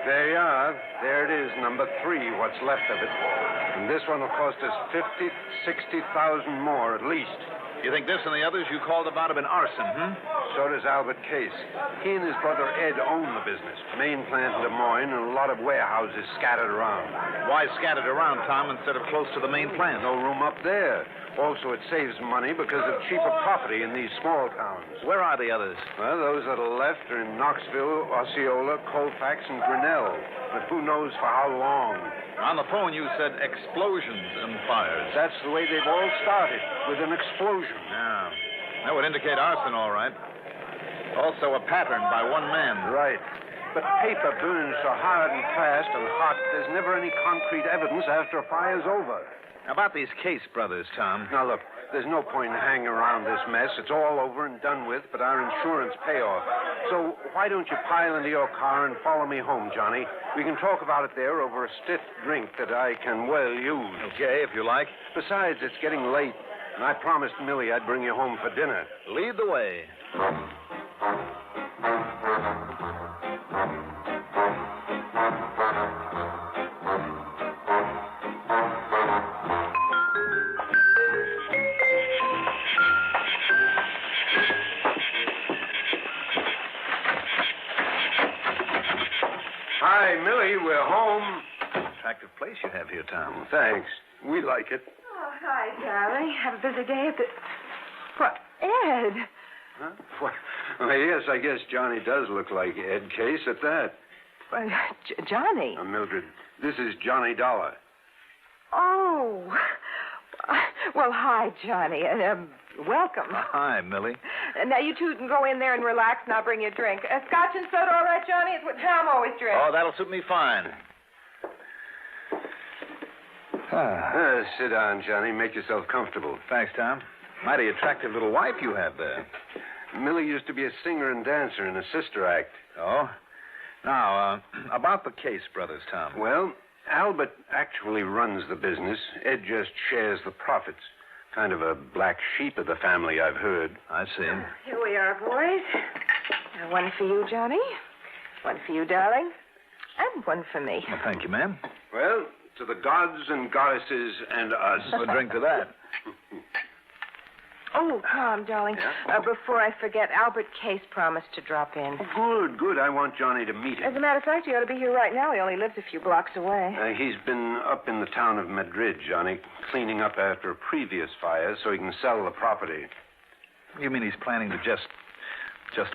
there you are. There it is, number 3, what's left of it. And this one will cost us 50,000, 60,000 more at least. You think this and the others you called about have been arson, So does Albert Case. He and his brother Ed own the business. Main plant in Des Moines and a lot of warehouses scattered around. Why scattered around, Tom, instead of close to the main plant? No room up there. Also, it saves money because of cheaper property in these small towns. Where are the others? Well, those that are left are in Knoxville, Osceola, Colfax, and Grinnell. But who knows for how long? On the phone, you said explosions and fires. That's the way they've all started, with an explosion. Yeah. That would indicate arson, all right. Also a pattern by one man. Right. But paper burns so hard and fast and hot, there's never any concrete evidence after a fire's over. How about these Case brothers, Tom? Now, look, there's no point in hanging around this mess. It's all over and done with, but our insurance payoff. So why don't you pile into your car and follow me home, Johnny? We can talk about it there over a stiff drink that I can well use. Okay, if you like. Besides, it's getting late, and I promised Millie I'd bring you home for dinner. Lead the way. Hi, Millie, we're home. Attractive place you have here, Tom. Thanks. We like it. Oh, hi, darling. Have a busy day at the... What, Ed? Huh? Well, yes, I guess Johnny does look like Ed Case at that. Johnny? Mildred, this is Johnny Dollar. Oh. Well, hi, Johnny. Welcome. Hi, Millie. Now, you two can go in there and relax, and I'll bring you a drink. Scotch and soda, all right, Johnny? It's what Tom always drinks. Oh, that'll suit me fine. Sit down, Johnny. Make yourself comfortable. Thanks, Tom. Mighty attractive little wife you have there. Millie used to be a singer and dancer in a sister act. Oh? Now, about the Case brothers, Tom. Well, Albert actually runs the business. Ed just shares the profits. Kind of a black sheep of the family, I've heard. I see. Here we are, boys. One for you, Johnny. One for you, darling. And one for me. Well, thank you, ma'am. Well, to the gods and goddesses and us. A drink to that. Oh, Tom, darling, Yeah? before I forget, Albert Case promised to drop in. Oh, good. I want Johnny to meet him. As a matter of fact, he ought to be here right now. He only lives a few blocks away. He's been up in the town of Madrid, Johnny, cleaning up after a previous fire so he can sell the property. You mean he's planning to just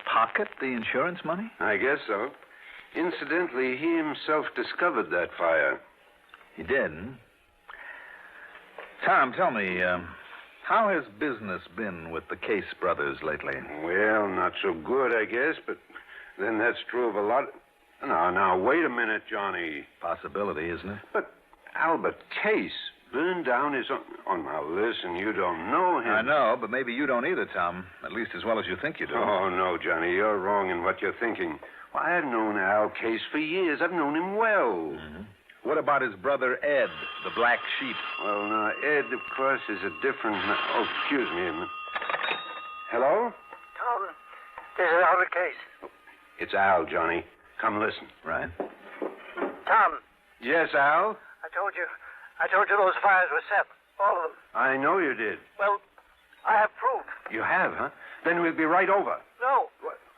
pocket the insurance money? I guess so. Incidentally, he himself discovered that fire. He did, hmm? Tom, tell me, how has business been with the Case brothers lately? Well, not so good, I guess, but then that's true of a lot. Now, wait a minute, Johnny. Possibility, isn't it? But Albert Case burned down his own... Oh, now, listen, you don't know him. I know, but maybe you don't either, Tom. At least as well as you think you do. Oh, no, Johnny, you're wrong in what you're thinking. Well, I've known Al Case for years. I've known him well. Mm-hmm. What about his brother Ed, the black sheep? Well, now, Ed, of course, is a different... Oh, excuse me a minute. Hello? Tom, this is Albert Case. It's Al, Johnny. Come listen. Right. Tom. Yes, Al? I told you those fires were set. All of them. I know you did. Well, I have proof. You have, huh? Then we'll be right over. No.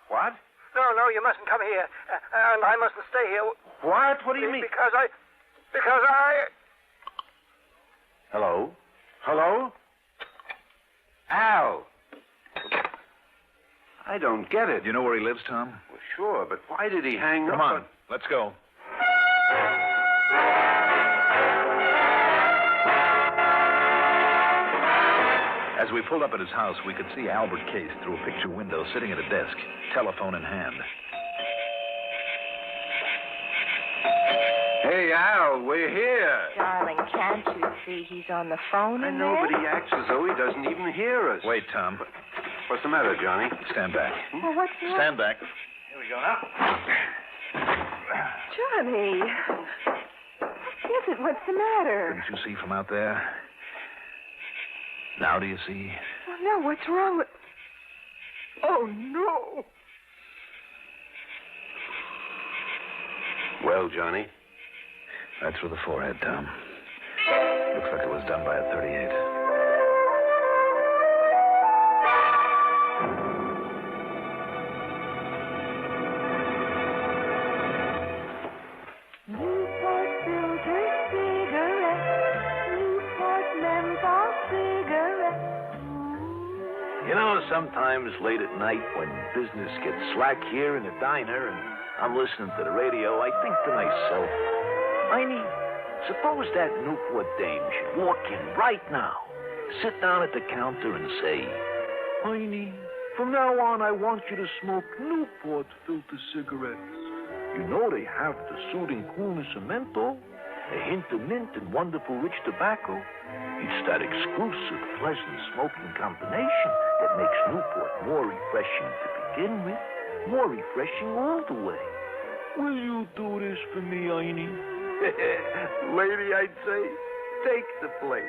What? No, No, you mustn't come here. And I mustn't stay here. What? What do you mean? Because I... Hello? Hello? Al! I don't get it. You know where he lives, Tom? Well, sure, but why did he hang up? Come on, let's go. As we pulled up at his house, we could see Albert Case through a picture window sitting at a desk, telephone in hand. Hey, Al, we're here. Darling, can't you see he's on the phone I in know, there? but he acts as though he doesn't even hear us. Wait, Tom. What's the matter, Johnny? Stand back. Well, what's wrong? Stand back. Here we go now. Johnny. What is it? What's the matter? Couldn't you see from out there? Now do you see? Oh, no, what's wrong with... Oh, no. Well, Johnny? Right through the forehead, Tom. Looks like it was done by a .38. Newport filter cigarette. Newport menthol cigarette. You know, sometimes late at night when business gets slack here in the diner and I'm listening to the radio, I think to myself, Miney, suppose that Newport dame should walk in right now, sit down at the counter and say, Miney, from now on I want you to smoke Newport filter cigarettes. You know they have the soothing coolness of menthol, a hint of mint and wonderful rich tobacco. It's that exclusive, pleasant smoking combination that makes Newport more refreshing to begin with, more refreshing all the way. Will you do this for me, Einie? Lady, I'd say, take the place.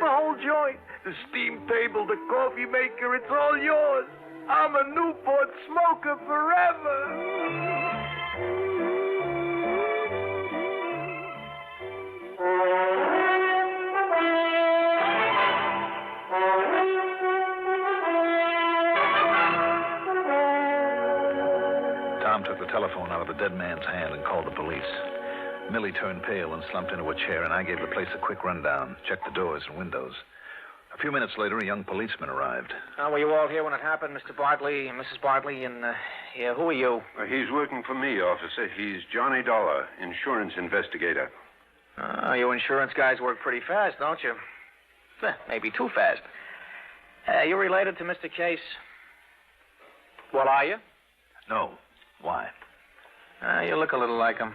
The whole joint, the steam table, the coffee maker, it's all yours. I'm a Newport smoker forever. Tom took the telephone out of the dead man's hand and called the police. Millie turned pale and slumped into a chair, and I gave the place a quick rundown, checked the doors and windows. A few minutes later, a young policeman arrived. Were you all here when it happened, Mr. Bartley and Mrs. Bartley? And, who are you? He's working for me, officer. He's Johnny Dollar, insurance investigator. You insurance guys work pretty fast, don't you? Maybe too fast. You related to Mr. Case? Well, are you? No. Why? You look a little like him.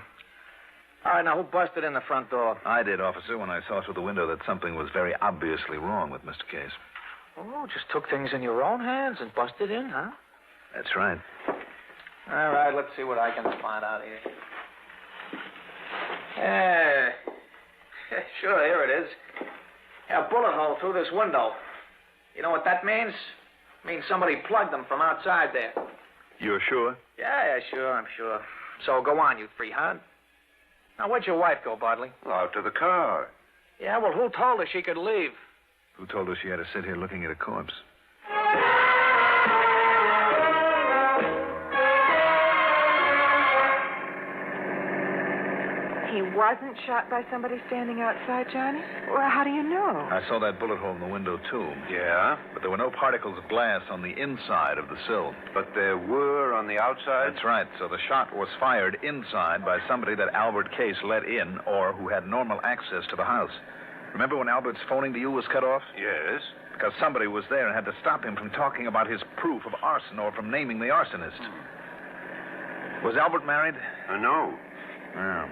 All right, now, who busted in the front door? I did, officer, when I saw through the window that something was very obviously wrong with Mr. Case. Oh, just took things in your own hands and busted in, huh? That's right. All right, let's see what I can find out here. Sure, here it is. A bullet hole through this window. You know what that means? It means somebody plugged them from outside there. You're sure? Yeah, sure, I'm sure. So go on, you three-hard. Now, where'd your wife go, Bartley? Out to the car. Yeah, well, who told her she could leave? Who told her she had to sit here looking at a corpse? He wasn't shot by somebody standing outside, Johnny? Well, how do you know? I saw that bullet hole in the window, too. Yeah? But there were no particles of glass on the inside of the sill. But there were on the outside? That's right. So the shot was fired inside by somebody that Albert Case let in or who had normal access to the house. Remember when Albert's phoning to you was cut off? Yes. Because somebody was there and had to stop him from talking about his proof of arson or from naming the arsonist. Was Albert married? No. Oh.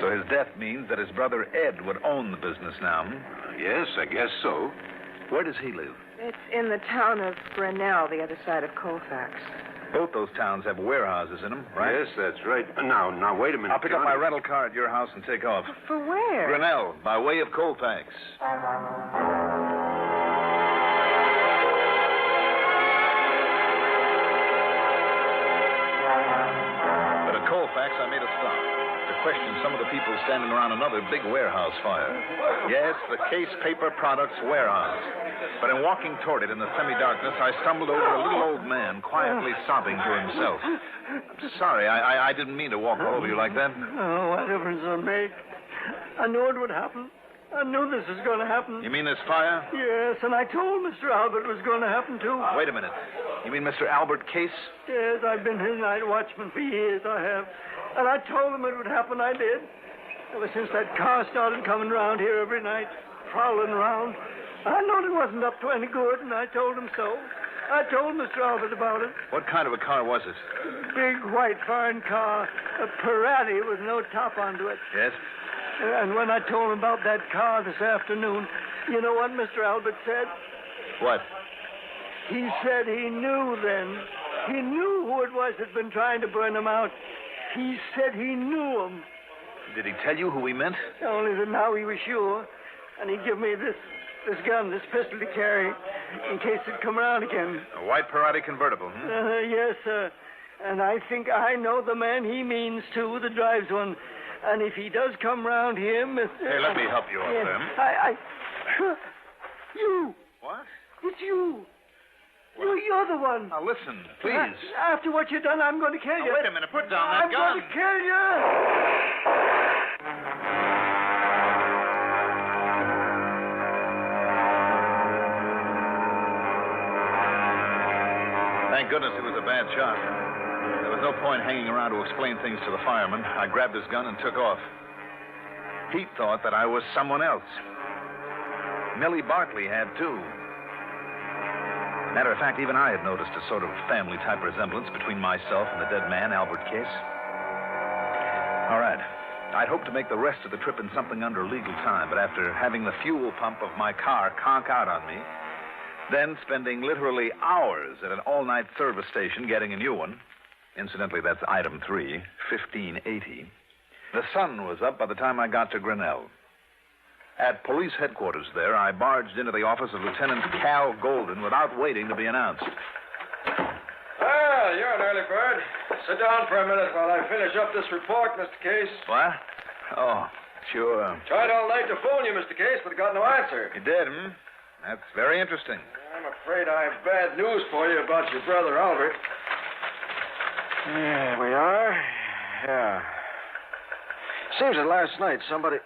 So his death means that his brother Ed would own the business now, Yes, I guess so. Where does he live? It's in the town of Grinnell, the other side of Colfax. Both those towns have warehouses in them, right? Yes, that's right. Now, wait a minute. I'll pick up my rental car at your house and take off. For where? Grinnell, by way of Colfax. But at Colfax, I made a stop. To questioned some of the people standing around another big warehouse fire. Yes, the Case Paper Products warehouse. But in walking toward it in the semi-darkness, I stumbled over a little old man quietly sobbing to himself. I'm sorry, I didn't mean to walk all over you like that. Oh, what difference does it make? I knew it would happen. I knew this was going to happen. You mean this fire? Yes, and I told Mr. Albert it was going to happen, too. Wait a minute. You mean Mr. Albert Case? Yes, I've been his night watchman for years, I have. And I told him it would happen, I did. Ever since that car started coming around here every night, prowling around, I knowed it wasn't up to any good, and I told him so. I told Mr. Albert about it. What kind of a car was it? Big, white, foreign car. A Parati with no top onto it. Yes? And when I told him about that car this afternoon, you know what Mr. Albert said? What? He said he knew then. He knew who it was that'd been trying to burn him out. He said he knew him. Did he tell you who he meant? Only that now he was sure. And he give me this gun, this pistol to carry, in case it'd come around again. A white Parati convertible, Yes, sir. And I think I know the man he means, too, that drives one. And if he does come round here, Mr. Hey, let me help you up, Yes, Sam. You. What? It's you. You're the one. Now, listen, please. After what you've done, I'm going to kill you. Wait a minute. Put down that gun. I'm going to kill you. Thank goodness it was a bad shot. There was no point hanging around to explain things to the fireman. I grabbed his gun and took off. Pete thought that I was someone else. Millie Bartley had, too. Matter of fact, even I had noticed a sort of family-type resemblance between myself and the dead man, Albert Case. All right. I'd hoped to make the rest of the trip in something under legal time, but after having the fuel pump of my car conk out on me, then spending literally hours at an all-night service station getting a new one, incidentally, that's item 3, 1580, the sun was up by the time I got to Grinnell. At police headquarters there, I barged into the office of Lieutenant Cal Golden without waiting to be announced. Well, you're an early bird. Sit down for a minute while I finish up this report, Mr. Case. What? Oh, sure. Tried all night to phone you, Mr. Case, but got no answer. You did, hmm? That's very interesting. I'm afraid I have bad news for you about your brother, Albert. Here we are. Yeah. Seems that last night somebody...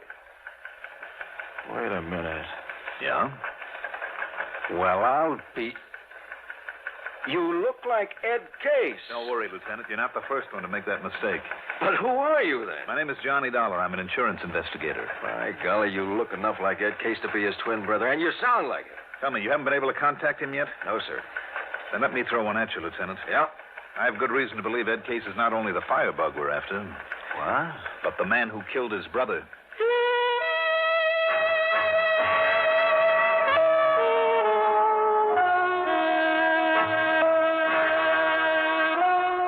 Wait a minute. Yeah? Well, I'll be... You look like Ed Case. Don't worry, Lieutenant. You're not the first one to make that mistake. But who are you, then? My name is Johnny Dollar. I'm an insurance investigator. By golly, you look enough like Ed Case to be his twin brother, and you sound like it. Tell me, you haven't been able to contact him yet? No, sir. Then let me throw one at you, Lieutenant. Yeah? I have good reason to believe Ed Case is not only the firebug we're after... What? But the man who killed his brother.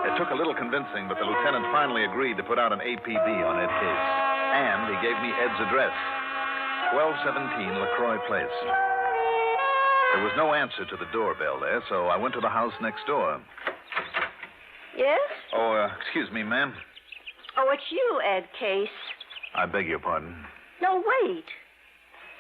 It took a little convincing, but the lieutenant finally agreed to put out an APB on Ed Case. And he gave me Ed's address, 1217 LaCroix Place. There was no answer to the doorbell there, so I went to the house next door. Yes? Oh, excuse me, ma'am. Oh, it's you, Ed Case. I beg your pardon. No, wait.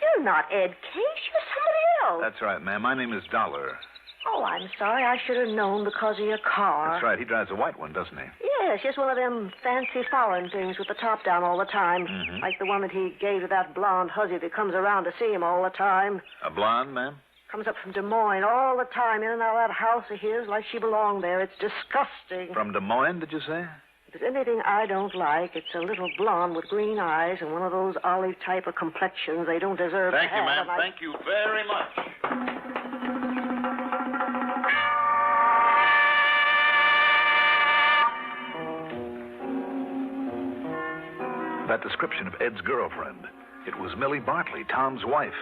You're not Ed Case. You're somebody else. That's right, ma'am. My name is Dollar. Oh, I'm sorry. I should have known because of your car. That's right. He drives a white one, doesn't he? Yes, just one of them fancy foreign things with the top down all the time. Mm-hmm. Like the one that he gave to that blonde hussy that comes around to see him all the time. A blonde, ma'am? Comes up from Des Moines all the time, in and out of that house of his like she belonged there. It's disgusting. From Des Moines, did you say? If there's anything I don't like, it's a little blonde with green eyes and one of those olive type of complexions they don't deserve Thank to you, have. ma'am. Thank you very much. That description of Ed's girlfriend. It was Millie Bartley, Tom's wife.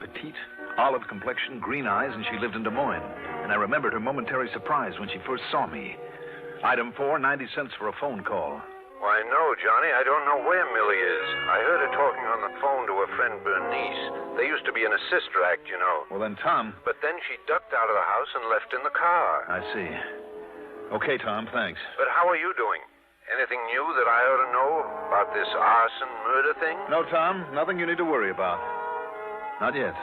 Petite, olive complexion, green eyes, and she lived in Des Moines. And I remembered her momentary surprise when she first saw me. Item 4, 90 cents for a phone call. Why, no, Johnny. I don't know where Millie is. I heard her talking on the phone to her friend Bernice. They used to be in a sister act, you know. Well, then, Tom... But then she ducked out of the house and left in the car. I see. Okay, Tom, thanks. But how are you doing? Anything new that I ought to know about this arson murder thing? No, Tom. Nothing you need to worry about. Not yet.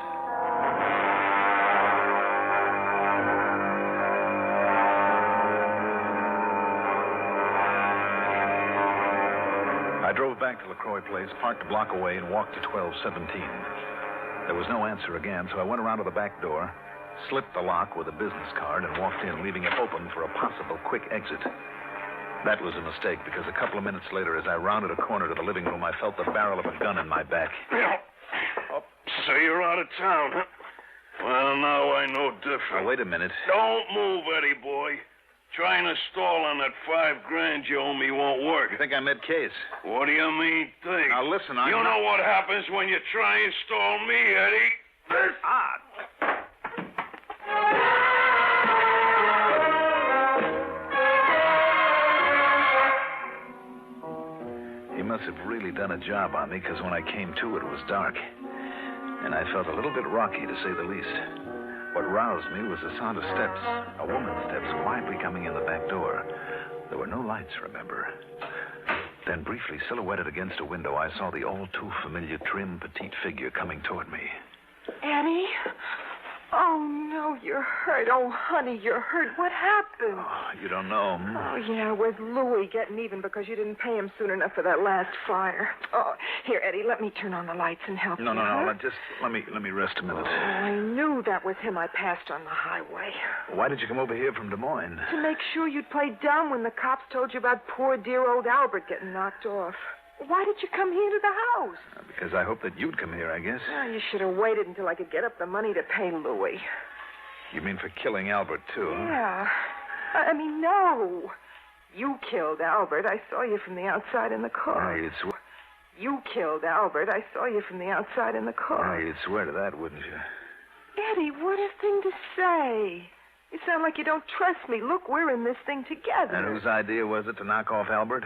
I drove back to LaCroix Place, parked a block away, and walked to 1217. There was no answer again, so I went around to the back door, slipped the lock with a business card, and walked in, leaving it open for a possible quick exit. That was a mistake, because a couple of minutes later, as I rounded a corner to the living room, I felt the barrel of a gun in my back. So you're out of town, huh? Well, now I know different. Now, wait a minute. Don't move, Eddie boy. Trying to stall on that $5,000 you owe me won't work. You think I'm mid-case? What do you mean, think? Now, listen, You know what happens when you try and stall me, Eddie? He must have really done a job on me, because when I came to, it was dark. And I felt a little bit rocky, to say the least. What roused me was the sound of steps, a woman's steps, quietly coming in the back door. There were no lights, remember. Then, briefly silhouetted against a window, I saw the all-too-familiar trim, petite figure coming toward me. Eddie? Oh, no, you're hurt. Oh, honey, you're hurt. What happened? Oh, you don't know. Oh, yeah, it was Louis getting even because you didn't pay him soon enough for that last fire. Oh, here, Eddie, let me turn on the lights and help you. No. Huh? Just let me rest a minute. Oh, I knew that was him I passed on the highway. Why did you come over here from Des Moines? To make sure you'd play dumb when the cops told you about poor dear old Albert getting knocked off. Why did you come here to the house? Because I hoped that you'd come here, I guess. Oh, you should have waited until I could get up the money to pay Louis. You mean for killing Albert, too? Huh? Yeah. I mean, no. You killed Albert. I saw you from the outside in the car. Yeah, you'd swear. You killed Albert. I saw you from the outside in the car. Yeah, you'd swear to that, wouldn't you? Eddie, what a thing to say. You sound like you don't trust me. Look, we're in this thing together. And whose idea was it to knock off Albert?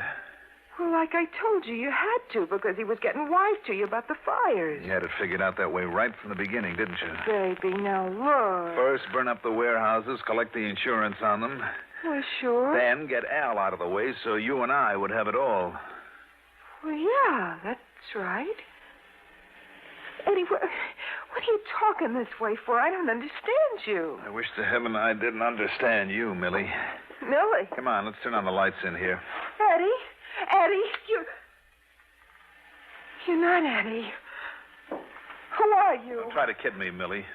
Well, like I told you, you had to because he was getting wise to you about the fires. You had it figured out that way right from the beginning, didn't you? Baby, now look. First, burn up the warehouses, collect the insurance on them. Well, sure. Then get Al out of the way so you and I would have it all. Well, yeah, that's right. Eddie, what are you talking this way for? I don't understand you. I wish to heaven I didn't understand you, Millie. Millie? Come on, let's turn on the lights in here. Eddie, you're not Eddie. Who are you? Don't try to kid me, Millie.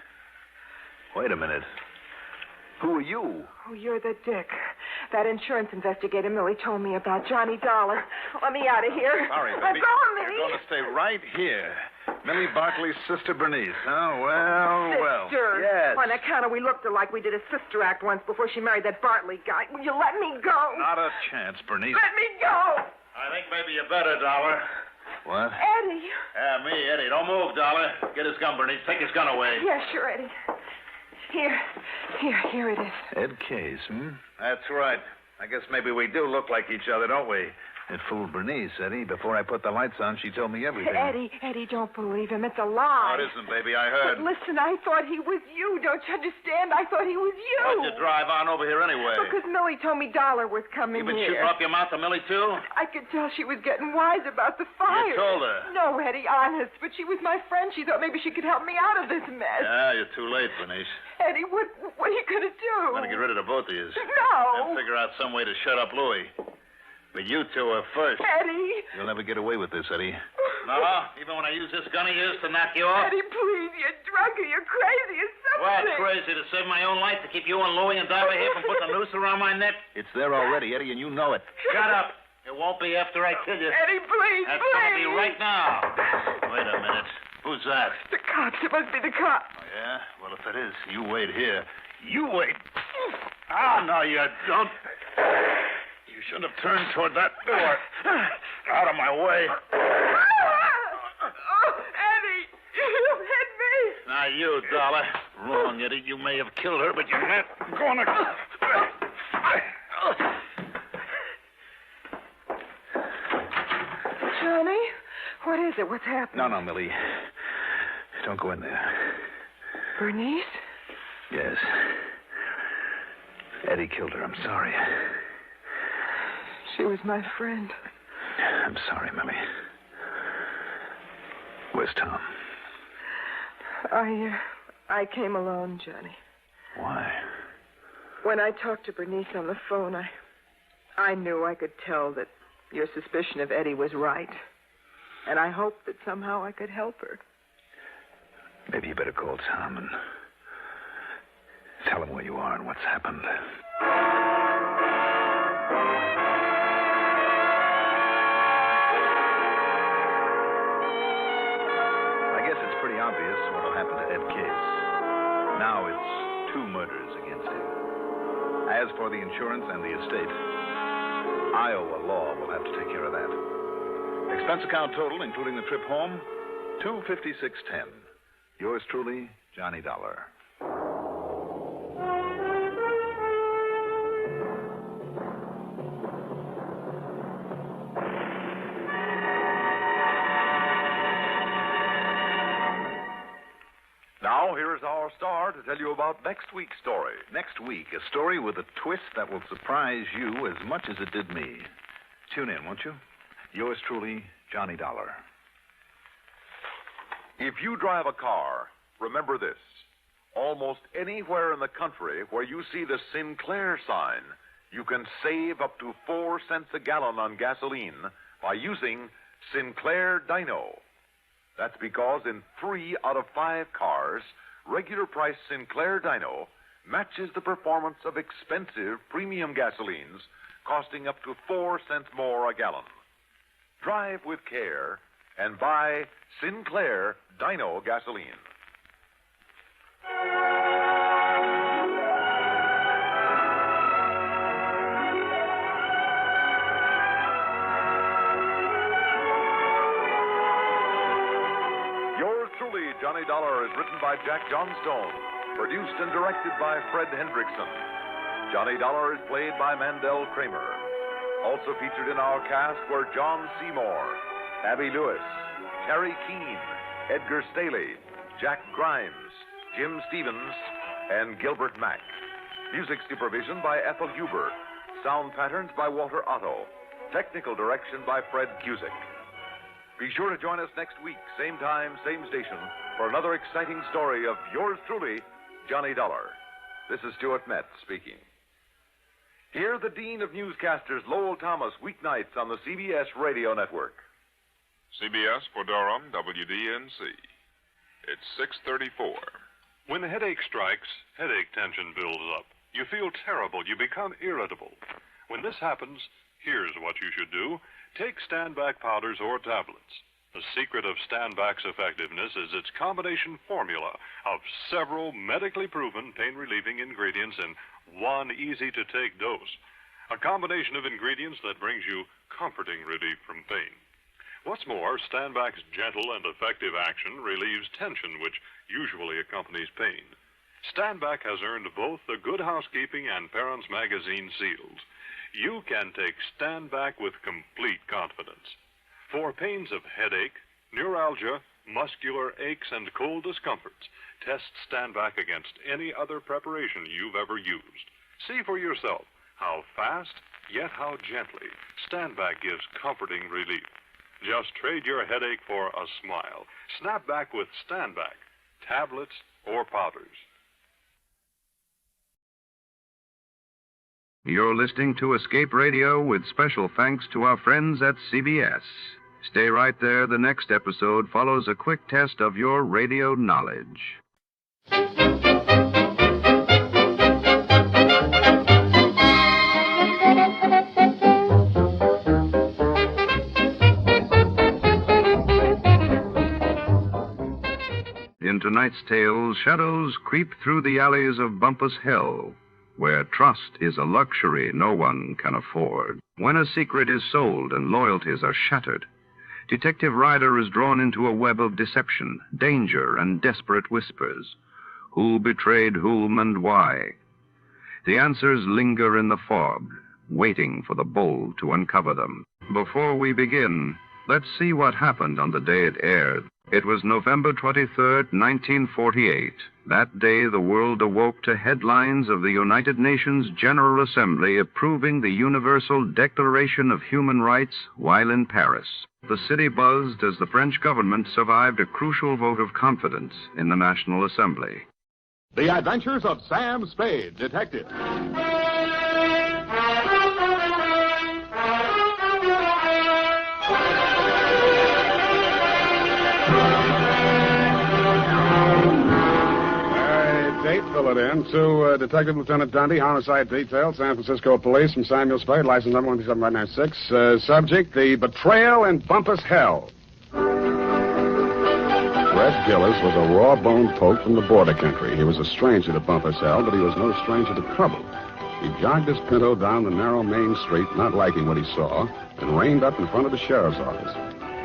Wait a minute. Who are you? Oh, you're the dick. That insurance investigator Millie told me about, Johnny Dollar. Let me out of here. Sorry, baby. I'm going, Millie. You're going to stay right here. Millie Barkley's sister Bernice. Oh, well. Sister? Yes. On account of we looked alike, we did a sister act once before she married that Bartley guy. Will you let me go? Not a chance, Bernice. Let me go. I think maybe you better, Dollar. What? Eddie. Yeah, me, Eddie. Don't move, Dollar. Get his gun, Bernice. Take his gun away. Yeah, sure, Eddie. Here it is. Ed Case, That's right. I guess maybe we do look like each other, don't we? It fooled Bernice, Eddie. Before I put the lights on, she told me everything. Eddie, don't believe him. It's a lie. No, it isn't, baby. I heard. But listen, I thought he was you. Don't you understand? I thought he was you. Why'd you drive on over here anyway? Because Millie told me Dollar was coming You been here. shooting up your mouth to Millie, too? I could tell she was getting wise about the fire. You told her? No, Eddie, honest. But she was my friend. She thought maybe she could help me out of this mess. Yeah, you're too late, Bernice. Eddie, what are you going to do? I'm going to get rid of the both of you. No. And figure out some way to shut up Louis. But you two are first. Eddie. You'll never get away with this, Eddie. No? Even when I use this gun of yours to knock you off? Eddie, please. You're drunk or you're crazy or something. What, crazy? To save my own life? To keep you and Louis and Dollar here from putting a noose around my neck? It's there already, Eddie, and you know it. Shut up. It won't be after I kill you. Eddie, please, That's going to be right now. Wait a minute. Who's that? The cops. It must be the cops. Oh, yeah? Well, if it is, you wait here. You wait. Ah, no, you don't. You should have turned toward that door. Out of my way. Oh, Eddie, you hit me. Now, you, Dollar. Wrong, Eddie. You may have killed her, but you're not going to... Johnny, what is it? What's happening? No, Millie. Don't go in there. Bernice? Yes. Eddie killed her. I'm sorry. She was my friend. I'm sorry, Millie. Where's Tom? I came alone, Johnny. Why? When I talked to Bernice on the phone, I knew I could tell that your suspicion of Eddie was right. And I hoped that somehow I could help her. Maybe you better call Tom and tell him where you are and what's happened. I guess it's pretty obvious what'll happen to Ed Case. Now it's 2 murders against him. As for the insurance and the estate, Iowa law will have to take care of that. Expense account total, including the trip home, $256.10. Yours truly, Johnny Dollar. Now, here is our star to tell you about next week's story. Next week, a story with a twist that will surprise you as much as it did me. Tune in, won't you? Yours truly, Johnny Dollar. If you drive a car, remember this. Almost anywhere in the country where you see the Sinclair sign, you can save up to 4 cents a gallon on gasoline by using Sinclair Dyno. That's because in 3 out of 5 cars, regular price Sinclair Dyno matches the performance of expensive premium gasolines costing up to 4 cents more a gallon. Drive with care and buy Sinclair Dyno gasoline. Yours truly, Johnny Dollar, is written by Jack Johnstone, produced and directed by Fred Hendrickson. Johnny Dollar is played by Mandel Kramer. Also featured in our cast were John Seymour, Abby Lewis, Terry Keane, Edgar Staley, Jack Grimes, Jim Stevens, and Gilbert Mack. Music supervision by Ethel Huber. Sound patterns by Walter Otto. Technical direction by Fred Cusick. Be sure to join us next week, same time, same station, for another exciting story of yours truly, Johnny Dollar. This is Stuart Metz speaking. Hear the Dean of Newscasters, Lowell Thomas, weeknights on the CBS Radio Network. CBS for Durham, WDNC. It's 6:34. When a headache strikes, headache tension builds up. You feel terrible. You become irritable. When this happens, here's what you should do. Take Stand-Back powders or tablets. The secret of Stand-Back's effectiveness is its combination formula of several medically proven pain-relieving ingredients in one easy-to-take dose. A combination of ingredients that brings you comforting relief from pain. What's more, Stand-Back's gentle and effective action relieves tension, which usually accompanies pain. Stand-Back has earned both the Good Housekeeping and Parents Magazine seals. You can take Stand-Back with complete confidence. For pains of headache, neuralgia, muscular aches, and cold discomforts, test Stand-Back against any other preparation you've ever used. See for yourself how fast, yet how gently, Stand-Back gives comforting relief. Just trade your headache for a smile. Snap back with Stand-Back, tablets or powders. You're listening to Escape Radio with special thanks to our friends at CBS. Stay right there. The next episode follows a quick test of your radio knowledge. In tonight's tale, shadows creep through the alleys of Bumpus Hell, where trust is a luxury no one can afford. When a secret is sold and loyalties are shattered, Detective Ryder is drawn into a web of deception, danger, and desperate whispers. Who betrayed whom and why? The answers linger in the fog, waiting for the bold to uncover them. Before we begin, let's see what happened on the day it aired. It was November 23rd, 1948. That day, the world awoke to headlines of the United Nations General Assembly approving the Universal Declaration of Human Rights while in Paris. The city buzzed as the French government survived a crucial vote of confidence in the National Assembly. The Adventures of Sam Spade, Detective. Date, fill it in. To Detective Lieutenant Dundee, Homicide Detail, San Francisco Police, from Samuel Spade, license number 137596. Subject, the Betrayal in Bumpus Hell. Red Gillis was a raw-boned poke from the border country. He was a stranger to Bumpus Hell, but he was no stranger to trouble. He jogged his Pinto down the narrow main street, not liking what he saw, and reined up in front of the sheriff's office.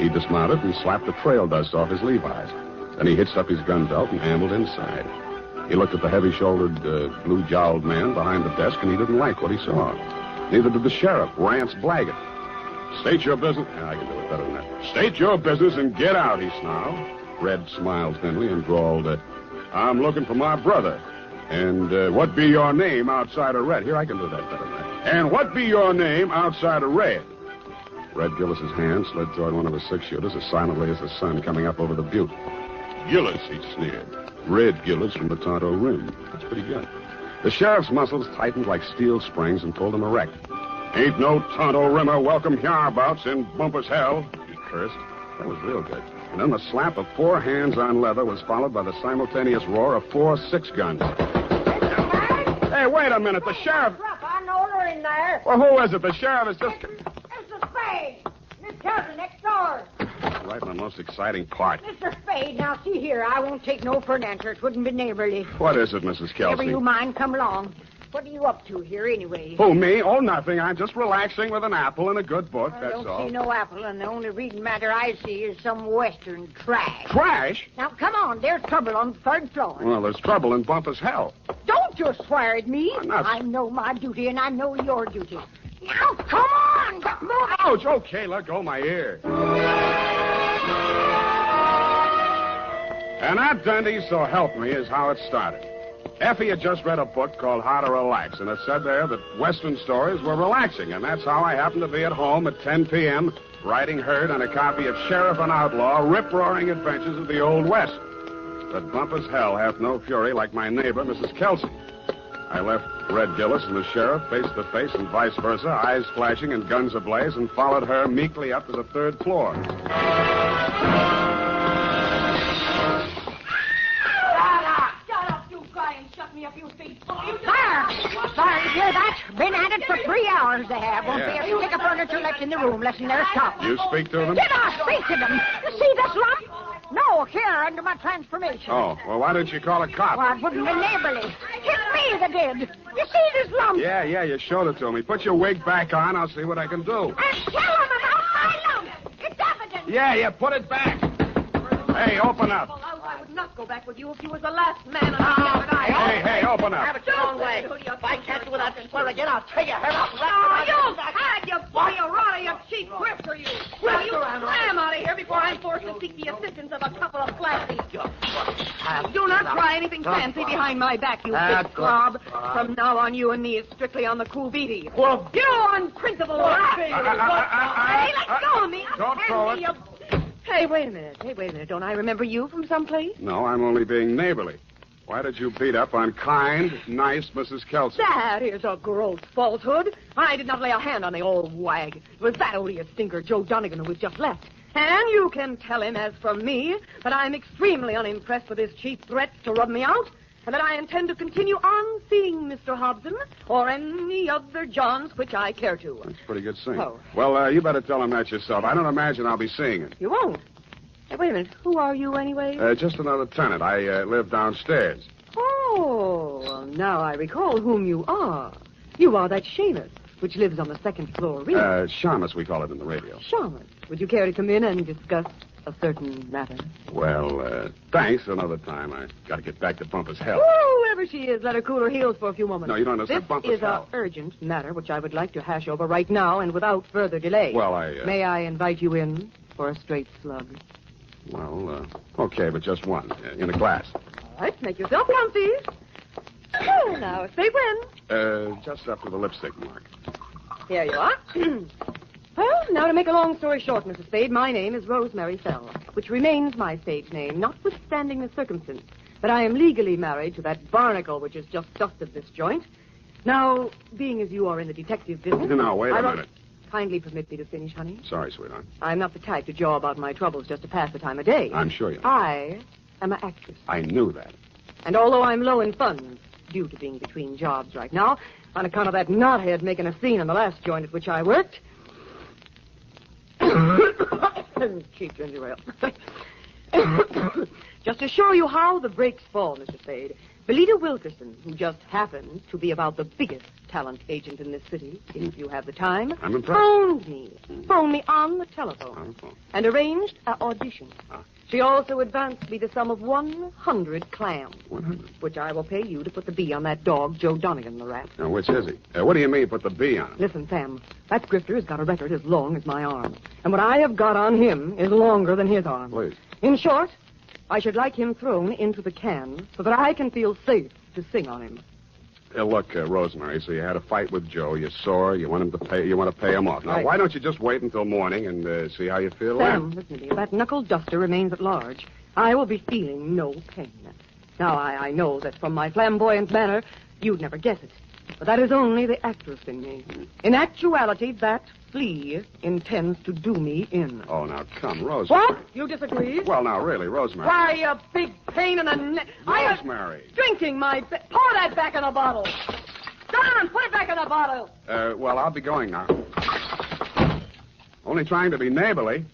He dismounted and slapped the trail dust off his Levi's. Then he hitched up his gun belt and ambled inside. He looked at the heavy-shouldered, blue-jowled man behind the desk, and he didn't like what he saw. Neither did the sheriff, Rance Blaggett. State your business. I can do it better than that. State your business and get out, he snarled. Red smiled thinly and drawled, I'm looking for my brother. And what be your name outside of Red? Here, I can do that better than that. And what be your name outside of Red? Red Gillis's hand slid toward one of his six-shooters as silently as the sun coming up over the butte. Gillis, he sneered. Red Gillis from the Tonto Rim. That's pretty good. The sheriff's muscles tightened like steel springs and pulled him erect. Ain't no Tonto Rimmer welcome hereabouts in Bumpus Hell, he cursed. That was real good. And then the slap of 4 hands on leather was followed by the simultaneous roar of 4 6-guns. Hey, wait a minute. The sheriff... I know her in there. Well, who is it? The sheriff is just... Mr. Spade. Miss Kelton next door. Right in the most exciting part. Mr. Spade, now see here. I won't take no for an answer. It wouldn't be neighborly. What is it, Mrs. Kelsey? Never you mind, come along. What are you up to here, anyway? Who, me? Oh, nothing. I'm just relaxing with an apple and a good book, that's all. I don't see no apple, and the only reading matter I see is some Western trash. Trash? Now, come on. There's trouble on the 3rd floor. Well, there's trouble in Bumpus Hell. Don't you swear at me. I'm not... I know my duty, and I know your duty. Now, come on. Get moving. Ouch. Okay, let go my ear. And that, Dundee, so help me, is how it started. Effie had just read a book called How to Relax, and it said there that Western stories were relaxing, and that's how I happened to be at home at 10 p.m., riding herd on a copy of Sheriff and Outlaw, rip-roaring adventures of the Old West. But Bumpus Hell hath no fury like my neighbor, Mrs. Kelsey. I left Red Gillis and the sheriff face to face and vice versa, eyes flashing and guns ablaze, and followed her meekly up to the 3rd floor. Fire, you hear that? Been at it for 3 hours they have. Won't be a stick of furniture left in the room, less than their top. You speak to them? Did I speak to them? You see this lump? No, here, under my transformation. Oh, well, why didn't you call a cop? Well, it wouldn't be neighborly. Hit me that did. You see this lump? Yeah, you showed it to me. Put your wig back on. I'll see what I can do. And tell them about my lump. It's evidence. Yeah, put it back. Hey, open up. I would not go back with you if you was the last man on the Hey, open up. Have it your own way. If I catch you with that swear again, I'll tear your head off. Oh, you had you boy, you rotter, you cheap grifter, you. Well, you slam out of here before I'm forced to seek the assistance of a couple of flashies. Do not try anything fancy behind my back, you big slob. From now on, you and me is strictly on the cool beaty. Well, you unprincipled rat. Hey, let go of me. Don't throw it. Hey, wait a minute. Don't I remember you from someplace? No, I'm only being neighborly. Why did you beat up on kind, nice Mrs. Kelsey? That is a gross falsehood. I did not lay a hand on the old wag. It was that odious stinker, Joe Donegan, who was just left. And you can tell him, as from me, that I'm extremely unimpressed with his cheap threats to rub me out, and that I intend to continue on seeing Mr. Hobson or any other Johns which I care to. That's pretty good singing. Oh. Well, you better tell him that yourself. I don't imagine I'll be seeing him. You won't? Hey, wait a minute. Who are you, anyway? Just another tenant. I live downstairs. Oh, well, now I recall whom you are. You are that Seamus, which lives on the 2nd floor. Shamus, we call it in the radio. Shamus. Would you care to come in and discuss a certain matter? Well, thanks. Another time. I got to get back to Bumpus Hell. Whoever she is, let her cool her heels for a few moments. No, you don't understand. Bumpus This is Hell. an urgent matter which I would like to hash over right now and without further delay. Well, May I invite you in for a straight slug? Well, okay, but just one. In a glass. All right, make yourself comfy. Oh, now, say when. Just up to the lipstick mark. Here you are. Well, now to make a long story short, Mr. Spade, my name is Rosemary Fell, which remains my stage name, notwithstanding the circumstance that I am legally married to that barnacle which has just dusted this joint. Now, being as you are in the detective business... Now, wait a minute. Kindly permit me to finish, honey. Sorry, sweetheart. I'm not the type to jaw about my troubles just to pass the time of day. I'm sure you are. I am an actress. I knew that. And although I'm low in funds, due to being between jobs right now, on account of that knothead making a scene in the last joint at which I worked... Cheap ginger ale. Just to show you how the breaks fall, Mr. Spade, Belita Wilkerson, who just happens to be about the biggest talent agent in this city, if you have the time, I'm impressed. phoned me on the telephone, and arranged an audition. She also advanced me the sum of 100 clams, 100? Which I will pay you to put the bee on that dog, Joe Donegan, the rat. Now, which is he? What do you mean, put the bee on him? Listen, Sam, that grifter has got a record as long as my arm, and what I have got on him is longer than his arm. Please. In short, I should like him thrown into the can so that I can feel safe to sing on him. Look, Rosemary, so you had a fight with Joe. You're sore. You want to pay him off. Now, Right. why don't you just wait until morning and see how you feel Sam, then? listen to me. If that knuckle duster remains at large, I will be feeling no pain. Now, I know that from my flamboyant manner, you'd never guess it. But that is only the actress in me. In actuality, that flea intends to do me in. Oh, now, come, Rosemary. What? You disagree? Well, now, really, Rosemary. Why, you big pain in the neck. Rosemary. Drinking my... Pour that back in the bottle. Go on, put it back in the bottle. Well, I'll be going now. Only trying to be neighborly.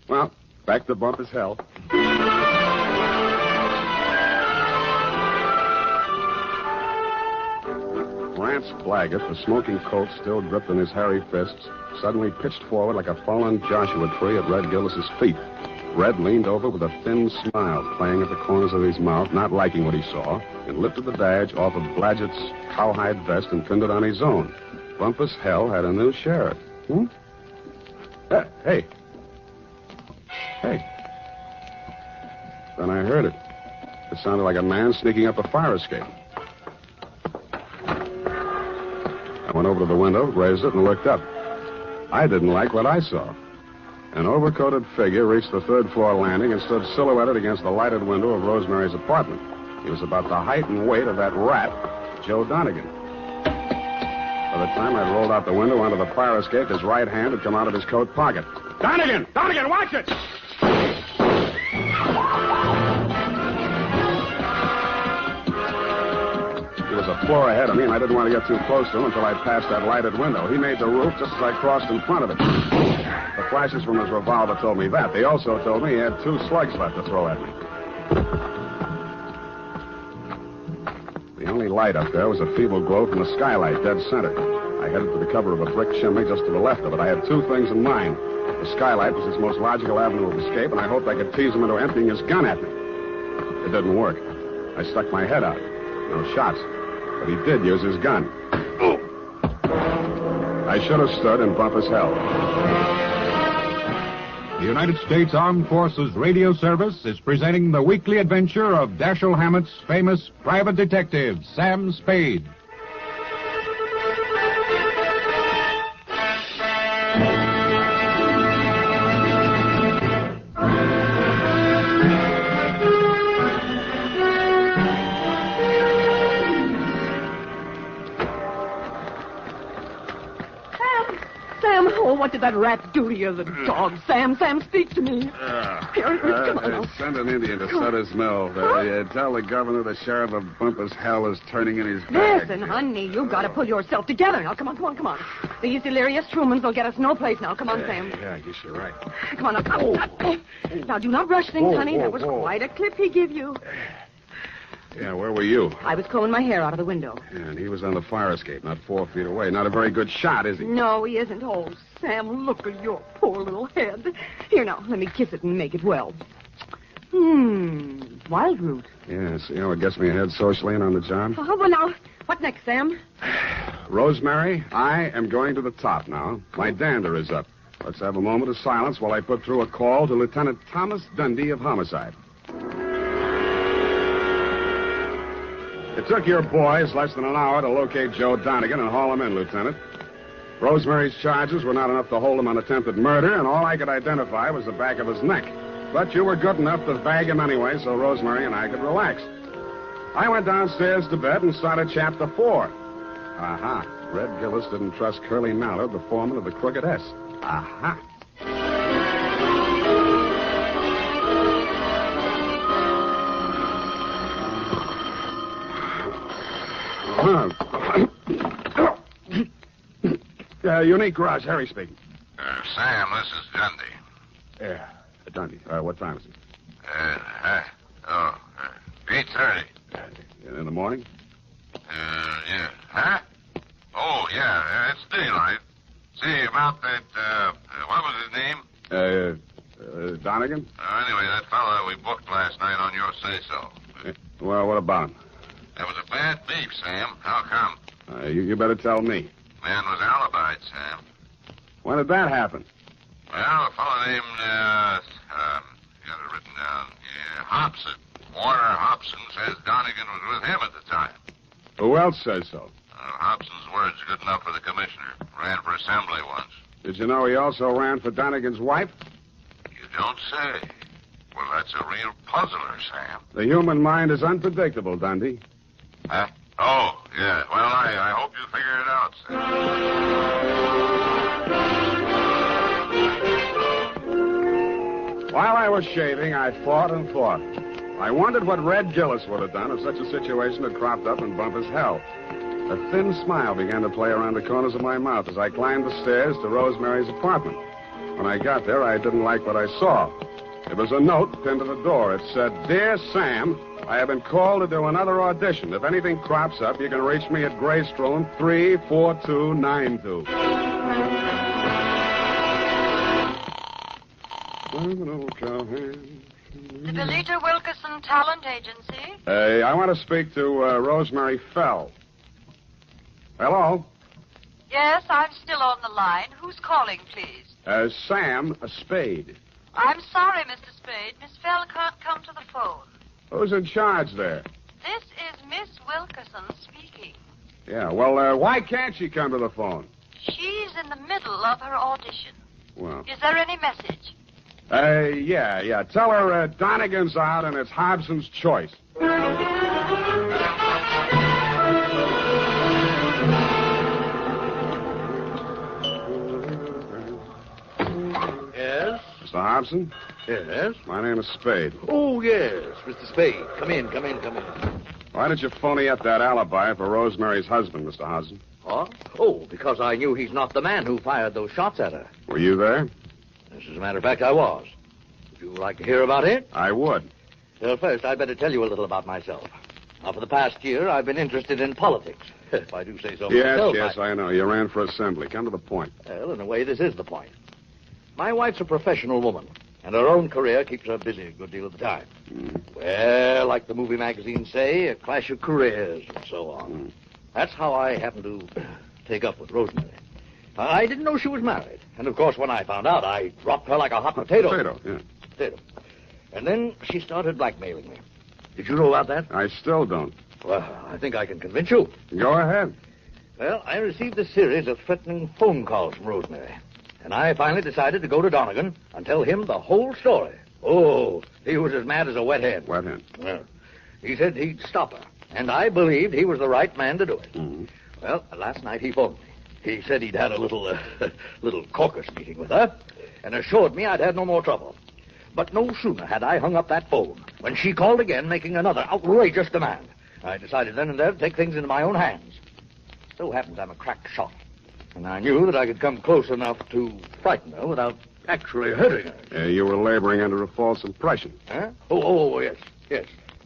Well, back to Bumpus hell. Rance Blaggett, the smoking Colt still gripped in his hairy fists, suddenly pitched forward like a fallen Joshua tree at Red Gillis's feet. Red leaned over with a thin smile playing at the corners of his mouth, not liking what he saw, and lifted the badge off of Blaggett's cowhide vest and pinned it on his own. Bumpus Hell had a new sheriff. Hey. Then I heard it. It sounded like a man sneaking up a fire escape. I went over to the window, raised it, and looked up. I didn't like what I saw. An overcoated figure reached the third-floor landing and stood silhouetted against the lighted window of Rosemary's apartment. He was about the height and weight of that rat, Joe Donegan. By the time I'd rolled out the window onto the fire escape, his right hand had come out of his coat pocket. Donegan! Donegan, watch it! He was a floor ahead of me, and I didn't want to get too close to him until I passed that lighted window. He made the roof just as I crossed in front of it. The flashes from his revolver told me that. They also told me he had 2 slugs left to throw at me. The only light up there was a feeble glow from the skylight, dead center. I headed for the cover of a brick chimney just to the left of it. I had 2 things in mind. The skylight was his most logical avenue of escape, and I hoped I could tease him into emptying his gun at me. It didn't work. I stuck my head out. No shots. But he did use his gun. I should have stood in Bumpus hell. The United States Armed Forces Radio Service is presenting the weekly adventure of Dashiell Hammett's famous private detective, Sam Spade. What did that rat do to you, the dog? Sam, speak to me. Here, come on. Send an Indian to Sutter's Mill. Tell the governor the sheriff of Bumpus Hell is turning in his bag. Listen, honey, you've got to pull yourself together. Now, come on. These delirious Trumans will get us no place now. Come on, Sam. Yeah, I guess you're right. Come on, now. Now, do not rush things, honey. That was quite a clip he gave you. Yeah, where were you? I was combing my hair out of the window. Yeah, and he was on the fire escape, not 4 feet away. Not a very good shot, is he? No, he isn't. Oh, Sam, look at your poor little head. Here, now, let me kiss it and make it well. Wild root. Yeah, see how it gets me ahead socially and on the job? Oh, well, now, what next, Sam? Rosemary, I am going to the top now. My dander is up. Let's have a moment of silence while I put through a call to Lieutenant Thomas Dundee of Homicide. It took your boys less than an hour to locate Joe Donegan and haul him in, Lieutenant. Rosemary's charges were not enough to hold him on attempted murder, and all I could identify was the back of his neck. But you were good enough to bag him anyway, so Rosemary and I could relax. I went downstairs to bed and started Chapter 4. Aha. Red Gillis didn't trust Curly Mallard, the foreman of the Crooked S. Aha. Unique Garage, Harry speaking. Sam, this is Dundee. Yeah, Dundee. What time is it? 8:30. In the morning? Yeah. Huh? Oh, yeah, it's daylight. See, about that, what was his name? Donegan? Anyway, that fella we booked last night on your say-so. Well, what about him? That was a bad beef, Sam. How come? You better tell me. Man was alibied, Sam. When did that happen? Well, a fellow named, got it written down. Yeah, Hobson. Warner Hobson says Donegan was with him at the time. Who else says so? Hobson's word's good enough for the commissioner. Ran for assembly once. Did you know he also ran for Donegan's wife? You don't say. Well, that's a real puzzler, Sam. The human mind is unpredictable, Dundee. Huh? Oh, yeah. Well, I hope you figure it out, Sam. While I was shaving, I thought and thought. I wondered what Red Gillis would have done if such a situation had cropped up in Bumpus' hell. A thin smile began to play around the corners of my mouth as I climbed the stairs to Rosemary's apartment. When I got there, I didn't like what I saw. It was a note pinned to the door. It said, "Dear Sam, I have been called to do another audition. If anything crops up, you can reach me at Greystone 34292. The Belita Wilkerson Talent Agency. I want to speak to Rosemary Fell. Hello? Yes, I'm still on the line. Who's calling, please? Sam Spade. I'm sorry, Mr. Spade. Miss Fell can't come to the phone. Who's in charge there? This is Miss Wilkerson speaking. Yeah, well, why can't she come to the phone? She's in the middle of her audition. Well. Is there any message? Yeah. Tell her Donegan's out and it's Hobson's choice. Yes? Mr. Hobson? Yes? My name is Spade. Oh, yes, Mr. Spade. Come in. Why did you phony up that alibi for Rosemary's husband, Mr. Hobson? Huh? Oh, because I knew he's not the man who fired those shots at her. Were you there? As a matter of fact, I was. Would you like to hear about it? I would. Well, first, I'd better tell you a little about myself. Now, for the past year, I've been interested in politics, if I do say so myself. Yes, I know. You ran for assembly. Come to the point. Well, in a way, this is the point. My wife's a professional woman, and her own career keeps her busy a good deal of the time. Well, like the movie magazines say, a clash of careers and so on. That's how I happened to take up with Rosemary. I didn't know she was married. And, of course, when I found out, I dropped her like a hot potato. Potato. And then she started blackmailing me. Did you know about that? I still don't. Well, I think I can convince you. Go ahead. Well, I received a series of threatening phone calls from Rosemary. And I finally decided to go to Donegan and tell him the whole story. Oh, he was as mad as a wet hen. Wet hen? Well, he said he'd stop her. And I believed he was the right man to do it. Well, last night he phoned me. He said he'd had a little caucus meeting with her and assured me I'd had no more trouble. But no sooner had I hung up that phone when she called again, making another outrageous demand. I decided then and there to take things into my own hands. So happens I'm a crack shot. And I knew that I could come close enough to frighten her without actually hurting her. You were laboring under a false impression. Huh? Oh, yes.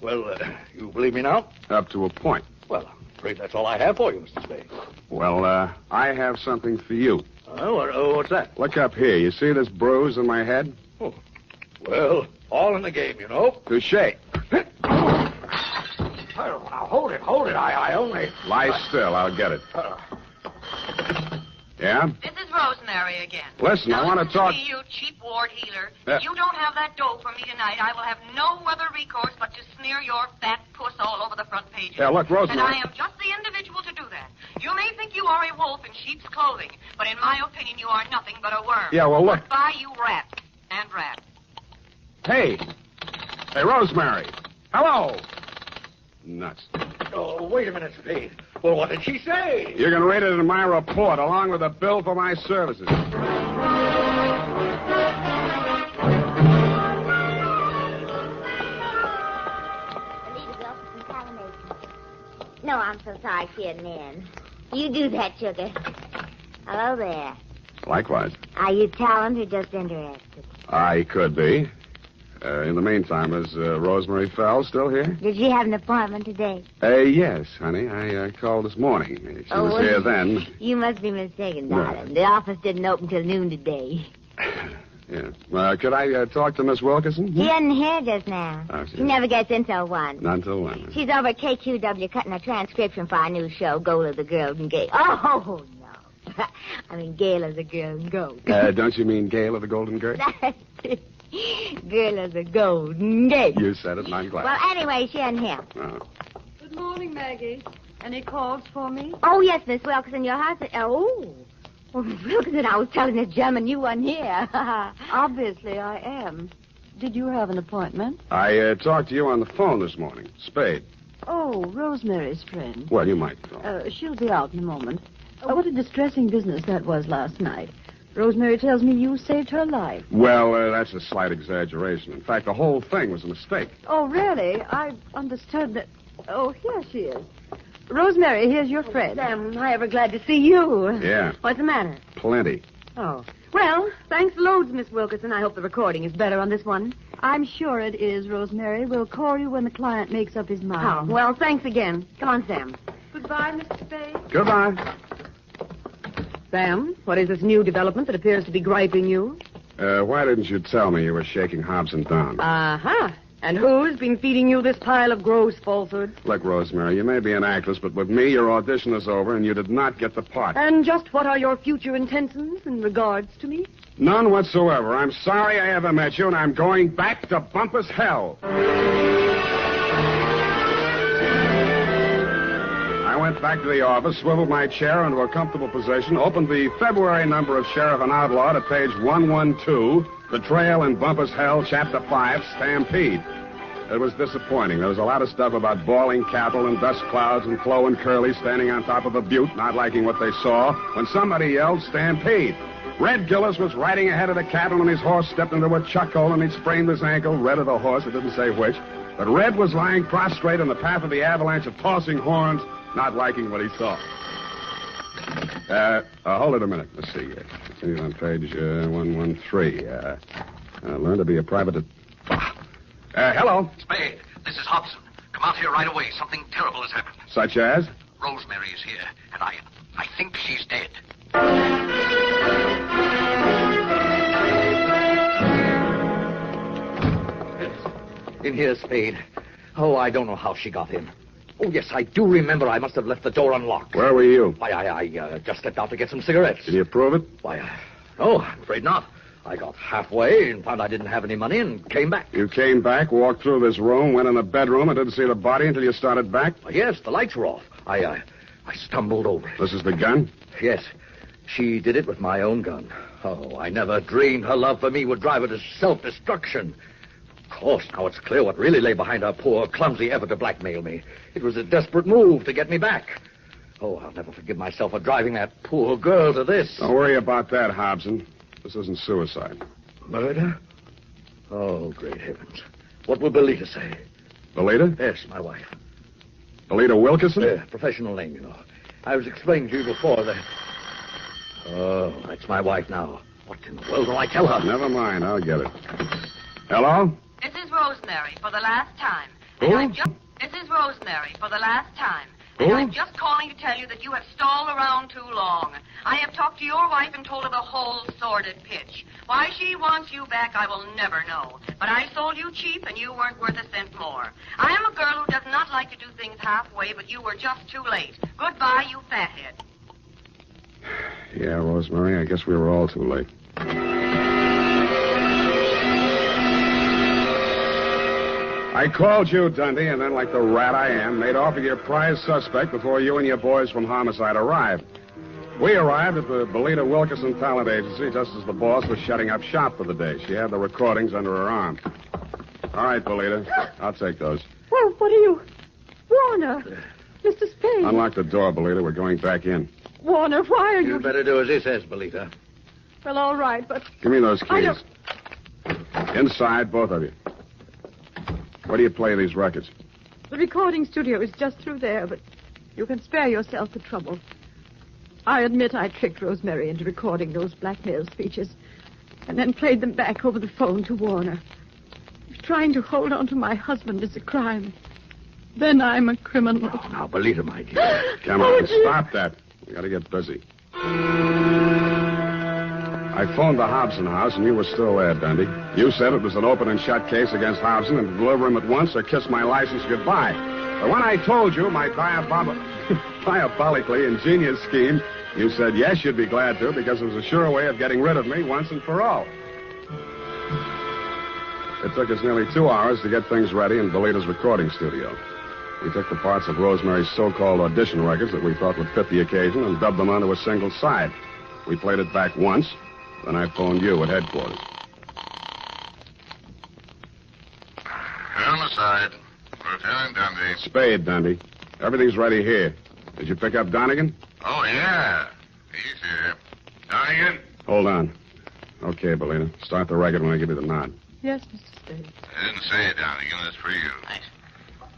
Well, you believe me now? Up to a point. Well, I'm afraid that's all I have for you, Mr. Spade. Well, I have something for you. What's that? Look up here. You see this bruise in my head? Oh. Well, all in the game, you know. Touché. Now, hold it. I only... Lie still. I'll get it. Yeah? This is Rosemary again. Listen, I want to talk... Me, you cheap ward healer. Yeah. If you don't have that dough for me tonight, I will have no other recourse but to smear your fat puss all over the front pages. Yeah, look, Rosemary... And I am just the individual to do that. You may think you are a wolf in sheep's clothing, but in my opinion, you are nothing but a worm. Yeah, well, look... Goodbye, you rat. And rat. Hey! Hey, Rosemary! Hello! Nuts. Oh, wait a minute, Spade. Well, what did she say? You can read it in my report, along with a bill for my services. No, I'm so sorry she isn't in. You do that, sugar. Hello there. Likewise. Are you talent or just interested? I could be. In the meantime, is Rosemary Fell still here? Did she have an appointment today? Yes, honey. I called this morning. She was here then. You must be mistaken, No. darling. The office didn't open till noon today. Yeah. Could I talk to Miss Wilkerson? She isn't here just now. Oh, She never gets in till 1. Not until 1. She's over at KQW cutting a transcription for our new show, Goal of the Golden Gate. Oh, no. I mean, Gale of the Golden Goat. Don't you mean Gale of the Golden Gate? That's it. Girl of the Golden Gate. You said it, and I'm glad. Well, anyway, she isn't here. Oh. Good morning, Maggie. Any calls for me? Oh, yes, Miss Wilkerson, your husband... Oh, Miss Wilkerson, I was telling this German you weren't here. Obviously, I am. Did you have an appointment? I talked to you on the phone this morning. Spade. Oh, Rosemary's friend. Well, you might call. She'll be out in a moment. What a distressing business that was last night. Rosemary tells me you saved her life. Well, that's a slight exaggeration. In fact, the whole thing was a mistake. Oh, really? I understood that... Oh, here she is. Rosemary, here's your friend. Sam, am I ever glad to see you. Yeah. What's the matter? Plenty. Oh. Well, thanks loads, Miss Wilkerson. I hope the recording is better on this one. I'm sure it is, Rosemary. We'll call you when the client makes up his mind. Oh, well, thanks again. Come on, Sam. Goodbye, Mr. Spade. Goodbye. Sam, what is this new development that appears to be griping you? Why didn't you tell me you were shaking Hobson down? Uh-huh. And who's been feeding you this pile of gross falsehoods? Look, Rosemary, you may be an actress, but with me, your audition is over, and you did not get the part. And just what are your future intentions in regards to me? None whatsoever. I'm sorry I ever met you, and I'm going back to Bumpus hell. I went back to the office, swiveled my chair into a comfortable position, opened the February number of Sheriff and Outlaw to page 112, Betrayal in Bumpus Hell, Chapter 5, Stampede. It was disappointing. There was a lot of stuff about bawling cattle and dust clouds and Flo and Curly standing on top of a butte, not liking what they saw, when somebody yelled, Stampede. Red Gillis was riding ahead of the cattle when his horse stepped into a chuck hole and he'd sprained his ankle. Red of the horse, it didn't say which. But Red was lying prostrate in the path of the avalanche of tossing horns, not liking what he saw. Hold it a minute. Let's see. It's on page 113. Learn to be a private... hello. Spade, this is Hobson. Come out here right away. Something terrible has happened. Such as? Rosemary is here, and I think she's dead. In here, Spade. Oh, I don't know how she got in. Oh, yes, I do remember I must have left the door unlocked. Where were you? Why, I just stepped out to get some cigarettes. Can you prove it? Why, no, I'm afraid not. I got halfway and found I didn't have any money and came back. You came back, walked through this room, went in the bedroom, and didn't see the body until you started back? Well, yes, the lights were off. I stumbled over it. This is the gun? Yes. She did it with my own gun. Oh, I never dreamed her love for me would drive her to self-destruction. Of course, now it's clear what really lay behind her poor, clumsy effort to blackmail me. It was a desperate move to get me back. Oh, I'll never forgive myself for driving that poor girl to this. Don't worry about that, Hobson. This isn't suicide. Murder? Oh, great heavens. What will Belita say? Belita? Yes, my wife. Belita Wilkerson? Yeah, professional name, you know. I was explaining to you before that... Oh, that's my wife now. What in the world will I tell her? Never mind, I'll get it. Hello? This is Rosemary for the last time. Who? This is Rosemary for the last time. Who? And I'm just calling to tell you that you have stalled around too long. I have talked to your wife and told her the whole sordid pitch. Why she wants you back, I will never know. But I sold you cheap, and you weren't worth a cent more. I am a girl who does not like to do things halfway, but you were just too late. Goodbye, you fathead. Yeah, Rosemary, I guess we were all too late. I called you, Dundee, and then, like the rat I am, made off with your prize suspect before you and your boys from Homicide arrived. We arrived at the Belita Wilkerson Talent Agency just as the boss was shutting up shop for the day. She had the recordings under her arm. All right, Belita, I'll take those. Well, what are you... Warner, Mr. Spade. Unlock the door, Belita. We're going back in. Warner, why are you... You'd better do as he says, Belita. Well, all right, but... Give me those keys. I don't... Inside, both of you. Where do you play these records? The recording studio is just through there, but you can spare yourself the trouble. I admit I tricked Rosemary into recording those blackmail speeches and then played them back over the phone to Warner. If trying to hold on to my husband is a crime, then I'm a criminal. Oh, now, Belita, my dear. Come on, stop that. We gotta get busy. I phoned the Hobson house, and you were still there, Dundee. You said it was an open and shut case against Hobson and to deliver him at once or kiss my license goodbye. But when I told you my diabolically ingenious scheme, you said yes, you'd be glad to, because it was a sure way of getting rid of me once and for all. It took us nearly 2 hours to get things ready in Belita's recording studio. We took the parts of Rosemary's so-called audition records that we thought would fit the occasion and dubbed them onto a single side. We played it back once. Then I phoned you at headquarters. Homicide. Lieutenant Dundee. Spade, Dundee. Everything's ready here. Did you pick up Donegan? Oh, yeah. He's here. Donegan? Hold on. Okay, Belita. Start the record when I give you the nod. Yes, Mr. Spade. I didn't say it, Donegan. That's for you. Thanks.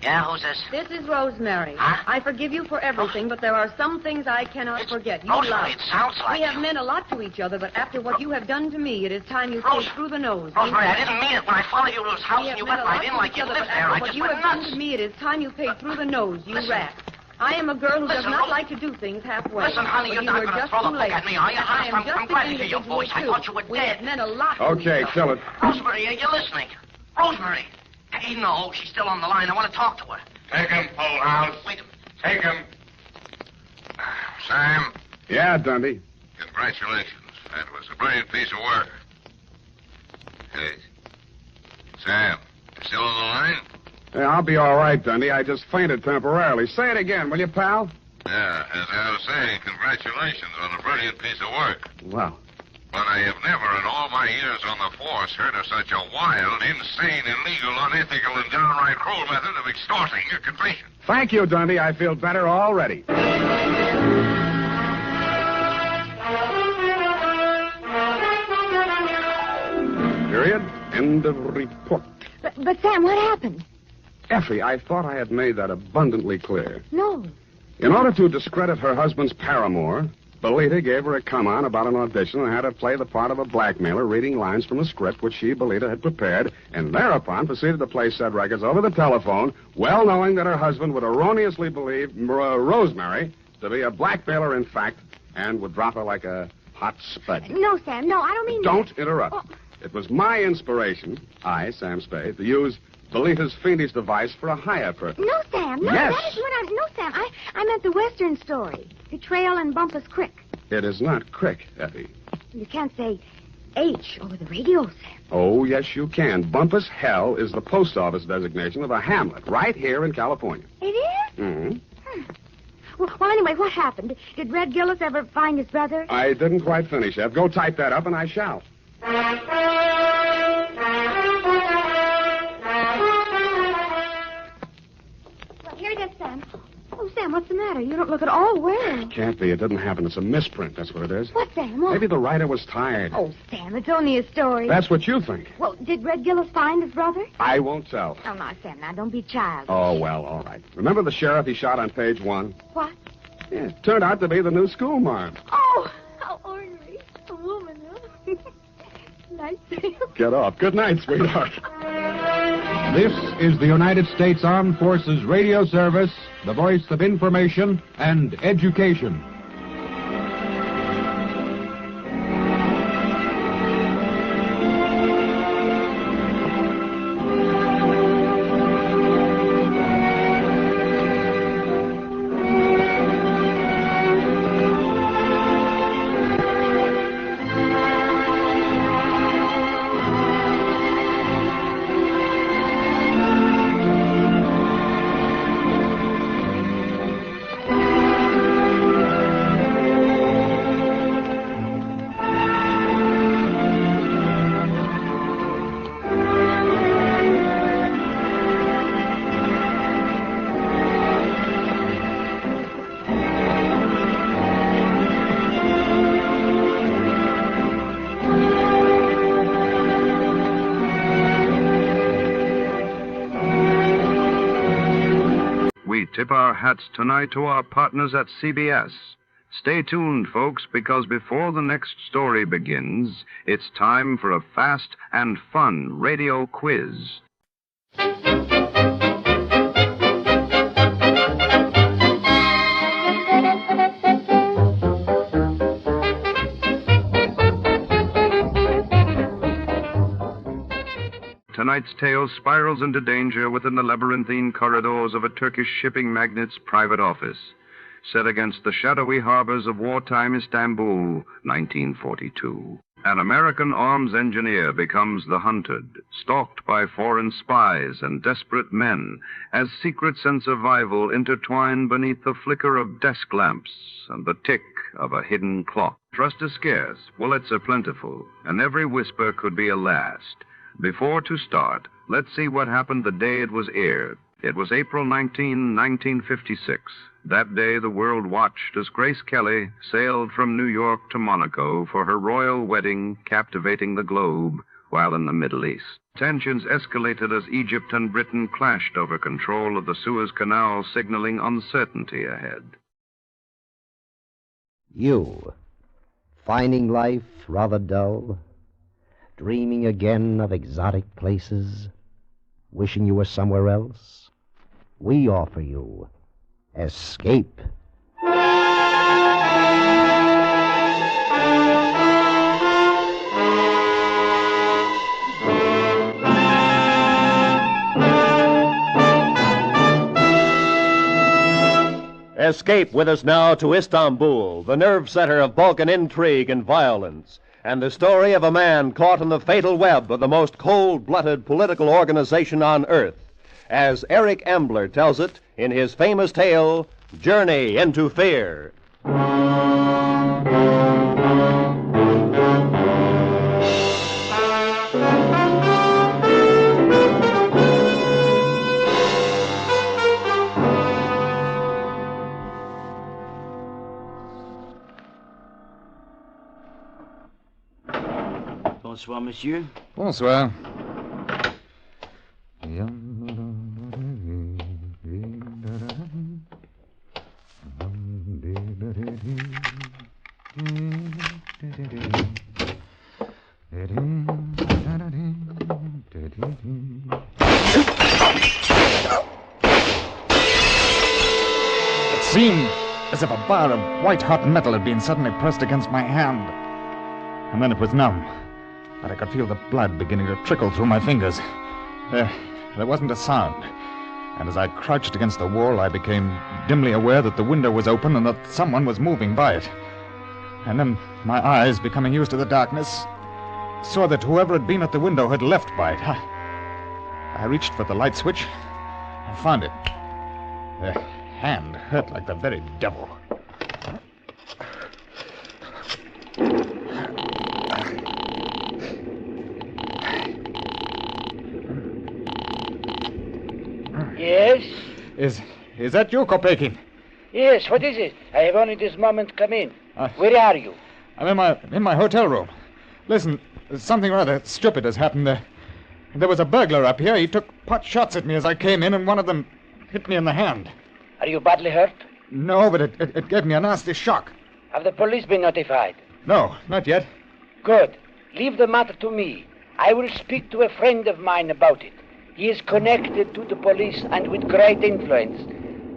Yeah, who's this? This is Rosemary. Huh? I forgive you for everything, but there are some things I cannot forget. You Rosemary, lied. it sounds like We have you. meant a lot to each other, but after what you have done to me, it is time you take through the nose. Rosemary, I didn't mean it. When I followed you to his house and you went right in like you lived there, I What just you went have done nuts. to me, it is time you paid through the nose, you rat. I am a girl who does not like to do things halfway. Listen, honey, but you're you not were going to just throw the too book late. at me, are you? I am just I'm glad to hear your individual, voice. I too. thought you were We dead. have meant a lot to Okay, each other. kill it. Rosemary, are you listening? Rosemary. Hey, no, she's still on the line. I want to talk to her. Take him, House. Wait a minute. Take him. Sam. Yeah, Dundee. Congratulations. That was a brilliant piece of work. Hey. Sam, you still on the line? Yeah, I'll be all right, Dundee. I just fainted temporarily. Say it again, will you, pal? Yeah, as I was saying, congratulations on a brilliant piece of work. Wow. But I have never in all my years on the force heard of such a wild, insane, illegal, unethical, and downright cruel method of extorting your confession. Thank you, Dundee. I feel better already. Period. End of report. But Sam, what happened? Effie, I thought I had made that abundantly clear. No. In order to discredit her husband's paramour, Belita gave her a come-on about an audition and had her play the part of a blackmailer reading lines from a script which she, Belita, had prepared, and thereupon proceeded to play said records over the telephone, well knowing that her husband would erroneously believe Rosemary to be a blackmailer in fact, and would drop her like a hot spud. No, Sam, no, I don't mean Don't that. interrupt. Oh. It was my inspiration, I, Sam Spade, to use Belita's fiendish device for a higher purpose. No, Sam, no, Yes. that is what I'm... No, Sam, I meant the Western story. Betrayal and Bumpus Creek. It is not Crick, Effie. You can't say H over the radio, Sam. Oh, yes, you can. Bumpus Hell is the post office designation of a hamlet right here in California. It is? Mm-hmm. Well, anyway, what happened? Did Red Gillis ever find his brother? I didn't quite finish, Ev. Go type that up, and I shall. Well, here it is, Sam. Oh, Sam, what's the matter? You don't look at all well. Can't be. It didn't happen. It's a misprint. That's what it is. What, Sam? What? Maybe the writer was tired. Oh, Sam, it's only a story. That's what you think. Well, did Red Gillis find his brother? I won't tell. Oh, no, Sam, now don't be childish. Oh, well, all right. Remember the sheriff he shot on page 1? What? Yeah, it turned out to be the new schoolmarm. Oh, how ornery. A woman, huh? Nice, Sam. Get off. Good night, sweetheart. This is the United States Armed Forces Radio Service, the voice of information and education. tip our hats tonight to our partners at CBS. Stay tuned, folks, because before the next story begins, it's time for a fast and fun radio quiz. Tonight's tale spirals into danger within the labyrinthine corridors of a Turkish shipping magnate's private office, set against the shadowy harbors of wartime Istanbul, 1942. An American arms engineer becomes the hunted, stalked by foreign spies and desperate men, as secrets and survival intertwine beneath the flicker of desk lamps and the tick of a hidden clock. Trust is scarce, bullets are plentiful, and every whisper could be a last. Before to start, let's see what happened the day it was aired. It was April 19, 1956. That day, the world watched as Grace Kelly sailed from New York to Monaco for her royal wedding, captivating the globe while in the Middle East. Tensions escalated as Egypt and Britain clashed over control of the Suez Canal, signaling uncertainty ahead. You, finding life rather dull? Dreaming again of exotic places? Wishing you were somewhere else? We offer you Escape. Escape with us now to Istanbul, the nerve center of Balkan intrigue and violence, and the story of a man caught in the fatal web of the most cold-blooded political organization on earth, as Eric Ambler tells it in his famous tale, Journey into Fear. Bonsoir, monsieur. Bonsoir. It seemed as if a bar of white-hot metal had been suddenly pressed against my hand. And then it was numb, but I could feel the blood beginning to trickle through my fingers. There wasn't a sound. And as I crouched against the wall, I became dimly aware that the window was open and that someone was moving by it. And then my eyes, becoming used to the darkness, saw that whoever had been at the window had left by it. I reached for the light switch and found it. The hand hurt like the very devil. Yes? Is that you, Kopekin? Yes, what is it? I have only this moment come in. Where are you? I'm in my hotel room. Listen, something rather stupid has happened there. There was a burglar up here. He took pot shots at me as I came in, and one of them hit me in the hand. Are you badly hurt? No, but it gave me a nasty shock. Have the police been notified? No, not yet. Good. Leave the matter to me. I will speak to a friend of mine about it. He is connected to the police and with great influence.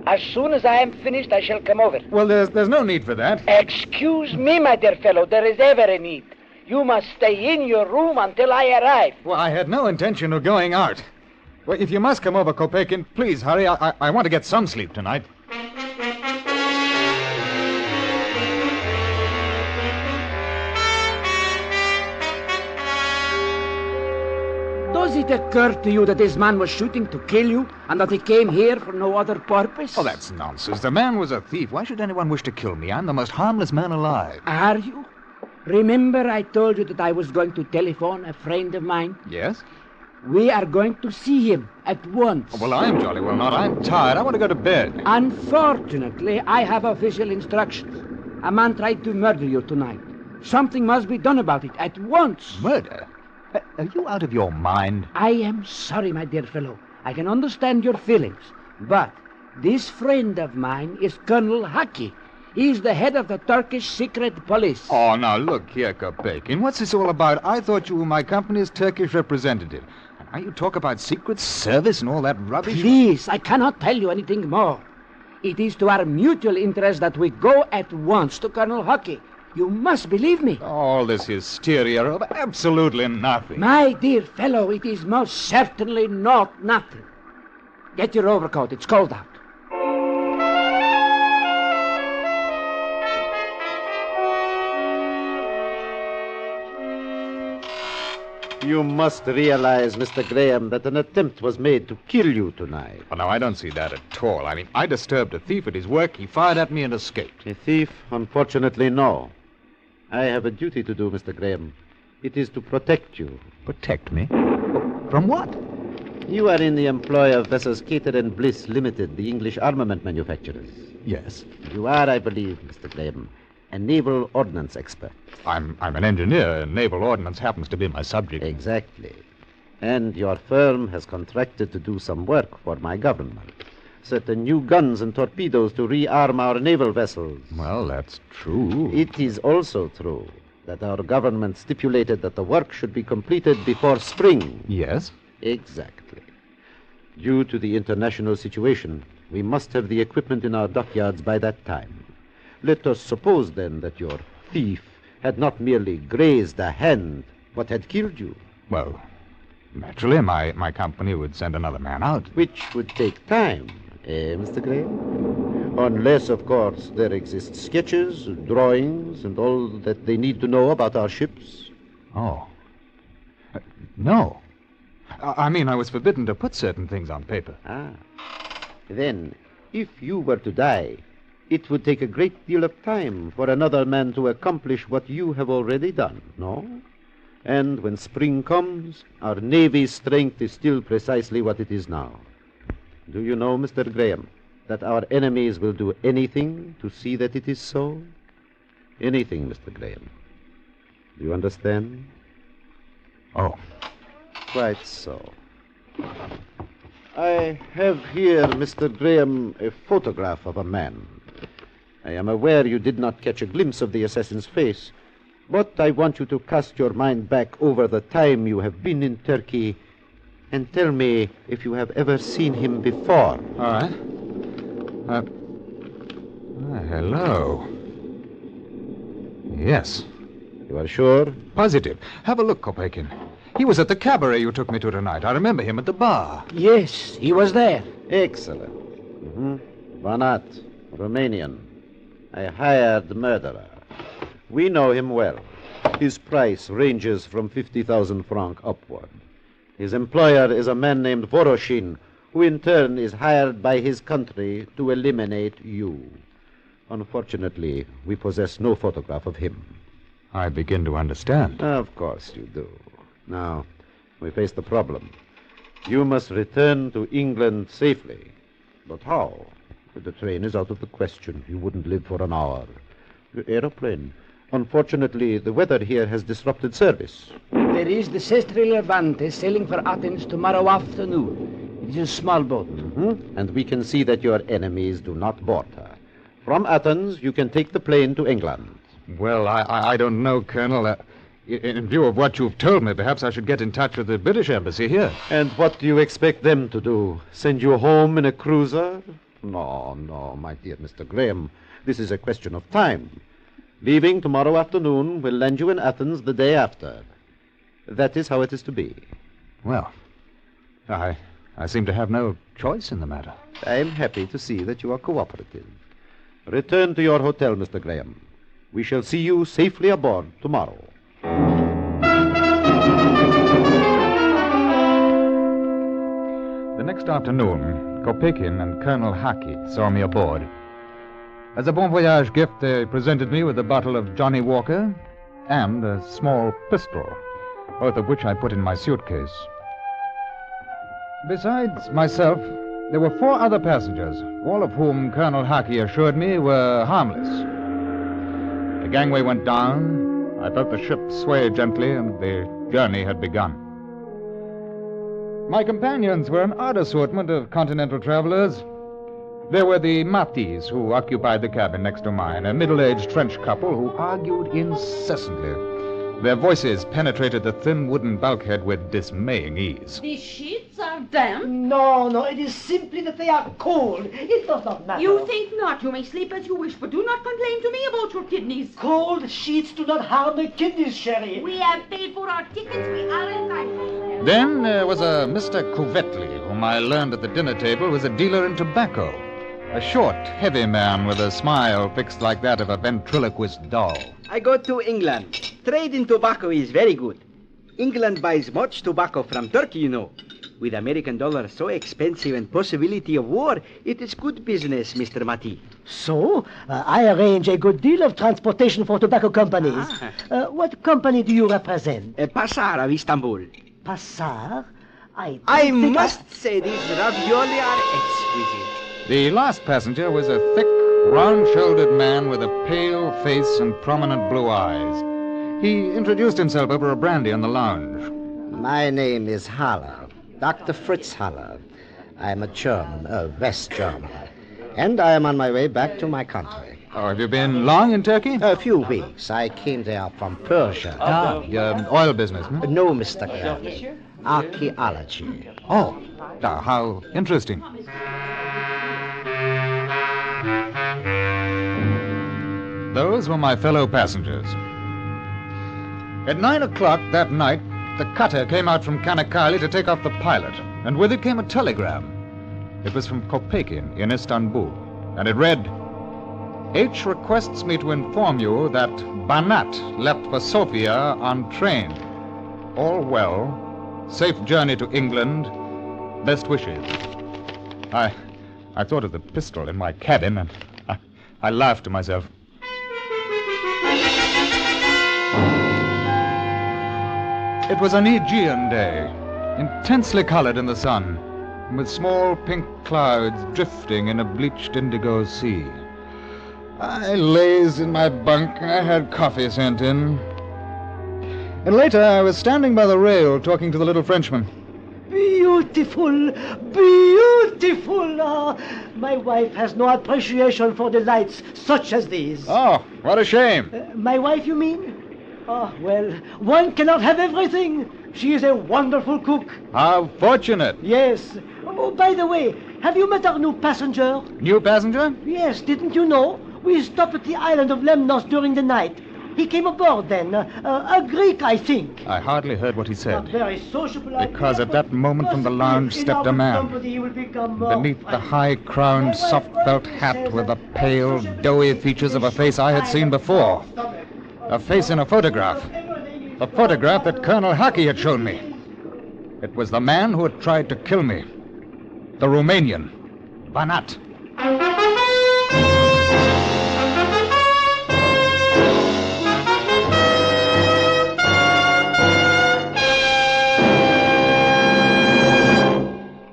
As soon as I am finished, I shall come over. Well, there's no need for that. Excuse me, my dear fellow. There is ever a need. You must stay in your room until I arrive. Well, I had no intention of going out. Well, if you must come over, Kopekin, please hurry. I want to get some sleep tonight. Does it occur to you that this man was shooting to kill you and that he came here for no other purpose? Oh, that's nonsense. The man was a thief. Why should anyone wish to kill me? I'm the most harmless man alive. Are you? Remember I told you that I was going to telephone a friend of mine? Yes? We are going to see him at once. Oh, well, I'm jolly well not. I'm tired. I want to go to bed. Unfortunately, I have official instructions. A man tried to murder you tonight. Something must be done about it at once. Murder? Are you out of your mind? I am sorry, my dear fellow. I can understand your feelings. But This friend of mine is Colonel Haki. He's the head of the Turkish secret police. Oh, now look here, Kopekin. What's this all about? I thought you were my company's Turkish representative. And now you talk about secret service and all that rubbish. Please, I cannot tell you anything more. It is to our mutual interest that we go at once to Colonel Haki. You must believe me. All this hysteria of absolutely nothing. My dear fellow, it is most certainly not nothing. Get your overcoat. It's cold out. You must realize, Mr. Graham, that an attempt was made to kill you tonight. Oh, no, I don't see that at all. I mean, I disturbed a thief at his work. He fired at me and escaped. A thief? Unfortunately, no. I have a duty to do, Mr. Graham. It is to protect you. Protect me? From what? You are in the employ of vessels Cater and Bliss Limited, the English armament manufacturers. Yes. You are, I believe, Mr. Graham, a naval ordnance expert. I'm an engineer, and naval ordnance happens to be my subject. Exactly. And your firm has contracted to do some work for my government. Certain new guns and torpedoes to rearm our naval vessels. Well, that's true. It is also true that our government stipulated that the work should be completed before spring. Yes? Exactly. Due to the international situation, we must have the equipment in our dockyards by that time. Let us suppose, then, that your thief had not merely grazed a hand, but had killed you. Well, naturally, my company would send another man out. Which would take time, Mr. Graham? Unless, of course, there exist sketches, drawings, and all that they need to know about our ships. Oh. No. I mean, I was forbidden to put certain things on paper. Ah. Then, if you were to die, it would take a great deal of time for another man to accomplish what you have already done, no? And when spring comes, our Navy's strength is still precisely what it is now. Do you know, Mr. Graham, that our enemies will do anything to see that it is so? Anything, Mr. Graham. Do you understand? Oh. Quite so. I have here, Mr. Graham, a photograph of a man. I am aware you did not catch a glimpse of the assassin's face, but I want you to cast your mind back over the time you have been in Turkey and tell me if you have ever seen him before. All right. Hello. Yes. You are sure? Positive. Have a look, Kopekin. He was at the cabaret you took me to tonight. I remember him at the bar. Yes, he was there. Excellent. Banat, Romanian. A hired murderer. We know him well. His price ranges from 50,000 francs upward. His employer is a man named Voroshin, who in turn is hired by his country to eliminate you. Unfortunately, we possess no photograph of him. I begin to understand. Of course you do. Now, we face the problem. You must return to England safely. But how? The train is out of the question. You wouldn't live for an hour. The aeroplane. Unfortunately, the weather here has disrupted service. There is the Sestri Levante sailing for Athens tomorrow afternoon. It is a small boat. And we can see that your enemies do not board her. From Athens, you can take the plane to England. Well, I don't know, Colonel. In view of what you've told me, perhaps I should get in touch with the British embassy here. And what do you expect them to do? Send you home in a cruiser? No, my dear Mr. Graham. This is a question of time. Leaving tomorrow afternoon will land you in Athens the day after. That is how it is to be. Well, I seem to have no choice in the matter. I am happy to see that you are cooperative. Return to your hotel, Mr. Graham. We shall see you safely aboard tomorrow. The next afternoon, Kopekin and Colonel Haki saw me aboard. As a bon voyage gift, they presented me with a bottle of Johnny Walker and a small pistol, both of which I put in my suitcase. Besides myself, there were 4 other passengers, all of whom Colonel Haki assured me were harmless. The gangway went down, I felt the ship sway gently, and the journey had begun. My companions were an odd assortment of continental travelers. There were the Matis, who occupied the cabin next to mine, a middle-aged French couple who argued incessantly. Their voices penetrated the thin wooden bulkhead with dismaying ease. The sheets are damp? No, it is simply that they are cold. It does not matter. You think not. You may sleep as you wish, but do not complain to me about your kidneys. Cold sheets do not harm the kidneys, Sherry. We have paid for our tickets. We are entitled. Then there was a Mr. Covetli, whom I learned at the dinner table was a dealer in tobacco. A short, heavy man with a smile fixed like that of a ventriloquist doll. I go to England. Trade in tobacco is very good. England buys much tobacco from Turkey, you know. With American dollar so expensive and possibility of war, it is good business, Mr. Mati. So, I arrange a good deal of transportation for tobacco companies. What company do you represent? Passar of Istanbul. Passar? I must say these ravioli are exquisite. The last passenger was a thick, round-shouldered man with a pale face and prominent blue eyes. He introduced himself over a brandy on the lounge. My name is Haller, Dr. Fritz Haller. I am a German, West German, and I am on my way back to my country. Oh, have you been long in Turkey? A few weeks. I came there from Persia. Oil business, hmm? No, Mr. Gurney. Archaeology. Oh, how interesting. Those were my fellow passengers. At 9 o'clock that night, the cutter came out from Kanakkale to take off the pilot, and with it came a telegram. It was from Kopekin in Istanbul, and it read, H requests me to inform you that Banat left for Sofia on train. All well. Safe journey to England. Best wishes. I thought of the pistol in my cabin, and I laughed to myself. It was an Aegean day, intensely colored in the sun, with small pink clouds drifting in a bleached indigo sea. I lazed in my bunk. I had coffee sent in. And later I was standing by the rail talking to the little Frenchman. Beautiful, beautiful. My wife has no appreciation for delights such as these. Oh, what a shame. My wife, you mean? Oh, well, one cannot have everything. She is a wonderful cook. How fortunate. Yes. Oh, by the way, have you met our new passenger? New passenger? Yes, didn't you know? We stopped at the island of Lemnos during the night. He came aboard then. A Greek, I think. I hardly heard what he said. Not very sociable. Because at that moment from the lounge stepped a man. Beneath the high-crowned, soft-felt hat with the pale, doughy features of a face I had seen before. A face in a photograph. A photograph that Colonel Haki had shown me. It was the man who had tried to kill me. The Romanian. Banat.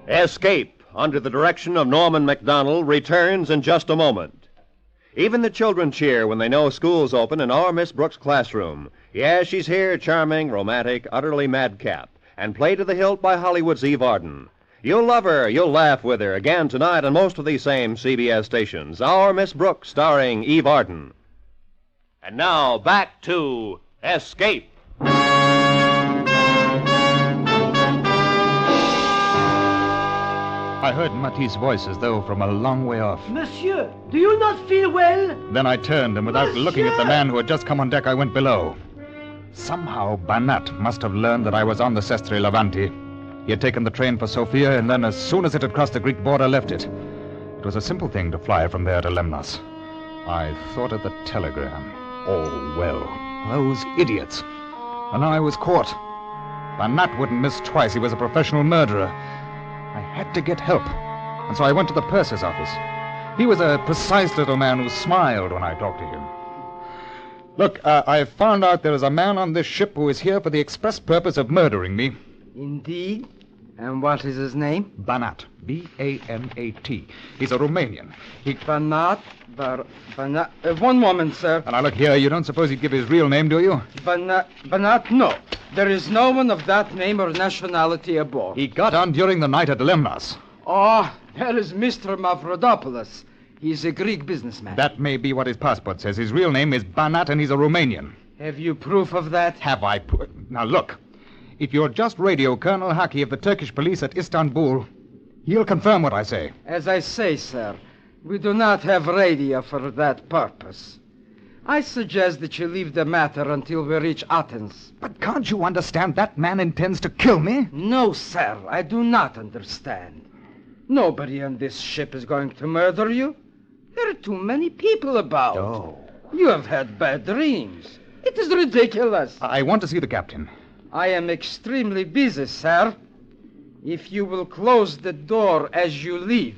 Escape, under the direction of Norman MacDonald, returns in just a moment. Even the children cheer when they know school's open in our Miss Brooks' classroom. Yes, she's here, charming, romantic, utterly madcap, and played to the hilt by Hollywood's Eve Arden. You'll love her, you'll laugh with her, again tonight on most of these same CBS stations. Our Miss Brooks, starring Eve Arden. And now, back to Escape. I heard Matisse' voice as though from a long way off. Monsieur, do you not feel well? Then I turned, and without looking at the man who had just come on deck, I went below. Somehow Banat must have learned that I was on the Sestre Levanti. He had taken the train for Sofia, and then as soon as it had crossed the Greek border, left it. It was a simple thing to fly from there to Lemnos. I thought of the telegram. Oh, well, those idiots. And now I was caught. Banat wouldn't miss twice. He was a professional murderer. I had to get help, and so I went to the purser's office. He was a precise little man who smiled when I talked to him. Look, I found out there is a man on this ship who is here for the express purpose of murdering me. Indeed? And what is his name? Banat. B-A-N-A-T. He's a Romanian. Banat. One moment, sir. And now look here, you don't suppose he'd give his real name, do you? Banat, no. There is no one of that name or nationality aboard. He got on during the night at Lemnos. Oh, There is Mr. Mavrodopoulos. He's a Greek businessman. That may be what his passport says. His real name is Banat, and he's a Romanian. Have you proof of that? Have I? Now, look. If you'll just radio Colonel Haki of the Turkish police at Istanbul, he'll confirm what I say. As I say, sir, we do not have radio for that purpose. I suggest that you leave the matter until we reach Athens. But can't you understand that man intends to kill me? No, sir, I do not understand. Nobody on this ship is going to murder you. There are too many people about. Oh. You have had bad dreams. It is ridiculous. I want to see the captain. I am extremely busy, sir. If you will close the door as you leave.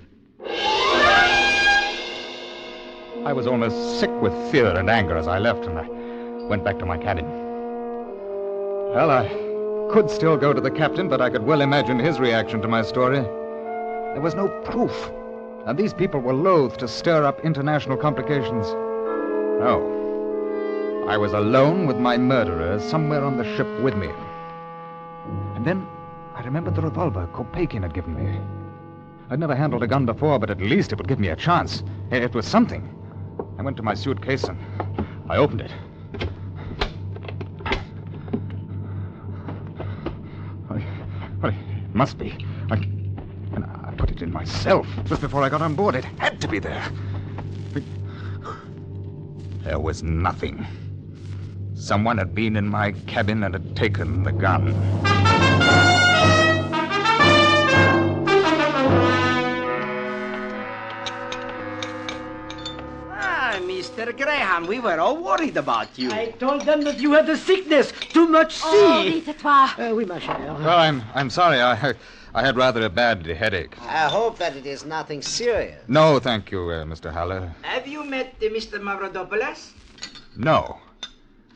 I was almost sick with fear and anger as I left, and I went back to my cabin. Well, I could still go to the captain, but I could well imagine his reaction to my story. There was no proof, and these people were loath to stir up international complications. No. I was alone with my murderer somewhere on the ship with me. And then I remembered the revolver Kopeikin had given me. I'd never handled a gun before, but at least it would give me a chance. It was something. I went to my suitcase and I opened it. It must be. I put it in myself just before I got on board. It had to be there. There was nothing. Someone had been in my cabin and had taken the gun. Mr. Graham, we were all worried about you. I told them that you had the sickness. Too much sea. Oh, dites-toi. Oui, ma chère. Well, I'm sorry. I had rather a bad headache. I hope that it is nothing serious. No, thank you, Mr. Haller. Have you met Mr. Mavrodopoulos? No.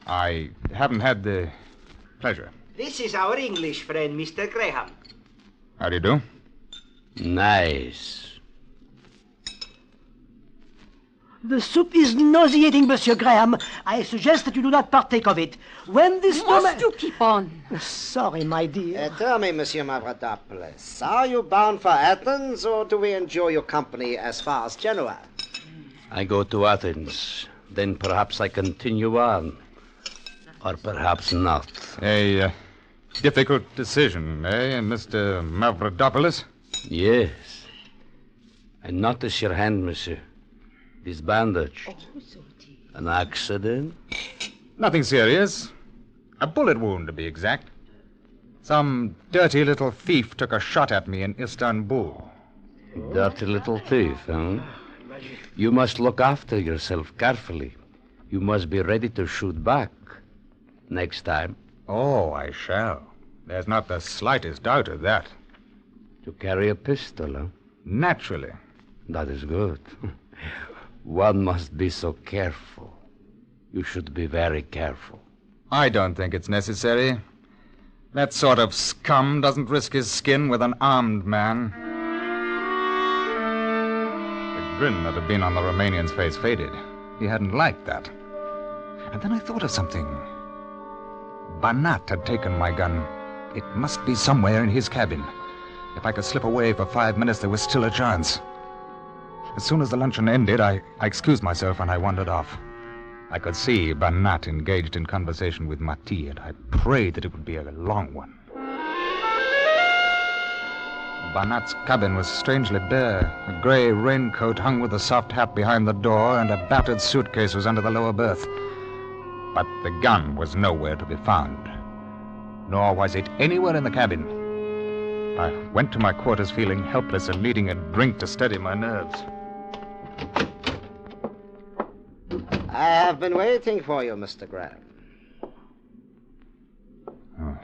I haven't had the pleasure. This is our English friend, Mr. Graham. How do you do? Nice. The soup is nauseating, Monsieur Graham. I suggest that you do not partake of it. When this Must you keep on? Sorry, my dear. Tell me, Monsieur Mavrodopoulos, are you bound for Athens, or do we enjoy your company as far as Genoa? I go to Athens. Then perhaps I continue on. Or perhaps not. A difficult decision, eh, Mr. Mavrodopoulos? Yes. And notice your hand, monsieur. It is bandaged. Oh, so dear. An accident? Nothing serious. A bullet wound, to be exact. Some dirty little thief took a shot at me in Istanbul. Dirty little thief, huh? You must look after yourself carefully. You must be ready to shoot back. Next time. Oh, I shall. There's not the slightest doubt of that. To carry a pistol, huh? Naturally. That is good. One must be so careful. You should be very careful. I don't think it's necessary. That sort of scum doesn't risk his skin with an armed man. The grin that had been on the Romanian's face faded. He hadn't liked that. And then I thought of something. Banat had taken my gun. It must be somewhere in his cabin. If I could slip away for 5 minutes, there was still a chance. As soon as the luncheon ended, I excused myself and I wandered off. I could see Banat engaged in conversation with Mati, and I prayed that it would be a long one. Banat's cabin was strangely bare. A gray raincoat hung with a soft hat behind the door, and a battered suitcase was under the lower berth. But the gun was nowhere to be found. Nor was it anywhere in the cabin. I went to my quarters feeling helpless and needing a drink to steady my nerves. I have been waiting for you, Mr. Graham. Oh,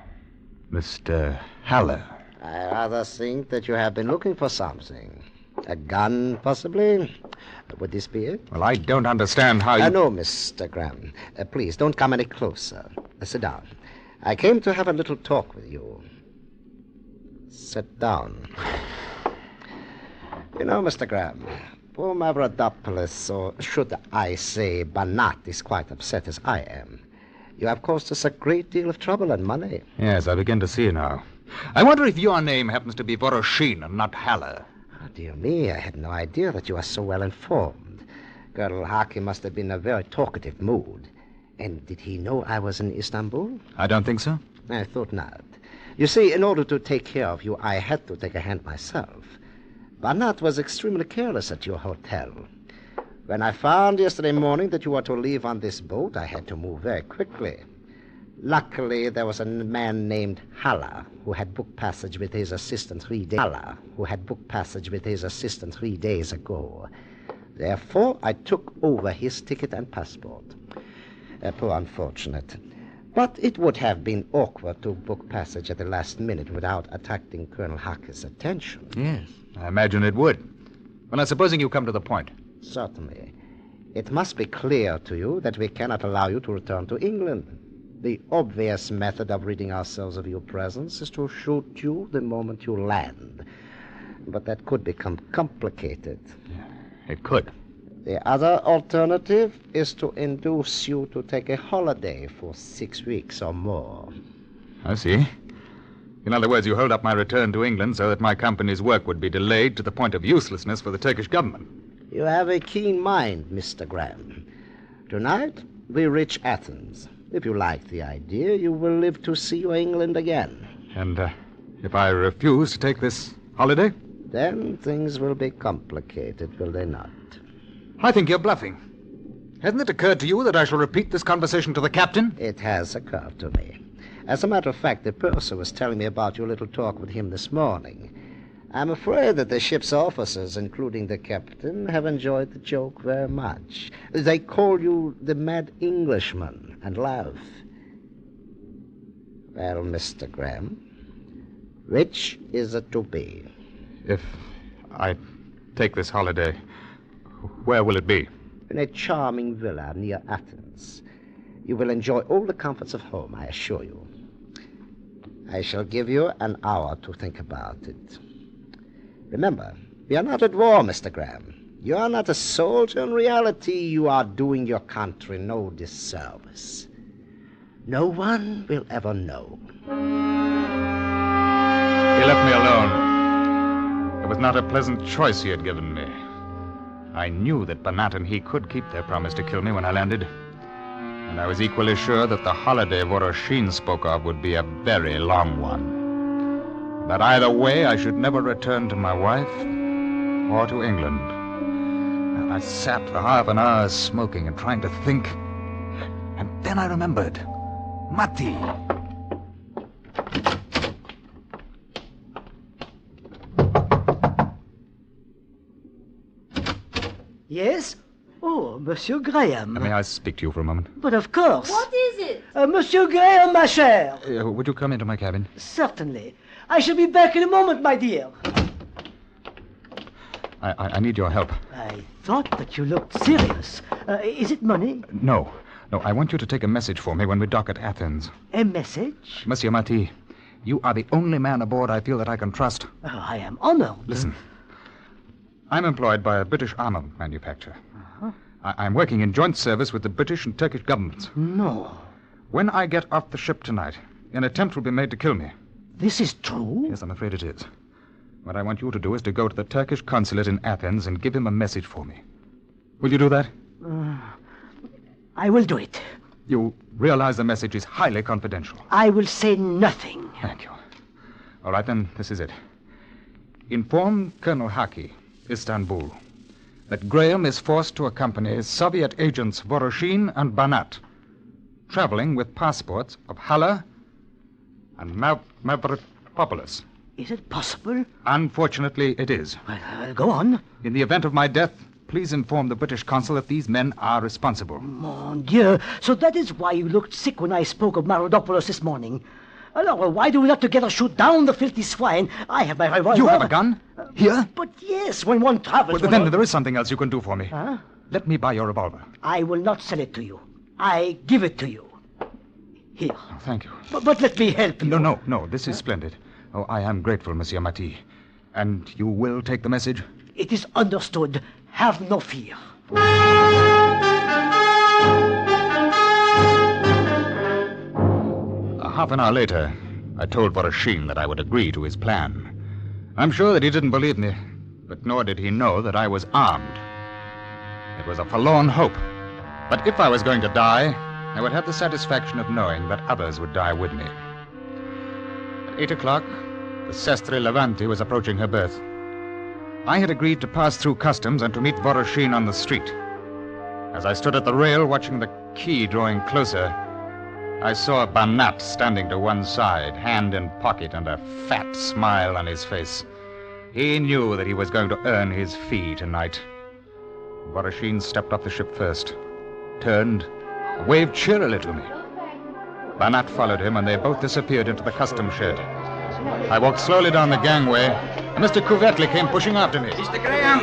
Mr. Haller. I rather think that you have been looking for something. A gun, possibly? Would this be it? Well, I don't understand how you... No, Mr. Graham. Please, don't come any closer. Sit down. I came to have a little talk with you. Sit down. You know, Mr. Graham, poor Mavrodopoulos, or should I say Banat, is quite upset as I am. You have caused us a great deal of trouble and money. Yes, I begin to see now. I wonder if your name happens to be Voroshin and not Haller. dear me, I had no idea that you are so well informed. Colonel Haki must have been in a very talkative mood. And did he know I was in Istanbul? I don't think so. I thought not. You see, in order to take care of you, I had to take a hand myself. Banat was extremely careless at your hotel. When I found yesterday morning that you were to leave on this boat, I had to move very quickly. Luckily, there was a man named Hala who had booked passage with his assistant 3 days ago. Therefore, I took over his ticket and passport. Poor unfortunate. But it would have been awkward to book passage at the last minute without attracting Colonel Haki's attention. Yes, I imagine it would. Well, now, supposing you come to the point. Certainly. It must be clear to you that we cannot allow you to return to England. The obvious method of ridding ourselves of your presence is to shoot you the moment you land. But that could become complicated. It could. The other alternative is to induce you to take a holiday for 6 weeks or more. I see. In other words, you hold up my return to England so that my company's work would be delayed to the point of uselessness for the Turkish government. You have a keen mind, Mr. Graham. Tonight, we reach Athens. If you like the idea, you will live to see your England again. And if I refuse to take this holiday? Then things will be complicated, will they not? I think you're bluffing. Hasn't it occurred to you that I shall repeat this conversation to the captain? It has occurred to me. As a matter of fact, the purser was telling me about your little talk with him this morning. I'm afraid that the ship's officers, including the captain, have enjoyed the joke very much. They call you the mad Englishman and laugh. Well, Mr. Graham, which is it to be? If I take this holiday, where will it be? In a charming villa near Athens. You will enjoy all the comforts of home, I assure you. I shall give you an hour to think about it. Remember, we are not at war, Mr. Graham. You are not a soldier. In reality, you are doing your country no disservice. No one will ever know. He left me alone. It was not a pleasant choice he had given me. I knew that Banat and he could keep their promise to kill me when I landed. And I was equally sure that the holiday Voroshin spoke of would be a very long one. That either way, I should never return to my wife or to England. And I sat for half an hour smoking and trying to think. And then I remembered. Matti! Yes? Oh, Monsieur Graham. May I speak to you for a moment? But of course. What is it? Monsieur Graham, ma chère. Would you come into my cabin? Certainly. I shall be back in a moment, my dear. I need your help. I thought that you looked serious. Is it money? No. I want you to take a message for me when we dock at Athens. A message? Monsieur Matti, you are the only man aboard I feel that I can trust. Oh, I am honored. Listen. I'm employed by a British armor manufacturer. Uh-huh. I'm working in joint service with the British and Turkish governments. No. When I get off the ship tonight, an attempt will be made to kill me. This is true? Yes, I'm afraid it is. What I want you to do is to go to the Turkish consulate in Athens and give him a message for me. Will you do that? I will do it. You realize the message is highly confidential. I will say nothing. Thank you. All right, then, this is it. Inform Colonel Haki, Istanbul, that Graham is forced to accompany Soviet agents Voroshin and Banat, traveling with passports of Hala and Mavropoulos. Is it possible? Unfortunately, it is. Well, go on. In the event of my death, please inform the British consul that these men are responsible. Mon Dieu. So that is why you looked sick when I spoke of Mavropoulos this morning. Alors, why do we not together shoot down the filthy swine? I have my revolver. You have a gun? Here? But yes, when one travels... Well, then there is something else you can do for me. Huh? Let me buy your revolver. I will not sell it to you. I give it to you. Here. Oh, thank you. But let me help you. No. This is splendid. Oh, I am grateful, Monsieur Matti. And you will take the message? It is understood. Have no fear. Half an hour later, I told Voroshin that I would agree to his plan. I'm sure that he didn't believe me, but nor did he know that I was armed. It was a forlorn hope. But if I was going to die, I would have the satisfaction of knowing that others would die with me. At 8 o'clock, the Sestre Levante was approaching her berth. I had agreed to pass through customs and to meet Voroshin on the street. As I stood at the rail watching the quay drawing closer, I saw Banat standing to one side, hand in pocket and a fat smile on his face. He knew that he was going to earn his fee tonight. Voroshin stepped off the ship first, turned, waved cheerily to me. Banat followed him, and they both disappeared into the customs shed. I walked slowly down the gangway. Mr. Cuvetli came pushing after me. Mr. Graham,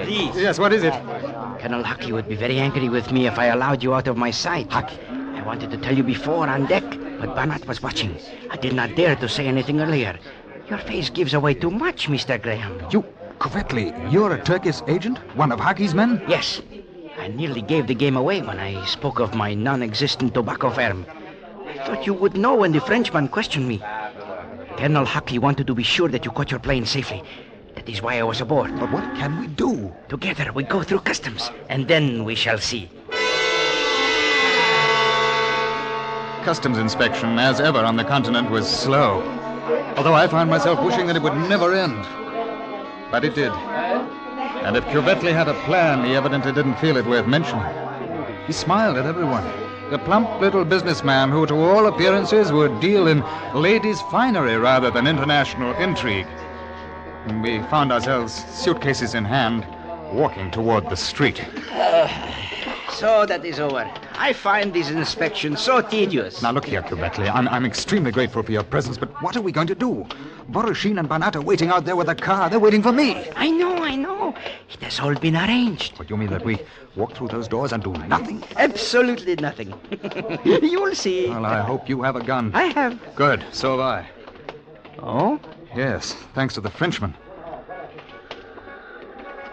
please. Yes, what is it? Colonel Hucky would be very angry with me if I allowed you out of my sight. Hucky, I wanted to tell you before on deck, but Banat was watching. I did not dare to say anything earlier. Your face gives away too much, Mr. Graham. You, Cuvetli, you're a Turkish agent? One of Hucky's men? Yes. I nearly gave the game away when I spoke of my non-existent tobacco firm. I thought you would know when the Frenchman questioned me. Colonel Hucky wanted to be sure that you caught your plane safely. That is why I was aboard. But what can we do? Together we go through customs, and then we shall see. Customs inspection, as ever on the continent, was slow. Although I found myself wishing that it would never end. But it did. And if Cuvetli had a plan, he evidently didn't feel it worth mentioning. He smiled at everyone. The plump little businessman who, to all appearances, would deal in ladies' finery rather than international intrigue. And we found ourselves, suitcases in hand, walking toward the street. So that is over. I find this inspection so tedious. Now look here, Cuvetli. I'm extremely grateful for your presence, but what are we going to do? Voroshin and Banat are waiting out there with a car. They're waiting for me. I know. It has all been arranged. What, you mean that we walk through those doors and do nothing? Absolutely nothing. You'll see. Well, I hope you have a gun. I have. Good. So have I. Oh? Yes, thanks to the Frenchman.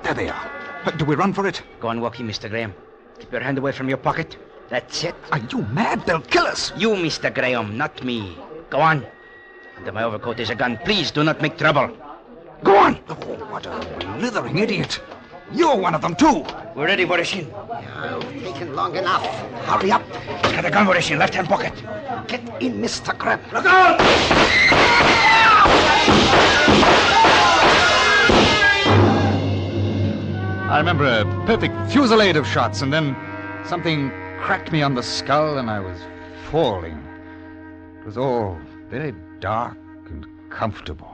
There they are. Do we run for it? Go on walking, Mr. Graham. Keep your hand away from your pocket. That's it. Are you mad? They'll kill us. You, Mr. Graham, not me. Go on. Under my overcoat is a gun. Please do not make trouble. Go on. Oh, what a blithering idiot. You're one of them, too. We're ready, Voroshin. You've taken long enough. Hurry up. He's got a gun, Voroshin. Left-hand pocket. Get in, Mr. Graham. Look out! I remember a perfect fusillade of shots, and then something cracked me on the skull, and I was falling. It was all very dark and comfortable.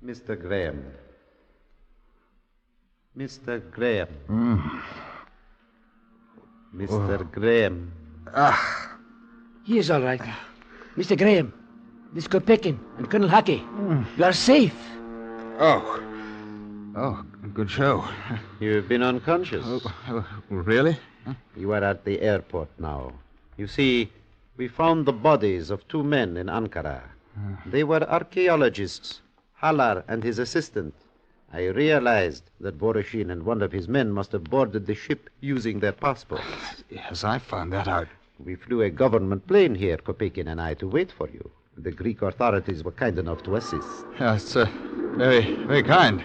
Mr. Graham. Mr. Graham. Mr. Graham. He is all right. Mr. Graham, this Kopekin and Colonel Hucky. You are safe. Oh, good show. You've been unconscious. Really? Huh? You are at the airport now. You see, we found the bodies of two men in Ankara. They were archaeologists, Halar and his assistant. I realized that Voroshin and one of his men must have boarded the ship using their passports. Yes, I found that out. We flew a government plane here, Kopekin and I, to wait for you. The Greek authorities were kind enough to assist. Yes, very, very kind.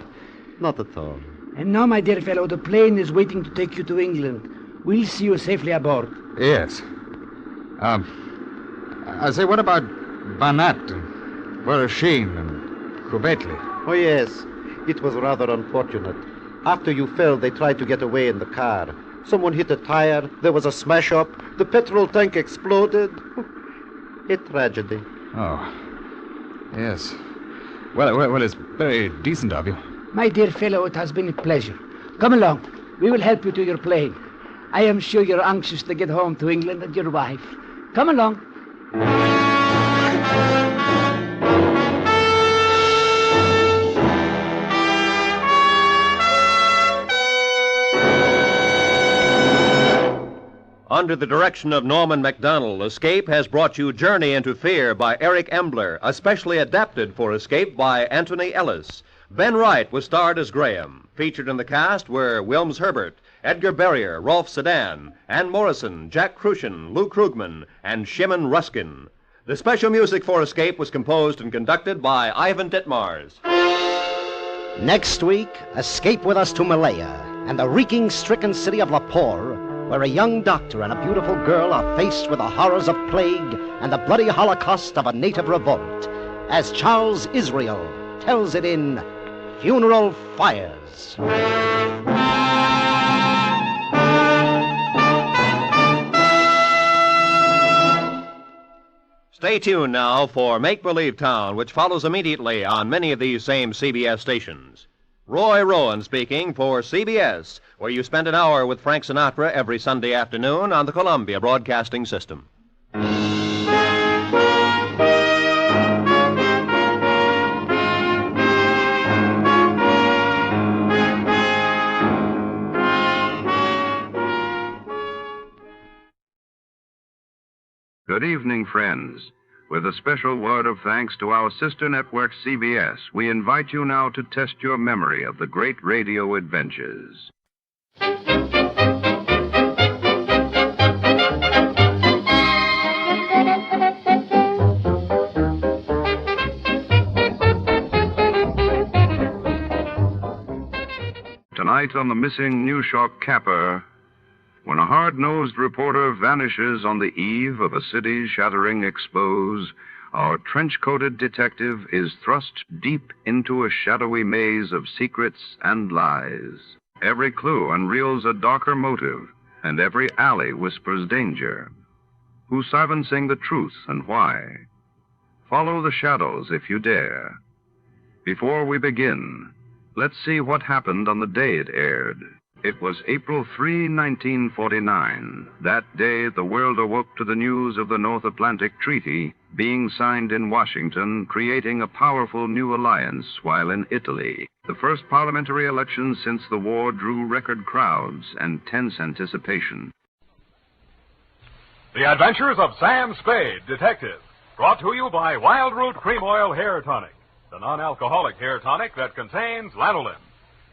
Not at all. And now, my dear fellow, the plane is waiting to take you to England. We'll see you safely aboard. Yes. I say, what about Banat and Voroshin and Kuvetli? Oh, yes. It was rather unfortunate. After you fell, they tried to get away in the car. Someone hit a tire. There was a smash-up. The petrol tank exploded. A tragedy. Oh, yes. Well, it's very decent of you. My dear fellow, it has been a pleasure. Come along. We will help you to your plane. I am sure you're anxious to get home to England and your wife. Come along. Under the direction of Norman MacDonald, Escape has brought you Journey into Fear by Eric Embler, especially adapted for Escape by Anthony Ellis. Ben Wright was starred as Graham. Featured in the cast were Wilms Herbert, Edgar Barrier, Rolf Sedan, Ann Morrison, Jack Crucian, Lou Krugman, and Shimon Ruskin. The special music for Escape was composed and conducted by Ivan Ditmars. Next week, escape with us to Malaya and the reeking-stricken city of Lahore, where a young doctor and a beautiful girl are faced with the horrors of plague and the bloody holocaust of a native revolt, as Charles Israel tells it in Funeral Fires. Stay tuned now for Make Believe Town, which follows immediately on many of these same CBS stations. Roy Rowan speaking for CBS, where you spend an hour with Frank Sinatra every Sunday afternoon on the Columbia Broadcasting System. Good evening, friends. With a special word of thanks to our sister network, CBS, we invite you now to test your memory of the great radio adventures. Tonight on the missing Newshawk Caper, when a hard-nosed reporter vanishes on the eve of a city-shattering expose, our trench-coated detective is thrust deep into a shadowy maze of secrets and lies. Every clue unreels a darker motive, and every alley whispers danger. Who's silencing the truth and why? Follow the shadows if you dare. Before we begin, let's see what happened on the day it aired. It was April 3, 1949. That day, the world awoke to the news of the North Atlantic Treaty being signed in Washington, creating a powerful new alliance, while in Italy, the first parliamentary election since the war drew record crowds and tense anticipation. The Adventures of Sam Spade, Detective, brought to you by Wild Root Cream Oil Hair Tonic, the non-alcoholic hair tonic that contains lanolin.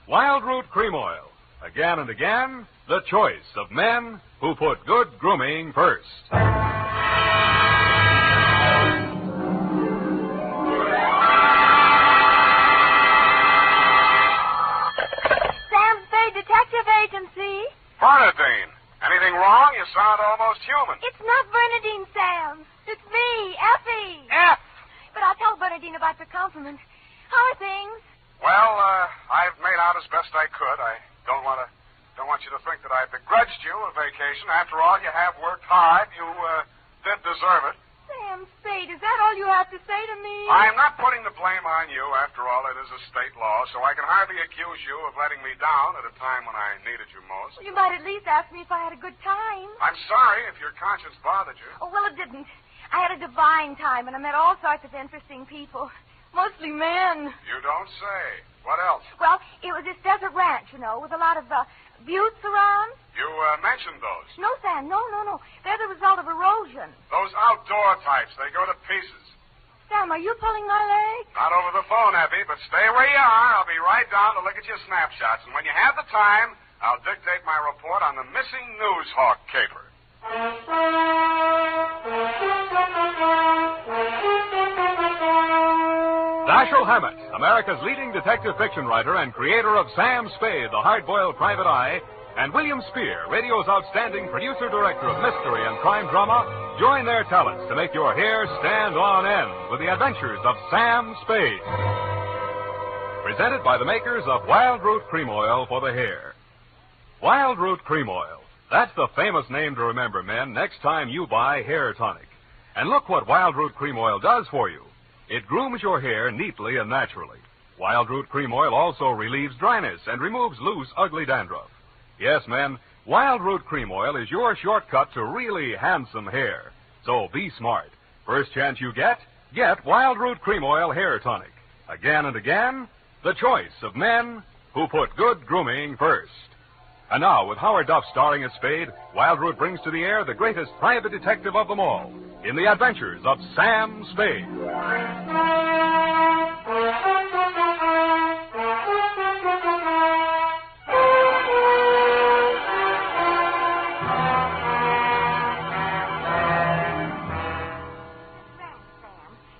Wild Root Cream Oil. Again and again, the choice of men who put good grooming first. Sam Spade Detective Agency. Bernadine, anything wrong? You sound almost human. It's not Bernadine, Sam. It's me, Effie. F. But I'll tell Bernadine about your compliment. How are things? Well, I've made out as best I could. I don't want you to think that I begrudged you a vacation. After all, you have worked hard. You did deserve it. Sam Spade, is that all you have to say to me? I'm not putting the blame on you. After all, it is a state law, so I can hardly accuse you of letting me down at a time when I needed you most. Well, you might at least ask me if I had a good time. I'm sorry if your conscience bothered you. Oh, well, it didn't. I had a divine time, and I met all sorts of interesting people. Mostly men. You don't say. What else? Well, it was this desert ranch, you know, with a lot of buttes around. You mentioned those. No, Sam, no. They're the result of erosion. Those outdoor types, they go to pieces. Sam, are you pulling my leg? Not over the phone, Abby, but stay where you are. I'll be right down to look at your snapshots. And when you have the time, I'll dictate my report on the missing Newshawk Caper. Dashiell Hammett, America's leading detective fiction writer and creator of Sam Spade, the hard-boiled private eye, and William Spear, radio's outstanding producer-director of mystery and crime drama, join their talents to make your hair stand on end with the adventures of Sam Spade. Presented by the makers of Wild Root Cream Oil for the hair. Wild Root Cream Oil. That's the famous name to remember, men, next time you buy hair tonic. And look what Wild Root Cream Oil does for you. It grooms your hair neatly and naturally. Wild Root Cream Oil also relieves dryness and removes loose, ugly dandruff. Yes, men, Wild Root Cream Oil is your shortcut to really handsome hair. So be smart. First chance you get Wild Root Cream Oil Hair Tonic. Again and again, the choice of men who put good grooming first. And now, with Howard Duff starring as Spade, Wild Root brings to the air the greatest private detective of them all, in the adventures of Sam Spade.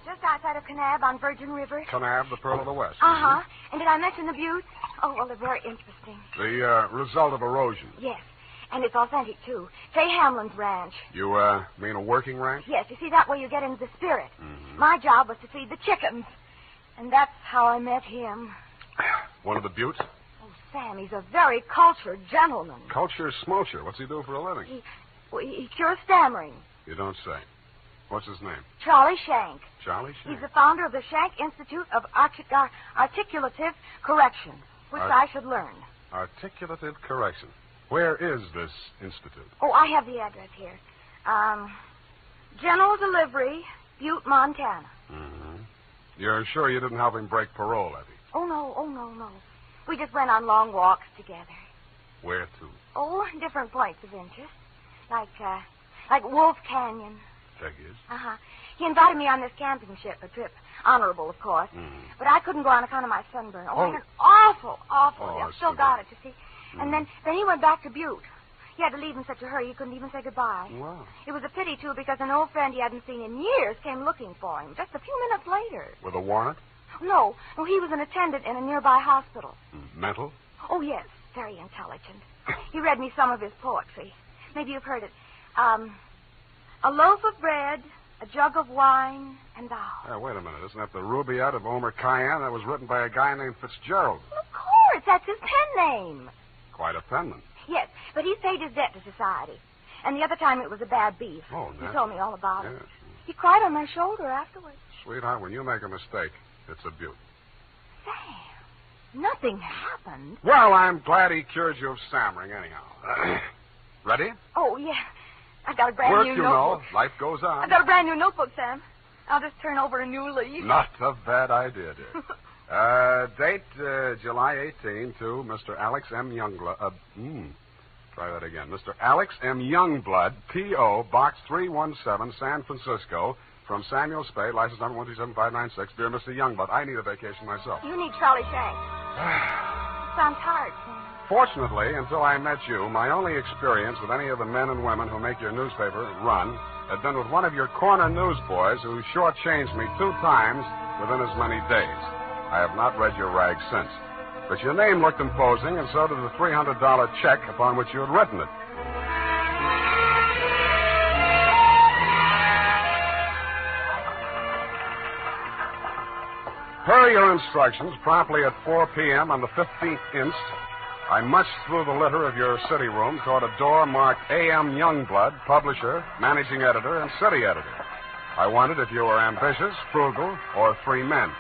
Just outside of Canal Tanab on Virgin River? Tanab, the Pearl of the West. Uh-huh. And did I mention the buttes? Oh, well, they're very interesting. The result of erosion. Yes. And it's authentic, too. Say Hamlin's ranch. You, mean a working ranch? Yes, you see, that way you get into the spirit. My job was to feed the chickens. And that's how I met him. One of the buttes? Oh, Sam, he's a very cultured gentleman. Culture smulcher. What's he do for a living? He cures stammering. You don't say. What's his name? Charlie Shank. Charlie Shank? He's the founder of the Shank Institute of Articulative Correction, which I should learn. Articulative correction. Where is this institute? Oh, I have the address here. General Delivery, Butte, Montana. You're sure you didn't help him break parole, Eddie? Oh, no. We just went on long walks together. Where to? Oh, different points of interest. Like Wolf Canyon. Figures. Uh-huh. He invited me on this camping ship, a trip. Honorable, of course. But I couldn't go on account of my sunburn. Oh, it was awful. I've still got it, you see. And then he went back to Butte. He had to leave in such a hurry he couldn't even say goodbye. Wow. It was a pity, too, because an old friend he hadn't seen in years came looking for him just a few minutes later. With a warrant? No, he was an attendant in a nearby hospital. Mental? Oh, yes, very intelligent. He read me some of his poetry. Maybe you've heard it. A loaf of bread, a jug of wine, and thou. Hey, wait a minute. Isn't that the Rubaiyat of Omer Khayyam that was written by a guy named Fitzgerald? Well, of course, that's his pen name. Quite a penman. Yes, but he's paid his debt to society. And the other time it was a bad beef. Oh, He told me all about yes. it. He cried on my shoulder afterwards. Sweetheart, when you make a mistake, it's a beaut. Sam, nothing happened. Well, I'm glad he cured you of stammering anyhow. Ready? Oh, yeah. I got a brand Work, new you notebook. know. Life goes on. I got a brand new notebook, Sam. I'll just turn over a new leaf. Not a bad idea, dear. Date July 18 to Mr. Alex M. Youngblood. Try that again. Mr. Alex M. Youngblood, P.O., Box 317, San Francisco, from Samuel Spade, license number 127596. Dear Mr. Youngblood, I need a vacation myself. You need Charlie Shank. Sounds hard, Sam. Fortunately, until I met you, my only experience with any of the men and women who make your newspaper run had been with one of your corner newsboys who shortchanged me 2 times within as many days. I have not read your rag since. But your name looked imposing, and so did the $300 check upon which you had written it. Per your instructions, promptly at 4 p.m. on the 15th inst., I munched through the litter of your city room toward a door marked A.M. Youngblood, publisher, managing editor, and city editor. I wondered if you were ambitious, frugal, or 3 men.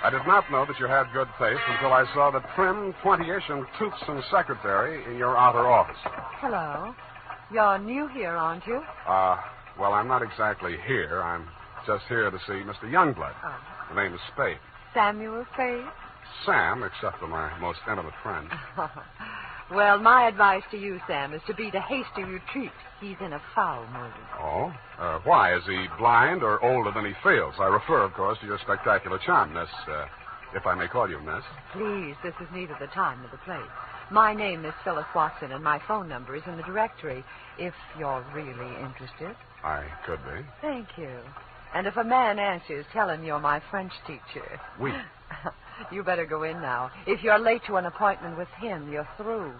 I did not know that you had good taste until I saw the trim, 20-ish, and toothsome secretary in your outer office. Hello. You're new here, aren't you? Well, I'm not exactly here. I'm just here to see Mr. Youngblood. Oh. The name is Spade. Samuel Spade? Sam, except for my most intimate friend. Well, my advice to you, Sam, is to beat a hasty retreat. He's in a foul mood. Oh? Why? Is he blind or older than he feels? I refer, of course, to your spectacular charm, Miss, if I may call you Miss. Please, this is neither the time nor the place. My name is Phyllis Watson, and my phone number is in the directory, if you're really interested. I could be. Thank you. And if a man answers, tell him you're my French teacher. Oui. You better go in now. If you're late to an appointment with him, you're through.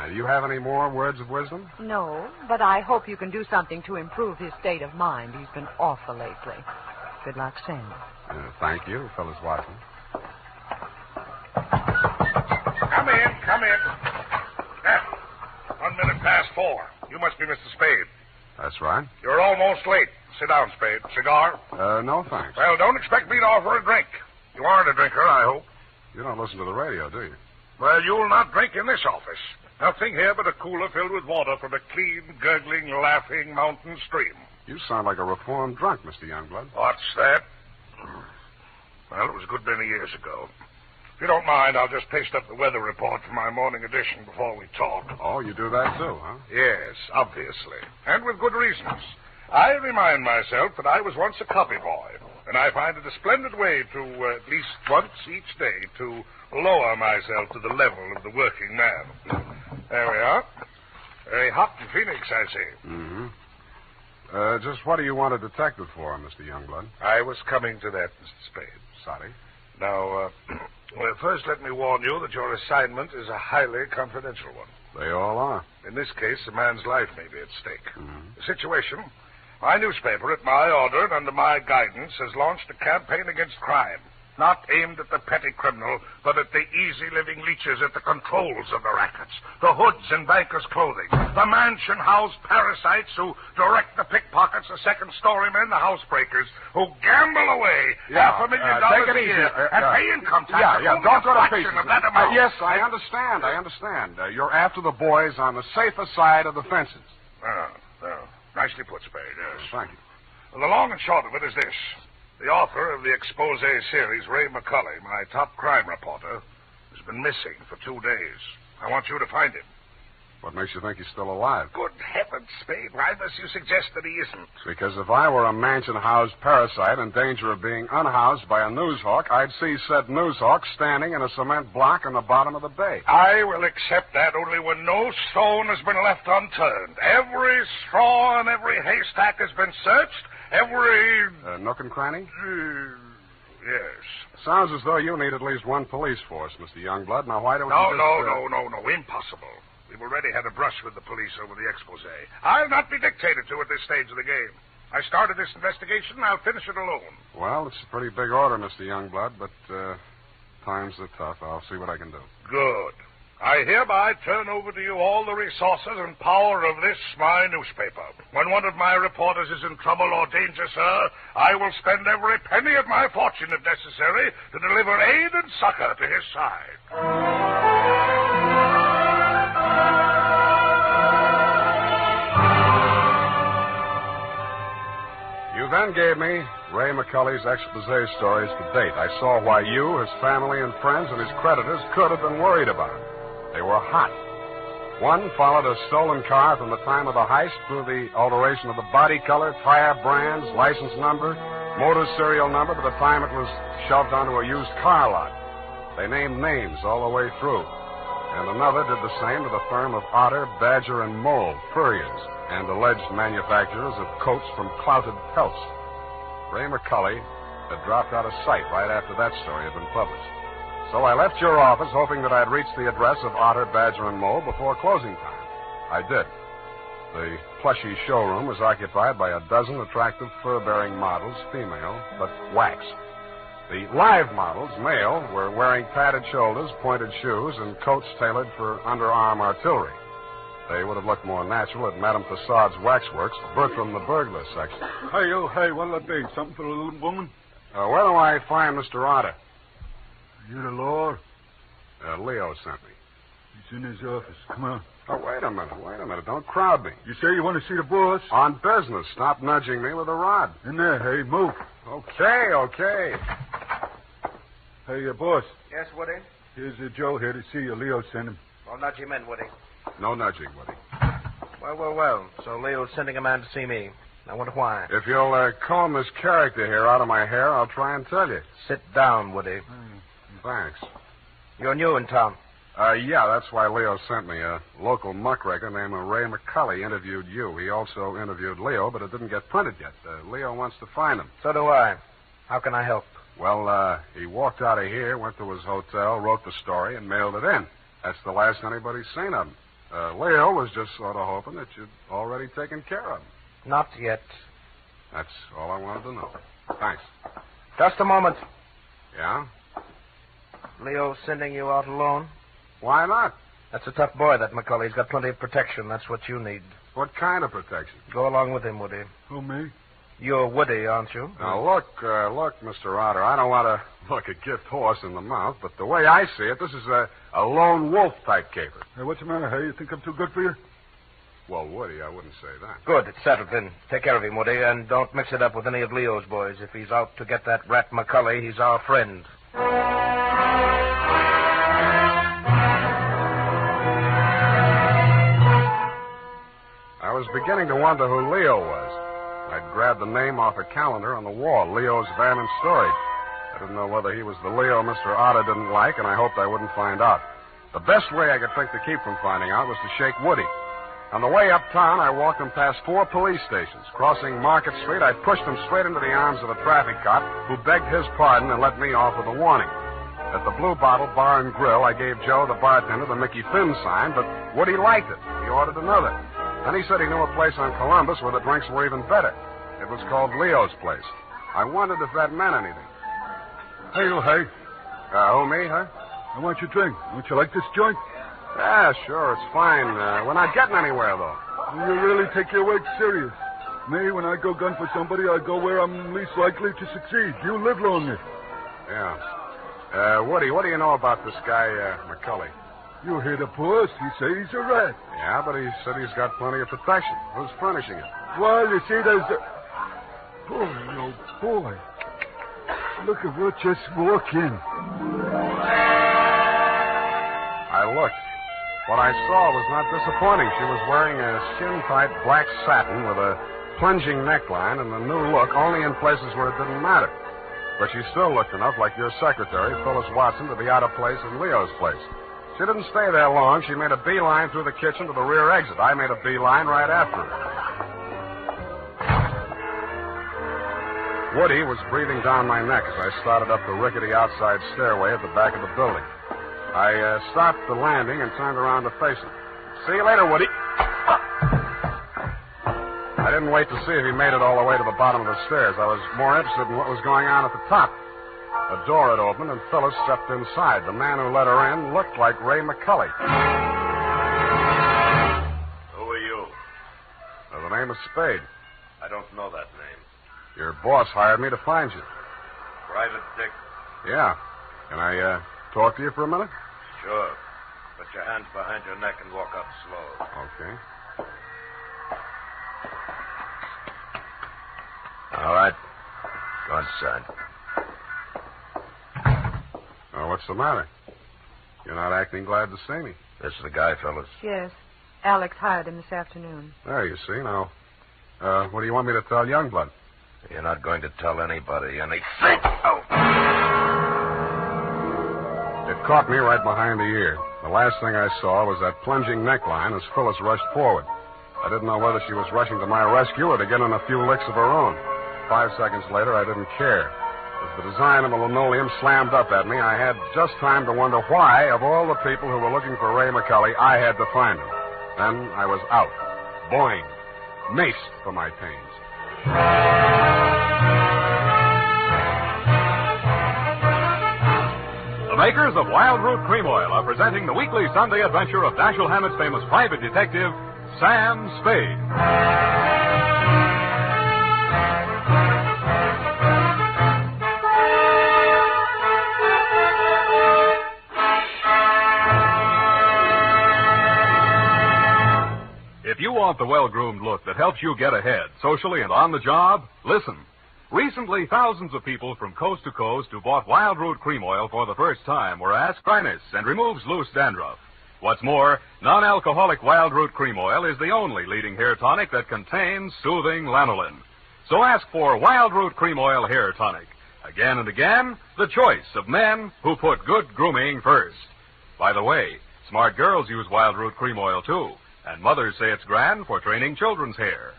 Do you have any more words of wisdom? No, but I hope you can do something to improve his state of mind. He's been awful lately. Good luck, Sam. Thank you, Phyllis Watson. Come in. 1 minute past 4. You must be Mr. Spade. That's right. You're almost late. Sit down, Spade. Cigar? No, thanks. Well, don't expect me to offer a drink. You aren't a drinker, I hope. You don't listen to the radio, do you? Well, you'll not drink in this office. Nothing here but a cooler filled with water from a clean, gurgling, laughing mountain stream. You sound like a reformed drunk, Mr. Youngblood. What's that? Well, it was a good many years ago. If you don't mind, I'll just paste up the weather report for my morning edition before we talk. Oh, you do that too, huh? Yes, obviously. And with good reasons. I remind myself that I was once a copy boy, and I find it a splendid way to, at least once each day, to lower myself to the level of the working man. There we are. Very hot in Phoenix, I see. Mm-hmm. Just what do you want a detective for, Mr. Youngblood? I was coming to that, Mr. Spade. Sorry. Now, well, first let me warn you that your assignment is a highly confidential one. They all are. In this case, a man's life may be at stake. The situation, my newspaper, at my order and under my guidance, has launched a campaign against crime. Not aimed at the petty criminal, but at the easy-living leeches at the controls of the rackets, the hoods in bankers' clothing, the mansion-housed parasites who direct the pickpockets, the second-story men, the housebreakers, who gamble away $500,000 a year and pay income tax. Don't go to pieces. Of that amount. Yes, I understand. You're after the boys on the safer side of the fences. Nicely put, Spade. Yes. Thank you. Well, the long and short of it is this. The author of the expose series, Ray McCulley, my top crime reporter, has been missing for 2 days. I want you to find him. What makes you think he's still alive? Good heavens, Spade. Why must you suggest that he isn't? Because if I were a mansion-housed parasite in danger of being unhoused by a Newshawk, I'd see said Newshawk standing in a cement block on the bottom of the bay. I will accept that only when no stone has been left unturned. Every straw and every haystack has been searched. Every... nook and cranny? Yes. Sounds as though you need at least one police force, Mr. Youngblood. Now, why don't No, you no. Impossible. We've already had a brush with the police over the expose. I'll not be dictated to at this stage of the game. I started this investigation, and I'll finish it alone. Well, it's a pretty big order, Mr. Youngblood, but times are tough. I'll see what I can do. Good. I hereby turn over to you all the resources and power of this, my newspaper. When one of my reporters is in trouble or danger, sir, I will spend every penny of my fortune, if necessary, to deliver aid and succor to his side. You then gave me Ray McCulley's expose stories to date. I saw why you, his family and friends, and his creditors could have been worried about him. They were hot. One followed a stolen car from the time of the heist through the alteration of the body color, tire brands, license number, motor serial number by the time it was shoved onto a used car lot. They named names all the way through. And another did the same to the firm of Otter, Badger, and Mole, furriers, and alleged manufacturers of coats from clouted pelts. Ray McCulley had dropped out of sight right after that story had been published. So I left your office hoping that I'd reach the address of Otter, Badger, and Mole before closing time. I did. The plushy showroom was occupied by a dozen attractive fur-bearing models, female, but wax. The live models, male, were wearing padded shoulders, pointed shoes, and coats tailored for underarm artillery. They would have looked more natural at Madame Tussaud's waxworks, Bertram the burglar section. Hey, what'll it be? Something for the little woman? Where do I find Mr. Otter? You the law? Leo sent me. He's in his office. Come on. Oh, wait a minute. Don't crowd me. You say you want to see the boss? On business. Stop nudging me with a rod. In there, hey, move. Okay. Hey, boss. Yes, Woody? Here's Joe here to see you. Leo sent him. Well, nudge him in, Woody. No nudging, Woody. Well. So Leo's sending a man to see me. I wonder why. If you'll comb this character here out of my hair, I'll try and tell you. Sit down, Woody. Thanks. You're new in town. Yeah, that's why Leo sent me. A local muckraker named Ray McCulley interviewed you. He also interviewed Leo, but it didn't get printed yet. Leo wants to find him. So do I. How can I help? Well, he walked out of here, went to his hotel, wrote the story, and mailed it in. That's the last anybody's seen of him. Leo was just sort of hoping that you'd already taken care of him. Not yet. That's all I wanted to know. Thanks. Just a moment. Yeah? Leo's sending you out alone? Why not? That's a tough boy, that McCulley. He's got plenty of protection. That's what you need. What kind of protection? Go along with him, Woody. Who, me? You're Woody, aren't you? Now, look, Mr. Otter, I don't want to look a gift horse in the mouth, but the way I see it, this is a lone wolf type caper. Hey, what's the matter, hey? You think I'm too good for you? Well, Woody, I wouldn't say that. Good, it's settled then. Take care of him, Woody, and don't mix it up with any of Leo's boys. If he's out to get that rat McCulley, he's our friend. I was beginning to wonder who Leo was. I'd grabbed the name off a calendar on the wall, Leo's Van and Storage. I didn't know whether he was the Leo Mr. Otter didn't like, and I hoped I wouldn't find out. The best way I could think to keep from finding out was to shake Woody. On the way uptown, I walked them past 4 police stations. Crossing Market Street, I pushed them straight into the arms of a traffic cop who begged his pardon and let me off with a warning. At the Blue Bottle Bar and Grill, I gave Joe, the bartender, the Mickey Finn sign, but Woody liked it. He ordered another. Then he said he knew a place on Columbus where the drinks were even better. It was called Leo's Place. I wondered if that meant anything. Hey, you, hey. Who, me, huh? I want your drink. Would you like this joint? Yeah, sure, it's fine. We're not getting anywhere, though. You really take your work serious. Me, when I go gun for somebody, I go where I'm least likely to succeed. You live longer. Yeah. Woody, what do you know about this guy, McCulley? You hear the boss. He said he's a rat. Yeah, but he said he's got plenty of protection. Who's furnishing it? Well, you see, there's a... Boy, oh, boy. Look at what just walked in. I looked. What I saw was not disappointing. She was wearing a skin-tight black satin with a plunging neckline and a new look only in places where it didn't matter. But she still looked enough like your secretary, Phyllis Watson, to be out of place in Leo's place. She didn't stay there long. She made a beeline through the kitchen to the rear exit. I made a beeline right after her. Woody was breathing down my neck as I started up the rickety outside stairway at the back of the building. I stopped the landing and turned around to face him. See you later, Woody. I didn't wait to see if he made it all the way to the bottom of the stairs. I was more interested in what was going on at the top. A door had opened, and Phyllis stepped inside. The man who let her in looked like Ray McCulley. Who are you? The name is Spade. I don't know that name. Your boss hired me to find you. Private Dick? Yeah. Can I talk to you for a minute? Sure. Put your hands behind your neck and walk up slow. Okay. All right. Go inside. What's the matter? You're not acting glad to see me. This is the guy, fellas. Yes. Alex hired him this afternoon. There, you see. Now, what do you want me to tell Youngblood? You're not going to tell anybody anything. Oh. It caught me right behind the ear. The last thing I saw was that plunging neckline as Phyllis rushed forward. I didn't know whether she was rushing to my rescue or to get in a few licks of her own. 5 seconds later, I didn't care. As the design of the linoleum slammed up at me, I had just time to wonder why, of all the people who were looking for Ray McCulley, I had to find him. Then I was out. Boing. Maced for my pains. The makers of Wild Root Cream Oil are presenting the weekly Sunday adventure of Dashiell Hammett's famous private detective, Sam Spade. If you want the well-groomed look that helps you get ahead, socially and on the job, listen. Recently, thousands of people from coast to coast who bought Wild Root Cream Oil for the first time were asked dryness and removes loose dandruff. What's more, non-alcoholic Wild Root Cream Oil is the only leading hair tonic that contains soothing lanolin. So ask for Wild Root Cream Oil Hair Tonic. Again and again, the choice of men who put good grooming first. By the way, smart girls use Wild Root Cream Oil, too. And mothers say it's grand for training children's hair.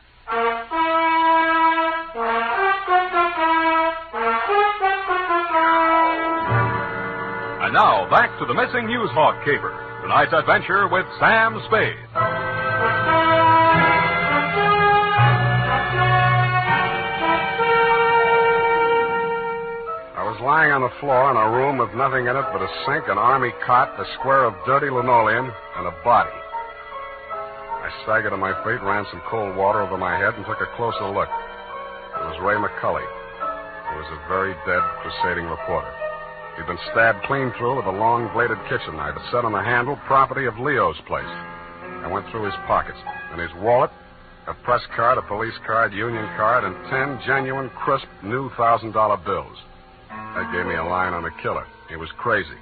And now, back to the missing Newshawk caper. Tonight's adventure with Sam Spade. I was lying on the floor in a room with nothing in it but a sink, an army cot, a square of dirty linoleum, and a body. I staggered to my feet, ran some cold water over my head, and took a closer look. It was Ray McCulley. He was a very dead crusading reporter. He'd been stabbed clean through with a long-bladed kitchen knife. It set on the handle, property of Leo's place. I went through his pockets. In his wallet, a press card, a police card, union card, and 10 genuine, crisp, new $1,000 bills. That gave me a line on the killer. He was crazy.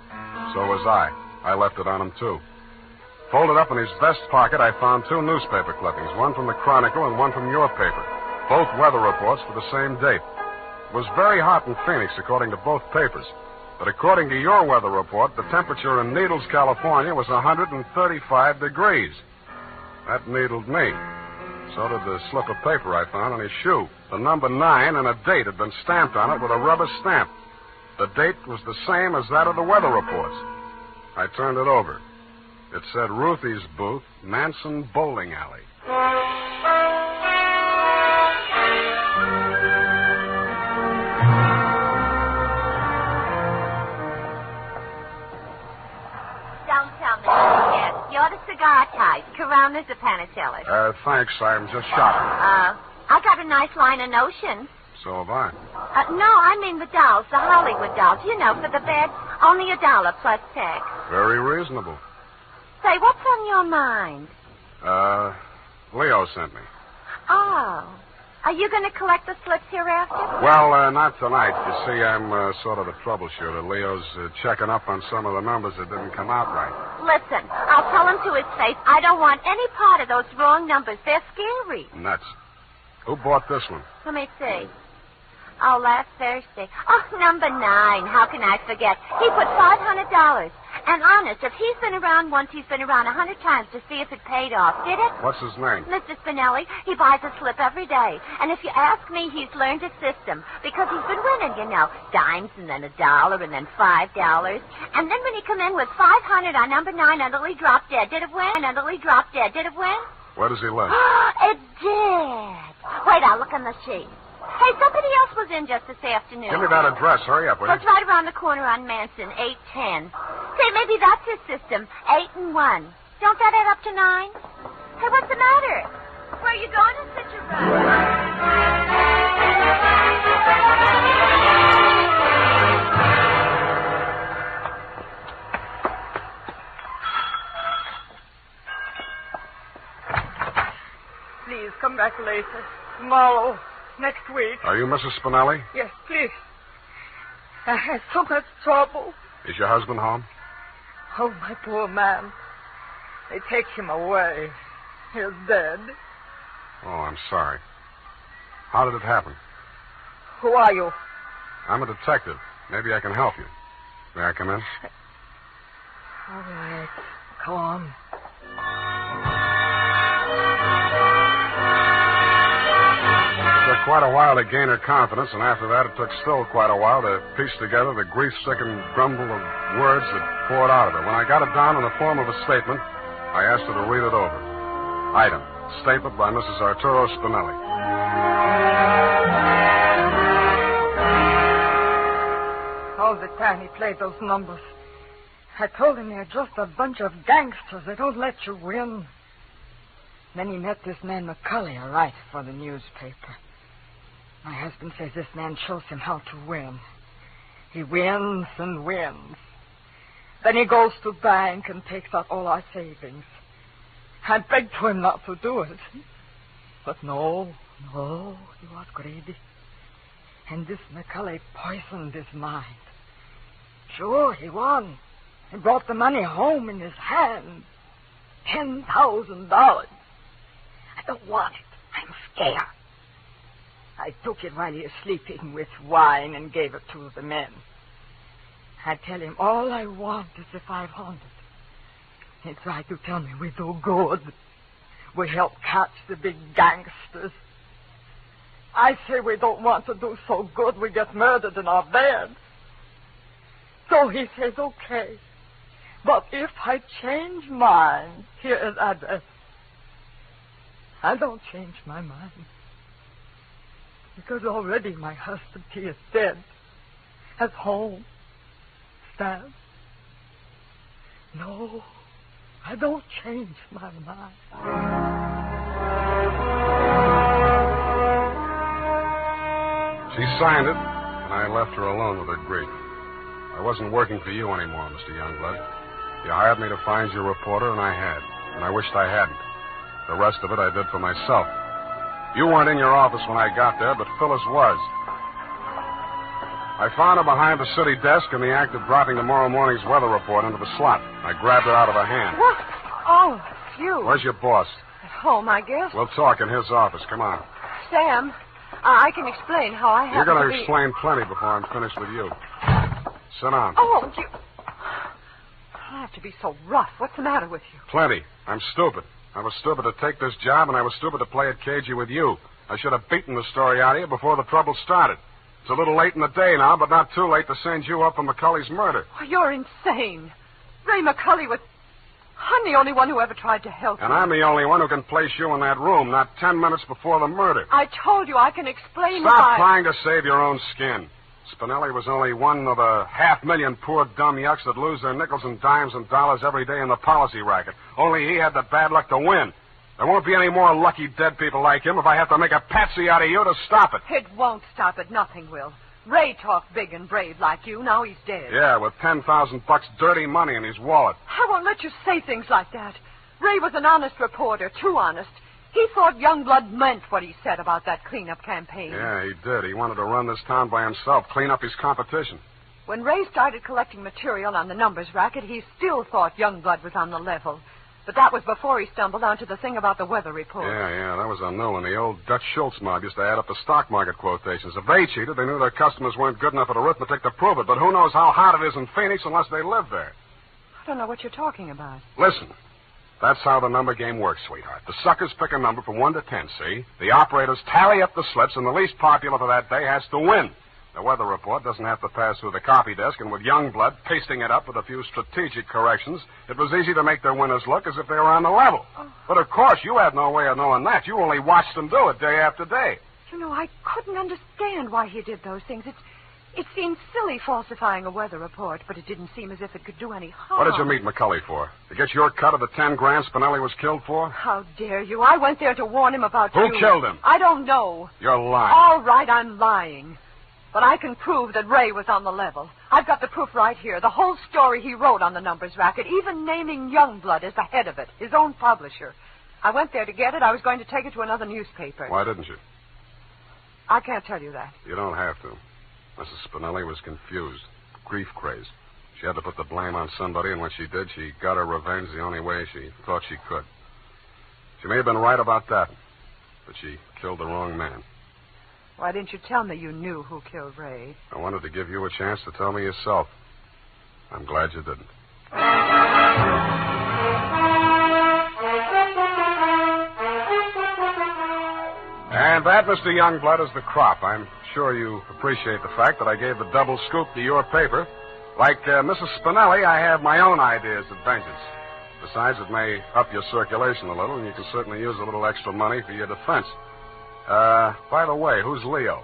So was I. I left it on him, too. Folded up in his vest pocket, I found 2 newspaper clippings, one from the Chronicle and one from your paper, both weather reports for the same date. It was very hot in Phoenix, according to both papers. But according to your weather report, the temperature in Needles, California was 135 degrees. That needled me. So did the slip of paper I found on his shoe. The number 9 and a date had been stamped on it with a rubber stamp. The date was the same as that of the weather reports. I turned it over. It said Ruthie's Booth, Manson Bowling Alley. Don't tell me yes. You're the cigar type. Coronas or Panicellas? Thanks. I'm just shopping. I got a nice line of notions. So have I. No, I mean the dolls, the Hollywood dolls. You know, for the bed, only $1 plus tax. Very reasonable. Say, what's on your mind? Leo sent me. Oh. Are you going to collect the slips hereafter? Well, not tonight. You see, I'm sort of the troubleshooter. Leo's checking up on some of the numbers that didn't come out right. Listen, I'll tell him to his face, I don't want any part of those wrong numbers. They're scary. Nuts. Who bought this one? Let me see. Oh, last Thursday. Oh, number 9. How can I forget? He put $500. And honest, if he's been around once, he's been around 100 times to see if it paid off. Did it? What's his name? Mr. Spinelli. He buys a slip every day. And if you ask me, he's learned a system. Because he's been winning, you know. Dimes and then $1 and then $5. And then when he come in with 500 on number 9 until he dropped dead, did it win? Until he dropped dead, did it win? Where does he live? It did. Wait, I'll look on the sheet. Hey, somebody else was in just this afternoon. Give me that address. Hurry up, will you? It's right around the corner on Manson, 810. Say, maybe that's his system, 8 and 1. Don't that add up to 9? Hey, what's the matter? Where are you going in such a rush? Please, come back later. Tomorrow. Next week. Are you Mrs. Spinelli? Yes, please. I had so much trouble. Is your husband home? Oh, my poor man. They take him away. He's dead. Oh, I'm sorry. How did it happen? Who are you? I'm a detective. Maybe I can help you. May I come in? All right. Come on. It took quite a while to gain her confidence, and after that it took still quite a while to piece together the grief-stricken grumble of words that poured out of her. When I got it down in the form of a statement, I asked her to read it over. Item, statement by Mrs. Arturo Spinelli. All the time he played those numbers, I told him they're just a bunch of gangsters. They don't let you win. Then he met this man McCulley, a writer for the newspaper. My husband says this man shows him how to win. He wins and wins. Then he goes to bank and takes out all our savings. I begged for him not to do it. But no, he was greedy. And this McCulley poisoned his mind. Sure, he won. He brought the money home in his hand. $10,000. I don't want it. I'm scared. I took it while he was sleeping with wine and gave it to the men. I tell him all I want is the 500. He tried to tell me we do good. We help catch the big gangsters. I say we don't want to do so good we get murdered in our beds. So he says, okay. But if I change mine, here is address. I don't change my mind. Because already my husband, he is dead. At home. Stabbed. No, I don't change my mind. She signed it, and I left her alone with her grief. I wasn't working for you anymore, Mr. Youngblood. You hired me to find your reporter, and I had. And I wished I hadn't. The rest of it I did for myself. You weren't in your office when I got there, but Phyllis was. I found her behind the city desk in the act of dropping tomorrow morning's weather report into the slot. I grabbed her out of her hand. What? Oh, it's you. Where's your boss? At home, I guess. We'll talk in his office. Come on. Sam, I can explain how I have You're going to be... explain plenty before I'm finished with you. Sit down. Oh, you... I have to be so rough. What's the matter with you? Plenty. I'm stupid. I was stupid to take this job, and I was stupid to play it cagey with you. I should have beaten the story out of you before the trouble started. It's a little late in the day now, but not too late to send you up for McCulley's murder. Oh, you're insane. Ray McCulley was... I'm the only one who ever tried to help you. And I'm the only one who can place you in that room, not 10 minutes before the murder. I told you I can explain Stop trying to save your own skin. Spinelli was only one of a 500,000 poor dumb yucks that lose their nickels and dimes and dollars every day in the policy racket. Only he had the bad luck to win. There won't be any more lucky dead people like him if I have to make a patsy out of you to stop it. It won't stop it. Nothing will. Ray talked big and brave like you. Now he's dead. Yeah, with $10,000 dirty money in his wallet. I won't let you say things like that. Ray was an honest reporter, too honest. He thought Youngblood meant what he said about that cleanup campaign. Yeah, he did. He wanted to run this town by himself, clean up his competition. When Ray started collecting material on the numbers racket, he still thought Youngblood was on the level. But that was before he stumbled onto the thing about the weather report. Yeah, that was a new one. The old Dutch Schultz mob used to add up the stock market quotations. If they cheated, they knew their customers weren't good enough at arithmetic to prove it. But who knows how hot it is in Phoenix unless they live there. I don't know what you're talking about. Listen, that's how the number game works, sweetheart. The suckers pick a number from 1 to 10, see? The operators tally up the slips, and the least popular for that day has to win. The weather report doesn't have to pass through the copy desk, and with Youngblood pasting it up with a few strategic corrections, it was easy to make their winners look as if they were on the level. Oh. But, of course, you had no way of knowing that. You only watched them do it day after day. You know, I couldn't understand why he did those things. It seemed silly falsifying a weather report, but it didn't seem as if it could do any harm. What did you meet McCulley for? To get your cut of the 10 grand Spinelli was killed for? How dare you? I went there to warn him about you. Who killed him? I don't know. You're lying. All right, I'm lying. But I can prove that Ray was on the level. I've got the proof right here. The whole story he wrote on the numbers racket, even naming Youngblood as the head of it, his own publisher. I went there to get it. I was going to take it to another newspaper. Why didn't you? I can't tell you that. You don't have to. Mrs. Spinelli was confused, grief-crazed. She had to put the blame on somebody, and when she did, she got her revenge the only way she thought she could. She may have been right about that, but she killed the wrong man. Why didn't you tell me you knew who killed Ray? I wanted to give you a chance to tell me yourself. I'm glad you didn't. And that, Mr. Youngblood, is the crop. I'm sure you appreciate the fact that I gave the double scoop to your paper. Like Mrs. Spinelli, I have my own ideas of vengeance. Besides, it may up your circulation a little, and you can certainly use a little extra money for your defense. By the way, who's Leo?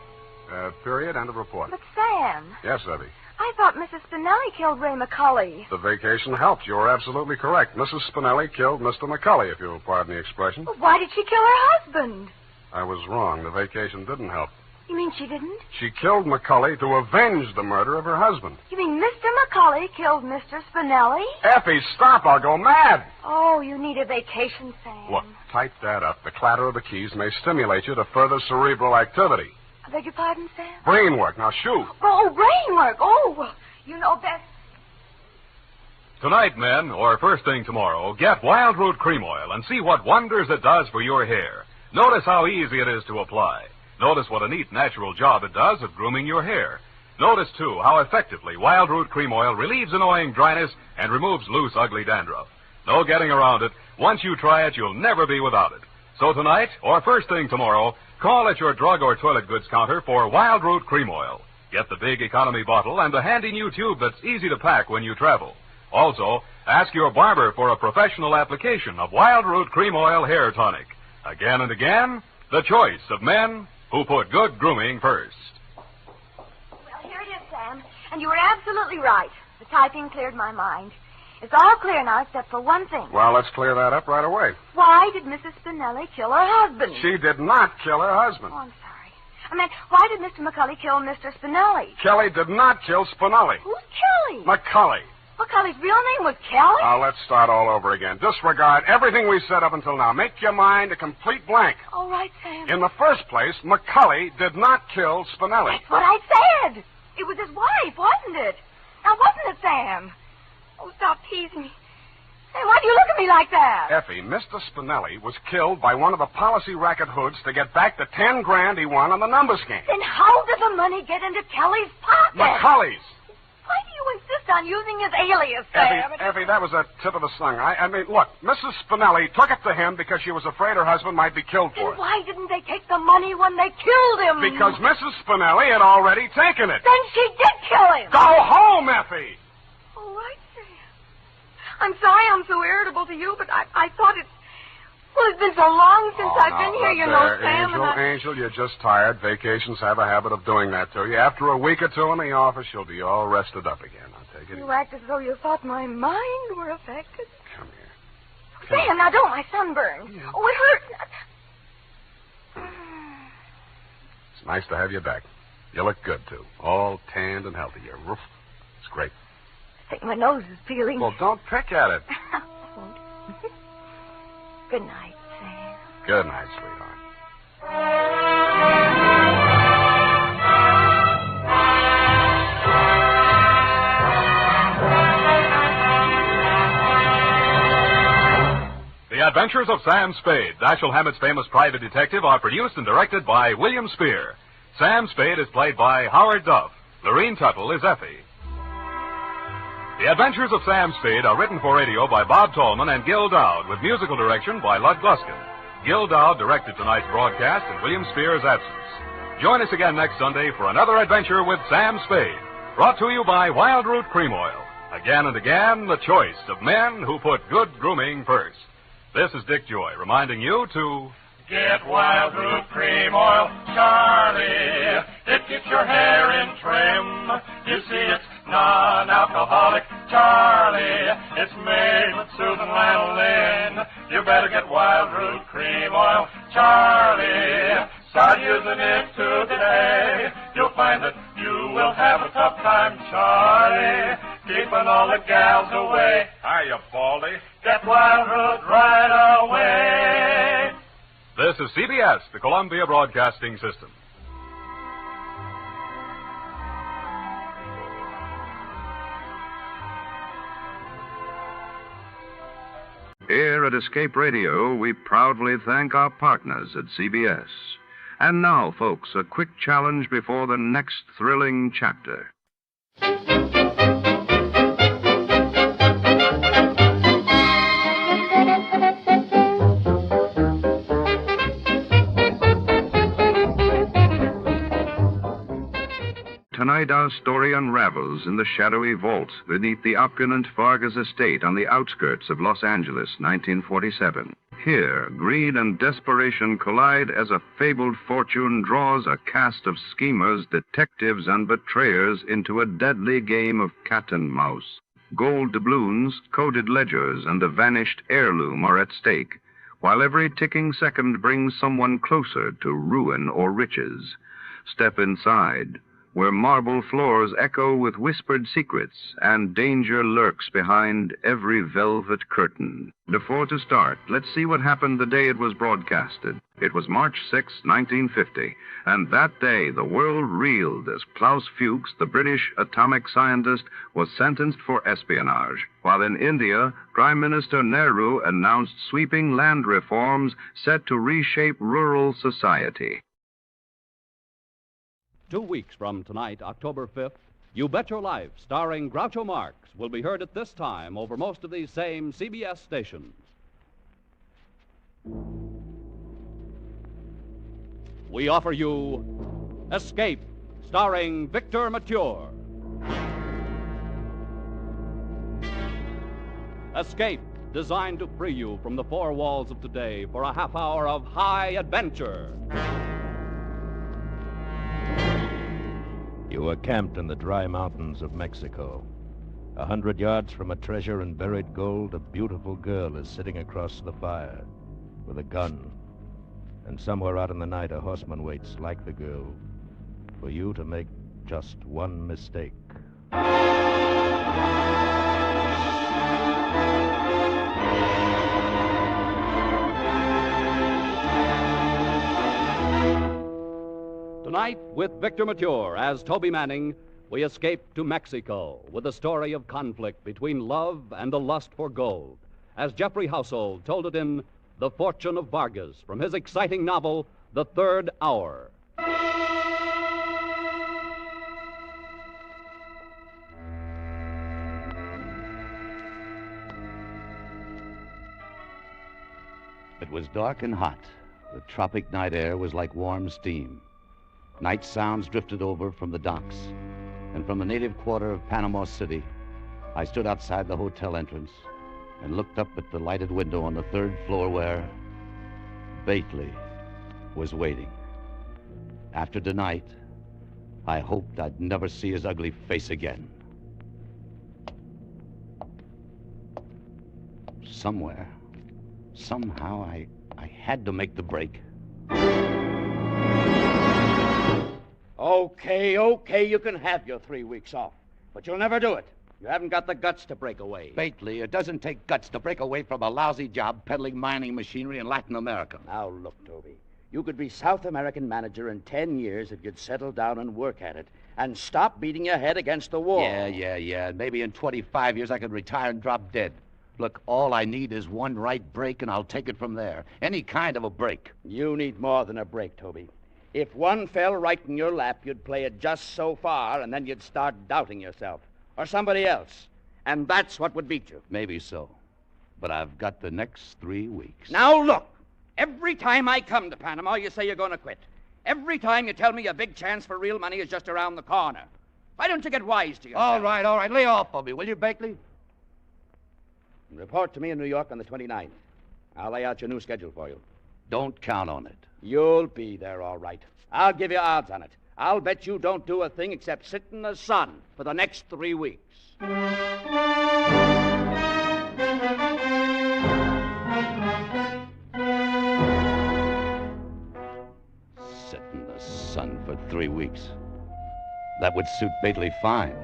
Period, end of report. But, Sam. Yes, Evie. I thought Mrs. Spinelli killed Ray McCulley. The vacation helped. You were absolutely correct. Mrs. Spinelli killed Mr. McCulley, if you'll pardon the expression. But why did she kill her husband? I was wrong. The vacation didn't help. You mean she didn't? She killed McCulley to avenge the murder of her husband. You mean Mr. McCulley killed Mr. Spinelli? Effie, stop. I'll go mad. Oh, you need a vacation, Sam. Look, type that up. The clatter of the keys may stimulate you to further cerebral activity. I beg your pardon, Sam? Brain work. Now, shoot. Oh, brain work. Oh, well, you know best. Tonight, men, or first thing tomorrow, get Wild Root Cream Oil and see what wonders it does for your hair. Notice how easy it is to apply. Notice what a neat, natural job it does of grooming your hair. Notice, too, how effectively Wild Root Cream Oil relieves annoying dryness and removes loose, ugly dandruff. No getting around it. Once you try it, you'll never be without it. So tonight, or first thing tomorrow, call at your drug or toilet goods counter for Wild Root Cream Oil. Get the big economy bottle and the handy new tube that's easy to pack when you travel. Also, ask your barber for a professional application of Wild Root Cream Oil Hair Tonic. Again and again, the choice of men who put good grooming first. Well, here it is, Sam. And you were absolutely right. The typing cleared my mind. It's all clear now except for one thing. Well, let's clear that up right away. Why did Mrs. Spinelli kill her husband? She did not kill her husband. Oh, I'm sorry. I meant, why did Mr. McCulley kill Mr. Spinelli? Kelly did not kill Spinelli. Who's Kelly? McCulley. McCulley's real name was Kelly? Now, let's start all over again. Disregard everything we said up until now. Make your mind a complete blank. All right, Sam. In the first place, McCulley did not kill Spinelli. That's what I said. It was his wife, wasn't it? Now, wasn't it, Sam? Oh, stop teasing me. Hey, why do you look at me like that? Effie, Mr. Spinelli was killed by one of the policy racket hoods to get back the 10 grand he won on the numbers game. Then how did the money get into Kelly's pocket? McCulley's. Why do you insist on using his alias, Sam. Effie, that was a tip of the tongue. I mean, look, Mrs. Spinelli took it to him because she was afraid her husband might be killed for Then it. why didn't they take the money when they killed him? Because Mrs. Spinelli had already taken it. Then she did kill him. Go home, Effie! All right, Sam. I'm sorry I'm so irritable to you, but I thought it's... Well, it's been so long since I've been here, you know, Sam, Angel, you're just tired. Vacations have a habit of doing that to you. After a week or two in the office, you'll be all rested up again. I'll take it easy. You act as though you thought my mind were affected. Come here. Sam, now don't my sunburn. Yeah. Oh, it hurts. It's nice to have you back. You look good, too. All tanned and healthy. Your roof. It's great. I think my nose is peeling. Well, don't pick at it. I won't. Good night, Sam. Good night, sweetheart. The Adventures of Sam Spade, Dashiell Hammett's famous private detective, are produced and directed by William Spear. Sam Spade is played by Howard Duff. Lorene Tuttle is Effie. The Adventures of Sam Spade are written for radio by Bob Tallman and Gil Dowd, with musical direction by Lud Gluskin. Gil Dowd directed tonight's broadcast in William Spear's absence. Join us again next Sunday for another adventure with Sam Spade, brought to you by Wild Root Cream Oil. Again and again, the choice of men who put good grooming first. This is Dick Joy reminding you to... Get Wild Root Cream Oil, Charlie. It keeps your hair in trim. You see, it's non-alcoholic, Charlie. It's made with soothing lanolin. You better get Wild Root Cream Oil, Charlie. Start using it today. You'll find that you will have a tough time, Charlie, keeping all the gals away. Hiya, Baldy. Get Wild Root right away. This is CBS, the Columbia Broadcasting System. Here at Escape Radio, we proudly thank our partners at CBS. And now, folks, a quick challenge before the next thrilling chapter. Tonight, our story unravels in the shadowy vault beneath the opulent Vargas estate on the outskirts of Los Angeles, 1947. Here, greed and desperation collide as a fabled fortune draws a cast of schemers, detectives, and betrayers into a deadly game of cat and mouse. Gold doubloons, coded ledgers, and a vanished heirloom are at stake, while every ticking second brings someone closer to ruin or riches. Step inside, where marble floors echo with whispered secrets and danger lurks behind every velvet curtain. Before to start, let's see what happened the day it was broadcasted. It was March 6, 1950, and that day the world reeled as Klaus Fuchs, the British atomic scientist, was sentenced for espionage, while in India, Prime Minister Nehru announced sweeping land reforms set to reshape rural society. 2 weeks from tonight, October 5th, You Bet Your Life, starring Groucho Marx, will be heard at this time over most of these same CBS stations. We offer you Escape, starring Victor Mature. Escape, designed to free you from the four walls of today for a half hour of high adventure. You are camped in the dry mountains of Mexico. 100 yards from a treasure in buried gold, a beautiful girl is sitting across the fire with a gun. And somewhere out in the night, a horseman waits like the girl for you to make just one mistake. Tonight, with Victor Mature as Toby Manning, we escape to Mexico with a story of conflict between love and the lust for gold, as Jeffrey Household told it in The Fortune of Vargas from his exciting novel, The Third Hour. It was dark and hot. The tropic night air was like warm steam. Night sounds drifted over from the docks. And from the native quarter of Panama City, I stood outside the hotel entrance and looked up at the lighted window on the third floor where Bately was waiting. After tonight, I hoped I'd never see his ugly face again. Somewhere, somehow, I had to make the break. Okay, you can have your 3 weeks off. But you'll never do it. You haven't got the guts to break away. Bately, it doesn't take guts to break away from a lousy job peddling mining machinery in Latin America. Now, look, Toby. You could be South American manager in 10 years if you'd settle down and work at it and stop beating your head against the wall. Yeah. Maybe in 25 years I could retire and drop dead. Look, all I need is one right break, and I'll take it from there. Any kind of a break. You need more than a break, Toby. If one fell right in your lap, you'd play it just so far, and then you'd start doubting yourself. Or somebody else. And that's what would beat you. Maybe so. But I've got the next 3 weeks. Now, look. Every time I come to Panama, you say you're going to quit. Every time you tell me your big chance for real money is just around the corner. Why don't you get wise to yourself? All right. Lay off of me, will you, Bately? Report to me in New York on the 29th. I'll lay out your new schedule for you. Don't count on it. You'll be there, all right. I'll give you odds on it. I'll bet you don't do a thing except sit in the sun for the next 3 weeks. Sit in the sun for 3 weeks. That would suit Bately fine.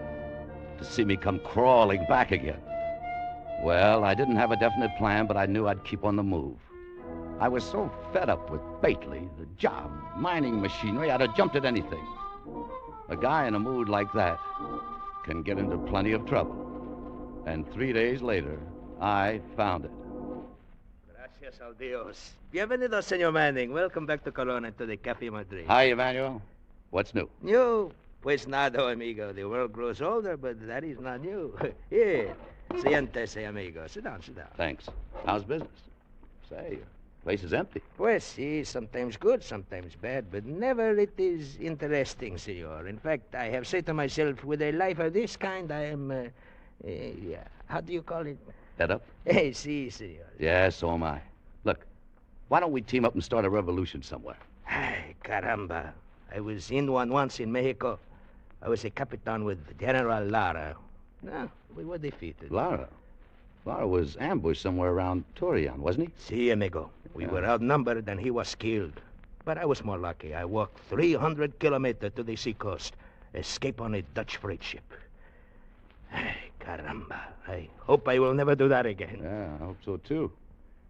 To see me come crawling back again. Well, I didn't have a definite plan, but I knew I'd keep on the move. I was so fed up with Bately, the job, mining machinery, I'd have jumped at anything. A guy in a mood like that can get into plenty of trouble. And 3 days later, I found it. Gracias al Dios. Bienvenido, Senor Manning. Welcome back to Corona to the Café Madrid. Hi, Emmanuel. What's new? New? Pues nada, amigo. The world grows older, but that is not new. Here. Siéntese, amigo. Sit down. Thanks. How's business? Say, your place is empty. Pues sí, sometimes good, sometimes bad, but never it is interesting, senor. In fact, I have said to myself, with a life of this kind, I am, how do you call it? Head up? Sí, senor. Yeah, so am I. Look, why don't we team up and start a revolution somewhere? Ay, caramba. I was in one once in Mexico. I was a capitan with General Lara. No, we were defeated. Lara was ambushed somewhere around Torreon, wasn't he? Sí, amigo. We were outnumbered and he was killed. But I was more lucky. I walked 300 kilometers to the seacoast, escape on a Dutch freight ship. Ay, caramba. I hope I will never do that again. Yeah, I hope so, too.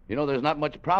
You know, there's not much profit